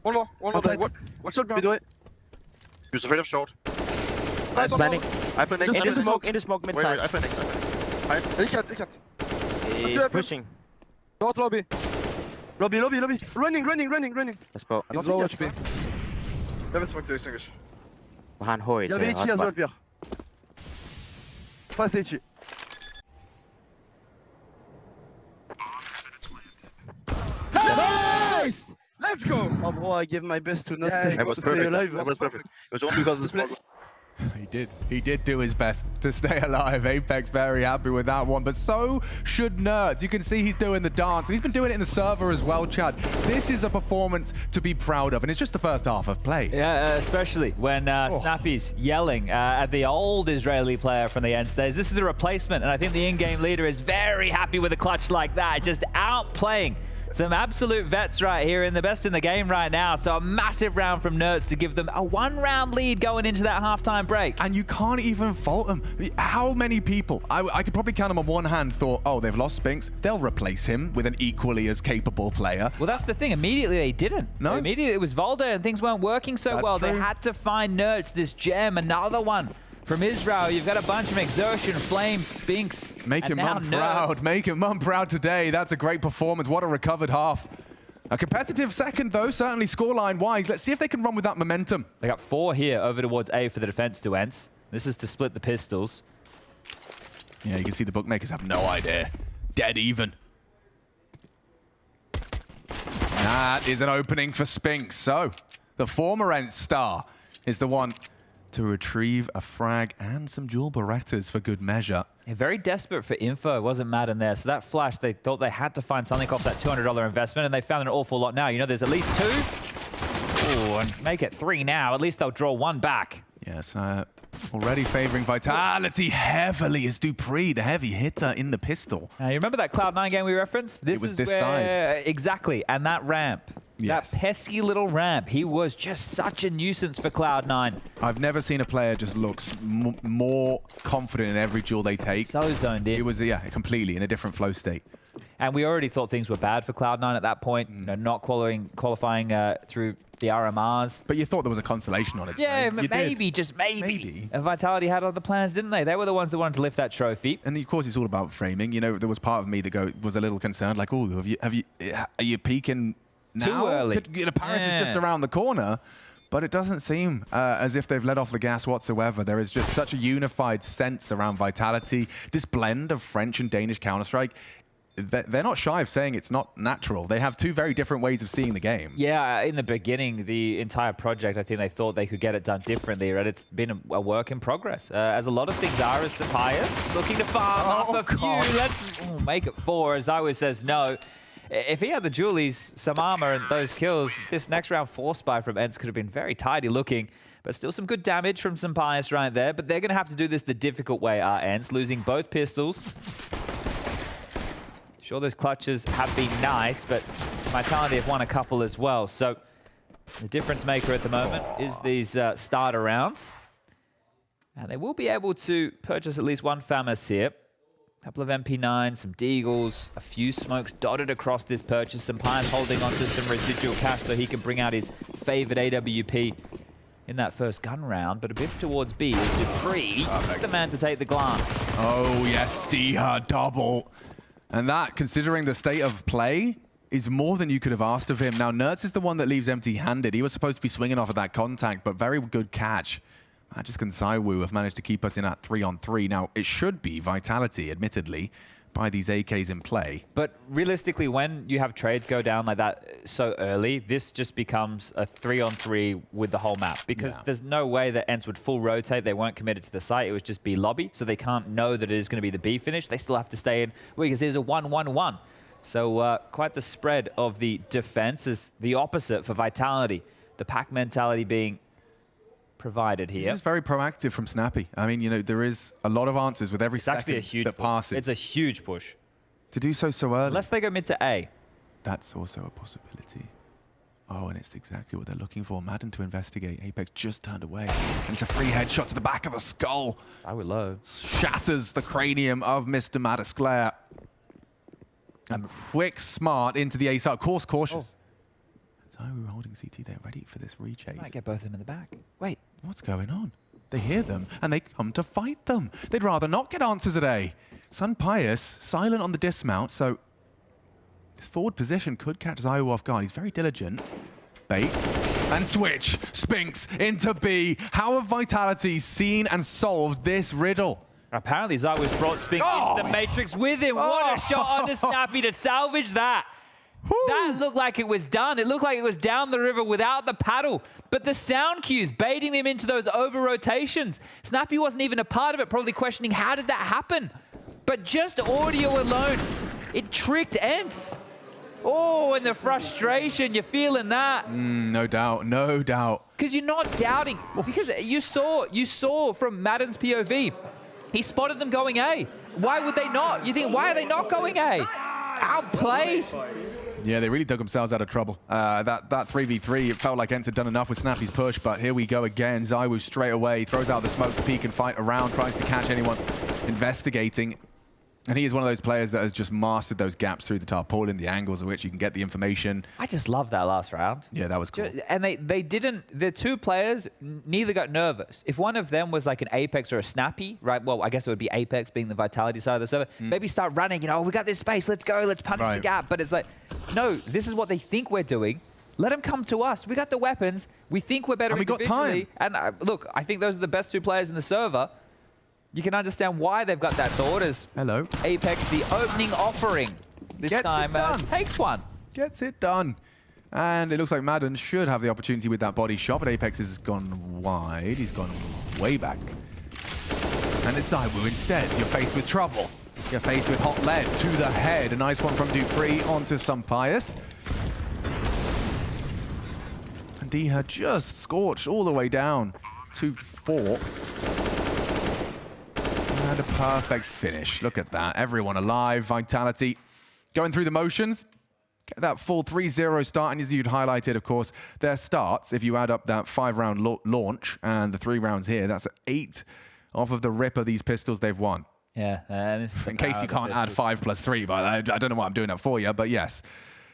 One more. What should be doing? He was afraid of short. Nice. Planning. I play next. In the smoke, in the smoke, mid side. Wait, I play next. Ich can't. He's pushing. Short lobby. Lobby. Running. Let's go. He's low HP. Never smoke to extinguish. Behind Hoy. Il y avait Ichi as well, Pierre. Fast Ichi. Nice! Let's go! Oh bro, I gave my best to not stay alive. It was perfect. It was only because of the smoke. He did do his best to stay alive. Apeks very happy with that one, but so should Nerds. You can see he's doing the dance, and he's been doing it in the server as well, Chad. This is a performance to be proud of, and it's just the first half of play. Yeah, especially when Snappy's yelling at the old Israeli player from the ENCE days. This is the replacement, and I think the in-game leader is very happy with a clutch like that, just outplaying some absolute vets right here and the best in the game right now. So a massive round from Nerds to give them a 1-round lead going into that halftime break. And you can't even fault them. How many people, I could probably count them on one hand, thought, oh, they've lost Spinks. They'll replace him with an equally as capable player. Well, that's the thing. Immediately they didn't. No. Immediately it was Volda and things weren't working so well. True. They had to find Nerds, this gem, another one. From Israel, you've got a bunch of Exertion, Flame, Spinks. Making Mum proud. Making Mum proud today. That's a great performance. What a recovered half. A competitive second, though, certainly scoreline-wise. Let's see if they can run with that momentum. They got 4 here over towards A for the defense to ENCE. This is to split the pistols. Yeah, you can see the bookmakers have no idea. Dead even. That is an opening for Spinks. So, the former ENCE star is the one to retrieve a frag and some dual Berettas for good measure. Yeah, very desperate for info. It wasn't Madden there. So that flash, they thought they had to find something off that $200 investment, and they found an awful lot now. You know, there's at least 2. Ooh, and make it 3 now. At least they'll draw 1 back. Yes, already favoring Vitality heavily is Dupree, the heavy hitter in the pistol. Now, you remember that Cloud9 game we referenced? This is this where, side. Exactly, and that ramp. Yes. That pesky little ramp. He was just such a nuisance for Cloud9. I've never seen a player just look more confident in every duel they take. So zoned in. It was, yeah, completely in a different flow state. And we already thought things were bad for Cloud9 at that point, you know, not qualifying through the RMRs. But you thought there was a consolation on it. Yeah, maybe, just maybe. And Vitality had other plans, didn't they? They were the ones that wanted to lift that trophy. And of course, it's all about framing. You know, there was part of me that was a little concerned, like, oh, are you peaking now? Too early. Paris is just around the corner. But it doesn't seem as if they've let off the gas whatsoever. There is just such a unified sense around Vitality. This blend of French and Danish Counter-Strike, they're not shy of saying it's not natural. They have 2 very different ways of seeing the game. Yeah, in the beginning, the entire project, I think they thought they could get it done differently, right? It's been a work in progress, as a lot of things are. As Pius looking to farm up a few. Let's make it 4, as Iwo says no. If he had the Julies, some armor, and those kills, this next round 4 spy from ENCE could have been very tidy looking, but still some good damage from Pius right there. But they're going to have to do this the difficult way, ENCE, losing both pistols. Sure, those clutches have been nice, but Vitality have won a couple as well. So the difference maker at the moment is these starter rounds. And they will be able to purchase at least 1 FAMAS here. A couple of MP9s, some Deagles, a few smokes dotted across this purchase. Some Pius holding onto some residual cash so he can bring out his favorite AWP in that first gun round. But a bit towards B is Dupree, the man to take the glance. Oh, yes, Stiha double. And that, considering the state of play, is more than you could have asked of him. Now, Nerds is the one that leaves empty-handed. He was supposed to be swinging off of that contact, but very good catch. Magisk and Zywoo have managed to keep us in that 3-on-3. Now, it should be Vitality, admittedly, by these AKs in play. But realistically, when you have trades go down like that so early, this just becomes a 3-on-3 with the whole map. Because there's no way that ENCE would full rotate. They weren't committed to the site. It would just be lobby. So they can't know that it is going to be the B finish. They still have to stay in. Well, because there's a 1-1-1. So quite the spread of the defense is the opposite for Vitality. The pack mentality being provided here. This is very proactive from Snappy. I mean, you know, there is a lot of answers with every second that passes. It's a huge push. To do so early. Unless they go mid to A. That's also a possibility. Oh, and it's exactly what they're looking for. Madden to investigate. Apeks just turned away. And it's a free headshot to the back of the skull. I would low. Shatters the cranium of Mr. Mattisclair. And quick smart into the A side. Of course, cautious. ZywOo holding CT there, ready for this rechase. Might get both of them in the back. Wait. What's going on? They hear them, and they come to fight them. They'd rather not get answers today. Pijamas, silent on the dismount, so his forward position could catch ZywOo off guard. He's very diligent. Bait, and switch. Spinks into B. How have Vitality seen and solved this riddle? Apparently, ZywOo's brought Spinks into the Matrix with him. What a shot on the Snappy to salvage that. That looked like it was done. It looked like it was down the river without the paddle. But the sound cues baiting them into those over-rotations. Snappy wasn't even a part of it, probably questioning how did that happen? But just audio alone, it tricked ENCE. Oh, and the frustration, you're feeling that. No doubt, no doubt. Because you're not doubting. Because you saw from Madden's POV, he spotted them going A. Why would they not? You think, why are they not going A? Outplayed. Yeah, they really dug themselves out of trouble. That 3v3, it felt like ENCE had done enough with Snappy's push, but here we go again. ZywOo straight away throws out the smoke to peek and fight around, tries to catch anyone investigating. And he is one of those players that has just mastered those gaps through the tarpaulin, the angles of which you can get the information. I just love that last round. Yeah, that was cool. And they didn't, the two players, neither got nervous. If one of them was like an Apeks or a Snappy, right? Well, I guess it would be Apeks being the Vitality side of the server. Maybe start running, you know, we got this space, let's go, let's punish the gap. But it's like, no, this is what they think we're doing. Let them come to us. We got the weapons. We think we're better and we got time. And look, I think those are the best two players in the server. You can understand why they've got that thought as Apeks, the opening offering. This time takes one. Gets it done. And it looks like Madden should have the opportunity with that body shot, but Apeks has gone wide. He's gone way back. And it's ZywOo instead. You're faced with trouble. You're faced with hot lead to the head. A nice one from Dupree onto Pijamas. And Diha just scorched all the way down to 4. And a perfect finish. Look at that. Everyone alive. Vitality going through the motions. Get that full 3-0 start. And as you'd highlighted, of course, their starts, if you add up that 5-round launch and the 3 rounds here, that's 8 off of the rip of these pistols they've won. Yeah. This is in case you can't add 5 plus 3, but I don't know what I'm doing that for you. But yes,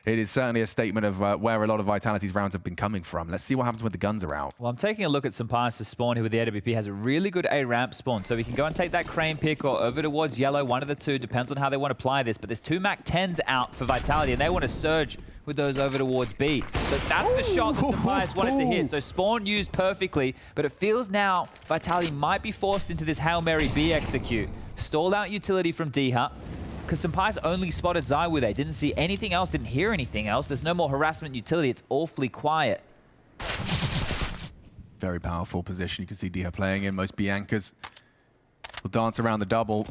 it is certainly a statement of where a lot of Vitality's rounds have been coming from. Let's see what happens when the guns are out. Well, I'm taking a look at Pijamas' spawn here with the AWP. Has a really good A ramp spawn, so we can go and take that crane pick or over towards yellow. One of the two, depends on how they want to apply this. But there's 2 Mac 10s out for Vitality, and they want to surge with those over towards B. But that's the shot that Pijamas wanted to hit. So spawn used perfectly, but it feels now Vitality might be forced into this Hail Mary B execute. Stalled out utility from Diha. Because Pijamas only spotted ZywOo. They didn't see anything else, didn't hear anything else. There's no more harassment utility. It's awfully quiet. Very powerful position. You can see Diha playing in. Most Biancas will dance around the double.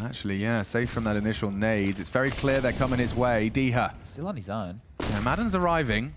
Actually, yeah, safe from that initial nades. It's very clear they're coming his way. Diha. Still on his own. Yeah, Madden's arriving.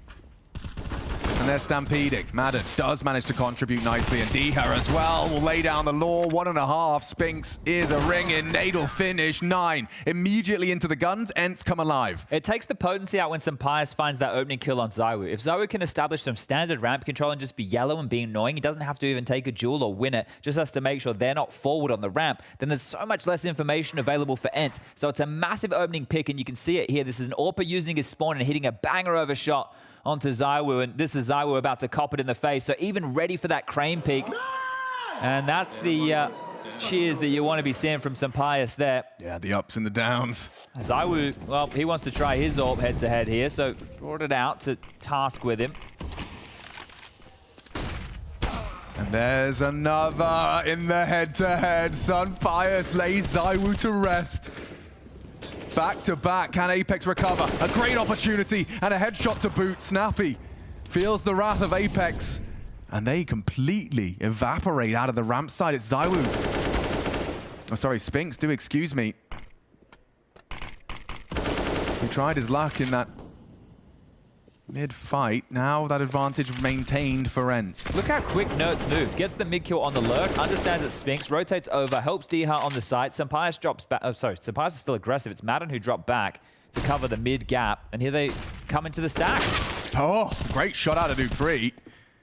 And they're stampeding. Madden does manage to contribute nicely, and Diha as well will lay down the law. 1.5. Spinks is a ring-in. Nadal finish. 9. Immediately into the guns. ENCE come alive. It takes the potency out when Pijamas finds that opening kill on ZywOo. If ZywOo can establish some standard ramp control and just be yellow and being annoying, he doesn't have to even take a duel or win it, just has to make sure they're not forward on the ramp, then there's so much less information available for ENCE. So it's a massive opening pick, and you can see it here. This is an AWPer using his spawn and hitting a banger over shot onto ZywOo, and this is ZywOo about to cop it in the face, so even ready for that crane peak. And that's the cheers that you want to be seeing from Pijamas there. Yeah, the ups and the downs. ZywOo, well, he wants to try his AWP head-to-head here, so brought it out to task with him. And there's another in the head-to-head. Pijamas lays ZywOo to rest. Back to back, can Apeks recover? A great opportunity and a headshot to boot. Snappy feels the wrath of Apeks, and they completely evaporate out of the ramp side. It's ZywOo. Oh, sorry, Spinks, do excuse me. He tried his luck in that mid-fight. Now that advantage maintained for ENCE. Look how quick Nerds moved. Gets the mid-kill on the lurk, understands that Spinks, rotates over, helps Diha on the side. Pijamas drops back. Oh, sorry, Pijamas is still aggressive. It's Madden who dropped back to cover the mid-gap. And here they come into the stack. Oh, great shot out of Dupree.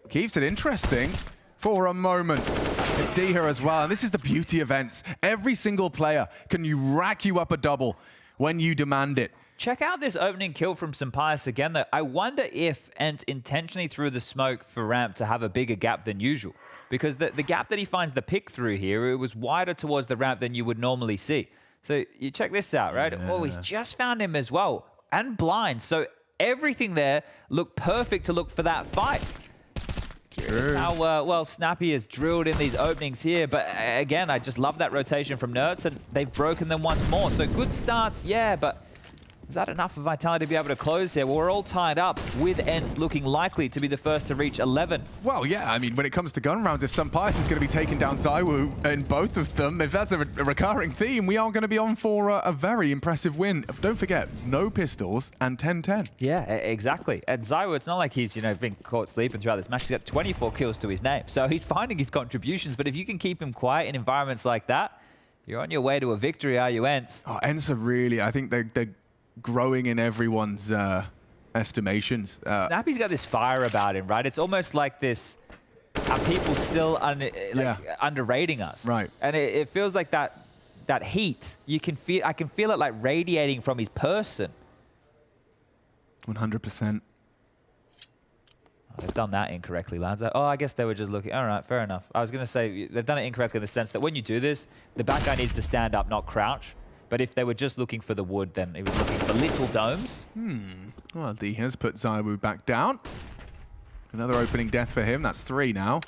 Keeps it interesting for a moment. It's Diha as well. And this is the beauty of ENCE. Every single player can rack you up a double when you demand it. Check out this opening kill from Sampaius again, though. I wonder if ENCE intentionally threw the smoke for ramp to have a bigger gap than usual. Because the gap that he finds the pick through here, it was wider towards the ramp than you would normally see. So you check this out, right? Yeah. Oh, he's just found him as well. And blind. So everything there looked perfect to look for that fight. Curious how well Snappy has drilled in these openings here. But again, I just love that rotation from Nerds, and they've broken them once more. So good starts, yeah, but is that enough of Vitality to be able to close here? Well, we're all tied up with ENCE looking likely to be the first to reach 11. Well, yeah, I mean, when it comes to gun rounds, if Sampaius is going to be taking down ZywOo in both of them, if that's a recurring theme, we are going to be on for a very impressive win. Don't forget, no pistols and 10-10. Yeah, exactly. And ZywOo, it's not like he's, been caught sleeping throughout this match. He's got 24 kills to his name. So he's finding his contributions, but if you can keep him quiet in environments like that, you're on your way to a victory, are you, ENCE? Oh, ENCE are really, I think they're growing in everyone's estimations. Snappy's got this fire about him, right? It's almost like this, are people still underrating us? Right. And it feels like that heat, I can feel it like radiating from his person. 100%. They've done that incorrectly, lads. Oh, I guess they were just looking. All right, fair enough. I was going to say, they've done it incorrectly in the sense that when you do this, the back guy needs to stand up, not crouch. But if they were just looking for the wood, then he was looking for little domes. Well, D has put ZywOo back down. Another opening death for him. That's 3 now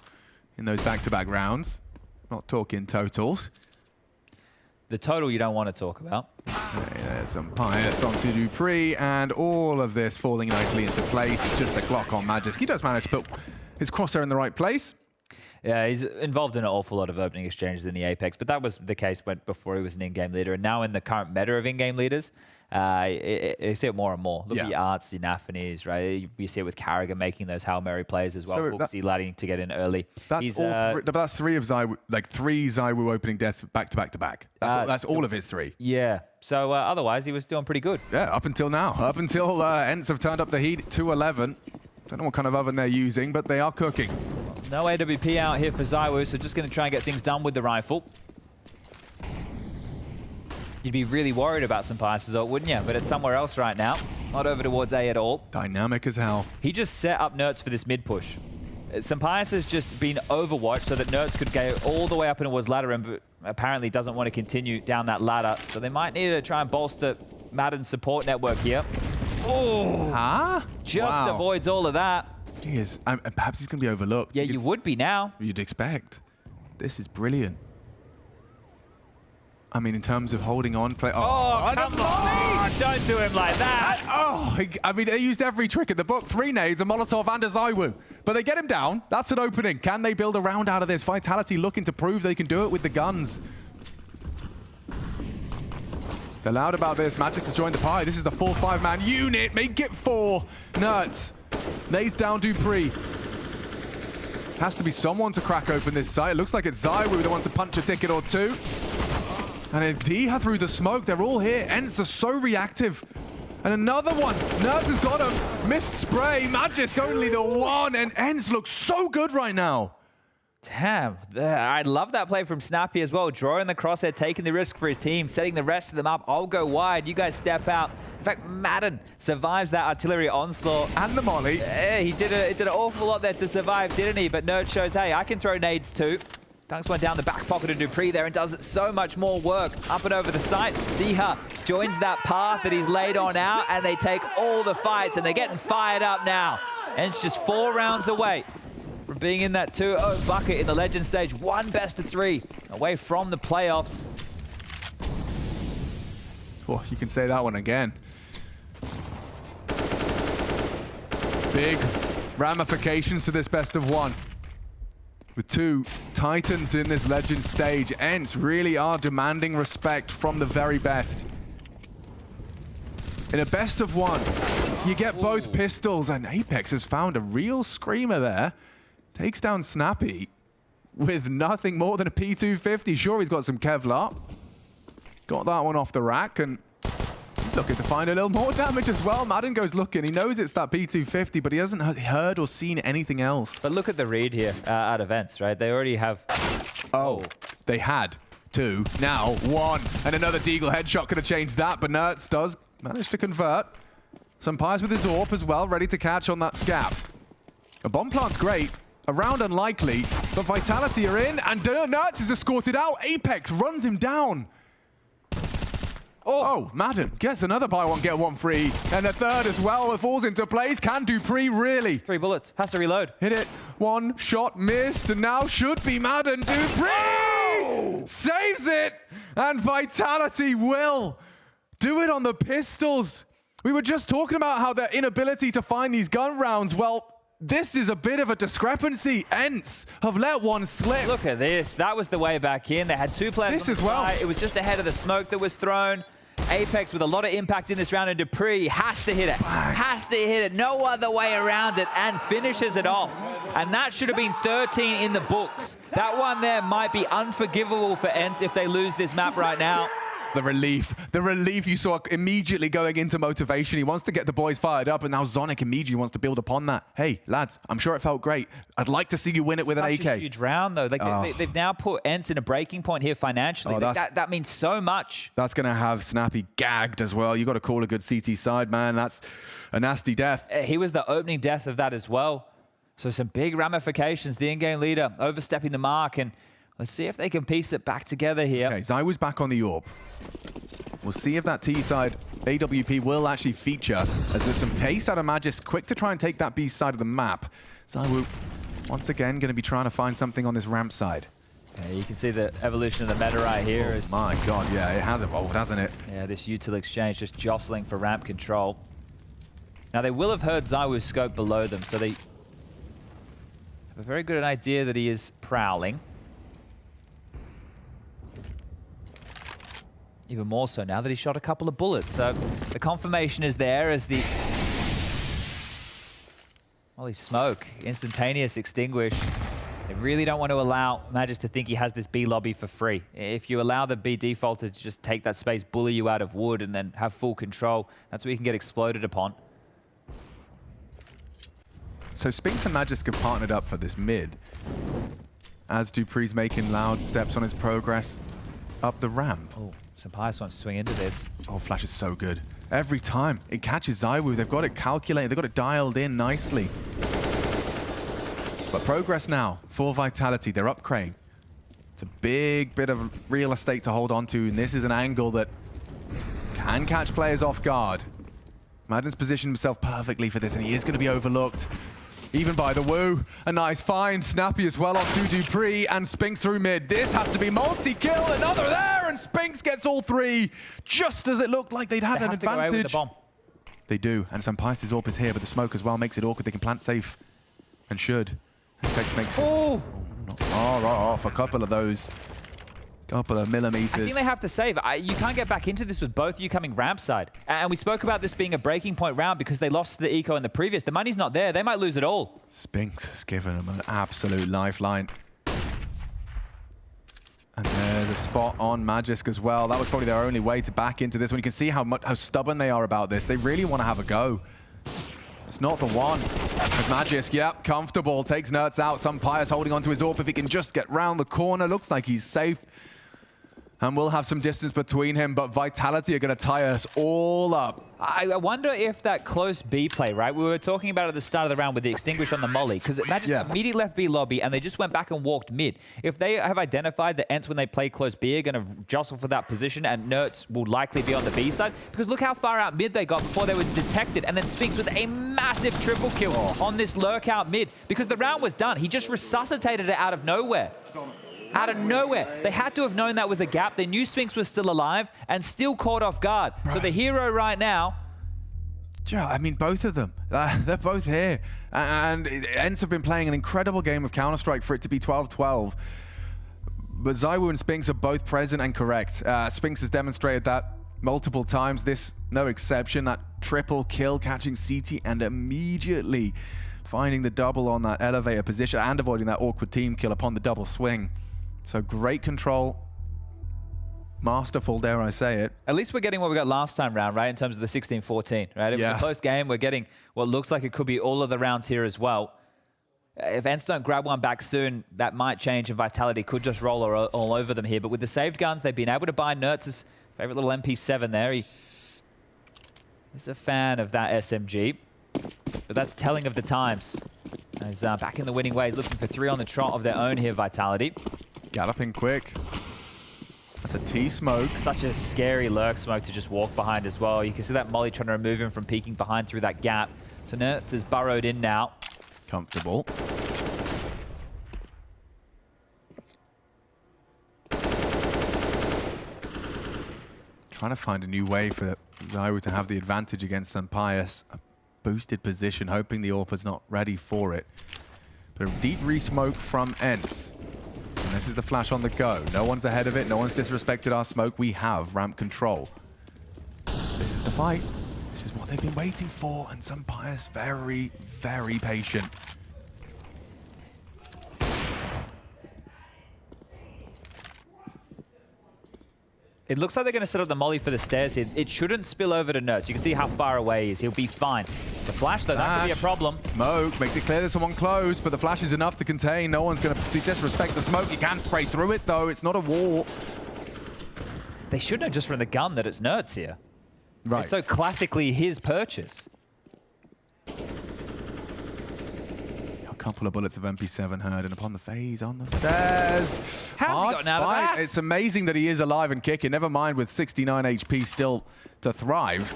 in those back-to-back rounds. Not talking totals. The total you don't want to talk about. There's some Pyjamas onto Dupree, and all of this falling nicely into place. It's just the clock on Magisk. He does manage to put his crosshair in the right place. Yeah, he's involved in an awful lot of opening exchanges in the Apeks, but that was the case before he was an in-game leader. And now in the current meta of in-game leaders, you see it more and more. Look at the Arts, the Nafanis, right? You see it with Carragher making those Hail Mary plays as well. Booksy ladding to get in early. That's that's 3 of ZywOo, like 3 ZywOo opening deaths back to back to back. That's all of his 3. Yeah. So otherwise, he was doing pretty good. Yeah, up until now. Up until ENCE have turned up the heat to 11. Don't know what kind of oven they're using, but they are cooking. No AWP out here for ZywOo, so just going to try and get things done with the rifle. You'd be really worried about Sampaius as well, wouldn't you? But it's somewhere else right now. Not over towards A at all. Dynamic as hell. He just set up Nerds for this mid push. Sampaius has just been overwatched so that Nerds could go all the way up and towards ladder, but apparently doesn't want to continue down that ladder. So they might need to try and bolster Madden's support network here. Oh! Just avoids all of that. He is. Perhaps he's going to be overlooked. Yeah, you would be now. You'd expect. This is brilliant. I mean, in terms of holding on, play. Oh, come on! Don't do him like that. I mean, they used every trick in the book. 3 nades, a Molotov, and a ZywOo. But they get him down. That's an opening. Can they build a round out of this? Vitality looking to prove they can do it with the guns. They're loud about this. Magisk has joined the pie. This is the full 5-man unit. Make it 4. Nuts. Nades down Dupree. Has to be someone to crack open this site. It looks like it's ZywOo that wants to punch a ticket or 2. And Diha through the smoke. They're all here. ENCE are so reactive. And another one. Nerds has got him. Missed spray. Magisk only the 1. And ENCE looks so good right now. Damn, I love that play from Snappy as well. Drawing the crosshair, taking the risk for his team, setting the rest of them up. I'll go wide, you guys step out. In fact, Madden survives that artillery onslaught. And the molly. Yeah, he did an awful lot there to survive, didn't he? But Nerd shows, hey, I can throw nades too. Dunks one down the back pocket of Dupree there and does so much more work. Up and over the site, Diha joins that path that he's laid on out, and they take all the fights, and they're getting fired up now. And it's just 4 rounds away from being in that 2-0 bucket in the Legend stage. 1 best of 3 away from the playoffs. Oh, you can say that one again. Big ramifications to this best of 1. With 2 Titans in this Legend stage, ENCE really are demanding respect from the very best. In a best of 1, you get both pistols, and Apeks has found a real screamer there. Takes down Snappy with nothing more than a P250. Sure, he's got some Kevlar. Got that one off the rack, and he's looking to find a little more damage as well. Madden goes looking. He knows it's that P250, but he hasn't heard or seen anything else. But look at the read here out of ENCE, right? They already have... Oh, they had 2. Now 1. And another Deagle headshot could have changed that, but Nerds does managed to convert. Some Pyres with his AWP as well, ready to catch on that gap. A bomb plant's great. A round unlikely, but Vitality are in, and NAVI is escorted out. Apeks runs him down. Oh, Madden gets another buy one, get one free. And a third as well. It falls into place. Can Dupree really? 3 bullets. Has to reload. Hit it. One shot missed. And now should be Madden. Dupree saves it. And Vitality will do it on the pistols. We were just talking about how their inability to find these gun rounds. Well, this is a bit of a discrepancy. ENCE have let one slip. Look at this. That was the way back in. They had 2 players on the side. It was just ahead of the smoke that was thrown. Apeks with a lot of impact in this round, and Dupree has to hit it. Has to hit it. No other way around it, and finishes it off. And that should have been 13 in the books. That one there might be unforgivable for ENCE if they lose this map right now. The relief you saw immediately going into motivation. He wants to get the boys fired up, and now Zonic immediately wants to build upon that. Hey, lads, I'm sure it felt great. I'd like to see you win it with an AK. Such a huge round, though. Like they've now put ENCE in a breaking point here financially. That means so much. That's going to have Snappy gagged as well. You got to call a good CT side, man. That's a nasty death. He was the opening death of that as well. So some big ramifications. The in-game leader overstepping the mark, and let's see if they can piece it back together here. Okay, Zywoo's back on the AWP. We'll see if that T-side AWP will actually feature, as there's some pace out of Magis, quick to try and take that B side of the map. Zywoo, once again, going to be trying to find something on this ramp side. Yeah, you can see the evolution of the meta right here. Oh my God, yeah, it has evolved, hasn't it? Yeah, this util exchange just jostling for ramp control. Now, they will have heard Zywoo's scope below them, so they have a very good idea that he is prowling. Even more so now that he shot a couple of bullets. So the confirmation is there as the... Holy smoke. Instantaneous extinguish. They really don't want to allow Magis to think he has this B lobby for free. If you allow the B defaulter to just take that space, bully you out of wood, and then have full control, that's where you can get exploded upon. So Spinks and Magis have partnered up for this mid, as Dupree's making loud steps on his progress up the ramp. Oh, some Pyjamas wants to swing into this. Oh, Flash is so good. Every time it catches Zywoo, they've got it calculated, they've got it dialed in nicely. But progress now for Vitality, they're up Crane. It's a big bit of real estate to hold on to, and this is an angle that can catch players off guard. Madden's positioned himself perfectly for this, and he is going to be overlooked. Even by the Woo. A nice find. Snappy as well onto Dupree, and Spinks through mid. This has to be multi-kill. Another there, and Spinks gets all 3, just as it looked like they'd had an advantage. To go away with the bomb. They do, and some Pisces AWP is here, but the smoke as well makes it awkward. They can plant safe, and should. Apeks makes it. Oh! Right off a couple of those. Couple of millimeters. I think they have to save. You can't get back into this with both of you coming ramp side. And we spoke about this being a breaking point round because they lost the eco in the previous. The money's not there. They might lose it all. Spinks has given them an absolute lifeline. And there's a spot on Magisk as well. That was probably their only way to back into this one. You can see how stubborn they are about this. They really want to have a go. It's not the one. As Magisk, yep, comfortable. Takes Nerds out. Some Pyjamas holding onto his AWP. If he can just get round the corner. Looks like he's safe. And we'll have some distance between him, but Vitality are going to tie us all up. I wonder if that close B play, right? We were talking about at the start of the round with the extinguish on the molly, because Magisk immediately left B lobby, and they just went back and walked mid. If they have identified that ENCE, when they play close B, are going to jostle for that position, and Nerds will likely be on the B side, because look how far out mid they got before they were detected, and then Spinks with a massive triple kill on this lurk out mid, because the round was done. He just resuscitated it out of nowhere. Out of nowhere. They had to have known that was a gap. They knew Spinks was still alive and still caught off guard. Right. So the hero right now... Yeah, I mean, both of them. They're both here. And ENCE have been playing an incredible game of Counter-Strike for it to be 12-12. But Zywoo and Spinks are both present and correct. Spinks has demonstrated that multiple times. This, no exception. That triple kill catching CT and immediately finding the double on that elevator position and avoiding that awkward team kill upon the double swing. So great control. Masterful, dare I say it. At least we're getting what we got last time round, right? In terms of the 16-14, right? It was a close game. We're getting what looks like it could be all of the rounds here as well. If ENCE don't grab one back soon, that might change, and Vitality could just roll all over them here. But with the saved guns, they've been able to buy Nertz's favorite little MP7 there. He is a fan of that SMG, but that's telling of the times. As back in the winning ways, looking for 3 on the trot of their own here, Vitality. Galloping quick. That's a T-smoke. Such a scary lurk smoke to just walk behind as well. You can see that Molly trying to remove him from peeking behind through that gap. So NERTZ is burrowed in now. Comfortable. Trying to find a new way for ZywOo to have the advantage against Sampius. A boosted position, hoping the AWP's not ready for it. But a deep re-smoke from ENCE. And this is the flash on the go. No one's ahead of it. No one's disrespected our smoke. We have ramp control. This is the fight. This is what they've been waiting for. And Sampius very, very patient. It looks like they're going to set up the molly for the stairs here. It shouldn't spill over to NERTZ. You can see how far away he is. He'll be fine. The flash, though, that could be a problem. Smoke makes it clear there's someone close, but the flash is enough to contain. No one's going to disrespect the smoke. He can spray through it, though. It's not a wall. They should know just from the gun that it's NERTZ here. Right. It's so classically his purchase. A couple of bullets of MP7 heard, and upon the FaZe on the stairs. How's he gotten out of that? It's amazing that he is alive and kicking, never mind with 69 HP still to thrive.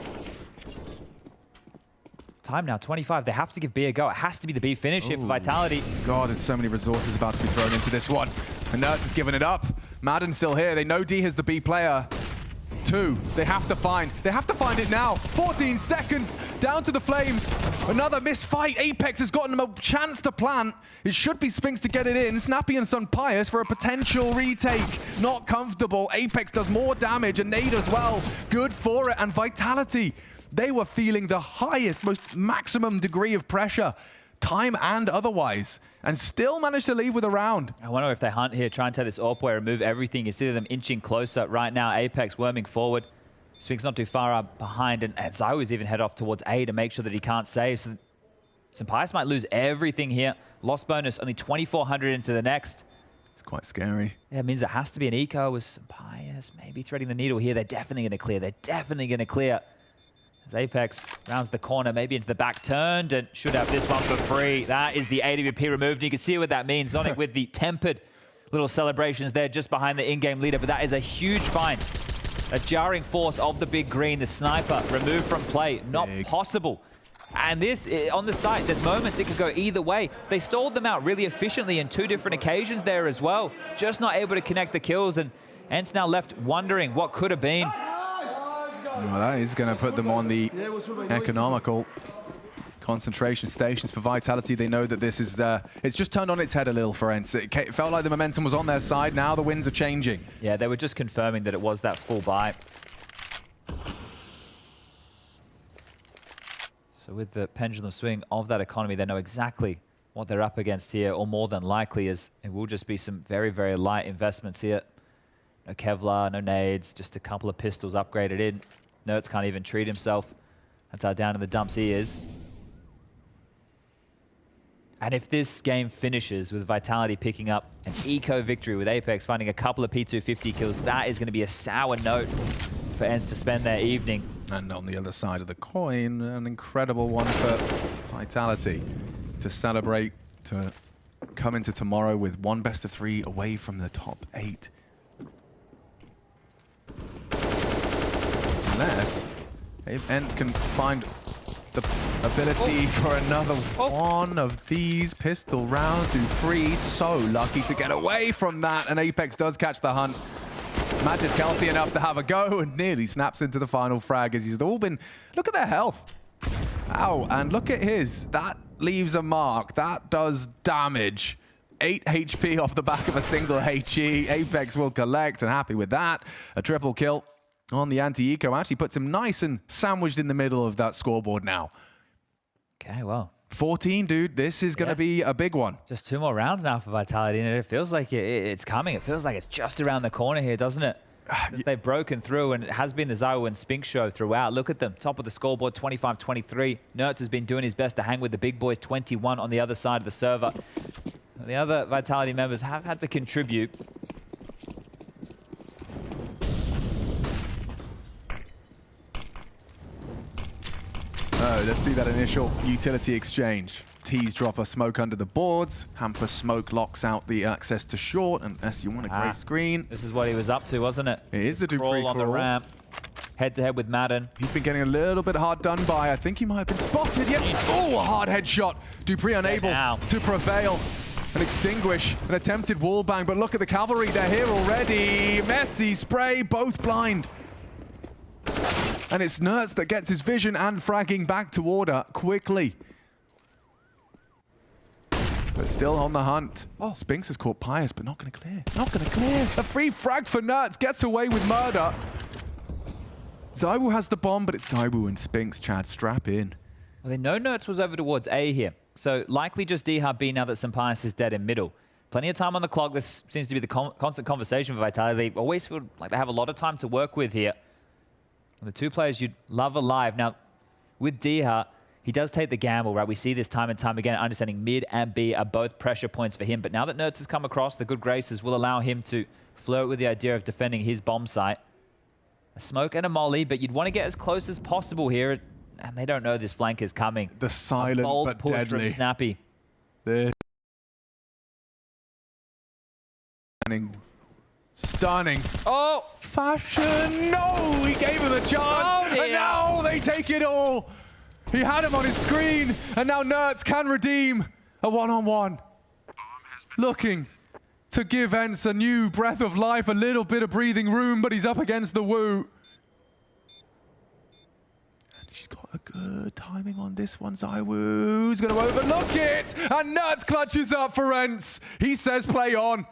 Time now, 25. They have to give B a go. It has to be the B finish here for Vitality. God, there's so many resources about to be thrown into this one. And NERTZ has given it up. Madden's still here. They know D has the B player. 2. They have to find it now. 14 seconds down to the flames. Another misfight. Apeks has gotten them a chance to plant. It should be Spinks to get it in. Snappy and Sampius for a potential retake. Not comfortable. Apeks does more damage and Nade as well. Good for it. And Vitality, they were feeling the highest, most maximum degree of pressure, time and otherwise, and still managed to leave with a round. I wonder if they hunt here, try and take this AWP away, remove everything. You see them inching closer right now. Apeks worming forward. Spinks not too far up behind, and ZywOo's even head off towards A to make sure that he can't save. So Sampius might lose everything here. Loss bonus, only 2,400 into the next. It's quite scary. Yeah, it means it has to be an eco with Sampius maybe threading the needle here. They're definitely going to clear. They're definitely going to clear. As Apeks rounds the corner, maybe into the back turned, and should have this one for free. That is the AWP removed. You can see what that means. Sonic with the tempered little celebrations there just behind the in-game leader, but that is a huge find. A jarring force of the big green, the sniper removed from play. Not possible. And this, on the site, there's moments it could go either way. They stalled them out really efficiently in 2 different occasions there as well. Just not able to connect the kills, and ENCE now left wondering what could have been. Well, that is going to put them on the economical concentration stations for Vitality. They know that this is, it's just turned on its head a little for ENCE. It felt like the momentum was on their side. Now the winds are changing. Yeah, they were just confirming that it was that full buy. So with the pendulum swing of that economy, they know exactly what they're up against here, or more than likely, as it will just be some very, very light investments here. No Kevlar, no nades, just a couple of pistols upgraded in. NERTZ can't even treat himself. That's how down in the dumps he is. And if this game finishes with Vitality picking up an eco victory with Apeks finding a couple of P250 kills, that is going to be a sour note for ENCE to spend their evening. And on the other side of the coin, an incredible one for Vitality to celebrate, to come into tomorrow with 1 best of 3 away from the top 8. Unless if ENCE can find the ability for another one of these pistol rounds to 3. So lucky to get away from that, and Apeks does catch the hunt. Matt is healthy enough to have a go and nearly snaps into the final frag as he's all been... Look at their health. Ow, and look at his. That leaves a mark. That does damage. 8 HP off the back of a single HE. Apeks will collect, and happy with that. A triple kill on the anti-eco actually puts him nice and sandwiched in the middle of that scoreboard now. Okay, well. 14, dude. This is going to be a big one. Just 2 more rounds now for Vitality, and it feels like it's coming. It feels like it's just around the corner here, doesn't it? Since they've broken through, and it has been the ZywOo and Spinks show throughout. Look at them, top of the scoreboard, 25-23. NERTZ has been doing his best to hang with the big boys, 21 on the other side of the server. The other Vitality members have had to contribute. go. Let's see that initial utility exchange. T's drop a smoke under the boards. Hamper smoke locks out the access to short, unless you want a grey screen. This is what he was up to, wasn't it? It is a Dupree crawl on the ramp. Head-to-head with Madden. He's been getting a little bit hard done by. I think he might have been spotted. Yep. Oh, a hard headshot. Dupree unable to prevail and extinguish an attempted wallbang. But look at the cavalry. They're here already. Messi, Spray, both blind. And it's NERTZ that gets his vision and fragging back to order quickly. But still on the hunt. Oh, Spinks has caught Pius, but not going to clear. Not going to clear. A free frag for NERTZ. Gets away with murder. ZywOo has the bomb, but it's ZywOo and Spinks. Chad, strap in. Well, they know NERTZ was over towards A here. So likely just D-Hub B now that Sampaius is dead in middle. Plenty of time on the clock. This seems to be the constant conversation for Vitality. They always feel like they have a lot of time to work with here. And the two players you'd love alive. Now, with D-Hub, he does take the gamble, right? We see this time and time again, understanding mid and B are both pressure points for him. But now that NERTZ has come across, the good graces will allow him to flirt with the idea of defending his bomb site. A smoke and a molly, but you'd want to get as close as possible here. And they don't know this flank is coming. The silent bold but push deadly. from Snappy. Stunning. Oh! Fashion! No! He gave him a chance! Oh, and now they take it all! He had him on his screen, and now NERTZ can redeem a one-on-one. Looking to give ENCE a new breath of life, a little bit of breathing room, but he's up against the Woo. And he's got a good timing on this one. ZywOo's going to overlook it, and NERTZ clutches up for ENCE. He says play on.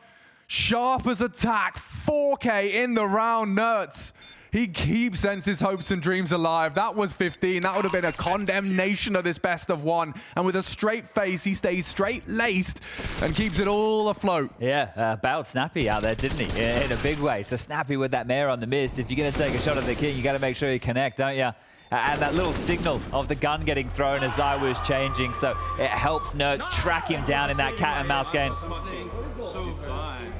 Sharp as attack, 4K in the round, NERTZ. He keeps ENCE's hopes and dreams alive. That was 15. That would have been a condemnation of this best of one. And with a straight face, he stays straight-laced and keeps it all afloat. Yeah, bailed Snappy out there, didn't he? In a big way. So Snappy with that mare on the miss. If you're going to take a shot at the king, you got to make sure you connect, don't you? And that little signal of the gun getting thrown as ZywOo is changing. So it helps NERTZ track him down in that cat and mouse game.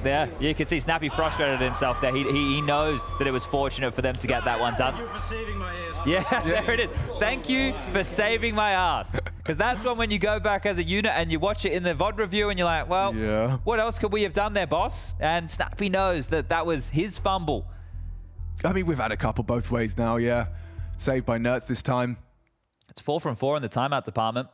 There, you can see Snappy frustrated himself there. He knows that it was fortunate for them to get that one done. Thank you for saving my ass. Yeah, there it is. Thank you for saving my ass. Because that's when you go back as a unit and you watch it in the VOD review and you're like, well, what else could we have done there, boss? And Snappy knows that that was his fumble. I mean, we've had a couple both ways now, yeah. Saved by NERTZ this time. It's 4 from 4 in the timeout department.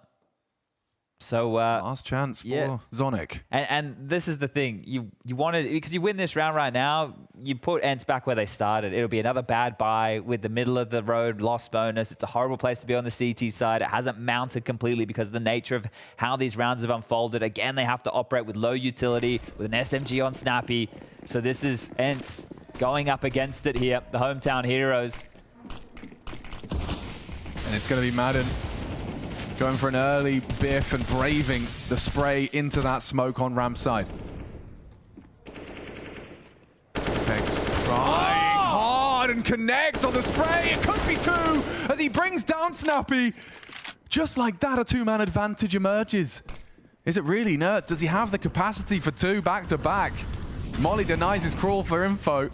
So last chance for Zonic. And this is the thing. You want to, because you win this round right now, you put ENCE back where they started. It'll be another bad buy with the middle of the road loss bonus. It's a horrible place to be on the CT side. It hasn't mounted completely because of the nature of how these rounds have unfolded. Again, they have to operate with low utility, with an SMG on Snappy. So this is ENCE going up against it here, the hometown heroes. And it's going to be Madden going for an early biff and braving the spray into that smoke on ramp side. Apeks trying hard and connects on the spray. It could be two as he brings down Snappy. Just like that, a two-man advantage emerges. Is it really NERTZ? Does he have the capacity for two back-to-back? Molly denies his crawl for info.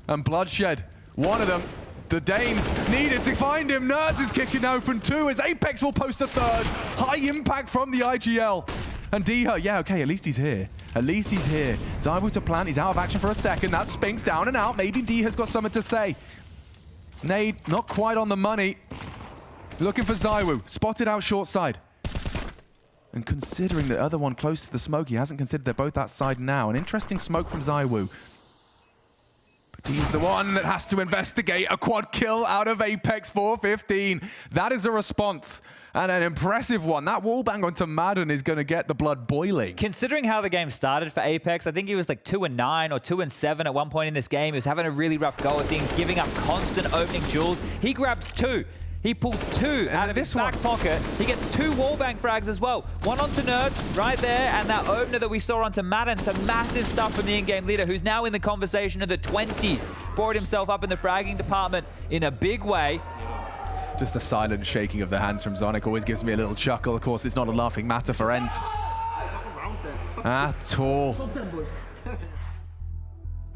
And Bloodshed, one of them. The Danes needed to find him. NERTZ is kicking open two as Apeks will post a third. High impact from the IGL. And D-Hub, yeah, okay, at least he's here. At least he's here. ZywOo to plant, he's out of action for a second. That's Spinks down and out. Maybe D has got something to say. Nade, not quite on the money. Looking for ZywOo, spotted out short side. And considering the other one close to the smoke, he hasn't considered they're both outside now. An interesting smoke from ZywOo. He's the one that has to investigate a quad kill out of Apeks 4-15. That is a response, and an impressive one. That wallbang onto Madden is going to get the blood boiling. Considering how the game started for Apeks, I think he was like 2-9 or 2-7 at one point in this game. He was having a really rough go at things, giving up constant opening duels. He grabs two. He pulls two out of his back pocket. He gets two wallbang frags as well. One onto NERTZ right there, and that opener that we saw onto Madden. Some massive stuff from the in-game leader, who's now in the conversation of the 20s. Brought himself up in the fragging department in a big way. Just the silent shaking of the hands from Zonic always gives me a little chuckle. Of course, it's not a laughing matter for ENCE at all.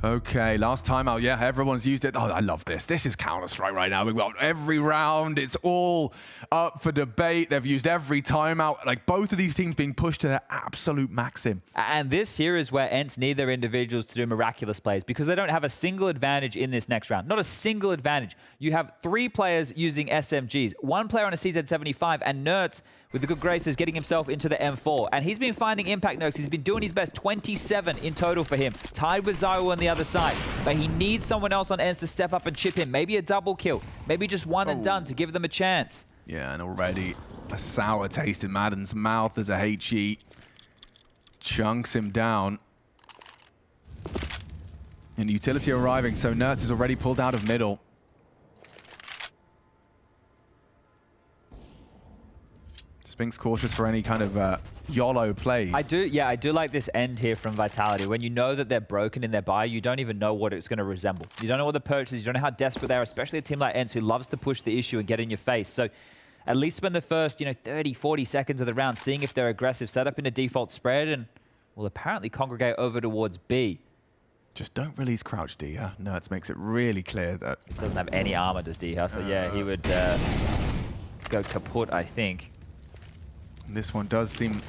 Okay, last timeout. Yeah, everyone's used it. Oh, I love this. This is Counter-Strike right now. We've got every round. It's all up for debate. They've used every timeout. Like, both of these teams being pushed to their absolute maxim. And this here is where ENCE need their individuals to do miraculous plays because they don't have a single advantage in this next round. Not a single advantage. You have 3 players using SMGs, 1 player on a CZ75, and Nertz, with the good graces, getting himself into the M4. And he's been finding impact nokes. He's been doing his best, 27 in total for him. Tied with Zywo on the other side. But he needs someone else on ENCE to step up and chip him. Maybe a double kill. Maybe just one and done to give them a chance. Yeah, and already a sour taste in Madden's mouth as a HE chunks him down. And utility arriving, so Nertz is already pulled out of middle. Spinks cautious for any kind of YOLO plays. I do like this end here from Vitality. When you know that they're broken in their buy, you don't even know what it's going to resemble. You don't know what the purchase is. You don't know how desperate they are, especially a team like ENCE who loves to push the issue and get in your face. So at least spend the first 30, 40 seconds of the round seeing if they're aggressive, set up in a default spread, and will apparently congregate over towards B. Just don't release crouch D, huh? Nertz makes it really clear that... Doesn't have any armor, does D, huh? So yeah, he would go kaput, I think. This one does seem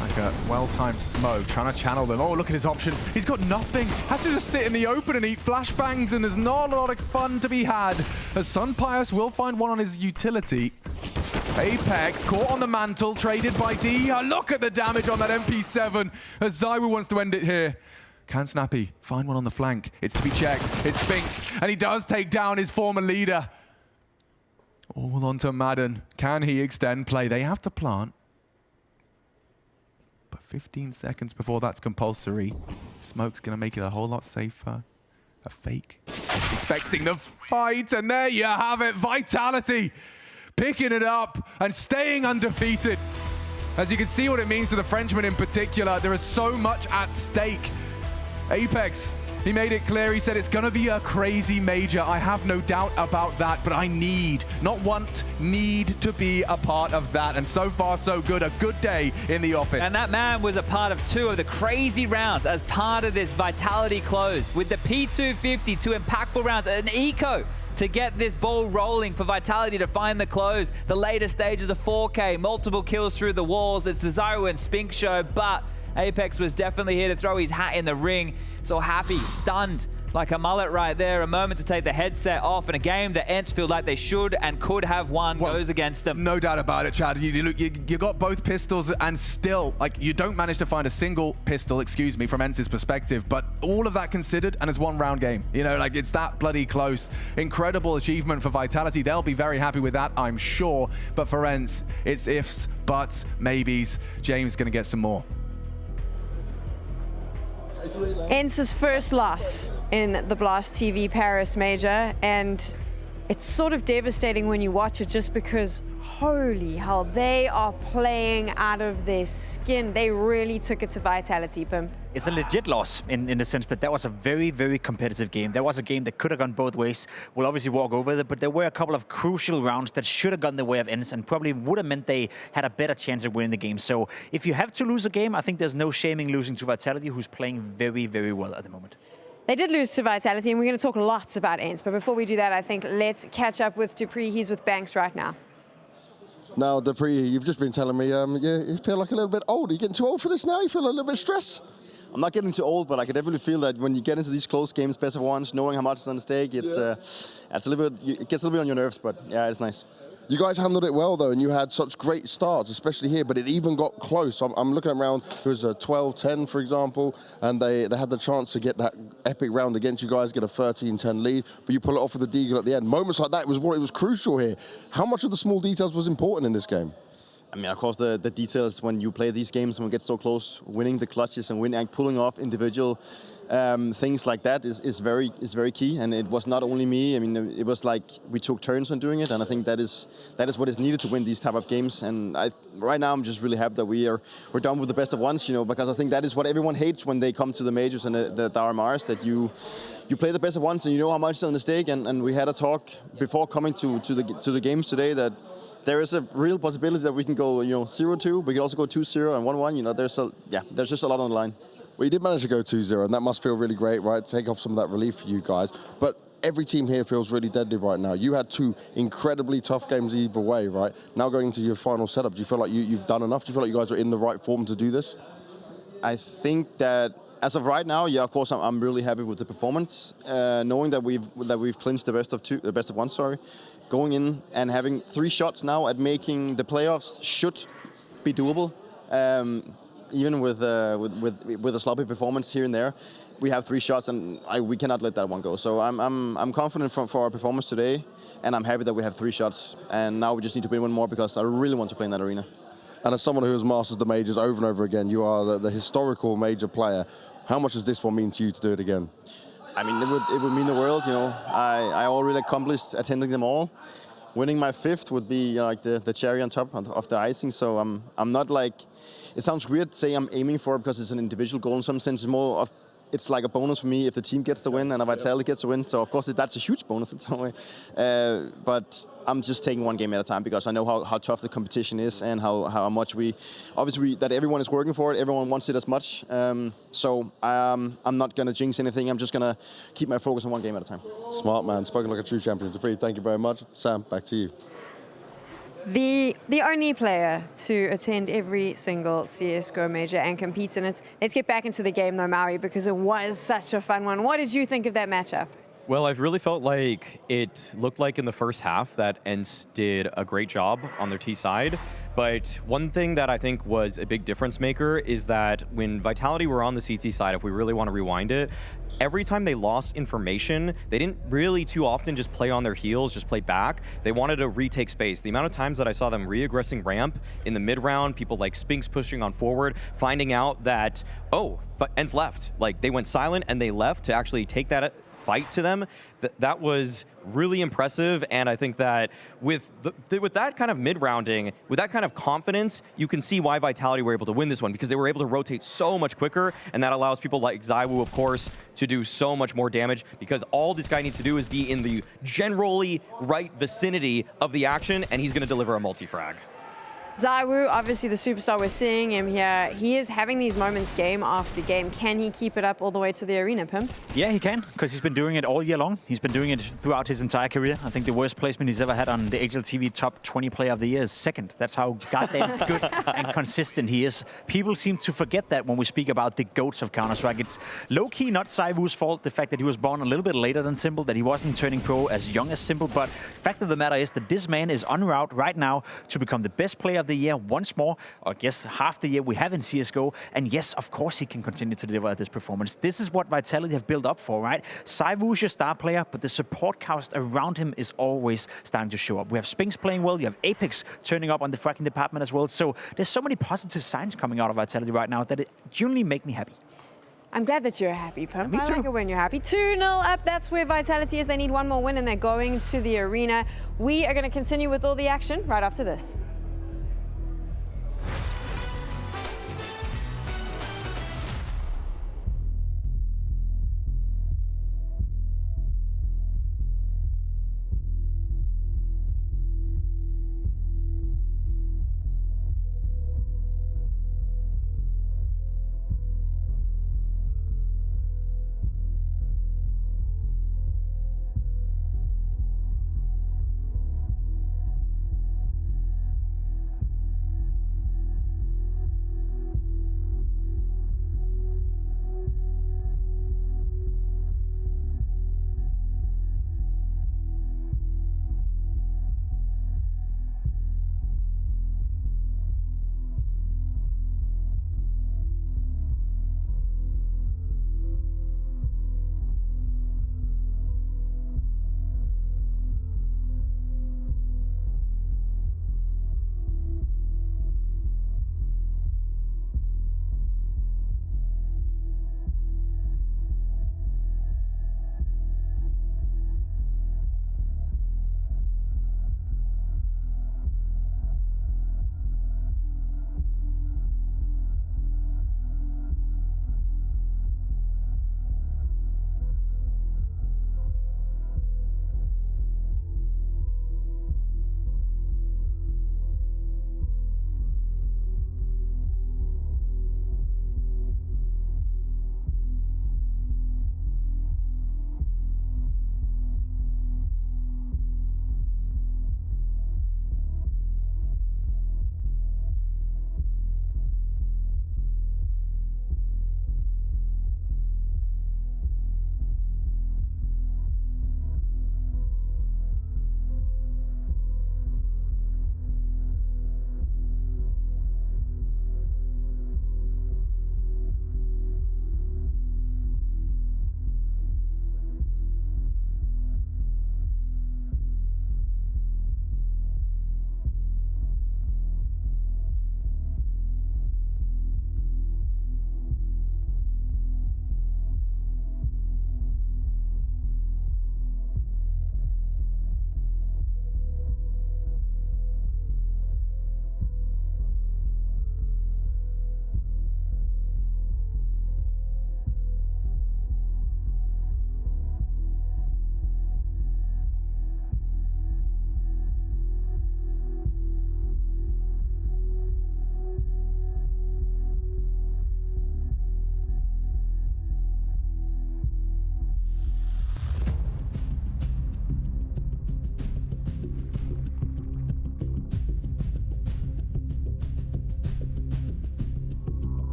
like a well-timed smoke, trying to channel them. Oh, look at his options. He's got nothing. Has to just sit in the open and eat flashbangs, and there's not a lot of fun to be had. As Pyjamas will find one on his utility. Apeks caught on the mantle, traded by D. Look at the damage on that MP7 as Zywo wants to end it here. Can Snappy find one on the flank? It's to be checked. It's Spinks, and he does take down his former leader. All onto Madden. Can he extend play? They have to plant. But 15 seconds before that's compulsory. Smoke's going to make it a whole lot safer. A fake. Expecting the fight, and there you have it. Vitality picking it up and staying undefeated. As you can see what it means to the Frenchman in particular. There is so much at stake. Apeks, he made it clear. He said it's going to be a crazy major. I have no doubt about that, but I need, not want, need to be a part of that. And so far, so good. A good day in the office. And that man was a part of 2 of the crazy rounds as part of this Vitality close. With the P250, 2 impactful rounds, an eco to get this ball rolling for Vitality to find the close. The later stages of 4K, multiple kills through the walls. It's the Zywo and Spink show, but Apeks was definitely here to throw his hat in the ring. So happy, stunned, like a mullet right there. A moment to take the headset off in a game that ENCE feel like they should and could have won goes against them. No doubt about it, Chad. You got both pistols and still, like, you don't manage to find a single pistol, excuse me, from ENCE's perspective. But all of that considered, and it's 1 round game. Like, it's that bloody close. Incredible achievement for Vitality. They'll be very happy with that, I'm sure. But for ENCE, it's ifs, buts, maybes. James is going to get some more. ENCE's first loss in the Blast TV Paris major, and it's sort of devastating when you watch it just because, holy hell, they are playing out of their skin. They really took it to Vitality, Pim. It's a legit loss in the sense that that was a very, very competitive game. That was a game that could have gone both ways. We'll obviously walk over it, but there were a couple of crucial rounds that should have gone the way of ENCE and probably would have meant they had a better chance of winning the game. So if you have to lose a game, I think there's no shaming losing to Vitality, who's playing very, very well at the moment. They did lose to Vitality, and we're going to talk lots about ENCE. But before we do that, I think let's catch up with Dupree. He's with Banks right now. Now, Dupree, you've just been telling me you feel like a little bit old. Are you getting too old for this now? You feel a little bit stressed? I'm not getting too old, but I can definitely feel that when you get into these close games, best of ones, knowing how much is on stake, it's a little bit, it gets a little bit on your nerves, but yeah, it's nice. You guys handled it well, though, and you had such great starts, especially here, but it even got close. I'm looking around, it was a 12-10, for example, and they had the chance to get that epic round against you guys, get a 13-10 lead, but you pull it off with the deagle at the end. Moments like that was what it was crucial here. How much of the small details was important in this game? I mean, of course, the details when you play these games and we get so close, winning the clutches and pulling off individual things like that is very key. And it was not only me. I mean, it was like we took turns on doing it, and I think that is what is needed to win these type of games. And right now, I'm just really happy that we're done with the best of ones, because I think that is what everyone hates when they come to the majors and the RMRs, that you play the best of ones and you know how much is on the stake. And we had a talk before coming to the games today that there is a real possibility that we can go 0-2. We can also go 2-0 and 1-1. There's just a lot on the line. Well, you did manage to go 2-0, and that must feel really great, right? Take off some of that relief for you guys. But every team here feels really deadly right now. You had 2 incredibly tough games either way, right? Now going into your final setup, do you feel like you've done enough? Do you feel like you guys are in the right form to do this? I think that as of right now, yeah, of course, I'm really happy with the performance. Knowing that we've clinched the best of one, sorry. Going in and having 3 shots now at making the playoffs should be doable. Even with a sloppy performance here and there, we have 3 shots, and we cannot let that one go. So I'm confident for our performance today, and I'm happy that we have 3 shots. And now we just need to win one more because I really want to play in that arena. And as someone who has mastered the majors over and over again, you are the historical major player. How much does this one mean to you to do it again? I mean, it would mean the world. You know, I already accomplished attending them all. Winning my 5th would be like the cherry on top of the icing. So I'm not like. It sounds weird to say I'm aiming for it because it's an individual goal in some sense. It's more of, it's like a bonus for me if the team gets the win and if Vitality gets the win. So of course that's a huge bonus in some way. But I'm just taking one game at a time because I know how tough the competition is and how much that everyone is working for it. Everyone wants it as much. So I'm not gonna jinx anything. I'm just gonna keep my focus on one game at a time. Smart man, spoken like a true champion. Dupree, thank you very much. Sam, back to you. The only player to attend every single CSGO major and compete in it. Let's get back into the game though, Maui, because it was such a fun one. What did you think of that matchup? Well, I've really felt like it looked like in the first half that ENCE did a great job on their T side. But one thing that I think was a big difference maker is that when Vitality were on the CT side, if we really want to rewind it, every time they lost information, they didn't really too often just play on their heels, just play back. They wanted to retake space. The amount of times that I saw them re-aggressing ramp in the mid-round, people like Spinks pushing on forward, finding out that, oh, but ENCE left. Like, they went silent and they left to actually take that fight to them. That was really impressive, and I think that with that kind of mid-rounding, with that kind of confidence, you can see why Vitality were able to win this one, because they were able to rotate so much quicker, and that allows people like ZywOo, of course, to do so much more damage, because all this guy needs to do is be in the generally right vicinity of the action, and he's going to deliver a multi-frag. ZywOo, obviously the superstar, we're seeing him here. He is having these moments game after game. Can he keep it up all the way to the arena, Pim? Yeah, he can, because he's been doing it all year long. He's been doing it throughout his entire career. I think the worst placement he's ever had on the HLTV top 20 player of the year is 2nd. That's how goddamn good and consistent he is. People seem to forget that when we speak about the GOATs of Counter-Strike. It's low-key not ZywOo's fault, the fact that he was born a little bit later than Simple, that he wasn't turning pro as young as Simple, but the fact of the matter is that this man is en route right now to become the best player of the year once more, or I guess half the year we have in CSGO. And yes, of course he can continue to deliver this performance. This is what Vitality have built up for, right? ZywOo is your star player, but the support cast around him is always starting to show up. We have Spinks playing well, you have Apeks turning up on the fracking department as well. So there's so many positive signs coming out of Vitality right now that it genuinely make me happy. I'm glad that you're happy, Pump. Me too. I like it when you're happy. 2-0 up, that's where Vitality is. They need one more win and they're going to the arena. We are going to continue with all the action right after this.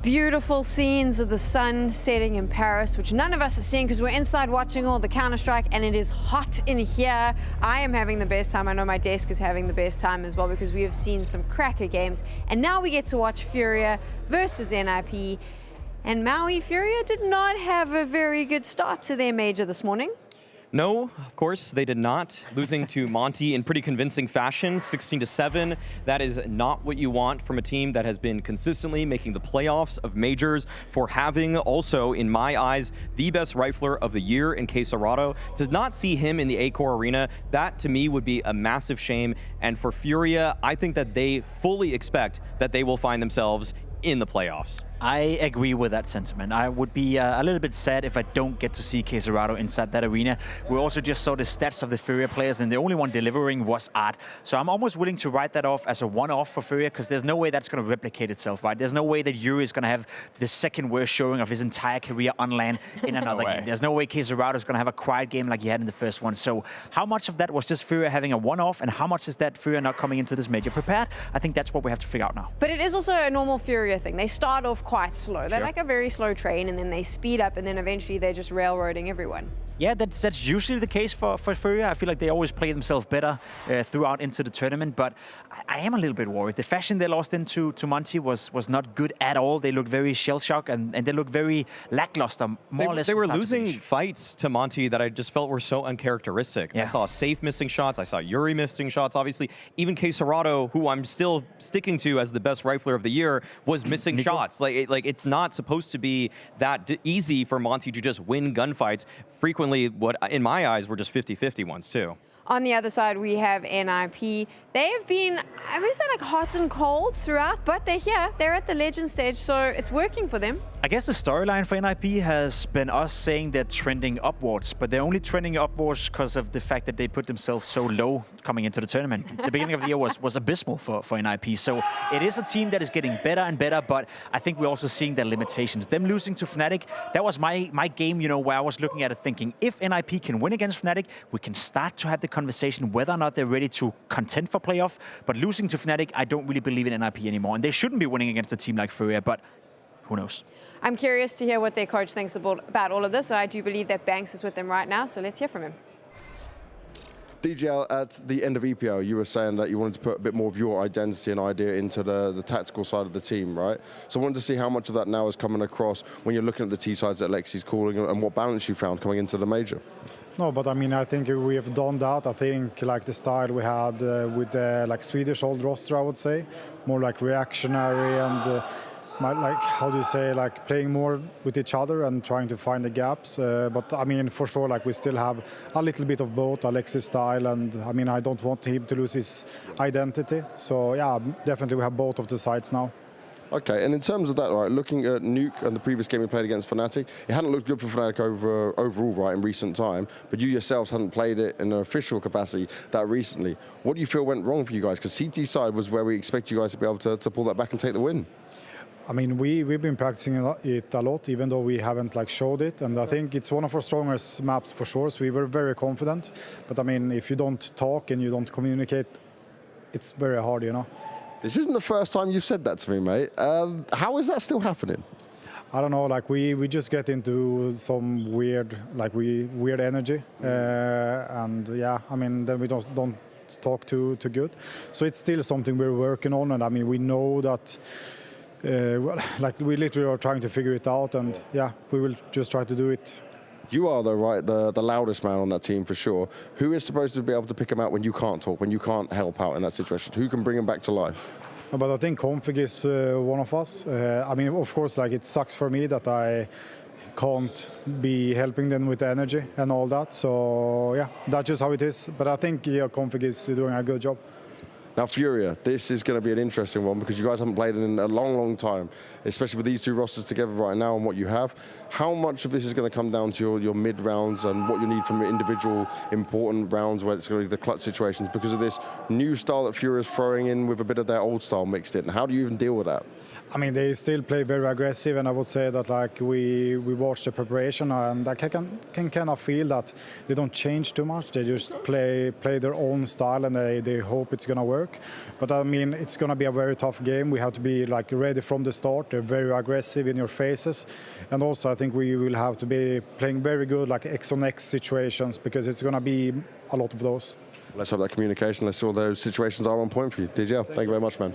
Beautiful scenes of the sun setting in Paris, which none of us have seen because we're inside watching all the Counter-Strike, and it is hot in here. I am having the best time. I know my desk is having the best time as well because we have seen some cracker games. And now we get to watch FURIA versus NIP. And Maui FURIA did not have a very good start to their major this morning. No, of course they did not. Losing to Monte in pretty convincing fashion, 16-7. That is not what you want from a team that has been consistently making the playoffs of majors, for having also, in my eyes, the best rifler of the year in Quesarado. To not see him in the A-Core arena, that to me would be a massive shame. And for FURIA, I think that they fully expect that they will find themselves in the playoffs. I agree with that sentiment. I would be a little bit sad if I don't get to see Quesarado inside that arena. We also just saw the stats of the FURIA players, and the only one delivering was Art. So I'm almost willing to write that off as a one-off for FURIA, because there's no way that's going to replicate itself, right? There's no way that Yuri is going to have the second worst showing of his entire career on LAN in another game. There's no way Quesarado is going to have a quiet game like he had in the first one. So how much of that was just FURIA having a one-off, and how much is that FURIA not coming into this major prepared? I think that's what we have to figure out now. But it is also a normal FURIA thing. They start off quite slow. They're Sure. like a very slow train, and then they speed up, and then eventually they're just railroading everyone. Yeah, that's usually the case for FURIA. I feel like they always play themselves better throughout into the tournament, but I am a little bit worried. The fashion they lost into Monte was not good at all. They looked very shell-shocked, and they looked very lackluster, more or less. They were losing fights to Monte that I just felt were so uncharacteristic. Yeah. I saw Safe missing shots. I saw Yuri missing shots, obviously. Even Quesarado, who I'm still sticking to as the best rifler of the year, was missing shots. Like it's not supposed to be that easy for Monte to just win gunfights. Frequently, what in my eyes were just 50-50 ones too. On the other side, we have NIP. They have been, I would say, like hot and cold throughout, but they're here. They're at the Legend stage, so it's working for them. I guess the storyline for NIP has been us saying they're trending upwards, but they're only trending upwards because of the fact that they put themselves so low coming into the tournament. The beginning of the year was abysmal for NIP, so it is a team that is getting better and better, but I think we're also seeing their limitations. Them losing to Fnatic, that was my game, you know, where I was looking at it thinking, if NIP can win against Fnatic, we can start to have the conversation whether or not they're ready to contend for playoff. But losing to Fnatic, I don't really believe in NIP anymore, and they shouldn't be winning against a team like FURIA, but who knows? I'm curious to hear what their coach thinks about all of this. I do believe that Banks is with them right now, so let's hear from him. DGL, at the end of EPL, you were saying that you wanted to put a bit more of your identity and idea into the tactical side of the team, right? So I wanted to see how much of that now is coming across when you're looking at the T-sides that Lexi's calling, and what balance you found coming into the major. No, but I mean, I think we have done that. I think like the style we had with the like Swedish old roster, I would say, more like reactionary and like, how do you say, like playing more with each other and trying to find the gaps. But I mean, for sure, like we still have a little bit of both, Alexis style, and I mean, I don't want him to lose his identity. So yeah, definitely we have both of the sides now. Okay, and in terms of that, right, looking at Nuke and the previous game he played against Fnatic, it hadn't looked good for Fnatic overall, right, in recent time, but you yourselves hadn't played it in an official capacity that recently. What do you feel went wrong for you guys? Because CT side was where we expect you guys to be able to pull that back and take the win. I mean, we've been practicing it a lot, even though we haven't like showed it, and I think it's one of our strongest maps for sure. So we were very confident. But I mean, if you don't talk and you don't communicate, it's very hard, you know. This isn't the first time you've said that to me, mate. How is that still happening? I don't know. Like we just get into some weird energy, and yeah, I mean, then we don't talk too good. So it's still something we're working on, and I mean, we know that. Like we literally are trying to figure it out, and yeah, we will just try to do it. You are, though, right, the loudest man on that team for sure. Who is supposed to be able to pick him out when you can't talk, when you can't help out in that situation? Who can bring him back to life? But I think Config is one of us. I mean, of course, like it sucks for me that I can't be helping them with the energy and all that. So yeah, that's just how it is. But I think Config is doing a good job. Now, FURIA, this is going to be an interesting one because you guys haven't played in a long time, especially with these two rosters together right now and what you have. How much of this is going to come down to your mid-rounds and what you need from individual important rounds where it's going to be the clutch situations because of this new style that FURIA is throwing in with a bit of their old style mixed in? How do you even deal with that? I mean, they still play very aggressive, and I would say that like we watch the preparation, and I can kind of feel that they don't change too much. They just play their own style, and they hope it's gonna work. But I mean, it's gonna be a very tough game. We have to be like ready from the start. They're very aggressive in your faces, and also I think we will have to be playing very good like X on X situations, because it's gonna be a lot of those. Let's hope that communication, let's see all those situations are on point for you. DJL, thank you very much, man.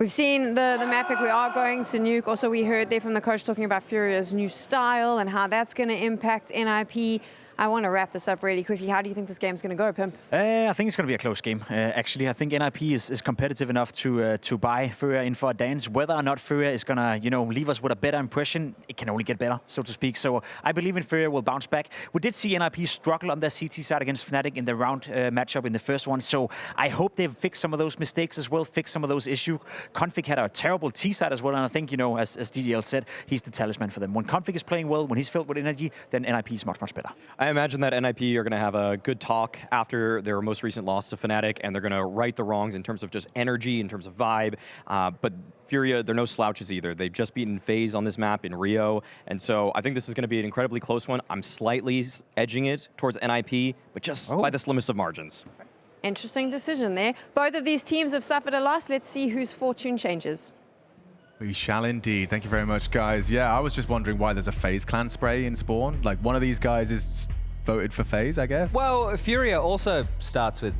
We've seen the map pick. We are going to nuke. Also, we heard there from the coach talking about FURIA's new style and how that's going to impact NIP. I want to wrap this up really quickly. How do you think this game's going to go, Pimp? I think it's going to be a close game. Actually, I think NIP is competitive enough to buy FURIA in for a dance. Whether or not FURIA is going to, leave us with a better impression, it can only get better, so to speak. So I believe in FURIA will bounce back. We did see NIP struggle on their CT side against Fnatic in the round matchup in the first one. So I hope they've fixed some of those mistakes as well, fixed some of those issues. Config had a terrible T side as well, and I think, as DDL said, he's the talisman for them. When Config is playing well, when he's filled with energy, then NIP is much, much better. I imagine that NIP are going to have a good talk after their most recent loss to Fnatic, and they're going to right the wrongs in terms of just energy, in terms of vibe. But FURIA, they're no slouches either. They've just beaten FaZe on this map in Rio, and so I think this is going to be an incredibly close one. I'm slightly edging it towards NIP, but just by the slimmest of margins. Interesting decision there. Both of these teams have suffered a loss. Let's see whose fortune changes. We shall indeed. Thank you very much, guys. Yeah, I was just wondering why there's a FaZe Clan spray in Spawn. Like, one of these guys is voted for FaZe, I guess. Well, FURIA also starts with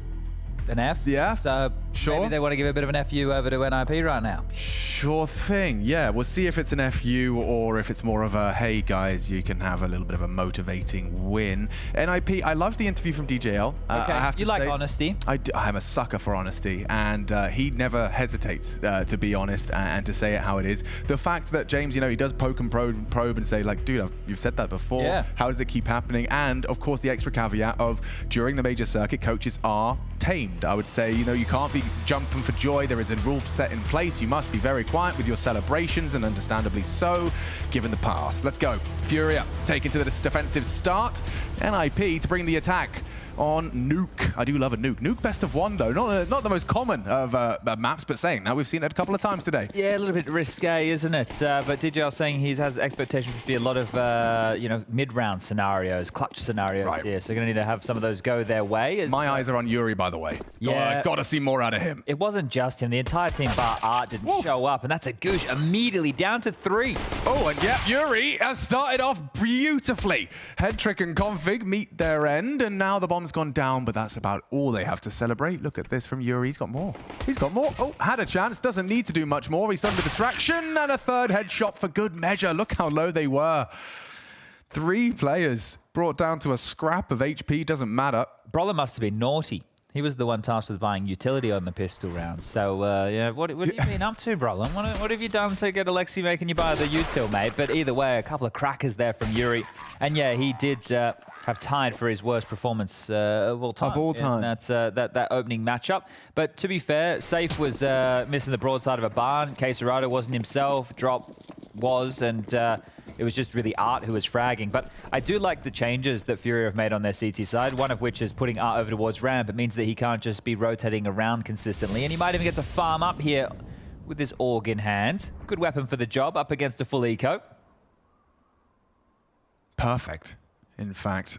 an F. Yeah, so sure. Maybe they want to give a bit of an FU over to NIP right now. Sure thing. Yeah, we'll see if it's an FU or if it's more of a, hey guys, you can have a little bit of a motivating win. NIP, I loved the interview from DJL. Okay, I have to you like say, honesty. I'm a sucker for honesty, and he never hesitates to be honest and to say it how it is. The fact that James, he does poke and probe and say like, dude, you've said that before. Yeah. How does it keep happening? And of course, the extra caveat of during the major circuit, coaches are tamed. I would say, you can't be jumping for joy. There is a rule set in place. You must be very quiet with your celebrations, and understandably so, given the past. Let's go. FURIA taking to this defensive start. NIP to bring the attack on Nuke. I do love a Nuke. Nuke best of one, though. Not the most common of maps, but saying now we've seen it a couple of times today. Yeah, a little bit risque, isn't it? But DJL saying he has expectations to be a lot of, mid-round scenarios, clutch scenarios here. So they're going to need to have some of those go their way. My eyes are on Yuri, by the way. Yeah. Got to see more out of him. It wasn't just him. The entire team bar Art didn't show up, and that's a goosh immediately down to 3. Oh, and yeah, Yuri has started off beautifully. Head Trick and Config meet their end, and now the bomb's gone down, but that's about all they have to celebrate. Look at this from Yuri. He's got more. He's got more. Oh, had a chance. Doesn't need to do much more. He's done the distraction, and a third headshot for good measure. Look how low they were. 3 players brought down to a scrap of HP. Doesn't matter. Brolin must have been naughty. He was the one tasked with buying utility on the pistol round. So, yeah, what have you been up to, Brolin? What have you done to get Alexi making you buy the util, mate? But either way, a couple of crackers there from Yuri. And yeah, he did have tied for his worst performance of all time. That opening matchup. But to be fair, Safe was missing the broadside of a barn. Quesarado wasn't himself. Drop was, and it was just really Art who was fragging. But I do like the changes that FURIA have made on their CT side, one of which is putting Art over towards ramp. It means that he can't just be rotating around consistently, and he might even get to farm up here with his AUG in hand. Good weapon for the job up against a full eco. Perfect, in fact.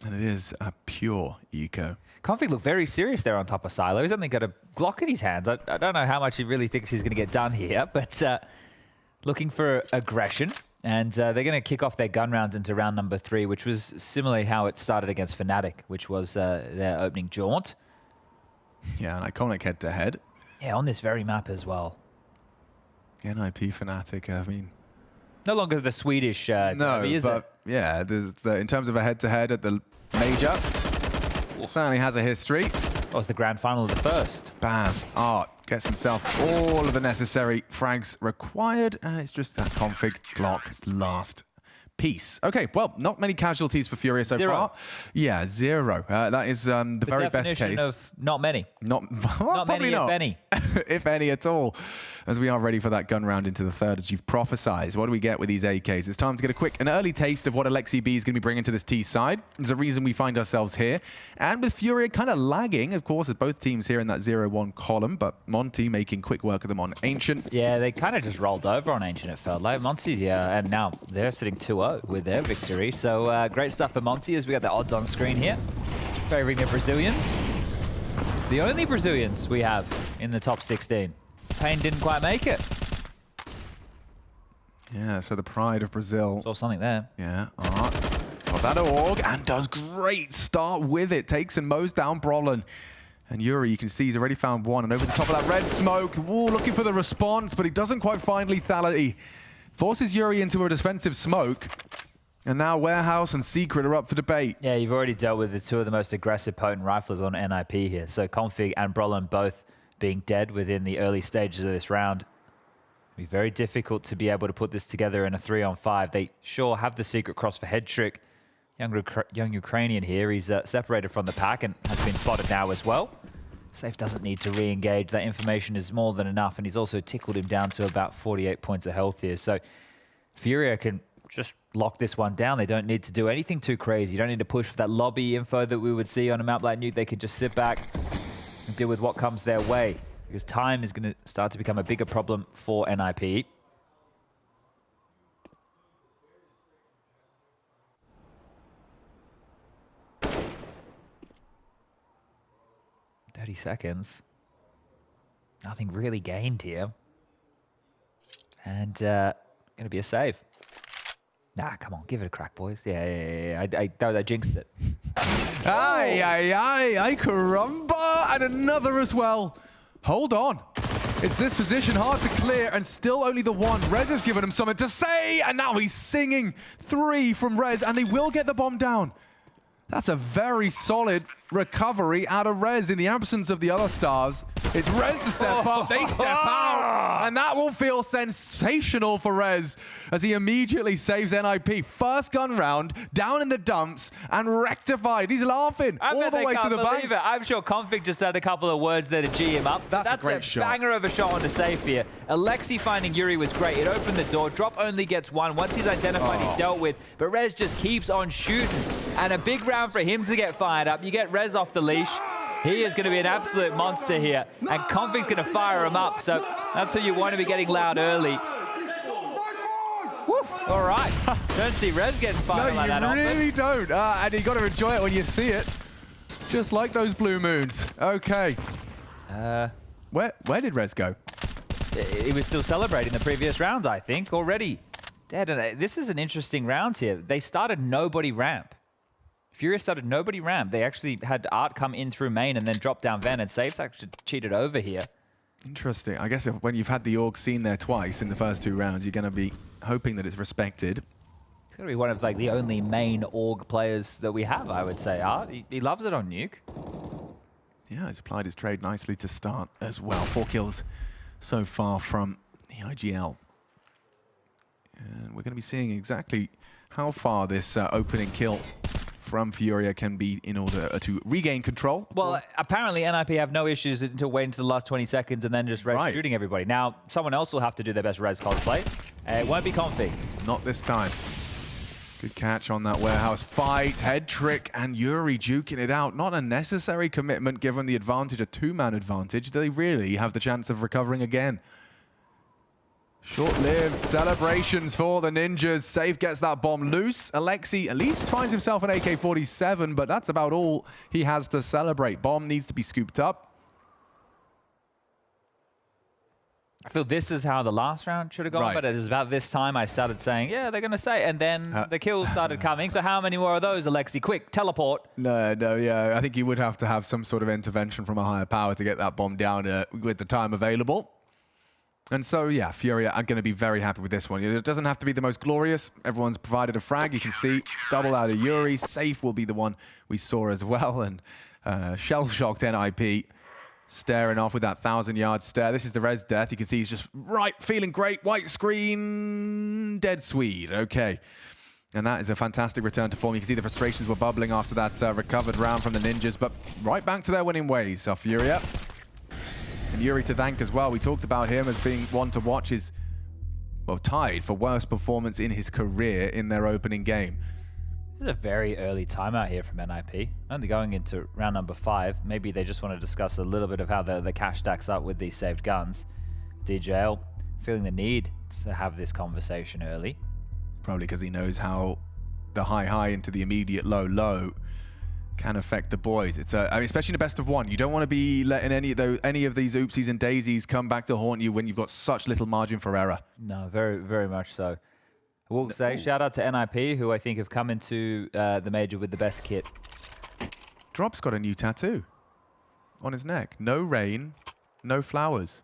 And it is a pure eco. Config looked very serious there on top of Silo. He's only got a Glock in his hands. I don't know how much he really thinks he's going to get done here, but looking for aggression. And they're going to kick off their gun rounds into round number 3, which was similarly how it started against Fnatic, which was their opening jaunt. Yeah, an iconic head-to-head. Yeah, on this very map as well. NIP Fnatic, I mean... No longer the Swedish derby, is it? Yeah, in terms of a head-to-head at the major, certainly has a history. That was the grand final of the first. Bam. Art gets himself all of the necessary frags required, and it's just that Config Glock last piece. Okay, well, not many casualties for FURIA so far. Yeah, 0. That is the very best case. Of not many. Not many, not. if any. If any at all. as we are ready for that gun round into the third, as you've prophesized. What do we get with these AKs? It's time to get an early taste of what Alexi B is going to be bringing to this T side. There's a reason we find ourselves here. And with FURIA kind of lagging, of course, with both teams here in that 0-1 column, but Monte making quick work of them on Ancient. Yeah, they kind of just rolled over on Ancient, it felt like. Monte, yeah, and now they're sitting 2-0 with their victory. So great stuff for Monte as we got the odds on screen here. Favoring the Brazilians. The only Brazilians we have in the top 16. Payne didn't quite make it. Yeah, so the pride of Brazil. Saw something there. Yeah, got that org and does great start with it. Takes and mows down Brolin. And Yuri, you can see he's already found one. And over the top of that red smoke, looking for the response, but he doesn't quite find lethality. Forces Yuri into a defensive smoke. And now Warehouse and Secret are up for debate. Yeah, you've already dealt with the two of the most aggressive, potent riflers on NIP here. So Config and Brolin both being dead within the early stages of this round. It'll be very difficult to be able to put this together in a 3-on-5. They sure have the secret cross for head trick. Young Ukrainian here, he's separated from the pack and has been spotted now as well. Safe doesn't need to re-engage. That information is more than enough, and he's also tickled him down to about 48 points of health here. So FURIA can just lock this one down. They don't need to do anything too crazy. You don't need to push for that lobby info that we would see on a map like Nuke. They could just sit back and deal with what comes their way, because time is going to start to become a bigger problem for NIP. Seconds. Nothing really gained here. And going to be a save. Nah, come on, give it a crack, boys. Yeah. I jinxed it. Ay, caramba! And another as well. Hold on. It's this position, hard to clear, and still only the one. Rez has given him something to say, and now he's singing. 3 from Rez, and they will get the bomb down. That's a very solid recovery out of Rez in the absence of the other stars. It's Rez to step up, they step out, and that will feel sensational for Rez as he immediately saves NIP. First gun round, down in the dumps, and rectified. He's laughing all the way to the bank. I'm sure Config just had a couple of words there to G him up. That's a great shot. Banger of a shot on the safe here. Alexi finding Yuri was great. It opened the door. Drop only gets one. Once he's identified, he's dealt with. But Rez just keeps on shooting. And a big round for him to get fired up. You get Rez off the leash. He is going to be an absolute monster here. And Config's going to fire him up. So that's who you want to be getting loud early. Woof. All right. Don't see Rez getting fired like that often. No, you really don't. And you got to enjoy it when you see it. Just like those blue moons. Okay. Where did Rez go? He was still celebrating the previous round, I think, already. Dead. This is an interesting round here. They started nobody ramp. FURIA started nobody ramp. They actually had Art come in through main and then drop down Ven, and Safe's actually cheated over here. Interesting. I guess when you've had the org seen there twice in the first 2 rounds, you're going to be hoping that it's respected. It's going to be one of the only main org players that we have, I would say. Art, he loves it on Nuke. Yeah, he's applied his trade nicely to start as well. 4 kills so far from the IGL. And we're going to be seeing exactly how far this opening kill from FURIA can be in order to regain control. Well, apparently NIP have no issues until waiting to the last 20 seconds and then just Rez shooting everybody. Now, someone else will have to do their best Rez cosplay. It won't be Config. Not this time. Good catch on that Warehouse fight. Head trick and Yuri duking it out. Not a necessary commitment given the advantage, a 2-man advantage. Do they really have the chance of recovering again? Short-lived celebrations for the Ninjas. Safe gets that bomb loose. Alexi at least finds himself an AK-47, but that's about all he has to celebrate. Bomb needs to be scooped up. I feel this is how the last round should have gone, but it was about this time I started saying, yeah, they're going to say, and then the kills started coming. So how many more of those, Alexi? Quick, teleport. No, yeah. I think you would have to have some sort of intervention from a higher power to get that bomb down with the time available. And so, yeah, FURIA are going to be very happy with this one. It doesn't have to be the most glorious. Everyone's provided a frag. You can see double out of Yuri. Safe will be the one we saw as well. And shell-shocked NIP staring off with that 1,000-yard stare. This is the Rez death. You can see he's just feeling great. White screen, dead Swede. Okay. And that is a fantastic return to form. You can see the frustrations were bubbling after that recovered round from the Ninjas. But right back to their winning ways are FURIA. And Yuri to thank as well. We talked about him as being one to watch. His, well, tied for worst performance in his career in their opening game. This is a very early timeout here from NIP. Only going into round number 5. Maybe they just want to discuss a little bit of how the cash stacks up with these saved guns. DJL feeling the need to have this conversation early. Probably because he knows how the high into the immediate low can affect the boys. It's I mean, especially in a best of one. You don't want to be letting any of these oopsies and daisies come back to haunt you when you've got such little margin for error. No, very, very much so. I will say shout out to NIP, who I think have come into the major with the best kit. Drop's got a new tattoo on his neck. No rain, no flowers.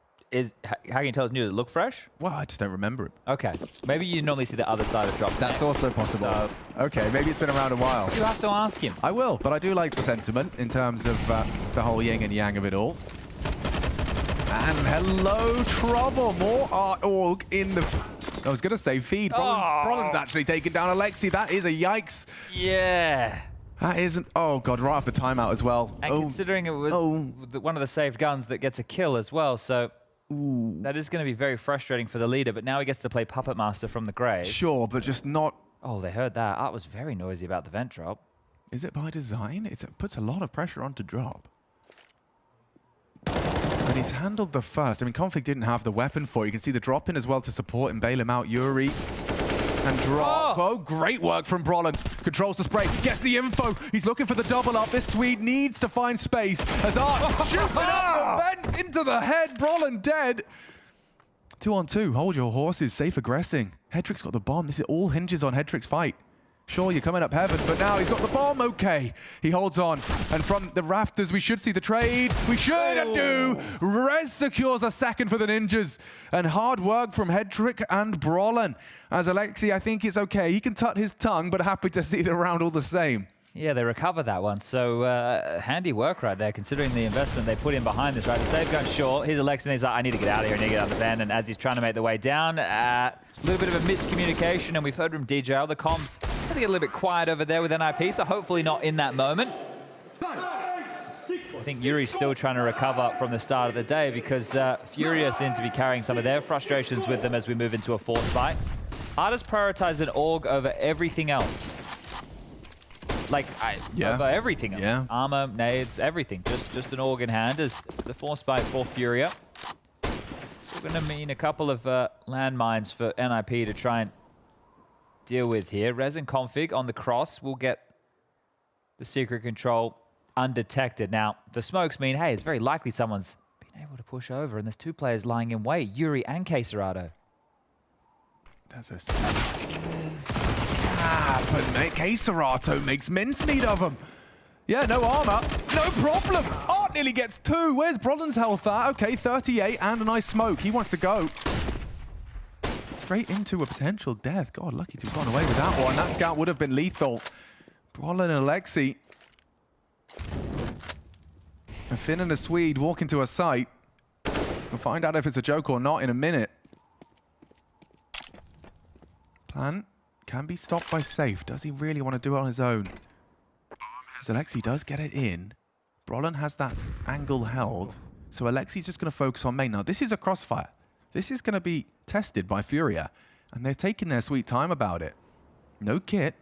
How can you tell it's new? Does it look fresh? Well, I just don't remember it. Okay. Maybe you normally see the other side of Drop. That's also possible. Okay, maybe it's been around a while. You have to ask him. I will, but I do like the sentiment in terms of the whole yin and yang of it all. And hello, Trouble. More org in the... I was going to say feed. Brolin's actually taken down Alexi. That is a yikes. Yeah. That isn't... Oh, God, right off the timeout as well. And considering it was one of the saved guns that gets a kill as well, so... Ooh. That is going to be very frustrating for the leader, but now he gets to play Puppet Master from the grave. Sure, but just not... Oh, they heard that. Art was very noisy about the vent drop. Is it by design? It puts a lot of pressure onto Drop. And he's handled the first. I mean, Config didn't have the weapon for it. You can see the drop in as well to support and bail him out. Yuri and Drop. Oh, great work from Brolin. Controls the spray, gets the info. He's looking for the double up. This Swede needs to find space. As Art shooting up the vents into the head. Brolin dead. 2 on 2. Hold your horses. Safe aggressing. Hedrick's got the bomb. This all hinges on Hedrick's fight. Sure, you're coming up heaven, but now he's got the bomb. Okay, he holds on. And from the rafters, we should see the trade. We should and do. Rez secures a second for the Ninjas. And hard work from Hedrick and Brolin. As Alexi, I think it's okay. He can tut his tongue, but happy to see the round all the same. Yeah, they recover that one. So handy work right there, considering the investment they put in behind this, right? The save gun's short. Here's Alex, and he's like, I need to get out of here. I need to get out of the van. And as he's trying to make the way down, a little bit of a miscommunication. And we've heard from DJL. The comms had to get a little bit quiet over there with NIP, so hopefully not in that moment. I think Yuri's still trying to recover from the start of the day because FURIA seem to be carrying some of their frustrations with them as we move into a force fight. Artists prioritized an AUG over everything else. Like, over everything else. Yeah. Armor, nades, everything. Just an AUG in hand as the force fight for FURIA. Still going to mean a couple of landmines for NIP to try and deal with here. Rez and Config on the cross will get the secret control undetected. Now, the smokes mean, hey, it's very likely someone's been able to push over, and there's 2 players lying in wait, Yuri and Queserado. That's a... but Queserato makes mincemeat of him. Yeah, no armor, no problem. Art nearly gets 2. Where's Brolin's health at? Okay, 38 and a nice smoke. He wants to go straight into a potential death. God, lucky to have gone away with that one. That scout would have been lethal. Brolin and Alexi. A Finn and a Swede walk into a site. We'll find out if it's a joke or not in a minute. Plan can be stopped by Safe. Does he really want to do it on his own? Because Alexi does get it in. Brolin has that angle held. So Alexi's just going to focus on main. Now, this is a crossfire. This is going to be tested by FURIA. And they're taking their sweet time about it. No kit.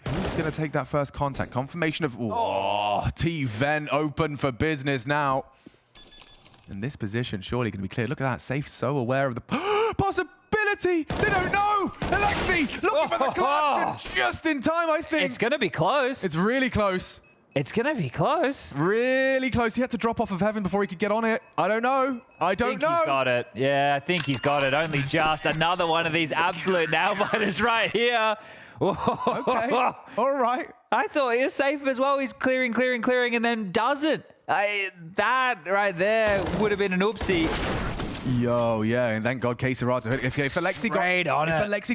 Who's going to take that first contact? Confirmation of... Oh, T-Ven open for business now. In this position, surely going to be clear. Look at that. Safe so aware of the possibility. They don't know. Alexi looking for the clutch. And just in time, I think. It's going to be close. It's really close. It's going to be close. Really close. He had to drop off of heaven before he could get on it. I don't know. I don't know. He's got it. Yeah, I think he's got it. Only just another one of these absolute nail-biters right here. Okay. All right. I thought he was safe as well. He's clearing, and then doesn't. That right there would have been an oopsie. Yo, yeah, and thank God Queserato hit. If Alexi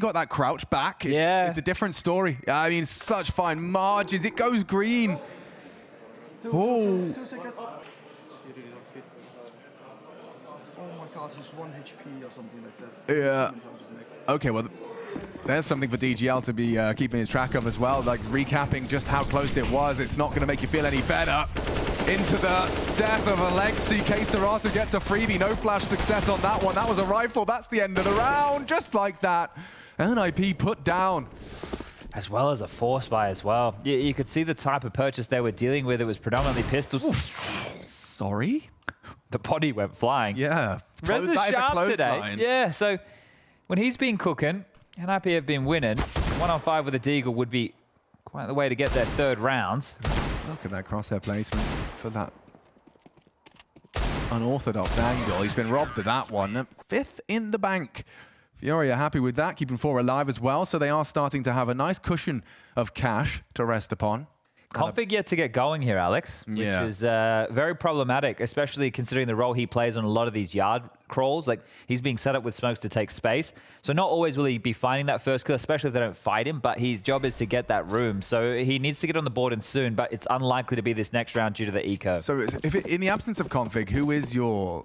got that crouch back, it's a different story. I mean, such fine margins. It goes green. Oh. 2 seconds. Oh my God, he's 1 HP or something like that. Yeah. Okay, well, there's something for DGL to be keeping his track of as well. Like recapping just how close it was. It's not going to make you feel any better. into the death of Alexi. K-Serata gets a freebie. No flash success on that one. That was a rifle. That's the end of the round. Just like that. NIP put down. As well as a force buy as well. You could see the type of purchase they were dealing with. It was predominantly pistols. Oof. Sorry? The body went flying. Yeah. Rez is sharp today. Yeah, so when he's been cooking, NIP have been winning. 1-on-5 with a Deagle would be quite the way to get their third round. Look at that crosshair placement for that unorthodox angle. He's been robbed of that one. 5th in the bank. FURIA happy with that, keeping 4 alive as well. So they are starting to have a nice cushion of cash to rest upon. Config yet to get going here, Alex, which is very problematic, especially considering the role he plays on a lot of these yard crawls. Like, he's being set up with smokes to take space. So not always will he be finding that first kill, especially if they don't fight him, but his job is to get that room. So he needs to get on the board and soon, but it's unlikely to be this next round due to the eco. So if in the absence of Config, who is your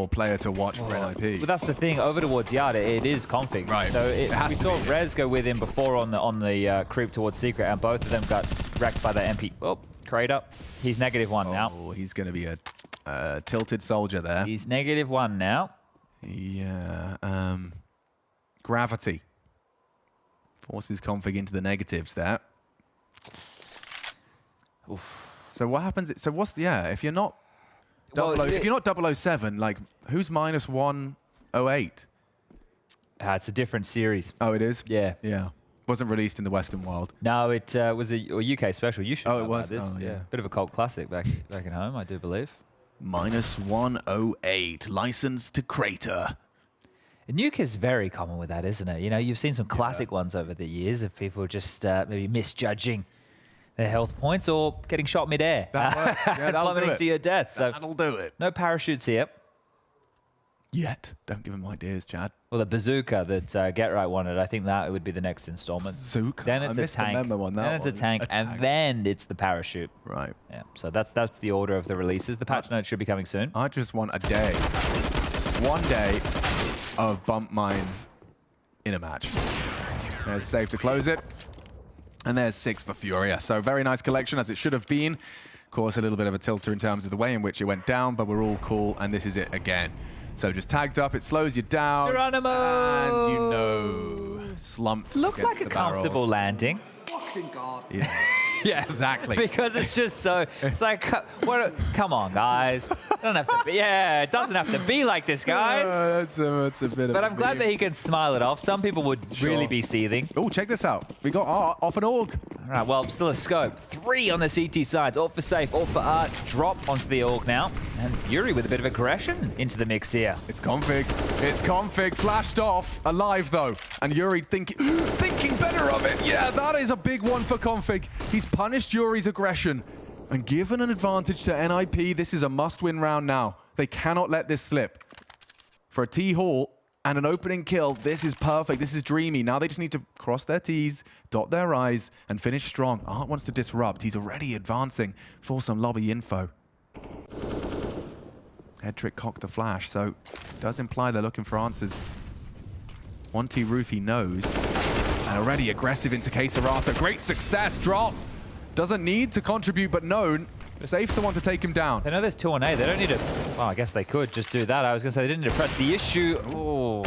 player to watch for NIP? Well, that's the thing. Over towards Yard, it is Config. Right. So we saw Rez go with him before on the creep towards Secret, and both of them got wrecked by the MP. Oh, Crater. He's -1 now. Oh, he's going to be a tilted soldier there. He's -1 now. Yeah. Gravity forces Config into the negatives there. Oof. So what happens? So what's the if you're not if you're not 007, like, who's -108? It's a different series. Oh, it is? Yeah. Yeah. Wasn't released in the Western world. No, it was a UK special. You should know it was? about this. Oh, yeah. Bit of a cult classic back at home, I do believe. -108, license to Crater. And Nuke is very common with that, isn't it? You know, you've seen some classic ones over the years of people just maybe misjudging their health points or getting shot mid-air. That works. Yeah, that'll do plummeting it. to your death. So that'll do it. No parachutes here. Yet. Don't give him ideas, Chad. Well, the bazooka that Get Right wanted, I think that would be the next installment. Bazooka? Then it's I a missed the tank. memo on that Then it's a one. tank, and then it's the parachute. Right. Yeah. So that's the order of the releases. The patch notes should be coming soon. I just want a day. One day of bump mines in a match. There's safe to close it. And there's 6 for FURIA. So very nice collection, as it should have been. Of course, a little bit of a tilter in terms of the way in which it went down, but we're all cool, and this is it again. So just tagged up, it slows you down. Geronimo! And you know, slumped. Looked against like a the barrel. comfortable landing. Fucking God. Yeah. Yeah, exactly. Because it's just so. It's like, come on, guys. It doesn't have to be. Yeah, it doesn't have to be like this, guys. That's a bit of. But I'm glad that he can smile it off. Some people would really be seething. Oh, check this out. We got Art off an AUG. All right, well, still a scope. 3 on the CT sides. All for safe, all for Art. Drop onto the AUG now. And Yuri with a bit of aggression into the mix here. It's Config. It's Config. Flashed off. Alive, though. And Yuri thinking better of it. Yeah, that is a big one for Config. He's punished Yuri's aggression and given an advantage to NIP. This is a must-win round now. They cannot let this slip. For a T-Hall and an opening kill, this is perfect. This is dreamy. Now they just need to cross their T's, dot their I's, and finish strong. Art wants to disrupt. He's already advancing for some lobby info. Head trick cocked the flash, so it does imply they're looking for answers. Monte Roofy knows. And already aggressive into K-Serata. Great success. Drop. Doesn't need to contribute, but known. Safe's the one to take him down. They know there's 2 on A. They don't need to... Well, I guess they could just do that. I was going to say they didn't need to press the issue. Oh.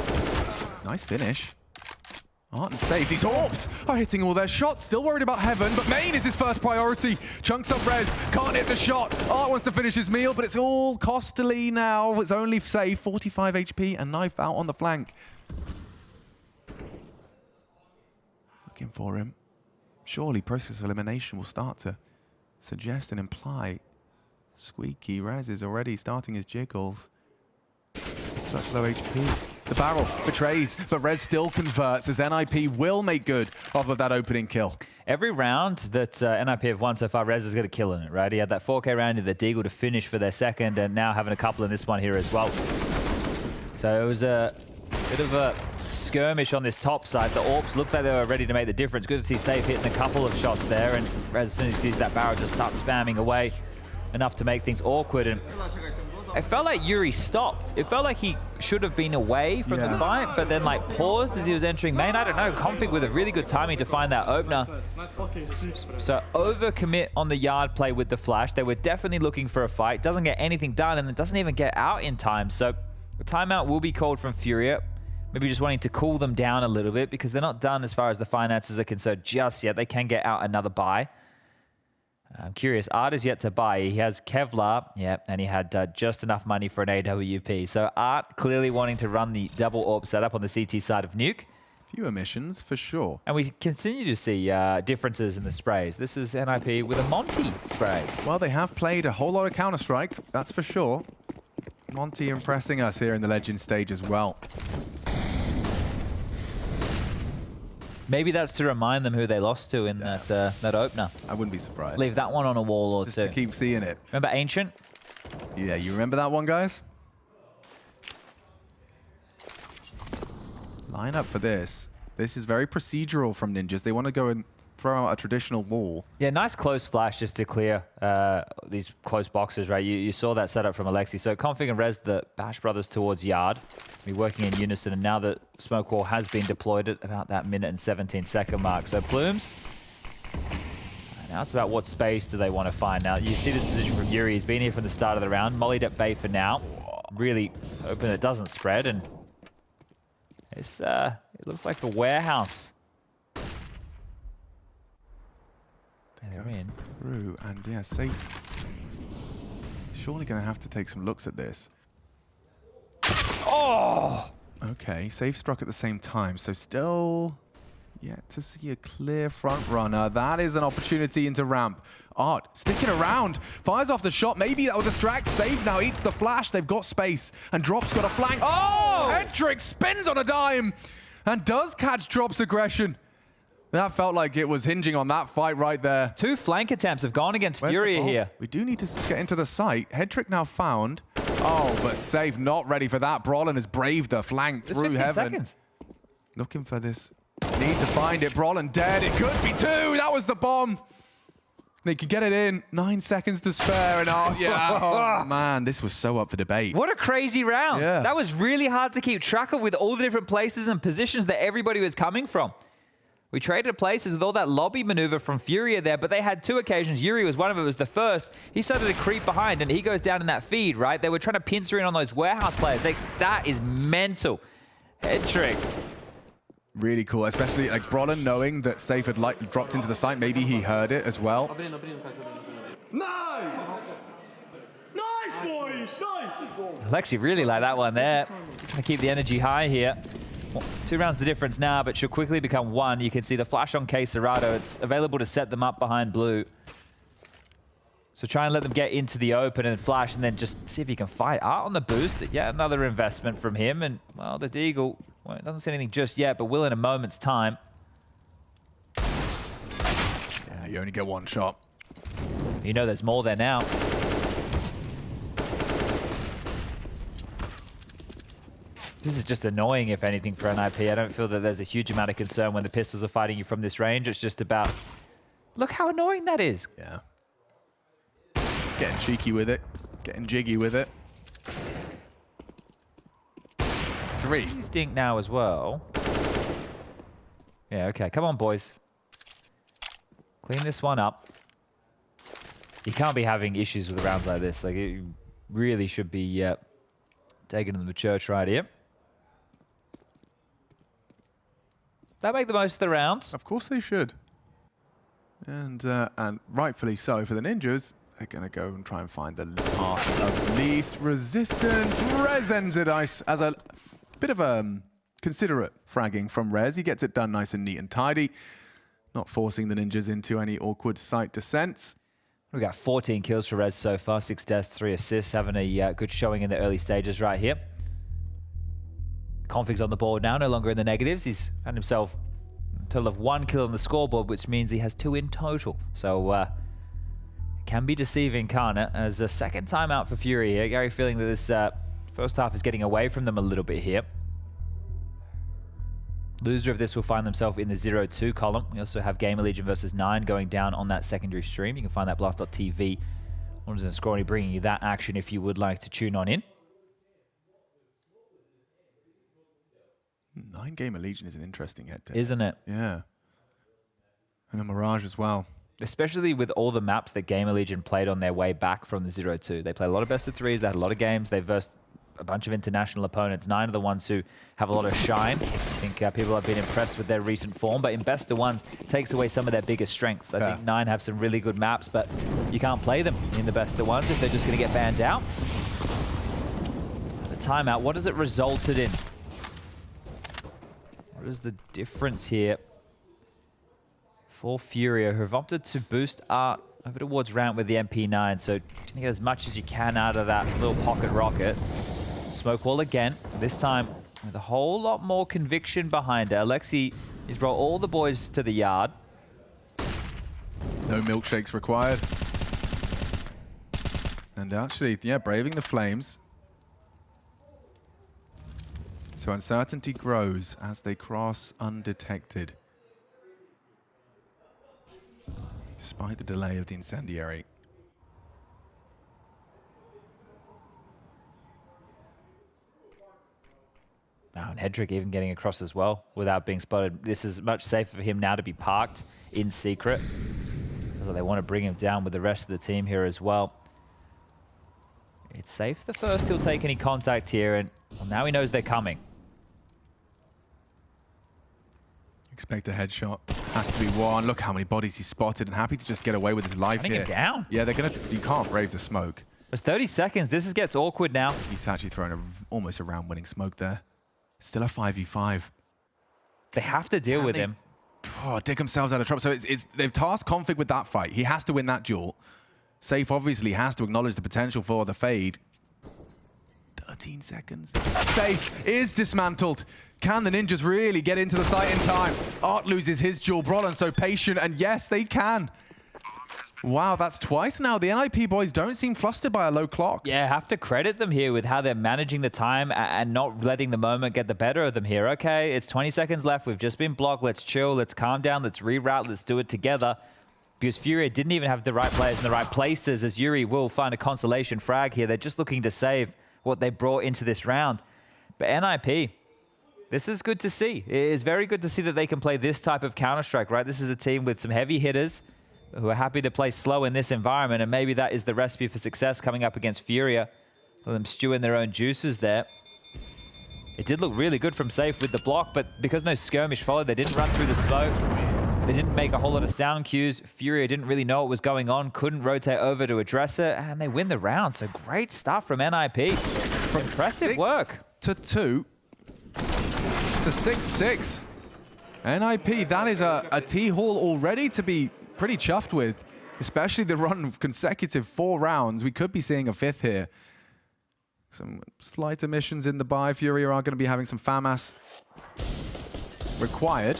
Nice finish. Art and safe. These Orps are hitting all their shots. Still worried about Heaven, but main is his first priority. Chunks up res. Can't hit the shot. Art wants to finish his meal, but it's all costly now. It's only safe. 45 HP and knife out on the flank. Looking for him. Surely process of elimination will start to suggest and imply Squeaky Rez is already starting his jiggles. He's such low HP. The barrel betrays, but Rez still converts as NIP will make good off of that opening kill. Every round that NIP have won so far, Rez has got a kill in it, right? He had that 4K round in the Deagle to finish for their second, and now having a couple in this one here as well. So it was a bit of a skirmish on this top side. The Orps looked like they were ready to make the difference. Good to see Safe hitting a couple of shots there, and Rez, as soon as he sees that barrel, just starts spamming away enough to make things awkward. And it felt like Yuri stopped. It felt like he should have been away from the fight, but then like paused as he was entering main. I don't know, Config with a really good timing to find that opener. So overcommit on the yard play with the flash. They were definitely looking for a fight. Doesn't get anything done, and it doesn't even get out in time. So the timeout will be called from FURIA. Maybe just wanting to cool them down a little bit because they're not done as far as the finances are concerned just yet. They can get out another buy. I'm curious, Art is yet to buy. He has Kevlar, and he had just enough money for an AWP. So Art clearly wanting to run the double AWP setup on the CT side of Nuke. Few emissions, for sure. And we continue to see differences in the sprays. This is NIP with a Monte spray. Well, they have played a whole lot of Counter-Strike, that's for sure. Monte impressing us here in the Legend stage as well. Maybe that's to remind them who they lost to in that opener. I wouldn't be surprised. Leave that one on a wall or Just two. to keep seeing it. Remember Ancient? Yeah, you remember that one, guys? Line up for this. This is very procedural from Ninjas. They want to go and throw out a traditional wall. Yeah, nice close flash just to clear these close boxes, right? You saw that setup from Alexi. So Config and Rez, the Bash brothers towards Yard. Be working in unison, and now the smoke wall has been deployed at about that minute and 17-second mark. So Plumes, now it's about what space do they want to find. Now you see this position from Yuri. He's been here from the start of the round. Mollied at bay for now. Really hoping it doesn't spread, and it's it looks like a warehouse. They're in. Through, and yeah, safe. Surely going to have to take some looks at this. Oh! Okay, safe struck at the same time, so still yet to see a clear front runner. That is an opportunity into ramp. Art sticking around, fires off the shot. Maybe that will distract. Safe now eats the flash. They've got space, and Drop's got a flank. Oh! Hedrick spins on a dime and does catch Drop's aggression. That felt like it was hinging on that fight right there. 2 flank attempts have gone against FURIA here. We do need to get into the site. Hedrick now found. Oh, but Safe not ready for that. Brolin has braved the flank through heaven. Seconds. Looking for this. Need to find it. Brolin dead. It could be 2. That was the bomb. They could get it in. 9 seconds to spare. And oh, man, this was so up for debate. What a crazy round. Yeah. That was really hard to keep track of with all the different places and positions that everybody was coming from. We traded places with all that lobby maneuver from FURIA there, but they had 2 occasions. Yuri was one of it, was the first. He started to creep behind, and he goes down in that feed, right? They were trying to pincer in on those warehouse players. That is mental. Head trick. Really cool, especially like Brolin knowing that Safe had dropped into the site. Maybe he heard it as well. Nice! Nice, boys! Nice! Alexi really like that one there. Trying to keep the energy high here. 2 rounds the difference now, but should quickly become 1. You can see the flash on K Serato. It's available to set them up behind blue. So try and let them get into the open and flash, and then just see if you can fight. Art on the boost. Yeah, another investment from him. And, well, the Deagle, well, it doesn't say anything just yet, but will in a moment's time. Yeah, you only get 1 shot. You know there's more there now. This is just annoying, if anything, for NIP. I don't feel that there's a huge amount of concern when the pistols are fighting you from this range. It's just about, look how annoying that is. Yeah. Getting cheeky with it. Getting jiggy with it. 3. Stink now as well. Yeah, okay. Come on, boys. Clean this one up. You can't be having issues with rounds like this. Like, it really should be taken to the mature right here. That make the most of the rounds? Of course they should. And rightfully so for the Ninjas. They're going to go and try and find the path of least resistance. Rez ends it as a bit of a considerate fragging from Rez. He gets it done nice and neat and tidy. Not forcing the Ninjas into any awkward site descents. We got 14 kills for Rez so far, 6 deaths, 3 assists, having a good showing in the early stages right here. Config's on the board now, no longer in the negatives. He's found himself a total of 1 kill on the scoreboard, which means he has 2 in total. So it can be deceiving, can't it? As a second time out for FURIA here. Gary feeling that this first half is getting away from them a little bit here. Loser of this will find themselves in the 0-2 column. We also have GamerLegion versus 9 going down on that secondary stream. You can find that blast.tv Monte and Scrawny bringing you that action if you would like to tune on in. 9 GamerLegion is an interesting head-to-head. Isn't it? Yeah. And a Mirage as well. Especially with all the maps that GamerLegion played on their way back from the 0-2. They played a lot of best of threes, they had a lot of games, they versed a bunch of international opponents. 9 are the ones who have a lot of shine. I think people have been impressed with their recent form, but in best of ones, takes away some of their biggest strengths. I think 9 have some really good maps, but you can't play them in the best of ones if they're just going to get banned out. The timeout, what has it resulted in? What is the difference here for FURIA, who have opted to boost Art over towards ramp with the MP9, so you can get as much as you can out of that little pocket rocket. Smoke wall again, this time with a whole lot more conviction behind it. Alexi has brought all the boys to the yard. No milkshakes required. And actually, yeah, braving the flames. So uncertainty grows as they cross undetected. Despite the delay of the incendiary. Now, and Hedrick even getting across as well without being spotted. This is much safer for him now to be parked in secret. So they want to bring him down with the rest of the team here as well. It's safe the first he'll take any contact here, and well, now he knows they're coming. Expect a headshot. Has to be one. Look how many bodies he spotted, and happy to just get away with his life Running here. him down. Yeah, they're gonna. You can't brave the smoke. It's 30 seconds. This gets awkward now. He's actually thrown almost a round-winning smoke there. Still a 5v5. They have to deal with him. Oh, dig themselves out of trouble. So they've tasked Config with that fight. He has to win that duel. Safe obviously has to acknowledge the potential for the fade. 13 seconds. Safe is dismantled. Can the ninjas really get into the site in time? Art loses his duel. Brolin so patient, and yes, they can. Wow, that's twice now. The NIP boys don't seem flustered by a low clock. Yeah, have to credit them here with how they're managing the time and not letting the moment get the better of them here. Okay, it's 20 seconds left. We've just been blocked. Let's chill. Let's calm down. Let's reroute. Let's do it together. Because FURIA didn't even have the right players in the right places, as Yuri will find a consolation frag here. They're just looking to save what they brought into this round. But NIP, this is good to see. It is very good to see that they can play this type of Counter-Strike, right? This is a team with some heavy hitters who are happy to play slow in this environment, and maybe that is the recipe for success coming up against FURIA. Let them stew in their own juices there. It did look really good from Safe with the block, but because no skirmish followed, they didn't run through the smoke. They didn't make a whole lot of sound cues. FURIA didn't really know what was going on, couldn't rotate over to address it, and they win the round. So great stuff from NIP. Impressive work. 6-2 to 6-6. NIP, that is a T-Hall already to be pretty chuffed with, especially the run of consecutive 4 rounds. We could be seeing a 5th here. Some slight omissions in the buy. FURIA are going to be having some FAMAS required.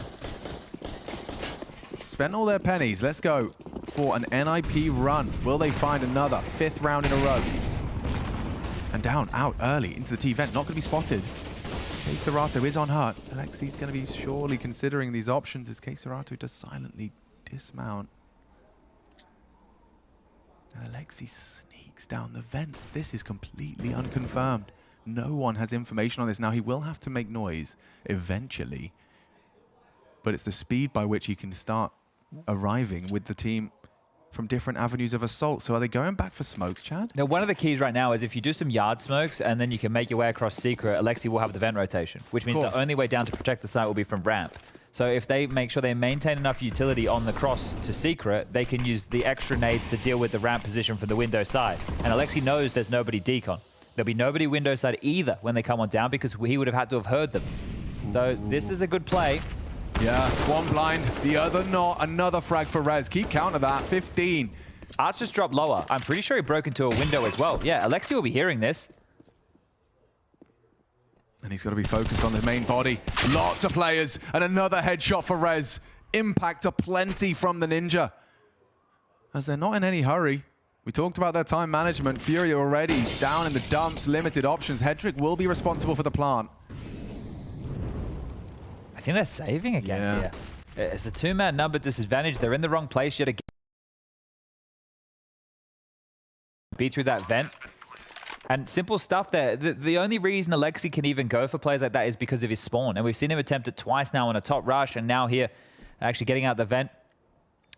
Spent all their pennies. Let's go for an NIP run. Will they find another 5th round in a row? And down, out early into the T-vent. Not going to be spotted. K-Serato is on hurt. Alexi's going to be surely considering these options as K-Serato does silently dismount. And Alexi sneaks down the vents. This is completely unconfirmed. No one has information on this. Now, he will have to make noise eventually. But it's the speed by which he can start arriving with the team from different avenues of assault. So are they going back for smokes, Chad? Now, one of the keys right now is if you do some yard smokes and then you can make your way across secret, Alexi will have the vent rotation, which means the only way down to protect the site will be from ramp. So if they make sure they maintain enough utility on the cross to secret, they can use the extra nades to deal with the ramp position from the window side. And Alexi knows there's nobody decon. There'll be nobody window side either when they come on down because he would have had to have heard them. So this is a good play. Yeah, one blind, the other not. Another frag for Rez. Keep count of that. 15. Arts just dropped lower. I'm pretty sure he broke into a window as well. Yeah, Alexi will be hearing this. And he's got to be focused on the main body. Lots of players. And another headshot for Rez. Impact aplenty from the Ninja. As they're not in any hurry. We talked about their time management. FURIA already down in the dumps. Limited options. Hedrick will be responsible for the plant. I think they're saving again here. It's a 2-man number disadvantage. They're in the wrong place yet again. Be through that vent. And simple stuff there. The only reason Alexi can even go for plays like that is because of his spawn. And we've seen him attempt it twice now on a top rush, and now here actually getting out the vent,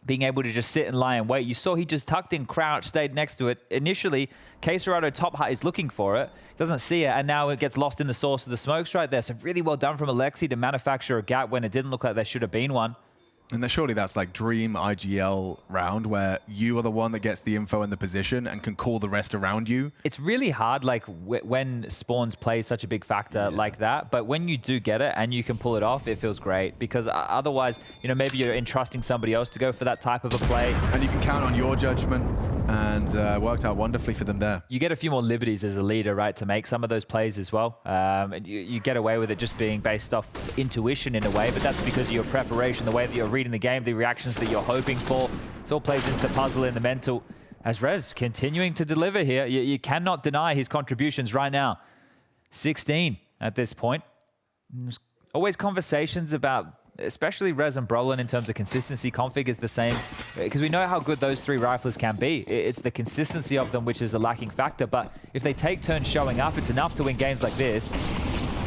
being able to just sit and lie and wait. You saw he just tucked in, crouch, stayed next to it. Initially, Queserato top hut is looking for it, doesn't see it, and now it gets lost in the source of the smokes right there. So really well done from Alexi to manufacture a gap when it didn't look like there should have been one. And surely that's like dream IGL round where you are the one that gets the info and the position and can call the rest around you. It's really hard, like when spawns play such a big factor like that. But when you do get it and you can pull it off, it feels great, because otherwise, you know, maybe you're entrusting somebody else to go for that type of a play. And you can count on your judgment, and worked out wonderfully for them there. You get a few more liberties as a leader, right, to make some of those plays as well. You get away with it just being based off intuition in a way, but that's because of your preparation, the way that you're reading the game, the reactions that you're hoping for. It all plays into the puzzle in the mental. As Rez continuing to deliver here, you cannot deny his contributions right now. 16 at this point. There's always conversations about, especially Rez and Brolin, in terms of consistency. Config is the same, because we know how good those three riflers can be. It's the consistency of them which is a lacking factor, but if they take turns showing up, it's enough to win games like this.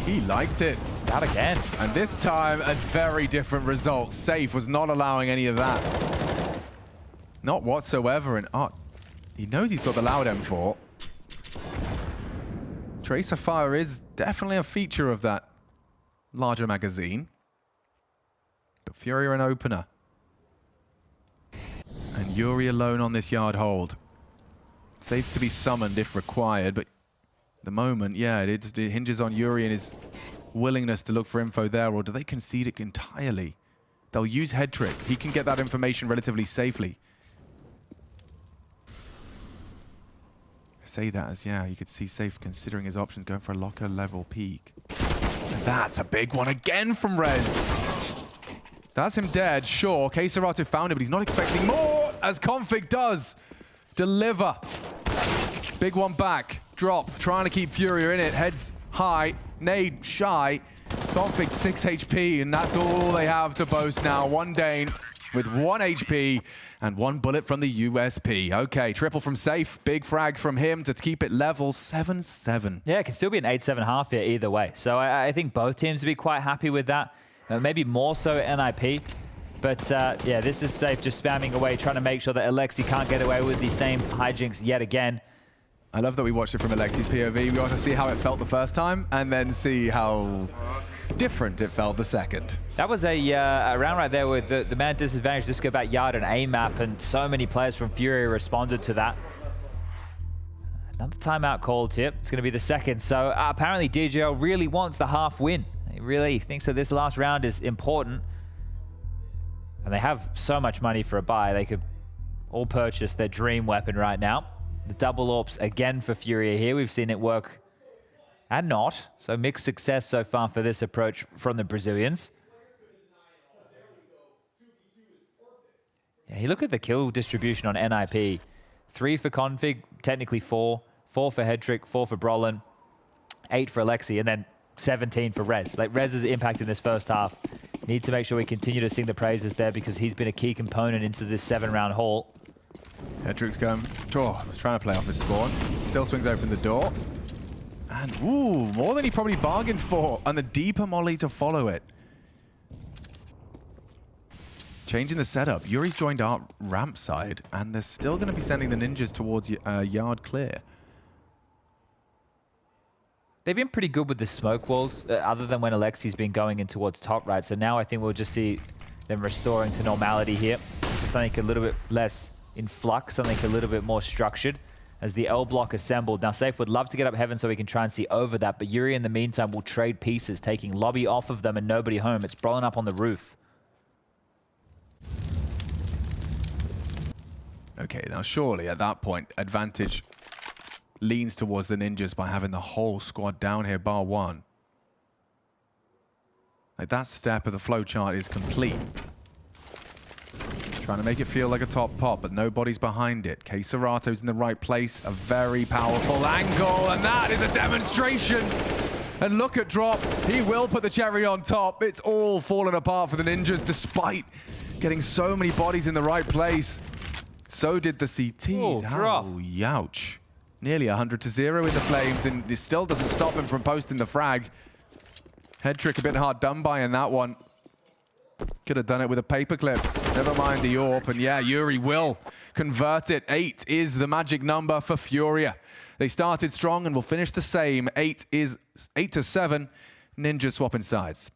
He liked it. It's out again. And this time, a very different result. Safe was not allowing any of that. Not whatsoever. And he knows he's got the loud M4. Tracer fire is definitely a feature of that larger magazine. But FURIA an opener. And Yuri alone on this yard hold. Safe to be summoned if required, but the moment, yeah, it hinges on Yuri and his willingness to look for info there, or do they concede it entirely? They'll use head trick. He can get that information relatively safely. I say that as, yeah, you could see Safe considering his options, going for a locker level peak. And that's a big one again from Rez. That's him dead, sure. Queserato found him, but he's not expecting more, as Config does deliver. Big one back. Drop, trying to keep FURIA in it. Heads high, nade shy. Config 6 HP, and that's all they have to boast now. One Dane with 1 HP and 1 bullet from the USP. Okay, triple from Safe. Big frags from him to keep it level 7-7. Yeah, it can still be an 8-7 half here either way. So I think both teams would be quite happy with that. Maybe more so NIP. But yeah, this is Safe just spamming away, trying to make sure that Alexi can't get away with the same hijinks yet again. I love that we watched it from Alexi's POV. We got to see how it felt the first time and then see how different it felt the second. That was a round right there with the man disadvantage. Just go back yard and A map, and so many players from FURIA responded to that. Another timeout called here. It's going to be the second. So apparently DJL really wants the half win. He really thinks that this last round is important. And they have so much money for a buy. They could all purchase their dream weapon right now. The double AWPs again for FURIA here. We've seen it work and not. So mixed success so far for this approach from the Brazilians. Yeah, you look at the kill distribution on NIP. 3 for Config, technically 4. 4 for Headtrick, 4 for Brolin, 8 for Alexi, and then 17 for Rez. Like, Rez's impact in this first half. Need to make sure we continue to sing the praises there, because he's been a key component into this 7-round haul. Hedrick's going, was trying to play off his spawn. Still swings open the door. And, ooh, more than he probably bargained for. And the deeper molly to follow it. Changing the setup. Yuri's joined our ramp side, and they're still going to be sending the ninjas towards yard clear. They've been pretty good with the smoke walls, other than when Alexi's been going in towards top right. So now I think we'll just see them restoring to normality here. It's just something a little bit less in flux, something a little bit more structured as the L block assembled. Now Safe would love to get up heaven so we can try and see over that, but Yuri in the meantime will trade pieces, taking lobby off of them and nobody home. It's Brolin up on the roof. Okay, now surely at that point, advantage leans towards the ninjas by having the whole squad down here, bar one. Like, that step of the flowchart is complete. Trying to make it feel like a top pop, but nobody's behind it. Queserato's in the right place, a very powerful angle, and that is a demonstration. And look at Drop, he will put the cherry on top. It's all fallen apart for the ninjas, despite getting so many bodies in the right place. So did the CT. Oh, Drop. Ouch. Nearly 100-0 in the Flames, and it still doesn't stop him from posting the frag. Head trick a bit hard done by in that one. Could have done it with a paperclip. Never mind the AWP. And yeah, Yuri will convert it. 8 is the magic number for FURIA. They started strong and will finish the same. 8-7. Ninja swapping sides.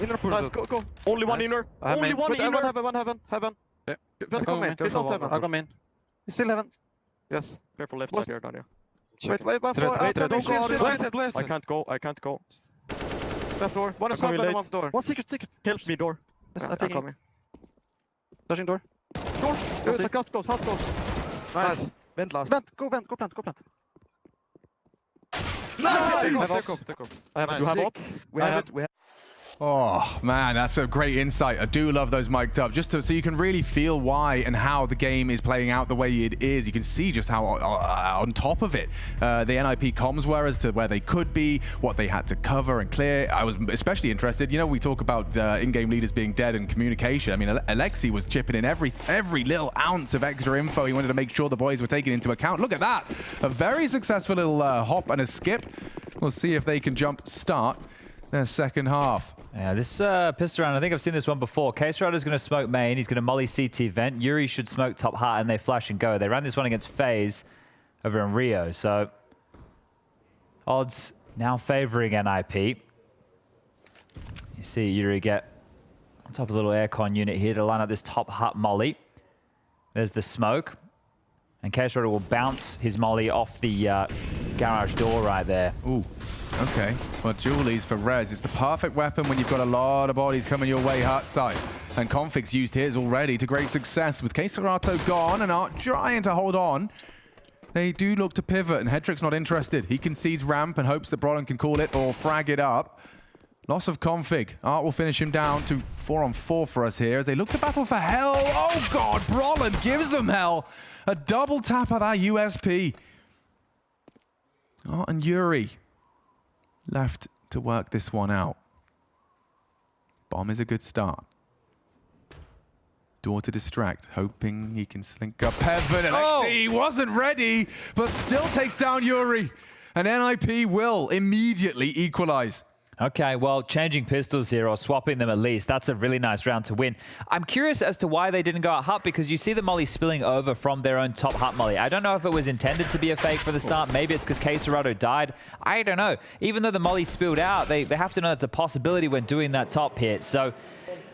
Inner push. Nice, go. Only one inner. Only one inner. Heaven. Yeah. Vent, come in. He's not heaven. I'll come in. He's still heaven. Yes. Careful left What? side here, Daniel. Wait, I can't go. Left door. One is up and one door. One secret. Help me, door. Yes, I'm coming. Touching door. Door. There's a cut goes. Half goes. Nice. Vent last. Go plant. Nice! Take off. I have Nice. up. We have it. Oh, man, that's a great insight. I do love those mic'd up, just so you can really feel why and how the game is playing out the way it is. You can see just how on top of it the NIP comms were as to where they could be, what they had to cover and clear. I was especially interested, you know, we talk about in-game leaders being dead and communication. I mean, Alexi was chipping in every little ounce of extra info. He wanted to make sure the boys were taken into account. Look at that. A very successful little hop and a skip. We'll see if they can jump start their second half. Yeah, this pistol round, I think I've seen this one before. Case Rider's going to smoke main. He's going to molly CT vent. Yuri should smoke top heart, and they flash and go. They ran this one against FaZe over in Rio. So odds now favoring NIP. You see Yuri get on top of the little aircon unit here to line up this top hut molly. There's the smoke. And Case Rider will bounce his molly off the garage door right there. Ooh, okay. Well, Julie's for res. It's the perfect weapon when you've got a lot of bodies coming your way hut side. And Config's used his already to great success with Keserato gone and Art trying to hold on. They do look to pivot, and Hedrick's not interested. He concedes ramp and hopes that Brolin can call it or frag it up. Loss of Config. Art will finish him down to 4-on-4 for us here as they look to battle for hell. Oh God, Brolin gives them hell. A double tap at that USP. Art and Yuri left to work this one out. Bomb is a good start. Door to distract, hoping he can slink up heaven. Alexi wasn't ready, but still takes down Yuri. And NIP will immediately equalize. Okay, well, changing pistols here, or swapping them at least, that's a really nice round to win. I'm curious as to why they didn't go at hut, because you see the molly spilling over from their own top hut molly. I don't know if it was intended to be a fake for the start. Maybe it's because Keserato died. I don't know. Even though the molly spilled out, they have to know it's a possibility when doing that top hit. So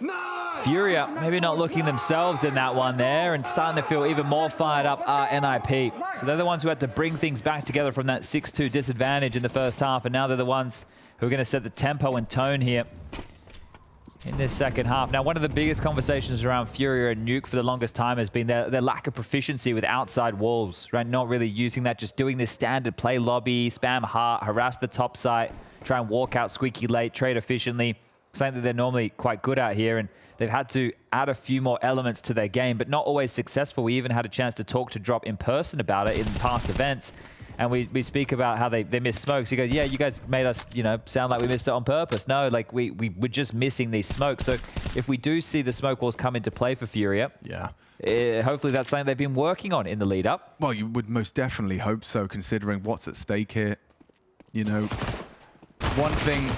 FURIA maybe not looking themselves in that one there and starting to feel even more fired up are NIP. So they're the ones who had to bring things back together from that 6-2 disadvantage in the first half, and now they're the ones who are going to set the tempo and tone here in this second half. Now, one of the biggest conversations around FURIA and Nuke for the longest time has been their lack of proficiency with outside walls, right? Not really using that, just doing this standard play lobby, spam heart, harass the top site, try and walk out squeaky late, trade efficiently, something that they're normally quite good at here. And they've had to add a few more elements to their game, but not always successful. We even had a chance to talk to Drop in person about it in past events. And we speak about how they missed smokes. He goes, yeah, you guys made us, sound like we missed it on purpose. No, like we were just missing these smokes. So if we do see the smoke walls come into play for FURIA, hopefully that's something they've been working on in the lead up. Well, you would most definitely hope so, considering what's at stake here. One thing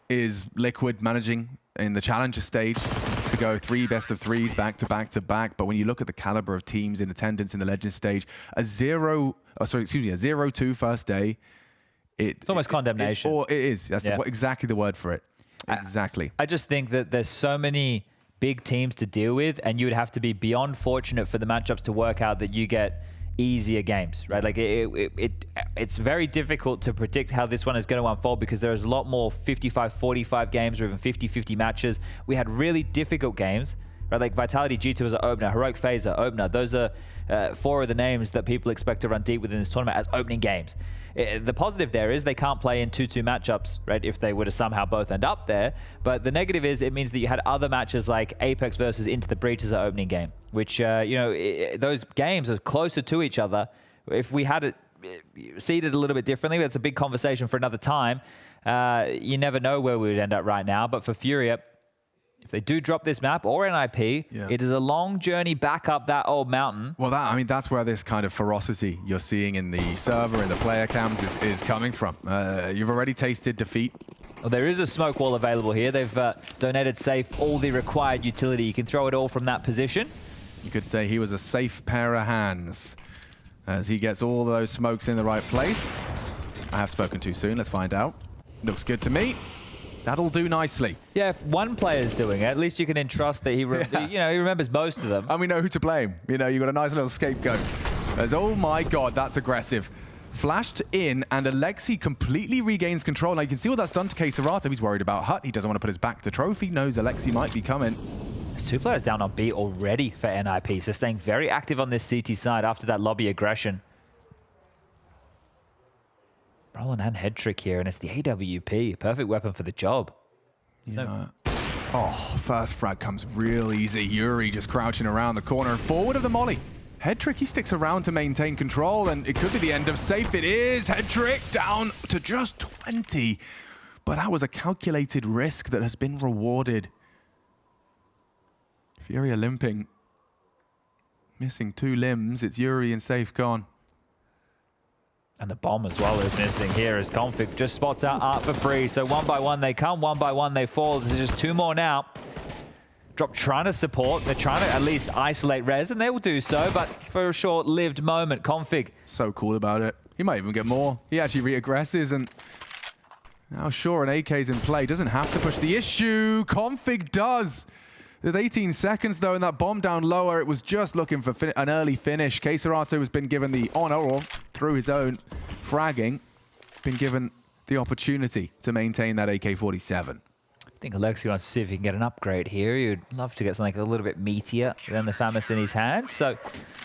is Liquid managing in the challenger stage to go 3 best of 3s back to back to back. But when you look at the caliber of teams in attendance in the Legend stage, a 0-2 first day, it's almost condemnation. It is. That's exactly the word for it. Exactly. I just think that there's so many big teams to deal with, and you would have to be beyond fortunate for the matchups to work out that you get easier games, right? Like it's very difficult to predict how this one is going to unfold because there's a lot more 55-45 games or even 50-50 matches. We had really difficult games, right? Like Vitality G2 as an opener, Heroic FaZe as opener. Those are 4 of the names that people expect to run deep within this tournament as opening games. The positive there is they can't play in 2-2 matchups, right? If they were to somehow both end up there. But the negative is it means that you had other matches like Apeks versus Into the Breach as an opening game, which, those games are closer to each other. If we had it seeded a little bit differently, that's a big conversation for another time. You never know where we would end up right now. But for FURIA, if they do drop this map or NIP, it is a long journey back up that old mountain. Well, that's where this kind of ferocity you're seeing in the server and the player cams is coming from. You've already tasted defeat. Well, there is a smoke wall available here. They've donated Safe all the required utility. You can throw it all from that position. You could say he was a safe pair of hands as he gets all those smokes in the right place. I have spoken too soon. Let's find out. Looks good to me. That'll do nicely. Yeah, if one player's doing it, at least you can entrust that he remembers most of them. And we know who to blame. You got a nice little scapegoat. Oh my God, that's aggressive. Flashed in, and Alexi completely regains control. Now you can see what that's done to Keserato. He's worried about Hut. He doesn't want to put his back to Trophy. Knows Alexi might be coming. There's 2 players down on B already for NIP, so staying very active on this CT side after that lobby aggression. Brolin and head trick here, and it's the AWP. Perfect weapon for the job. Oh, first frag comes real easy. Yuri just crouching around the corner and forward of the molly. Head trick, he sticks around to maintain control, and it could be the end of Safe. It is. Head trick down to just 20. But that was a calculated risk that has been rewarded. FURIA limping. Missing 2 limbs. It's Yuri and Safe gone. And the bomb as well is missing here as Config just spots out Art for free. So 1 by 1 they come, 1 by 1 they fall. There's just 2 more now. Drop trying to support. They're trying to at least isolate Rez, and they will do so, but for a short-lived moment. Config. So cool about it. He might even get more. He actually re-aggresses, and now sure, an AK's in play. Doesn't have to push the issue. Config does. With 18 seconds, though, and that bomb down lower, it was just looking for an early finish. Keserato has been given the honor, or through his own fragging, been given the opportunity to maintain that AK-47. I think Alexi wants to see if he can get an upgrade here. He'd love to get something a little bit meatier than the FAMAS in his hands. So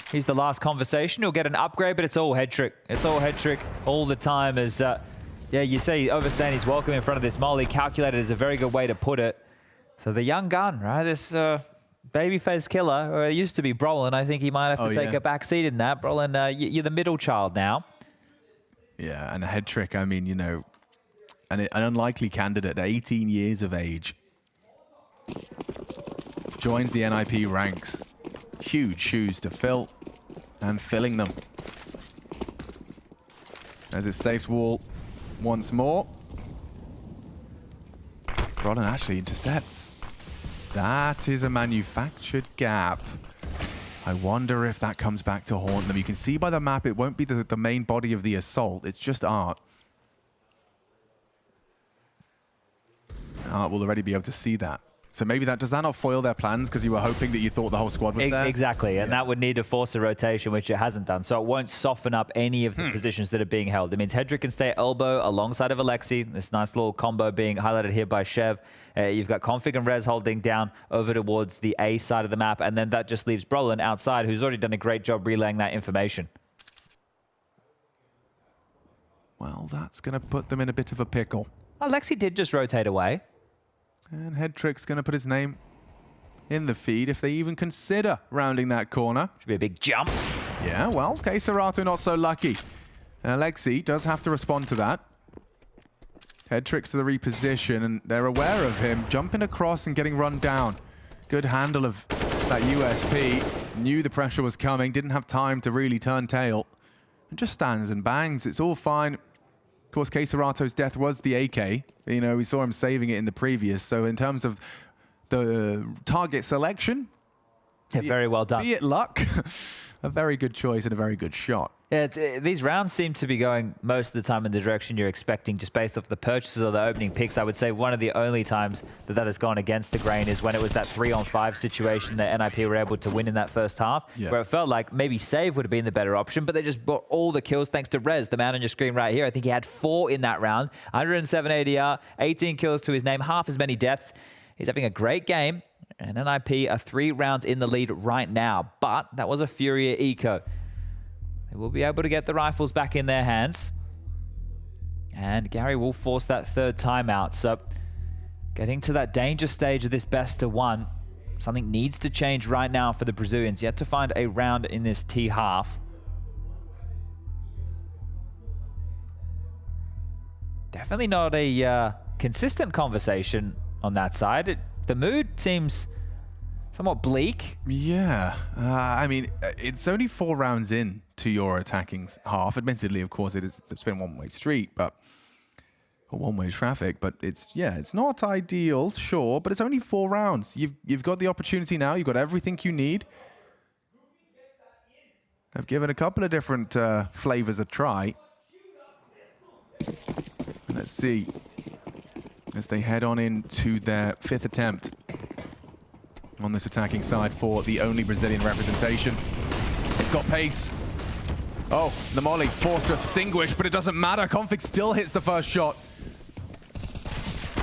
here's the last conversation. He'll get an upgrade, but it's all head trick. It's all head trick all the time as, yeah, you say overstaying his welcome in front of this molly. Calculated is a very good way to put it. So the young gun, right? This babyface killer, or it used to be Brolin. I think he might have to take a back seat in that. Brolin, you're the middle child now. Yeah, and a head trick, I mean, you know, an unlikely candidate at 18 years of age. Joins the NIP ranks. Huge shoes to fill, and filling them. As it safes wall once more. Brolin actually intercepts. That is a manufactured gap. I wonder if that comes back to haunt them. You can see by the map, it won't be the main body of the assault. It's just Art. And Art will already be able to see that. So maybe does that not foil their plans because you were hoping that you thought the whole squad was there? Exactly, and that would need to force a rotation, which it hasn't done. So it won't soften up any of the positions that are being held. It means Hedrick can stay elbow alongside of Alexi. This nice little combo being highlighted here by Chev. You've got Config and Rez holding down over towards the A side of the map, and then that just leaves Brolin outside, who's already done a great job relaying that information. Well, that's going to put them in a bit of a pickle. Alexi did just rotate away. And Hedrick's going to put his name in the feed if they even consider rounding that corner. Should be a big jump. Yeah, well, Serato not so lucky. And Alexi does have to respond to that. Hedrick to the reposition, and they're aware of him jumping across and getting run down. Good handle of that USP. Knew the pressure was coming, didn't have time to really turn tail. And just stands and bangs. It's all fine. Of course, Serato's death was the AK. You know, we saw him saving it in the previous. So in terms of the target selection, very well done. Be it luck, a very good choice and a very good shot. Yeah, these rounds seem to be going most of the time in the direction you're expecting, just based off the purchases or the opening picks. I would say one of the only times that has gone against the grain is when it was that 3-on-5 situation that NIP were able to win in that first half, where it felt like maybe save would have been the better option, but they just bought all the kills thanks to Rez, the man on your screen right here. I think he had 4 in that round, 107 ADR, 18 kills to his name, half as many deaths. He's having a great game, and NIP are 3 rounds in the lead right now, but that was a FURIA eco. They will be able to get the rifles back in their hands. And Gary will force that 3rd timeout. So getting to that danger stage of this best of 1, something needs to change right now for the Brazilians. Yet to find a round in this T half. Definitely not a consistent conversation on that side. The mood seems somewhat bleak. Yeah, I mean, it's only 4 rounds in to your attacking half. Admittedly, of course, it's been a one-way street, but or one-way traffic. But it's not ideal, sure, but it's only 4 rounds. You've got the opportunity now. You've got everything you need. I've given a couple of different flavors a try. Let's see as they head on into their 5th attempt on this attacking side for the only Brazilian representation. It's got pace. Oh, the molly forced to extinguish, but it doesn't matter. Config still hits the first shot.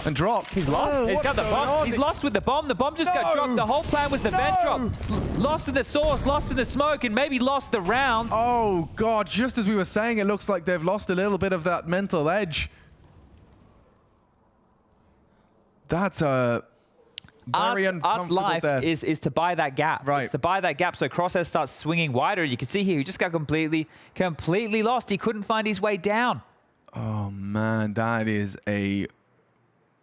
And dropped. He's lost. Oh, he's got the bomb. He's lost with the bomb. The bomb just got dropped. The whole plan was the vent drop. Lost in the source, lost in the smoke, and maybe lost the round. Oh, God. Just as we were saying, it looks like they've lost a little bit of that mental edge. That's a very Art's life is to buy that gap. Right. It's to buy that gap so Crosshair starts swinging wider. You can see here, he just got completely lost. He couldn't find his way down. Oh, man, that is a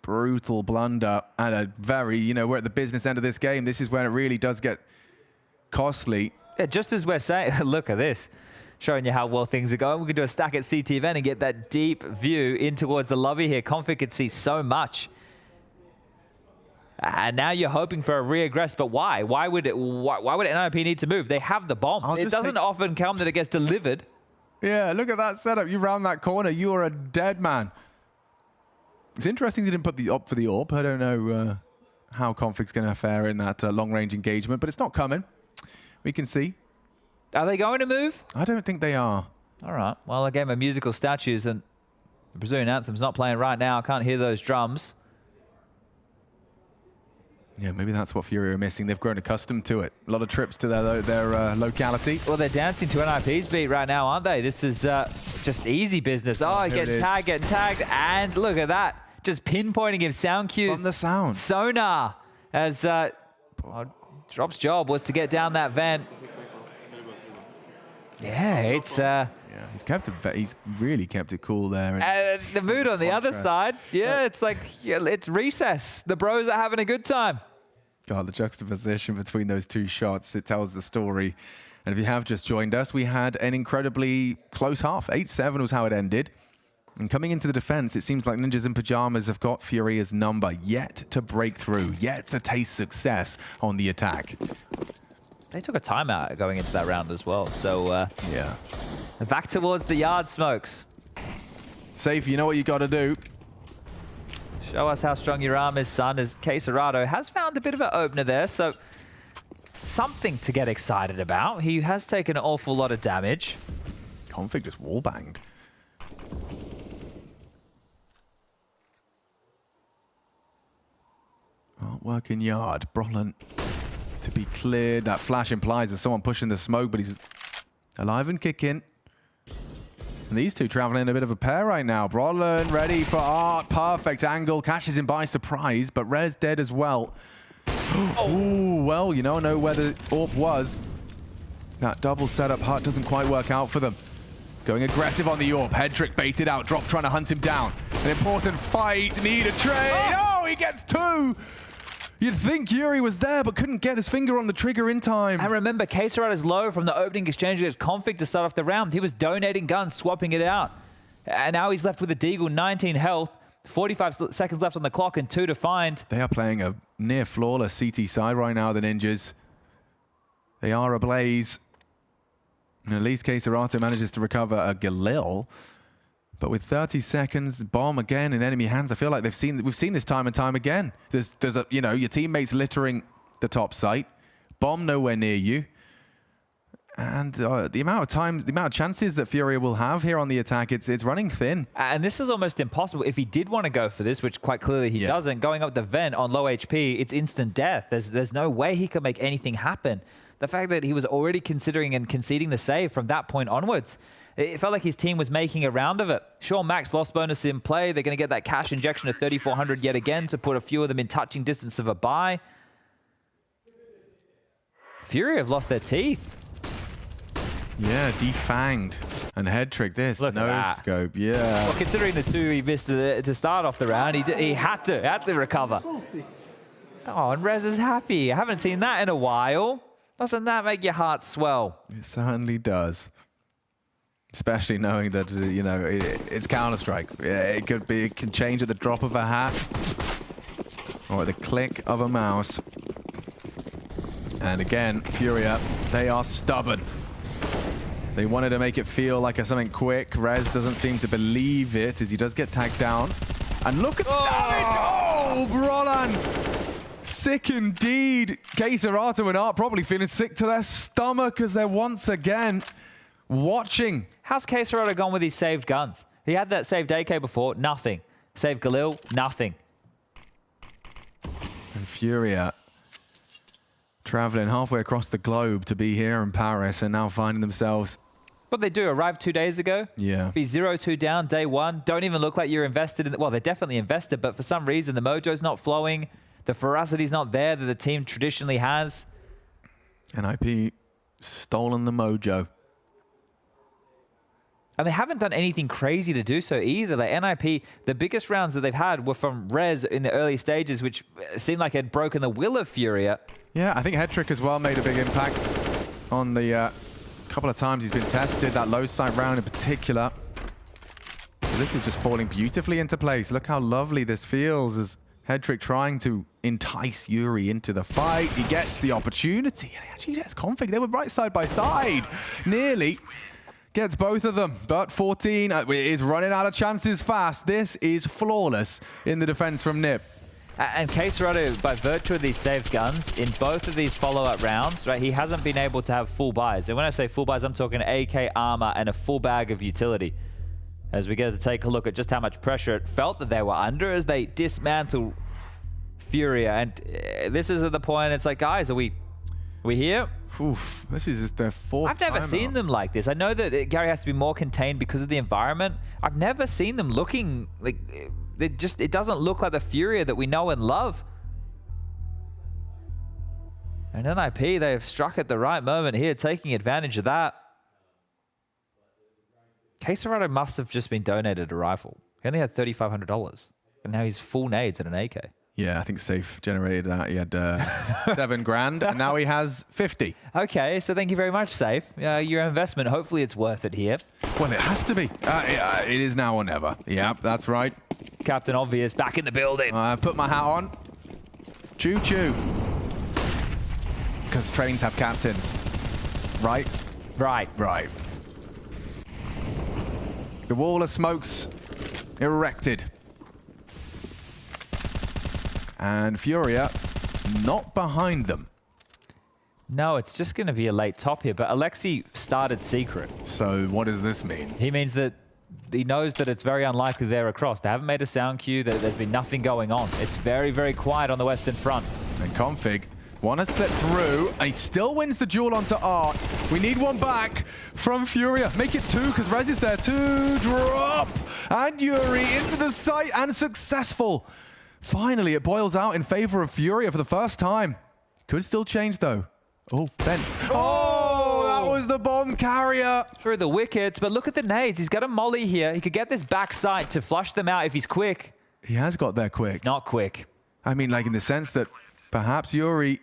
brutal blunder and a very, we're at the business end of this game. This is where it really does get costly. Yeah, just as we're saying, look at this. Showing you how well things are going. We can do a stack at CT event and get that deep view in towards the lobby here. Config could see so much. And now you're hoping for a reaggress, but why? Why would NIP need to move? They have the bomb. It doesn't often come that it gets delivered. Yeah, look at that setup. You round that corner, you are a dead man. It's interesting they didn't put the op for the AWP. I don't know how Config's going to fare in that long-range engagement, but it's not coming. We can see. Are they going to move? I don't think they are. All right. Well, a game of musical statues, and the Brazilian anthem's not playing right now. I can't hear those drums. Yeah, maybe that's what FURIA are missing. They've grown accustomed to it. A lot of trips to their locality. Well, they're dancing to NIP's beat right now, aren't they? This is just easy business. Oh, getting tagged, and look at that. Just pinpointing him, sound cues. From the sound. Sonar, as Drop's job was to get down that vent. Yeah, it's... yeah, he's really kept it cool there. The mood on the other side, yeah, it's like, yeah, it's recess. The bros are having a good time. God, the juxtaposition between those two shots, it tells the story. And if you have just joined us, we had an incredibly close half. 8-7 was how it ended. And coming into the defense, it seems like Ninjas and Pyjamas have got FURIA's number, yet to break through, yet to taste success on the attack. They took a timeout going into that round as well, so yeah. Back towards the yard, Smokes. Safe, you know what you got to do. Show us how strong your arm is, son, as Quesarado has found a bit of an opener there, so something to get excited about. He has taken an awful lot of damage. Config just wallbanged. Working yard. Brolin to be cleared. That flash implies there's someone pushing the smoke, but he's alive and kicking. And these two traveling in a bit of a pair right now. Brolin ready for art. Perfect angle. Catches him by surprise, but Rez dead as well. Ooh, well, you know where the AWP was. That double setup Hut doesn't quite work out for them. Going aggressive on the AWP. Head trick baited out. Drop trying to hunt him down. An important fight. Need a trade. Oh, he gets two. You'd think Yuri was there, but couldn't get his finger on the trigger in time. And remember, Quesarado is low from the opening exchange against Config to start off the round. He was donating guns, swapping it out. And now he's left with a Deagle, 19 health, 45 seconds left on the clock, and 2 to find. They are playing a near flawless CT side right now, the Ninjas. They are ablaze. And at least Quesarado manages to recover a Galil. But with 30 seconds, bomb again in enemy hands. I feel like we've seen this time and time again. There's your teammates littering the top site, bomb nowhere near you, and the amount of chances that FURIA will have here on the attack, it's running thin. And this is almost impossible. If he did want to go for this, which quite clearly he doesn't, going up the vent on low HP, it's instant death. There's no way he could make anything happen. The fact that he was already considering and conceding the save from that point onwards, it felt like his team was making a round of it. Sure, max loss bonus in play. They're going to get that cash injection of 3,400 yet again to put a few of them in touching distance of a buy. FURIA have lost their teeth. Yeah, defanged. And head trick this. Look no scope. Yeah. Well, considering the two he missed to start off the round, he had to recover. Oh, and Rez is happy. I haven't seen that in a while. Doesn't that make your heart swell? It certainly does. Especially knowing that, it's Counter-Strike. Yeah, it can change at the drop of a hat or at the click of a mouse. And again, FURIA, they are stubborn. They wanted to make it feel like something quick. Rez doesn't seem to believe it as he does get tagged down. And look at the damage! Oh, Brolan! Sick indeed. Quesarado and Art probably feeling sick to their stomach as they're once again watching. How's Quesarado gone with his saved guns? He had that saved AK before, nothing. Saved Galil, nothing. And FURIA traveling halfway across the globe to be here in Paris and now finding themselves... What they do, arrived 2 days ago? Yeah. Be 0-2 down, day one. Don't even look like you're invested in... Well, they're definitely invested, but for some reason, the mojo's not flowing. The feracity's not there that the team traditionally has. NIP stolen the mojo. And they haven't done anything crazy to do so either. Like NIP, the biggest rounds that they've had were from Rez in the early stages, which seemed like it had broken the will of FURIA. Yeah, I think Head Trick as well made a big impact on the couple of times he's been tested, that low sight round in particular. So this is just falling beautifully into place. Look how lovely this feels as Head Trick trying to entice Yuri into the fight. He gets the opportunity and he actually gets Config. They were right side by side. Nearly. Gets both of them, but 14 is running out of chances fast. This is flawless in the defense from Nip. And Caserado, by virtue of these saved guns, in both of these follow-up rounds, right, he hasn't been able to have full buys. And when I say full buys, I'm talking AK armor and a full bag of utility. As we get to take a look at just how much pressure it felt that they were under as they dismantle FURIA. And this is at the point, it's like, guys, are we here? Oof, this is their fourth I've never seen them like this. I know that Gary has to be more contained because of the environment. I've never seen them looking like... It doesn't look like the FURIA that we know and love. And NIP, they have struck at the right moment here, taking advantage of that. Caserado must have just been donated a rifle. He only had $3,500. And now he's full nades and an AK. Yeah, I think Safe generated that. He had 7 grand, and now he has 50. Okay, so thank you very much, Safe. Your investment, hopefully it's worth it here. Well, it has to be. It is now or never. Yep, that's right. Captain Obvious back in the building. I put my hat on. Choo-choo. Because trains have captains. Right? Right. Right. The wall of smoke's erected. And FURIA not behind them. No, it's just going to be a late top here, but Alexi started secret. So what does this mean? He means that he knows that it's very unlikely they're across. They haven't made a sound cue. There's been nothing going on. It's very, very quiet on the Western Front. And Config want to slip through, and he still wins the duel onto Art. We need one back from FURIA. Make it 2, because Rez is there to drop. And Yuri into the site, and successful. Finally, it boils out in favor of FURIA for the first time. Could still change, though. Oh, fence. Oh, that was the bomb carrier. Through the wickets, but look at the nades. He's got a molly here. He could get this backside to flush them out if he's quick. He has got there quick. He's not quick. I mean, like in the sense that perhaps Yuri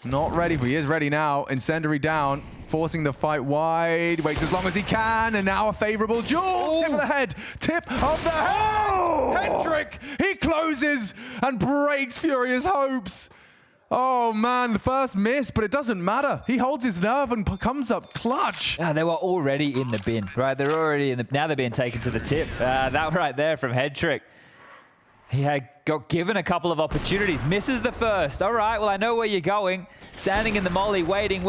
not ready, but he is ready now. Incendiary down, forcing the fight wide. Waits as long as he can, and now a favorable duel. Ooh. Tip of the head. Tip of the head. Oh! Hendrick, he closes and breaks FURIA's hopes. Oh man, the first miss, but it doesn't matter. He holds his nerve and comes up clutch. They were already in the bin, right? They're already in the... Now they're being taken to the tip. That right there from Hendrick. He had got given a couple of opportunities. Misses the first. All right, well, I know where you're going. Standing in the molly, waiting,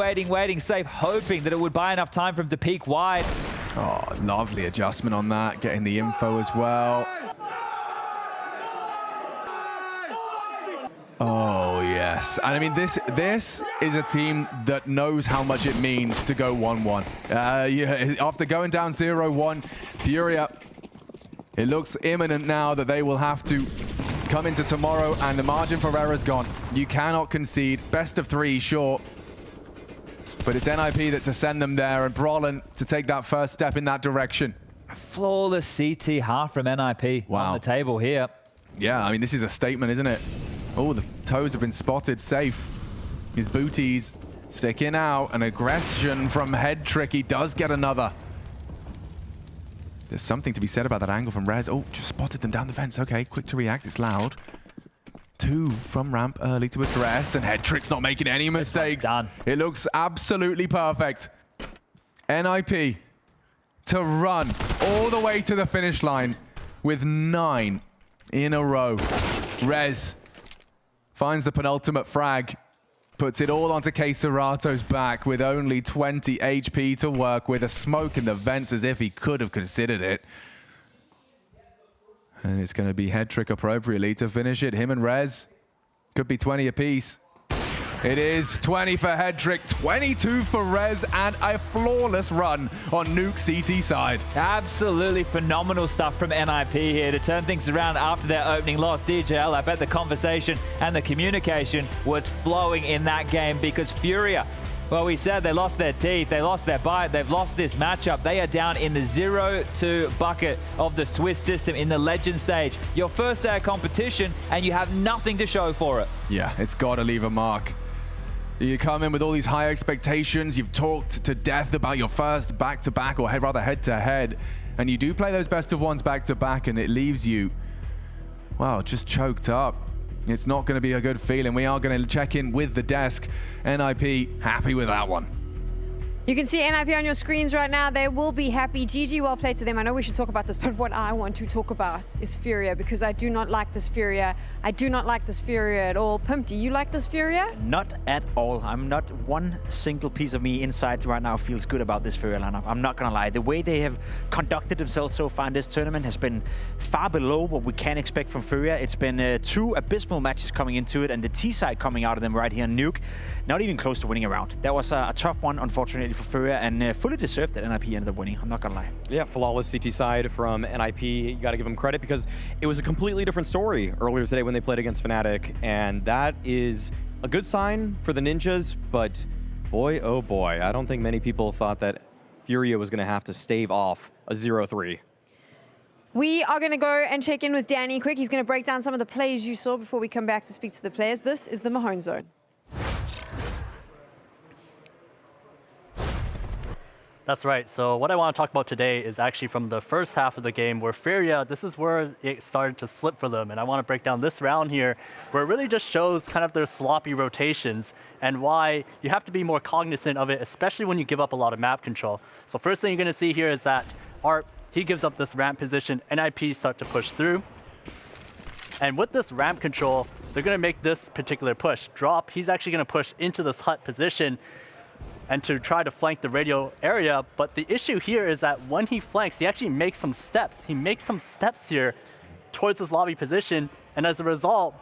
Safe, hoping that it would buy enough time for him to peek wide. Oh, lovely adjustment on that. Getting the info as well. Oh, yes. And I mean, this is a team that knows how much it means to go 1-1. Yeah, after going down 0-1, FURIA, it looks imminent now that they will have to come into tomorrow, and the margin for error is gone. You cannot concede. Best of 3, sure. But it's NIP that to send them there, and Brolin to take that first step in that direction. A flawless CT half from NIP on the table here. Yeah, I mean, this is a statement, isn't it? Oh, the toes have been spotted. Safe. His booties sticking out. An aggression from Hendrick. He does get another. There's something to be said about that angle from Rez. Oh, just spotted them down the fence. Okay, quick to react. It's loud. 2 from ramp early to address, and Hendrick's not making any mistakes. Done. It looks absolutely perfect. NIP to run all the way to the finish line with 9 in a row. Rez finds the penultimate frag, puts it all onto Caserato's back with only 20 HP to work with, a smoke in the vents as if he could have considered it. And it's going to be Hendrick appropriately to finish it. Him and Rez could be 20 apiece. It is 20 for Hendrick, 22 for Rez, and a flawless run on Nuke CT side. Absolutely phenomenal stuff from NIP here to turn things around after their opening loss. DJL, I bet the conversation and the communication was flowing in that game because FURIA, well, we said they lost their teeth, they lost their bite, they've lost this matchup. They are down in the 0-2 bucket of the Swiss system in the Legend stage. Your first day of competition, and you have nothing to show for it. Yeah, it's got to leave a mark. You come in with all these high expectations. You've talked to death about your first back-to-back, or rather head-to-head. And you do play those best-of-ones back-to-back, and it leaves you, well, just choked up. It's not going to be a good feeling. We are going to check in with the desk. NIP happy with that one. You can see NIP on your screens right now. They will be happy. GG, well played to them. I know we should talk about this, but what I want to talk about is FURIA, because I do not like this FURIA. I do not like this FURIA at all. Pimp, do you like this FURIA? Not at all. I'm not one single piece of me inside right now feels good about this FURIA lineup. I'm not gonna lie. The way they have conducted themselves so far in this tournament has been far below what we can expect from FURIA. It's been 2 abysmal matches coming into it, and the T side coming out of them right here in Nuke, not even close to winning a round. That was a tough one, unfortunately, for FURIA, and fully deserved that NIP ended up winning. I'm not gonna lie. Yeah, flawless CT side from NIP. You got to give them credit because it was a completely different story earlier today when they played against Fnatic, and that is a good sign for the Ninjas. But boy, oh boy, I don't think many people thought that FURIA was going to have to stave off a 0-3. We are going to go and check in with Danny quick. He's going to break down some of the plays you saw before we come back to speak to the players. This is the Mahone Zone. That's right. So what I want to talk about today is actually from the first half of the game where FURIA, this is where it started to slip for them. And I want to break down this round here where it really just shows kind of their sloppy rotations and why you have to be more cognizant of it, especially when you give up a lot of map control. So first thing you're going to see here is that Art, he gives up this ramp position, NIP start to push through. And with this ramp control, they're going to make this particular push. Drop, he's actually going to push into this hut position and to try to flank the radio area. But the issue here is that when he flanks, he actually makes some steps. He makes some steps here towards his lobby position, and as a result,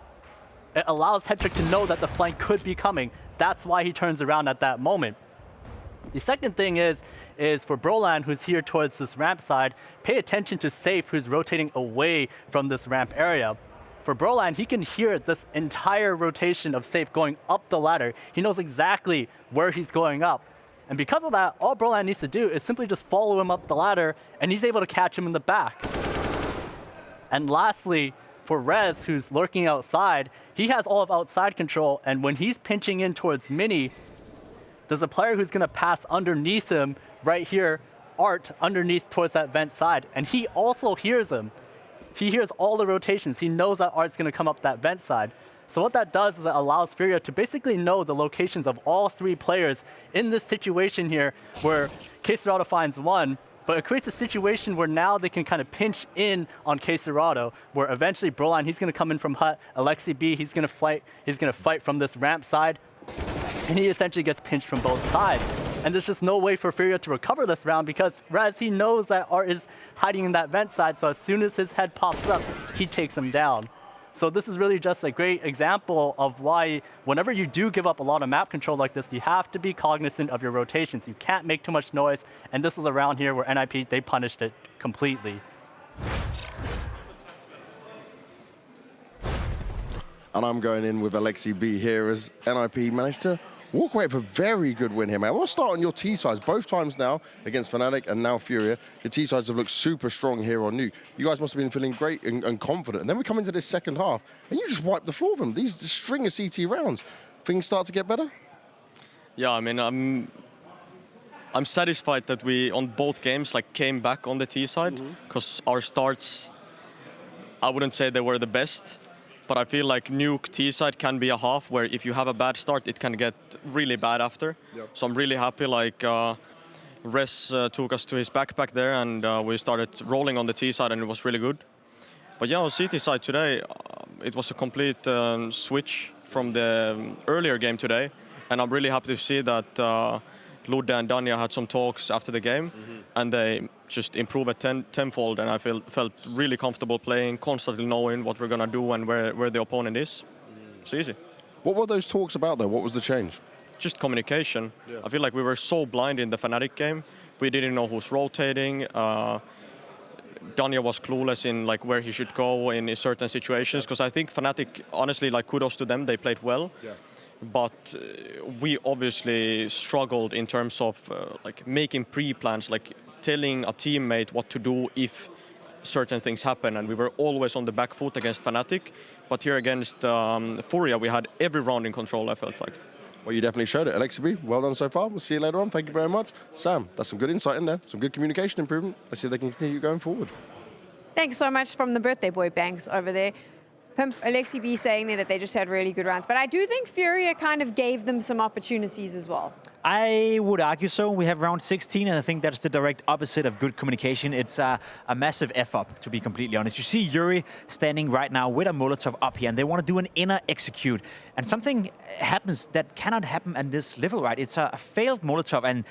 it allows Hetrick to know that the flank could be coming. That's why he turns around at that moment. The second thing is for Brolan, who's here towards this ramp side, pay attention to Safe, who's rotating away from this ramp area. For Brolan, he can hear this entire rotation of Safe going up the ladder. He knows exactly where he's going up. And because of that, all Brolan needs to do is simply just follow him up the ladder, and he's able to catch him in the back. And lastly, for Rez, who's lurking outside, he has all of outside control, and when he's pinching in towards Mini, there's a player who's gonna pass underneath him right here, Art, underneath towards that vent side, and he also hears him. He hears all the rotations. He knows that Art's going to come up that vent side. So what that does is it allows FURIA to basically know the locations of all 3 players in this situation here where Queserado finds one, but it creates a situation where now they can kind of pinch in on Queserado, where eventually Brolan, he's going to come in from hut, Alexi B, he's going to fight from this ramp side, and he essentially gets pinched from both sides. And there's just no way for FURIA to recover this round because Rez, he knows that Art is hiding in that vent side, so as soon as his head pops up, he takes him down. So this is really just a great example of why whenever you do give up a lot of map control like this, you have to be cognizant of your rotations. You can't make too much noise, and this is a round here where NIP, they punished it completely. And I'm going in with Alexi B here as NIP managed to walk away with a very good win here, man. I want to start on your T-sides. Both times now against Fnatic and now FURIA, the T-sides have looked super strong here on Nuke. You guys must have been feeling great and confident. And then we come into this second half, and you just wipe the floor of them. These string of CT rounds. Things start to get better? Yeah, I mean, I'm satisfied that we, on both games, like came back on the T side, because our starts, I wouldn't say they were the best. But I feel like Nuke T-side can be a half where if you have a bad start, it can get really bad after. Yep. So I'm really happy like Res took us to his backpack there and we started rolling on the T-side and it was really good. But yeah, on CT side today, it was a complete switch from the earlier game today. And I'm really happy to see that Ludde and Danya had some talks after the game and they just improved it tenfold, and I felt really comfortable playing, constantly knowing what we're gonna do and where the opponent is. It's easy. What were those talks about though? What was the change? Just communication. Yeah. I feel like we were so blind in the Fnatic game. We didn't know who's rotating. Danya was clueless in like where he should go in certain situations, because I think Fnatic, honestly, like kudos to them, they played well. Yeah. But we obviously struggled in terms of like making pre-plans, like telling a teammate what to do if certain things happen, and we were always on the back foot against Fnatic. But here against FURIA, we had every round in control, I felt like. Well, you definitely showed it. Alexi B, well done so far. We'll see you later on. Thank you very much. Sam, that's some good insight in there, some good communication improvement. Let's see if they can continue going forward. Thanks so much from the birthday boy Banks over there. Pimp, Alexi B saying there that they just had really good rounds. But I do think FURIA kind of gave them some opportunities as well. I would argue so. We have round 16, and I think that's the direct opposite of good communication. It's a massive F-up, to be completely honest. You see Yuri standing right now with a Molotov up here, and they want to do an inner execute. And something happens that cannot happen at this level, right? It's a failed Molotov, and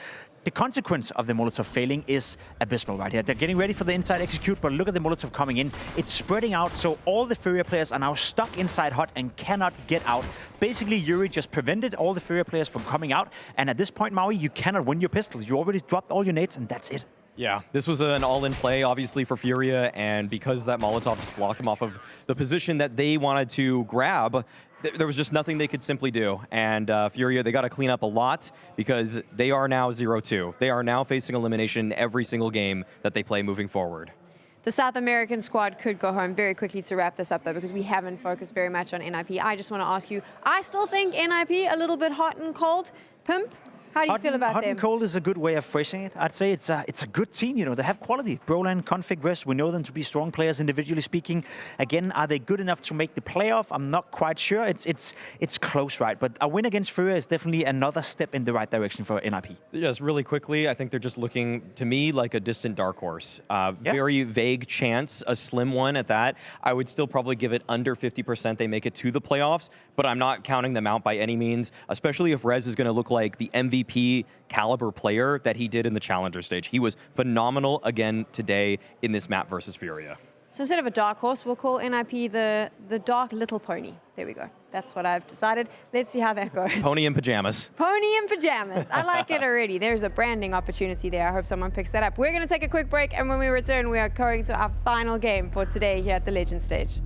the consequence of the Molotov failing is abysmal right here. They're getting ready for the inside execute, but look at the Molotov coming in. It's spreading out, so all the FURIA players are now stuck inside hot and cannot get out. Basically, Yuri just prevented all the FURIA players from coming out, and at this point, Maui, you cannot win your pistols. You already dropped all your nades, and that's it. Yeah, this was an all-in play, obviously, for FURIA, and because that Molotov just blocked them off of the position that they wanted to grab, there was just nothing they could simply do. And FURIA, they got to clean up a lot because they are now 0-2. They are now facing elimination every single game that they play moving forward. The South American squad could go home very quickly to wrap this up, though, because we haven't focused very much on NIP. I just want to ask you, I still think NIP a little bit hot and cold. Pimp, how do you feel about them? Hot and cold is a good way of phrasing it. I'd say it's a good team. You know, they have quality. Brolan, Config, Rest, we know them to be strong players individually speaking. Again, are they good enough to make the playoff? I'm not quite sure. It's close, right? But a win against FURIA is definitely another step in the right direction for NIP. Just really quickly, I think they're just looking, to me, like a distant dark horse. Very vague chance, a slim one at that. I would still probably give it under 50% they make it to the playoffs, but I'm not counting them out by any means, especially if Rez is going to look like the MVP caliber player that he did in the Challenger stage. He was phenomenal again today in this map versus FURIA. So instead of a dark horse, we'll call NIP the dark little pony. There we go. That's what I've decided. Let's see how that goes. Pony in pajamas. Pony in pajamas. I like it already. There's a branding opportunity there. I hope someone picks that up. We're going to take a quick break, and when we return, we are going to our final game for today here at the Legend stage.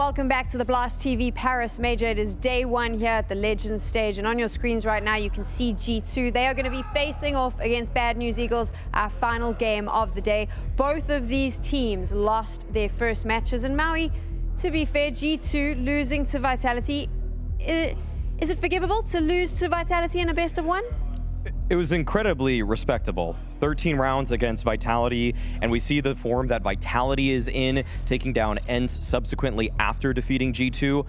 Welcome back to the Blast TV Paris Major. It is day one here at the Legends stage, and on your screens right now you can see G2. They are going to be facing off against Bad News Eagles, our final game of the day. Both of these teams lost their first matches, and Maui, to be fair, G2 losing to Vitality, is it forgivable to lose to Vitality in a best of one? It was incredibly respectable. 13 rounds against Vitality, and we see the form that Vitality is in, taking down ENCE subsequently after defeating G2.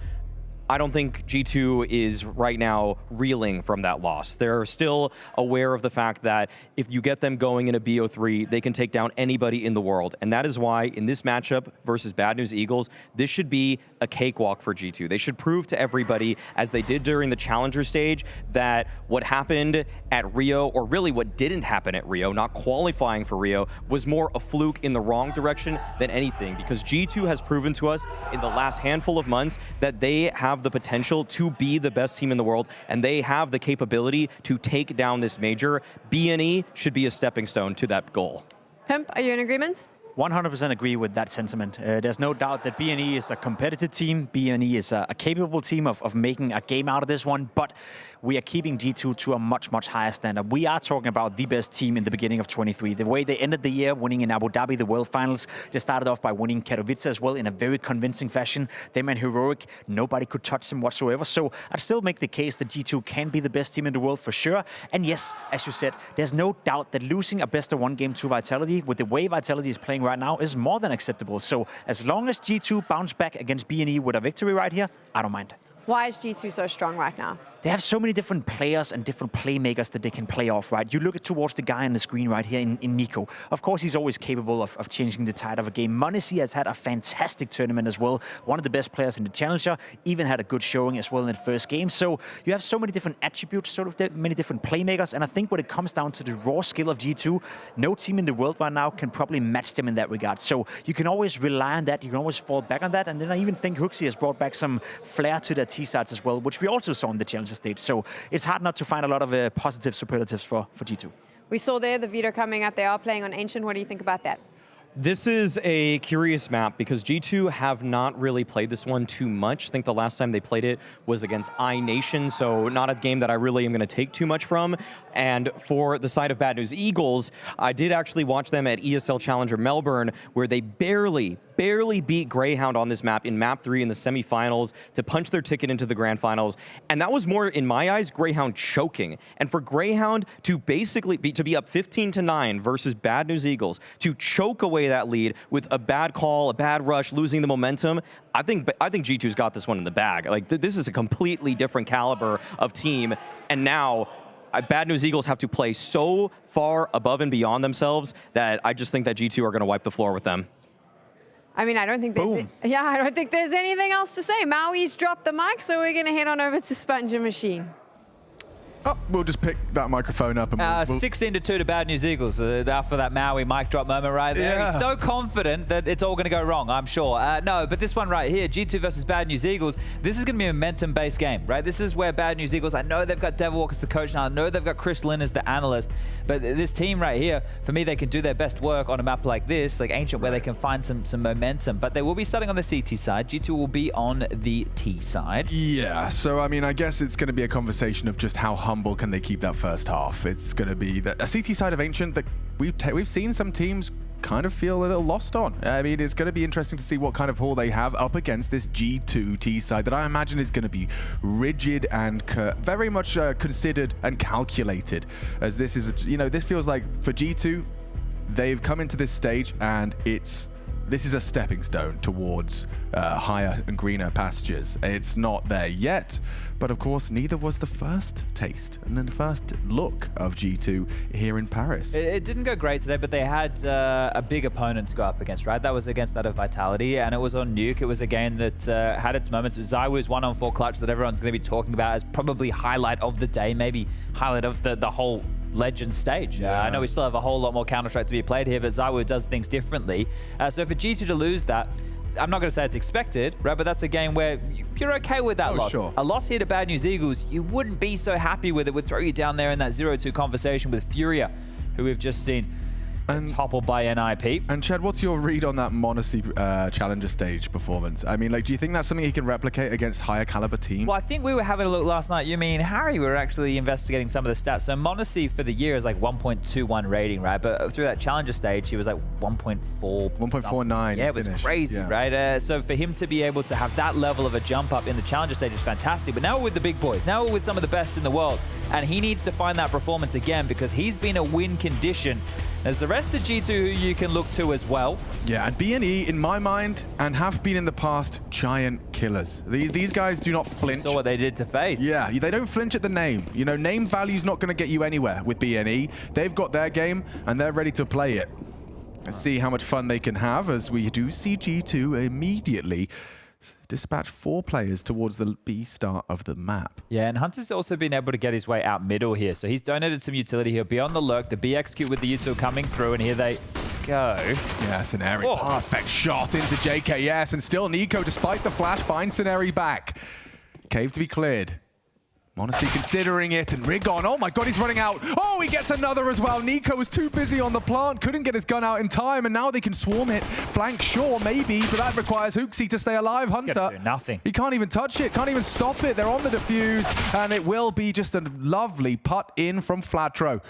I don't think G2 is right now reeling from that loss. They're still aware of the fact that if you get them going in a BO3, they can take down anybody in the world. And that is why in this matchup versus Bad News Eagles, this should be a cakewalk for G2. They should prove to everybody, as they did during the Challenger stage, that what happened at Rio, or really what didn't happen at Rio, not qualifying for Rio, was more a fluke in the wrong direction than anything. Because G2 has proven to us in the last handful of months that they have the potential to be the best team in the world, and they have the capability to take down this major. BNE should be a stepping stone to that goal. Pimp, are you in agreement? 100% agree with that sentiment. There's no doubt that BNE is a competitive team. BNE is a capable team of making a game out of this one, but we are keeping G2 to a much, much higher standard. We are talking about the best team in the beginning of 23. The way they ended the year, winning in Abu Dhabi, the World Finals, they started off by winning Katowice as well in a very convincing fashion. They went heroic. Nobody could touch them whatsoever. So I'd still make the case that G2 can be the best team in the world for sure. And yes, as you said, there's no doubt that losing a best of one game to Vitality, with the way Vitality is playing right now, is more than acceptable. So as long as G2 bounce back against BNE with a victory right here, I don't mind. Why is G2 so strong right now? They have so many different players and different playmakers that they can play off, right? You look at towards the guy on the screen right here in Nico. Of course, he's always capable of changing the tide of a game. Monte has had a fantastic tournament as well. One of the best players in the Challenger, even had a good showing as well in the first game. So you have so many different attributes, sort of many different playmakers. And I think when it comes down to the raw skill of G2, no team in the world right now can probably match them in that regard. So you can always rely on that. You can always fall back on that. And then I even think Huxi has brought back some flair to their T-sides as well, which we also saw in the Challenger stage. So it's hard not to find a lot of positive superlatives for G2. We saw there the veto coming up. They are playing on Ancient. What do you think about that? This is a curious map because G2 have not really played this one too much. I think the last time they played it was against iNation, so not a game that I really am going to take too much from. And for the side of Bad News Eagles, I did actually watch them at ESL Challenger Melbourne, where they barely beat Greyhound on this map in map 3 in the semifinals to punch their ticket into the grand finals. And that was more, in my eyes, Greyhound choking. And for Greyhound to basically be up 15-9 versus Bad News Eagles, to choke away that lead with a bad call, a bad rush, losing the momentum, I think G2's got this one in the bag. Like, this is a completely different caliber of team. And now Bad News Eagles have to play so far above and beyond themselves that I just think that G2 are going to wipe the floor with them. I mean, I don't think there's anything else to say. Maui's dropped the mic, so we're going to head on over to Sponge and Machine. Oh, we'll just pick that microphone up and we'll 16-2 to Bad News Eagles after that Maui mic drop moment right there. Yeah. He's so confident that it's all going to go wrong, I'm sure. No, but this one right here, G2 versus Bad News Eagles, this is going to be a momentum-based game, right? This is where Bad News Eagles, I know they've got Devil Walk as the coach now, I know they've got Chris Lynn as the analyst, but this team right here, for me, they can do their best work on a map like this, like Ancient, where they can find some momentum. But they will be starting on the CT side. G2 will be on the T side. Yeah, so I mean, I guess it's going to be a conversation of just how humble can they keep that first half. It's going to be a CT side of Ancient that we've seen some teams kind of feel a little lost on. I mean, it's going to be interesting to see what kind of haul they have up against this G2 T side that I imagine is going to be rigid and very much considered and calculated, as this is, this feels like for G2, they've come into this stage and this is a stepping stone towards higher and greener pastures. It's not there yet, but of course, neither was the first taste and then the first look of G2 here in Paris. It didn't go great today, but they had a big opponent to go up against, right? That was against that of Vitality, and it was on Nuke. It was a game that had its moments. ZywOo's 1-on-4 clutch that everyone's going to be talking about as probably highlight of the day, maybe highlight of the whole Legend stage. I know we still have a whole lot more Counter-Strike to be played here, but ZywOo does things differently. So for G2 to lose that, I'm not going to say it's expected, right? But that's a game where you're okay with that loss. Sure. A loss here to Bad News Eagles, you wouldn't be so happy with it. Would throw you down there in that 0-2 conversation with FURIA, who we've just seen toppled by NIP. And Chad, what's your read on that Monte Challenger stage performance? I mean, like, do you think that's something he can replicate against higher caliber teams? Well, I think we were having a look last night. You mean Harry? We were actually investigating some of the stats. So Monte for the year is like 1.21 rating, right? But through that Challenger stage, he was like 1.4. 1.49. Yeah, it was crazy, right? So for him to be able to have that level of a jump up in the Challenger stage is fantastic. But now we're with the big boys. Now we're with some of the best in the world. And he needs to find that performance again because he's been a win condition. There's the rest of G2 who you can look to as well. Yeah, and BNE, in my mind, and have been in the past, giant killers. These guys do not flinch. Saw what they did to FaZe. Yeah, they don't flinch at the name. You know, name value's not going to get you anywhere with BNE. They've got their game, and they're ready to play it. Let's see how much fun they can have, as we do see G2 immediately dispatch 4 players towards the B start of the map. Yeah, and Hunter's also been able to get his way out middle here. So he's donated some utility. He'll be on the lurk. The BXQ with the util coming through, and here they go. Yeah, Scenario. Perfect shot into JKS, and still Nico, despite the flash, finds Scenario back. Cave to be cleared. Monte considering it, and Rigon, oh my god, he's running out. Oh, he gets another as well. Nico was too busy on the plant, couldn't get his gun out in time, and now they can swarm it. Flank, sure, maybe, but that requires HooXi to stay alive. Hunter, do nothing. He can't even touch it, can't even stop it. They're on the defuse, and it will be just a lovely putt in from Flatro.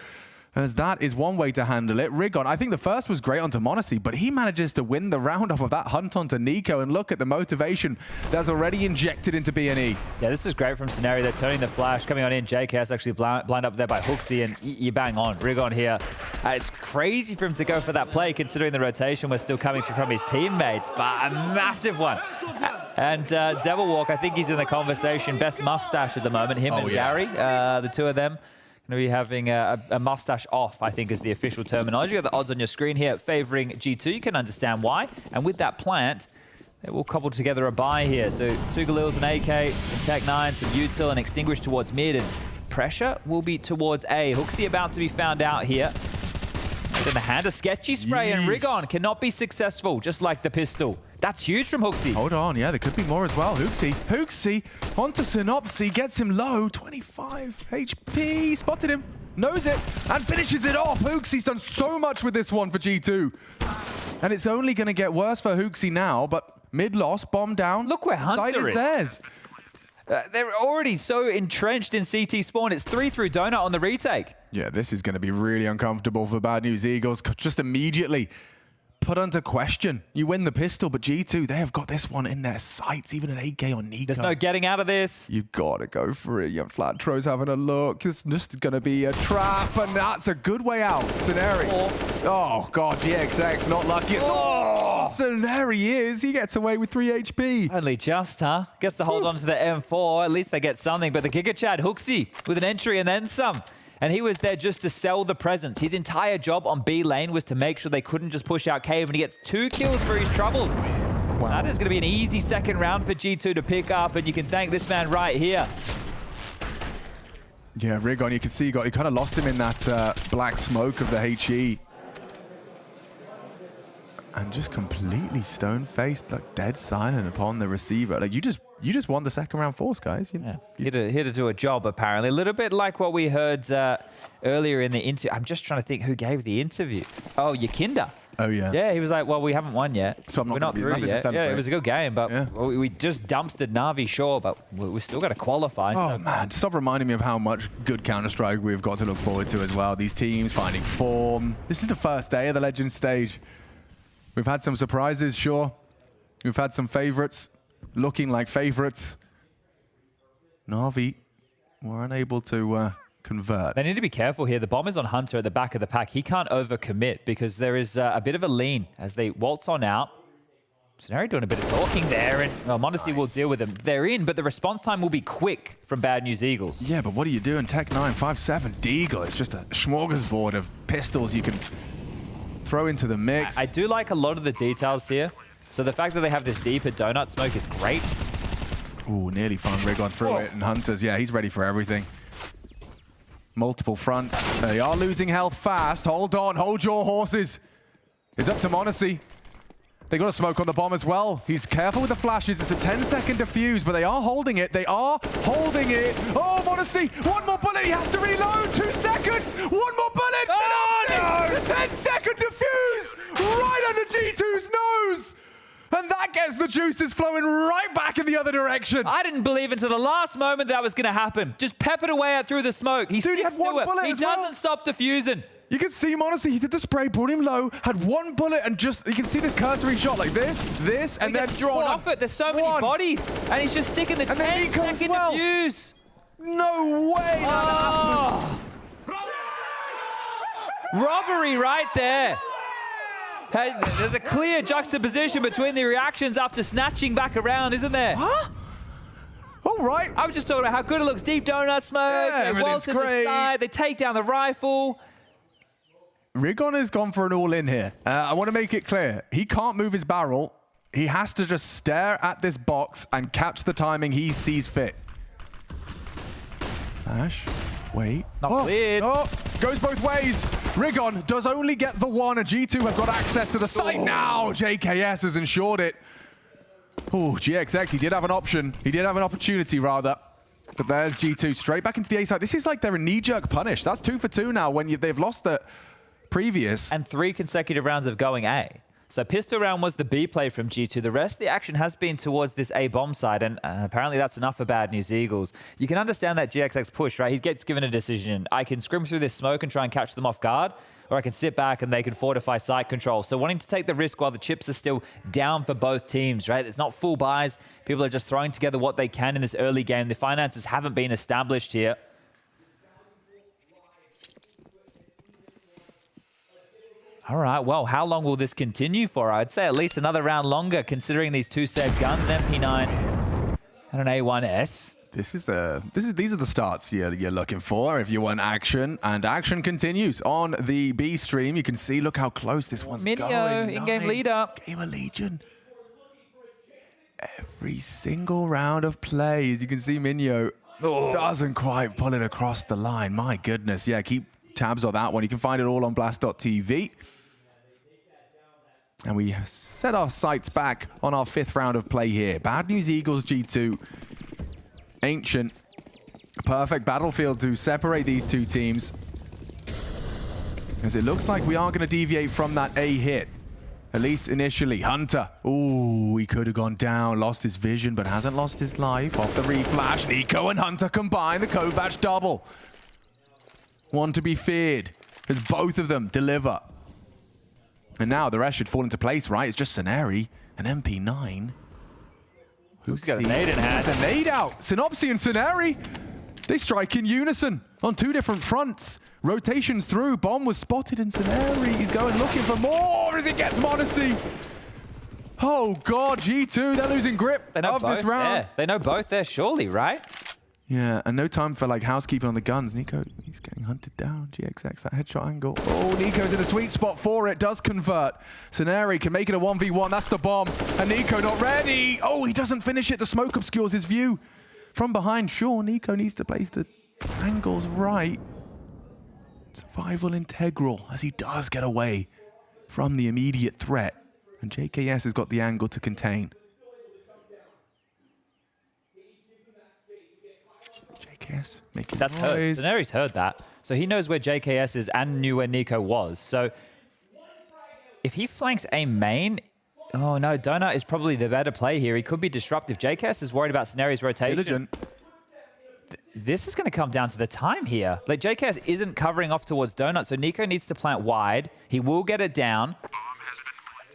As that is one way to handle it. Rigon, I think the first was great onto Monte, but he manages to win the round off of that hunt onto Nico, and look at the motivation that's already injected into BNE. Yeah, this is great from Scenario. They're turning the flash, coming on in. JKS actually blind up there by HooXi, and you bang on. Rigon here. It's crazy for him to go for that play, considering the rotation was still coming through from his teammates, but a massive one. And Devil Walk, I think he's in the conversation. Best mustache at the moment, him and Gary, the two of them. Going to be having a mustache off, I think is the official terminology. You got the odds on your screen here favoring G2. You can understand why. And with that plant, they will cobble together a buy here. So 2 Galils, an AK, some Tech 9, some util, and extinguish towards mid. And pressure will be towards A. HooXi about to be found out here. In the hand, a sketchy spray, and Rigon cannot be successful, just like the pistol. That's huge from HooXi. Hold on, yeah, there could be more as well. HooXi onto Synopsy, gets him low, 25 HP, spotted him, knows it, and finishes it off. HooXi's done so much with this one for G2. And it's only going to get worse for HooXi now, but mid-loss, bomb down. Look where Hunter is. Theirs. They're already so entrenched in CT spawn. It's 3 through Donut on the retake. Yeah, this is going to be really uncomfortable for Bad News Eagles. Just immediately put under question. You win the pistol, but G2, they have got this one in their sights, even an 8K on Nico. There's no getting out of this. You got to go for it. Young Flatro's having a look. It's just going to be a trap, and that's a good way out. Scenario. Oh, God, GXX, not lucky. Oh, Scenario is. He gets away with 3 HP. Only just, huh? Gets to hold on to the M4. At least they get something, but the Giga Chad, HooXi, with an entry and then some. And he was there just to sell the presence. His entire job on B lane was to make sure they couldn't just push out Cave, and he gets 2 kills for his troubles. Wow. That is going to be an easy second round for G2 to pick up, and you can thank this man right here. Yeah, Rigon, you can see he kind of lost him in that black smoke of the HE. And just completely stone-faced, like dead silent upon the receiver. Like you just won the second round force, guys. Here to do a job, apparently. A little bit like what we heard earlier in the interview. I'm just trying to think who gave the interview. Oh, Yakinda. Oh, yeah. Yeah, he was like, well, we haven't won yet. So we're not through yet. Yeah, it was a good game, but we just dumpstered Navi, sure, but we've still got to qualify. Oh, man. Stop reminding me of how much good Counter-Strike we've got to look forward to as well. These teams finding form. This is the first day of the Legends stage. We've had some surprises, sure. We've had some favorites looking like favorites. NAVI were unable to convert. They need to be careful here. The bomb is on Hunter at the back of the pack. He can't overcommit because there is a bit of a lean as they waltz on out. Scenario doing a bit of talking there, and well, Monte will deal with them. They're in, but the response time will be quick from Bad News Eagles. Yeah, but what are you doing? Tech 9, 5-7, Deagle. It's just a smorgasbord of pistols you can throw into the mix. I do like a lot of the details here. So the fact that they have this deeper donut smoke is great. Ooh, nearly found Rigon through it. And Hunter's, yeah, he's ready for everything. Multiple fronts. They are losing health fast. Hold on, hold your horses. It's up to Monte. They got a smoke on the bomb as well. He's careful with the flashes. It's a 10-second defuse, but they are holding it. They are holding it. Oh, Monte, one more bullet. He has to reload. 2 seconds. One more bullet. Oh, no! The 10-second defuse right under G2's nose! And that gets the juices flowing right back in the other direction. I didn't believe until the last moment that was going to happen. Just peppered away out through the smoke. He had one bullet. He doesn't stop diffusing. You can see him, honestly, he did the spray, brought him low, had one bullet, and just, you can see this cursory shot like this, and then drawn off it. There's so many bodies. And he's just sticking the 10-second defuse. No way that happened. Robbery right there. Hey, there's a clear juxtaposition between the reactions after snatching back around, isn't there? Huh? All right. I was just talking about how good it looks. Deep donut smoke. Yeah, they waltz to the side. They take down the rifle. Rigon has gone for an all-in here. I want to make it clear. He can't move his barrel. He has to just stare at this box and catch the timing he sees fit. Flash. Wait. Not cleared. Oh, goes both ways. Rigon does only get the one, and G2 have got access to the site now. JKS has ensured it. Oh, GXX, he did have an option. He did have an opportunity, rather. But there's G2 straight back into the A side. This is like they're a knee-jerk punish. That's 2 for 2 now when they've lost the previous. And 3 consecutive rounds of going A. So pistol round was the B play from G2. The rest of the action has been towards this A bomb side, and apparently that's enough for Bad News Eagles. You can understand that GXX push, right? He gets given a decision. I can scrim through this smoke and try and catch them off guard, or I can sit back and they can fortify site control. So wanting to take the risk while the chips are still down for both teams, right? It's not full buys. People are just throwing together what they can in this early game. The finances haven't been established here. All right, well, how long will this continue for? I'd say at least another round longer, considering these 2 saved guns, an MP9 and an A1S. These are the starts you're looking for if you want action, and action continues on the B stream. You can see, look how close this one's going. In-game leader. GamerLegion. Every single round of play, as you can see, Minyo doesn't quite pull it across the line. My goodness, yeah, keep tabs on that one. You can find it all on blast.tv. And we set our sights back on our 5th round of play here. Bad News Eagles G2. Ancient. Perfect battlefield to separate these two teams. As it looks like we are going to deviate from that A hit. At least initially. Hunter. Ooh, he could have gone down. Lost his vision, but hasn't lost his life. Off the reflash. Nico and Hunter combine. The Kovac double. One to be feared. As both of them deliver. And now the rest should fall into place, right? It's just Scenari, an MP9. Who's got a nade in hand? It's a nade out. Synopsy and Scenari, they strike in unison on 2 different fronts. Rotations through. Bomb was spotted in Scenari. He's going looking for more as he gets Monte. Oh, God, G2, they're losing grip of this round. There. They know both there, surely, right? Yeah, and no time for like housekeeping on the guns. Nico, he's getting hunted down. GXX, that headshot angle. Oh, Nico's in a sweet spot for it. Does convert. Scenari can make it a 1v1. That's the bomb. And Nico not ready. Oh, he doesn't finish it. The smoke obscures his view. From behind, sure, Nico needs to place the angles right. Survival integral as he does get away from the immediate threat. And JKS has got the angle to contain. JKS making That's heard. Scenari's heard that. So he knows where JKS is and knew where Nico was. So if he flanks a main, oh no, Donut is probably the better play here. He could be disruptive. JKS is worried about Scenari's rotation. This is going to come down to the time here. Like JKS isn't covering off towards Donut, so Nico needs to plant wide. He will get it down.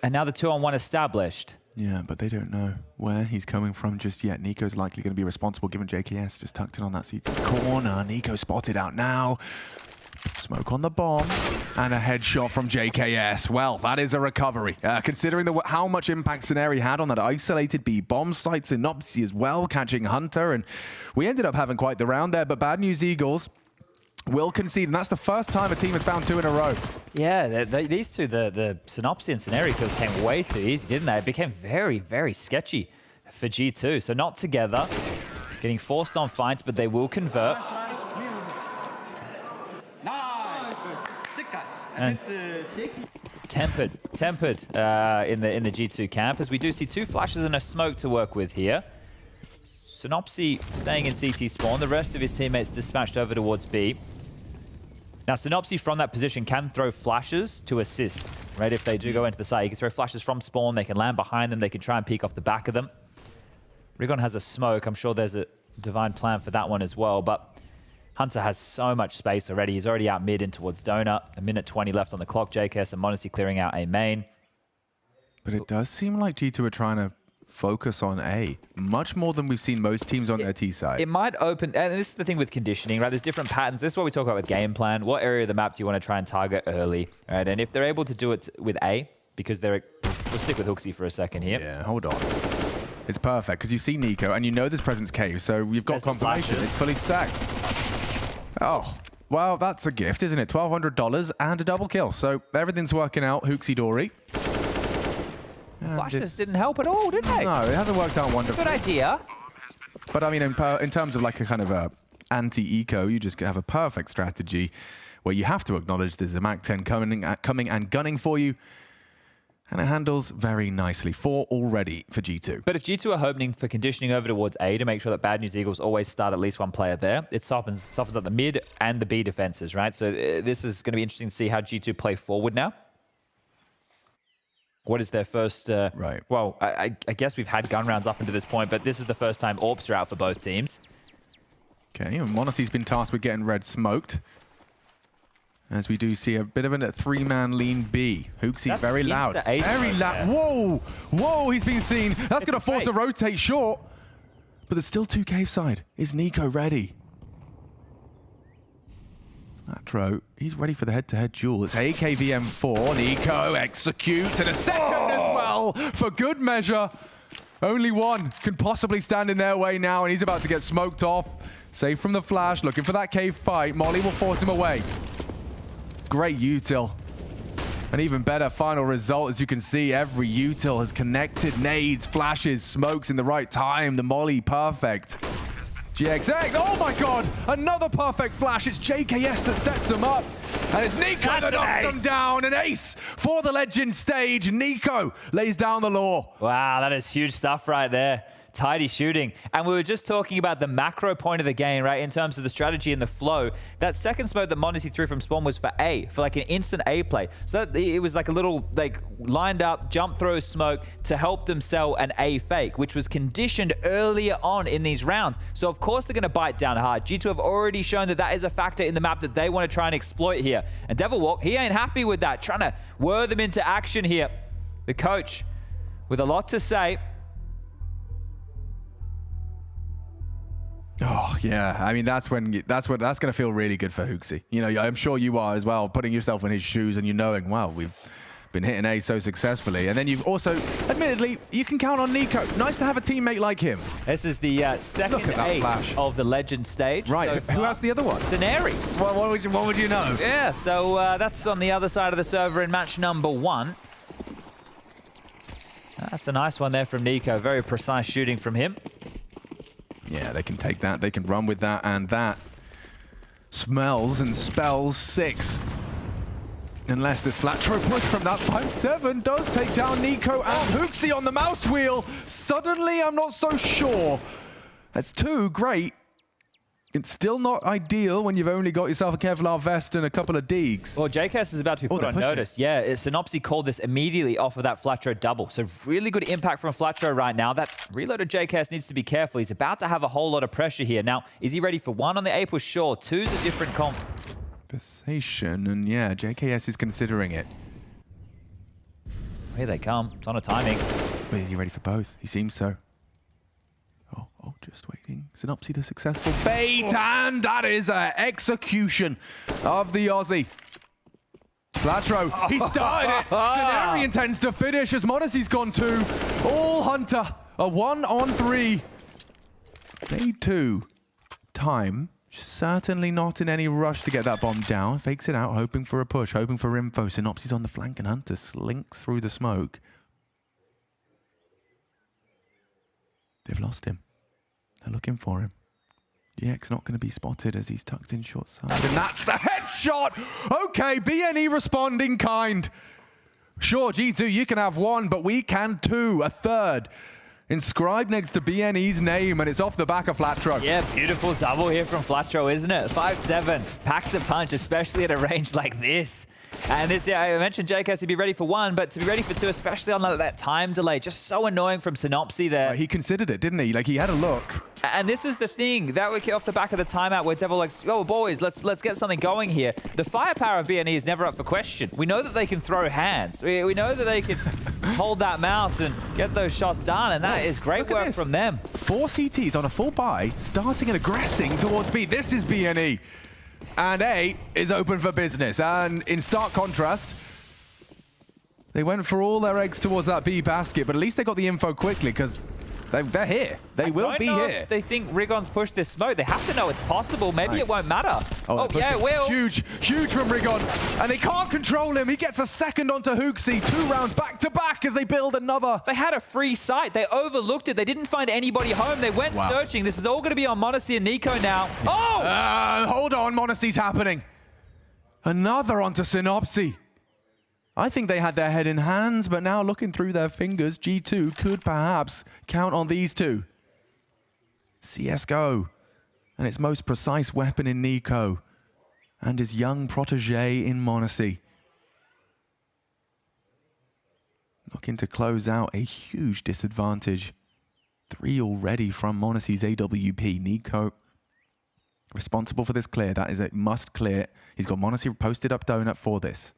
And now the 2-on-1 established. Yeah, but they don't know where he's coming from just yet. Nico's likely going to be responsible given JKS just tucked in on that CT corner. Nico spotted out now. Smoke on the bomb and a headshot from JKS. Well, that is a recovery. Considering how much impact Scenari had on that isolated B bomb site, Synopsy as well, catching Hunter. And we ended up having quite the round there, but Bad News Eagles will concede, and that's the first time a team has found 2 in a row. Yeah, these two, the Synopsy and Scenari kills came way too easy, didn't they? It became very, very sketchy for G2. So not together, getting forced on fights, but they will convert. And tempered in the G2 camp, as we do see 2 flashes and a smoke to work with here. Synopsy staying in CT spawn, the rest of his teammates dispatched over towards B. Now, Synopsy from that position can throw flashes to assist, right? If they do go into the site, you can throw flashes from spawn, they can land behind them, they can try and peek off the back of them. Rigon has a smoke. I'm sure there's a divine plan for that one as well, but Hunter has so much space already. He's already out mid in towards Donut. A minute 20 left on the clock. JKS and Monte clearing out A main. But it does seem like G2 are trying to focus on A, much more than we've seen most teams on their T side. It might open, and this is the thing with conditioning, right? There's different patterns. This is what we talk about with game plan. What area of the map do you want to try and target early, right? And if they're able to do it with A, because they're, we'll stick with Hooksy for a second here. Yeah, hold on. It's perfect, because you see Nico, and you know there's presence cave, so you've got confirmation. It's fully stacked. Oh, well, that's a gift, isn't it? $1,200 and a double kill. So everything's working out, Hooksy Dory. Flashes didn't help at all, did they? No, it hasn't worked out wonderfully. Good idea. But I mean, in terms of like a kind of a anti-eco, you just have a perfect strategy where you have to acknowledge there's a MAC-10 coming and gunning for you. And it handles very nicely. 4 already for G2. But if G2 are hoping for conditioning over towards A to make sure that Bad News Eagles always start at least one player there, it softens up the mid and the B defenses, right? So this is going to be interesting to see how G2 play forward now. What is their first... right. Well, I guess we've had gun rounds up until this point, but this is the first time AWPs are out for both teams. Okay, and Monacy's been tasked with getting red smoked. As we do see a bit of a 3-man lean B. Hooksy, very loud. Very loud. Whoa! Whoa, he's been seen. That's going to force a rotate short. But there's still 2 cave side. Is Nico ready? Natro, he's ready for the head-to-head duel. It's AKVM4. Nico executes and a second as well for good measure. Only one can possibly stand in their way now, and he's about to get smoked off. Safe from the flash, looking for that cave fight. Molly will force him away. Great util. An even better final result, as you can see, every util has connected nades, flashes, smokes in the right time. The Molly, perfect. GXX, oh my god, another perfect flash. It's JKS that sets them up. And it's Nico that knocks them down. An ace for the Legend stage. Nico lays down the law. Wow, that is huge stuff right there. Tidy shooting. And we were just talking about the macro point of the game, right? In terms of the strategy and the flow. That second smoke that Monte threw from spawn was for A, for like an instant A play. So that, it was like a little like lined up jump throw smoke to help them sell an A fake, which was conditioned earlier on in these rounds. So of course they're going to bite down hard. G2 have already shown that that is a factor in the map that they want to try and exploit here. And Devil Walk, he ain't happy with that, trying to whir them into action here. The coach with a lot to say. Oh yeah, I mean that's going to feel really good for Hooksy. You know, I'm sure you are as well, putting yourself in his shoes and you knowing, wow, we've been hitting A so successfully, and then you've also, admittedly, you can count on Nico. Nice to have a teammate like him. This is the second ace of the Legend stage. Right. So who has the other one? Scenari. Well, what would you know? Yeah. So that's on the other side of the server in match number 1. That's a nice one there from Nico. Very precise shooting from him. Yeah, they can take that, they can run with that, and that smells and spells 6. Unless this flat throw push from that 5-7 does take down Nico and Hooksy on the mouse wheel. Suddenly, I'm not so sure. That's 2, great. It's still not ideal when you've only got yourself a Kevlar vest and a couple of deegs. Well, JKS is about to be put on notice. Yeah, Synopsy called this immediately off of that flat throw double. So really good impact from flat throw right now. That reloaded JKS needs to be careful. He's about to have a whole lot of pressure here. Now, is he ready for 1 on the A push? Sure. 2's a different comp. Conversation, and yeah, JKS is considering it. Here they come. It's on a timing. But is he ready for both? He seems so. Oh, just waiting. Synopsy the successful bait, and that is an execution of the Aussie. Flatro, he started it. Scenari intends to finish as Monacy's gone 2. All Hunter, a 1-on-3. Day 2. Time, certainly not in any rush to get that bomb down. Fakes it out, hoping for a push, hoping for info. Synopsy's on the flank and Hunter slinks through the smoke. They've lost him. They're looking for him. GX not going to be spotted as he's tucked in short side. And that's the headshot! Okay, BNE responding kind. Sure, G2, you can have 1, but we can 2, a 3rd. inscribed next to BNE's name, and it's off the back of Flatro. Yeah, beautiful double here from Flatro, isn't it? 5-7, packs a punch, especially at a range like this. And this, yeah, I mentioned Jake has to be ready for 1, but to be ready for 2, especially on that time delay, just so annoying from Synopsy there. He considered it, didn't he? Like, he had a look. And this is the thing, that would get off the back of the timeout where Devil like, oh boys, let's get something going here. The firepower of BNE is never up for question. We know that they can throw hands. We know that they can hold that mouse and get those shots done, and that is great work from them. 4 CTs on a full buy, starting and aggressing towards B. This is BNE. And A is open for business. And in stark contrast, they went for all their eggs towards that B basket, but at least they got the info quickly because they're here. They will be here. They think Rigon's pushed this smoke. They have to know it's possible. Maybe it won't matter. Oh yeah, it will. Huge from Rigon. And they can't control him. He gets a second onto Hooksy. 2 rounds back to back as they build another. They had a free site. They overlooked it. They didn't find anybody home. They went searching. This is all going to be on Monte and Nico now. Oh! Hold on, Monte's happening. Another onto Synopsy. I think they had their head in hands, but now looking through their fingers, G2 could perhaps count on these two. CSGO and its most precise weapon in Nico and his young protege in Monte. Looking to close out a huge disadvantage. 3 already from Monte's AWP. Nico responsible for this clear. That is a must clear. He's got Monte posted up donut for this.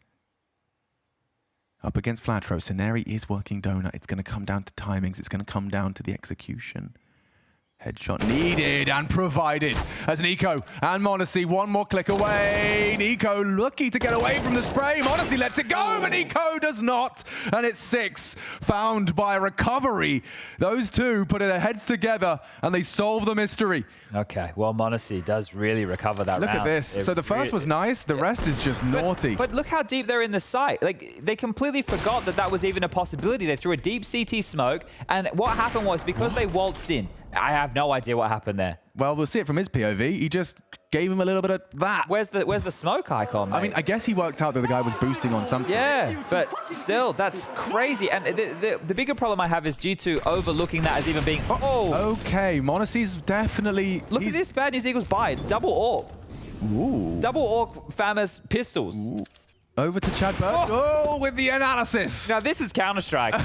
Up against Flatro, Scenari is working donut. It's going to come down to timings. It's going to come down to the execution. Headshot needed and provided as Nico and Monte 1 more click away. Nico lucky to get away from the spray. Monte lets it go, but Nico does not. And it's 6, found by recovery. Those two put their heads together and they solve the mystery. Okay, well, Monte does really recover that round. Look at this. So the first was nice. The rest is just naughty. But look how deep they're in the site. Like, they completely forgot that that was even a possibility. They threw a deep CT smoke. And what happened was because they waltzed in, I have no idea what happened there. Well, we'll see it from his POV. He just gave him a little bit of that. Where's the smoke icon, mate? I mean, I guess he worked out that the guy was boosting on something. Yeah, but still, that's crazy. And the bigger problem I have is G2 overlooking that as even being... Oh! Okay, Monte's definitely... Look at this Bad News Eagles buy. Double AWP. Ooh. Double AWP FAMAS pistols. Ooh. Over to Chad Bird. Oh, with the analysis. Now, this is Counter-Strike.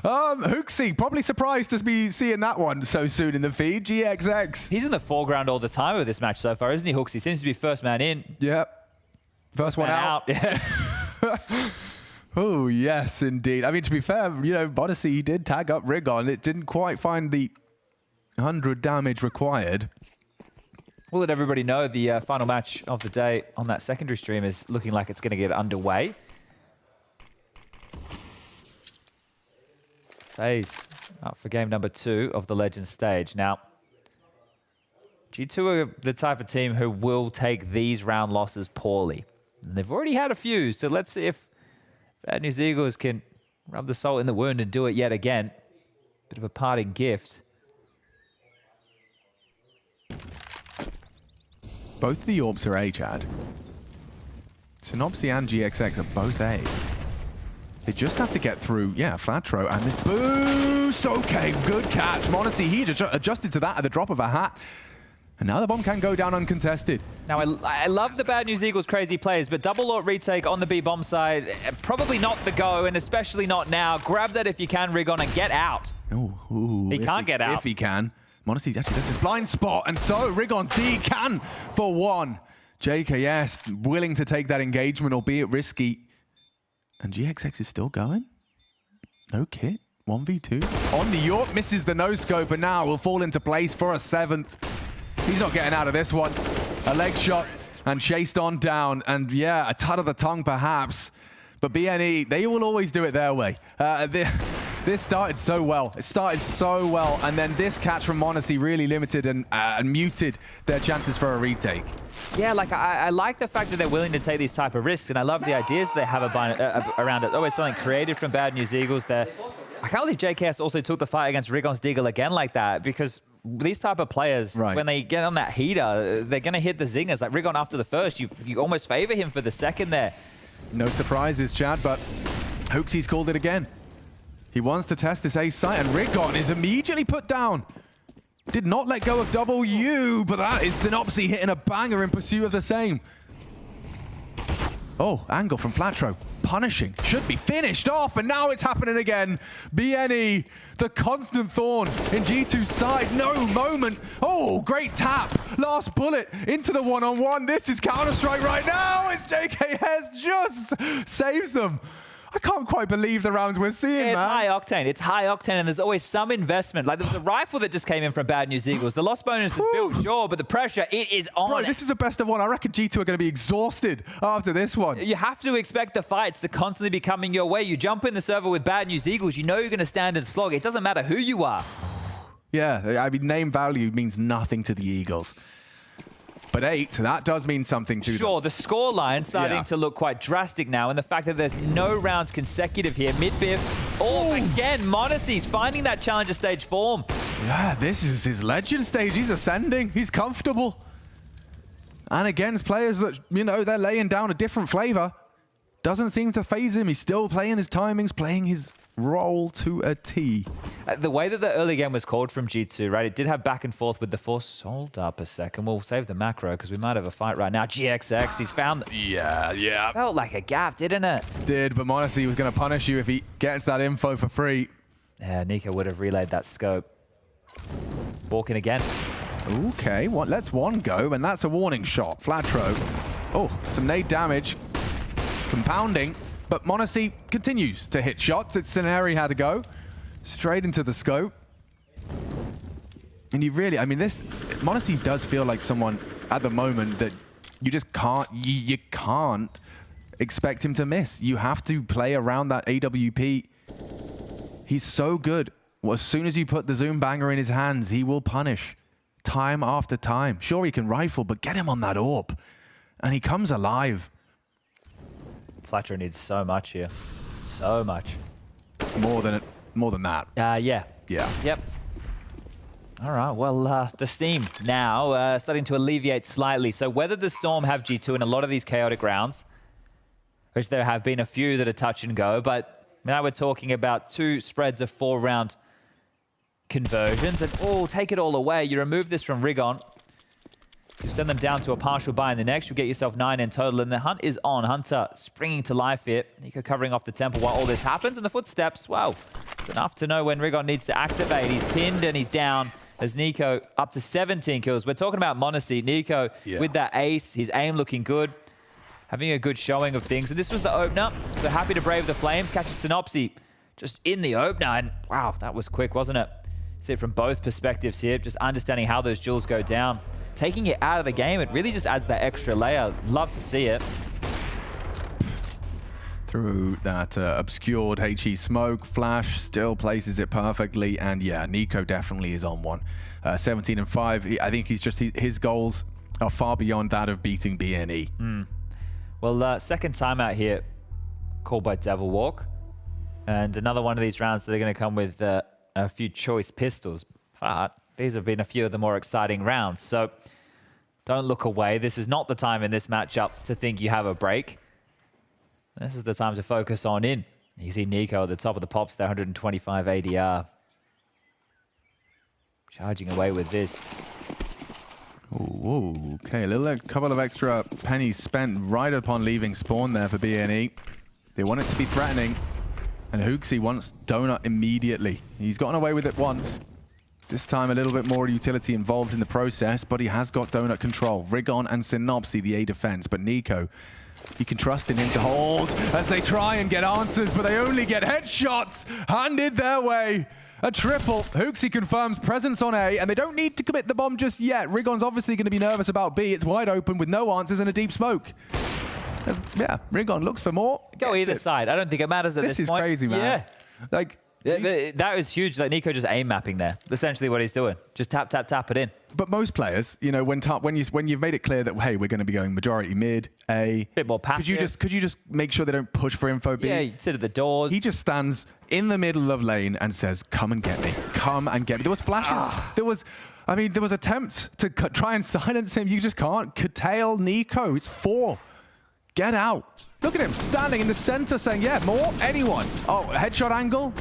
Hooksy, probably surprised to be seeing that one so soon in the feed. GXX. He's in the foreground all the time with this match so far, isn't he, Hooksy? Seems to be first man in. Yep. First one out. Yeah. Oh, yes, indeed. I mean, to be fair, you know, Monte, he did tag up Rigon. It didn't quite find the 100 damage required. We'll let everybody know the final match of the day on that secondary stream is looking like it's going to get underway. FaZe up for game number 2 of the Legends stage. Now, G2 are the type of team who will take these round losses poorly. And they've already had a few, so let's see if Bad News Eagles can rub the salt in the wound and do it yet again. Bit of a parting gift. Both the AWPs are A, Chad. Synopsy and GXX are both A. They just have to get through, Flatro and this boost. Okay, good catch. Monte, he adjusted to that at the drop of a hat. And now the bomb can go down uncontested. Now, I love the Bad News Eagles crazy plays, but double AWP retake on the B bomb side, probably not the go, and especially not now. Grab that if you can, Rigon, and get out. Ooh, he can't get out. If he can. Monte actually does his blind spot, and so Rigon's D can for 1. JKS willing to take that engagement, albeit risky. And GXX is still going. No kit. 1v2. On the AWP, misses the no-scope, and now will fall into place for a 7th. He's not getting out of this one. A leg shot and chased on down. And yeah, a tut of the tongue perhaps. But BNE, they will always do it their way. This started so well. It started so well. And then this catch from Monte really limited and muted their chances for a retake. Yeah, like I like the fact that they're willing to take these type of risks. And I love the ideas they have around it. Always something creative from Bad News Eagles there. I can't believe JKS also took the fight against Rigon's Deagle again like that, because these type of players, when they get on that heater, they're going to hit the zingers. Like Rigon after the first, you almost favor him for the second there. No surprises, Chad, but Hooksy's called it again. He wants to test this A site, and Rigon is immediately put down. Did not let go of W, but that is Synopsy hitting a banger in pursuit of the same. Oh, angle from Flatro. Punishing. Should be finished off, and now it's happening again. BNE, the constant thorn in G2's side. No moment. Oh, great tap. Last bullet into the one-on-one. This is Counter-Strike right now. It's JKS just saves them. I can't quite believe the rounds we're seeing, It's man. high octane. It's high octane, and there's always some investment. Like, there was a rifle that just came in from Bad News Eagles. The loss bonus is built, sure, but the pressure, it is on. Bro, this is a best of one. I reckon G2 are going to be exhausted after this one. You have to expect the fights to constantly be coming your way. You jump in the server with Bad News Eagles, you know you're going to stand and slog. It doesn't matter who you are. Yeah, I mean, name value means nothing to the Eagles. But 8, that does mean something to them. Sure, the scoreline starting to look quite drastic now, and the fact that there's no rounds consecutive here. Mid-biff, again, Monte's finding that challenger stage form. Yeah, this is his legend stage. He's ascending. He's comfortable. And against players that, you know, they're laying down a different flavor. Doesn't seem to phase him. He's still playing his timings, playing his role to a T. The way that the early game was called from G2, right? It did have back and forth with the force. Hold up a second. We'll save the macro because we might have a fight right now. GXX, he's found... Yeah. Felt like a gap, didn't it? Did, but Monte was going to punish you if he gets that info for free. Yeah, Nico would have relayed that scope. Walking again. Okay, let's one go, and that's a warning shot. Flatro. Oh, some nade damage. Compounding. But Monte continues to hit shots. It's Scenari had to go. Straight into the scope. And you really, I mean, Monte does feel like someone at the moment that you just can't, you can't expect him to miss. You have to play around that AWP. He's so good. Well, as soon as you put the Zoom banger in his hands, he will punish time after time. Sure, he can rifle, but get him on that AWP. And he comes alive. Flatro needs so much here. So much. More than that. Yeah. Yeah. Yep. All right, well, the steam now starting to alleviate slightly. So whether the Storm have G2 in a lot of these chaotic rounds, which there have been a few that are touch and go, but now we're talking about 2 spreads of 4-round conversions. And, take it all away. You remove this from Rigon. You send them down to a partial buy in the next. You get yourself 9 in total, and the hunt is on. Hunter springing to life here. Nico covering off the temple while all this happens, and the footsteps, well, it's enough to know when Rigon needs to activate. He's pinned and he's down as Nico up to 17 kills. We're talking about Monte. Nico with that ace, his aim looking good, having a good showing of things. And this was the opener, so happy to brave the flames. Catches Synopsy just in the opener, and wow, that was quick, wasn't it? See it from both perspectives here, just understanding how those duels go down. Taking it out of the game, it really just adds that extra layer. Love to see it. Through that obscured HE smoke, Flash still places it perfectly, and yeah, Nico definitely is on one. 17 and 5. I think his goals are far beyond that of beating BNE. Well, second timeout here, called by Devil Walk, and another one of these rounds that are going to come with a few choice pistols. But these have been a few of the more exciting rounds, so don't look away. This is not the time in this matchup to think you have a break. This is the time to focus on in. You see Nico at the top of the pops there, 125 ADR. Charging away with this. Ooh, okay, a couple of extra pennies spent right upon leaving spawn there for BNE. They want it to be threatening, and Hooksy wants Donut immediately. He's gotten away with it once. This time a little bit more utility involved in the process, but he has got Donut control. Rigon and Synopsy, the A defense, but Nico, you can trust in him to hold as they try and get answers, but they only get headshots handed their way. A triple. Hooksy confirms presence on A, and they don't need to commit the bomb just yet. Rigon's obviously going to be nervous about B. It's wide open with no answers and a deep smoke. Yeah, Rigon looks for more. Go either side. I don't think it matters at this point. This is crazy, man. Yeah. Like, that was huge. Like Nico just aim mapping there. Essentially what he's doing. Just tap, tap, tap it in. But most players, you know, when you've made it clear that, hey, we're going to be going majority mid, A. Bit more passive. Could you just make sure they don't push for info B? Yeah, you sit at the doors. He just stands in the middle of lane and says, come and get me. Come and get me. There was flashes. There was attempts to try and silence him. You just can't curtail Nico. It's 4. Get out. Look at him standing in the center saying, yeah, more, anyone. Oh, headshot angle.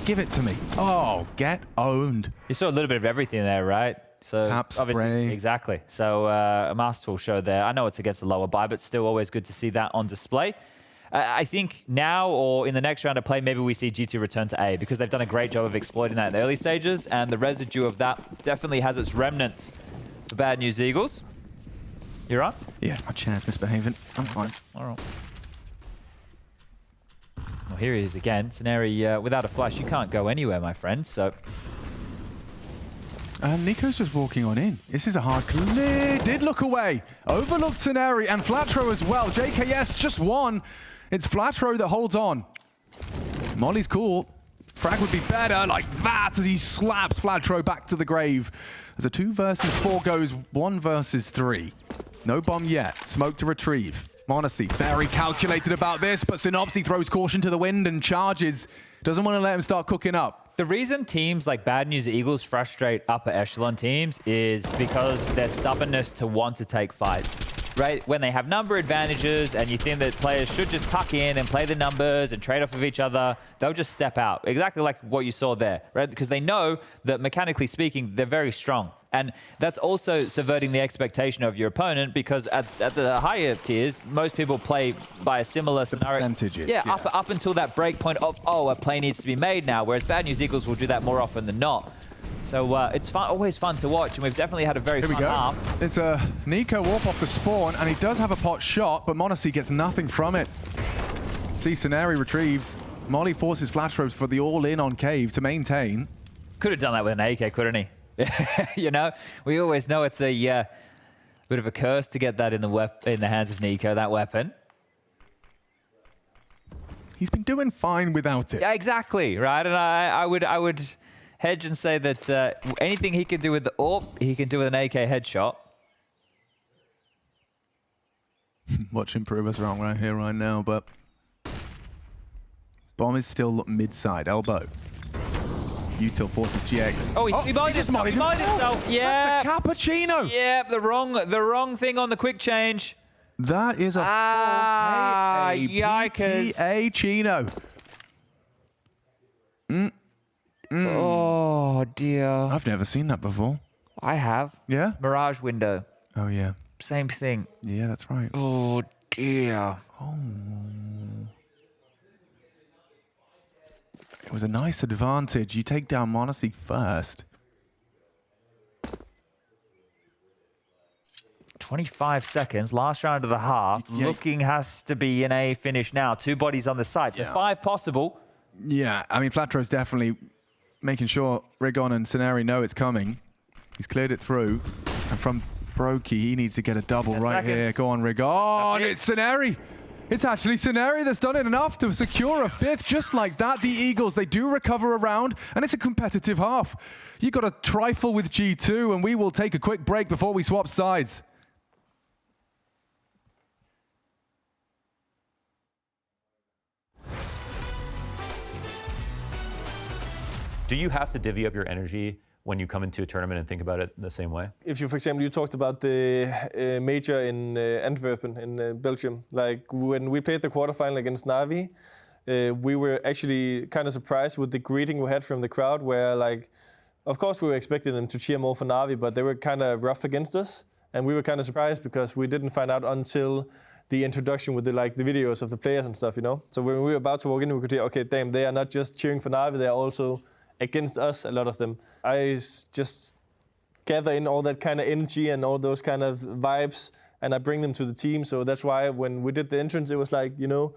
Give it to me. Oh, get owned. You saw a little bit of everything there, right? So Tap, obviously, spray. exactly. So a masterful show there. I know it's against a lower buy, but still always good to see that on display. I think now or in the next round of play, maybe we see G2 return to A because they've done a great job of exploiting that in the early stages, and the residue of that definitely has its remnants for Bad News Eagles. You're on? Yeah, my chair's misbehaving. I'm fine. All right. Well, here he is again. Scenario without a flash, you can't go anywhere, my friend. So Nico's just walking on in. This is a hard clear. Did look away. Overlooked Scenario and Flatro as well. JKS just won. It's Flatro that holds on. Molly's cool. Frag would be better like that as he slaps Flatro back to the grave. As a 2 versus 4 goes 1 versus 3. No bomb yet. Smoke to retrieve. Monte very calculated about this, but Synopsy throws caution to the wind and charges. Doesn't want to let him start cooking up. the reason teams like Bad News Eagles frustrate upper echelon teams is because their stubbornness to want to take fights. Right? When they have number advantages and you think that players should just tuck in and play the numbers and trade off of each other, they'll just step out. Exactly like what you saw there, right? Because they know that mechanically speaking, they're very strong. And that's also subverting the expectation of your opponent because at the higher tiers, most people play by a similar scenario. Percentages. Yeah, up until that break point of, oh, a play needs to be made now, whereas Bad News Eagles will do that more often than not. So it's fun, always fun to watch, and we've definitely had a very fun half. It's a Nico warp off the spawn, and he does have a pot shot, but Monte gets nothing from it. See, Scenario retrieves. Molly forces Flash Robes for the all-in on Cave to maintain. Could have done that with an AK, couldn't he? You know, we always know it's a bit of a curse to get that in the hands of Nico, that weapon. He's been doing fine without it. Yeah, exactly, right? And I would hedge and say that anything he can do with the AWP, he can do with an AK headshot. Watch him prove us wrong right here, right now, but bomb is still mid-side, elbow. Util forces GX. Oh, he mined himself. He mined himself. Yeah. That's a cappuccino. Yeah, the wrong thing on the quick change. That is a 4K PPA Chino. Oh dear. I've never seen that before. I have. Yeah? Mirage window. Oh yeah. Same thing. Yeah, that's right. Oh dear. Oh. It was a nice advantage. You take down Monte first. 25 seconds, last round of the half. Yeah. Looking has to be an A finish now. 2 bodies on the site, so 5 possible. Yeah, I mean, Flatro's definitely making sure Rigon and Scenario know it's coming. He's cleared it through. And from Brokey, he needs to get a double right here. Go on, Rigon. Oh, it's Scenario. It's actually Scenario that's done it enough to secure a 5th. Just like that, the Eagles, they do recover a round, and it's a competitive half. You got a trifle with G2, and we will take a quick break before we swap sides. Do you have to divvy up your energy when you come into a tournament and think about it the same way? If you, for example, you talked about the major in Antwerpen in Belgium. Like when we played the quarterfinal against NAVI, we were actually kind of surprised with the greeting we had from the crowd where like, of course we were expecting them to cheer more for NAVI, but they were kind of rough against us. And we were kind of surprised because we didn't find out until the introduction with the videos of the players and stuff, you know? So when we were about to walk in, we could hear, okay, damn, they are not just cheering for NAVI, they are also against us, a lot of them. I just gather in all that kind of energy and all those kind of vibes, and I bring them to the team. So that's why when we did the entrance, it was like, you know,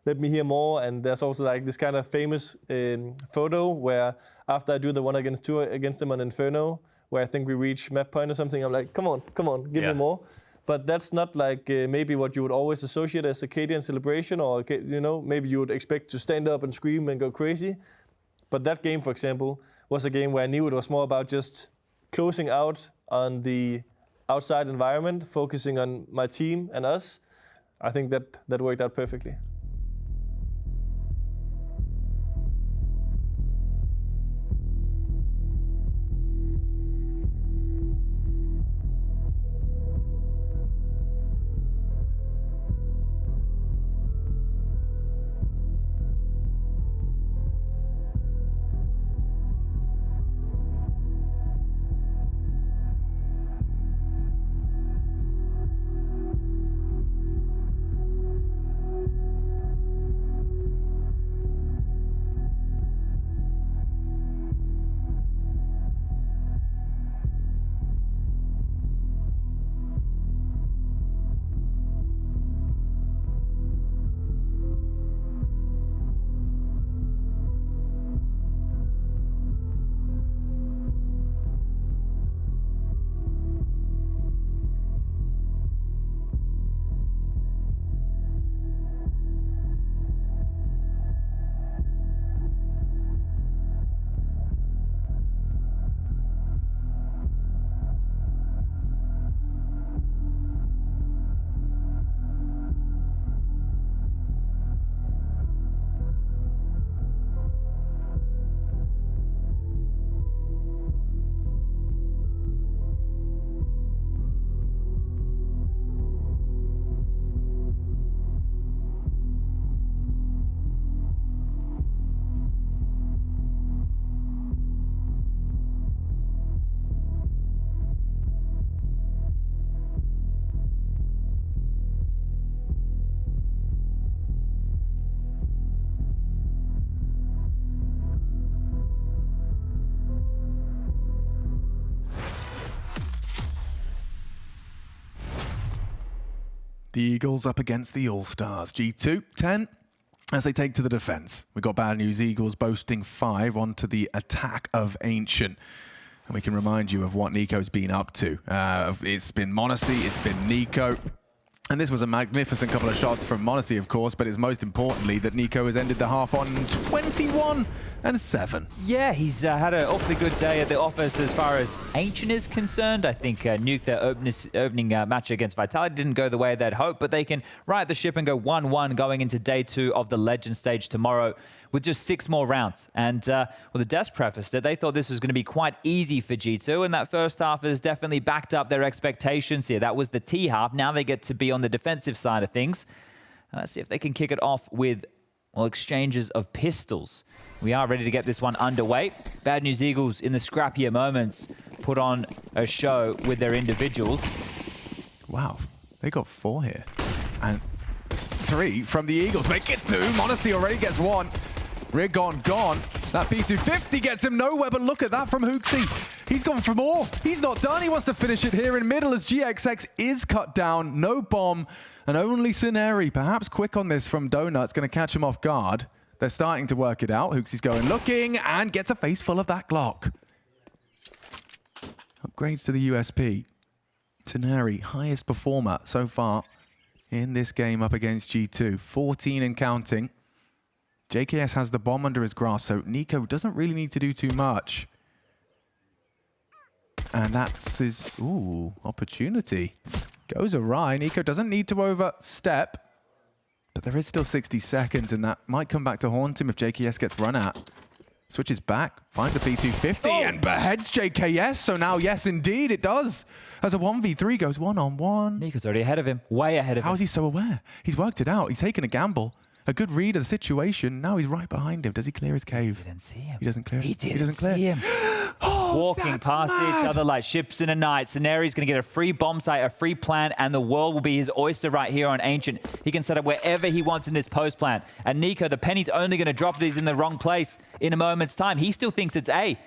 let me hear more. And there's also like this kind of famous photo where after I do the 1-against-2 against them on Inferno, where I think we reach map point or something, I'm like, come on, give me more. But that's not like maybe what you would always associate as a Cadian celebration, or, you know, maybe you would expect to stand up and scream and go crazy. But that game, for example, was a game where I knew it was more about just closing out on the outside environment, focusing on my team and us. I think that worked out perfectly. The Eagles up against the All-Stars. G2, 10 as they take to the defense. We got bad news. Eagles boasting 5 onto the attack of Ancient. And we can remind you of what Nico's been up to. It's been Monte, it's been Nico. And this was a magnificent couple of shots from Monte, of course, but it's most importantly that Nico has ended the half on 21-7. Yeah, he's had an awfully good day at the office as far as Ancient is concerned. I think Nuke, their opening match against Vitality, didn't go the way they'd hoped, but they can right the ship and go 1-1 going into day 2 of the Legend stage tomorrow with just 6 more rounds. And well, the Des prefaced it. They thought this was going to be quite easy for G2, and that first half has definitely backed up their expectations here. That was the T half. Now they get to be on the defensive side of things. Let's see if they can kick it off with, well, exchanges of pistols. We are ready to get this one underway. Bad News Eagles, in the scrappier moments, put on a show with their individuals. Wow, they got 4 here. And 3 from the Eagles. Make it 2. Monte already gets 1. Rigon gone. That P250 gets him nowhere, but look at that from HooXi. He's gone for more. He's not done. He wants to finish it here in middle as GXX is cut down. No bomb, and only Suneri. Perhaps quick on this from Donut's going to catch him off guard. They're starting to work it out. HooXi's going looking and gets a face full of that Glock. Upgrades to the USP. Suneri, highest performer so far in this game up against G2. 14 and counting. JKS has the bomb under his grasp, so Nico doesn't really need to do too much. And that's his, opportunity. Goes awry. Nico doesn't need to overstep, but there is still 60 seconds, and that might come back to haunt him if JKS gets run at. Switches back, finds a P250, and beheads JKS. So now, yes, indeed, it does. As a 1v3 goes one-on-one. Nico's already ahead of him, way ahead of him. How is he so aware? He's worked it out. He's taken a gamble. A good read of the situation. Now he's right behind him. Does he clear his cave? He didn't see him. He doesn't clear it. He doesn't see him. Walking past each other like ships in a night. Suneri's going to get a free bomb site, a free plant, and the world will be his oyster right here on Ancient. He can set up wherever he wants in this post plant. And Nico, the penny's only going to drop these in the wrong place in a moment's time. He still thinks it's A.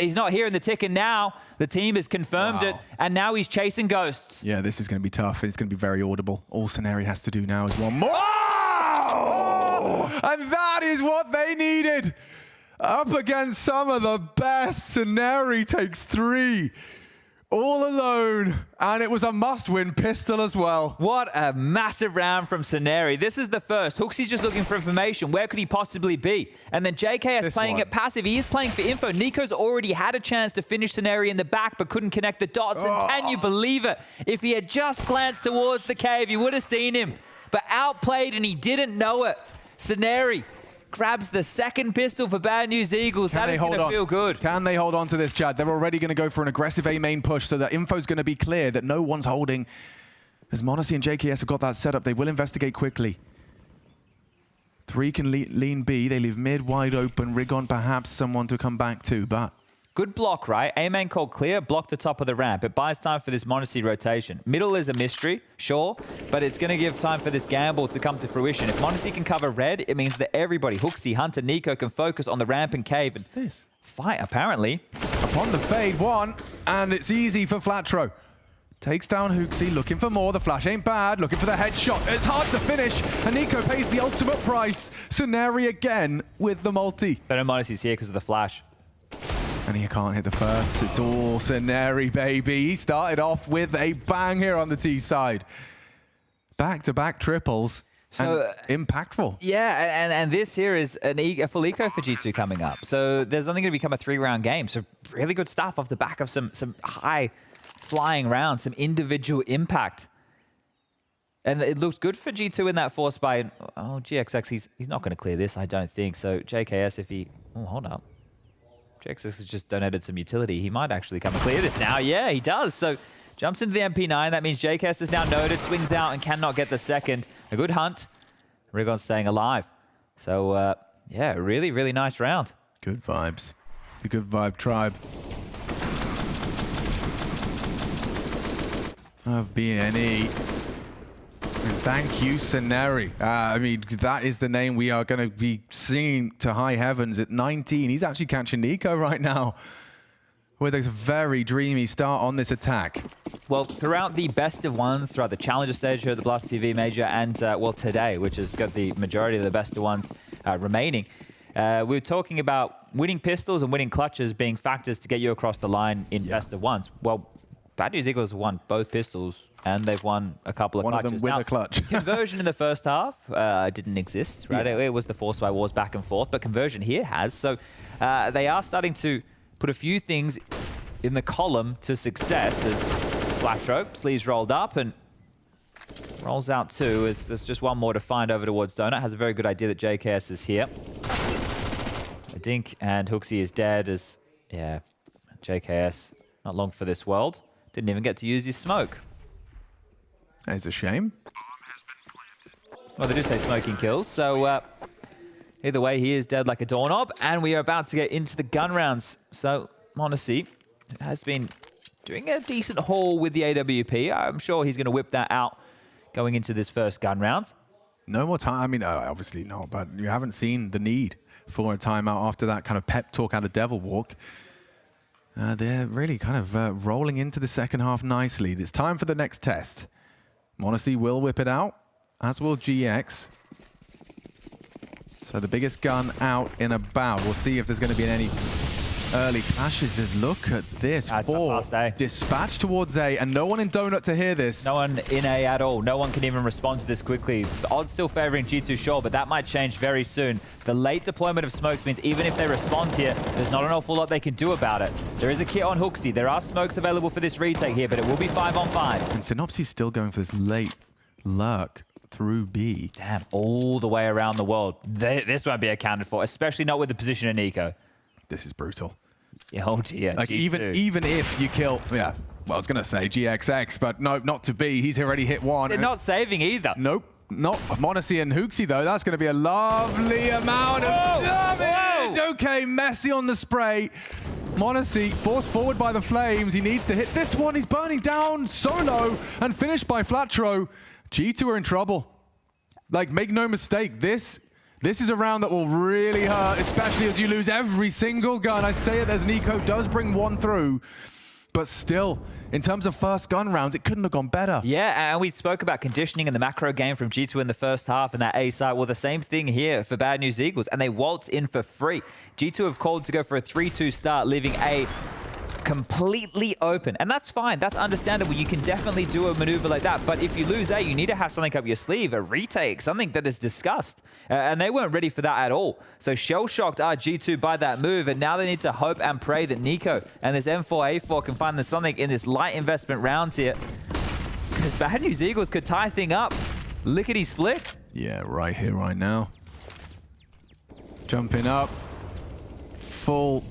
He's not here in the tick, and now the team has confirmed it, and now he's chasing ghosts. Yeah, this is going to be tough. It's going to be very audible. All Suneri has to do now is one more. And that is what they needed. Up against some of the best. Suneri takes 3. All alone. And it was a must-win pistol as well. What a massive round from Suneri. This is the first. HooXi's just looking for information. Where could he possibly be? And then JKS playing it passive. He is playing for info. Nico's already had a chance to finish Suneri in the back, but couldn't connect the dots. And can you believe it? If he had just glanced towards the cave, you would have seen him. But outplayed, and he didn't know it. Suneri grabs the second pistol for Bad News Eagles. That is going to feel good. Can they hold on to this, Chad? They're already going to go for an aggressive A main push, so that info's going to be clear that no one's holding. As Monte and JKS have got that set up, they will investigate quickly. 3 can lean B. They leave mid wide open. Rigon perhaps someone to come back to, but... Good block, right? A main called clear, block the top of the ramp. It buys time for this Monte rotation. Middle is a mystery, sure, but it's going to give time for this gamble to come to fruition. If Monte can cover red, it means that everybody, HooXi, Hunter, Nico, can focus on the ramp and cave and fight, apparently. Upon the fade, 1, and it's easy for Flatro. Takes down HooXi, looking for more. The flash ain't bad, looking for the headshot. It's hard to finish, and Nico pays the ultimate price. Suneri again with the multi. But Monte's here because of the flash. And he can't hit the first. It's all Suneri, baby. He started off with a bang here on the T side. Back-to-back triples. So impactful. Yeah, and this here is a full eco for G2 coming up. So there's only going to become a 3-round game. So really good stuff off the back of some high-flying rounds, some individual impact. And it looks good for G2 in that force by... Oh, GXX, he's not going to clear this, I don't think. So JKS, if he... Oh, hold up. JXX has just donated some utility. He might actually come and clear this now. Yeah, he does. So jumps into the MP9. That means JKS is now noted, swings out and cannot get the second. A good hunt. Rigon's staying alive. So, yeah, really, really nice round. Good vibes. The good vibe tribe of BNE. And thank you, Suneri. I mean, that is the name we are going to be singing to high heavens at 19. He's actually catching Nico right now. with a very dreamy start on this attack. Well, throughout the best of ones, throughout the challenger stage here at the Blast TV Major, and well, today, which has got the majority of the best of ones remaining, we were talking about winning pistols and winning clutches being factors to get you across the line in best of ones. Well, Bad News Eagles won both pistols, and they've won a couple of clutches. One of them with a clutch. Conversion in the first half didn't exist, right? Yeah. It was the Force by Wars back and forth, but conversion here has. So they are starting to put a few things in the column to success as Flatro, sleeves rolled up and rolls out two. There's just one more to find over towards Donut. Has a very good idea that JKS is here. Dink and Hooksy is dead as, yeah, JKS, not long for this world. Didn't even get to use his smoke. It's a shame. Well, they do say smoking kills, so either way, he is dead like a doorknob, and we are about to get into the gun rounds. So, Monte has been doing a decent haul with the AWP. I'm sure he's going to whip that out going into this first gun round. No more time. I mean, obviously not, but you haven't seen the need for a timeout after that kind of pep talk out of Devil Walk. They're really kind of rolling into the second half nicely. It's time for the next test. Monte will whip it out, as will GX. So the biggest gun out in about. We'll see if there's going to be any early clashes. Look at this. Dispatch towards A, and no one in Donut to hear this. No one in A at all. No one can even respond to this quickly. The odds still favoring G2, sure, but that might change very soon. The late deployment of smokes means even if they respond here, there's not an awful lot they can do about it. There is a kit on Hooksy. There are smokes available for this retake here, but it will be 5-on-5. And Synopsy's still going for this late lurk through B. Damn, all the way around the world. This won't be accounted for, especially not with the position of Nico. This is brutal. Yeah, oh dear. Like G2. even if you kill, well, I was gonna say GXX, but no, not to be. He's already hit one. They're not saving either. Nope, not Monte and Hooksy though. That's gonna be a lovely amount of damage. Okay, messy on the spray. Monte forced forward by the flames. He needs to hit this one. He's burning down solo and finished by Flatro. G2 are in trouble. Like, make no mistake, this is a round that will really hurt, especially as you lose every single gun. I say it as Nico does bring one through, but still, in terms of first gun rounds, it couldn't have gone better. Yeah, and we spoke about conditioning in the macro game from G2 in the first half and that A site. Well, the same thing here for Bad News Eagles, and they waltz in for free. G2 have called to go for a 3-2 start, leaving A completely open, and that's fine. That's understandable. You can definitely do a maneuver like that, but if you lose A, you need to have something up your sleeve, a retake, something that is discussed, and they weren't ready for that at all. So shell-shocked are G2 by that move, and now they need to hope and pray that Nico and this M4A4 can find something in this light investment round here, because Bad News Eagles could tie thing up. Lickety-split. Yeah, right here, right now. Jumping up. Full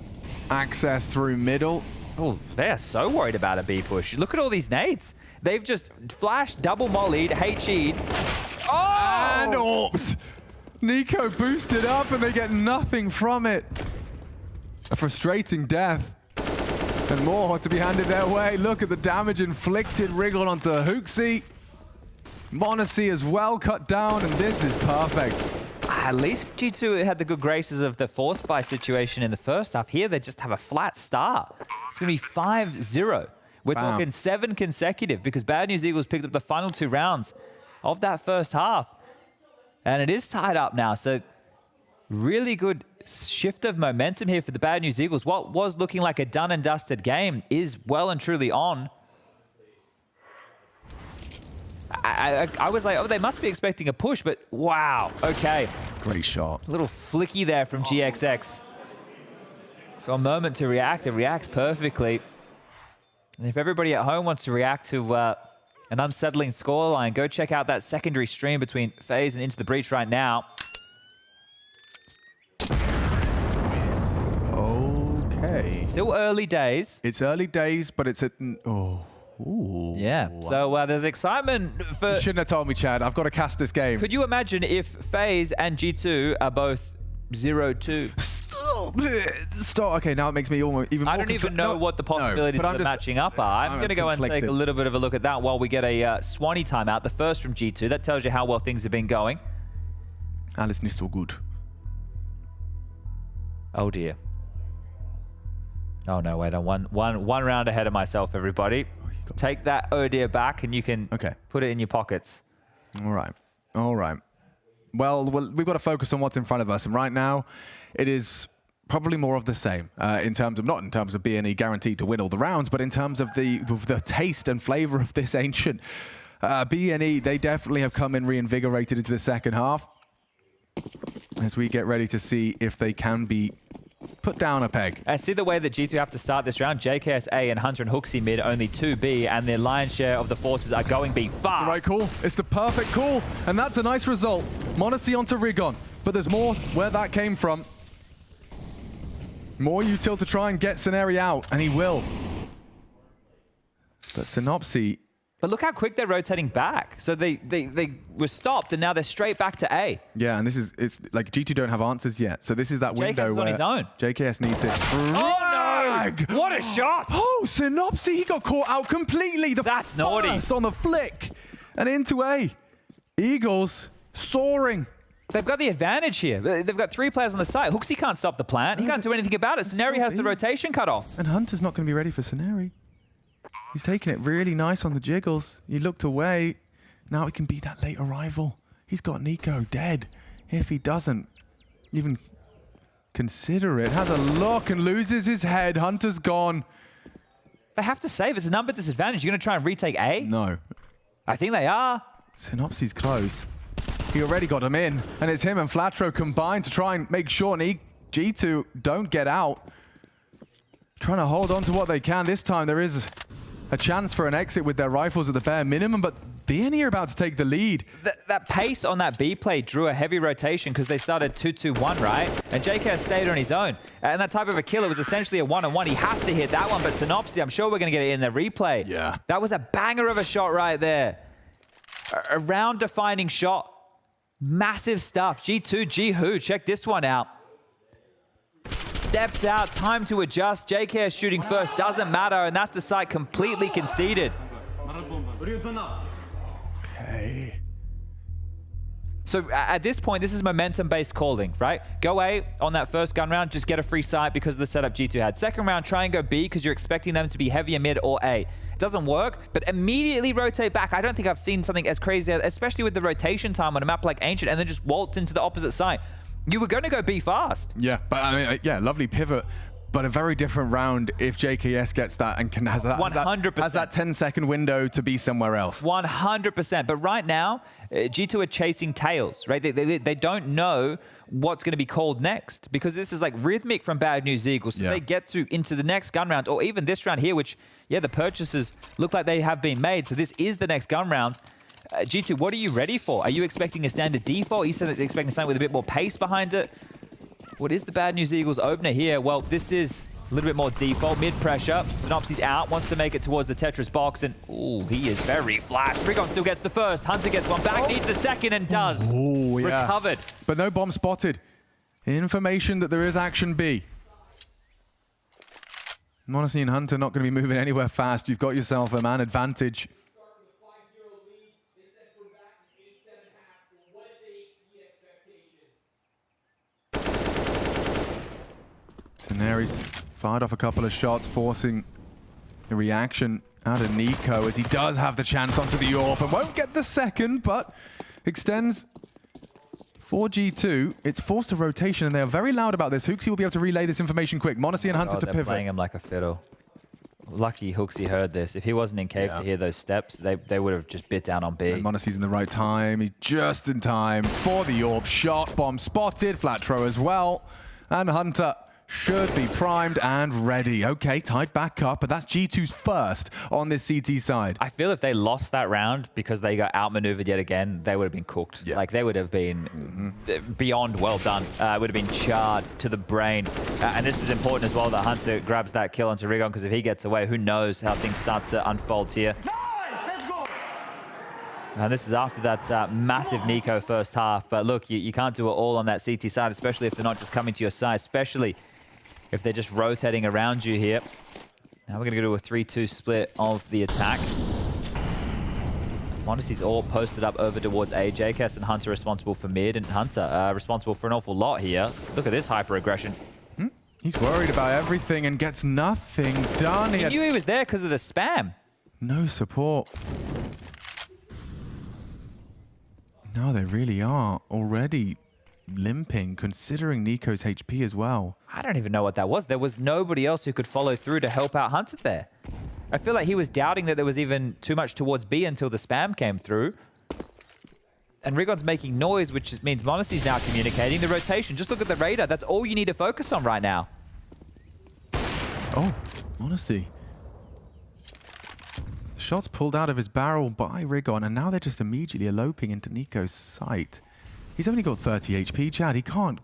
access through middle. Oh, they are so worried about a B push. Look at all these nades. They've just flashed, double mollied, HE'd. Oh! And orbs. Nico boosted up and they get nothing from it. A frustrating death. And more to be handed their way. Look at the damage inflicted. Wriggled onto Hooksy. Monte as well cut down, and this is perfect. At least G2 had the good graces of the force buy situation in the first half. Here, they just have a flat start. It's going to be 5-0. We're talking 7 consecutive because Bad News Eagles picked up the final 2 rounds of that first half. And it is tied up now. So really good shift of momentum here for the Bad News Eagles. What was looking like a done and dusted game is well and truly on. I was like, oh, they must be expecting a push, but wow, okay. Great shot. A little flicky there from GXX. So a moment to react. It reacts perfectly. And if everybody at home wants to react to an unsettling scoreline, go check out that secondary stream between FaZe and Into the Breach right now. Okay. Still early days. It's early days, but it's at... Oh. Ooh. Yeah, so there's excitement for... You shouldn't have told me, Chad. I've got to cast this game. Could you imagine if FaZe and G2 are both 0-2? Stop. Okay, now it makes me even more... I don't even know what the possibilities of matching up are. I'm going to go and take a little bit of a look at that while we get a Swanee timeout, the first from G2. That tells you how well things have been going. Alles nicht so gut. Oh, dear. Oh no, wait, I'm one round ahead of myself, everybody. Take that Odir back and you can put it in your pockets. All right. All right. Well, we've got to focus on what's in front of us. And right now, it is probably more of the same in terms of, not in terms of BNE guaranteed to win all the rounds, but in terms of the taste and flavor of this ancient. BNE, they definitely have come in reinvigorated into the second half as we get ready to see if they can be put down a peg. I see the way that G2 have to start this round. JKS A and Hunter and Hooksy mid, only 2B, and their lion's share of the forces are going B fast. The right call. It's the perfect call, and that's a nice result. Monte onto Rigon, but there's more where that came from. More util to try and get Scenarii out, and he will. But Synopsy... But look how quick they're rotating back. So they were stopped, and now they're straight back to A. Yeah, and it's like G2 don't have answers yet. So this is that window JKS where on his own. JKS needs this. Oh no! What a shot! Oh, Synopsy, he got caught out completely. That's naughty. First on the flick and into A. Eagles soaring. They've got the advantage here. They've got 3 players on the site. Hooksy can't stop the plant. He can't do anything about it. Scenarii has the rotation cut off. And Hunter's not going to be ready for Scenarii. He's taking it really nice on the jiggles. He looked away. Now he can be that late arrival. He's got Nico dead. If he doesn't even consider it, has a look and loses his head. Hunter's gone. They have to save. It's a number disadvantage. You're going to try and retake A? No. I think they are. Synopsy's close. He already got him in, and it's him and Flatro combined to try and make sure G2 don't get out. Trying to hold on to what they can. This time there is a chance for an exit with their rifles at the bare minimum, but BNE are about to take the lead. That pace on that B play drew a heavy rotation because they started 2-2-1, right? And JK stayed on his own. And that type of a kill, it was essentially a 1-on-1. He has to hit that one, but Synopsy, I'm sure we're going to get it in the replay. Yeah. That was a banger of a shot right there. A round-defining shot. Massive stuff. G2, G-Who, check this one out. Steps out, time to adjust. JK shooting first, doesn't matter, and that's the site completely conceded. Okay. So at this point, this is momentum-based calling, right? Go A on that first gun round, just get a free site because of the setup G2 had. Second round, try and go B because you're expecting them to be heavier mid or A. It doesn't work, but immediately rotate back. I don't think I've seen something as crazy, especially with the rotation time on a map like Ancient, and then just waltz into the opposite side. You were going to go B fast. Yeah, but I mean, yeah, lovely pivot, but a very different round if JKS gets that and has that 100%. Has that 10-second window to be somewhere else. 100%. But right now, G2 are chasing tails, right? They don't know what's going to be called next because this is like rhythmic from Bad News Eagles. So they get into the next gun round or even this round here, which, yeah, the purchases look like they have been made. So this is the next gun round. G2, what are you ready for? Are you expecting a standard default? You said that you're expecting something with a bit more pace behind it. What is the Bad News Eagles opener here? Well, this is a little bit more default, mid-pressure. Synopsy's out, wants to make it towards the Tetris box, and ooh, he is very flash. Rigon still gets the first, Hunter gets one back, needs the second, and does. Ooh, yeah. Recovered. But no bomb spotted. Information that there is action B. Monte and Hunter not going to be moving anywhere fast. You've got yourself a man advantage. Scenarii's fired off a couple of shots, forcing a reaction out of Nico as he does have the chance onto the AWP and won't get the second, but extends for G2. It's forced a rotation and they are very loud about this. Hooksy will be able to relay this information quick. Monte and Hunter to pivot. They're playing him like a fiddle. Lucky Hooksy heard this. If he wasn't in cave to hear those steps, they would have just bit down on B. And Monte's in the right time. He's just in time for the AWP shot. Bomb spotted. Flat throw as well. And Hunter should be primed and ready. Okay, tied back up, but that's G2's first on this CT side. I feel if they lost that round because they got outmaneuvered yet again, they would have been cooked. Yeah. Like, they would have been beyond well done. Would have been charred to the brain. And this is important as well that Hunter grabs that kill onto Rigon, because if he gets away, who knows how things start to unfold here. And this is after that massive Nico first half. But look, you can't do it all on that CT side, especially if they're not just coming to your side, especially if they're just rotating around you here. Now we're going to go to a 3-2 split of the attack. Monte's all posted up over towards A. JKS and Hunter responsible for mid, and Hunter responsible for an awful lot here. Look at this hyper-aggression. He's worried about everything and gets nothing done. He knew he was there because of the spam. No support. No, they really are already limping, considering Nico's HP as well. I don't even know what that was. There was nobody else who could follow through to help out Hunter there. I feel like he was doubting that there was even too much towards B until the spam came through. And Rigon's making noise, which means Monasty's now communicating. The rotation, just look at the radar. That's all you need to focus on right now. Oh, Monte. Shots pulled out of his barrel by Rigon, and now they're just immediately eloping into Nico's sight. He's only got 30 HP, Chad. He can't